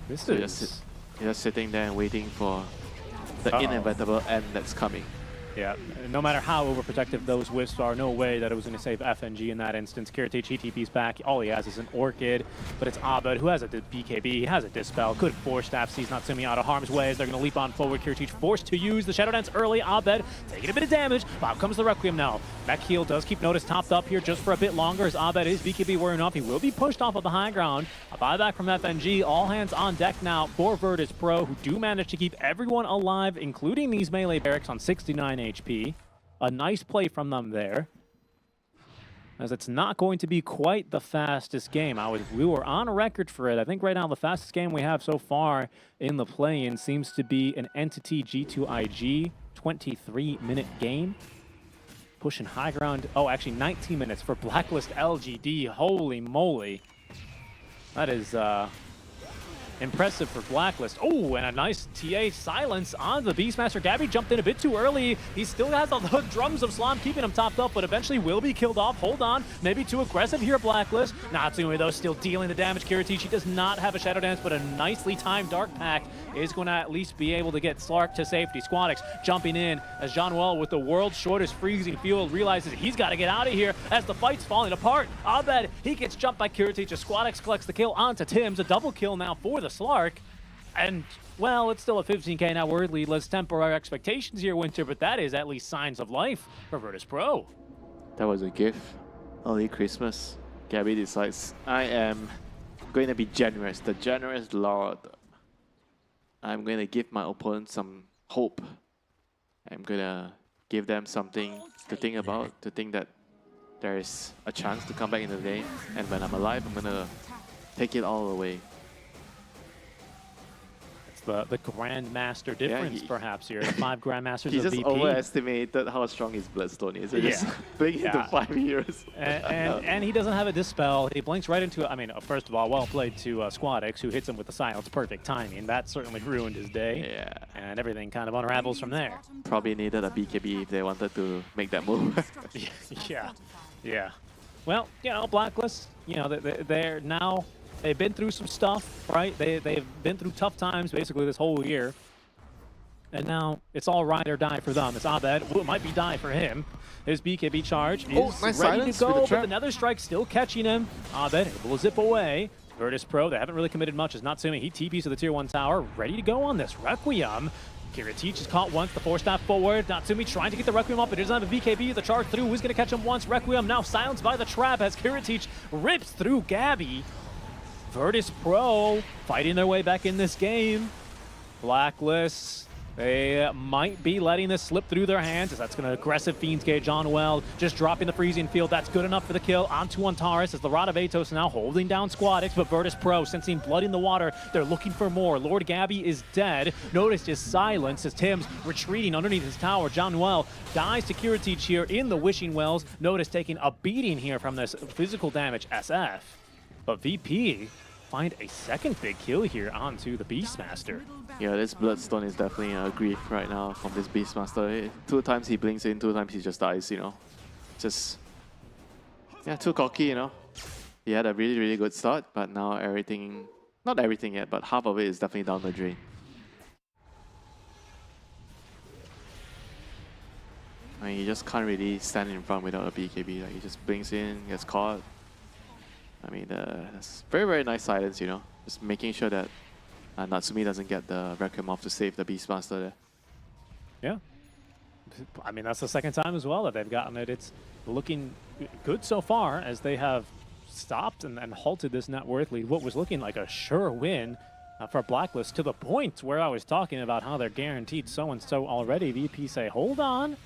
This You're just sitting there and waiting for the inevitable end that's coming. Yeah, no matter how overprotective those Wisps are, no way that it was going to save FNG in that instance. Kiritich, he TP's back. All he has is an Orchid, but it's Abed who has a BKB, he has a Dispel. Good Force Staff, sees Natsumi out of harm's way as they're going to leap on forward. Kiritich forced to use the Shadow Dance early. Abed taking a bit of damage. Out comes the Requiem now. Mech Heal does keep Notice topped up here just for a bit longer as Abed is BKB wearing off. He will be pushed off of the high ground. A buyback from FNG. All hands on deck now for virtus.pro, who do manage to keep everyone alive, including these melee barracks on 69 HP. A nice play from them there, as it's not going to be quite the fastest game. We were on record for it. I think right now the fastest game we have so far in the play-in seems to be an Entity G2IG 23-minute game. Pushing high ground. Oh, actually 19 minutes for Blacklist LGD. Holy moly. That is impressive for Blacklist. Oh, and a nice TA silence on the Beastmaster. Gabby jumped in a bit too early. He still has all the drums of Slam keeping him topped up, but eventually will be killed off. Hold on. Maybe too aggressive here, Blacklist. Natsumi, though, still dealing the damage. Kiritichi does not have a Shadow Dance, but a nicely timed Dark Pact is going to at least be able to get Slark to safety. Squadix jumping in as Jean-Well, with the world's shortest freezing field, realizes he's got to get out of here as the fight's falling apart. Abed, he gets jumped by Kiritichi. Squadix collects the kill onto Tim's. A double kill now for the Slark. And, well, it's still a 15k net worth lead. Let's temper our expectations here, Winter, but that is at least signs of life for virtus.pro. That was a gift. Early Christmas. Gabby decides, I am going to be generous. The generous Lord. I'm going to give my opponent some hope. I'm going to give them something to think about, to think that there is a chance to come back in the game. And when I'm alive, I'm going to take it all away. The Grandmaster difference, perhaps, here. The 5 Grandmasters he of just VP. overestimated how strong his Bloodstone is. Just blink into 5 heroes. And he doesn't have a Dispel. He blinks right into it. I mean, first of all, well played to Squadix, who hits him with the silence. Perfect timing. That certainly ruined his day. Yeah. And everything kind of unravels from there. Probably needed a BKB if they wanted to make that move. Yeah. Well, you know, Blacklist, you know, they're now... They've been through some stuff, right? They've been through tough times basically this whole year. And now it's all ride or die for them. It's Abed. Well, it might be die for him. His BKB charge is nice ready to go, the but the Nether Strike still catching him. Abed able to zip away. virtus.pro, they haven't really committed much as Natsumi. He TPs to the tier 1 tower, ready to go on this. Requiem. Kiritich is caught once, the Force Staff forward. Natsumi trying to get the Requiem up, but he doesn't have a BKB. The charge through, who's going to catch him once? Requiem now silenced by the trap as Kiritich rips through Gabby. virtus.pro fighting their way back in this game. Blacklist, they might be letting this slip through their hands as that's going to aggressive Fiend's Gauge on well. Just dropping the freezing field. That's good enough for the kill onto Antares as the Rod of Atos now holding down Squadix, but virtus.pro sensing blood in the water. They're looking for more. Lord Gabby is dead. Notice his silence as Tim's retreating underneath his tower. John Well dies to Kiritich here in the Wishing Wells. Notice taking a beating here from this physical damage SF. But VP find a second big kill here onto the Beastmaster. Yeah, this Bloodstone is definitely a grief right now from this Beastmaster. 2 times he blinks in, 2 times he just dies, you know. Just, yeah, too cocky, you know. He had a really, really good start, but now everything, not everything yet, but half of it is definitely down the drain. I mean, you just can't really stand in front without a BKB. Like, he just blinks in, gets caught. I mean, that's very, very nice silence, you know. Just making sure that Natsumi doesn't get the Requiem off to save the Beastmaster there. Yeah. I mean, that's the second time as well that they've gotten it. It's looking good so far as they have stopped and halted this net worth lead. What was looking like a sure win for Blacklist, to the point where I was talking about how they're guaranteed so-and-so already. VP say, hold on,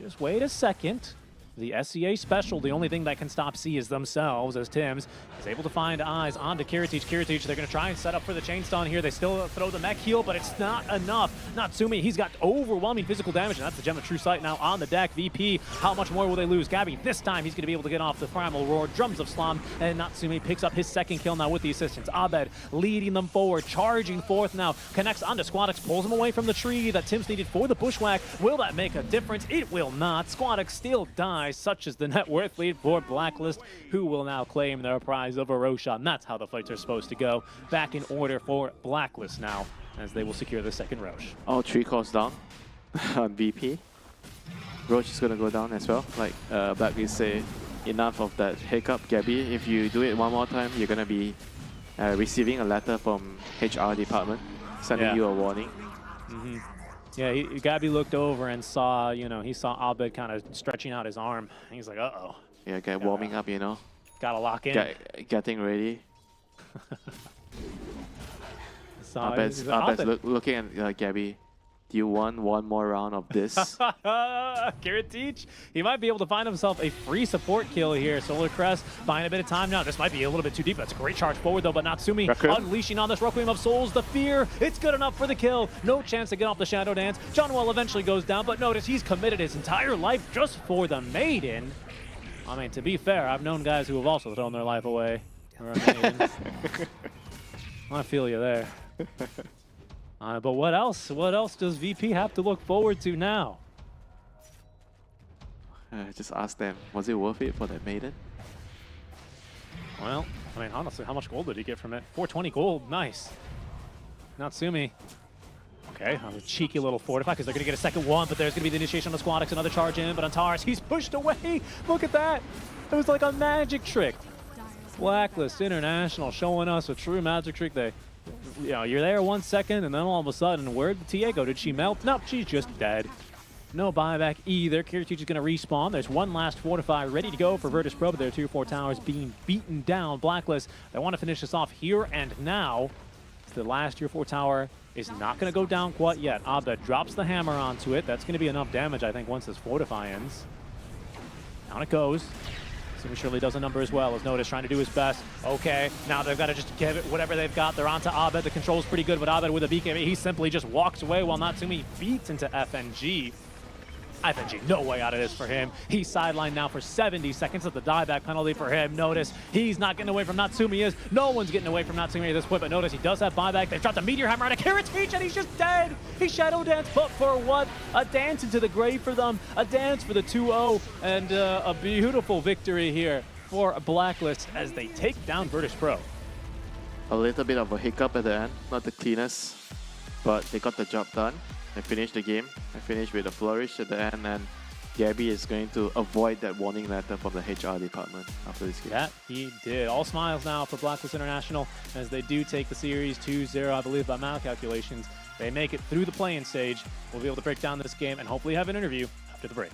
just wait a second. The SCA special, the only thing that can stop C is themselves, as Tim's is able to find eyes onto Kiritich. Kiritich, they're going to try and set up for the Chainstone here. They still throw the mech heal, but it's not enough. Natsumi, he's got overwhelming physical damage, and that's the Gem of True Sight now on the deck. VP, how much more will they lose? Gabby, this time he's going to be able to get off the Primal Roar. Drums of Slam, and Natsumi picks up his second kill now with the assistance. Abed leading them forward, charging forth now. Connects onto Squadix, pulls him away from the tree that Tim's needed for the Bushwhack. Will that make a difference? It will not. Squadix still dies, such as the net worth lead for Blacklist, who will now claim their prize of a Roshan. That's how the fights are supposed to go. Back in order for Blacklist now, as they will secure the second Rosh. All 3 cores down on VP. Roach is gonna go down as well. Like Blacklist say, enough of that hiccup, Gabby. If you do it one more time, you're gonna be receiving a letter from HR department sending you a warning. Yeah, Gabby looked over and saw, he saw Abed kind of stretching out his arm. He's like, uh-oh. Yeah, get warming up, Gotta lock in. Getting ready. Abed's looking at Gabby. Do you want one more round of this? Kiritich, he might be able to find himself a free support kill here. Solar Crest buying a bit of time now. This might be a little bit too deep. That's a great charge forward, though, but Natsumi unleashing on this Requiem of Souls. The fear, it's good enough for the kill. No chance to get off the Shadow Dance. Johnwell eventually goes down, but notice he's committed his entire life just for the Maiden. I mean, to be fair, I've known guys who have also thrown their life away for a Maiden. I feel you there. But what else? What else does VP have to look forward to now? Just ask them, was it worth it for that Maiden? Well, I mean, honestly, how much gold did he get from it? 420 gold, nice. Natsumi. Okay, a cheeky little fortify because they're going to get a second one, but there's going to be the initiation on the Squadix, another charge in, but on Taurus, he's pushed away. Look at that. It was like a magic trick. Blacklist International showing us a true magic trick. You're there 1 second, and then all of a sudden, where'd the TA go? Did she melt? Nope, she's just dead. No buyback either. Kiritich is going to respawn. There's one last fortify ready to go for virtus.pro, but there are 2 or 4 towers being beaten down. Blacklist, they want to finish this off here and now. The last tier 4 tower is not going to go down quite yet. Abed drops the hammer onto it. That's going to be enough damage, I think, once this fortify ends. Down it goes. Sumi surely does a number as well as Notice trying to do his best. Okay, now they've got to just give it whatever they've got. They're onto Abed. The control's pretty good, but Abed with a BKB, he simply just walks away while Natsumi beats into FNG. FNG, no way out of this for him. He's sidelined now for 70 seconds at the dieback penalty for him. Notice he's not getting away from Natsumi. No one's getting away from Natsumi at this point, but notice he does have buyback. They've dropped a Meteor Hammer on a Kiritich and he's just dead. He Shadow Dance, but for what? A dance into the grave for them. A dance for the 2-0 and a beautiful victory here for Blacklist as they take down virtus.pro. A little bit of a hiccup at the end, not the cleanest, but they got the job done. They finished the game. They finished with a flourish at the end, and Gabby is going to avoid that warning letter from the HR department after this game. That he did. All smiles now for Blacklist International as they do take the series 2-0, I believe, by my calculations. They make it through the play-in stage. We'll be able to break down this game and hopefully have an interview after the break.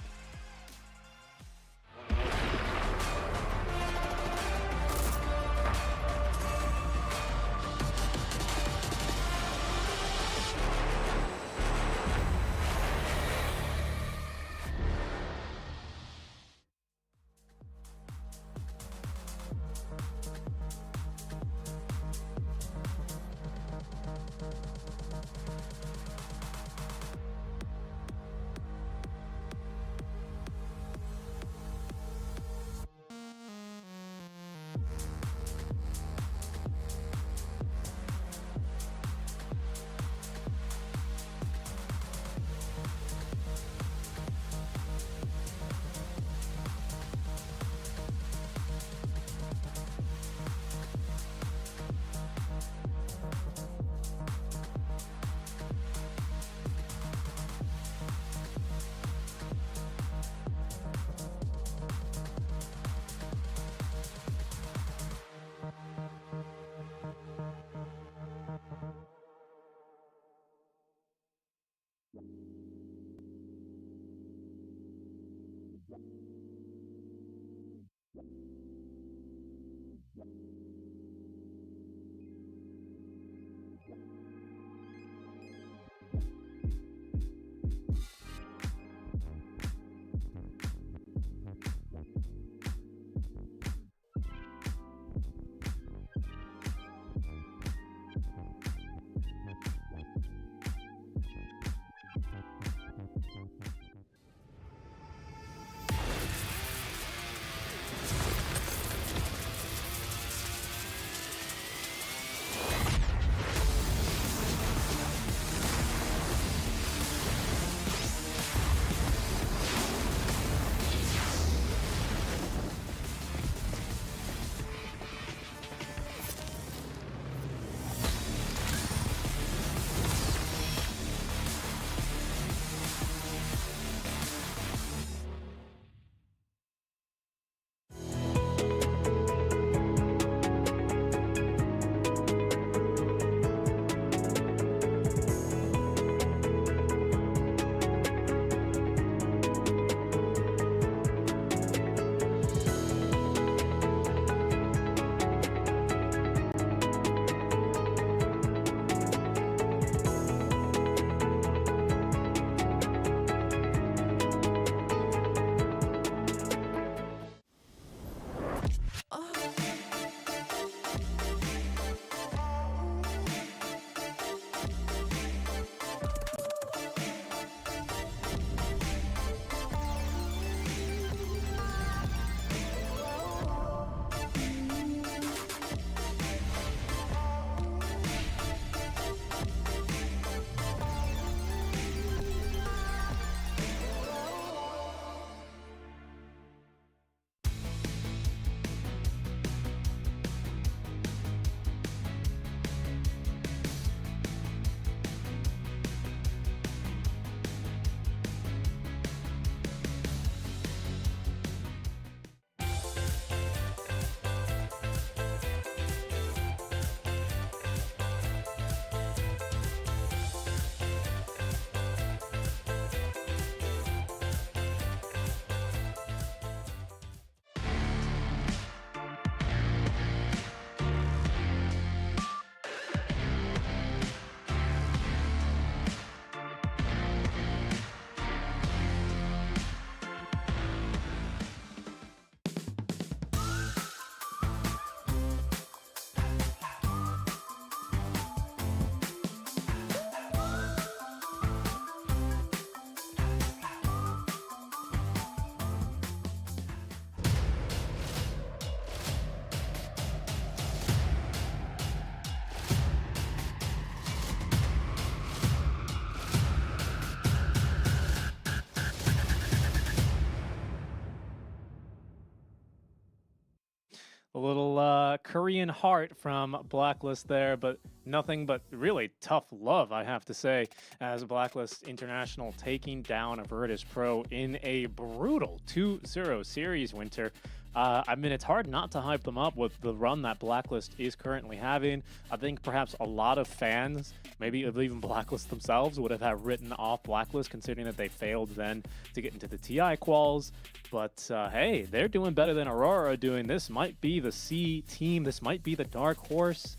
A little Korean heart from Blacklist there, but nothing but really tough love, I have to say, as Blacklist International taking down a virtus.pro in a brutal 2-0 series, Winter. I mean, it's hard not to hype them up with the run that Blacklist is currently having. I think perhaps a lot of fans, maybe even Blacklist themselves, would have written off Blacklist, considering that they failed then to get into the TI quals. But hey, they're doing better than Aurora doing. This might be the C team. This might be the dark horse.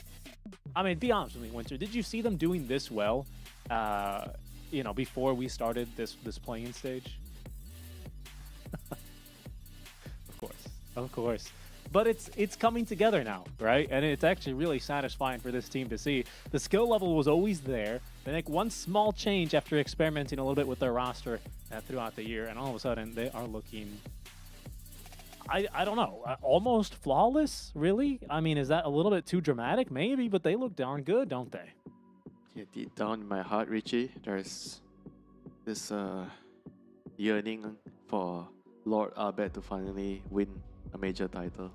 I mean, be honest with me, Winter. Did you see them doing this well, you know, before we started this playing stage? Of course. But it's coming together now, right? And it's actually really satisfying for this team to see. The skill level was always there. They make one small change after experimenting a little bit with their roster throughout the year, and all of a sudden they are looking, I don't know, almost flawless, really? I mean, is that a little bit too dramatic? Maybe, but they look darn good, don't they? Yeah, deep down in my heart, Richie, there's this yearning for Lord Abed to finally win a major title.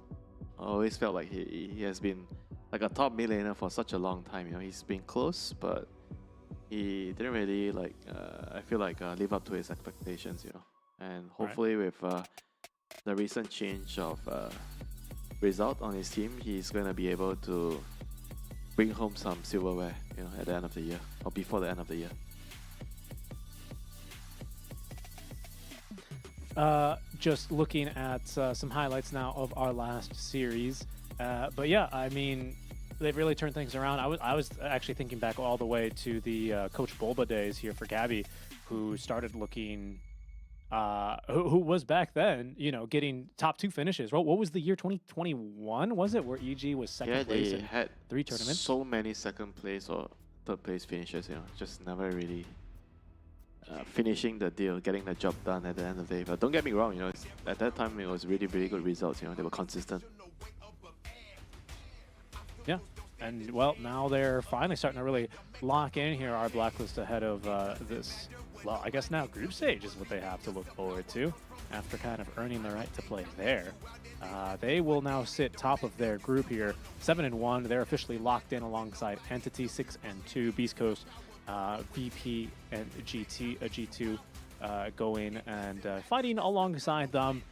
I always felt like he has been like a top mid laner for such a long time. You know, he's been close, but he didn't really like. I feel like live up to his expectations. You know, and hopefully with the recent change of result on his team, he's gonna be able to bring home some silverware. You know, at the end of the year or before the end of the year. Just looking at some highlights now of our last series. But yeah, I mean, they've really turned things around. I was actually thinking back all the way to the Coach Bulba days here for Gabby, who started looking, who was back then, you know, getting top 2 finishes. What was the year, 2021, was it, where EG was second place in had 3 tournaments? So many second place or third place finishes, you know, just never really finishing the deal, getting the job done at the end of the day. But don't get me wrong, you know, at that time it was really, really good results. You know, they were consistent. Yeah, and well, now they're finally starting to really lock in here. Our Blacklist ahead of this. Well, I guess now group stage is what they have to look forward to after kind of earning the right to play there. They will now sit top of their group here, 7-1. They're officially locked in alongside Entity 6-2, Beast Coast, VP and G2 going and fighting alongside them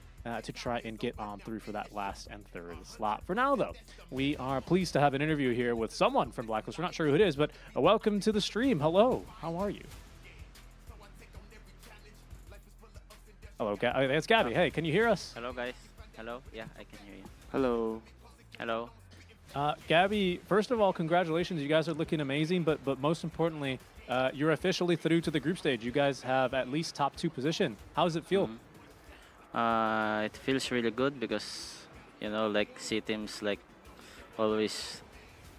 to try and get on through for that last and third slot. For now, though, we are pleased to have an interview here with someone from Blacklist. We're not sure who it is, but welcome to the stream. Hello, how are you? Hello, it's Gabby. Hey, can you hear us? Hello, guys. Hello. Yeah, I can hear you. Hello. Hello. Gabby, first of all, congratulations. You guys are looking amazing, but most importantly, you're officially through to the group stage. You guys have at least top 2 position. How does it feel? It feels really good because, you know, like C teams like always,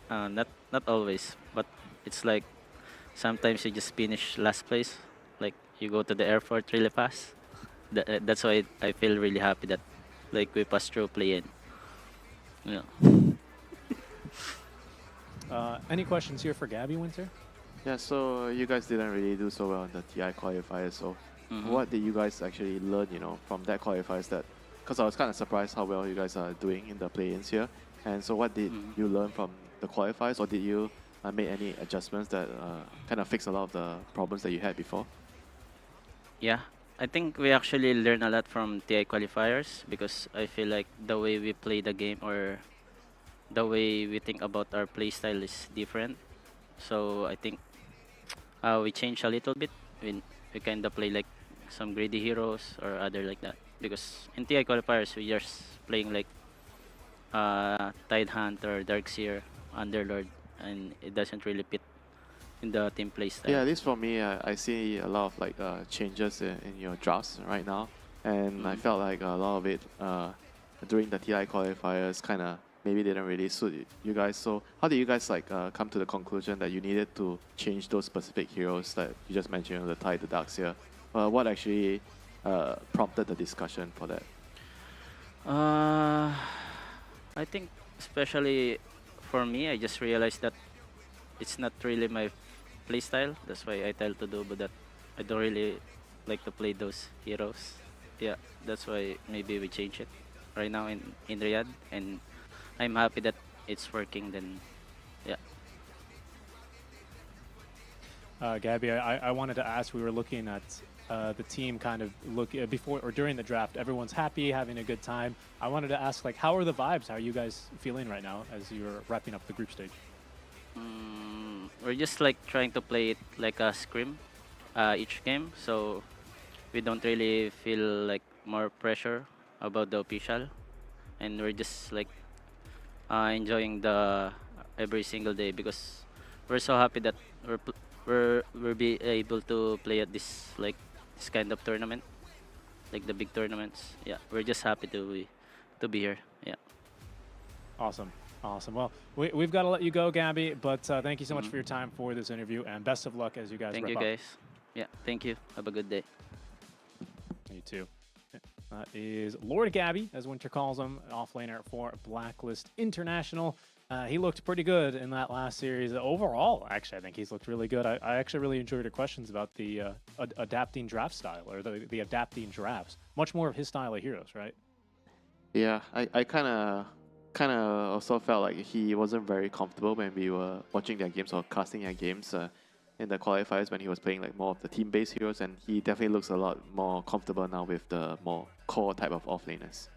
not always, but it's like sometimes you just finish last place. Like you go to the airport really fast. That's why I feel really happy that like we passed through play-in. You know. Any questions here for Gabby, Winter? Yeah, so you guys didn't really do so well in the TI qualifiers. So what did you guys actually learn, you know, from that qualifiers? That because I was kind of surprised how well you guys are doing in the play-ins here. And so what did you learn from the qualifiers, or did you make any adjustments that kind of fix a lot of the problems that you had before? Yeah, I think we actually learn a lot from TI qualifiers because I feel like the way we play the game or the way we think about our play style is different. So I think we change a little bit. We kind of play like some greedy heroes or other like that. Because in TI qualifiers, we just playing like Tide Hunter, Darkseer, Underlord, and it doesn't really fit in the team play style. Yeah, at least for me, I see a lot of like changes in your drafts right now, and I felt like a lot of it during the TI qualifiers kind of maybe didn't really suit you guys. So how did you guys like come to the conclusion that you needed to change those specific heroes that you just mentioned, you know, the Tide, the Darkseer? What actually prompted the discussion for that? I think especially for me, I just realized that it's not really my playstyle. That's why I tell to Dubo that I don't really like to play those heroes. Yeah, that's why maybe we change it right now in Riyadh. And I'm happy that it's working. Then, yeah. Gabby, I wanted to ask, we were looking at the team kind of before or during the draft. Everyone's happy, having a good time. I wanted to ask, like, how are the vibes? How are you guys feeling right now as you're wrapping up the group stage? We're just like trying to play it like a scrim each game, so we don't really feel like more pressure about the official, and we're just like enjoying the every single day because we're so happy that we're be able to play at this kind of tournament, like the big tournaments. Yeah, we're just happy to be here. Yeah. Awesome. Awesome. Well, we've got to let you go, Gabby, but thank you so much for your time for this interview, and best of luck as you guys Thank wrap you, up. guys. Yeah, thank you. Have a good day. You too. That is Lord Gabby, as Winter calls him, offlaner for Blacklist International. He looked pretty good in that last series. Overall, actually, I think he's looked really good. I actually really enjoyed your questions about the adapting draft style, or the adapting drafts. Much more of his style of heroes, right? Yeah, I kind of also felt like he wasn't very comfortable when we were watching their games or casting their games in the qualifiers when he was playing like more of the team-based heroes, and he definitely looks a lot more comfortable now with the more core type of offlaners.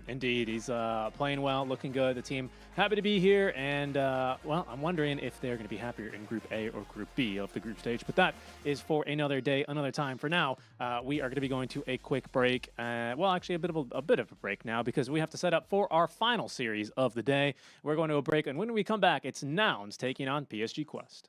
Indeed, he's playing well, looking good. The team happy to be here, and well, I'm wondering if they're going to be happier in Group A or Group B of the group stage, but that is for another day, another time. For now, we are going to be going to a quick break. Well, actually, a bit of a break now because we have to set up for our final series of the day. We're going to a break, and when we come back, it's Nouns taking on PSG Quest.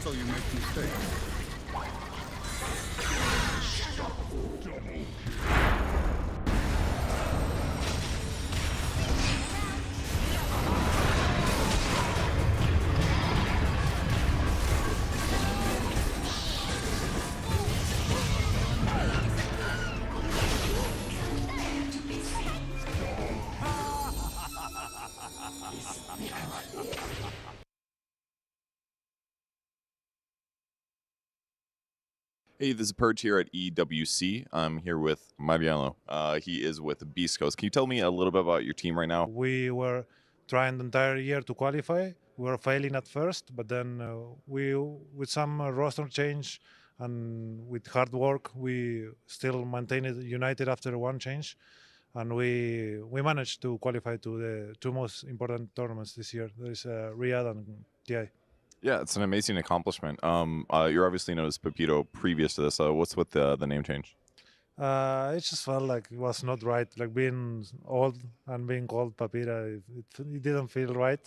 So you make mistakes. Hey, this is Purge here at EWC. I'm here with Mariano. He is with Beast Coast. Can you tell me a little bit about your team right now? We were trying the entire year to qualify. We were failing at first, but then with some roster change and with hard work, we still maintained it united after one change, and we managed to qualify to the two most important tournaments this year. There is Riyadh and TI. Yeah, it's an amazing accomplishment. You're obviously known as Pepito previous to this. What's with the name change? It just felt like it was not right. Like being old and being called Papira, it didn't feel right.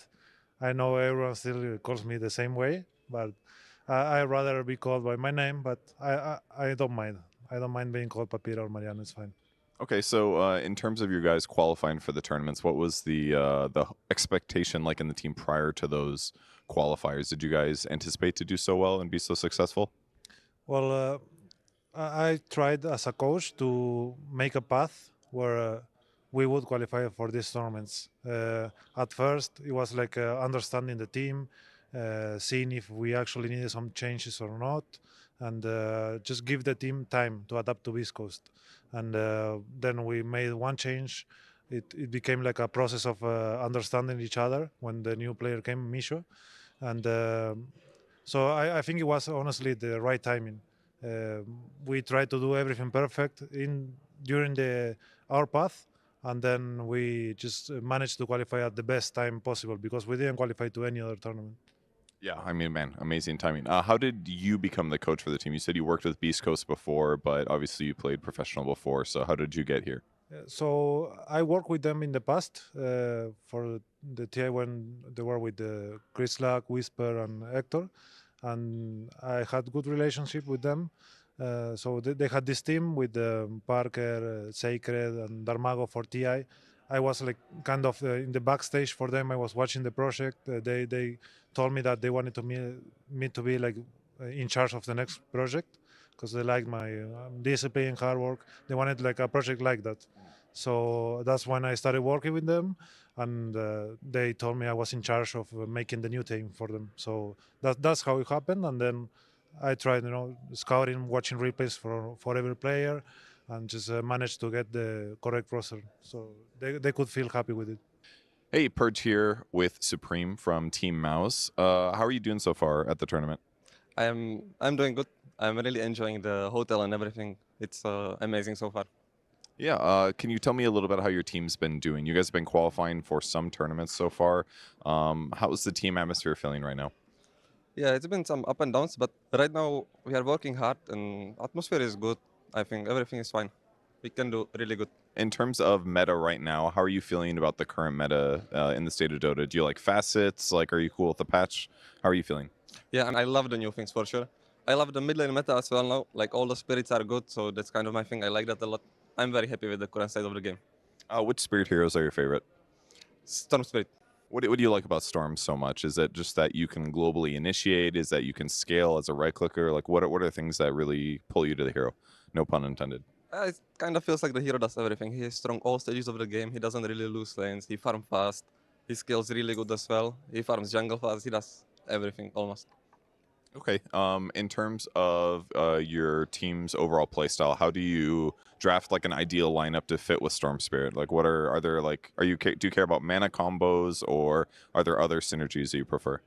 I know everyone still calls me the same way, but I'd rather be called by my name. But I don't mind. I don't mind being called Papira or Mariano. It's fine. Okay, so in terms of your guys qualifying for the tournaments, what was the expectation like in the team prior to those qualifiers? Did you guys anticipate to do so well and be so successful? Well, I tried as a coach to make a path where we would qualify for these tournaments. At first, it was like understanding the team, seeing if we actually needed some changes or not, and just give the team time to adapt to East Coast. And then we made one change. It became like a process of understanding each other when the new player came, Misho. And so I think it was honestly the right timing. We tried to do everything perfect during our path, and then we just managed to qualify at the best time possible because we didn't qualify to any other tournament. Yeah, I mean, man, amazing timing. How did you become the coach for the team? You said you worked with Beast Coast before, but obviously you played professional before. So how did you get here? So I worked with them in the past for the TI when they were with Chris Lack, Whisper, and Hector, and I had good relationship with them. So they had this team with Parker, Sacred, and Darmago for TI. I was like kind of in the backstage for them. I was watching the project. They told me that they wanted me to be like in charge of the next project because they liked my discipline, hard work. They wanted like a project like that. So that's when I started working with them, and they told me I was in charge of making the new team for them. So that's how it happened. And then I tried, scouting, watching replays for every player, and just managed to get the correct roster. So they could feel happy with it. Hey, Purge here with Supreme from Team Mouse. How are you doing so far at the tournament? I'm doing good. I'm really enjoying the hotel and everything. It's amazing so far. Yeah, can you tell me a little bit how your team's been doing? You guys have been qualifying for some tournaments so far. How's the team atmosphere feeling right now? Yeah, it's been some up and downs, but right now we are working hard and atmosphere is good. I think everything is fine. We can do really good. In terms of meta right now, how are you feeling about the current meta in the state of Dota? Do you like facets? Like, are you cool with the patch? How are you feeling? Yeah, and I love the new things for sure. I love the mid lane meta as well now. Like all the spirits are good, so that's kind of my thing. I like that a lot. I'm very happy with the current state of the game. Which spirit heroes are your favorite? Storm Spirit. What do you like about Storm so much? Is it just that you can globally initiate? Is that you can scale as a right clicker? Like what are things that really pull you to the hero? No pun intended. It kind of feels like the hero does everything. He is strong all stages of the game. He doesn't really lose lanes. He farms fast. His skills really good as well. He farms jungle fast. He does everything almost. Okay. In terms of your team's overall playstyle, how do you draft like an ideal lineup to fit with Storm Spirit? Like, are there like do you care about mana combos, or are there other synergies that you prefer?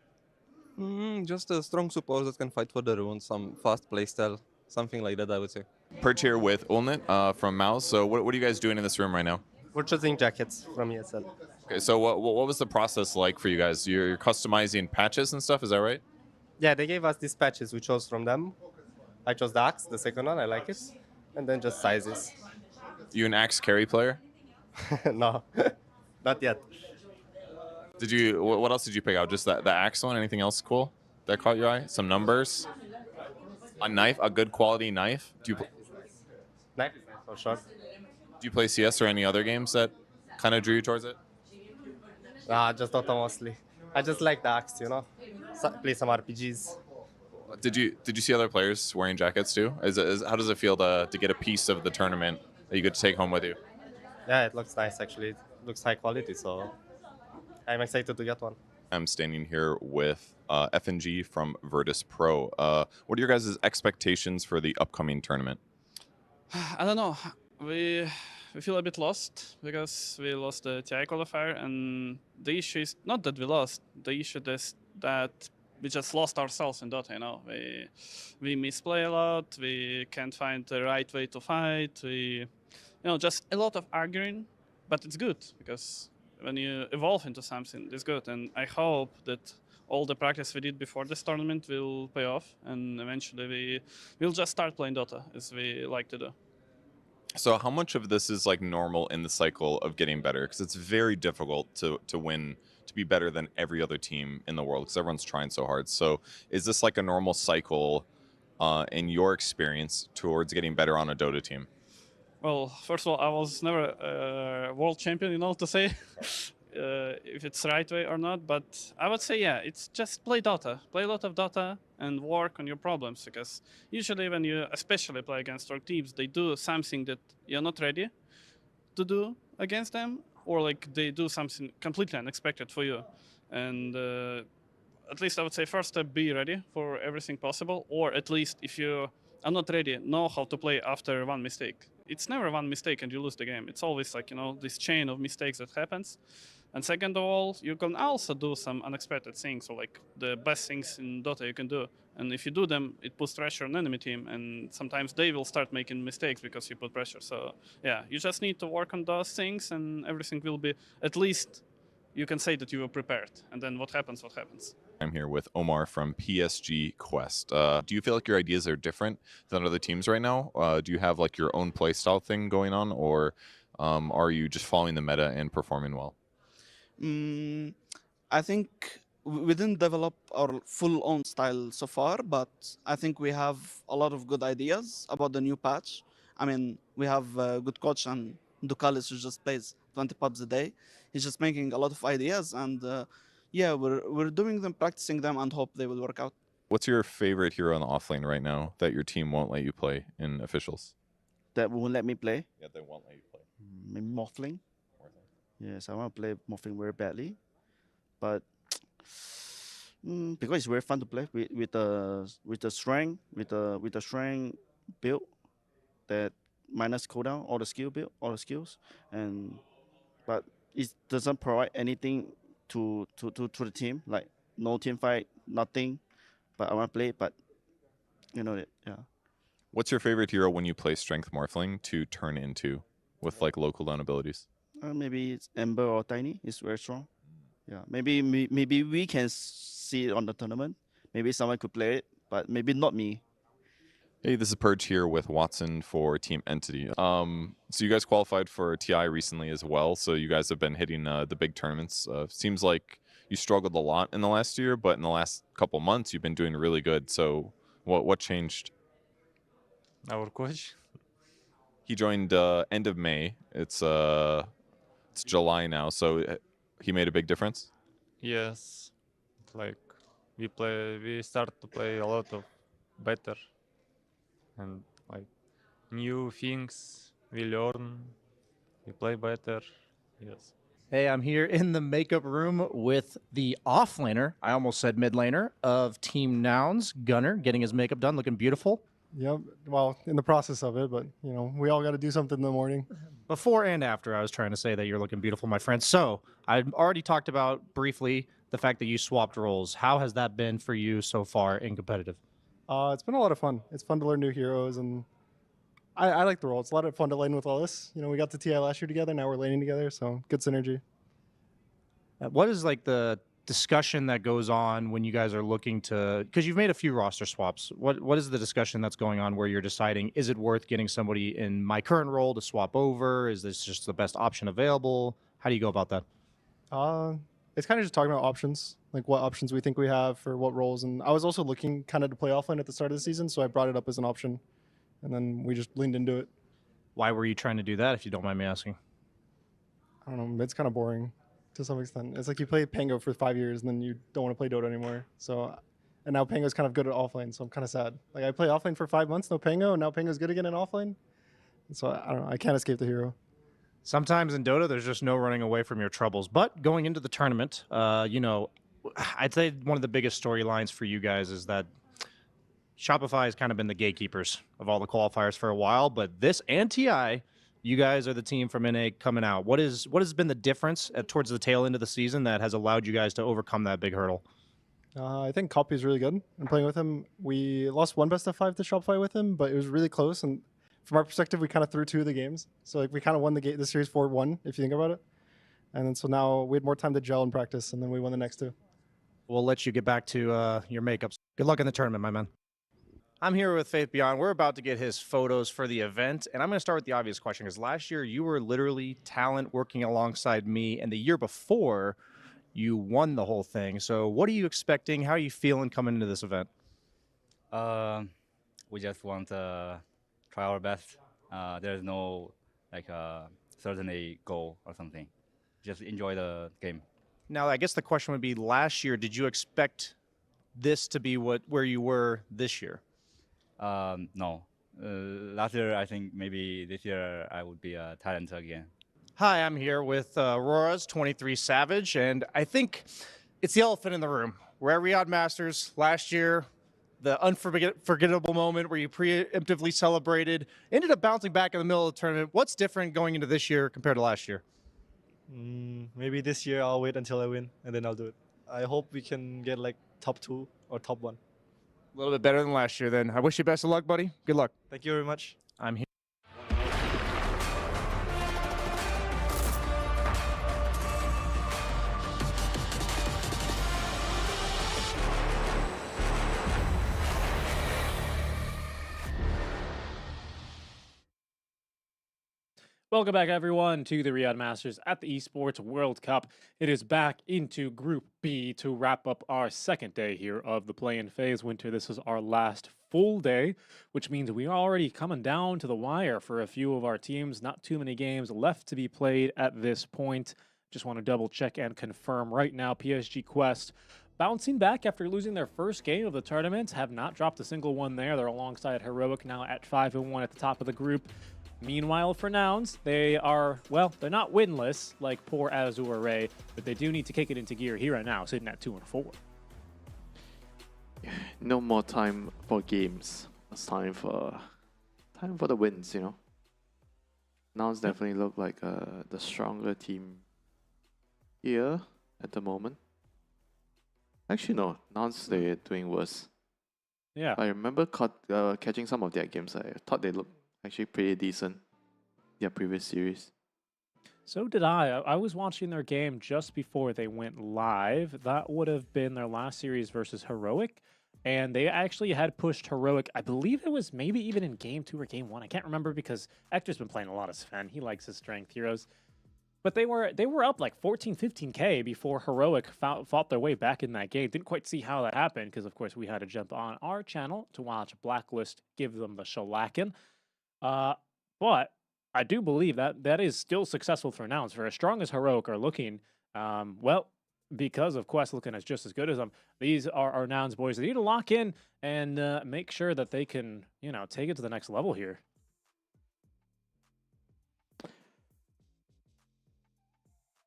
Just a strong support that can fight for the runes, some fast playstyle, something like that, I would say. Perch here with Ulnit from Mouse. So what are you guys doing in this room right now? We're choosing jackets from ESL. Okay, so what was the process like for you guys? You're customizing patches and stuff, is that right? Yeah, they gave us these patches. We chose from them. I chose the Axe, the second one. I like it. And then just sizes. You an Axe carry player? No, not yet. What else did you pick out? Just the Axe one? Anything else cool that caught your eye? Some numbers? A knife, a good quality knife? Knife is nice for sure. Do you play CS or any other games that kind of drew you towards it? Just Dota mostly. I just like the axe, you know. Play some RPGs. Did you see other players wearing jackets too? How does it feel to get a piece of the tournament that you could take home with you? Yeah, it looks nice actually. It looks high quality, so I'm excited to get one. I'm standing here with FNG from virtus.pro. What are your guys' expectations for the upcoming tournament? I don't know. We feel a bit lost because we lost the TI qualifier, and the issue is not that we lost. The issue is that we just lost ourselves in Dota. You know, we misplay a lot. We can't find the right way to fight. Just a lot of arguing, but it's good because when you evolve into something, it's good. And I hope that all the practice we did before this tournament will pay off, and eventually we'll just start playing Dota as we like to do. So how much of this is like normal in the cycle of getting better? Because it's very difficult to win, to be better than every other team in the world because everyone's trying so hard. So is this like a normal cycle in your experience towards getting better on a Dota team? Well, first of all, I was never a world champion, to say if it's the right way or not. But I would say, yeah, it's just play Dota. Play a lot of Dota and work on your problems. Because usually when you especially play against our teams, they do something that you're not ready to do against them. Or like they do something completely unexpected for you. And at least I would say first step, be ready for everything possible. Or at least if you are not ready, know how to play after one mistake. It's never one mistake and you lose the game. It's always like, this chain of mistakes that happens. And second of all, you can also do some unexpected things, or like the best things in Dota you can do. And if you do them, it puts pressure on enemy team, and sometimes they will start making mistakes because you put pressure. So yeah, you just need to work on those things and everything will be, at least you can say that you were prepared. And then what happens, what happens. I'm here with Omar from PSG Quest. Do you feel like your ideas are different than other teams right now? Do you have like your own playstyle thing going on, or are you just following the meta and performing well? I think we didn't develop our full own style so far, but I think we have a lot of good ideas about the new patch. I mean, we have a good coach, and Dukalis, who just plays 20 pubs a day. He's just making a lot of ideas, and yeah, we're doing them, practicing them, and hope they will work out. What's your favorite hero on the offlane right now that your team won't let you play in officials? That won't let me play? Yeah, they won't let you play. Maybe Morphling. Yes, I want to play Morphling very badly, but because it's very fun to play with the strength build that minus cooldown, all the skills, but it doesn't provide anything to the team, like no team fight, nothing. But I want to play it, but yeah. What's your favorite hero when you play Strength Morphling to turn into with like low cooldown abilities? Maybe it's Ember or Tiny. It's very strong. Yeah, maybe we can see it on the tournament. Maybe someone could play it, but maybe not me. Hey, this is Purge here with Watson for Team Entity. So you guys qualified for TI recently as well. So you guys have been hitting the big tournaments. Seems like you struggled a lot in the last year, but in the last couple months you've been doing really good. So what changed? Our coach. He joined end of May. It's July now, so he made a big difference. Yes, like we start to play a lot of better, and like new things we learn. We play better. Yes. Hey, I'm here in the makeup room with the offlaner, I almost said mid laner, of Team Nouns, Gunner, getting his makeup done, looking beautiful. Yep. Well, in the process of it, but we all got to do something in the morning. Before and after, I was trying to say that you're looking beautiful, my friend. So I've already talked about briefly the fact that you swapped roles. How has that been for you so far in competitive? It's been a lot of fun. It's fun to learn new heroes, and I like the role. It's a lot of fun to lane with Ellis. We got to TI last year together. Now we're laning together, so good synergy. What is like the discussion that goes on when you guys are looking to, because you've made a few roster swaps, what is the discussion that's going on where you're deciding, is it worth getting somebody in my current role to swap over? Is this just the best option available? How do you go about that? it's kind of just talking about options, like what options we think we have for what roles. And I was also looking kind of to play offlane at the start of the season, so I brought it up as an option, and then we just leaned into it. Why were you trying to do that, if you don't mind me asking? I don't know. Mid's kind of boring to some extent. It's like you play Pango for 5 years and then you don't want to play Dota anymore. So, and now Pango's kind of good at offlane, so I'm kind of sad. Like I play offlane for 5 months, no Pango, and now Pango's good again in offlane. So I don't know. I can't escape the hero. Sometimes in Dota, there's just no running away from your troubles. But going into the tournament, you know, I'd say one of the biggest storylines for you guys is that Shopify has kind of been the gatekeepers of all the qualifiers for a while. But this and TI, you guys are the team from NA coming out. What has been the difference towards the tail end of the season that has allowed you guys to overcome that big hurdle? I think Copy is really good. And playing with him, we lost one best of 5 to Shopify with him, but it was really close. And from our perspective, we kind of threw 2 of the games. So like we kind of won the series 4-1, if you think about it. And then so now we had more time to gel and practice, and then we won the next 2. We'll let you get back to your makeups. Good luck in the tournament, my man. I'm here with Faith Beyond. We're about to get his photos for the event, and I'm going to start with the obvious question, because last year you were literally talent working alongside me, and the year before you won the whole thing. So what are you expecting? How are you feeling coming into this event? We just want to try our best. There's no like certain a goal or something. Just enjoy the game. Now, I guess the question would be, last year, did you expect this to be where you were this year? No. Last year, I think maybe this year I would be a talent again. Hi, I'm here with Aurora's 23 Savage, and I think it's the elephant in the room. We're at Riyadh Masters last year, the unforgettable moment where you preemptively celebrated, ended up bouncing back in the middle of the tournament. What's different going into this year compared to last year? Maybe this year I'll wait until I win, and then I'll do it. I hope we can get like top 2 or top 1. A little bit better than last year, then. I wish you best of luck, buddy. Good luck. Thank you very much. I'm here. Welcome back, everyone, to the Riyadh Masters at the Esports World Cup. It is back into Group B to wrap up our second day here of the play-in phase. Winter, this is our last full day, which means we are already coming down to the wire for a few of our teams. Not too many games left to be played at this point. Just want to double check and confirm right now. PSG Quest bouncing back after losing their first game of the tournament. Have not dropped a single one there. They're alongside Heroic now at 5-1 at the top of the group. Meanwhile, for Nouns, they are, well, they're not winless like poor Azure Ray, but they do need to kick it into gear here and now, sitting at 2-4. No more time for games. It's time for the wins, you know. Nouns definitely look like the stronger team here at the moment. Actually, no. Nouns, they're doing worse. Yeah. I remember catching some of their games. I thought they looked actually pretty decent, their previous series. So did I. I was watching their game just before they went live. That would have been their last series versus Heroic. And they actually had pushed Heroic, I believe it was maybe even in Game 2 or Game 1. I can't remember because Hector's been playing a lot of Sven. He likes his strength heroes. But they were up like 14, 15K before Heroic fought their way back in that game. Didn't quite see how that happened because, of course, we had to jump on our channel to watch Blacklist give them the shellacking. But I do believe that is still successful for Nouns. For as strong as Heroic are looking, well, because of Quest looking as just as good as them, these are our Nouns boys. They need to lock in and make sure that they can, take it to the next level here.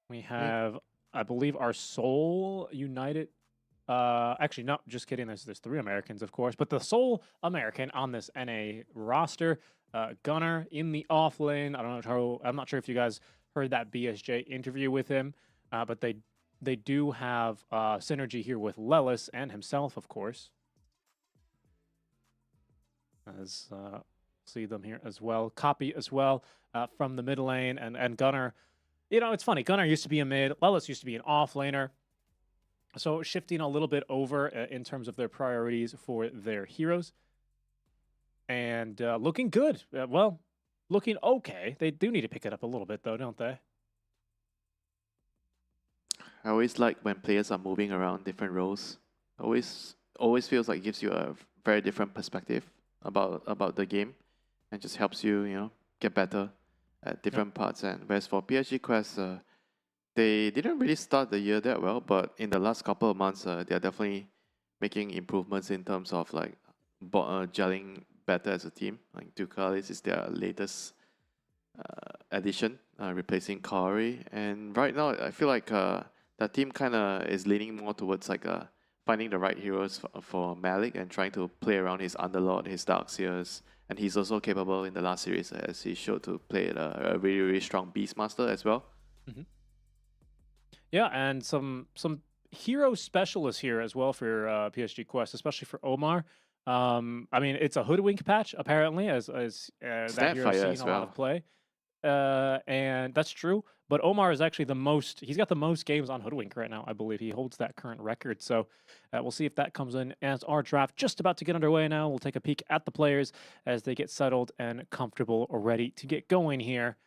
We have, I believe, our Seoul United. Actually, no, just kidding. There's 3 Americans, of course, but the sole American on this NA roster, Gunnar in the off lane. I'm not sure if you guys heard that BSJ interview with him, but they do have synergy here with Lelis and himself, of course. As see them here as well. Copy as well from the mid lane, and Gunnar. It's funny. Gunnar used to be a mid. Lelis used to be an off laner. So shifting a little bit over in terms of their priorities for their heroes. And looking good. Well, looking okay. They do need to pick it up a little bit, though, don't they? I always like when players are moving around different roles. Always feels like it gives you a very different perspective about the game, and just helps you, you know, get better at different parts. And whereas for PSG Quest, they didn't really start the year that well, but in the last couple of months, they are definitely making improvements in terms of like gelling better as a team. Like Ducalis is their latest addition, replacing Kaori. And right now, I feel like that team kind of is leaning more towards like finding the right heroes for Malik and trying to play around his Underlord, his Darkseers. And he's also capable in the last series, as he showed, to play a really, really strong Beastmaster as well. Yeah, and some hero specialists here as well for PSG Quest, especially for Omar. I mean, it's a Hoodwink patch apparently, as that hero's seen as a lot well. of play, and that's true. But Omar is actually he's got the most games on Hoodwink right now. I believe he holds that current record. So we'll see if that comes in as our draft just about to get underway now. We'll take a peek at the players as they get settled and comfortable, ready to get going here.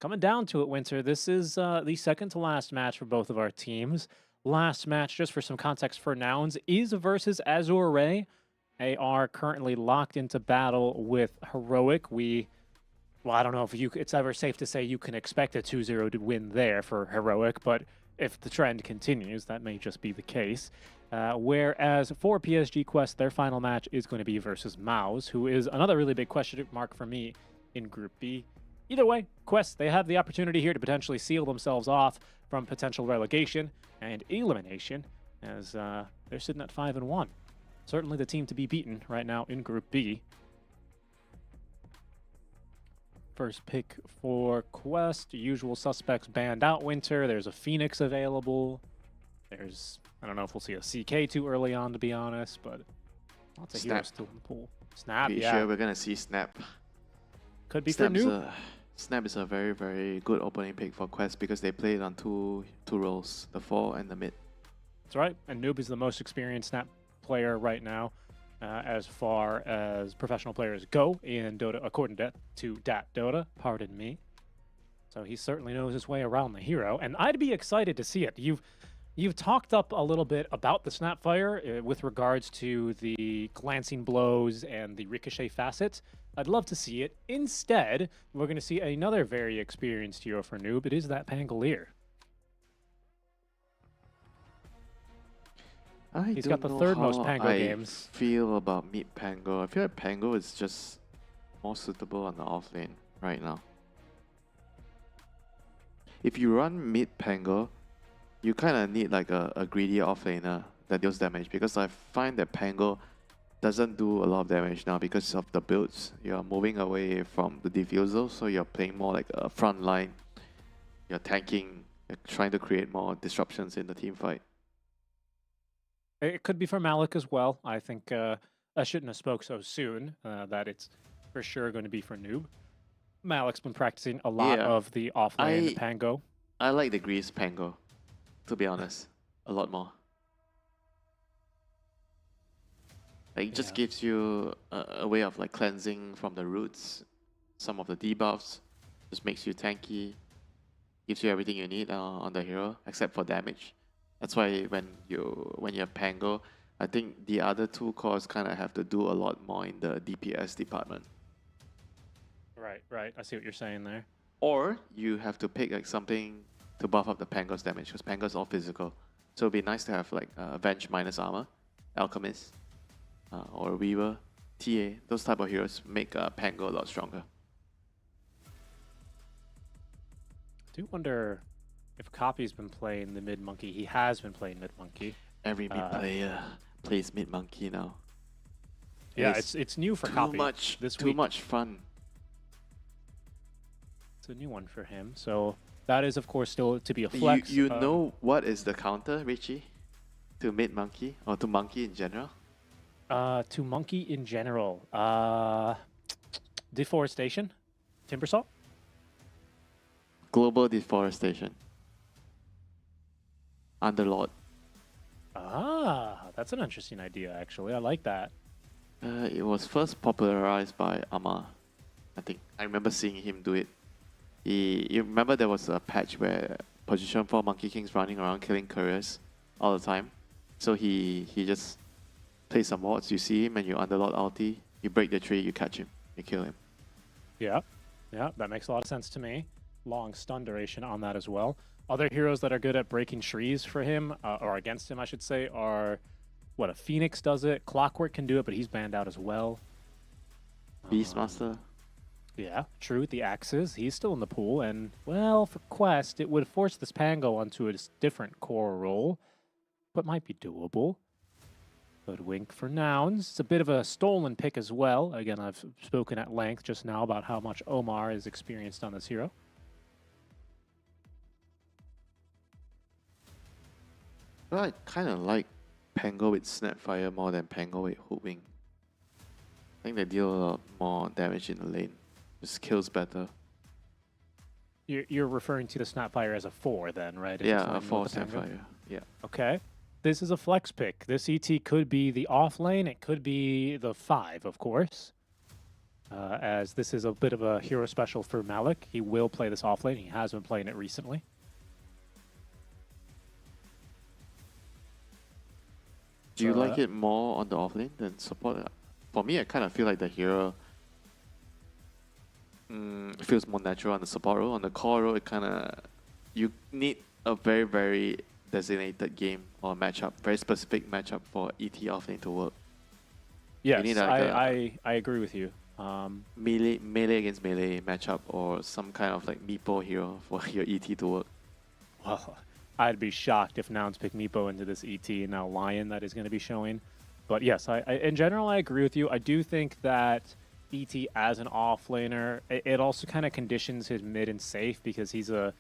Coming down to it, Winter, this is the second to last match for both of our teams. Last match, just for some context for Nouns, is versus Azure Ray. They are currently locked into battle with Heroic. Well, I don't know if it's ever safe to say you can expect a 2-0 to win there for Heroic, but if the trend continues, that may just be the case. Whereas for PSG Quest, their final match is going to be versus Mouse, who is another really big question mark for me in Group B. Either way, Quest, they have the opportunity here to potentially seal themselves off from potential relegation and elimination, as they're sitting at 5-1. Certainly the team to be beaten right now in Group B. First pick for Quest, usual suspects banned out, Winter. There's a Phoenix available. I don't know if we'll see a CK too early on, to be honest, but lots of heroes still in the pool. Snap, Pretty yeah. sure we're gonna see Snap. Could be for Noob. Snap is a very, very good opening pick for Quest because they play it on two roles, the 4 and the mid. That's right, and Noob is the most experienced Snap player right now. As far as professional players go in Dota, according to Dat Dota, pardon me. So he certainly knows his way around the hero, and I'd be excited to see it. You've talked up a little bit about the Snapfire with regards to the glancing blows and the ricochet facets. I'd love to see it. Instead, we're going to see another very experienced hero for Noob. It is that Pangolier. He's got the third most Pango games. Feel about mid Pango. I feel like Pango is just more suitable on the offlane right now. If you run mid Pango, you kind of need like a greedy offlaner that deals damage, because I find that Pango doesn't do a lot of damage now because of the builds. You're moving away from the diffusal, so you're playing more like a front line. You're tanking, you're trying to create more disruptions in the team fight. It could be for Malik as well. I think I shouldn't have spoke so soon, that it's for sure going to be for Noob. Malik's been practicing a lot of the offlane Pango. I like the Grease Pango, to be honest, a lot more. Like, it just gives you a way of like cleansing from the roots, some of the debuffs, just makes you tanky, gives you everything you need on the hero, except for damage. That's why when you have Pango, I think the other two cores kind of have to do a lot more in the DPS department. Right. I see what you're saying there. Or you have to pick like something to buff up the Pango's damage, because Pango's all physical. So it'd be nice to have like Venge minus armor, Alchemist, or Weaver, TA. Those type of heroes make Pango a lot stronger. I do wonder if Copy's been playing the mid monkey. He has been playing mid monkey. Every mid player plays mid monkey now. Yeah, it's new for Copy this week. Too much fun. It's a new one for him. So that is, of course, still to be a flex. You know what is the counter, Richie, to mid monkey or to monkey in general? To monkey in general, deforestation, timber salt, global deforestation. Underlord. That's an interesting idea, actually. I like that. It was first popularized by Amar. I think I remember seeing him do it. You remember there was a patch where position 4 Monkey Kings running around killing couriers all the time. So he just plays some wards, you see him and you underlord ulti, you break the tree, you catch him, you kill him. Yeah, that makes a lot of sense to me. Long stun duration on that as well. Other heroes that are good at breaking trees for him, or against him, I should say, are what a Phoenix does it. Clockwork can do it, but he's banned out as well. Beastmaster. Yeah, true. With the axes, he's still in the pool, and well, for Quest, it would force this Pango onto a different core role, but might be doable. Good wink for Nouns. It's a bit of a stolen pick as well. Again, I've spoken at length just now about how much Omar is experienced on this hero. Well, I kind of like Pango with Snapfire more than Pango with Hoodwink. I think they deal a lot more damage in the lane. Just kills better. You're referring to the Snapfire as a 4 then, right? If it's Yeah, a lining 4 with the Pango? Snapfire. Yeah. Okay. This is a flex pick. This ET could be the off lane. It could be the 5, of course. As this is a bit of a hero special for Malik. He will play this off lane. He has been playing it recently. Do you like it more on the offlane than support? For me, I kind of feel like the hero feels more natural on the support role. On the core role, it kind of... You need a very, very designated game or matchup, very specific matchup for ET offlane to work. Yes, you need like I agree with you. Melee against melee matchup or some kind of like Meepo hero for your ET to work. Well, I'd be shocked if Nouns pick Meepo into this ET and now Lion that is going to be showing. But yes, I in general, I agree with you. I do think that ET as an offlaner, it also kind of conditions his mid and safe because he's a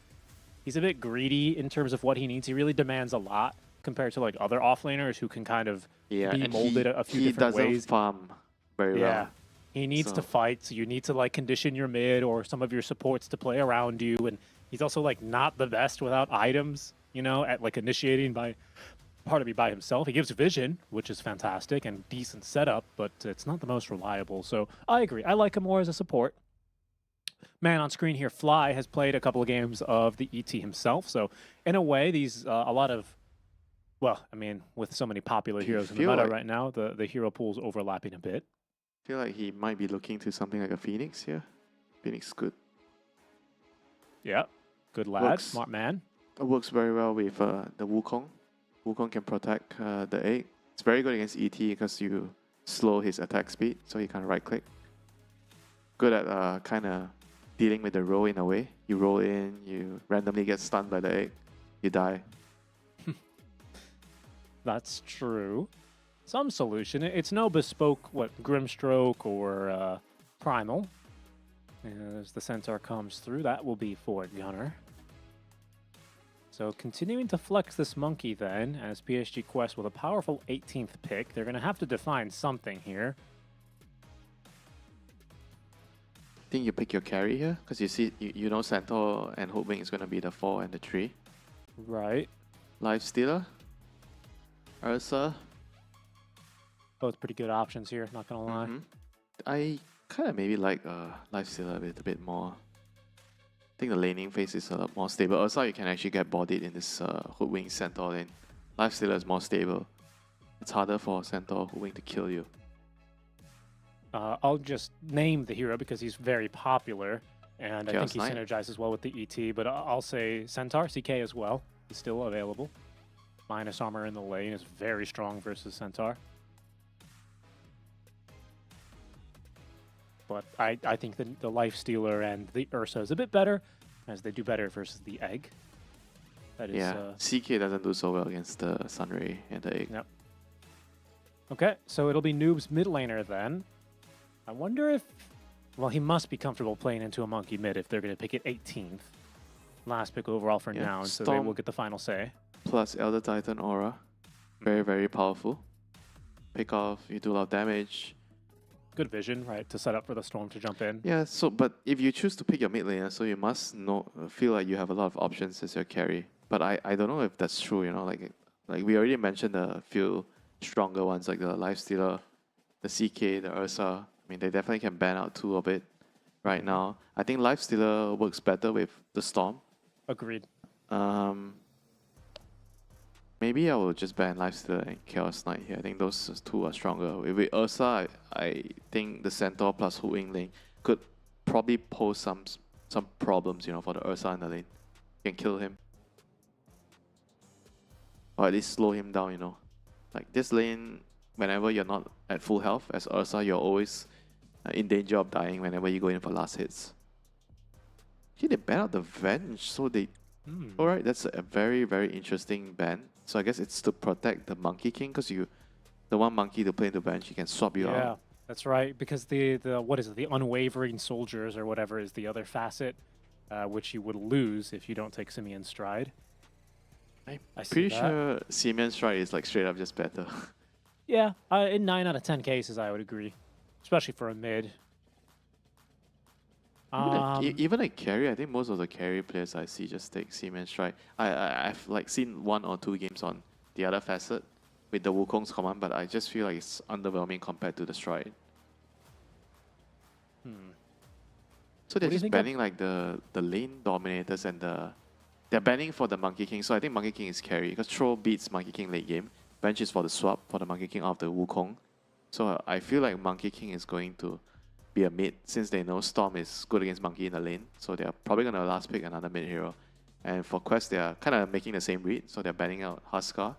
bit greedy in terms of what he needs. He really demands a lot compared to like other offlaners who can kind of be molded a few different ways. He doesn't farm very well. He needs to fight, so you need to like condition your mid or some of your supports to play around you. And he's also like not the best without items, you know, at like initiating by himself. He gives vision, which is fantastic and decent setup, but it's not the most reliable. So I agree. I like him more as a support. Man on screen here, Fly, has played a couple of games of the ET himself. So in a way, these a lot of, well, I mean, with so many popular heroes in the meta right now, the hero pool's overlapping a bit. I feel like he might be looking to something like a Phoenix here. Phoenix good. Yeah, good lad, smart man. It works very well with the Wukong. Wukong can protect the egg. It's very good against ET because you slow his attack speed, so he can right click. Good at kind of dealing with the roll in a way. You roll in, you randomly get stunned by the egg, you die. That's true. Some solution. It's no bespoke, Grimstroke or Primal. As the Centaur comes through, that will be for Gunner. So continuing to flex this monkey then, as PSG Quest with a powerful 18th pick. They're going to have to define something here. I think you pick your carry here, because you see, you know Centaur and Hoodwink is going to be the 4 and the 3. Right. Lifestealer. Ursa. Both pretty good options here, not going to lie. I kind of maybe like Lifestealer a bit more. I think the laning phase is a lot more stable. Also, you can actually get bodied in this Hoodwink Centaur lane. Lifestealer is more stable. It's harder for Centaur Hoodwink to kill you. I'll just name the hero because he's very popular, and I think he synergizes well with the ET, but I'll say Centaur, CK as well. He's still available. Minus armor in the lane is very strong versus Centaur. But I think the Lifestealer and the Ursa is a bit better, as they do better versus the Egg. That is, CK doesn't do so well against the Sunray and the Egg. Yep. Okay, so it'll be Noob's mid laner then. I wonder if... Well, he must be comfortable playing into a monkey mid if they're going to pick it 18th. Last pick overall for now, so they will get the final say. Plus Elder Titan Aura. Very, very powerful. Pick off, you do a lot of damage. Good vision, right, to set up for the Storm to jump in. Yeah, so but if you choose to pick your mid laner, so you must feel like you have a lot of options as your carry. But I don't know if that's true, you know, like we already mentioned a few stronger ones like the Lifestealer, the CK, the Ursa. I mean, they definitely can ban out 2 of it right now. I think Lifestealer works better with the Storm. Agreed. Maybe I will just ban Lifestealer and Chaos Knight here. I think those two are stronger. With Ursa, I think the Centaur plus Hu Ying lane could probably pose some problems, for the Ursa in the lane. You can kill him. Or at least slow him down, Like this lane, whenever you're not at full health as Ursa, you're always in danger of dying whenever you go in for last hits. Actually, they ban out the Venge, so they... Alright, that's a very, very interesting ban. So I guess it's to protect the Monkey King, because the one monkey to play in the bench, he can swap you out. Yeah, that's right. Because the what is it? The unwavering soldiers or whatever is the other facet, which you would lose if you don't take Simeon's stride. I see Pretty that. sure Simeon's stride is like straight up just better. Yeah, in 9 out of 10 cases, I would agree, especially for a mid. Even a carry, I think most of the carry players I see just take Simeon's stride. I've like seen 1 or 2 games on the other facet with the Wukong's command, but I just feel like it's underwhelming compared to the stride. So they're just banning like the lane dominators and they're banning for the Monkey King. So I think Monkey King is carry because Troll beats Monkey King late game. Bench is for the swap for the Monkey King of the Wukong. So I feel like Monkey King is going to be a mid since they know Storm is good against Monkey in the lane. So they're probably going to last pick another mid hero. And for Quest, they are kind of making the same read. So they're banning out Huskar.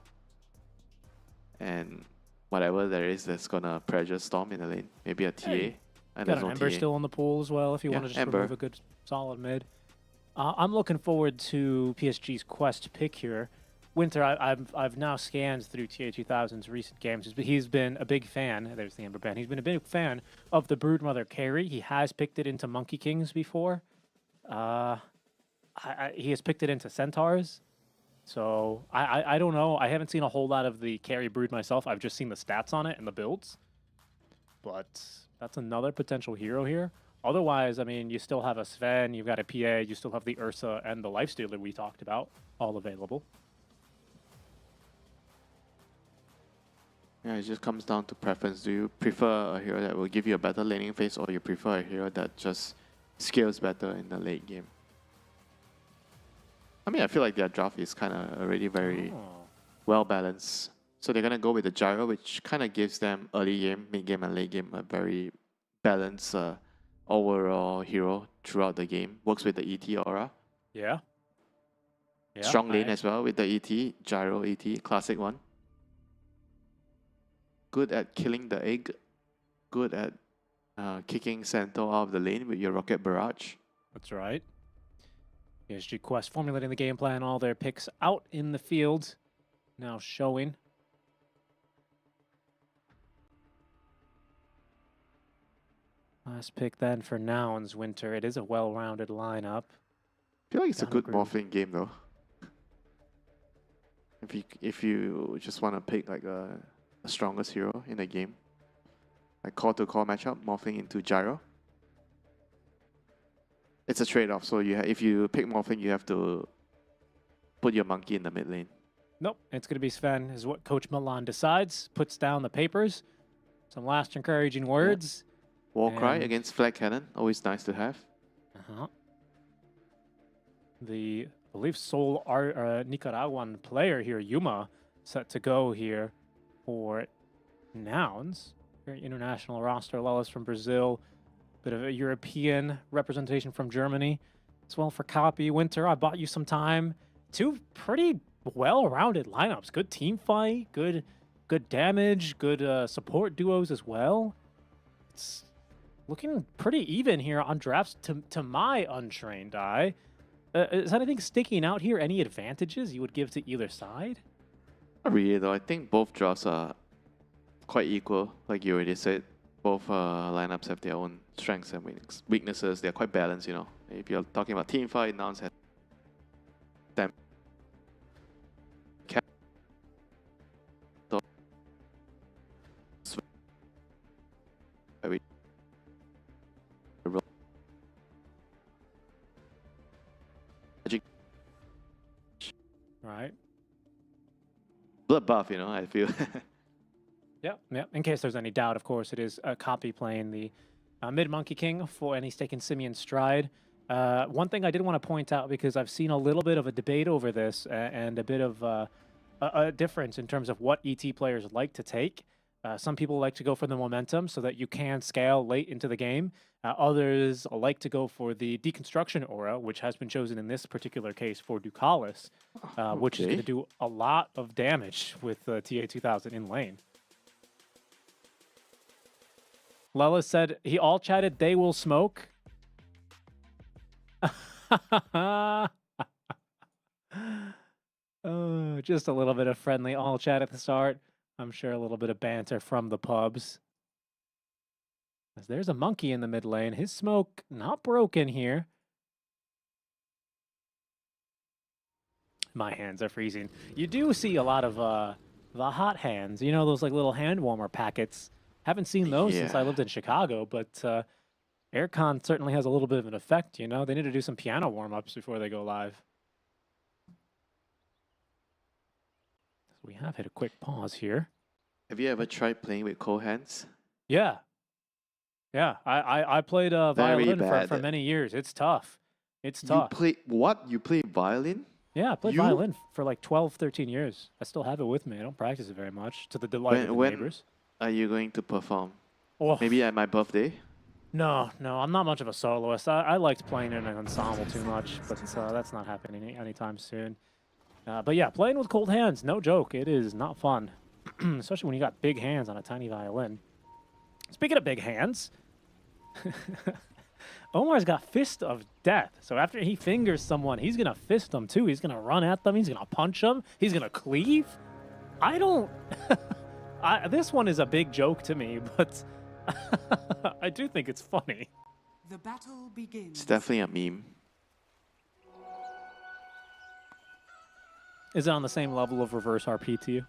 And whatever there is that's going to pressure Storm in the lane. Maybe a TA. Hey, And got there's an no Ember TA. still in the pool as well if you want to just Ember. remove a good solid mid. I'm looking forward to PSG's Quest pick here. Winter, I've now scanned through TA2000's recent games. He's been a big fan. There's the Ember ban. He's been a big fan of the Broodmother carry. He has picked it into Monkey Kings before. He has picked it into Centaurs. So I don't know. I haven't seen a whole lot of the carry Brood myself. I've just seen the stats on it and the builds. But that's another potential hero here. Otherwise, I mean, you still have a Sven, you've got a PA, you still have the Ursa and the Lifestealer we talked about, all available. Yeah, it just comes down to preference. Do you prefer a hero that will give you a better laning phase, or you prefer a hero that just scales better in the late game? I mean, I feel like their draft is kind of already very well balanced. So they're going to go with the Gyro, which kind of gives them early game, mid game, and late game a very balanced overall hero throughout the game. Works with the ET aura. Yeah. Strong lane as well with the ET, Gyro ET, classic one. Good at killing the egg. Good at kicking Centaur out of the lane with your Rocket Barrage. That's right. PSG Quest formulating the game plan, all their picks out in the field. Now showing. Last pick then for Nouns, Winter. It is a well-rounded lineup. I feel like it's a good morphling game though. If you just want to pick like the strongest hero in the game, like core to core matchup, morphling into Gyro. It's a trade-off. So if you pick morphling, you have to put your monkey in the mid lane. Nope, it's going to be Sven, is what Coach Milan decides. Puts down the papers. Some last encouraging words. Warcry And- against Flag Cannon, always nice to have. The, I believe, sole Nicaraguan player here, Yuma, set to go here for Nouns. Very international roster. Lellis from Brazil. Bit of a European representation from Germany. As well for Copy. Winter, I bought you some time. Two pretty well-rounded lineups. Good team fight. Good damage. Good support duos as well. It's looking pretty even here on drafts to my untrained eye. Is anything sticking out here? Any advantages you would give to either side? Not really though. I think both draws are quite equal. Like you already said, both lineups have their own strengths and weaknesses. They're quite balanced, you know. If you're talking about team fight, Nouns have them. Right. Blood buff, you know, I feel. Yeah. In case there's any doubt, of course, it is a Copy playing the mid Monkey King for, and he's taking Simeon Stride. One thing I did want to point out, because I've seen a little bit of a debate over this and a bit of a difference in terms of what ET players like to take. Some people like to go for the momentum so that you can scale late into the game. Others like to go for the deconstruction aura, which has been chosen in this particular case for Ducalis, which is going to do a lot of damage with TA2000 in lane. Lela said he all chatted, they will smoke. Oh, just a little bit of friendly all chat at the start. I'm sure a little bit of banter from the pubs. As there's a monkey in the mid lane. His smoke not broken here. My hands are freezing. You do see a lot of the hot hands. You know, those like little hand warmer packets. Haven't seen those since I lived in Chicago, but aircon certainly has a little bit of an effect, you know? They need to do some piano warm-ups before they go live. We have hit a quick pause here. Have you ever tried playing with cold hands? Yeah. Yeah, I played violin for many years. It's tough. It's tough. You play what? You play violin? Yeah, I played violin for like 12, 13 years. I still have it with me. I don't practice it very much, to the delight of the neighbors. Are you going to perform? Oh. Maybe at my birthday? No, I'm not much of a soloist. I liked playing in an ensemble too much, but that's not happening anytime soon. But yeah, playing with cold hands, no joke. It is not fun, especially when you got big hands on a tiny violin. Speaking of big hands, Omar's got Fist of Death. So after he fingers someone, he's going to fist them too. He's going to run at them. He's going to punch them. He's going to cleave. I don't... this one is a big joke to me, but I do think it's funny. The battle begins. It's definitely a meme. Is it on the same level of reverse RP to you?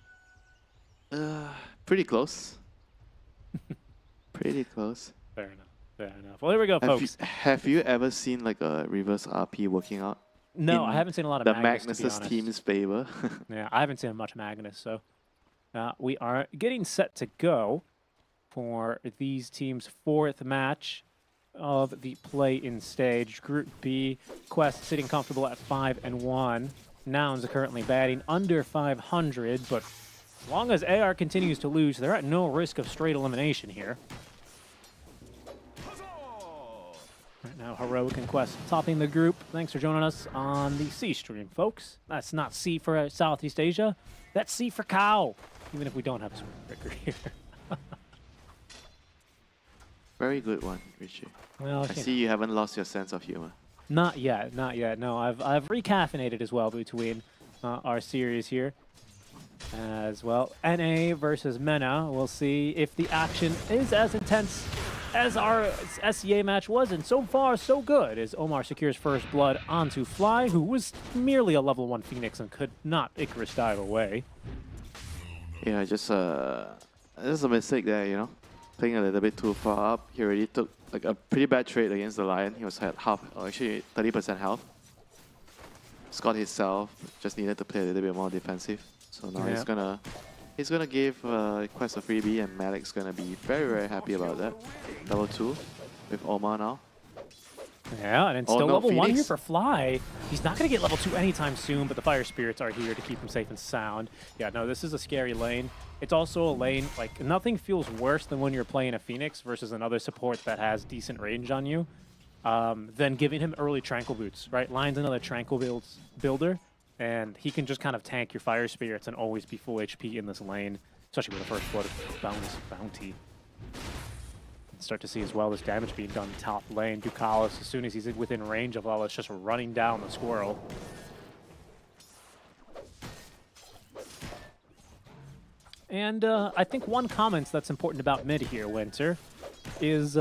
Pretty close. Pretty close. Fair enough. Fair enough. Well, here we go, folks. Have you ever seen like a reverse RP working out? No, I haven't seen a lot of the Magnus, Magnus's team's favor. Yeah, I haven't seen much Magnus, so we are getting set to go for these teams' fourth match of the play-in stage. Group B, Quest sitting comfortable at 5-1. Nouns are currently batting under 500, but as long as AR continues to lose, they're at no risk of straight elimination here. Right now, Heroic and Quest topping the group. Thanks for joining us on the C stream, folks. That's not C for Southeast Asia. That's C for cow, even if we don't have a breaker here. Very good one, Richie. Well, I see you haven't lost your sense of humor. Not yet, not yet. No, I've recaffeinated as well between our series here. As well, NA versus Mena. We'll see if the action is as intense as our SCA match was, and so far so good as Omar secures first blood onto Fly, who was merely a level 1 Phoenix and could not Icarus dive away. Yeah, just a mistake there, you know. Playing a little bit too far up. He already took like a pretty bad trade against the Lion. He was at half, or actually 30% health. Scott himself just needed to play a little bit more defensive. So now he's gonna give Quest a freebie, and Malik's gonna be very, very happy about that. Level 2 with Omar now. Yeah, and it's still level 1 here for Fly. He's not going to get level 2 anytime soon, but the Fire Spirits are here to keep him safe and sound. Yeah, no, this is a scary lane. It's also a lane, like, nothing feels worse than when you're playing a Phoenix versus another support that has decent range on you than giving him early Tranquil Boots, right? Lion's another Tranquil builder, and he can just kind of tank your Fire Spirits and always be full HP in this lane, especially with the first blood bonus bounty. Start to see as well this damage being done top lane. Ducalis, as soon as he's within range of Lella's, just running down the squirrel. And I think one comment that's important about mid here, Winter, is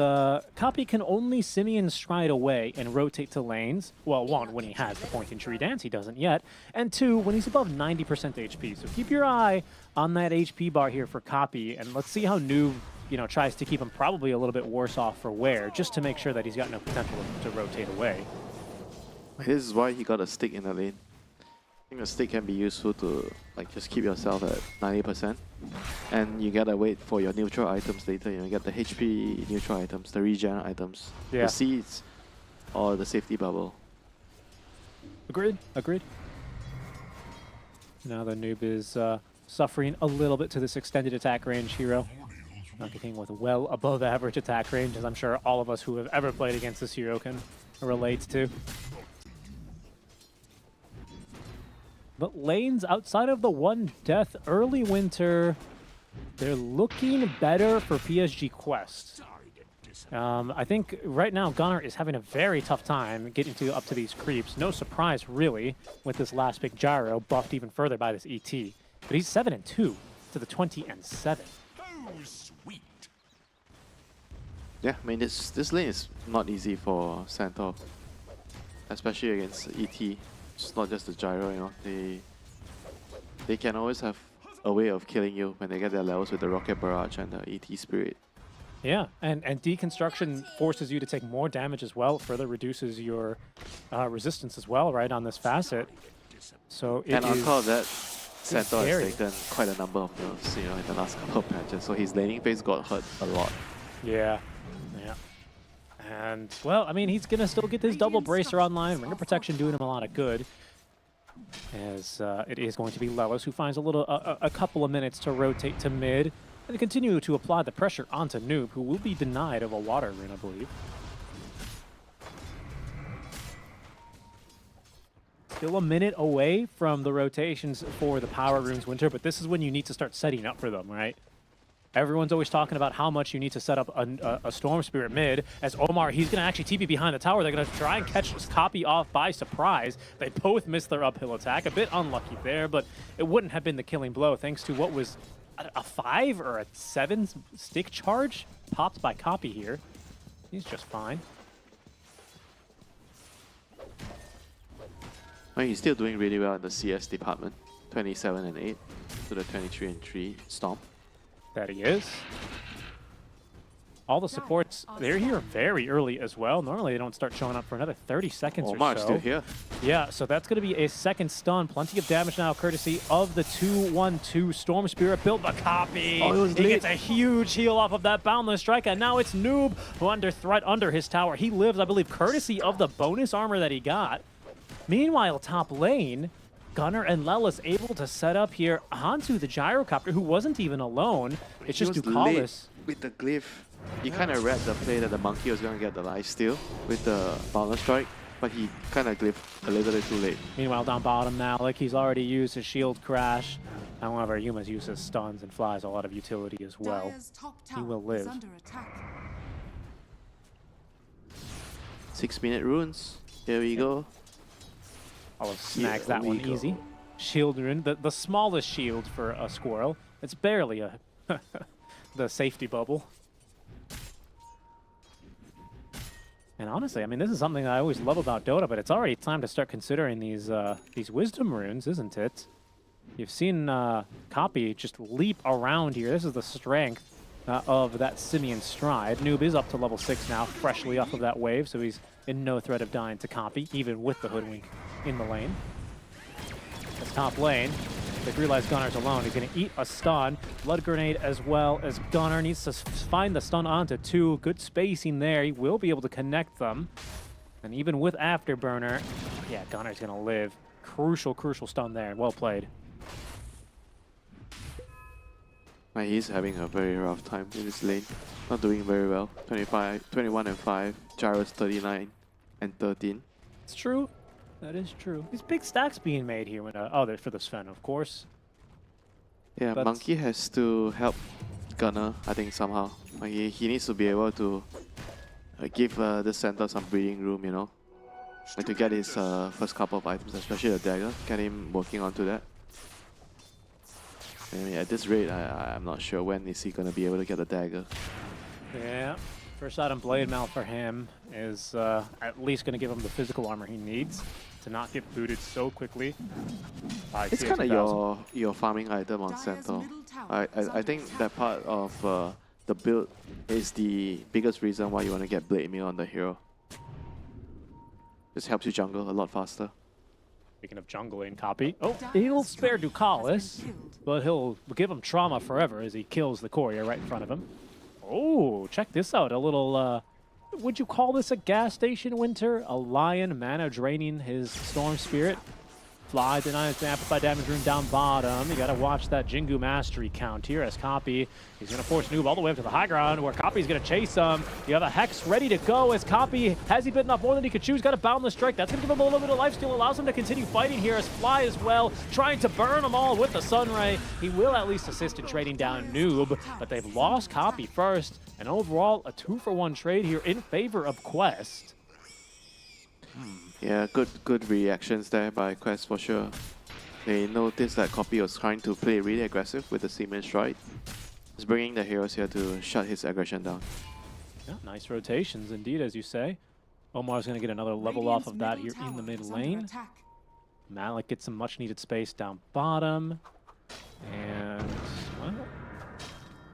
Copy can only Simian stride away and rotate to lanes. Well, one, when he has the point in tree dance, he doesn't yet. And two, when he's above 90% HP. So keep your eye on that HP bar here for Copy, and let's see how Noob tries to keep him probably a little bit worse off for wear, just to make sure that he's got no potential to rotate away. This is why he got a stick in the lane. I think a stick can be useful to just keep yourself at 90%, and you gotta wait for your neutral items later. You get the HP neutral items, the regen items, the seeds. or the safety bubble. Agreed. Agreed. Now the Noob is suffering a little bit to this extended attack range hero. Getting with well above average attack range, as I'm sure all of us who have ever played against this hero can relate to. But lanes outside of the one death early winter, they're looking better for PSG Quest. I think right now Gunnar is having a very tough time getting up to these creeps. No surprise, really, with this last pick gyro buffed even further by this ET. But he's 7-2 to the 20-7. Yeah, I mean, this lane is not easy for Centaur, especially against ET. It's not just the gyro, you know. They can always have a way of killing you when they get their levels with the Rocket Barrage and the ET Spirit. Yeah, and deconstruction forces you to take more damage as well. It further reduces your resistance as well, right, on this facet. So and on top of that, Centaur has taken quite a number of nerfs, you know, in the last couple of patches. So his laning phase got hurt a lot. Yeah, yeah. And, well, I mean, he's going to still get this double bracer online. Ringer protection doing him a lot of good. As it is going to be Lelis who finds a couple of minutes to rotate to mid and continue to apply the pressure onto Noob, who will be denied of a water rune, I believe. Still a minute away from the rotations for the power runes winter, but this is when you need to start setting up for them, right? Everyone's always talking about how much you need to set up a Storm Spirit mid. As Omar, he's going to actually TP behind the tower. They're going to try and catch this copy off by surprise. They both missed their uphill attack. A bit unlucky there, but it wouldn't have been the killing blow thanks to what was a 5 or a 7 stick charge popped by copy here. He's just fine. Well, he's still doing really well in the CS department. 27 and 8 to the 23 and 3 Storm. That he is. All the supports, they're here very early as well. Normally they don't start showing up for another 30 seconds or Omar's so. still here. Yeah, so that's going to be a second stun. Plenty of damage now, courtesy of the 2-1-2 Storm Spirit built by copy. Oh, he gets a huge heal off of that Boundless Strike, and now it's Noob who under threat under his tower. He lives, I believe, courtesy of the bonus armor that he got. Meanwhile, top lane, Gunnar and Lelis able to set up here onto the Gyrocopter, who wasn't even alone. It's just Ducalis. With the glyph, he kind of read the play that the monkey was going to get the lifesteal with the Boundless Strike, but he kind of glyphed a little bit too late. Meanwhile, down bottom now, like he's already used his shield crash. However, Yuma's uses stuns and flies a lot of utility as well. He will live. 6-minute runes. Here we go. Olive snags that one easy. Shield rune, the smallest shield for a squirrel. It's barely a the safety bubble. And honestly, I mean, this is something I always love about Dota, but it's already time to start considering these wisdom runes, isn't it? You've seen Copy just leap around here. This is the strength of that Simian Stride. Noob is up to level 6 now, freshly off of that wave, so he's in no threat of dying to Copy, even with the Hoodwink in the lane. That's top lane. They've realized Gunnar's alone. He's going to eat a stun. Blood Grenade as well as Gunnar needs to find the stun onto 2. Good spacing there. He will be able to connect them. And even with Afterburner, yeah, Gunnar's going to live. Crucial, crucial stun there. Well played. He's having a very rough time in this lane. Not doing very well. 21 and 5. Gyro's 39 and 13. It's true. That is true. These big stacks being made here when they're for the Sven, of course. Yeah, but Monkey has to help Gunnar, I think, somehow. He needs to be able to give the center some breathing room, you know. Like to get his first couple of items, especially the dagger. Get him working onto that. I mean, at this rate, I'm not sure when is he going to be able to get the dagger. Yeah. First item Blade Mail for him is at least going to give him the physical armor he needs to not get booted so quickly. It's kind of your farming item on Centaur. I think that part of the build is the biggest reason why you want to get Blade Mail on the hero. This helps you jungle a lot faster. Speaking of jungling, Copy. Oh, he'll spare Ducalis, but he'll give him trauma forever as he kills the courier right in front of him. Oh, check this out. A little would you call this a gas station, Winter? A Lion mana draining his Storm Spirit? Fly denies the amplify damage rune down bottom. You gotta watch that Jingu mastery count here as Copy. He's gonna force Noob all the way up to the high ground where Copy's gonna chase him. You have a Hex ready to go as Copy has he bitten off more than he could chew. He's got a boundless strike. That's gonna give him a little bit of lifesteal, allows him to continue fighting here as Fly as well, trying to burn them all with the Sunray. He will at least assist in trading down Noob, but they've lost Copy first. And overall, a 2-for-1 trade here in favor of Quest. Yeah, good reactions there by Quest for sure. They noticed that Copy was trying to play really aggressive with the Seaman Strike. He's bringing the heroes here to shut his aggression down. Yeah, nice rotations indeed, as you say. Omar's going to get another level off of that here in the mid lane. Malik gets some much needed space down bottom. And, well,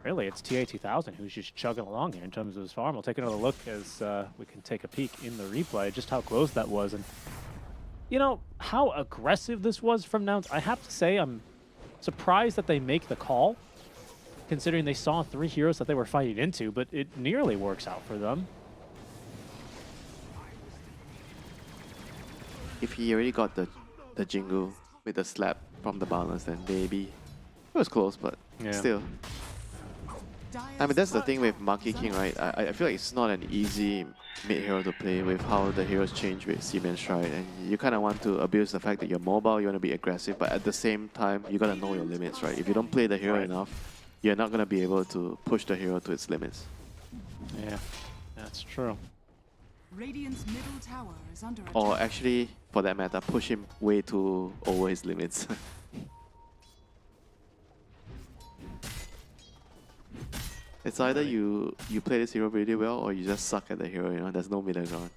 really, it's TA2000 who's just chugging along here in terms of his farm. We'll take another look as we can take a peek in the replay, just how close that was. And, you know, how aggressive this was from Nouns. I have to say, I'm surprised that they make the call, considering they saw 3 heroes that they were fighting into, but it nearly works out for them. If he already got the Jingu with the slap from the balance, then maybe it was close, but still. I mean, that's the thing with Monkey King, right? I feel like it's not an easy mid-hero to play with how the heroes change with Seaman Stride, and you kind of want to abuse the fact that you're mobile, you want to be aggressive, but at the same time, you got to know your limits, right? If you don't play the hero enough, you're not going to be able to push the hero to its limits. Yeah, that's true. Radiant's middle tower is under attack. Or actually, for that matter, push him way too over his limits. It's either you play this hero really well or you just suck at the hero, you know, there's no middle ground.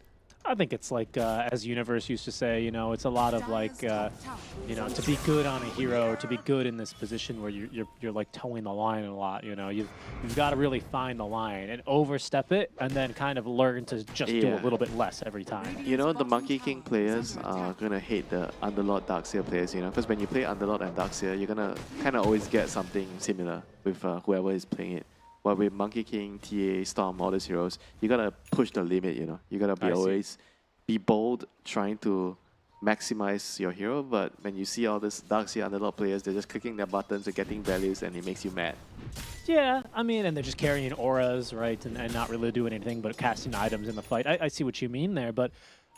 I think it's like, as Universe used to say, you know, it's a lot of like, you know, to be good on a hero, to be good in this position where you're like towing the line a lot, you know, you've got to really find the line and overstep it and then kind of learn to just do a little bit less every time. You know, the Monkey King players are gonna hate the Underlord Darkseer players, you know, because when you play Underlord and Darkseer, you're gonna kind of always get something similar with whoever is playing it. But with Monkey King, TA, Storm, all these heroes, you gotta push the limit, you know. You gotta be always be bold, trying to maximize your hero, but when you see all these Darkseer Underlord players, they're just clicking their buttons and getting values and it makes you mad. Yeah, I mean, and they're just carrying auras, right, and not really doing anything but casting items in the fight. I see what you mean there, but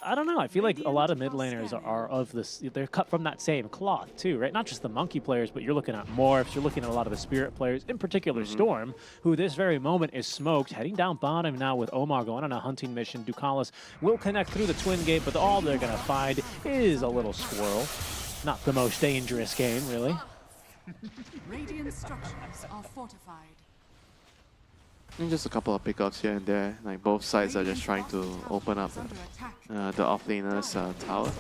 I don't know. I feel like a lot of mid laners are of this. They're cut from that same cloth too, right? Not just the monkey players, but you're looking at Morphs. You're looking at a lot of the spirit players, in particular Storm, who this very moment is smoked, heading down bottom now with Omar going on a hunting mission. Ducalis will connect through the twin gate, but all they're gonna find is a little squirrel. Not the most dangerous game, really. Radiant structures are fortified. And just a couple of pickups here and there. Like both sides are just trying to open up the offlaner's tower.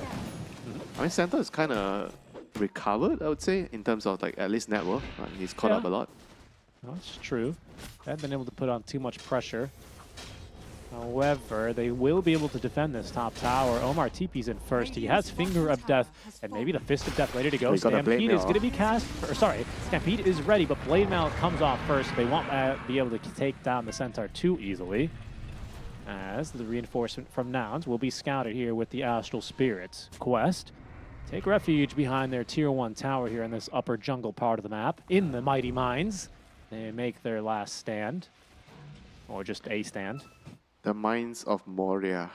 I mean, Santa is kind of recovered, I would say, in terms of like at least net worth. He's caught up a lot. That's true. They haven't been able to put on too much pressure. However, they will be able to defend this top tower. Omar TP's in first. He has Finger of Death and maybe the Fist of Death ready to go. Stampede is going to be cast. Sorry, Stampede is ready, but Blade Mail comes off first. They won't be able to take down the Centaur too easily, as the reinforcement from Nouns will be scouted here with the Astral Spirits. Quest take refuge behind their Tier 1 tower here in this upper jungle part of the map. In the Mighty Mines, they make their last stand, or just a stand. The Mines of Moria.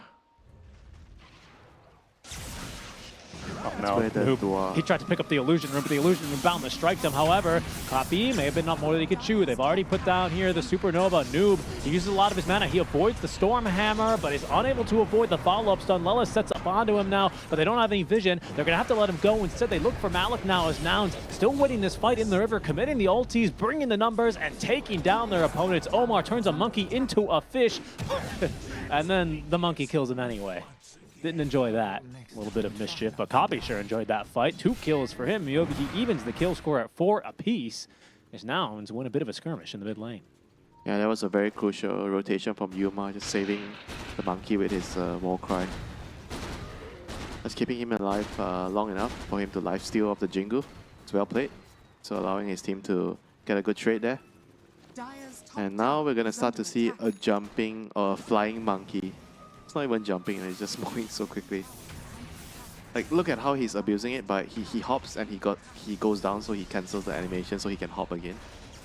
Oh no, he tried to pick up the Illusion Room, but the Illusion Room bound to strike them. However, Copy may have been not more than he could chew. They've already put down here the Supernova. Noob, he uses a lot of his mana. He avoids the Storm Hammer, but is unable to avoid the follow-up stun. Lelis sets up onto him now, but they don't have any vision. They're going to have to let him go. Instead, they look for Malik now as Nouns still winning this fight in the river, committing the ultis, bringing the numbers, and taking down their opponents. Omar turns a monkey into a fish, and then the monkey kills him anyway. Didn't enjoy that. A little bit of mischief, but Copy sure enjoyed that fight. 2 kills for him. wbg evens the kill score at 4 apiece. As Nouns win a bit of a skirmish in the mid lane. Yeah, that was a very crucial rotation from Yuma, just saving the monkey with his war cry. Just keeping him alive long enough for him to lifesteal off the Jingu. It's well played. So allowing his team to get a good trade there. And now we're gonna start to see a jumping or a flying monkey. It's not even jumping, it's just moving so quickly. Like, look at how he's abusing it, but he hops and he goes down, so he cancels the animation so he can hop again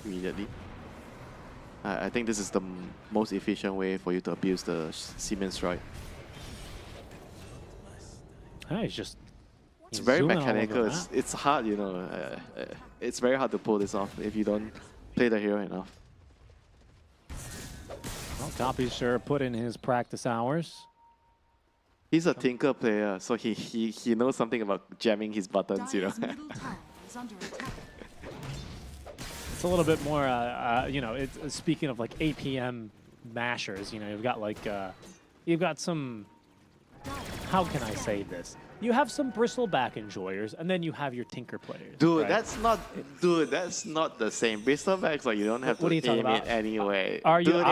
immediately. I think this is the most efficient way for you to abuse the Siemens strike. He's just... It's very mechanical. It's hard, you know. It's very hard to pull this off if you don't play the hero enough. Well, Copy's sure put in his practice hours. He's a tinker player, so he knows something about jamming his buttons, you know. It's a little bit more, you know, it's speaking of like APM mashers, you know, you've got some, how can I say this? You have some bristleback enjoyers, and then you have your tinker players. Dude, right? that's not the same. Bristlebacks, like, you don't have What are to you talking aim about? it anyway. Are you? Dude,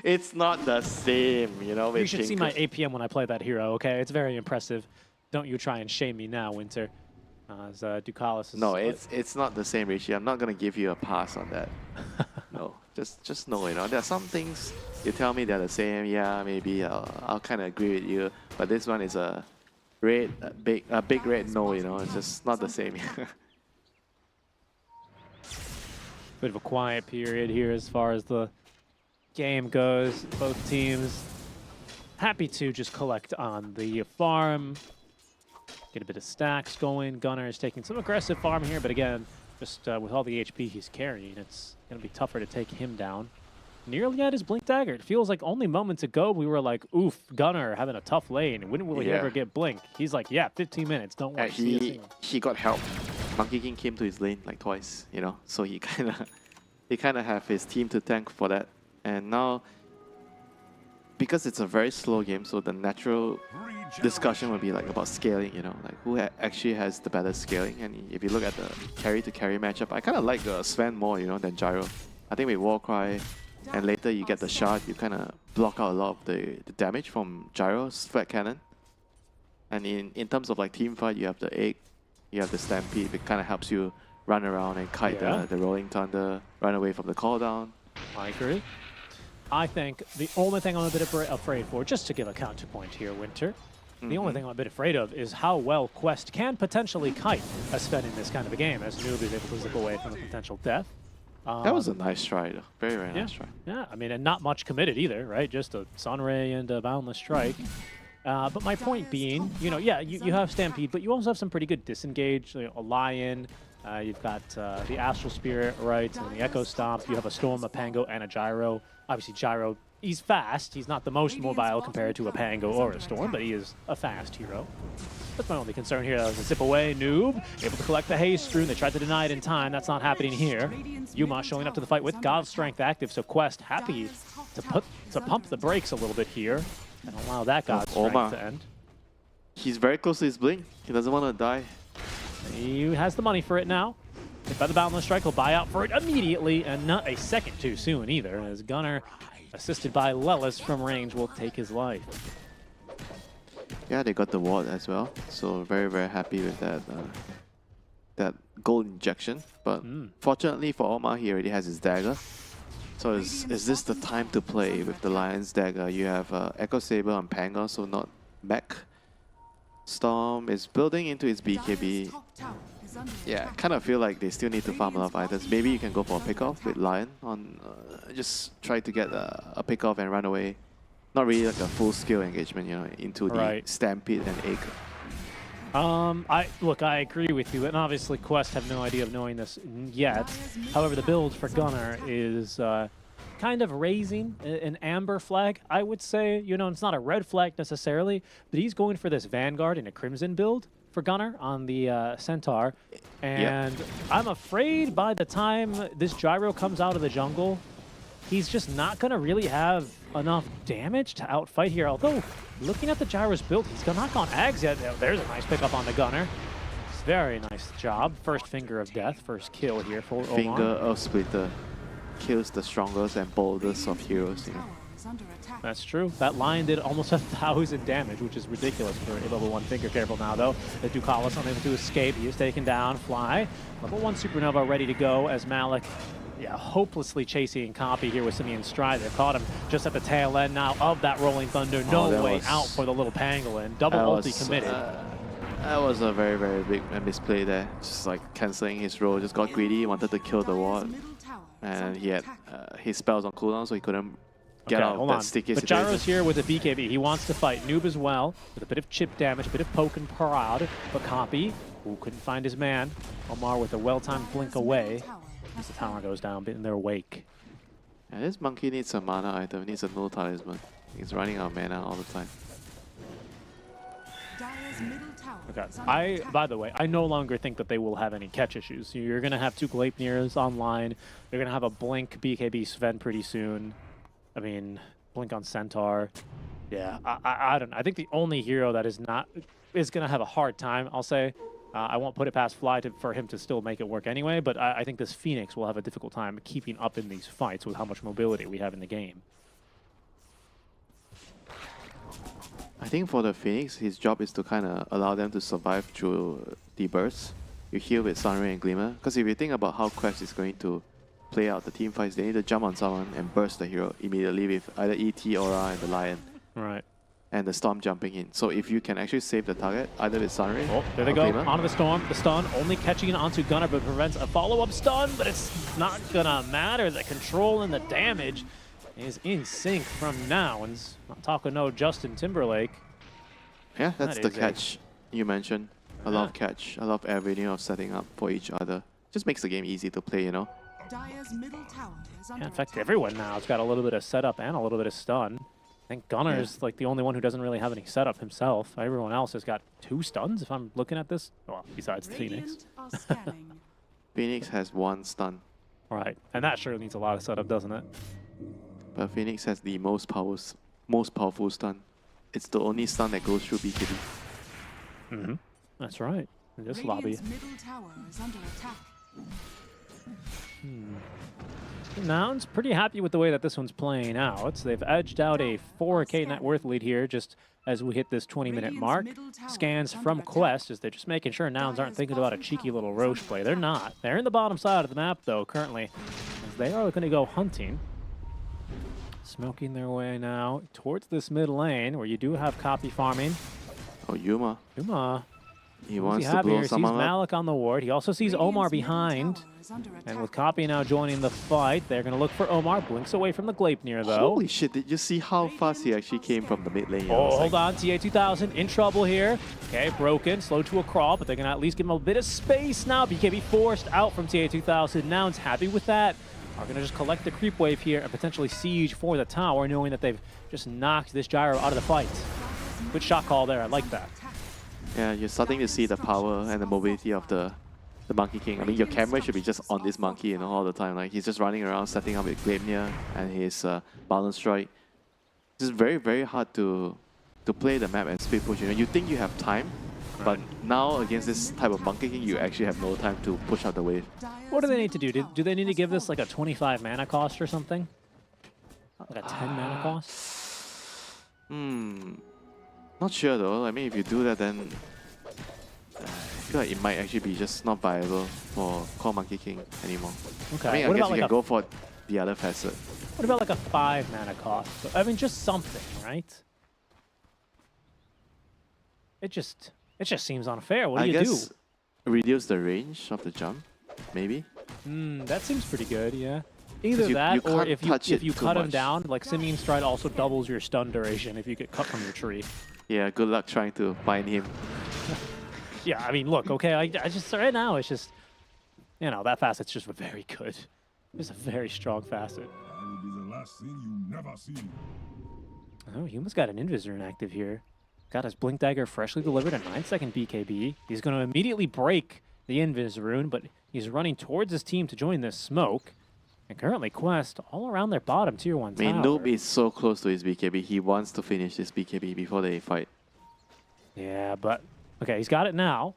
it's not the same, you know. You should see my APM when I play that hero, okay? It's very impressive. Don't you try and shame me now, Winter. As Ducalis is... No, it's not the same, Richie. I'm not gonna give you a pass on that. No, just know, you know. There are some things you tell me they're the same. Yeah, maybe I'll kind of agree with you. But this one is a big red no, you know. It's just not the same. Bit of a quiet period here as far as the game goes. Both teams happy to just collect on the farm. Get a bit of stacks going. Gunnar is taking some aggressive farm here, but again, just with all the HP he's carrying, it's going to be tougher to take him down. Nearly at his Blink Dagger. It feels like only moments ago we were like, oof, Gunnar having a tough lane. When will he ever get Blink? He's like, yeah, 15 minutes, don't worry. He got help. Monkey King came to his lane like twice, you know, so he kind of have his team to thank for that. And now, because it's a very slow game, so the natural discussion would be like about scaling, you know, like who actually has the better scaling. And if you look at the carry to carry matchup, I kind of like Sven more, you know, than Gyro. I think with Warcry and later you get the shard, you kind of block out a lot of the damage from Gyro's flat cannon. And in terms of like team fight, you have the egg, you have the stampede. It kind of helps you run around and kite the rolling thunder, run away from the call down. I agree. I think the only thing I'm a bit afraid for, just to give a counterpoint here, Winter, the only thing I'm a bit afraid of is how well Quest can potentially kite a Sven in this kind of a game, as Noob is able to zip away from a potential death. That was a nice try, though. Very, very nice try. Yeah, I mean, and not much committed either, right? Just a Sunray and a Boundless Strike. But my point being, you know, yeah, you have Stampede, but you also have some pretty good disengage, you know, a Lion. You've got the Astral Spirit, right, and the Echo Stomp. You have a Storm, a Pango, and a Gyro. Obviously, Gyro, he's fast. He's not the most mobile compared to a Pango or a Storm, but he is a fast hero. That's my only concern here. That was a zip away. Noob, able to collect the Haze Strewn. They tried to deny it in time. That's not happening here. Yuma showing up to the fight with God's Strength active, so Quest happy to pump the brakes a little bit here and allow that God's Strength to end. He's very close to his Blink. He doesn't want to die. He has the money for it now. Hit by the Boundless Strike, he'll buy out for it immediately, and not a second too soon either, as Gunnar, assisted by Lelis from range, will take his life. Yeah, they got the ward as well, so very, very happy with that that gold injection. But fortunately for Omar, he already has his dagger. So is this the time to play with the Lion's Dagger? You have Echo Saber on Pango, so not mech. Storm is building into his BKB. Yeah, kind of feel like they still need to farm a lot of items. Maybe you can go for a pick-off with Lion on, just try to get a pick-off and run away. Not really like a full-scale engagement, you know, into the Stampede and Egg. I agree with you, and obviously Quest have no idea of knowing this yet. However, the build for Gunnar is kind of raising an amber flag, I would say. You know, it's not a red flag necessarily, but he's going for this Vanguard in a Crimson build for Gunnar on the Centaur. And I'm afraid by the time this Gyro comes out of the jungle, he's just not going to really have enough damage to outfight here. Although, looking at the Gyro's build, he's not gone Ags yet. There's a nice pickup on the Gunnar. Very nice job. First Finger of Death, first kill here for Omar. Finger of Splitter kills the strongest and boldest of heroes, you know. That's true. That Lion did almost 1,000 damage, which is ridiculous for a level 1 Finger. Careful now, though. The Ducalis unable to escape. He is taken down. Fly. Level 1 Supernova ready to go as Malik yeah, hopelessly chasing copy here with Simeon Stride. They've caught him just at the tail end now of that Rolling Thunder. No way out for the little pangolin. Double ulti committed. That was a very, very big misplay there. Just like cancelling his role. Just got greedy, wanted to kill the ward. And he had his spells on cooldown, so he couldn't get out of that sticky But situation. Gyro's here with a BKB. He wants to fight Noob as well, with a bit of chip damage, a bit of poke and prod. But Copy, who couldn't find his man. Omar with a well-timed blink away as the tower goes down in their wake. Yeah, this monkey needs a mana item, needs a null talisman. He's running out of mana all the time. Okay. By the way, I no longer think that they will have any catch issues. You're going to have 2 Gleipnirs online. You're going to have a Blink BKB Sven pretty soon. I mean, Blink on Centaur. Yeah, I don't know. I think the only hero that is going to have a hard time, I'll say. I won't put it past Fly for him to still make it work anyway, but I think this Phoenix will have a difficult time keeping up in these fights with how much mobility we have in the game. I think for the Phoenix, his job is to kind of allow them to survive through the bursts. You heal with Sunray and Glimmer. Because if you think about how Quest is going to play out the team fights, they need to jump on someone and burst the hero immediately with either ET, Aura, and the Lion. Right. And the Storm jumping in. So if you can actually save the target, either with Sunray Oh, there they or go. Glimmer. Onto the Storm. The stun only catching onto Gunnar, but prevents a follow-up stun, but it's not going to matter. The control and the damage is in sync from Nouns. Not talking no Justin Timberlake. Yeah, that's That the is catch you mentioned. A lot of catch, a lot of avenue of setting up for each other. Just makes the game easy to play, you know? Dire's middle tower is under Yeah, in fact, everyone now has got a little bit of setup and a little bit of stun. I think Gunnar's like the only one who doesn't really have any setup himself. Everyone else has got 2 stuns, if I'm looking at this. Well, besides Phoenix. Phoenix has 1 stun. Right, and that sure needs a lot of setup, doesn't it? But Phoenix has the most powerful stun. It's the only stun that goes through BKB. Mm-hmm. That's right. In this lobby. middle tower is under attack. Nouns pretty happy with the way that this one's playing out. They've edged out a 4K net worth lead here just as we hit this 20-minute mark. Scans from Quest as they're just making sure Nouns aren't thinking about a cheeky little Roche play. They're not. They're in the bottom side of the map, though, currently. As they are going to go hunting. Smoking their way now towards this mid lane where you do have copy farming. Oh, Yuma. Yuma. He What wants does to have blow here? Sees someone up. Malik on the ward. He also sees Omar behind. And with Copy now joining the fight, they're going to look for Omar. Blinks away from the Gleipnir, though. Holy shit, did you see how fast he actually came from the mid lane? Oh, hold on. TA2000 in trouble here. Okay, broken. Slow to a crawl, but they're going to at least give him a bit of space now. BKB forced out from TA2000. Nouns happy with that. Are going to just collect the creep wave here and potentially siege for the tower, knowing that they've just knocked this Gyro out of the fight. Good shot call there. I like that. Yeah, you're starting to see the power and the mobility of the Monkey King. I mean, your camera should be just on this monkey, you know, all the time. Like, he's just running around, setting up with Gleipnir and his balance strike. It's very, very hard to play the map and speed push. You know, you think you have time, but now against this type of Monkey King, you actually have no time to push out the wave. What do they need to do? Do they need to give this like a 25 mana cost or something? Like a 10 mana cost? Not sure though. I mean, if you do that, then I feel like it might actually be just not viable for Core Monkey King anymore. Okay. I mean, What I guess about we like can a- go for the other facet. What about like a 5 mana cost? I mean, just something, right? It just seems unfair. What do I you guess do? reduce the range of the jump, maybe. That seems pretty good, yeah. Either you that, or can't if touch you it too cut him much. down, like Simeon Stride also doubles your stun duration if you get cut from your tree. Yeah, good luck trying to find him. Yeah, I mean, look, okay, I just right now it's just, you know, that facet's just very good. It's a very strong facet. That will be the last thing you never see. Oh, Huma's got an Invis active here. Got his Blink Dagger freshly delivered, a 9-second BKB. He's going to immediately break the Invis rune, but he's running towards his team to join this smoke. And currently Quest all around their bottom tier 1 I mean, tower. Noob is so close to his BKB. He wants to finish this BKB before they fight. Yeah, but okay, he's got it now.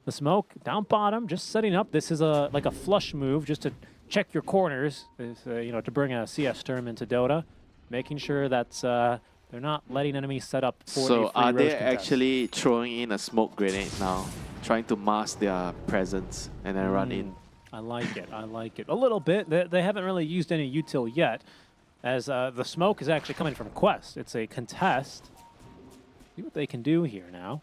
The smoke down bottom, just setting up. This is like a flush move just to check your corners, you know, to bring a CS term into Dota, making sure that they're not letting enemies set up for a So free are they roach contest. actually throwing in a smoke grenade now, trying to mask their presence and then run in? I like it. I like it. A little bit. They haven't really used any util yet, as the smoke is actually coming from Quest. It's a contest. See what they can do here now.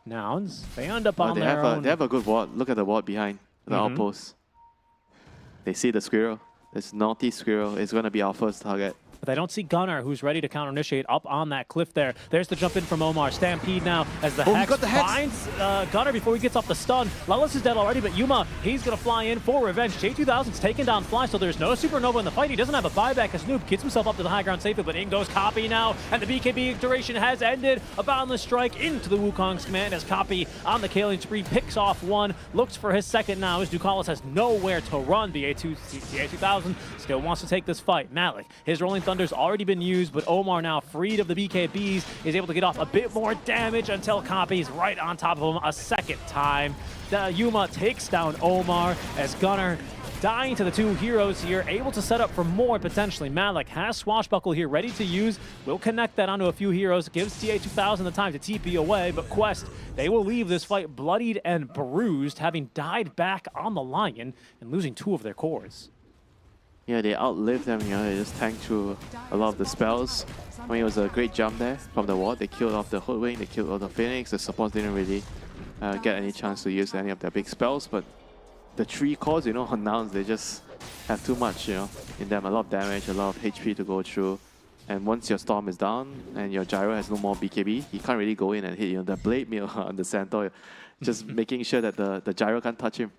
Nouns. They end up on their own. They have a good ward. Look at the ward behind the outpost. They see the squirrel. This naughty squirrel is going to be our first target. But they don't see Gunnar, who's ready to counter-initiate up on that cliff there. There's the jump in from Omar. Stampede now as the Hex finds Gunnar before he gets off the stun. Lelis is dead already, but Yuma, he's going to fly in for revenge. J2000's taken down Fly, so there's no Supernova in the fight. He doesn't have a buyback as Noob gets himself up to the high ground safely, but in goes Copy now, and the BKB duration has ended. A boundless strike into the Wukong's command as Copy on the killing spree picks off one, looks for his second now as Ducalis has nowhere to run. BA2000 still wants to take this fight. Malik, his Rolling Thunder's already been used, but Omar now freed of the BKBs is able to get off a bit more damage until Copy's right on top of him a second time. Yuma takes down Omar as Gunnar dying to the two heroes here, able to set up for more potentially. Malik has Swashbuckle here ready to use, will connect that onto a few heroes, gives TA2000 the time to TP away, but Quest, they will leave this fight bloodied and bruised, having died back on the Lion and losing two of their cores. Yeah, they outlived them, you know, they just tanked through a lot of the spells. I mean, it was a great jump there from the ward. They killed off the Hoodwing, they killed off the Phoenix. The supports didn't really get any chance to use any of their big spells, but the 3 cores, you know, on Nouns, they just have too much, you know, in them. A lot of damage, a lot of HP to go through. And once your Storm is down and your Gyro has no more BKB, he can't really go in and hit, you know, the Blade Mill on the Centaur, just making sure that the Gyro can't touch him.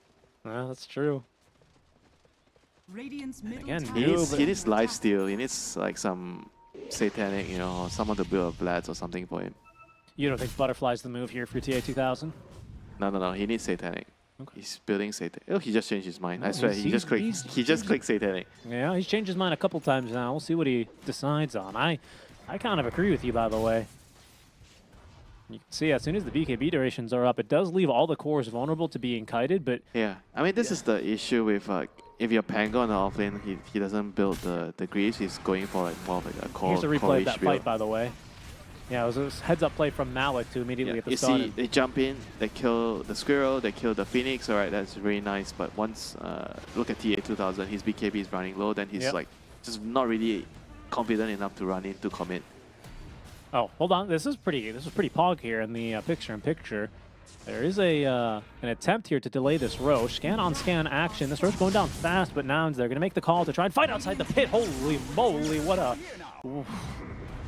Well, that's true. Again, he needs lifesteal. He needs like some Satanic, you know, or someone to build a Vlads or something for him. You don't think Butterfly's the move here for TA2000? No. He needs Satanic. Okay. He's building Satanic. Oh, he just changed his mind. I swear, he just clicked Satanic. Yeah, he's changed his mind a couple times now. We'll see what he decides on. I kind of agree with you, by the way. You can see as soon as the BKB durations are up, it does leave all the cores vulnerable to being kited, but... Yeah, I mean, this is the issue with, if you're Pango on the offlane, he doesn't build the Greaves, he's going for like more of like a core. Here's a replay of that fight, by the way. Yeah, it was a heads-up play from Malik to immediately at the start. You see, they jump in, they kill the Squirrel, they kill the Phoenix, alright, that's really nice, but once, look at TA2000, his BKB is running low, then he's like, just not really confident enough to run in to commit. Oh, hold on. This is pretty pog here in the picture-in-picture. There is an attempt here to delay this Roche. Scan-on-scan action. This Roche going down fast, but Nouns, they're going to make the call to try and fight outside the pit. Holy moly, what a... Oof.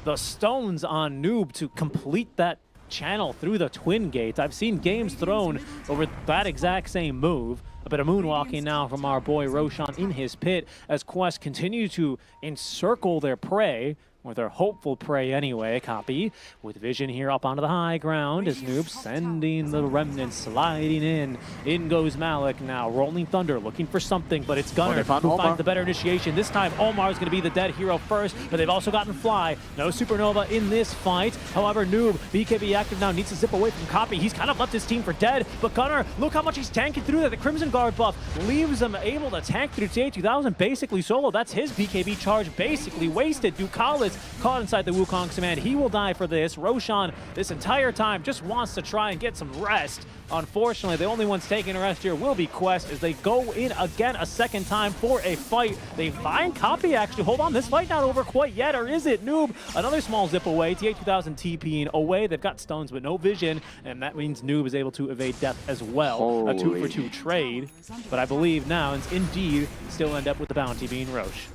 The stones on Noob to complete that channel through the twin gate. I've seen games thrown over that exact same move. A bit of moonwalking now from our boy Roshan in his pit as Quest continue to encircle their prey, or their hopeful prey anyway. Copy with vision here up onto the high ground as Noob sending the remnants sliding in. In goes Malik now. Rolling Thunder looking for something, but it's Gunnar who finds the better initiation. This time Omar is going to be the dead hero first, but they've also gotten Fly. No Supernova in this fight. However, Noob, BKB active now, needs to zip away from Copy. He's kind of left his team for dead, but Gunnar, look how much he's tanking through that. The Crimson Guard buff leaves him able to tank through TA2000 basically solo. That's his BKB charge basically wasted. Ducalis caught inside the Wukong's command. He will die for this. Roshan, this entire time, just wants to try and get some rest. Unfortunately, the only ones taking a rest here will be Quest as they go in again a second time for a fight. They find Copy, actually. Hold on, this fight not over quite yet, or is it? Noob, another small zip away. TA2000 TPing away. They've got stones, but no vision, and that means Noob is able to evade death as well. Holy. A 2-for-2 trade, but I believe Nouns indeed still end up with the bounty being Roche.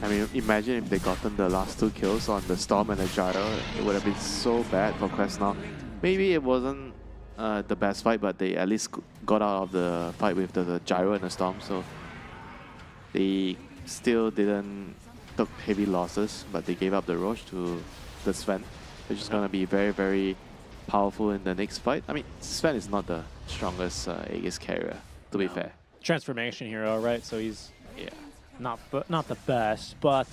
I mean, imagine if they gotten the last 2 kills on the Storm and the Gyro. It would have been so bad for Quest now. Maybe it wasn't the best fight, but they at least got out of the fight with the Gyro and the Storm, so they still didn't took heavy losses, but they gave up the Roche to the Sven, which is going to be very, very powerful in the next fight. I mean, Sven is not the strongest Aegis carrier, to be fair. Transformation hero, right? So he's not the best, but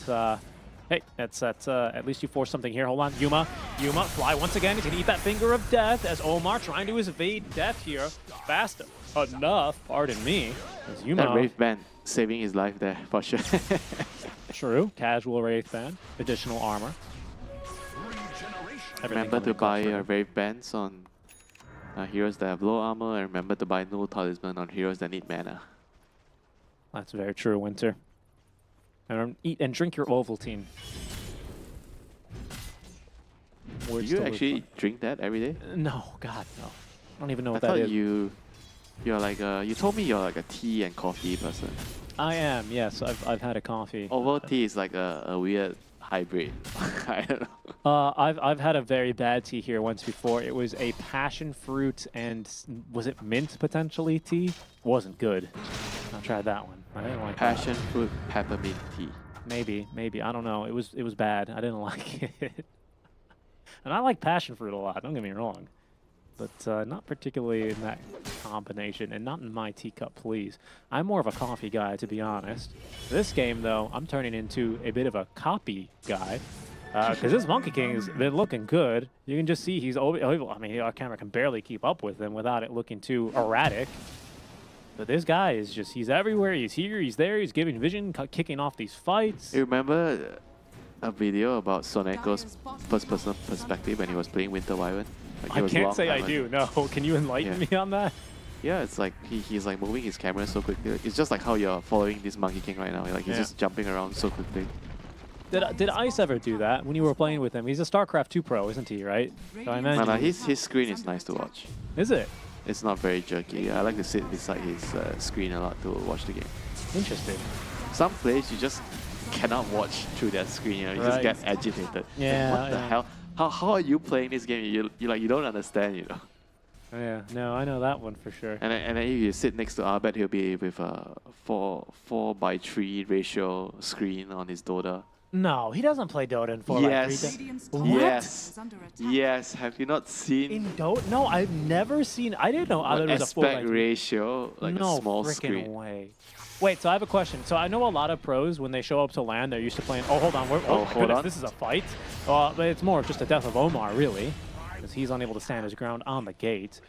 hey, that's at least you force something here. Hold on, Yuma, Fly once again. He's gonna eat that finger of death as Omar trying to evade death here. Fast enough, pardon me. As Yuma, that Wraith Band saving his life there for sure. True, casual Wraith Band, additional armor. Remember to buy your Wraith Bands on heroes that have low armor, and remember to buy no talisman on heroes that need mana. That's very true, Winter. And eat and drink your Ovaltine. Do Words you to live actually drink that every day? No, God, no. I don't even know I what that thought is. you're like you told me you're like a tea and coffee person. I am, yes. I've had a coffee. Ovaltine is like a weird hybrid. I don't know. I've had a very bad tea here once before. It was a passion fruit and was it mint potentially tea? Wasn't good. I tried that one. I didn't like Passion that. fruit peppermint tea. Maybe. I don't know. It was bad. I didn't like it. And I like passion fruit a lot. Don't get me wrong. But not particularly in that combination, and not in my teacup, please. I'm more of a coffee guy, to be honest. This game, though, I'm turning into a bit of a copy guy. Because this Monkey King has been looking good. You can just see he's over. I mean, our camera can barely keep up with him without it looking too erratic. But this guy is just, he's everywhere. He's here, he's there, he's giving vision, kicking off these fights. You remember a video about Soneko's first-person perspective when he was playing Winter Wyvern? Like, I can't say I do, no. Can you enlighten me on that? Yeah, it's like he's like moving his camera so quickly. It's just like how you're following this Monkey King right now. Like he's just jumping around so quickly. Did Ice ever do that when you were playing with him? He's a StarCraft 2 pro, isn't he, right? So I imagine his screen is nice to watch. Is it? It's not very jerky. I like to sit beside his screen a lot to watch the game. Interesting. Some players you just cannot watch through their screen. You just get agitated. Yeah. What the hell? How are you playing this game? You don't understand, you know. Yeah, no, I know that one for sure. And then if you sit next to Arbet, he'll be with a 4:3 ratio screen on his Dota. No, he doesn't play Dota in 4x3. What? Yes. Yes. Have you not seen in Dota? No, I've never seen. I didn't know there was a 4x3 aspect ratio, like a small screen. No freaking way. Wait, so I have a question. So I know a lot of pros, when they show up to LAN, they're used to playing... Oh, hold on. Oh, my goodness, this is a fight? But it's more of just a death of Omar, really, because he's unable to stand his ground on the gate.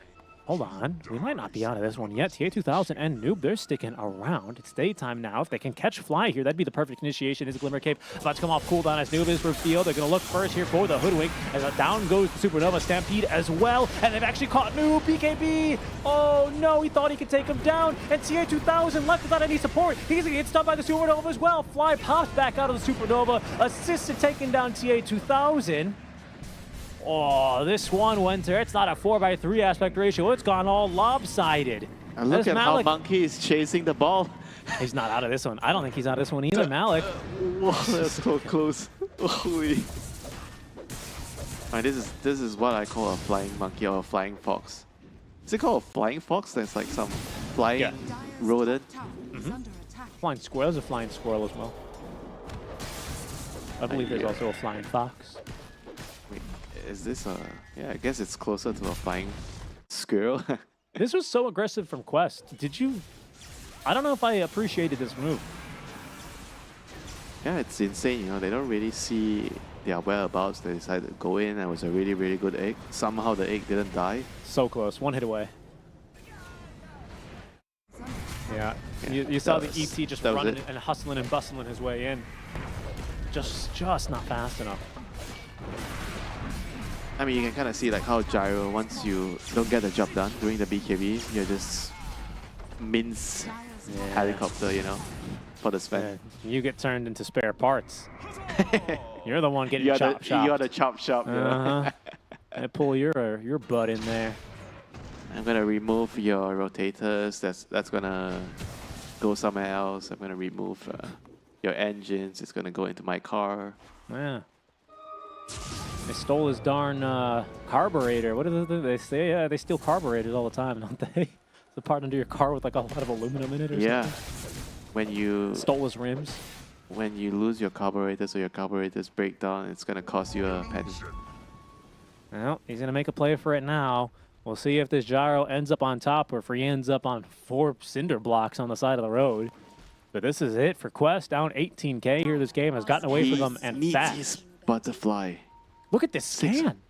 Hold on. We might not be out of this one yet. TA2000 and Noob, they're sticking around. It's daytime now. If they can catch Fly here, that'd be the perfect initiation. Is a Glimmer Cape about to come off cooldown as Noob is revealed. They're going to look first here for the Hoodwink as down goes the Supernova Stampede as well. And they've actually caught Noob. BKB. Oh, no. He thought he could take him down. And TA2000 left without any support. He's going to get stunned by the Supernova as well. Fly pops back out of the Supernova. Assisted taking down TA2000. Oh, this one, Winter, it's not a 4x3 aspect ratio. It's gone all lopsided. And look at how Monkey is chasing the ball. He's not out of this one. I don't think he's out of this one either, Malik. Whoa, that's so close. Holy. Right, this is what I call a flying monkey or a flying fox. Is it called a flying fox? There's like some flying rodent. Flying squirrel. There's a flying squirrel as well. I believe there's also a flying fox. Wait, is this a... Yeah, I guess it's closer to a flying squirrel. This was so aggressive from Quest. Did you... I don't know if I appreciated this move. Yeah, it's insane, you know, they don't really see their whereabouts. They decided to go in, and it was a really, really good egg. Somehow the egg didn't die. So close, one hit away. Yeah, you saw the ET just running and hustling and bustling his way in. Just not fast enough. I mean, you can kind of see like how Gyro, once you don't get the job done during the BKB, you just mince helicopter, you know, for the spend. Yeah. You get turned into spare parts. You're the one getting chopped. You're the chop shop. I pull your butt in there. I'm gonna remove your rotators. That's gonna go somewhere else. I'm gonna remove your engines. It's gonna go into my car. Yeah. They stole his darn carburetor. What do they say? Yeah, they steal carburetors all the time, don't they? The part under your car with like a lot of aluminum in it or something? When you... Stole his rims. When you lose your carburetors or your carburetors break down, it's going to cost you a penny. Well, he's going to make a play for it now. We'll see if this Gyro ends up on top or if he ends up on 4 cinder blocks on the side of the road. But this is it for Quest, down 18k here. This game has gotten away from them and fast. Butterfly. Look at this scan.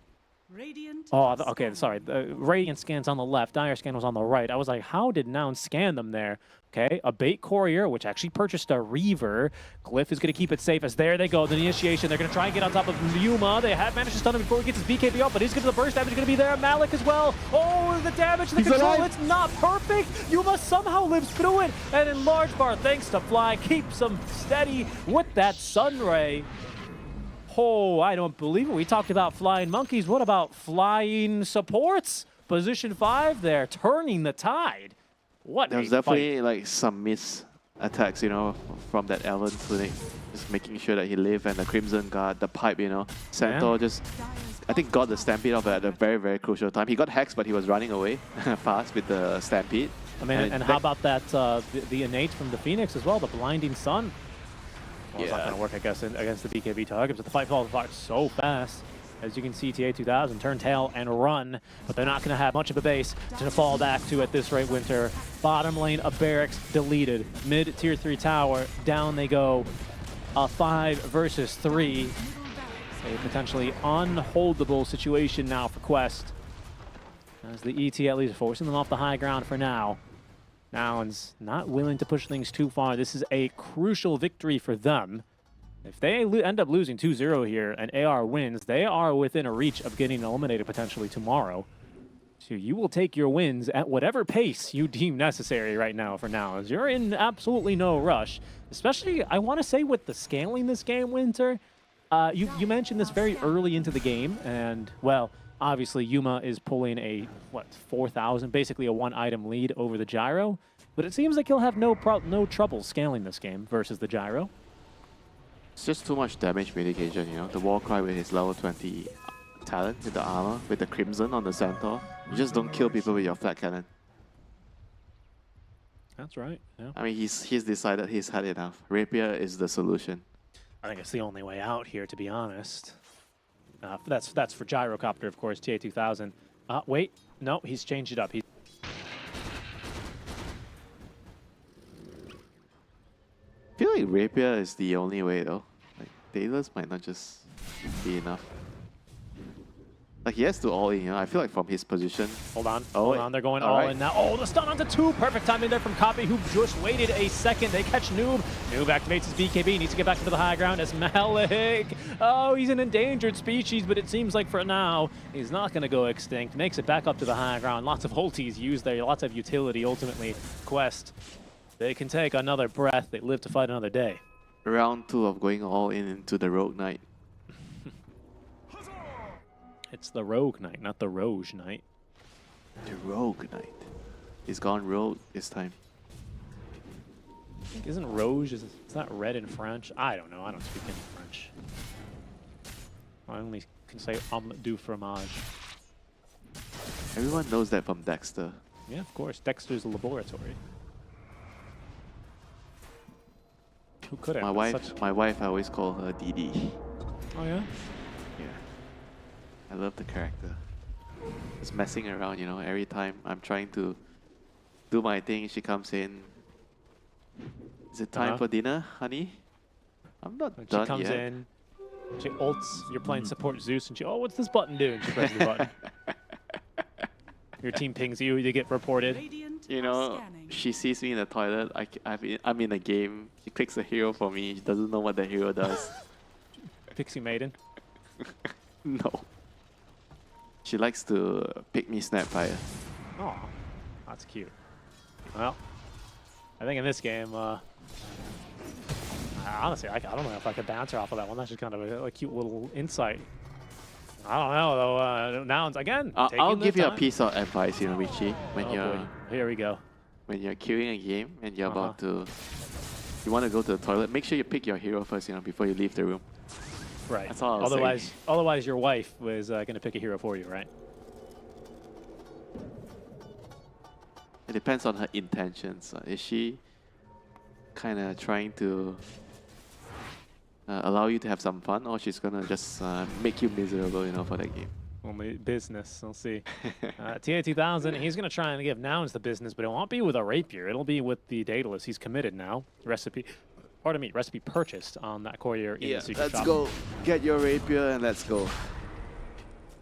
Radiant Oh, okay, sorry. The Radiant scan's on the left, Dire scan was on the right. I was like, how did Nouns scan them there? Okay, a bait courier, which actually purchased a Reaver. Glyph is going to keep it safe as there they go. The initiation, they're going to try and get on top of Yuma. They have managed to stun him before he gets his BKB up, but he's going to the burst damage going to be there. Malik as well. Oh, the damage to the control, it's not perfect. Yuma somehow lives through it, and in large part, thanks to Fly, keeps him steady with that Sunray. Oh, I don't believe it. We talked about flying monkeys. What about flying supports? Position 5 there, turning the tide. What There was definitely like some miss attacks, you know, from that Elven clinic. Just making sure that he lived, and the Crimson Guard, the pipe, you know. Centaur just, I think, got the Stampede off at a very, very crucial time. He got hexed, but he was running away fast with the Stampede. I mean, and how about that, the innate from the Phoenix as well, the Blinding Sun? Well, it's not going to work, I guess, against the BKB targets, but the fight falls apart so fast. As you can see, TA2000 turn tail and run, but they're not going to have much of a base to fall back to at this rate, Winter. Bottom lane of barracks deleted. Mid tier 3 tower, down they go. A 5 versus 3. A potentially unholdable situation now for Quest. As the ET at least forcing them off the high ground for now. Nouns not willing to push things too far. This is a crucial victory for them. If they end up losing 2-0 here and AR wins, they are within a reach of getting eliminated potentially tomorrow. So you will take your wins at whatever pace you deem necessary right now for Nouns. You're in absolutely no rush, especially, I want to say, with the scaling this game, Winter. You mentioned this very early into the game, and, well, obviously Yuma is pulling a, 4,000, basically a 1-item lead over the Gyro. But it seems like he'll have no trouble scaling this game versus the Gyro. It's just too much damage mitigation, you know. The Warcry with his level 20 talent with the armor, with the Crimson on the Centaur. You just don't kill people with your flat cannon. That's right, yeah. I mean, he's decided he's had enough. Rapier is the solution. I think it's the only way out here, to be honest. That's for Gyrocopter, of course, TA2000. Wait, no, he's changed it up. I feel like Rapier is the only way, though. Like, Daedalus might not just be enough. Like, he has to all in, you know. I feel like from his position. Hold on, hold on. They're going all in now. Oh, the stun onto 2. Perfect timing there from Copy, who just waited a second. They catch Noob. Noob activates his BKB. Needs to get back into the high ground as Malik. Oh, he's an endangered species, but it seems like for now, he's not going to go extinct. Makes it back up to the high ground. Lots of ultis used there. Lots of utility, ultimately. Quest. They can take another breath. They live to fight another day. Round 2 of going all in into the Rogue Knight. It's the Rogue Knight, not the Rogue Knight. The Rogue Knight. He's gone rogue this time. Isn't Rouge, is that red in French? I don't know. I don't speak any French. I only can say du fromage. Everyone knows that from Dexter. Yeah, of course. Dexter's laboratory. Who could have? My wife, I always call her Didi. Oh, yeah? Yeah. I love the character. Just messing around, you know. Every time I'm trying to do my thing, she comes in. Is it time for dinner, honey? I'm not done yet. She comes in, she ults, you're playing support Zeus, and she, oh, what's this button do? And she presses the button. Your team pings you, you get reported. You know, she sees me in the toilet, I'm in a game, she clicks a hero for me, she doesn't know what the hero does. Pixie Maiden? No. She likes to pick me Snapfire. Oh, that's cute. Well, I think in this game, honestly, I don't know if I could bounce her off of that one. That's just kind of a cute little insight. I don't know, though. Nouns, again, I'll give you a piece of advice, you know, Richie. When Here we go. When you're queuing a game and you're about to... You want to go to the toilet, make sure you pick your hero first, you know, before you leave the room. Right. That's all I'll say. Otherwise, your wife was going to pick a hero for you, right? It depends on her intentions. Is she kind of trying to allow you to have some fun, or she's going to just make you miserable, you know, for that game? Only business. We'll see. TA2000, he's going to try and give Nouns the business, but it won't be with a Rapier. It'll be with the Daedalus. He's committed now. Recipe purchased on that courier in the secret shop. Let's go. Get your Rapier and let's go.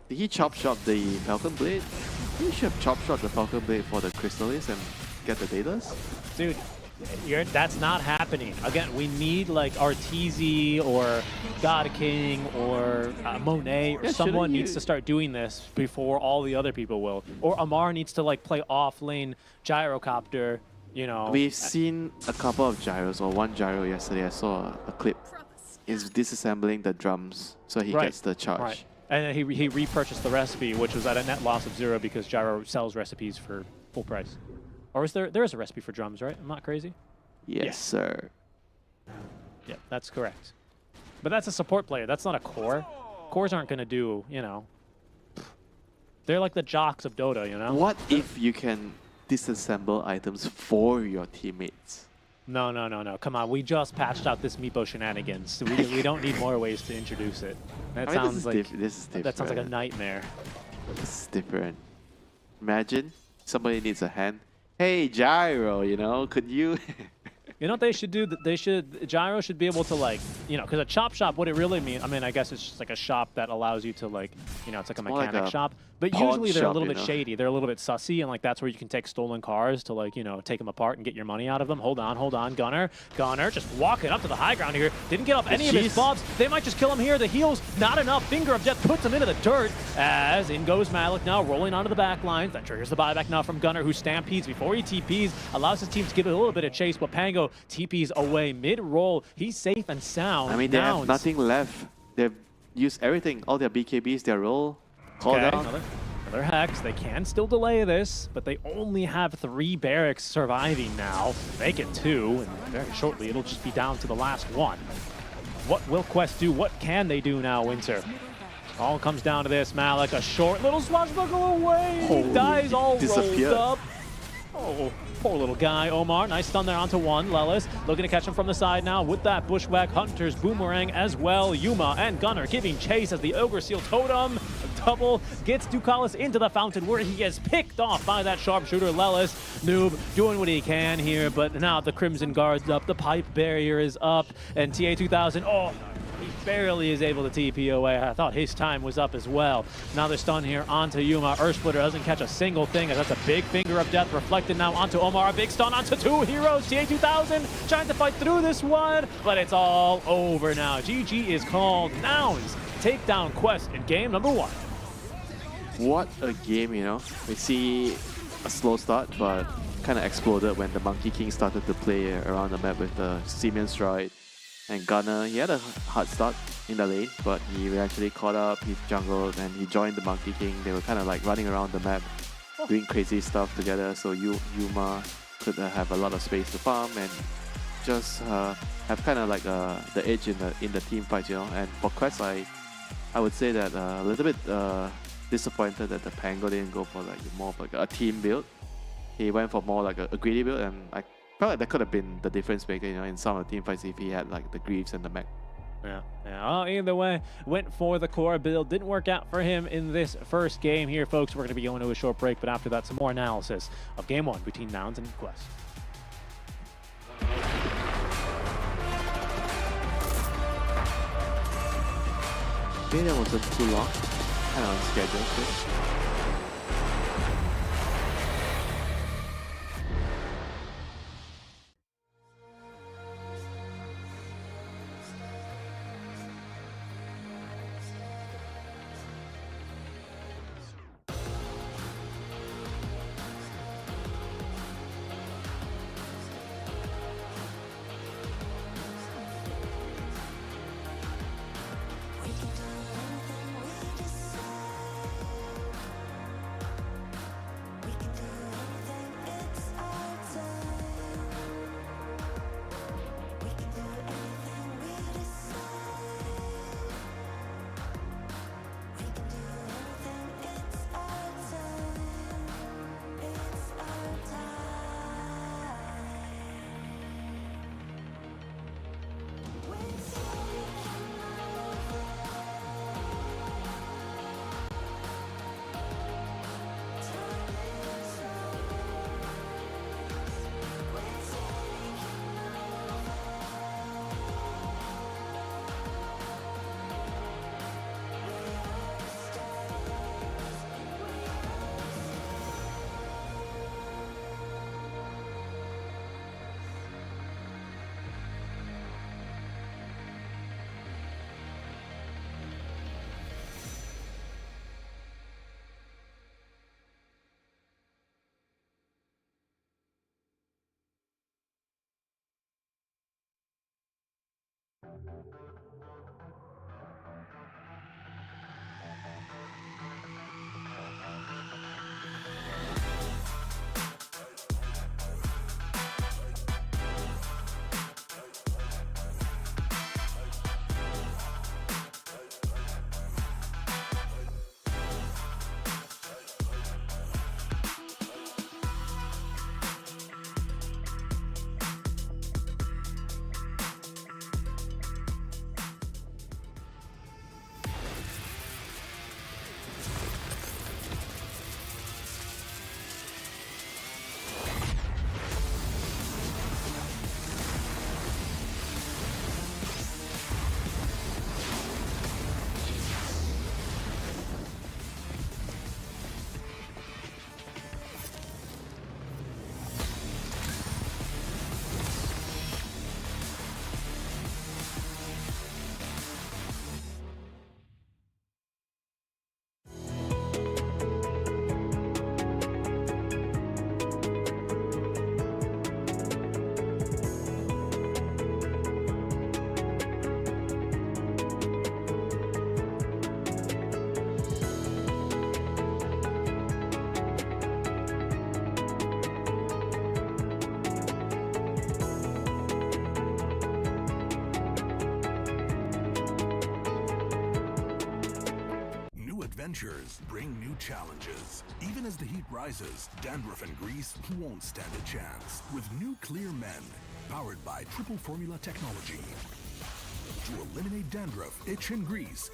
Did he chop shot the Falcon Blade? He should have chop shot the Falcon Blade for the Crystallis and get the Datas. Dude, that's not happening. Again, we need like Arteezy or God King or Monet or someone needs to start doing this before all the other people will. Or Amar needs to like play off lane gyrocopter, you know. We've seen a couple of gyros, or one gyro yesterday. I saw a clip. Is disassembling the drums so he gets the charge. Right. And he repurchased the recipe, which was at a net loss of 0 because Gyro sells recipes for full price. Or is there is a recipe for drums, right? I'm not crazy? Yes, sir. Yeah, that's correct. But that's a support player. That's not a core. Cores aren't going to do, you know. They're like the jocks of Dota, you know? What if you can disassemble items for your teammates? No. Come on, we just patched out this Meepo shenanigans. We don't need more ways to introduce it. That sounds like this is different. That sounds like a nightmare. This is different. Imagine somebody needs a hand. Hey, Gyro, you know, could you? You know what they should do? Gyro should be able to, like, you know, because a chop shop, what it really means, I mean, I guess it's just like a shop that allows you to, like, you know, it's like a mechanic shop. But usually they're a little bit shady. They're a little bit sussy, and, like, that's where you can take stolen cars to, like, you know, take them apart and get your money out of them. Hold on. Gunner just walking up to the high ground here. Didn't get off any of his buffs. They might just kill him here. The heals, not enough. Finger of Death puts him into the dirt as in goes Malik now, rolling onto the back lines. That triggers the buyback now from Gunner, who stampedes before he TPs, allows his team to give it a little bit of chase, but Pango TPs away mid-roll. He's safe and sound. I mean, they have nothing left. They've used everything. All their BKBs, their roll. Call down. Another hex. They can still delay this, but they only have 3 barracks surviving now. Make it 2, and very shortly it'll just be down to the last one. What will Quest do? What can they do now, Winter? All comes down to this. Malik, a short little swashbuckle away. He dies all rolled up. Oh, poor little guy. Omar, nice stun there onto one. Lelis looking to catch him from the side now with that bushwhack. Hunter's boomerang as well. Yuma and Gunner giving chase as the Ogre Seal Totem double gets Ducalis into the fountain where he is picked off by that sharpshooter. Lelis, Noob doing what he can here, but now the Crimson Guard's up. The pipe barrier is up, and TA2000, he barely is able to TP away. I thought his time was up as well. Now they're stunned here onto Yuma. Earth Splitter doesn't catch a single thing, as that's a big finger of death reflected now onto Omar. A big stun onto 2 heroes. TA2000 trying to fight through this one, but it's all over now. GG is called. Nouns take down Quest in game number 1. What a game, you know. We see a slow start, but kind of exploded when the Monkey King started to play around the map with the Simeon Stride. And Gunner, he had a hard start in the lane, but he eventually caught up, he jungled, and he joined the Monkey King. They were kind of like running around the map, doing crazy stuff together, so Yuma could have a lot of space to farm and just have kind of like the edge in the team fight, you know. And for Quest, I would say that a little bit disappointed that the Pango didn't go for like more of like a team build. He went for more like a greedy build, and I felt like that could have been the difference maker, you know, in some of the team fights if he had like the Greaves and the mech. Yeah. Either way, went for the core build. Didn't work out for him in this first game here, folks. We're going to be going to a short break, but after that, some more analysis of game 1 between Nouns and Quest. Okay, that wasn't too long. Kind of on schedule too. Adventures bring new challenges. Even as the heat rises, dandruff and grease won't stand a chance. With new Clear Men, powered by triple formula technology. To eliminate dandruff, itch and grease,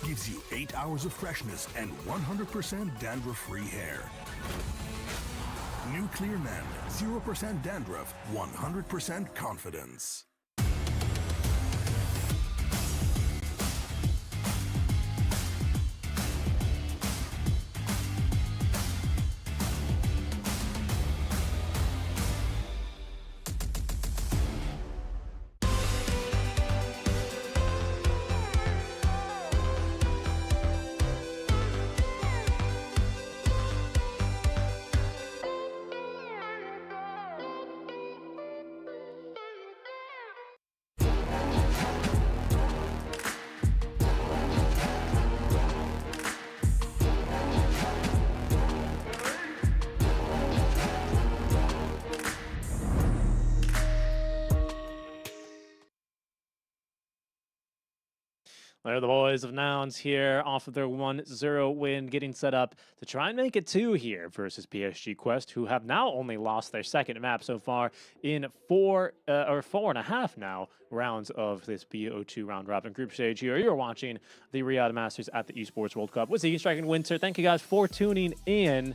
gives you 8 hours of freshness and 100% dandruff-free hair. New Clear Men, 0% dandruff, 100% confidence. They're the boys of Nouns here off of their 1-0 win, getting set up to try and make it 2 here versus PSG Quest, who have now only lost their second map so far in 4.5 now rounds of this BO2 round robin group stage here. You're watching the Riyadh Masters at the Esports World Cup with Ziggy Strike and Winter. Thank you guys for tuning in.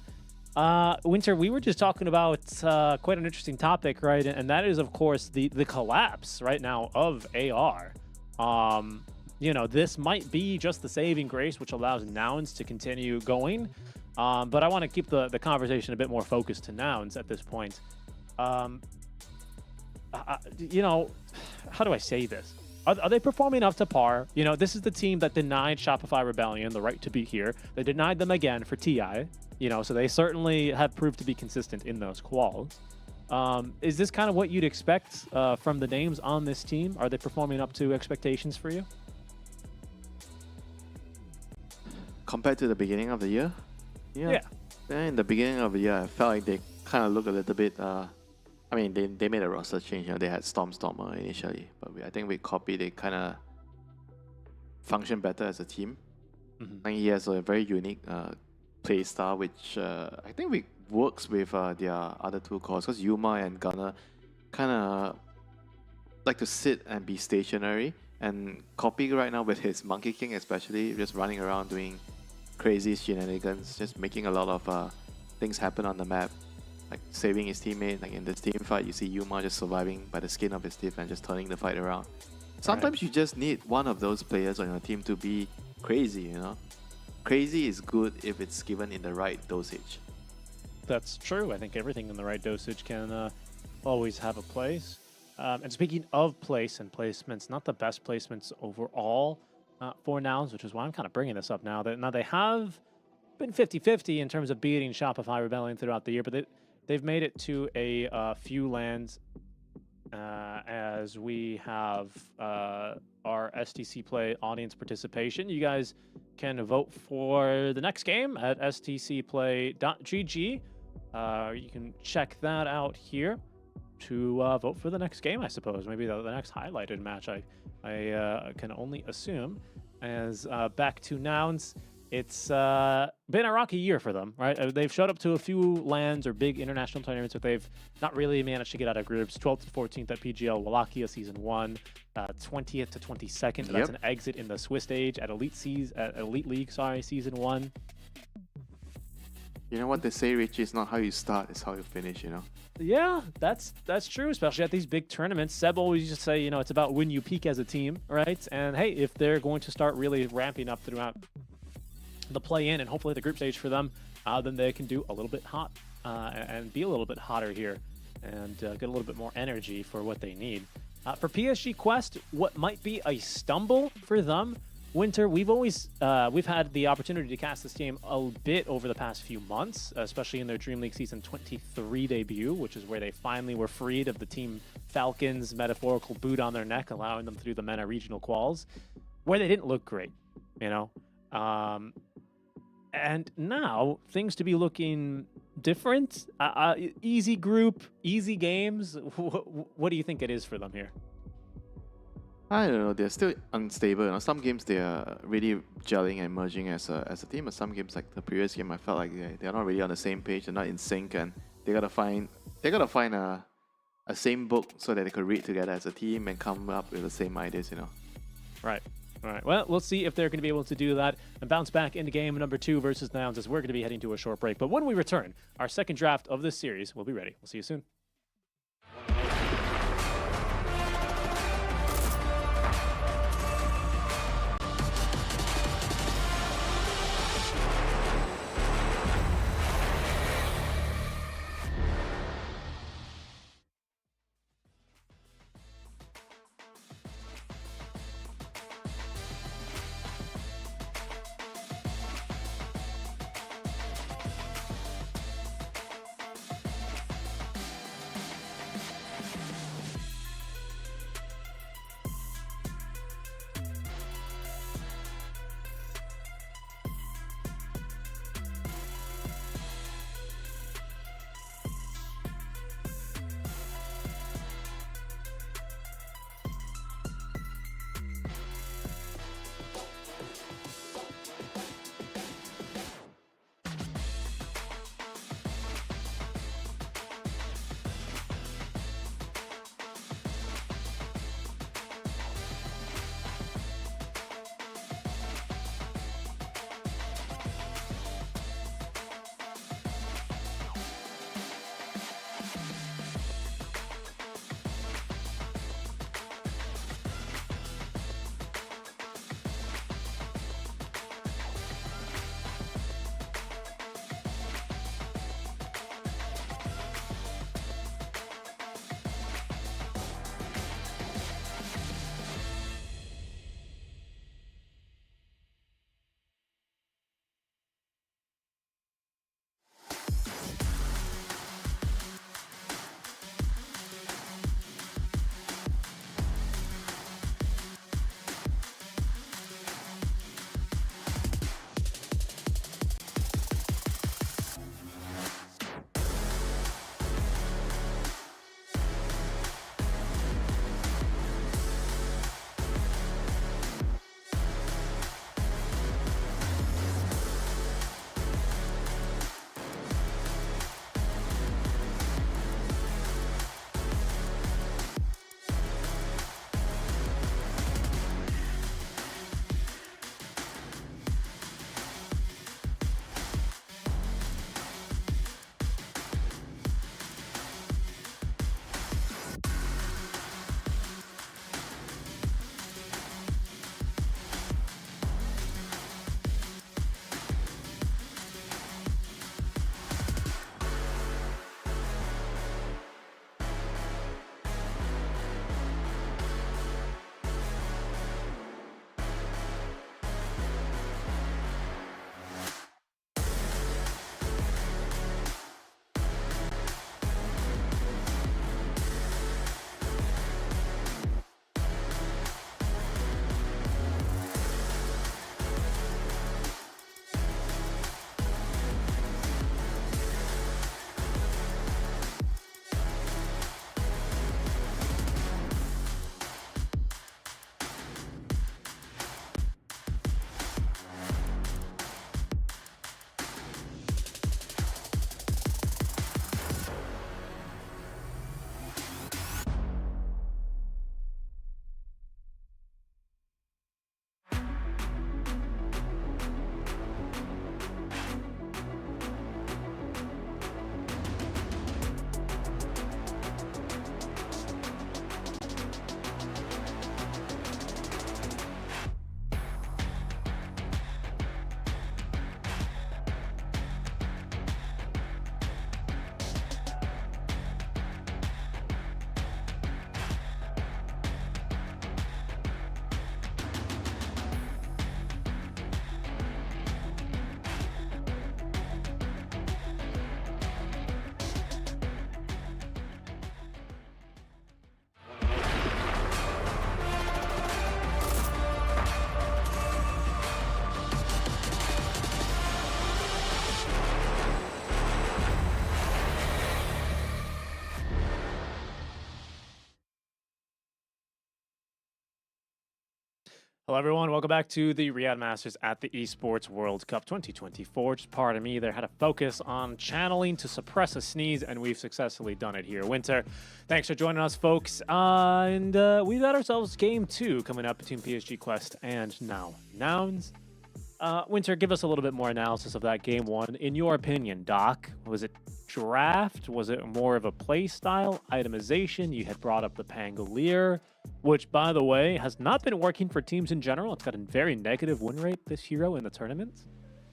Winter, we were just talking about quite an interesting topic, right? And that is, of course, the collapse right now of AR. You know, this might be just the saving grace, which allows Nouns to continue going. But I want to keep the conversation a bit more focused to Nouns at this point. You know, how do I say this? Are they performing up to par? You know, this is the team that denied Shopify Rebellion the right to be here. They denied them again for TI. You know, so they certainly have proved to be consistent in those quals. Is this kind of what you'd expect from the names on this team? Are they performing up to expectations for you? Compared to the beginning of the year? Yeah. In the beginning of the year, I felt like they kind of look a little bit... I mean, they made a roster change. You know, they had Stormer initially. But I think with Copy, they kind of function better as a team. And he has a very unique play style, which I think works with their other two cores. Because Yuma and Gunner kind of like to sit and be stationary. And Copy right now with his Monkey King especially, just running around doing crazy shenanigans, just making a lot of things happen on the map, like saving his teammate. Like in this team fight, you see Yuma just surviving by the skin of his teeth and just turning the fight around. Sometimes you just need one of those players on your team to be crazy, you know? Crazy is good if it's given in the right dosage. That's true. I think everything in the right dosage can always have a place. And speaking of place and placements, not the best placements overall for Nouns, which is why I'm kind of bringing this up now. Now they have been 50-50 in terms of beating Shopify Rebellion throughout the year, but they've made it to a few lands as we have our STC Play audience participation. You guys can vote for the next game at stcplay.gg. You can check that out here to vote for the next game, I suppose. Maybe the next highlighted match, I can only assume. As back to Nouns, it's been a rocky year for them, right? They've showed up to a few LANs or big international tournaments, but they've not really managed to get out of groups. 12th to 14th at PGL Wallachia Season 1, 20th to 22nd. Yep. That's an exit in the Swiss stage at Elite League, Season 1. You know what they say, Richie? It's not how you start, it's how you finish, you know? Yeah, that's true, especially at these big tournaments. Seb always used to say, you know, it's about when you peak as a team, right? And hey, if they're going to start really ramping up throughout the play-in and hopefully the group stage for them, then they can do a little bit hot and be a little bit hotter here and get a little bit more energy for what they need. For PSG Quest, what might be a stumble for them, Winter, we've had the opportunity to cast this team a bit over the past few months, especially in their Dream League Season 23 debut, which is where they finally were freed of the Team Falcons' metaphorical boot on their neck, allowing them through the MENA regional quals, where they didn't look great, you know? And now, things to be looking different. Easy group, easy games. What do you think it is for them here? I don't know. They're still unstable. You know, some games they are really gelling and merging as a team, but some games like the previous game, I felt like they're not really on the same page. They're not in sync, and they gotta find a same book so that they could read together as a team and come up with the same ideas. You know. Right. All right. Well, we'll see if they're going to be able to do that and bounce back into game number 2 versus Nouns, as we're going to be heading to a short break. But when we return, our second draft of this series will be ready. We'll see you soon. Hello, everyone. Welcome back to the Riyadh Masters at the Esports World Cup 2024. Just pardon me, there had a focus on channeling to suppress a sneeze, and we've successfully done it here. Winter, thanks for joining us, folks. And we've got ourselves game 2 coming up between PSG Quest and now Nouns. Winter, give us a little bit more analysis of that game 1. In your opinion, Doc, was it draft? Was it more of a play style, itemization? You had brought up the Pangolier, which, by the way, has not been working for teams in general. It's got a very negative win rate, this hero, in the tournament.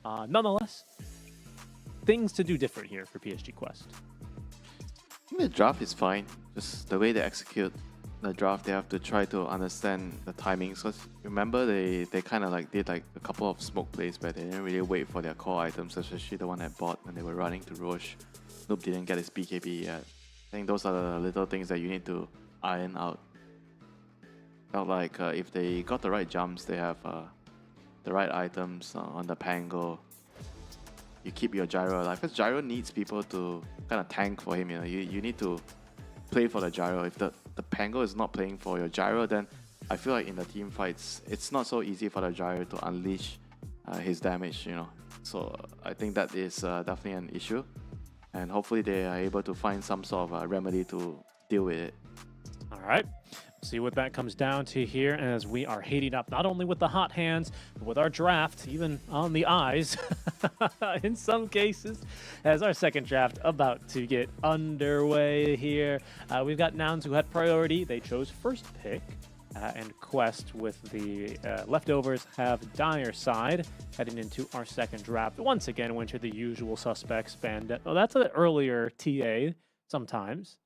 Nonetheless, things to do different here for PSG Quest. I think the draft is fine. Just the way they execute the draft, they have to try to understand the timings. Because remember, they kind of like did like a couple of smoke plays where they didn't really wait for their core items, especially the one at bot when they were running to Roche. Noob didn't get his BKB yet. I think those are the little things that you need to iron out. Felt like if they got the right jumps, they have the right items on the Pango. You keep your Gyro alive, because Gyro needs people to kind of tank for him. You need to play for the Gyro. If the Pango is not playing for your Gyro, then I feel like in the team fights, it's not so easy for the Gyro to unleash his damage. So I think that is definitely an issue, and hopefully they are able to find some sort of remedy to deal with it. All right. See what that comes down to here as we are heating up not only with the hot hands, but with our draft, even on the eyes in some cases, as our second draft about to get underway here. We've got Nouns who had priority. They chose first pick. And Quest with the leftovers have Dire Side heading into our second draft. Once again, Winter, the usual suspects. Bandit. Oh, that's an earlier TA sometimes.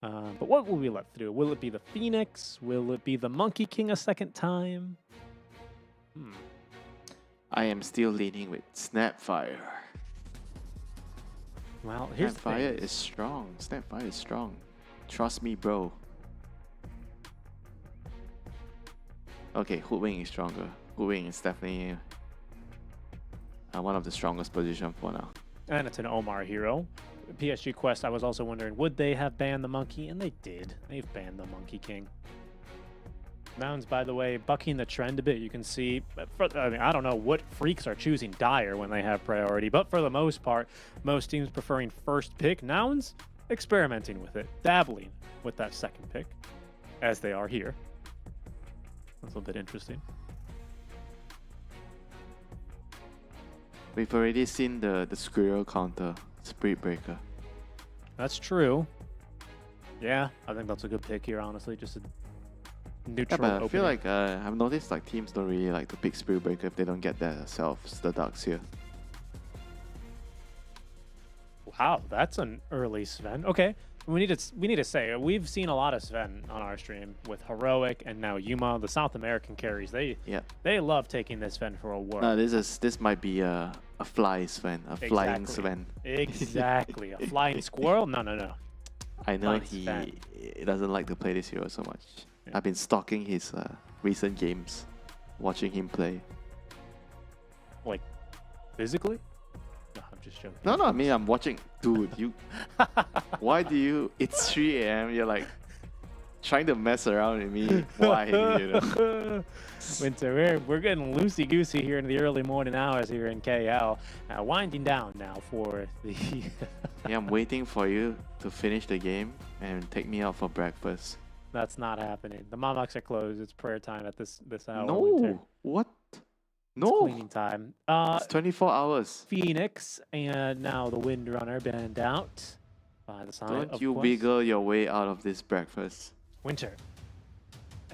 But what will we let through? Will it be the Phoenix? Will it be the Monkey King a second time? I am still leaning with Snapfire. Well, here's Snapfire is strong. Snapfire is strong. Trust me, bro. Okay, Hoodwing is stronger. Hoodwing is definitely one of the strongest positions for now. And it's an Omar hero. PSG Quest, I was also wondering, would they have banned the monkey? And they did. They've banned the Monkey King. Nouns, by the way, bucking the trend a bit. You can see, I don't know what freaks are choosing Dire when they have priority, but for the most part, most teams preferring first pick. Nouns, experimenting with it, dabbling with that second pick, as they are here. That's a bit interesting. We've already seen the squirrel counter, Spirit Breaker. That's true. Yeah, I think that's a good pick here, honestly. Just a neutral but I feel like I've noticed like teams don't really like to pick Spirit Breaker if they don't get themselves the Ducks here. Wow, that's an early Sven. Okay, we need to say we've seen a lot of Sven on our stream with Heroic and now Yuma, the South American carries. They love taking this Sven for a whirl. No, this might be a fly Sven, flying Sven. Exactly, a flying squirrel. No. I know he doesn't like to play this hero so much. Yeah. I've been stalking his recent games, watching him play. Like physically? No, I'm just joking. No, I mean I'm watching. Dude, you. Why do you? It's 3 a.m. You're like trying to mess around with me. Why? Winter, we're getting loosey goosey here in the early morning hours here in KL. Winding down now for the. Yeah, I'm waiting for you to finish the game and take me out for breakfast. That's not happening. The Mamaks are closed. It's prayer time at this hour. No, Winter. What? It's cleaning time. It's 24 hours. Phoenix and now the Windrunner banned out by the side. Don't you wiggle your way out of this breakfast. Winter.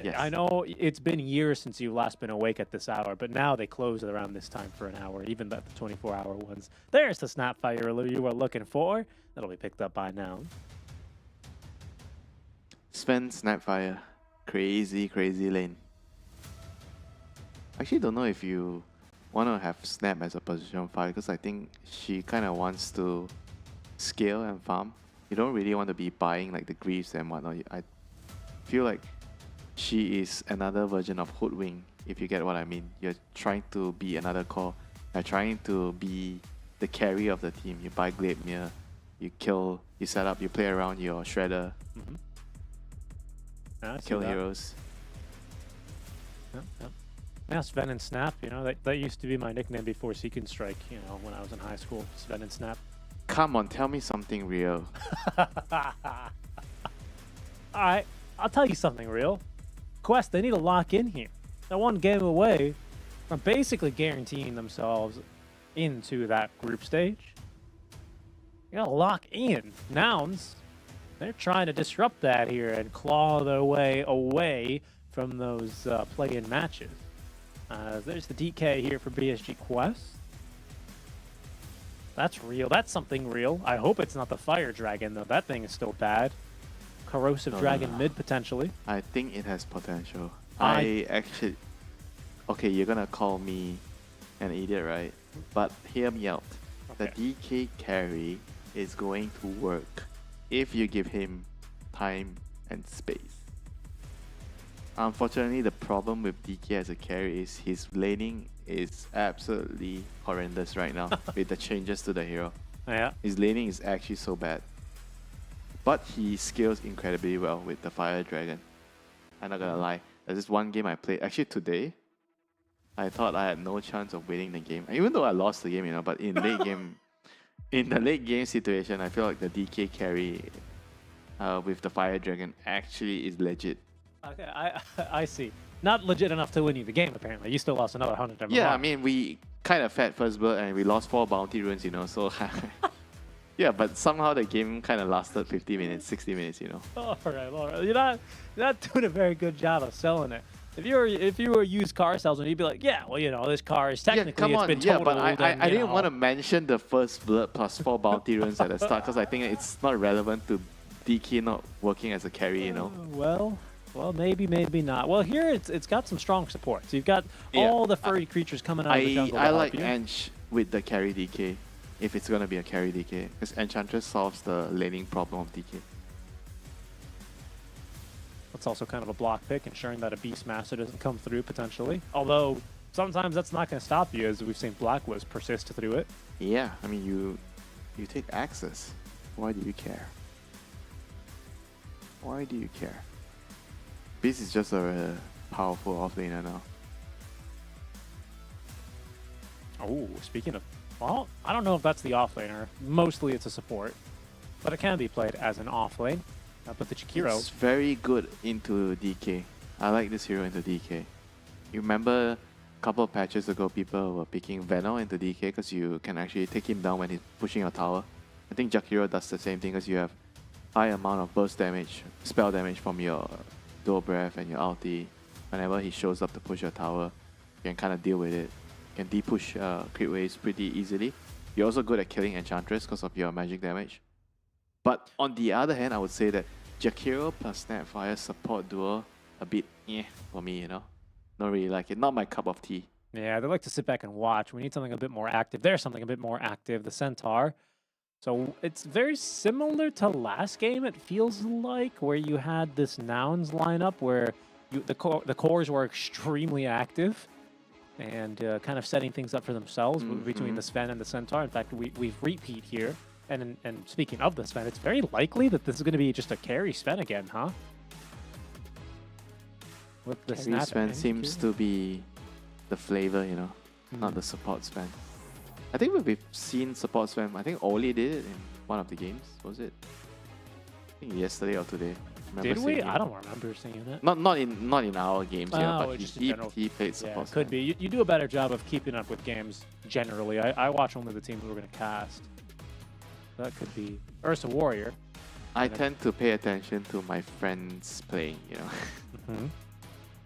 Yes. I know it's been years since you've last been awake at this hour, but now they close at around this time for an hour, even at the 24-hour ones. There's the Snapfire you were looking for. That'll be picked up by now. Sven Snapfire. Crazy lane. I actually don't know if you want to have Snap as a position 5 because I think she kind of wants to scale and farm. You don't really want to be buying like the Greaves and whatnot. I feel like she is another version of Hoodwing, if you get what I mean. You're trying to be another core. You're trying to be the carry of the team. You buy Gleipnir, you kill, you set up, you play around your Shredder, kill heroes. Yeah, Sven and Snap, you know, that used to be my nickname before Seek and Strike, you know, when I was in high school. Sven and Snap. Come on, tell me something real. Alright, I'll tell you something real. Quest, they need to lock in here. They're one game away from basically guaranteeing themselves into that group stage. You gotta lock in. Nouns, they're trying to disrupt that here and claw their way away from those play-in matches. There's the DK here for BSG Quest. That's real. That's something real. I hope it's not the Fire Dragon, though. That thing is still bad. Corrosive Dragon mid, potentially. I think it has potential. I actually... Okay, you're gonna call me an idiot, right? But hear me out. Okay. The DK carry is going to work if you give him time and space. Unfortunately, the problem with DK as a carry is his laning is absolutely horrendous right now with the changes to the hero. Yeah. His laning is actually so bad. But he scales incredibly well with the Fire Dragon. I'm not gonna lie. There's this one game I played, actually today, I thought I had no chance of winning the game. Even though I lost the game, you know, but in late game, in the late game situation, I feel like the DK carry with the Fire Dragon actually is legit. Okay, I see. Not legit enough to win you the game, apparently. You still lost another 100 MMR. Yeah, I mean, we kind of fed first blood and we lost 4 bounty runes, you know, so... yeah, but somehow the game kind of lasted 50 minutes, 60 minutes, you know. Alright. You're not doing a very good job of selling it. If you were a used car salesman, you'd be like, yeah, well, you know, this car is technically it's been totaled. Yeah, but and, I didn't want to mention the first blood plus 4 bounty runes at the start because I think it's not relevant to DK not working as a carry, you know. Well, maybe not. Well, here it's got some strong support. So you've got all the furry creatures coming out of the jungle. I like Ench with the carry DK, if it's going to be a carry DK, because Enchantress solves the laning problem of DK. It's also kind of a block pick, ensuring that a Beastmaster doesn't come through, potentially. Although, sometimes that's not going to stop you, as we've seen Black Wiz persist through it. Yeah, I mean, you take access. Why do you care? Why do you care? Beast is just a powerful offlaner now. Oh, speaking of... Well, I don't know if that's the offlaner. Mostly it's a support. But it can be played as an offlane. But the Chikiro... It's very good into DK. I like this hero into DK. You remember a couple of patches ago, people were picking Venom into DK because you can actually take him down when he's pushing your tower. I think Jakiro does the same thing because you have high amount of burst damage, spell damage from your Dual Breath and your ulti. Whenever he shows up to push your tower, you can kind of deal with it. You can de-push crit waves pretty easily. You're also good at killing Enchantress because of your magic damage. But on the other hand, I would say that Jakiro plus Snapfire support duo a bit for me, you know. Don't really like it. Not my cup of tea. Yeah, they like to sit back and watch. We need something a bit more active. There's something a bit more active. The Centaur. So it's very similar to last game, it feels like, where you had this Nouns lineup where the cores were extremely active and kind of setting things up for themselves between the Sven and the Centaur. In fact, we've repeat here. And speaking of the Sven, it's very likely that this is going to be just a carry Sven again, huh? With the Carry Sven seems to be the flavor, you know, not the support Sven. I think we've seen support Sven. I think Oli did it in one of the games. Was it? I think yesterday or today. Did we? I don't remember seeing it. Not in our games, yeah, but just in general. he played support. Yeah, could be. You do a better job of keeping up with games generally. I watch only the teams we're going to cast. That could be Ursa Warrior. I tend to pay attention to my friends playing, you know.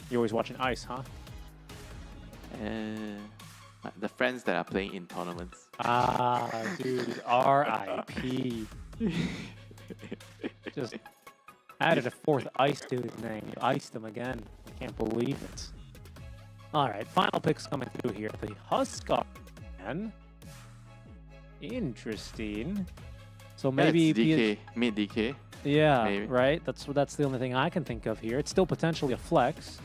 You're always watching Ice, huh? The friends that are playing in tournaments. Ah, dude, RIP. Just added a 4th Ice to his name. You iced him again. I can't believe it. All right, final picks coming through here. The Huskar. Interesting. So maybe DK, mid DK. Yeah, maybe. Right. That's the only thing I can think of here. It's still potentially a flex.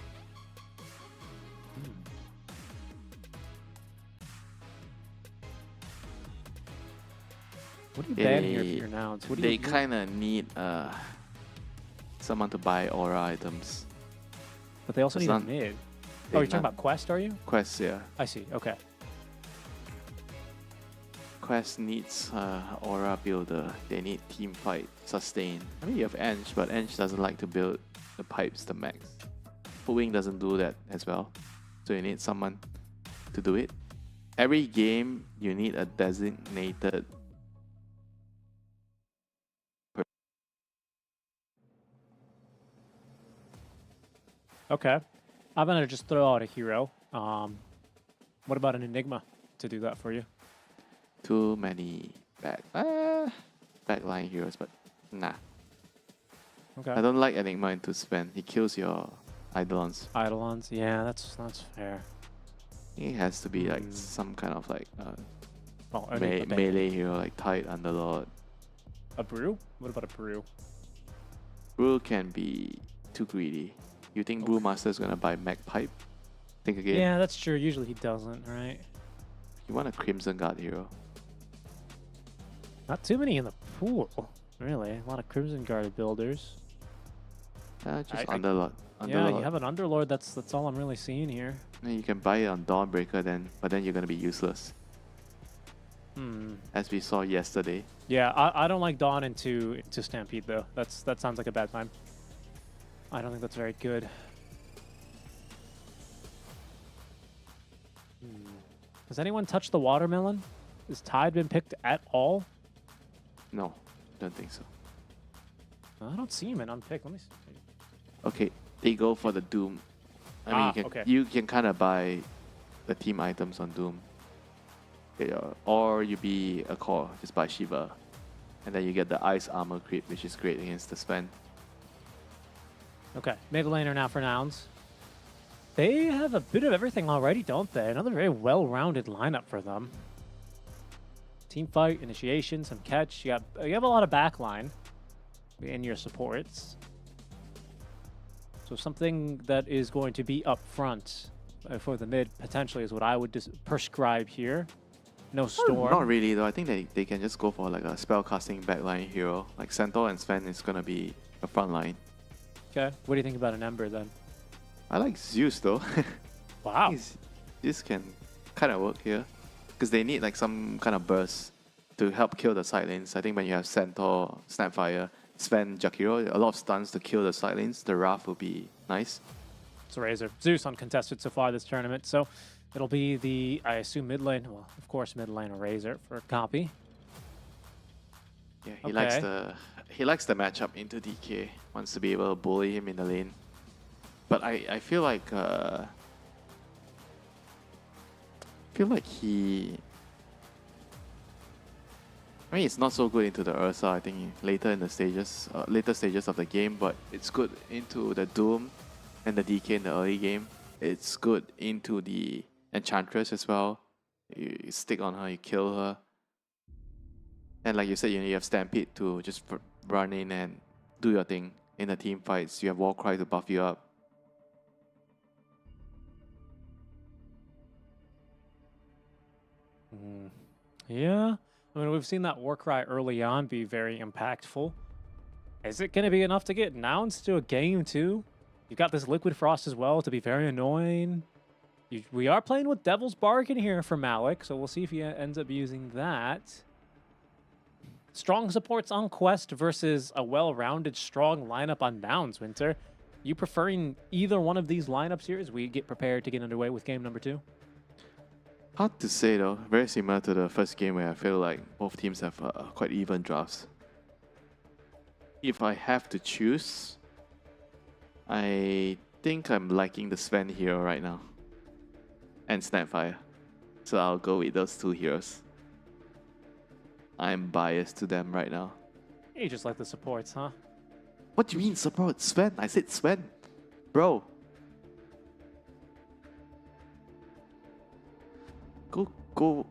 What do you ban here for your Nouns? They kind of need someone to buy aura items. But they also need a mid. Oh, you're talking about Quest, are you? Quest, yeah. I see. Okay. Quest needs aura builder. They need team fight, sustain. I mean, you have Ench, but Ench doesn't like to build the pipes the max. Wing doesn't do that as well. So you need someone to do it. Every game, you need a designated Okay. I'm going to just throw out a hero. What about an Enigma to do that for you? Too many backline heroes, but nah. Okay. I don't like Enigma into spend. He kills your Eidolons. Eidolons, yeah, that's fair. It has to be like some kind of like Oh, melee hero, like Tide Underlord. A Brew? What about a Brew? Brew can be too greedy. You think Brew Master is gonna buy Mag Pipe? Think again. Yeah, that's true. Usually he doesn't, right? You want a Crimson Guard hero? Not too many in the pool, really. A lot of Crimson Guard builders. Just Underlord. Yeah, you have an Underlord. That's all I'm really seeing here. And you can buy it on Dawnbreaker but then you're gonna be useless. As we saw yesterday. Yeah, I don't like Dawn into Stampede though. That sounds like a bad time. I don't think that's very good. Has anyone touched the watermelon? Has Tide been picked at all? No, don't think so. I don't see him in unpick. Let me see. Okay, they go for the Doom. I mean, you can kind of buy the team items on Doom. Yeah, or you be a core, just buy Shiva. And then you get the Ice Armor creep, which is great against the Sven. Okay, mid laner now for Nouns. They have a bit of everything already, don't they? Another very well-rounded lineup for them. Team fight, initiation, some catch. You have a lot of backline in your supports. So something that is going to be up front for the mid potentially is what I would prescribe here. No Storm. Not really though. I think they can just go for like a spellcasting backline hero. Like Centaur and Sven is gonna be a front line. Okay. What do you think about an Ember then? I like Zeus though. Wow. Zeus can kind of work here. Because they need like some kind of burst to help kill the side lanes. I think when you have Centaur, Snapfire, Sven, Jakiro, a lot of stuns to kill the side lanes, the Wrath will be nice. It's Razor. Zeus uncontested so far this tournament, so it'll be the, I assume, mid lane. Well, of course, mid lane Razor for copy. Yeah, he likes the matchup into DK. Wants to be able to bully him in the lane. But I feel like he. I mean, it's not so good into the Ursa. I think later stages of the game, but it's good into the Doom and the DK in the early game. It's good into the Enchantress as well. You stick on her, you kill her. And like you said, you have Stampede to just run in and do your thing in the team fights. You have Warcry to buff you up. Yeah. I mean, we've seen that Warcry early on be very impactful. Is it going to be enough to get Nouns to a game too? You've got this Liquid Frost as well to be very annoying. We are playing with Devil's Bargain here for Malik, so we'll see if he ends up using that. Strong supports on Quest versus a well-rounded, strong lineup on Nouns, Winter. You preferring either one of these lineups here as we get prepared to get underway with game number 2? Hard to say though. Very similar to the first game where I feel like both teams have quite even drafts. If I have to choose, I think I'm liking the Sven hero right now. And Snapfire. So I'll go with those two heroes. I'm biased to them right now. You just like the supports, huh? What do you mean support? Sven? I said Sven. Bro. Go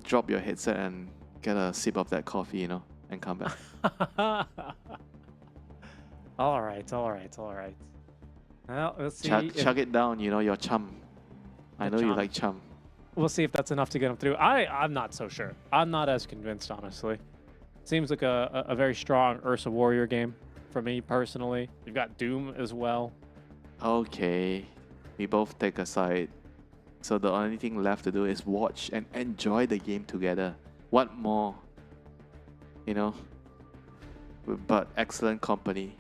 drop your headset and get a sip of that coffee, you know, and come back. All right. Well, let's see. Chug it down, you know, your chum. I know you like chum. We'll see if that's enough to get him through. I'm not so sure. I'm not as convinced, honestly. Seems like a very strong Ursa Warrior game for me personally. You've got Doom as well. Okay. We both take a side. So the only thing left to do is watch and enjoy the game together. What more? You know? But excellent company.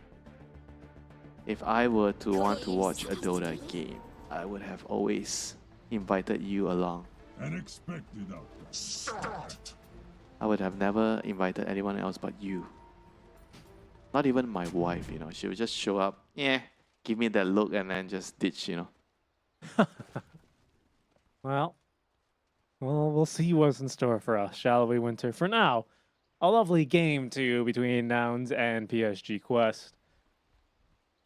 If I were to want to watch a Dota game, I would have always invited you along. An expected outcome. Start. I would have never invited anyone else but you. Not even my wife, you know. She would just show up, give me that look and then just ditch, you know. Well, we'll see what's in store for us, shall we, Winter? For now, a lovely game too between Nouns and PSG Quest.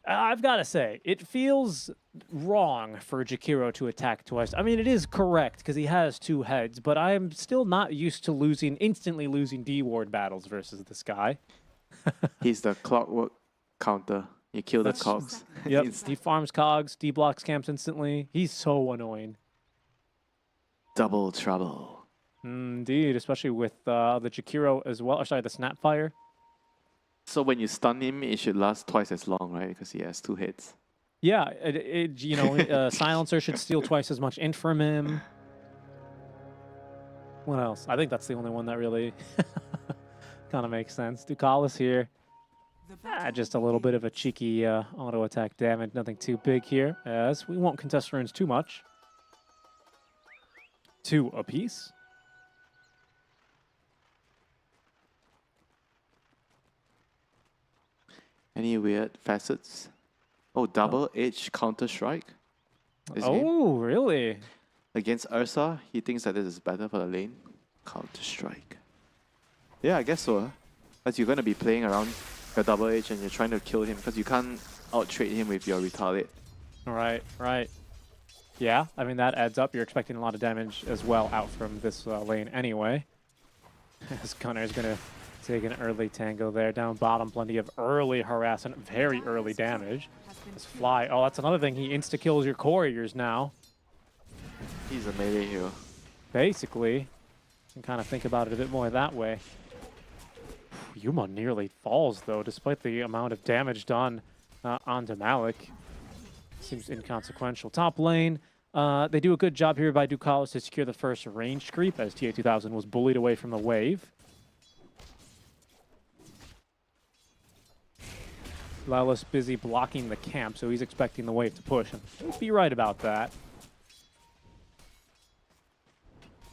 I've got to say, it feels wrong for Jakiro to attack twice. I mean, it is correct because he has 2 heads, but I'm still not used to instantly losing D-Ward battles versus this guy. He's the clockwork counter. You kill the cogs. Yep, he farms cogs, D-blocks camps instantly. He's so annoying. Double trouble. Indeed, especially with the Jakiro as well. Or sorry, the Snapfire. So when you stun him, it should last twice as long, right? Because he has 2 hits. Yeah, Silencer should steal twice as much int from him. What else? I think that's the only one that really kind of makes sense. Ducalis here. Just a little bit of a cheeky auto attack damage. Nothing too big here, as we won't contest runes too much. 2 apiece. Any weird facets? Oh, double edge counter strike. Really? Against Ursa, he thinks that this is better for the lane. Counter strike. Yeah, I guess so. Because you're going to be playing around your double edge and you're trying to kill him because you can't out-trade him with your retaliate. Right. Yeah, I mean, that adds up. You're expecting a lot of damage as well out from this lane anyway. As Gunnar is going to take an early tango there. Down bottom, plenty of early harassment, very early damage. This Fly, that's another thing. He insta-kills your couriers now. He's a melee hero. Basically. You can kind of think about it a bit more that way. Yuma nearly falls, though, despite the amount of damage done onto Malik. Seems inconsequential. Top lane, they do a good job here by Ducalis to secure the first range creep as TA2000 was bullied away from the wave. Lilas busy blocking the camp, so he's expecting the wave to push. And he'll be right about that.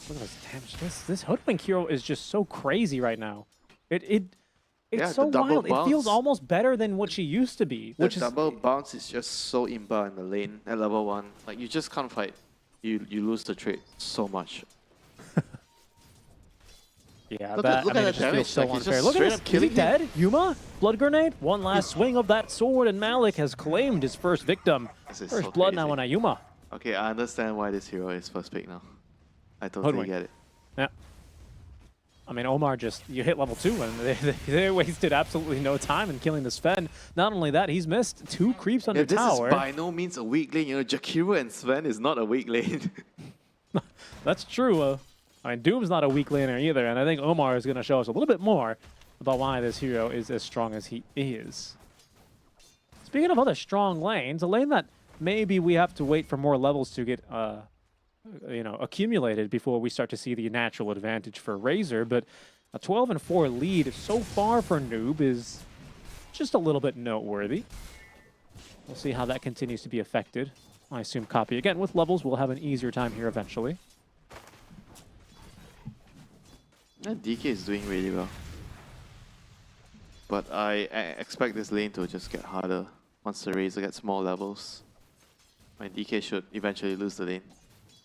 Look at this damage. This Hoodwink hero is just so crazy right now. It's so wild. It feels almost better than what she used to be. The double bounce is just so imba in the lane at level 1. Like, you just can't fight. You lose the trade so much. Yeah, look at it just feels so unfair. Look at this. Is he dead? Yuma? Blood grenade? One last swing of that sword, and Malik has claimed his first victim. First blood now on Ayuma. Okay, I understand why this hero is first pick now. I totally get it. Yeah. I mean, Omar you hit level 2, and they wasted absolutely no time in killing the Sven. Not only that, he's missed 2 creeps on the tower. This is by no means a weak lane. You know, Jakiro and Sven is not a weak lane. That's true. I mean, Doom's not a weak laner either, and I think Omar is going to show us a little bit more about why this hero is as strong as he is. Speaking of other strong lanes, a lane that maybe we have to wait for more levels to get accumulated before we start to see the natural advantage for Razor, but a 12-4 lead so far for Noob is just a little bit noteworthy. We'll see how that continues to be affected. I assume copy again with levels. We'll have an easier time here eventually. DK is doing really well. But I expect this lane to just get harder once the Razor gets more levels. My DK should eventually lose the lane.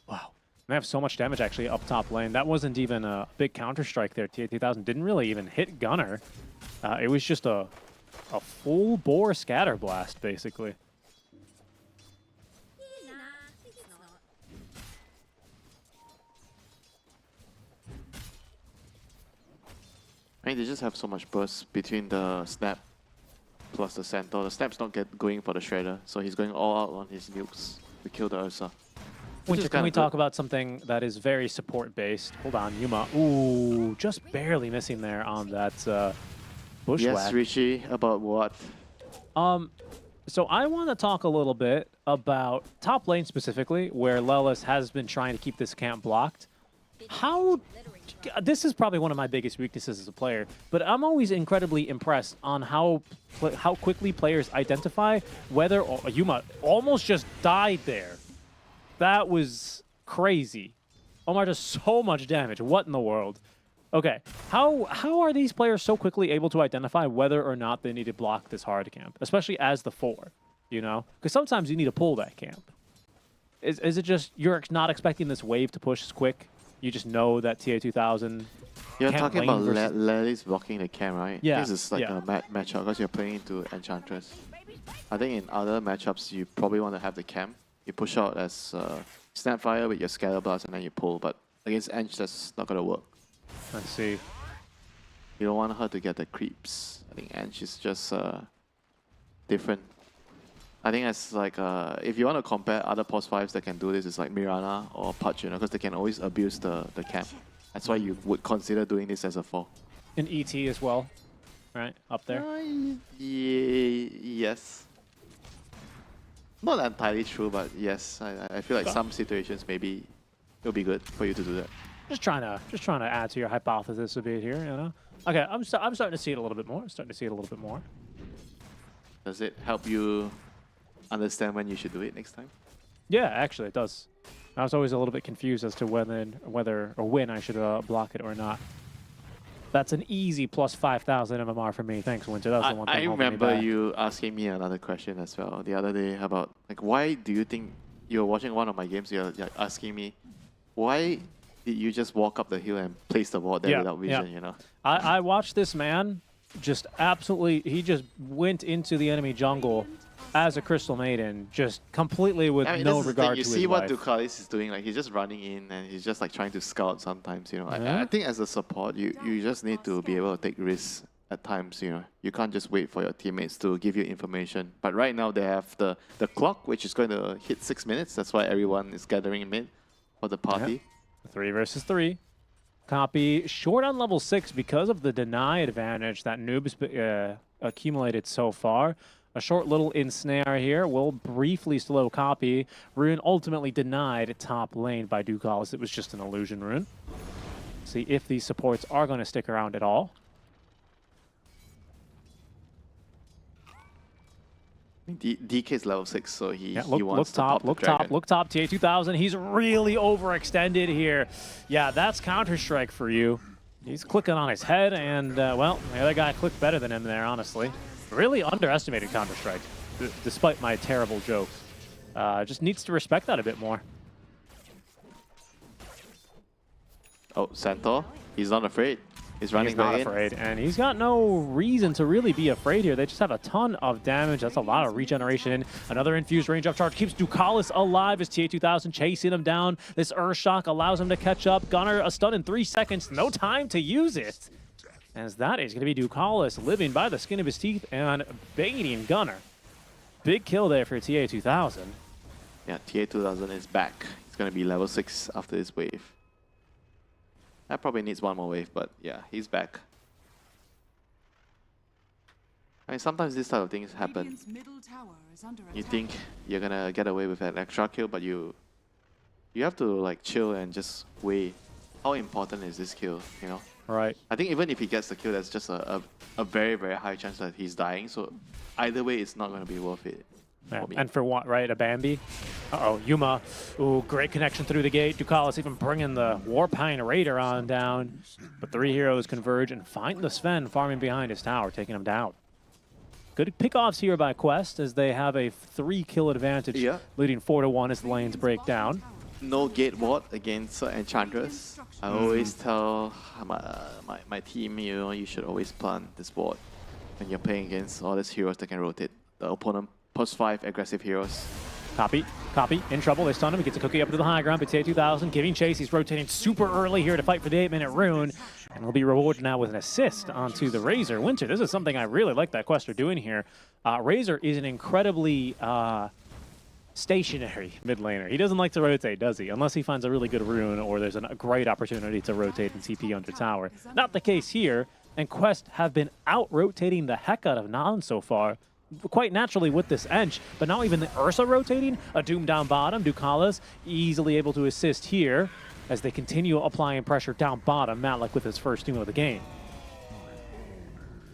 Wow. They have so much damage actually up top lane. That wasn't even a big counter-strike there. TA2000 didn't really even hit Gunnar. It was just a full-bore scatter blast, basically. I mean, they just have so much burst between the snap plus the centaur. The snap's not going for the shredder, so he's going all out on his nukes to kill the Ursa. Winter, can we talk about something that is very support-based? Hold on, Yuma. Ooh, just barely missing there on that bushwhack. Yes, Richie, about what? So I want to talk a little bit about top lane specifically, where Lelis has been trying to keep this camp blocked. This is probably one of my biggest weaknesses as a player, but I'm always incredibly impressed on how quickly players identify whether Yuma almost just died there. That was crazy. Omar does so much damage. What in the world? Okay, how are these players so quickly able to identify whether or not they need to block this hard camp, especially as the 4, you know? Because sometimes you need to pull that camp. Is it just you're not expecting this wave to push as quick? You just know that TA2000 You're camp talking lane about versus... Lelis blocking the camp, right? Yeah. This is like a matchup because you're playing into Enchantress. I think in other matchups, you probably want to have the camp. You push out as Snapfire with your Scatter Blast and then you pull, but against Ench, that's not going to work. Let's see. You don't want her to get the creeps. I think Ench is just different. I think it's like, if you want to compare other post 5s that can do this, it's like Mirana or Pudge, you know, because they can always abuse the camp. That's why you would consider doing this as a 4. An ET as well, right? Up there? Yes. Not entirely true, but yes. I feel like some situations maybe it'll be good for you to do that. Just trying to add to your hypothesis a bit here, you know. Okay, I'm starting to see it a little bit more. Does it help you understand when you should do it next time? Yeah, actually, it does. I was always a little bit confused as to whether or when I should block it or not. That's an easy plus 5,000 MMR for me. Thanks, Winter. That was the one thing. I remember you asking me another question as well the other day about like why do you think you were watching one of my games? You're asking me why did you just walk up the hill and place the ward there without vision? You know. I watched this man just absolutely. He just went into the enemy jungle as a Crystal Maiden, just completely with no regard to his life. You see what Ducalis is doing, like he's just running in and he's just like trying to scout sometimes, you know. I think as a support, you just need to be able to take risks at times, you know. You can't just wait for your teammates to give you information. But right now they have the clock, which is going to hit 6 minutes. That's why everyone is gathering in mid for the party. 3 versus 3. Copy short on level 6 because of the deny advantage that Noob's accumulated so far. A short little ensnare here will briefly slow Copy. Rune ultimately denied top lane by Ducalis. It was just an illusion rune. See if these supports are going to stick around at all. DK's level 6, so he look wants top, TA2000. He's really overextended here. Yeah, that's Counter-Strike for you. He's clicking on his head, and, well, the other guy clicked better than him there, honestly. Really underestimated Counter-Strike, despite my terrible jokes. Just needs to respect that a bit more. Oh, Centaur, he's not afraid. He's running He's not afraid, and he's got no reason to really be afraid here. They just have a ton of damage. That's a lot of regeneration. Another infused range up charge keeps Ducalis alive as TA2000 chasing him down. This Earth Shock allows him to catch up. Gunner, a stun in 3 seconds. No time to use it. As that is going to be Ducalis living by the skin of his teeth and baiting Gunner. Big kill there for TA2000. Yeah, TA2000 is back. He's going to be level 6 after this wave. That probably needs one more wave, but yeah, he's back. I mean, sometimes these type of things happen. You think you're going to get away with an extra kill, but you have to like chill and just weigh how important is this kill, you know? Right. I think even if he gets the kill, that's just a very, very high chance that he's dying. So either way, it's not going to be worth it. Yeah. And for what, right? A Bambi? Uh-oh, Yuma. Ooh, great connection through the gate. Ducalis even bringing the Warpine Raider on down. But 3 heroes converge and find the Sven farming behind his tower, taking him down. Good pickoffs here by Quest as they have a 3-kill advantage, leading 4-1 as the lanes break down. No gate ward against Enchantress. I always tell my team, you know, you should always plant this ward when you're playing against all these heroes that can rotate. The opponent plus 5 aggressive heroes. Copy, in trouble. They stun him. He gets a cookie up to the high ground. But TA2000 giving chase. He's rotating super early here to fight for the 8-minute rune. And will be rewarded now with an assist onto the Razor. Winter, this is something I really like that Quest are doing here. Razor is an incredibly stationary mid laner. He doesn't like to rotate, does he? Unless he finds a really good rune or there's a great opportunity to rotate and TP under tower. Not the case here. And Quest have been out-rotating the heck out of Nouns so far. quite naturally with this Ench, but now even the Ursa rotating, a Doom down bottom, Ducalis easily able to assist here as they continue applying pressure down bottom, Matlick with his first Doom of the game.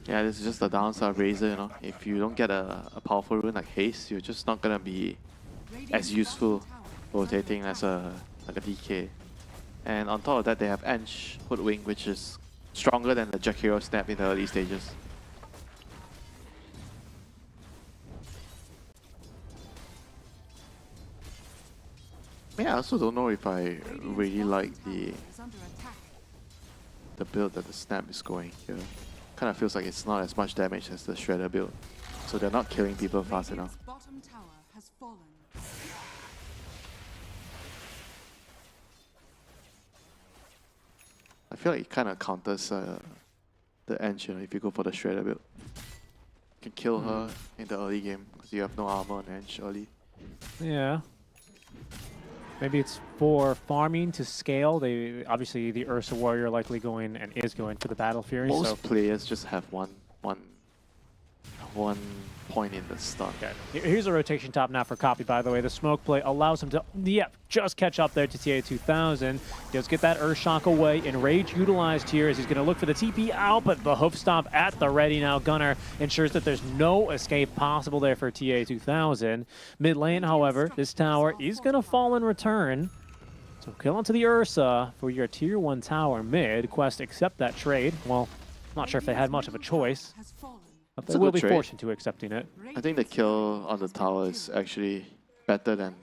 Yeah, this is just the downside of Razor, you know. If you don't get a powerful rune like Haste, you're just not gonna be as useful rotating as a DK. And on top of that, they have Ench Hoodwink, which is stronger than the Jack Hero Snap in the early stages. Yeah, I also don't know if I really like the build that the Snap is going here. Kind of feels like it's not as much damage as the Shredder build. So they're not killing people fast enough. Bottom tower has fallen. I feel like it kind of counters the Ench, you know, if you go for the Shredder build. You can kill her in the early game because you have no armor on Ench early. Yeah. Maybe it's for farming to scale. They obviously the Ursa Warrior likely going and is going for the Battle Fury. Most players just have one point in the stun. Okay. Here's a rotation top now for Copy, by the way. The smoke play allows him to, just catch up there to TA2000. Does get that Earth Shock away. Enrage utilized here as he's going to look for the TP out, but the hoof stomp at the ready now. Gunnar ensures that there's no escape possible there for TA2000. Mid lane, however, this tower is going to fall in return. So kill onto the Ursa for your tier 1 tower mid. Quest accept that trade. Well, not sure if they had much of a choice. But they will be forced into accepting it. I think the kill on the tower is actually better than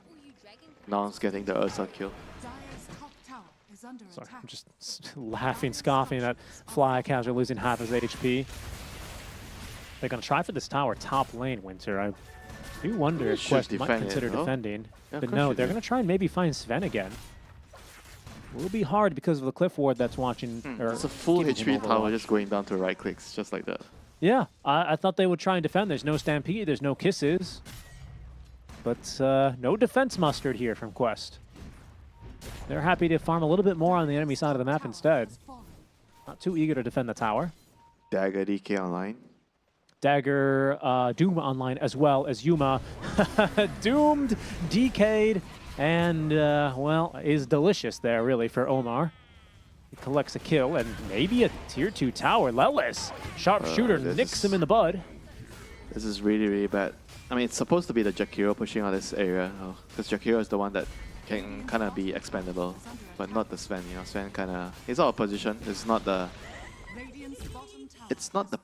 Nouns getting the Ursa kill. Sorry, I'm just laughing, scoffing at Fly Casual losing half his HP. They're going to try for this tower top lane, Winter. I do wonder if Quest might consider defending. Yeah, but no, they're going to try and maybe find Sven again. It will be hard because of the Cliff Ward that's watching. It's a full HP tower just going down to right clicks, just like that. Yeah, I thought they would try and defend. There's no Stampede, there's no Kisses. But no defense mustered here from Quest. They're happy to farm a little bit more on the enemy side of the map instead. Not too eager to defend the tower. Dagger DK online. Dagger Doom online as well as Yuma. Doomed, DK'd, and well, is delicious there really for Omar. He collects a kill and maybe a tier 2 tower. Lelis, sharpshooter, nicks him in the bud. This is really, really bad. I mean, it's supposed to be the Jakiro pushing out this area, because Jakiro is the one that can kind of be expendable, but not the Sven. You know, Sven kind of he's out of position. It's not the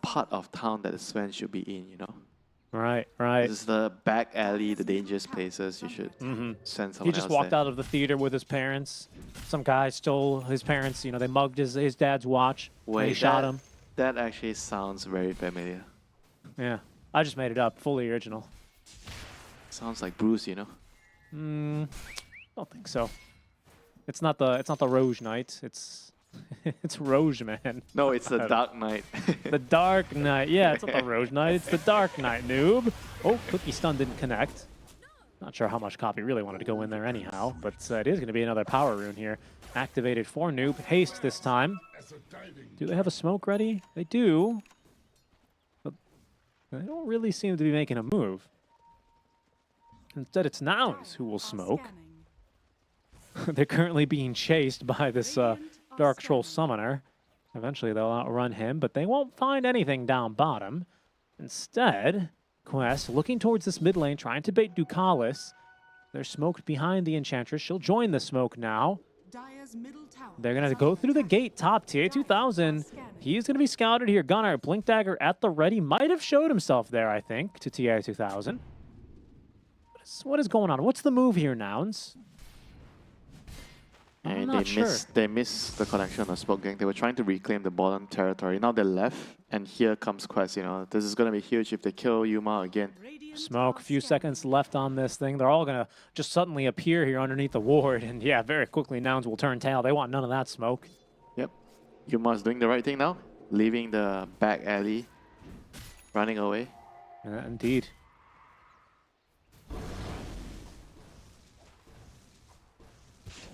part of town that the Sven should be in. You know. Right, right. This is the back alley, the dangerous places. You should send someone He just else walked there. out of the theater with his parents. Some guy stole his parents. You know, they mugged his dad's watch. Wait, they shot him. That actually sounds very familiar. Yeah, I just made it up. Fully original. Sounds like Bruce, you know. I don't think so. It's not the Rouge Knight. It's it's Rouge, man. No, it's the Dark Knight. The Dark Knight. Yeah, it's not the Rouge Knight. It's the Dark Knight, noob. Oh, Cookie Stun didn't connect. Not sure how much Copy really wanted to go in there anyhow, but it is going to be another power rune here. Activated for Noob. Haste this time. Do they have a smoke ready? They do. But they don't really seem to be making a move. Instead, it's Nouns who will smoke. They're currently being chased by this Dark Troll Summoner. Eventually, they'll outrun him, but they won't find anything down bottom. Instead, Quest looking towards this mid lane, trying to bait Ducalis. They're smoked behind the Enchantress. She'll join the smoke now. They're going to go through the gate top, TA2000. He's going to be scouted here. Gunnar, Blink Dagger at the ready. Might have showed himself there, I think, to TA2000. What is going on? What's the move here, Nouns? And not sure. They missed the connection on the smoke gang. They were trying to reclaim the bottom territory. Now they're left, and here comes Quest. You know, this is going to be huge if they kill Yuma again. Smoke, a few seconds left on this thing. They're all going to just suddenly appear here underneath the ward. And yeah, very quickly, Nouns will turn tail. They want none of that smoke. Yep. Yuma's doing the right thing now, leaving the back alley, running away. Yeah, indeed.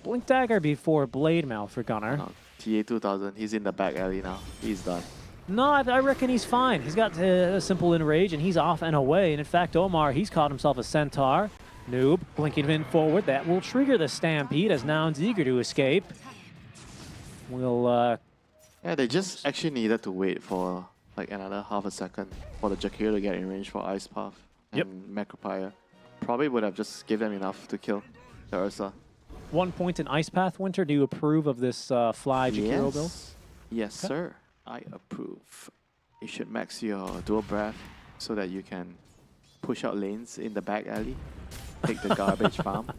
Blink Dagger before Blade Mail for Gunnar. TA2000, he's in the back alley now. He's done. No, I reckon he's fine. He's got a simple enrage, and he's off and away. And in fact, Omar, he's caught himself a centaur. Noob blinking in forward. That will trigger the stampede as Nouns eager to escape. We'll Yeah, they just actually needed to wait for like another half a second for the Jakiro to get in range for Ice Path and Macropire. Probably would have just give them enough to kill the Ursa. 1 point in Ice Path, Winter. Do you approve of this fly Jakiro build? Yes, Okay. sir. I approve. You should max your dual breath so that you can push out lanes in the back alley. Take the garbage farm.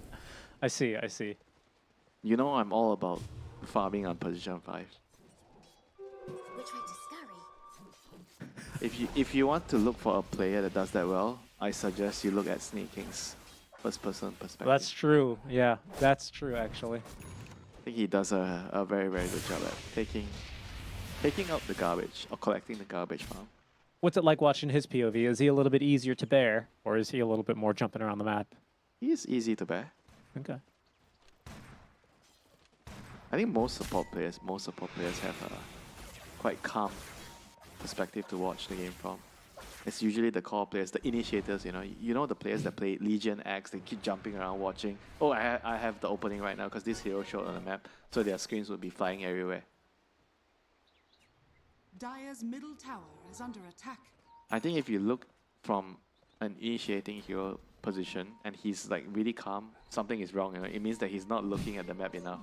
I see, I see. You know I'm all about farming on position 5. Which way to scurry? If you want to look for a player that does that well, I suggest you look at Sneaking's first person perspective. That's true. Yeah, that's true, actually. I think he does a very, very good job at taking out the garbage or collecting the garbage farm. What's it like watching his POV? Is he a little bit easier to bear, or is he a little bit more jumping around the map? He is easy to bear. Okay. I think most support players have a quite calm perspective to watch the game from. It's usually the core players, the initiators, you know the players that play Legion, Axe, they keep jumping around watching. Oh, I have the opening right now because this hero showed on the map, so their screens would be flying everywhere. Dire's middle tower is under attack. I think if you look from an initiating hero position and he's like really calm, something is wrong. It means that he's not looking at the map enough.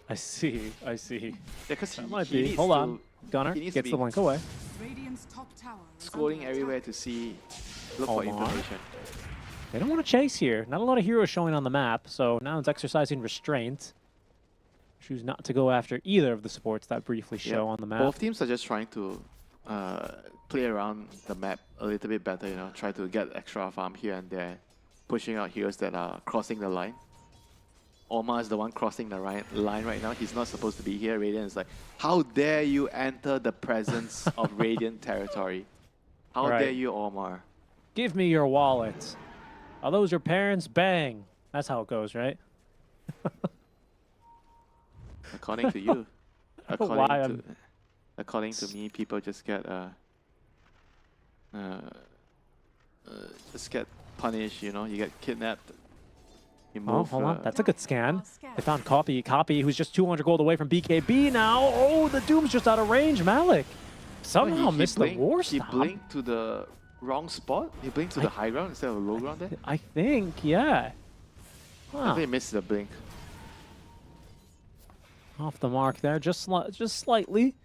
I see, I see. Because that might be. Hold on. Gunner gets the blink away. Radiant's top tower is Scrolling everywhere to see, look for Omar. information. They don't want to chase here. Not a lot of heroes showing on the map, so now it's exercising restraint. Choose not to go after either of the supports that briefly show on the map. Both teams are just trying to play around the map a little bit better, try to get extra farm here and there, pushing out heroes that are crossing the line. Omar is the one crossing the line right now. He's not supposed to be here. Radiant is like, how dare you enter the presence of Radiant territory? How dare you, Omar? Give me your wallet. Are those your parents? Bang. That's how it goes, right? According to you. Why According to me, people just get punished, you get kidnapped. You Oh, move, hold on. That's a good scan. They found Copy. Copy, who's just 200 gold away from BKB now. Oh, the Doom's just out of range. Malik somehow missed the war He stop. blinked to the wrong spot? He blinked to the high ground instead of the low ground there? I think, yeah. I Huh. think he missed the blink. Off the mark there, just slightly.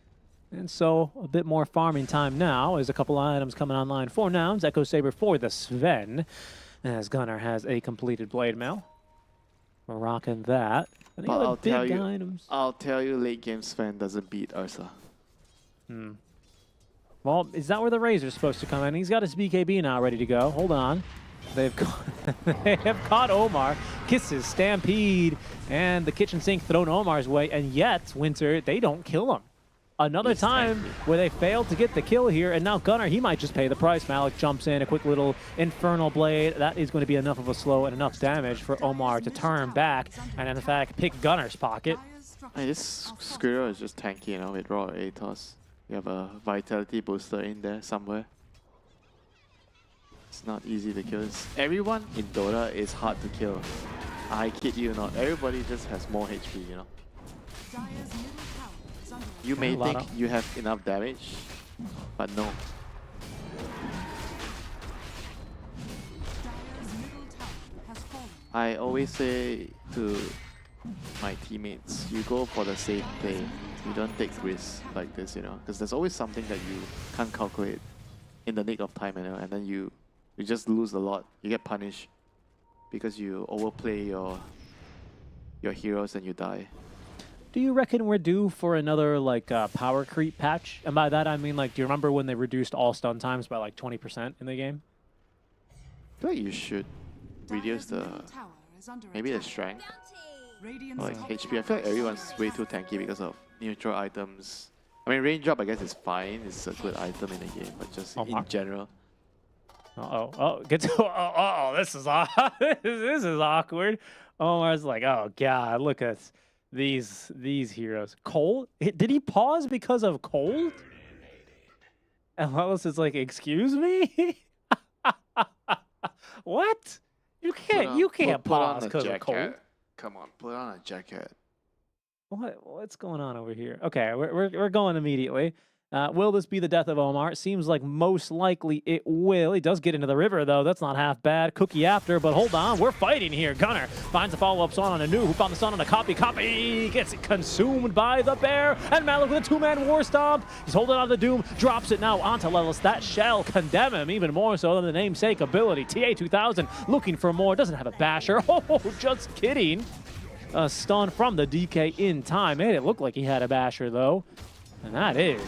And so a bit more farming time now as a couple of items coming online for Nouns. Echo Saber for the Sven, as Gunnar has a completed blade mail. We're rocking that. Any But other big items? I'll tell you, late game Sven doesn't beat Ursa. Well, is that where the Razor's supposed to come in? He's got his BKB now ready to go. Hold on. They have caught Omar. Kisses, Stampede, and the kitchen sink thrown Omar's way. And yet, Winter, they don't kill him. Another time where they failed to get the kill here. And now Gunnar, he might just pay the price. Malik jumps in, a quick little Infernal Blade. That is going to be enough of a slow and enough damage for Omar to turn back and, in fact, pick Gunnar's pocket. Hey, this Squirrel is just tanky, with raw ATOS. You have a Vitality booster in there somewhere. It's not easy to kill. Everyone in Dota is hard to kill. I kid you not. Everybody just has more HP, You may think you have enough damage, but no. I always say to my teammates, you go for the safe play. You don't take risks like this, because there's always something that you can't calculate in the nick of time, and then you just lose a lot. You get punished because you overplay your heroes and you die. Do you reckon we're due for another power creep patch? And by that I mean, do you remember when they reduced all stun times by 20% in the game? I feel like you should reduce maybe the strength or HP. I feel like everyone's way too tanky because of neutral items. I mean, raindrop I guess is fine. It's a good item in the game, but just in general. This is this is awkward. Omar's like, oh god, look at these heroes. Cold? Did he pause because of cold? And Lelis is like, excuse me? What? You can't pause because of cold. Come on, put on a jacket. What's going on over here? Okay, we're going immediately. Will this be the death of Omar? It seems like most likely it will. He does get into the river, though. That's not half bad. Cookie after, but hold on. We're fighting here. Gunner finds a follow-up stun on a Noob, who found the stun on a copy. Copy gets consumed by the bear. And Malik with a two-man war stomp. He's holding on to Doom, drops it now onto Lelis. That shall condemn him even more so than the namesake ability. TA2000 looking for more. Doesn't have a basher. Oh, just kidding. A stun from the DK in time. Made it look like he had a basher, though. And that is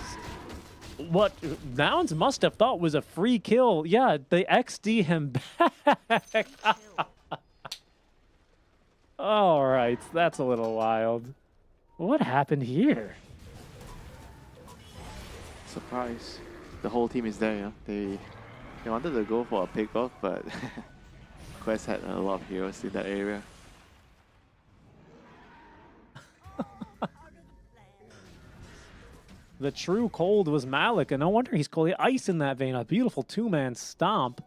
what Nouns must have thought was a free kill. Yeah, they XD him back. All right, that's a little wild. What happened here? Surprise. The whole team is there, yeah. They wanted to go for a pick-off, but Quest had a lot of heroes in that area. The true cold was Malik, and no wonder he's cold. Ice in that vein. A beautiful two-man stomp.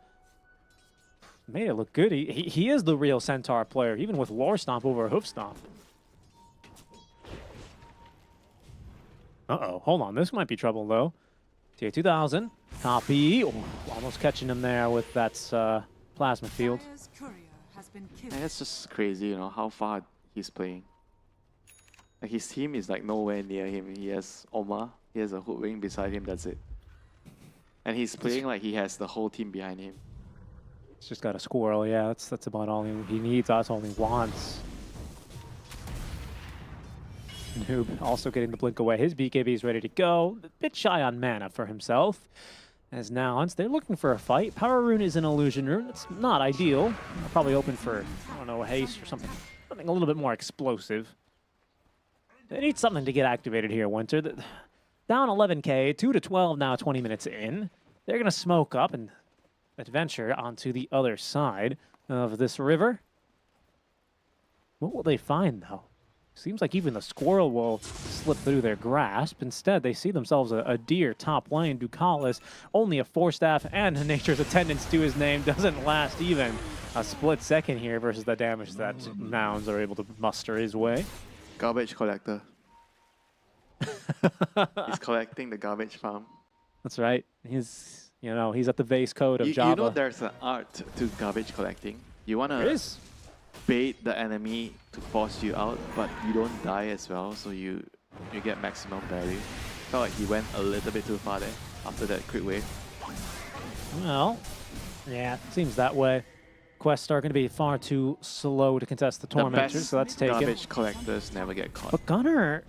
Made it look good. He is the real Centaur player, even with lore stomp over a hoof stomp. Uh-oh, hold on. This might be trouble, though. TA2000, copy. Oh, almost catching him there with that plasma field. And that's just crazy, you know, how far he's playing. Like his team is like nowhere near him. He has Omar, he has a hoodwink beside him, that's it. And he's playing like he has the whole team behind him. He's just got a squirrel, yeah, that's about all he needs, that's all he wants. Noob also getting the blink away. His BKB is ready to go. A bit shy on mana for himself. As Nouns, they're looking for a fight. Power Rune is an illusion rune. It's not ideal. They're probably open for, I don't know, a haste or something. Something a little bit more explosive. They need something to get activated here, Winter. Down 11k, 2-12 now, 20 minutes in. They're going to smoke up and adventure onto the other side of this river. What will they find, though? Seems like even the squirrel will slip through their grasp. Instead, they see themselves a deer top lane. Ducalis, only a 4-staff, and Nature's Attendance to his name doesn't last even a split second here versus the damage that Nouns are able to muster his way. Garbage collector. He's collecting the garbage farm. That's right. He's at the base code of Java. You know there's an art to garbage collecting. You want to bait the enemy to force you out, but you don't die as well, so you get maximum value. Felt like he went a little bit too far there after that quick wave. Well, yeah, it seems that way. Quests are going to be far too slow to contest the Tormentors, so that's taken. Garbage collectors never get caught. But Gunner,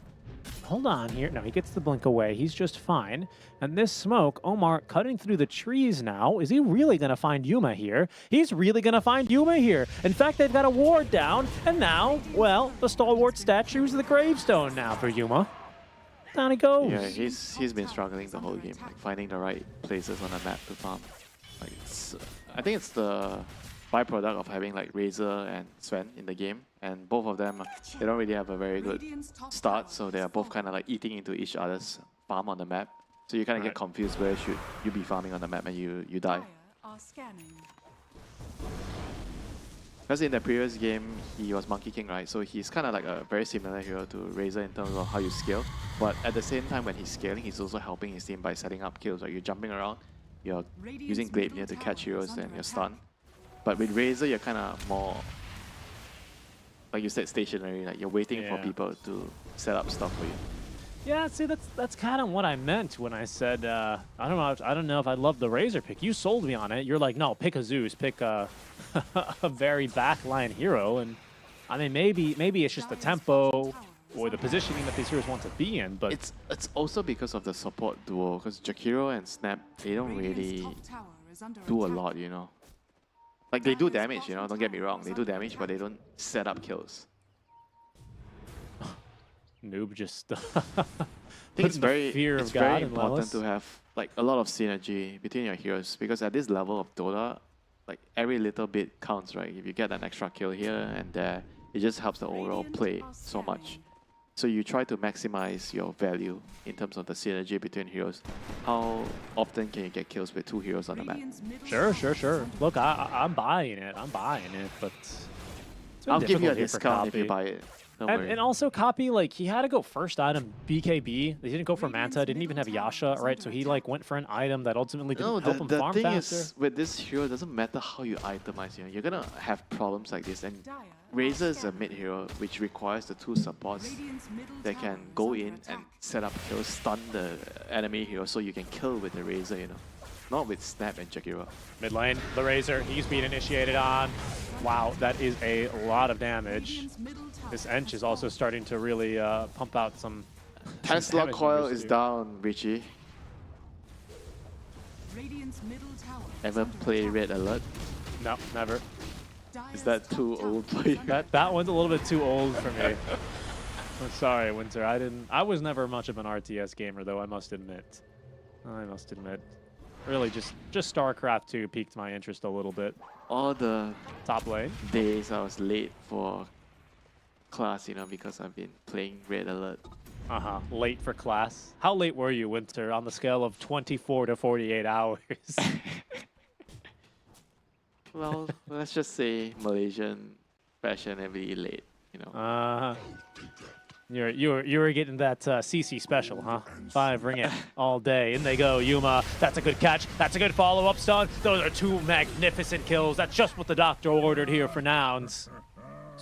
hold on here. No, he gets the blink away. He's just fine. And this smoke, Omar cutting through the trees now. Is he really going to find Yuma here? He's really going to find Yuma here. In fact, they've got a ward down. And now, well, the stalwart statue's the gravestone now for Yuma. Down he goes. Yeah, he's been struggling the whole game, like finding the right places on the map to farm. Like I think it's the byproduct of having like Razor and Sven in the game, and both of them, they don't really have a very good start, so they are both kind of like eating into each other's farm on the map. So you kind of get confused where should you be farming on the map and you die. Because in the previous game, he was Monkey King, right? So he's kind of like a very similar hero to Razor in terms of how you scale. But at the same time, when he's scaling, he's also helping his team by setting up kills. Like you're jumping around, you're using Gleipnir to catch heroes and you're stunned. But with Razor, you're kind of more, like you said, stationary. Like you're waiting for people to set up stuff for you. Yeah, see, that's kind of what I meant when I said I don't know if I love the Razor pick. You sold me on it. You're like, no, pick a Zeus, pick a a very backline hero, and I mean maybe it's just the tempo or the positioning that these heroes want to be in. But it's also because of the support duo. Because Jakiro and Snap, they don't really do a lot, you know. Like they do damage, you know. Don't get me wrong, they do damage, but they don't set up kills. Noob just I think it's very important to have like a lot of synergy between your heroes, because at this level of Dota, like every little bit counts, right? If you get an extra kill here and there, it just helps the overall play so much. so you try to maximize your value in terms of the synergy between heroes. How often can you get kills with 2 heroes on the map? Sure. Look, I'm buying it. I'm buying it, but it's been I'll give you a difficult here for discount if you Copy. buy it. Don't worry. And also Copy, like, he had to go first item BKB. They didn't go for Manta, didn't even have Yasha, right? So he like went for an item that ultimately didn't No, help him the farm thing faster. is, with this hero, it doesn't matter how you itemize, you know, you're gonna have problems like this. And Razor is a mid hero, which requires the 2 supports that can go in and set up kills, stun the enemy hero, so you can kill with the Razor, you know. Not with Snap and Jakiro. Mid lane, the Razor, he's being initiated on. Wow, that is a lot of damage. This Ench is also starting to really pump out some Tesla damage coil numbers is here. down, Richie. Ever play Red Alert? No, never. Is that too old for you? That one's a little bit too old for me. I'm sorry, Winter. I was never much of an RTS gamer, though. I must admit. Really, just StarCraft 2 piqued my interest a little bit. All the top lane days I was late for class, you know, because I've been playing Red Alert. Late for class. How late were you, Winter, on the scale of 24 to 48 hours? Well, let's just say Malaysian fashionably late, you know. You were getting that CC special, huh? 5, ring it all day. In they go, Yuma. That's a good catch. That's a good follow-up stun. Those are 2 magnificent kills. That's just what the doctor ordered here for Nouns.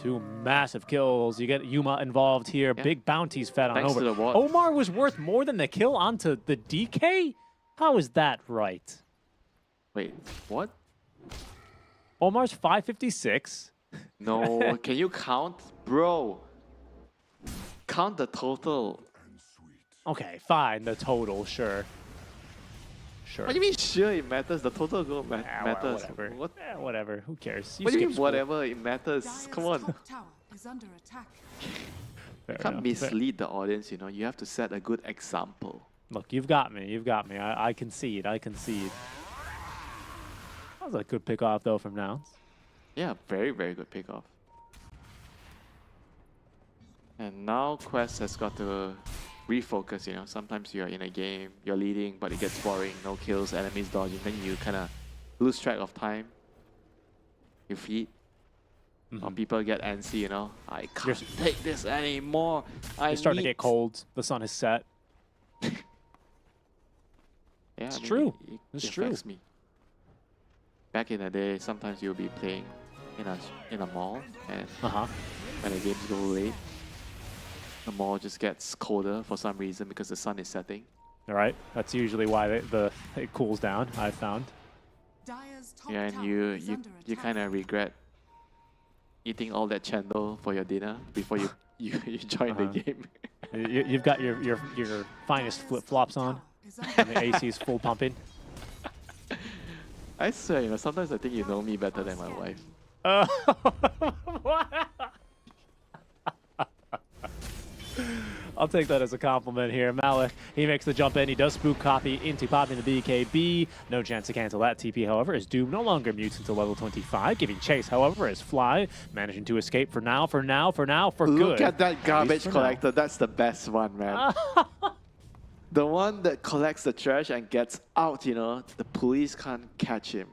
2 massive kills. You get Yuma involved here. Yeah. Big bounties fed on Thanks over. to the ward. Omar was worth more than the kill onto the DK? How is that right? Wait, what? Omar's 556. No, can you count? Bro, count the total. Okay, fine, the total, sure. Sure. What do you mean sure it matters? The total goal well, matters. whatever. What? Whatever, who cares? What do you skipped mean school. whatever? It matters. Come on. Top tower is under attack. You can't mislead the audience, you know. You have to set a good example. Look, you've got me. I concede. That was a good pick off, though, from Nouns. Yeah, very, very good pickoff. And now Quest has got to refocus, you know. Sometimes you're in a game, you're leading, but it gets boring, no kills, enemies dodging, then you kind of lose track of time. You feed. Or people get antsy, you know. I can't take this anymore. You're starting to get cold. The sun is set. Yeah, It's I mean, true. It It's true. affects me. Back in the day, sometimes you'll be playing in a mall, and when the games go late, the mall just gets colder for some reason because the sun is setting. All right, that's usually why it cools down. I've found. Yeah, and you kind of regret eating all that chendol for your dinner before you join the game. You've got your finest flip flops on, and the AC is full pumping. I swear, you know, sometimes I think you know me better than my wife. I'll take that as a compliment here. Malik, he makes the jump in. He does spook Copy into popping the BKB. No chance to cancel that TP, however, as Doom no longer mutes until level 25. Giving chase, however, as Fly managing to escape for good. Look at that garbage collector. That's the best one, man. The one that collects the trash and gets out, you know. The police can't catch him.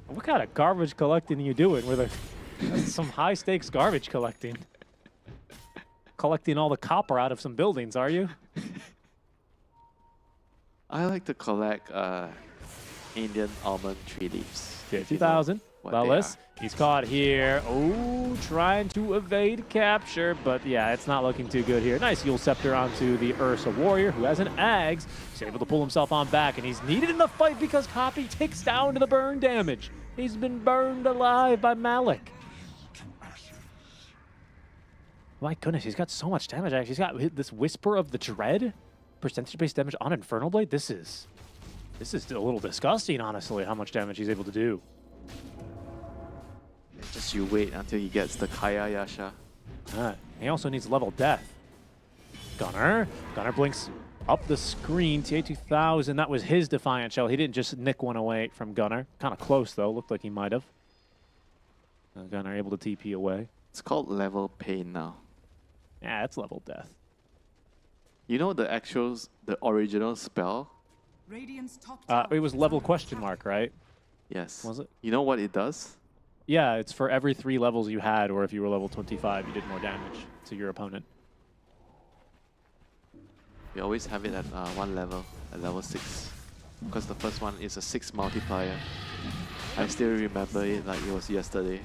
What kind of garbage collecting are you doing? That's some high-stakes garbage collecting. Collecting all the copper out of some buildings, are you? I like to collect Indian almond tree leaves. 50,000. Lellis, he's caught here. Oh, trying to evade capture, but yeah, it's not looking too good here. Nice Yule Scepter onto the Ursa Warrior, who has an Ags. He's able to pull himself on back, and he's needed in the fight because Copy ticks down to the burn damage. He's been burned alive by Malik. My goodness, he's got so much damage, actually. He's got this Whisper of the Dread, percentage-based damage on Infernal Blade. This is a little disgusting, honestly, how much damage he's able to do. Just you wait until he gets the Kaya Yasha. He also needs level death. Gunner blinks up the screen. TA2000, that was his Defiant Shell. He didn't just nick one away from Gunner. Kind of close, though. Looked like he might have. Gunner able to TP away. It's called level pain now. Yeah, it's level death. You know the original spell? Radiant's top It was level question mark, right? Yes. Was it? You know what it does? Yeah, it's for every 3 levels you had, or if you were level 25, you did more damage to your opponent. We always have it at one level, at level 6. Because the first one is a 6 multiplier. I still remember it like it was yesterday.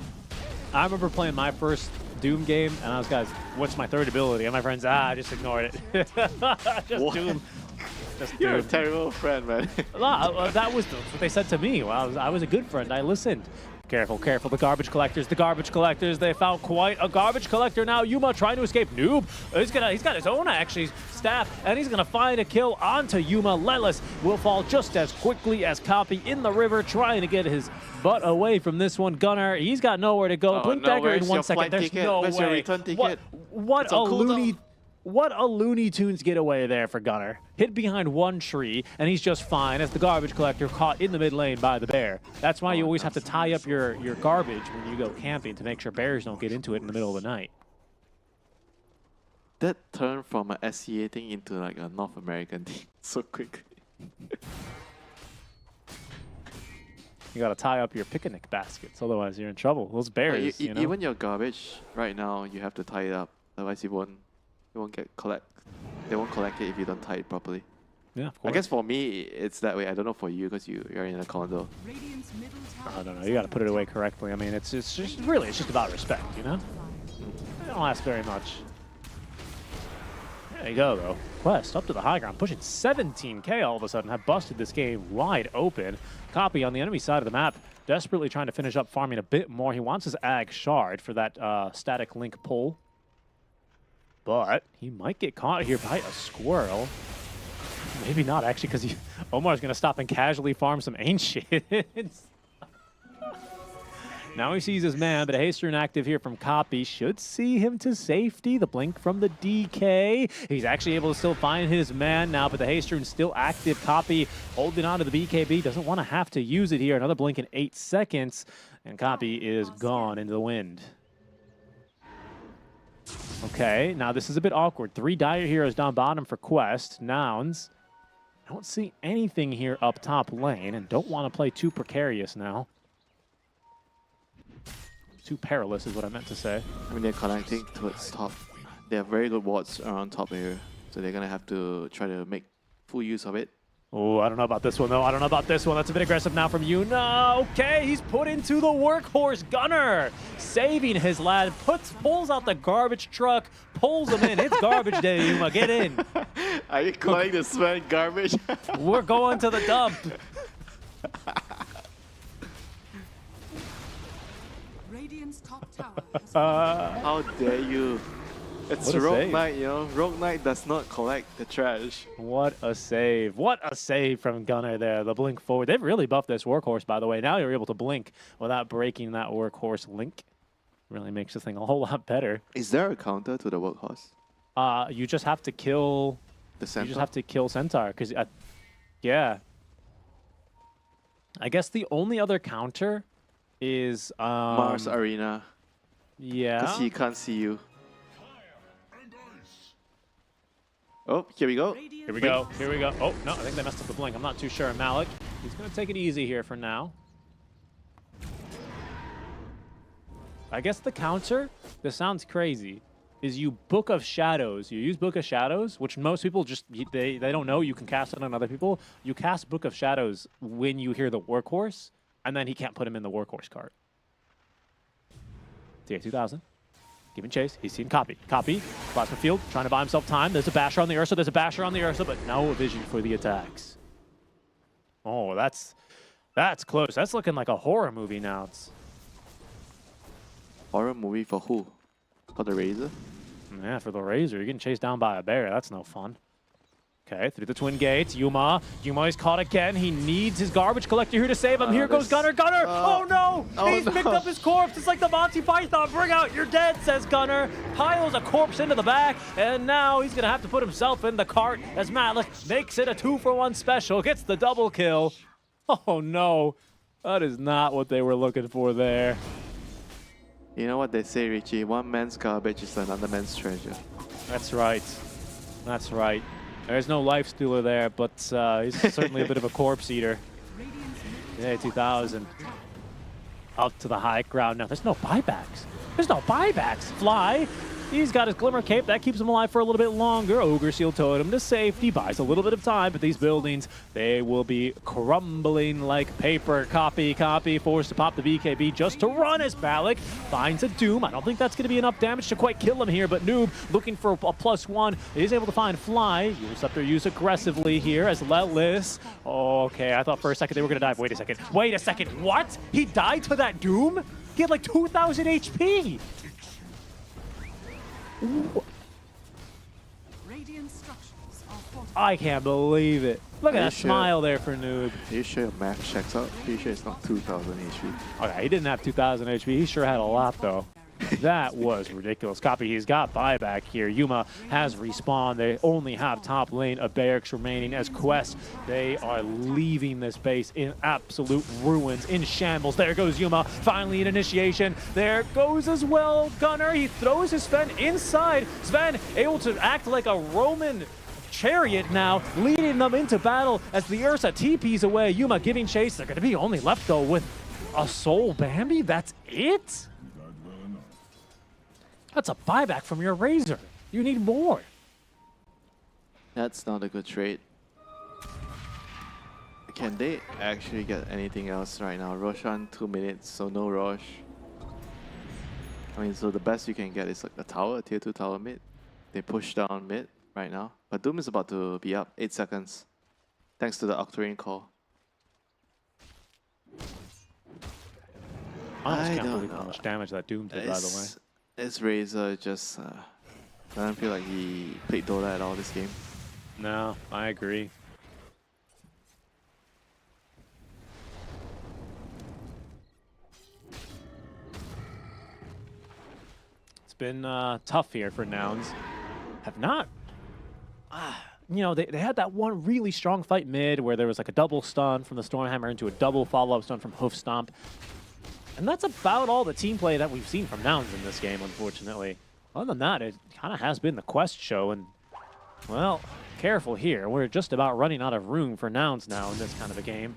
I remember playing my first Doom game, and I was, guys, what's my 3rd ability? And my friends, just ignored it. Just What? Doom. Just You're a Doom. terrible friend, man. That was what they said to me. Well, I was a good friend. I listened. Careful, careful. The garbage collectors. They found quite a garbage collector now. Yuma trying to escape. Noob. He's got his own actually staff, and he's gonna find a kill onto Yuma. Lelis will fall just as quickly as Copy in the river, trying to get his butt away from this one. Gunner, he's got nowhere to go. Oh, Blink no, dagger in where's 1 your second. flight There's ticket? no Where's way. your return ticket? What It's a on cooldown. What a Looney Tunes getaway there for Gunner. Hid behind one tree, and he's just fine as the garbage collector caught in the mid lane by the bear. That's why you always have to tie up your garbage when you go camping to make sure bears don't get into it in the middle of the night. That turned from an SCA thing into like a North American thing so quick. You gotta tie up your picnic baskets, otherwise you're in trouble. Those bears, you know? Even your garbage right now, you have to tie it up. Otherwise, you won't collect. They won't collect it if you don't tie it properly. Yeah, of I course. guess for me, it's that way. I don't know for you because you're in a condo. I don't know. You gotta put it away correctly. I mean, it's just really it's just about respect, you know? They don't ask very much. There you go, though. Quest up to the high ground, pushing 17k all of a sudden. Have busted this game wide open. Copy on the enemy side of the map, desperately trying to finish up farming a bit more. He wants his Ag Shard for that static link pull. But he might get caught here by a squirrel. Maybe not, actually, because Omar's going to stop and casually farm some Ancients. Now he sees his man, but a haste rune active here from Copy should see him to safety. The blink from the DK. He's actually able to still find his man now, but the haste rune still active. Copy holding on to the BKB. Doesn't want to have to use it here. Another blink in 8 seconds, and Copy is gone into the wind. Okay, now this is a bit awkward. 3 Dire Heroes down bottom for Quest. Nouns. I don't see anything here up top lane, and don't want to play too precarious now. Too perilous is what I meant to say. I mean, they're connecting towards top. They have very good wards around top here, so they're gonna have to try to make full use of it. Oh, I don't know about this one, though. I don't know about this one. That's a bit aggressive now from Yuna. Okay, he's put into the workhorse. Gunner saving his lad. Pulls out the garbage truck, pulls him in. It's garbage day, Yuma. Get in. Are you calling the sweat garbage? We're going to the dump. Radiant's top tower has How dare you? It's What a Rogue save. Knight, you know. Rogue Knight does not collect the trash. What a save. What a save from Gunner there. The blink forward. They've really buffed this workhorse, by the way. Now you're able to blink without breaking that workhorse link. Really makes this thing a whole lot better. Is there a counter to the workhorse? You just have to kill... The Centaur? You just have to kill Centaur, because... yeah. I guess the only other counter is... Mars Arena. Yeah. Because he can't see you. Oh, here we go. Here we go. Here we go. Oh, no, I think they messed up the blink. I'm not too sure. Malik, he's going to take it easy here for now. I guess the counter, this sounds crazy, is you Book of Shadows. You use Book of Shadows, which most people just, they don't know you can cast it on other people. You cast Book of Shadows when you hear the workhorse, and then he can't put him in the workhorse cart. TA 2000. Giving chase. He's seen Copy. Copy. Plasma field. Trying to buy himself time. There's a basher on the Ursa. There's a basher on the Ursa, but no vision for the attacks. Oh, that's close. That's looking like a horror movie now. It's... Horror movie for who? For the Razor? Yeah, for the Razor. You're getting chased down by a bear. That's no fun. Okay, through the twin gates. Yuma. Yuma is caught again. He needs his garbage collector here to save him. Here goes Gunner. Gunner! Oh no! He's picked up his corpse. It's like the Monty Python. Bring out your dead, says Gunner. Piles a corpse into the back, and now he's gonna have to put himself in the cart as Malik makes it a 2-for-1 special. Gets the double kill. Oh no. That is not what they were looking for there. You know what they say, Richie? One man's garbage is another man's treasure. That's right. That's right. There's no life stealer there, but he's certainly a bit of a corpse eater. Yeah, 2000. Up to the high ground now. There's no buybacks. There's no buybacks. Fly. He's got his Glimmer Cape. That keeps him alive for a little bit longer. Ogre Shield Totem to safety. Buys a little bit of time, but these buildings, they will be crumbling like paper. Copy, forced to pop the BKB just to run as Malik finds a Doom. I don't think that's going to be enough damage to quite kill him here, but Noob looking for a +1. Is able to find Fly. Usurper used aggressively here as Letless. Okay, I thought for a second they were going to dive. Wait a second. Wait a second. What? He died to that Doom? He had like 2,000 HP. I can't believe it. Look at that smile there for Noob. Are you sure your math checks out? Are you sure it's not 2,000 HP? Okay, he didn't have 2,000 HP. He sure had a lot, though. That was ridiculous. Copy, he's got buyback here. Yuma has respawned. They only have top lane of Barracks remaining as Quest. They are leaving this base in absolute ruins, in shambles. There goes Yuma, finally an initiation. There goes as well Gunnar. He throws his Sven inside. Sven able to act like a Roman chariot now, leading them into battle as the Ursa TPs away. Yuma giving chase. They're going to be only left, though, with a Soul Bambi. That's it? That's a buyback from your Razor. You need more. That's not a good trade. Can they actually get anything else right now? Roshan 2 minutes, so no Rosh. I mean, so the best you can get is like a tower, a tier 2 tower mid. They push down mid right now. But Doom is about to be up 8 seconds. Thanks to the Octarine call. I can't believe how much damage that Doom did, by the way. This Razor just doesn't feel like he played Dota at all this game. No, I agree. It's been tough here for Nouns. Have not... you know, they had that one really strong fight mid where there was like a double stun from the Stormhammer into a double follow-up stun from Hoof Stomp. And that's about all the team play that we've seen from Nouns in this game, unfortunately. Other than that, it kind of has been the Quest show, and, well, careful here. We're just about running out of room for Nouns now in this kind of a game.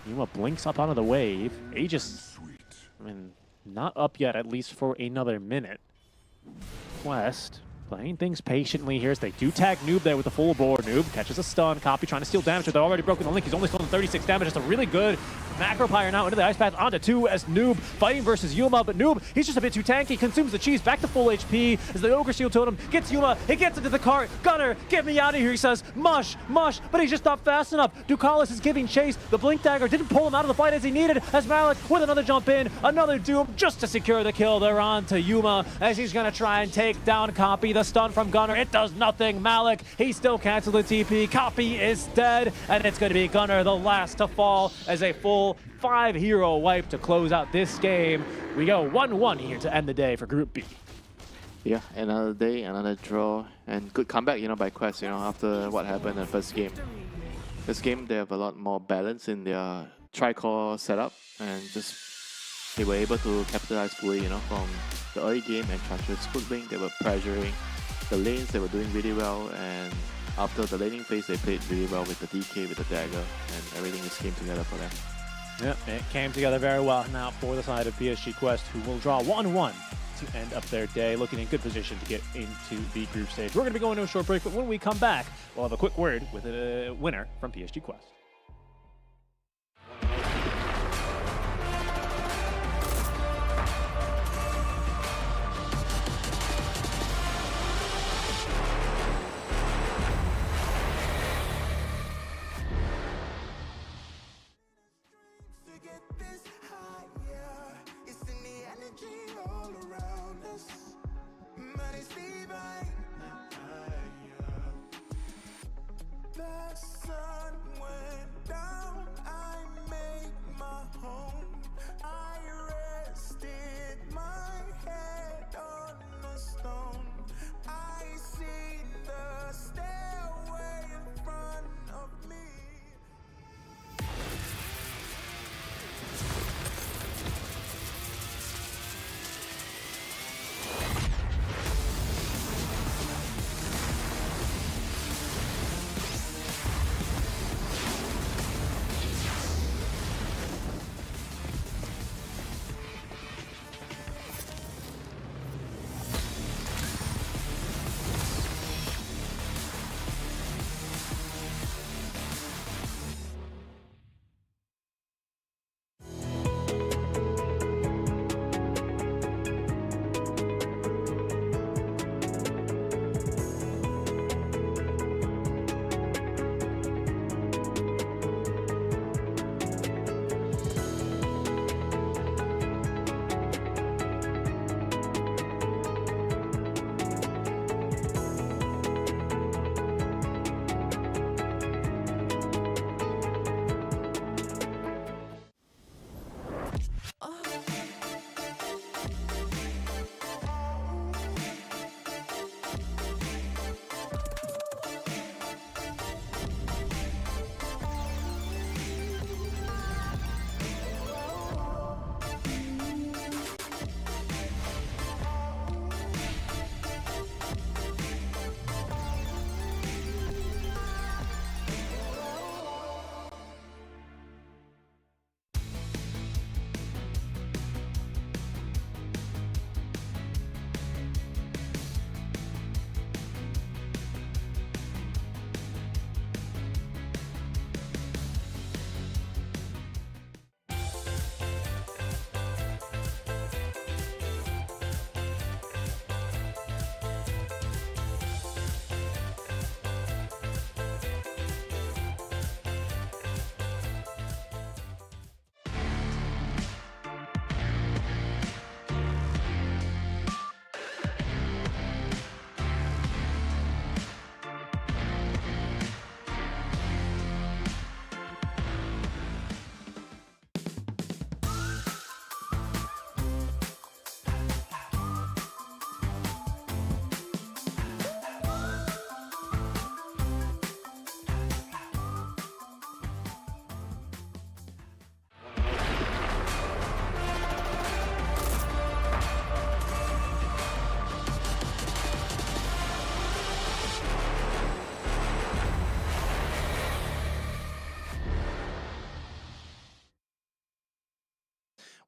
Yuma blinks up onto the wave. Aegis, I mean, not up yet, at least for another minute. Quest playing things patiently here as they do tag Noob there with the full board. Noob catches a stun. Copy trying to steal damage, but they're already broken the link. He's only stolen 36 damage. Just a really good macro pyre now into the ice path onto 2 as Noob fighting versus Yuma, but Noob, he's just a bit too tanky. Consumes the cheese back to full HP as the Ogre Shield Totem gets Yuma. He gets into the cart. Gunner, get me out of here, he says. Mush, but he's just not fast enough. Ducalis is giving chase. The Blink Dagger didn't pull him out of the fight as he needed as Malik with another jump in. Another Doom just to secure the kill. They're on to Yuma as he's going to try and take down Copy. The stun from Gunner, it does nothing. Malik, he still canceled the TP. Copy is dead, and it's going to be Gunner, the last to fall, as a full 5-hero wipe to close out this game. We go 1-1 here to end the day for Group B. Yeah, another day, another draw, and good comeback, you know, by Quest, you know, after what happened in the first game. This game, they have a lot more balance in their tri-core setup, and just they were able to capitalize fully, you know, from the early game and Chantra's Footwing. They were pressuring the lanes, they were doing really well, and after the laning phase, they played really well with the DK, with the dagger, and everything just came together for them. Yep, it came together very well now for the side of PSG Quest, who will draw 1-1 to end up their day, looking in good position to get into the group stage. We're going to be going to a short break, but when we come back, we'll have a quick word with a winner from PSG Quest. The sun went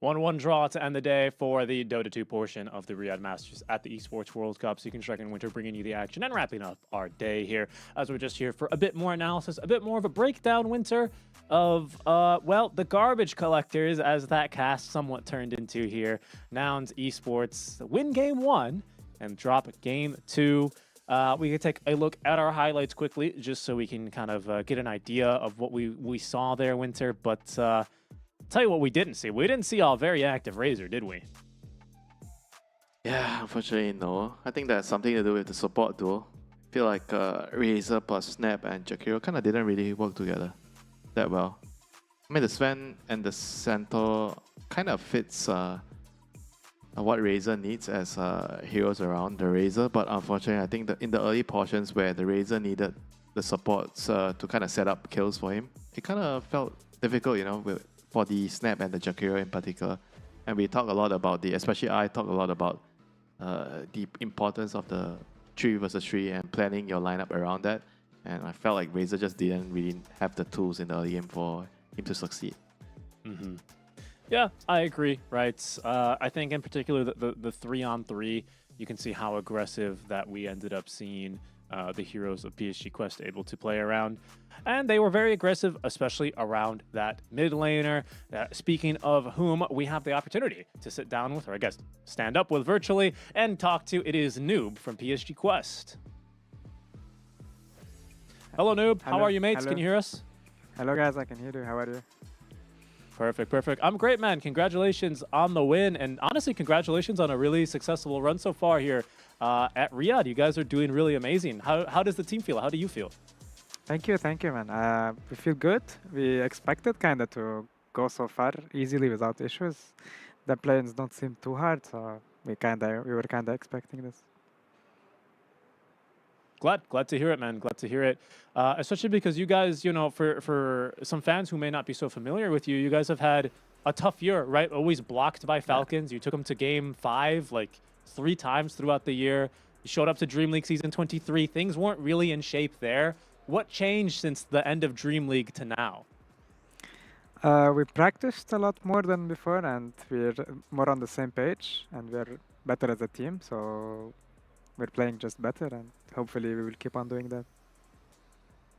1-1 draw to end the day for the Dota 2 portion of the Riyadh Masters at the Esports World Cup. Seeking Strike and Winter bringing you the action and wrapping up our day here as we're just here for a bit more analysis, a bit more of a breakdown, Winter, of, well, the garbage collectors as that cast somewhat turned into here. Nouns Esports win game 1 and drop game 2. We can take a look at our highlights quickly just so we can kind of get an idea of what we saw there, Winter. But tell you what we didn't see. We didn't see all very active Razor, did we? Yeah, unfortunately, no. I think that's something to do with the support duo. I feel like Razor plus Snap and Jakiro kind of didn't really work together that well. I mean, the Sven and the Centaur kind of fits what Razor needs as heroes around the Razor, but unfortunately, I think that in the early portions where the Razor needed the supports to kind of set up kills for him, it kind of felt difficult, you know, for the Snap and the Jakiro in particular. And we talk a lot about especially I talk a lot about the importance of the 3 versus 3 and planning your lineup around that. And I felt like Razor just didn't really have the tools in the early game for him to succeed. Mm-hmm. Yeah, I agree, right? I think in particular the 3-on-3, you can see how aggressive that we ended up seeing the heroes of PSG Quest able to play around. And they were very aggressive, especially around that mid laner. Speaking of whom we have the opportunity to sit down with, or I guess stand up with virtually, and talk to, it is Noob from PSG Quest. Hello, Noob. Hello. How are you, mates? Hello. Can you hear us? Hello, guys. I can hear you. How are you? Perfect, perfect. I'm great, man. Congratulations on the win. And honestly, congratulations on a really successful run so far here at Riyadh. You guys are doing really amazing. How does the team feel? How do you feel? Thank you, man. We feel good. We expected kind of to go so far easily without issues. The plans don't seem too hard, so we were kind of expecting this. Glad to hear it, man. Glad to hear it. Especially because you guys, you know, for some fans who may not be so familiar with you, you guys have had a tough year, right? Always blocked by Falcons. You took them to game 5 like 3 times throughout the year. You showed up to Dream League season 23. Things weren't really in shape there. What changed since the end of Dream League to now? We practiced a lot more than before, and we're more on the same page, and we're better as a team. So we're playing just better, and hopefully we will keep on doing that.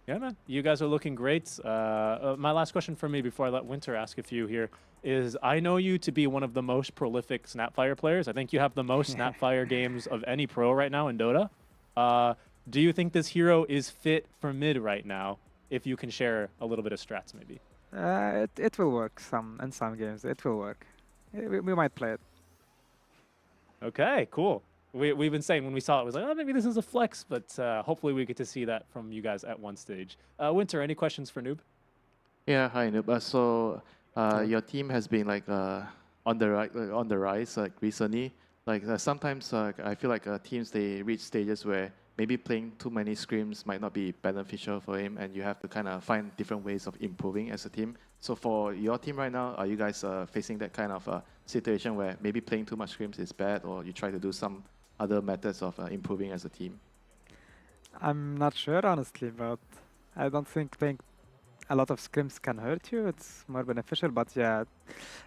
Yeah, man. You guys are looking great. My last question for me before I let Winter ask a few here is, I know you to be one of the most prolific Snapfire players. I think you have the most Snapfire games of any pro right now in Dota. Do you think this hero is fit for mid right now? If you can share a little bit of strats, maybe. It will work in some games. It will work. We might play it. Okay, cool. We've been saying when we saw it, was like, oh, maybe this is a flex, but hopefully we get to see that from you guys at one stage. Winter, any questions for Noob? Yeah, hi Noob. So your team has been like on the rise like recently. Like sometimes I feel like teams, they reach stages where maybe playing too many scrims might not be beneficial for him, and you have to kind of find different ways of improving as a team. So for your team right now, are you guys facing that kind of situation where maybe playing too much scrims is bad, or you try to do some other methods of improving as a team? I'm not sure, honestly, but I don't think playing a lot of scrims can hurt you. It's more beneficial, but yeah,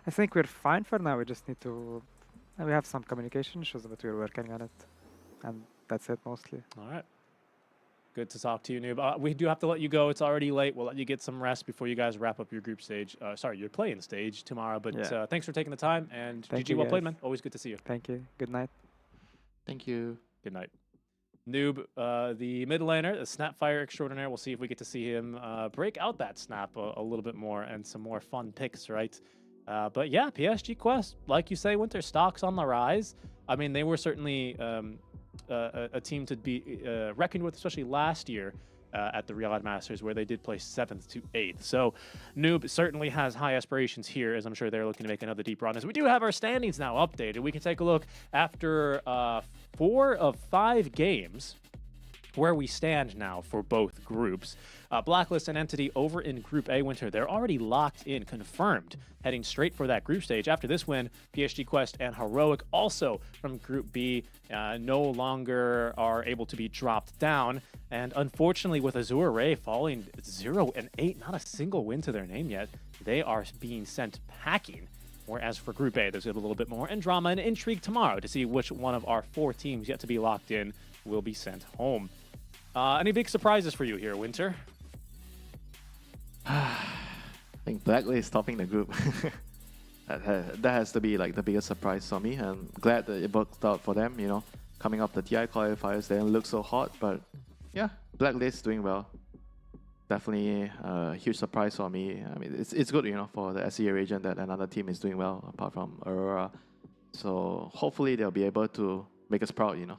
I think we're fine for now. We just need to... we have some communication issues, but we're working on it. And that's it, mostly. All right. Good to talk to you, Noob. We do have to let you go. It's already late. We'll let you get some rest before you guys wrap up your group stage. Sorry, your playing stage tomorrow. But Yeah. Thanks for taking the time. And Thank GG, you, well played, guys. man. Always good to see you. Thank you. Good night. Thank you. Good night. Noob, the mid laner, the Snapfire extraordinaire. We'll see if we get to see him break out that snap a little bit more and some more fun picks, right? But yeah, PSG Quest, like you say, Winter, stocks on the rise. I mean, they were certainly a team to be reckoned with, especially last year at the Riyadh Masters, where they did play 7th to 8th. So Noob certainly has high aspirations here, as I'm sure they're looking to make another deep run. As we do have our standings now updated, we can take a look after 4 of 5 games where we stand now for both groups. Blacklist and Entity over in Group A, Winter, they're already locked in, confirmed, heading straight for that group stage. After this win, PSG Quest and Heroic, also from Group B, no longer are able to be dropped down. And unfortunately, with Azure Ray falling 0-8, not a single win to their name yet, they are being sent packing Whereas for Group A, there's a little bit more and drama and intrigue tomorrow to see which one of our 4 teams yet to be locked in will be sent home. Any big surprises for you here, Winter? I think Blacklist topping the group. that has to be like the biggest surprise for me. I'm glad that it worked out for them, you know. Coming up the TI qualifiers, they didn't look so hot, but yeah, Blacklist doing well. Definitely a huge surprise for me. I mean, it's good, you know, for the SEA region that another team is doing well apart from Aurora. So hopefully they'll be able to make us proud, you know.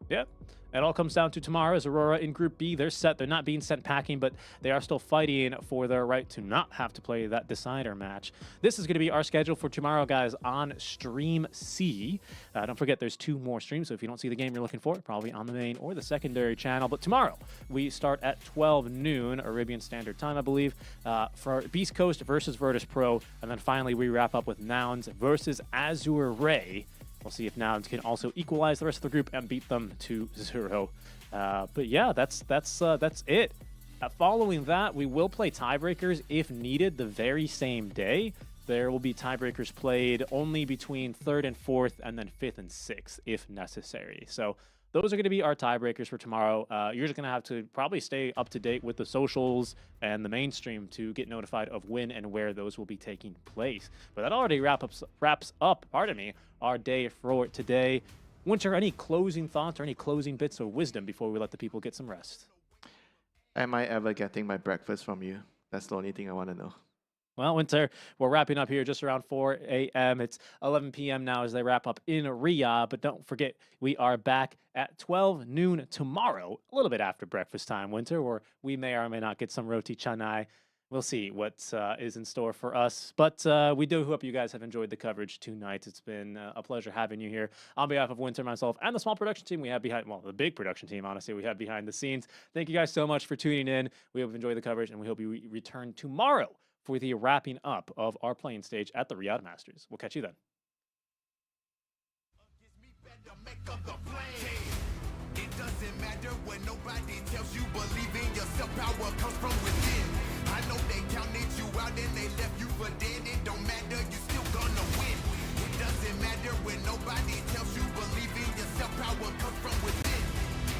Yep. It all comes down to tomorrow as Aurora in Group B. They're set. They're not being sent packing, but they are still fighting for their right to not have to play that decider match. This is going to be our schedule for tomorrow, guys, on Stream C. Don't forget, there's 2 more streams, so if you don't see the game you're looking for, probably on the main or the secondary channel. But tomorrow, we start at 12 noon, Arabian Standard Time, I believe, for Beast Coast versus Virtus.pro. And then finally, we wrap up with Nouns versus Azure Ray. We'll see if Nouns can also equalize the rest of the group and beat them 2-0. But yeah, that's it. Following that, we will play tiebreakers if needed the very same day. There will be tiebreakers played only between 3rd and 4th, and then 5th and 6th if necessary. So those are going to be our tiebreakers for tomorrow. You're just going to have to probably stay up to date with the socials and the mainstream to get notified of when and where those will be taking place. But that already wraps up, our day for today. Winter, any closing thoughts or any closing bits of wisdom before we let the people get some rest? Am I ever getting my breakfast from you? That's the only thing I want to know. Well, Winter, we're wrapping up here just around 4 a.m. It's 11 p.m. now as they wrap up in Riyadh. But don't forget, we are back at 12 noon tomorrow, a little bit after breakfast time, Winter, where we may or may not get some roti canai. We'll see what is in store for us. But we do hope you guys have enjoyed the coverage tonight. It's been a pleasure having you here. On behalf of Winter, myself, and the small production team we have behind, well, the big production team, honestly, we have behind the scenes. Thank you guys so much for tuning in. We hope you enjoyed the coverage, and we hope you return tomorrow for the wrapping up of our playing stage at the Riyadh Masters. We'll catch you then. It doesn't matter when nobody tells you, believe in yourself, power comes from within. I know they counted you out and they left you for dead. It don't matter, you still gonna win. It doesn't matter when nobody tells you, believe in yourself, power comes from within.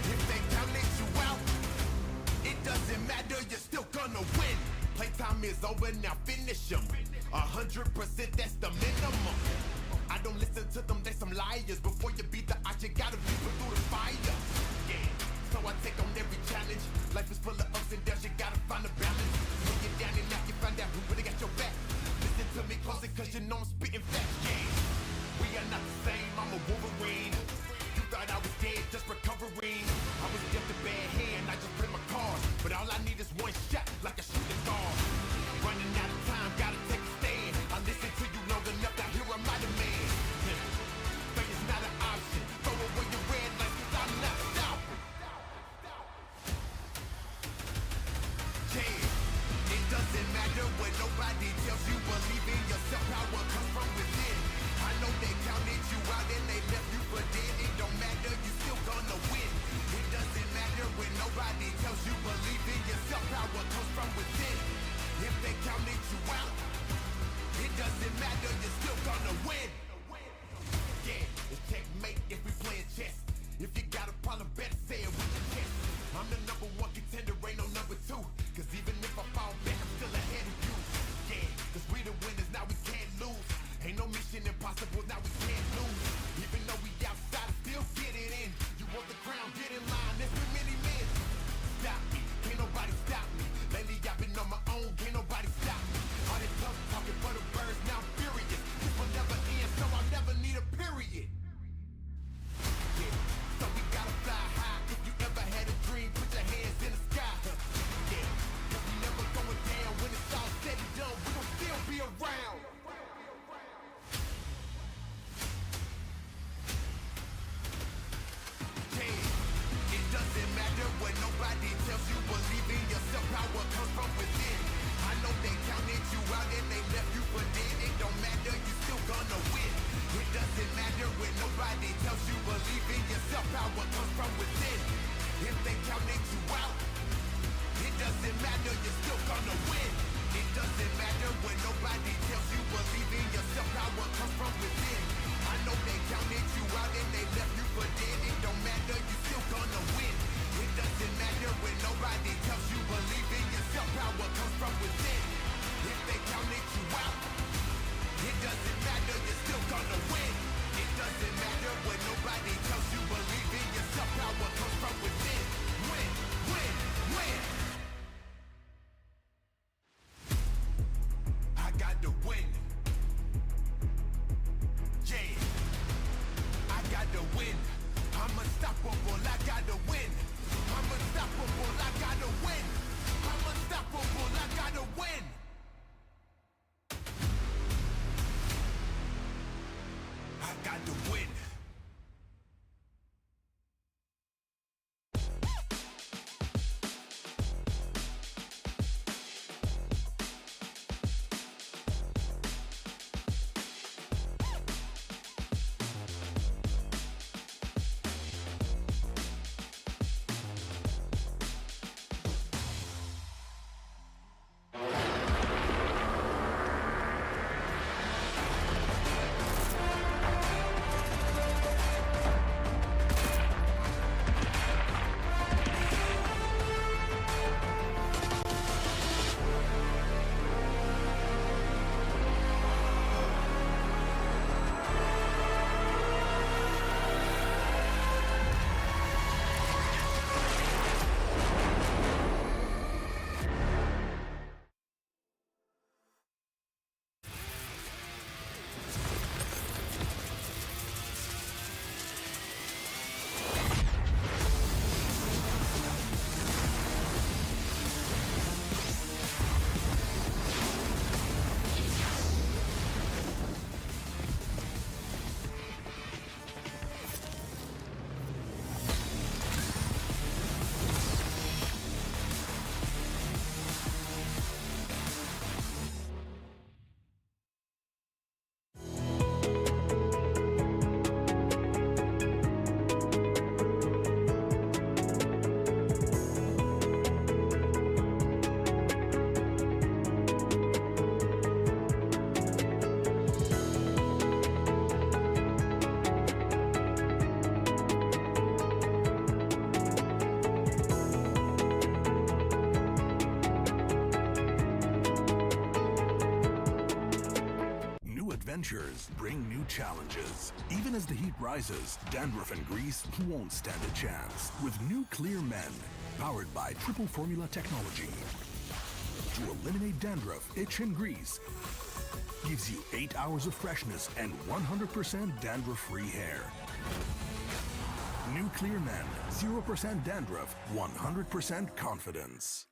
If they counted you out, it doesn't matter, you're still gonna win. Playtime is over, now finish them. 100%, that's the minimum. I don't listen to them, they some liars. Before you beat the odds, you gotta be put through the fire. Yeah, so I take on every challenge. Life is full of ups and downs, you gotta find a balance. When you're down and out, you find out who really got your back. Listen to me closer, cause you know I'm spitting facts. Yeah, we are not the same, I'm a Wolverine. You thought I was dead, just recovering. I was dealt a bad hand, I just play my cards. But all I need is one shot, like a shooting guard. Running out of time, gotta take a stand. I listened to you long enough, now here I'm not a man. Failure's not an option. Throw away your red lights, cause I'm not stopping. Yeah, it doesn't matter what nobody tells you. Believe in yourself, power comes from within. I know they counted you out and they left you for dead. It don't matter, you still gonna win. It doesn't matter when nobody tells you, believe in yourself, power comes from within. If they counted you out, it doesn't matter, you're still gonna win. Yeah, it's checkmate if we playing chess. If you got a problem, better say it with your chest. I'm the #1 contender, ain't no #2. Cause even if I fall back, I'm still ahead of you. Yeah, cause we the winners, now we can't lose. Ain't no mission impossible, now we can't lose. Even though we outside, still get it in. You want the crown, get in line, there's been many men. Stop me, can't nobody stop me. Lately I've been on my own, can't nobody stop me. All this tough talking for the birds, now I'm furious. This will never end, so I'll never need a period. Yeah, so we gotta fly high. If you ever had a dream, put your hands in the sky. Yeah, cause we never going down. When it's all said and done, we gon' still be around. It doesn't matter what nobody tells you, believe in yourself, power comes from within. I know they counted you out and they left you for dead. It don't matter, you still gonna win. It doesn't matter when nobody tells you, believe in yourself, power comes from within. If they counted you out, it doesn't matter, you're still gonna win. It doesn't matter when nobody tells got to win. Adventures bring new challenges. Even as the heat rises, dandruff and grease won't stand a chance. With new Clear Men, powered by triple formula technology. To eliminate dandruff, itch, and grease, gives you 8 hours of freshness and 100% dandruff-free hair. New Clear Men, 0% dandruff, 100% confidence.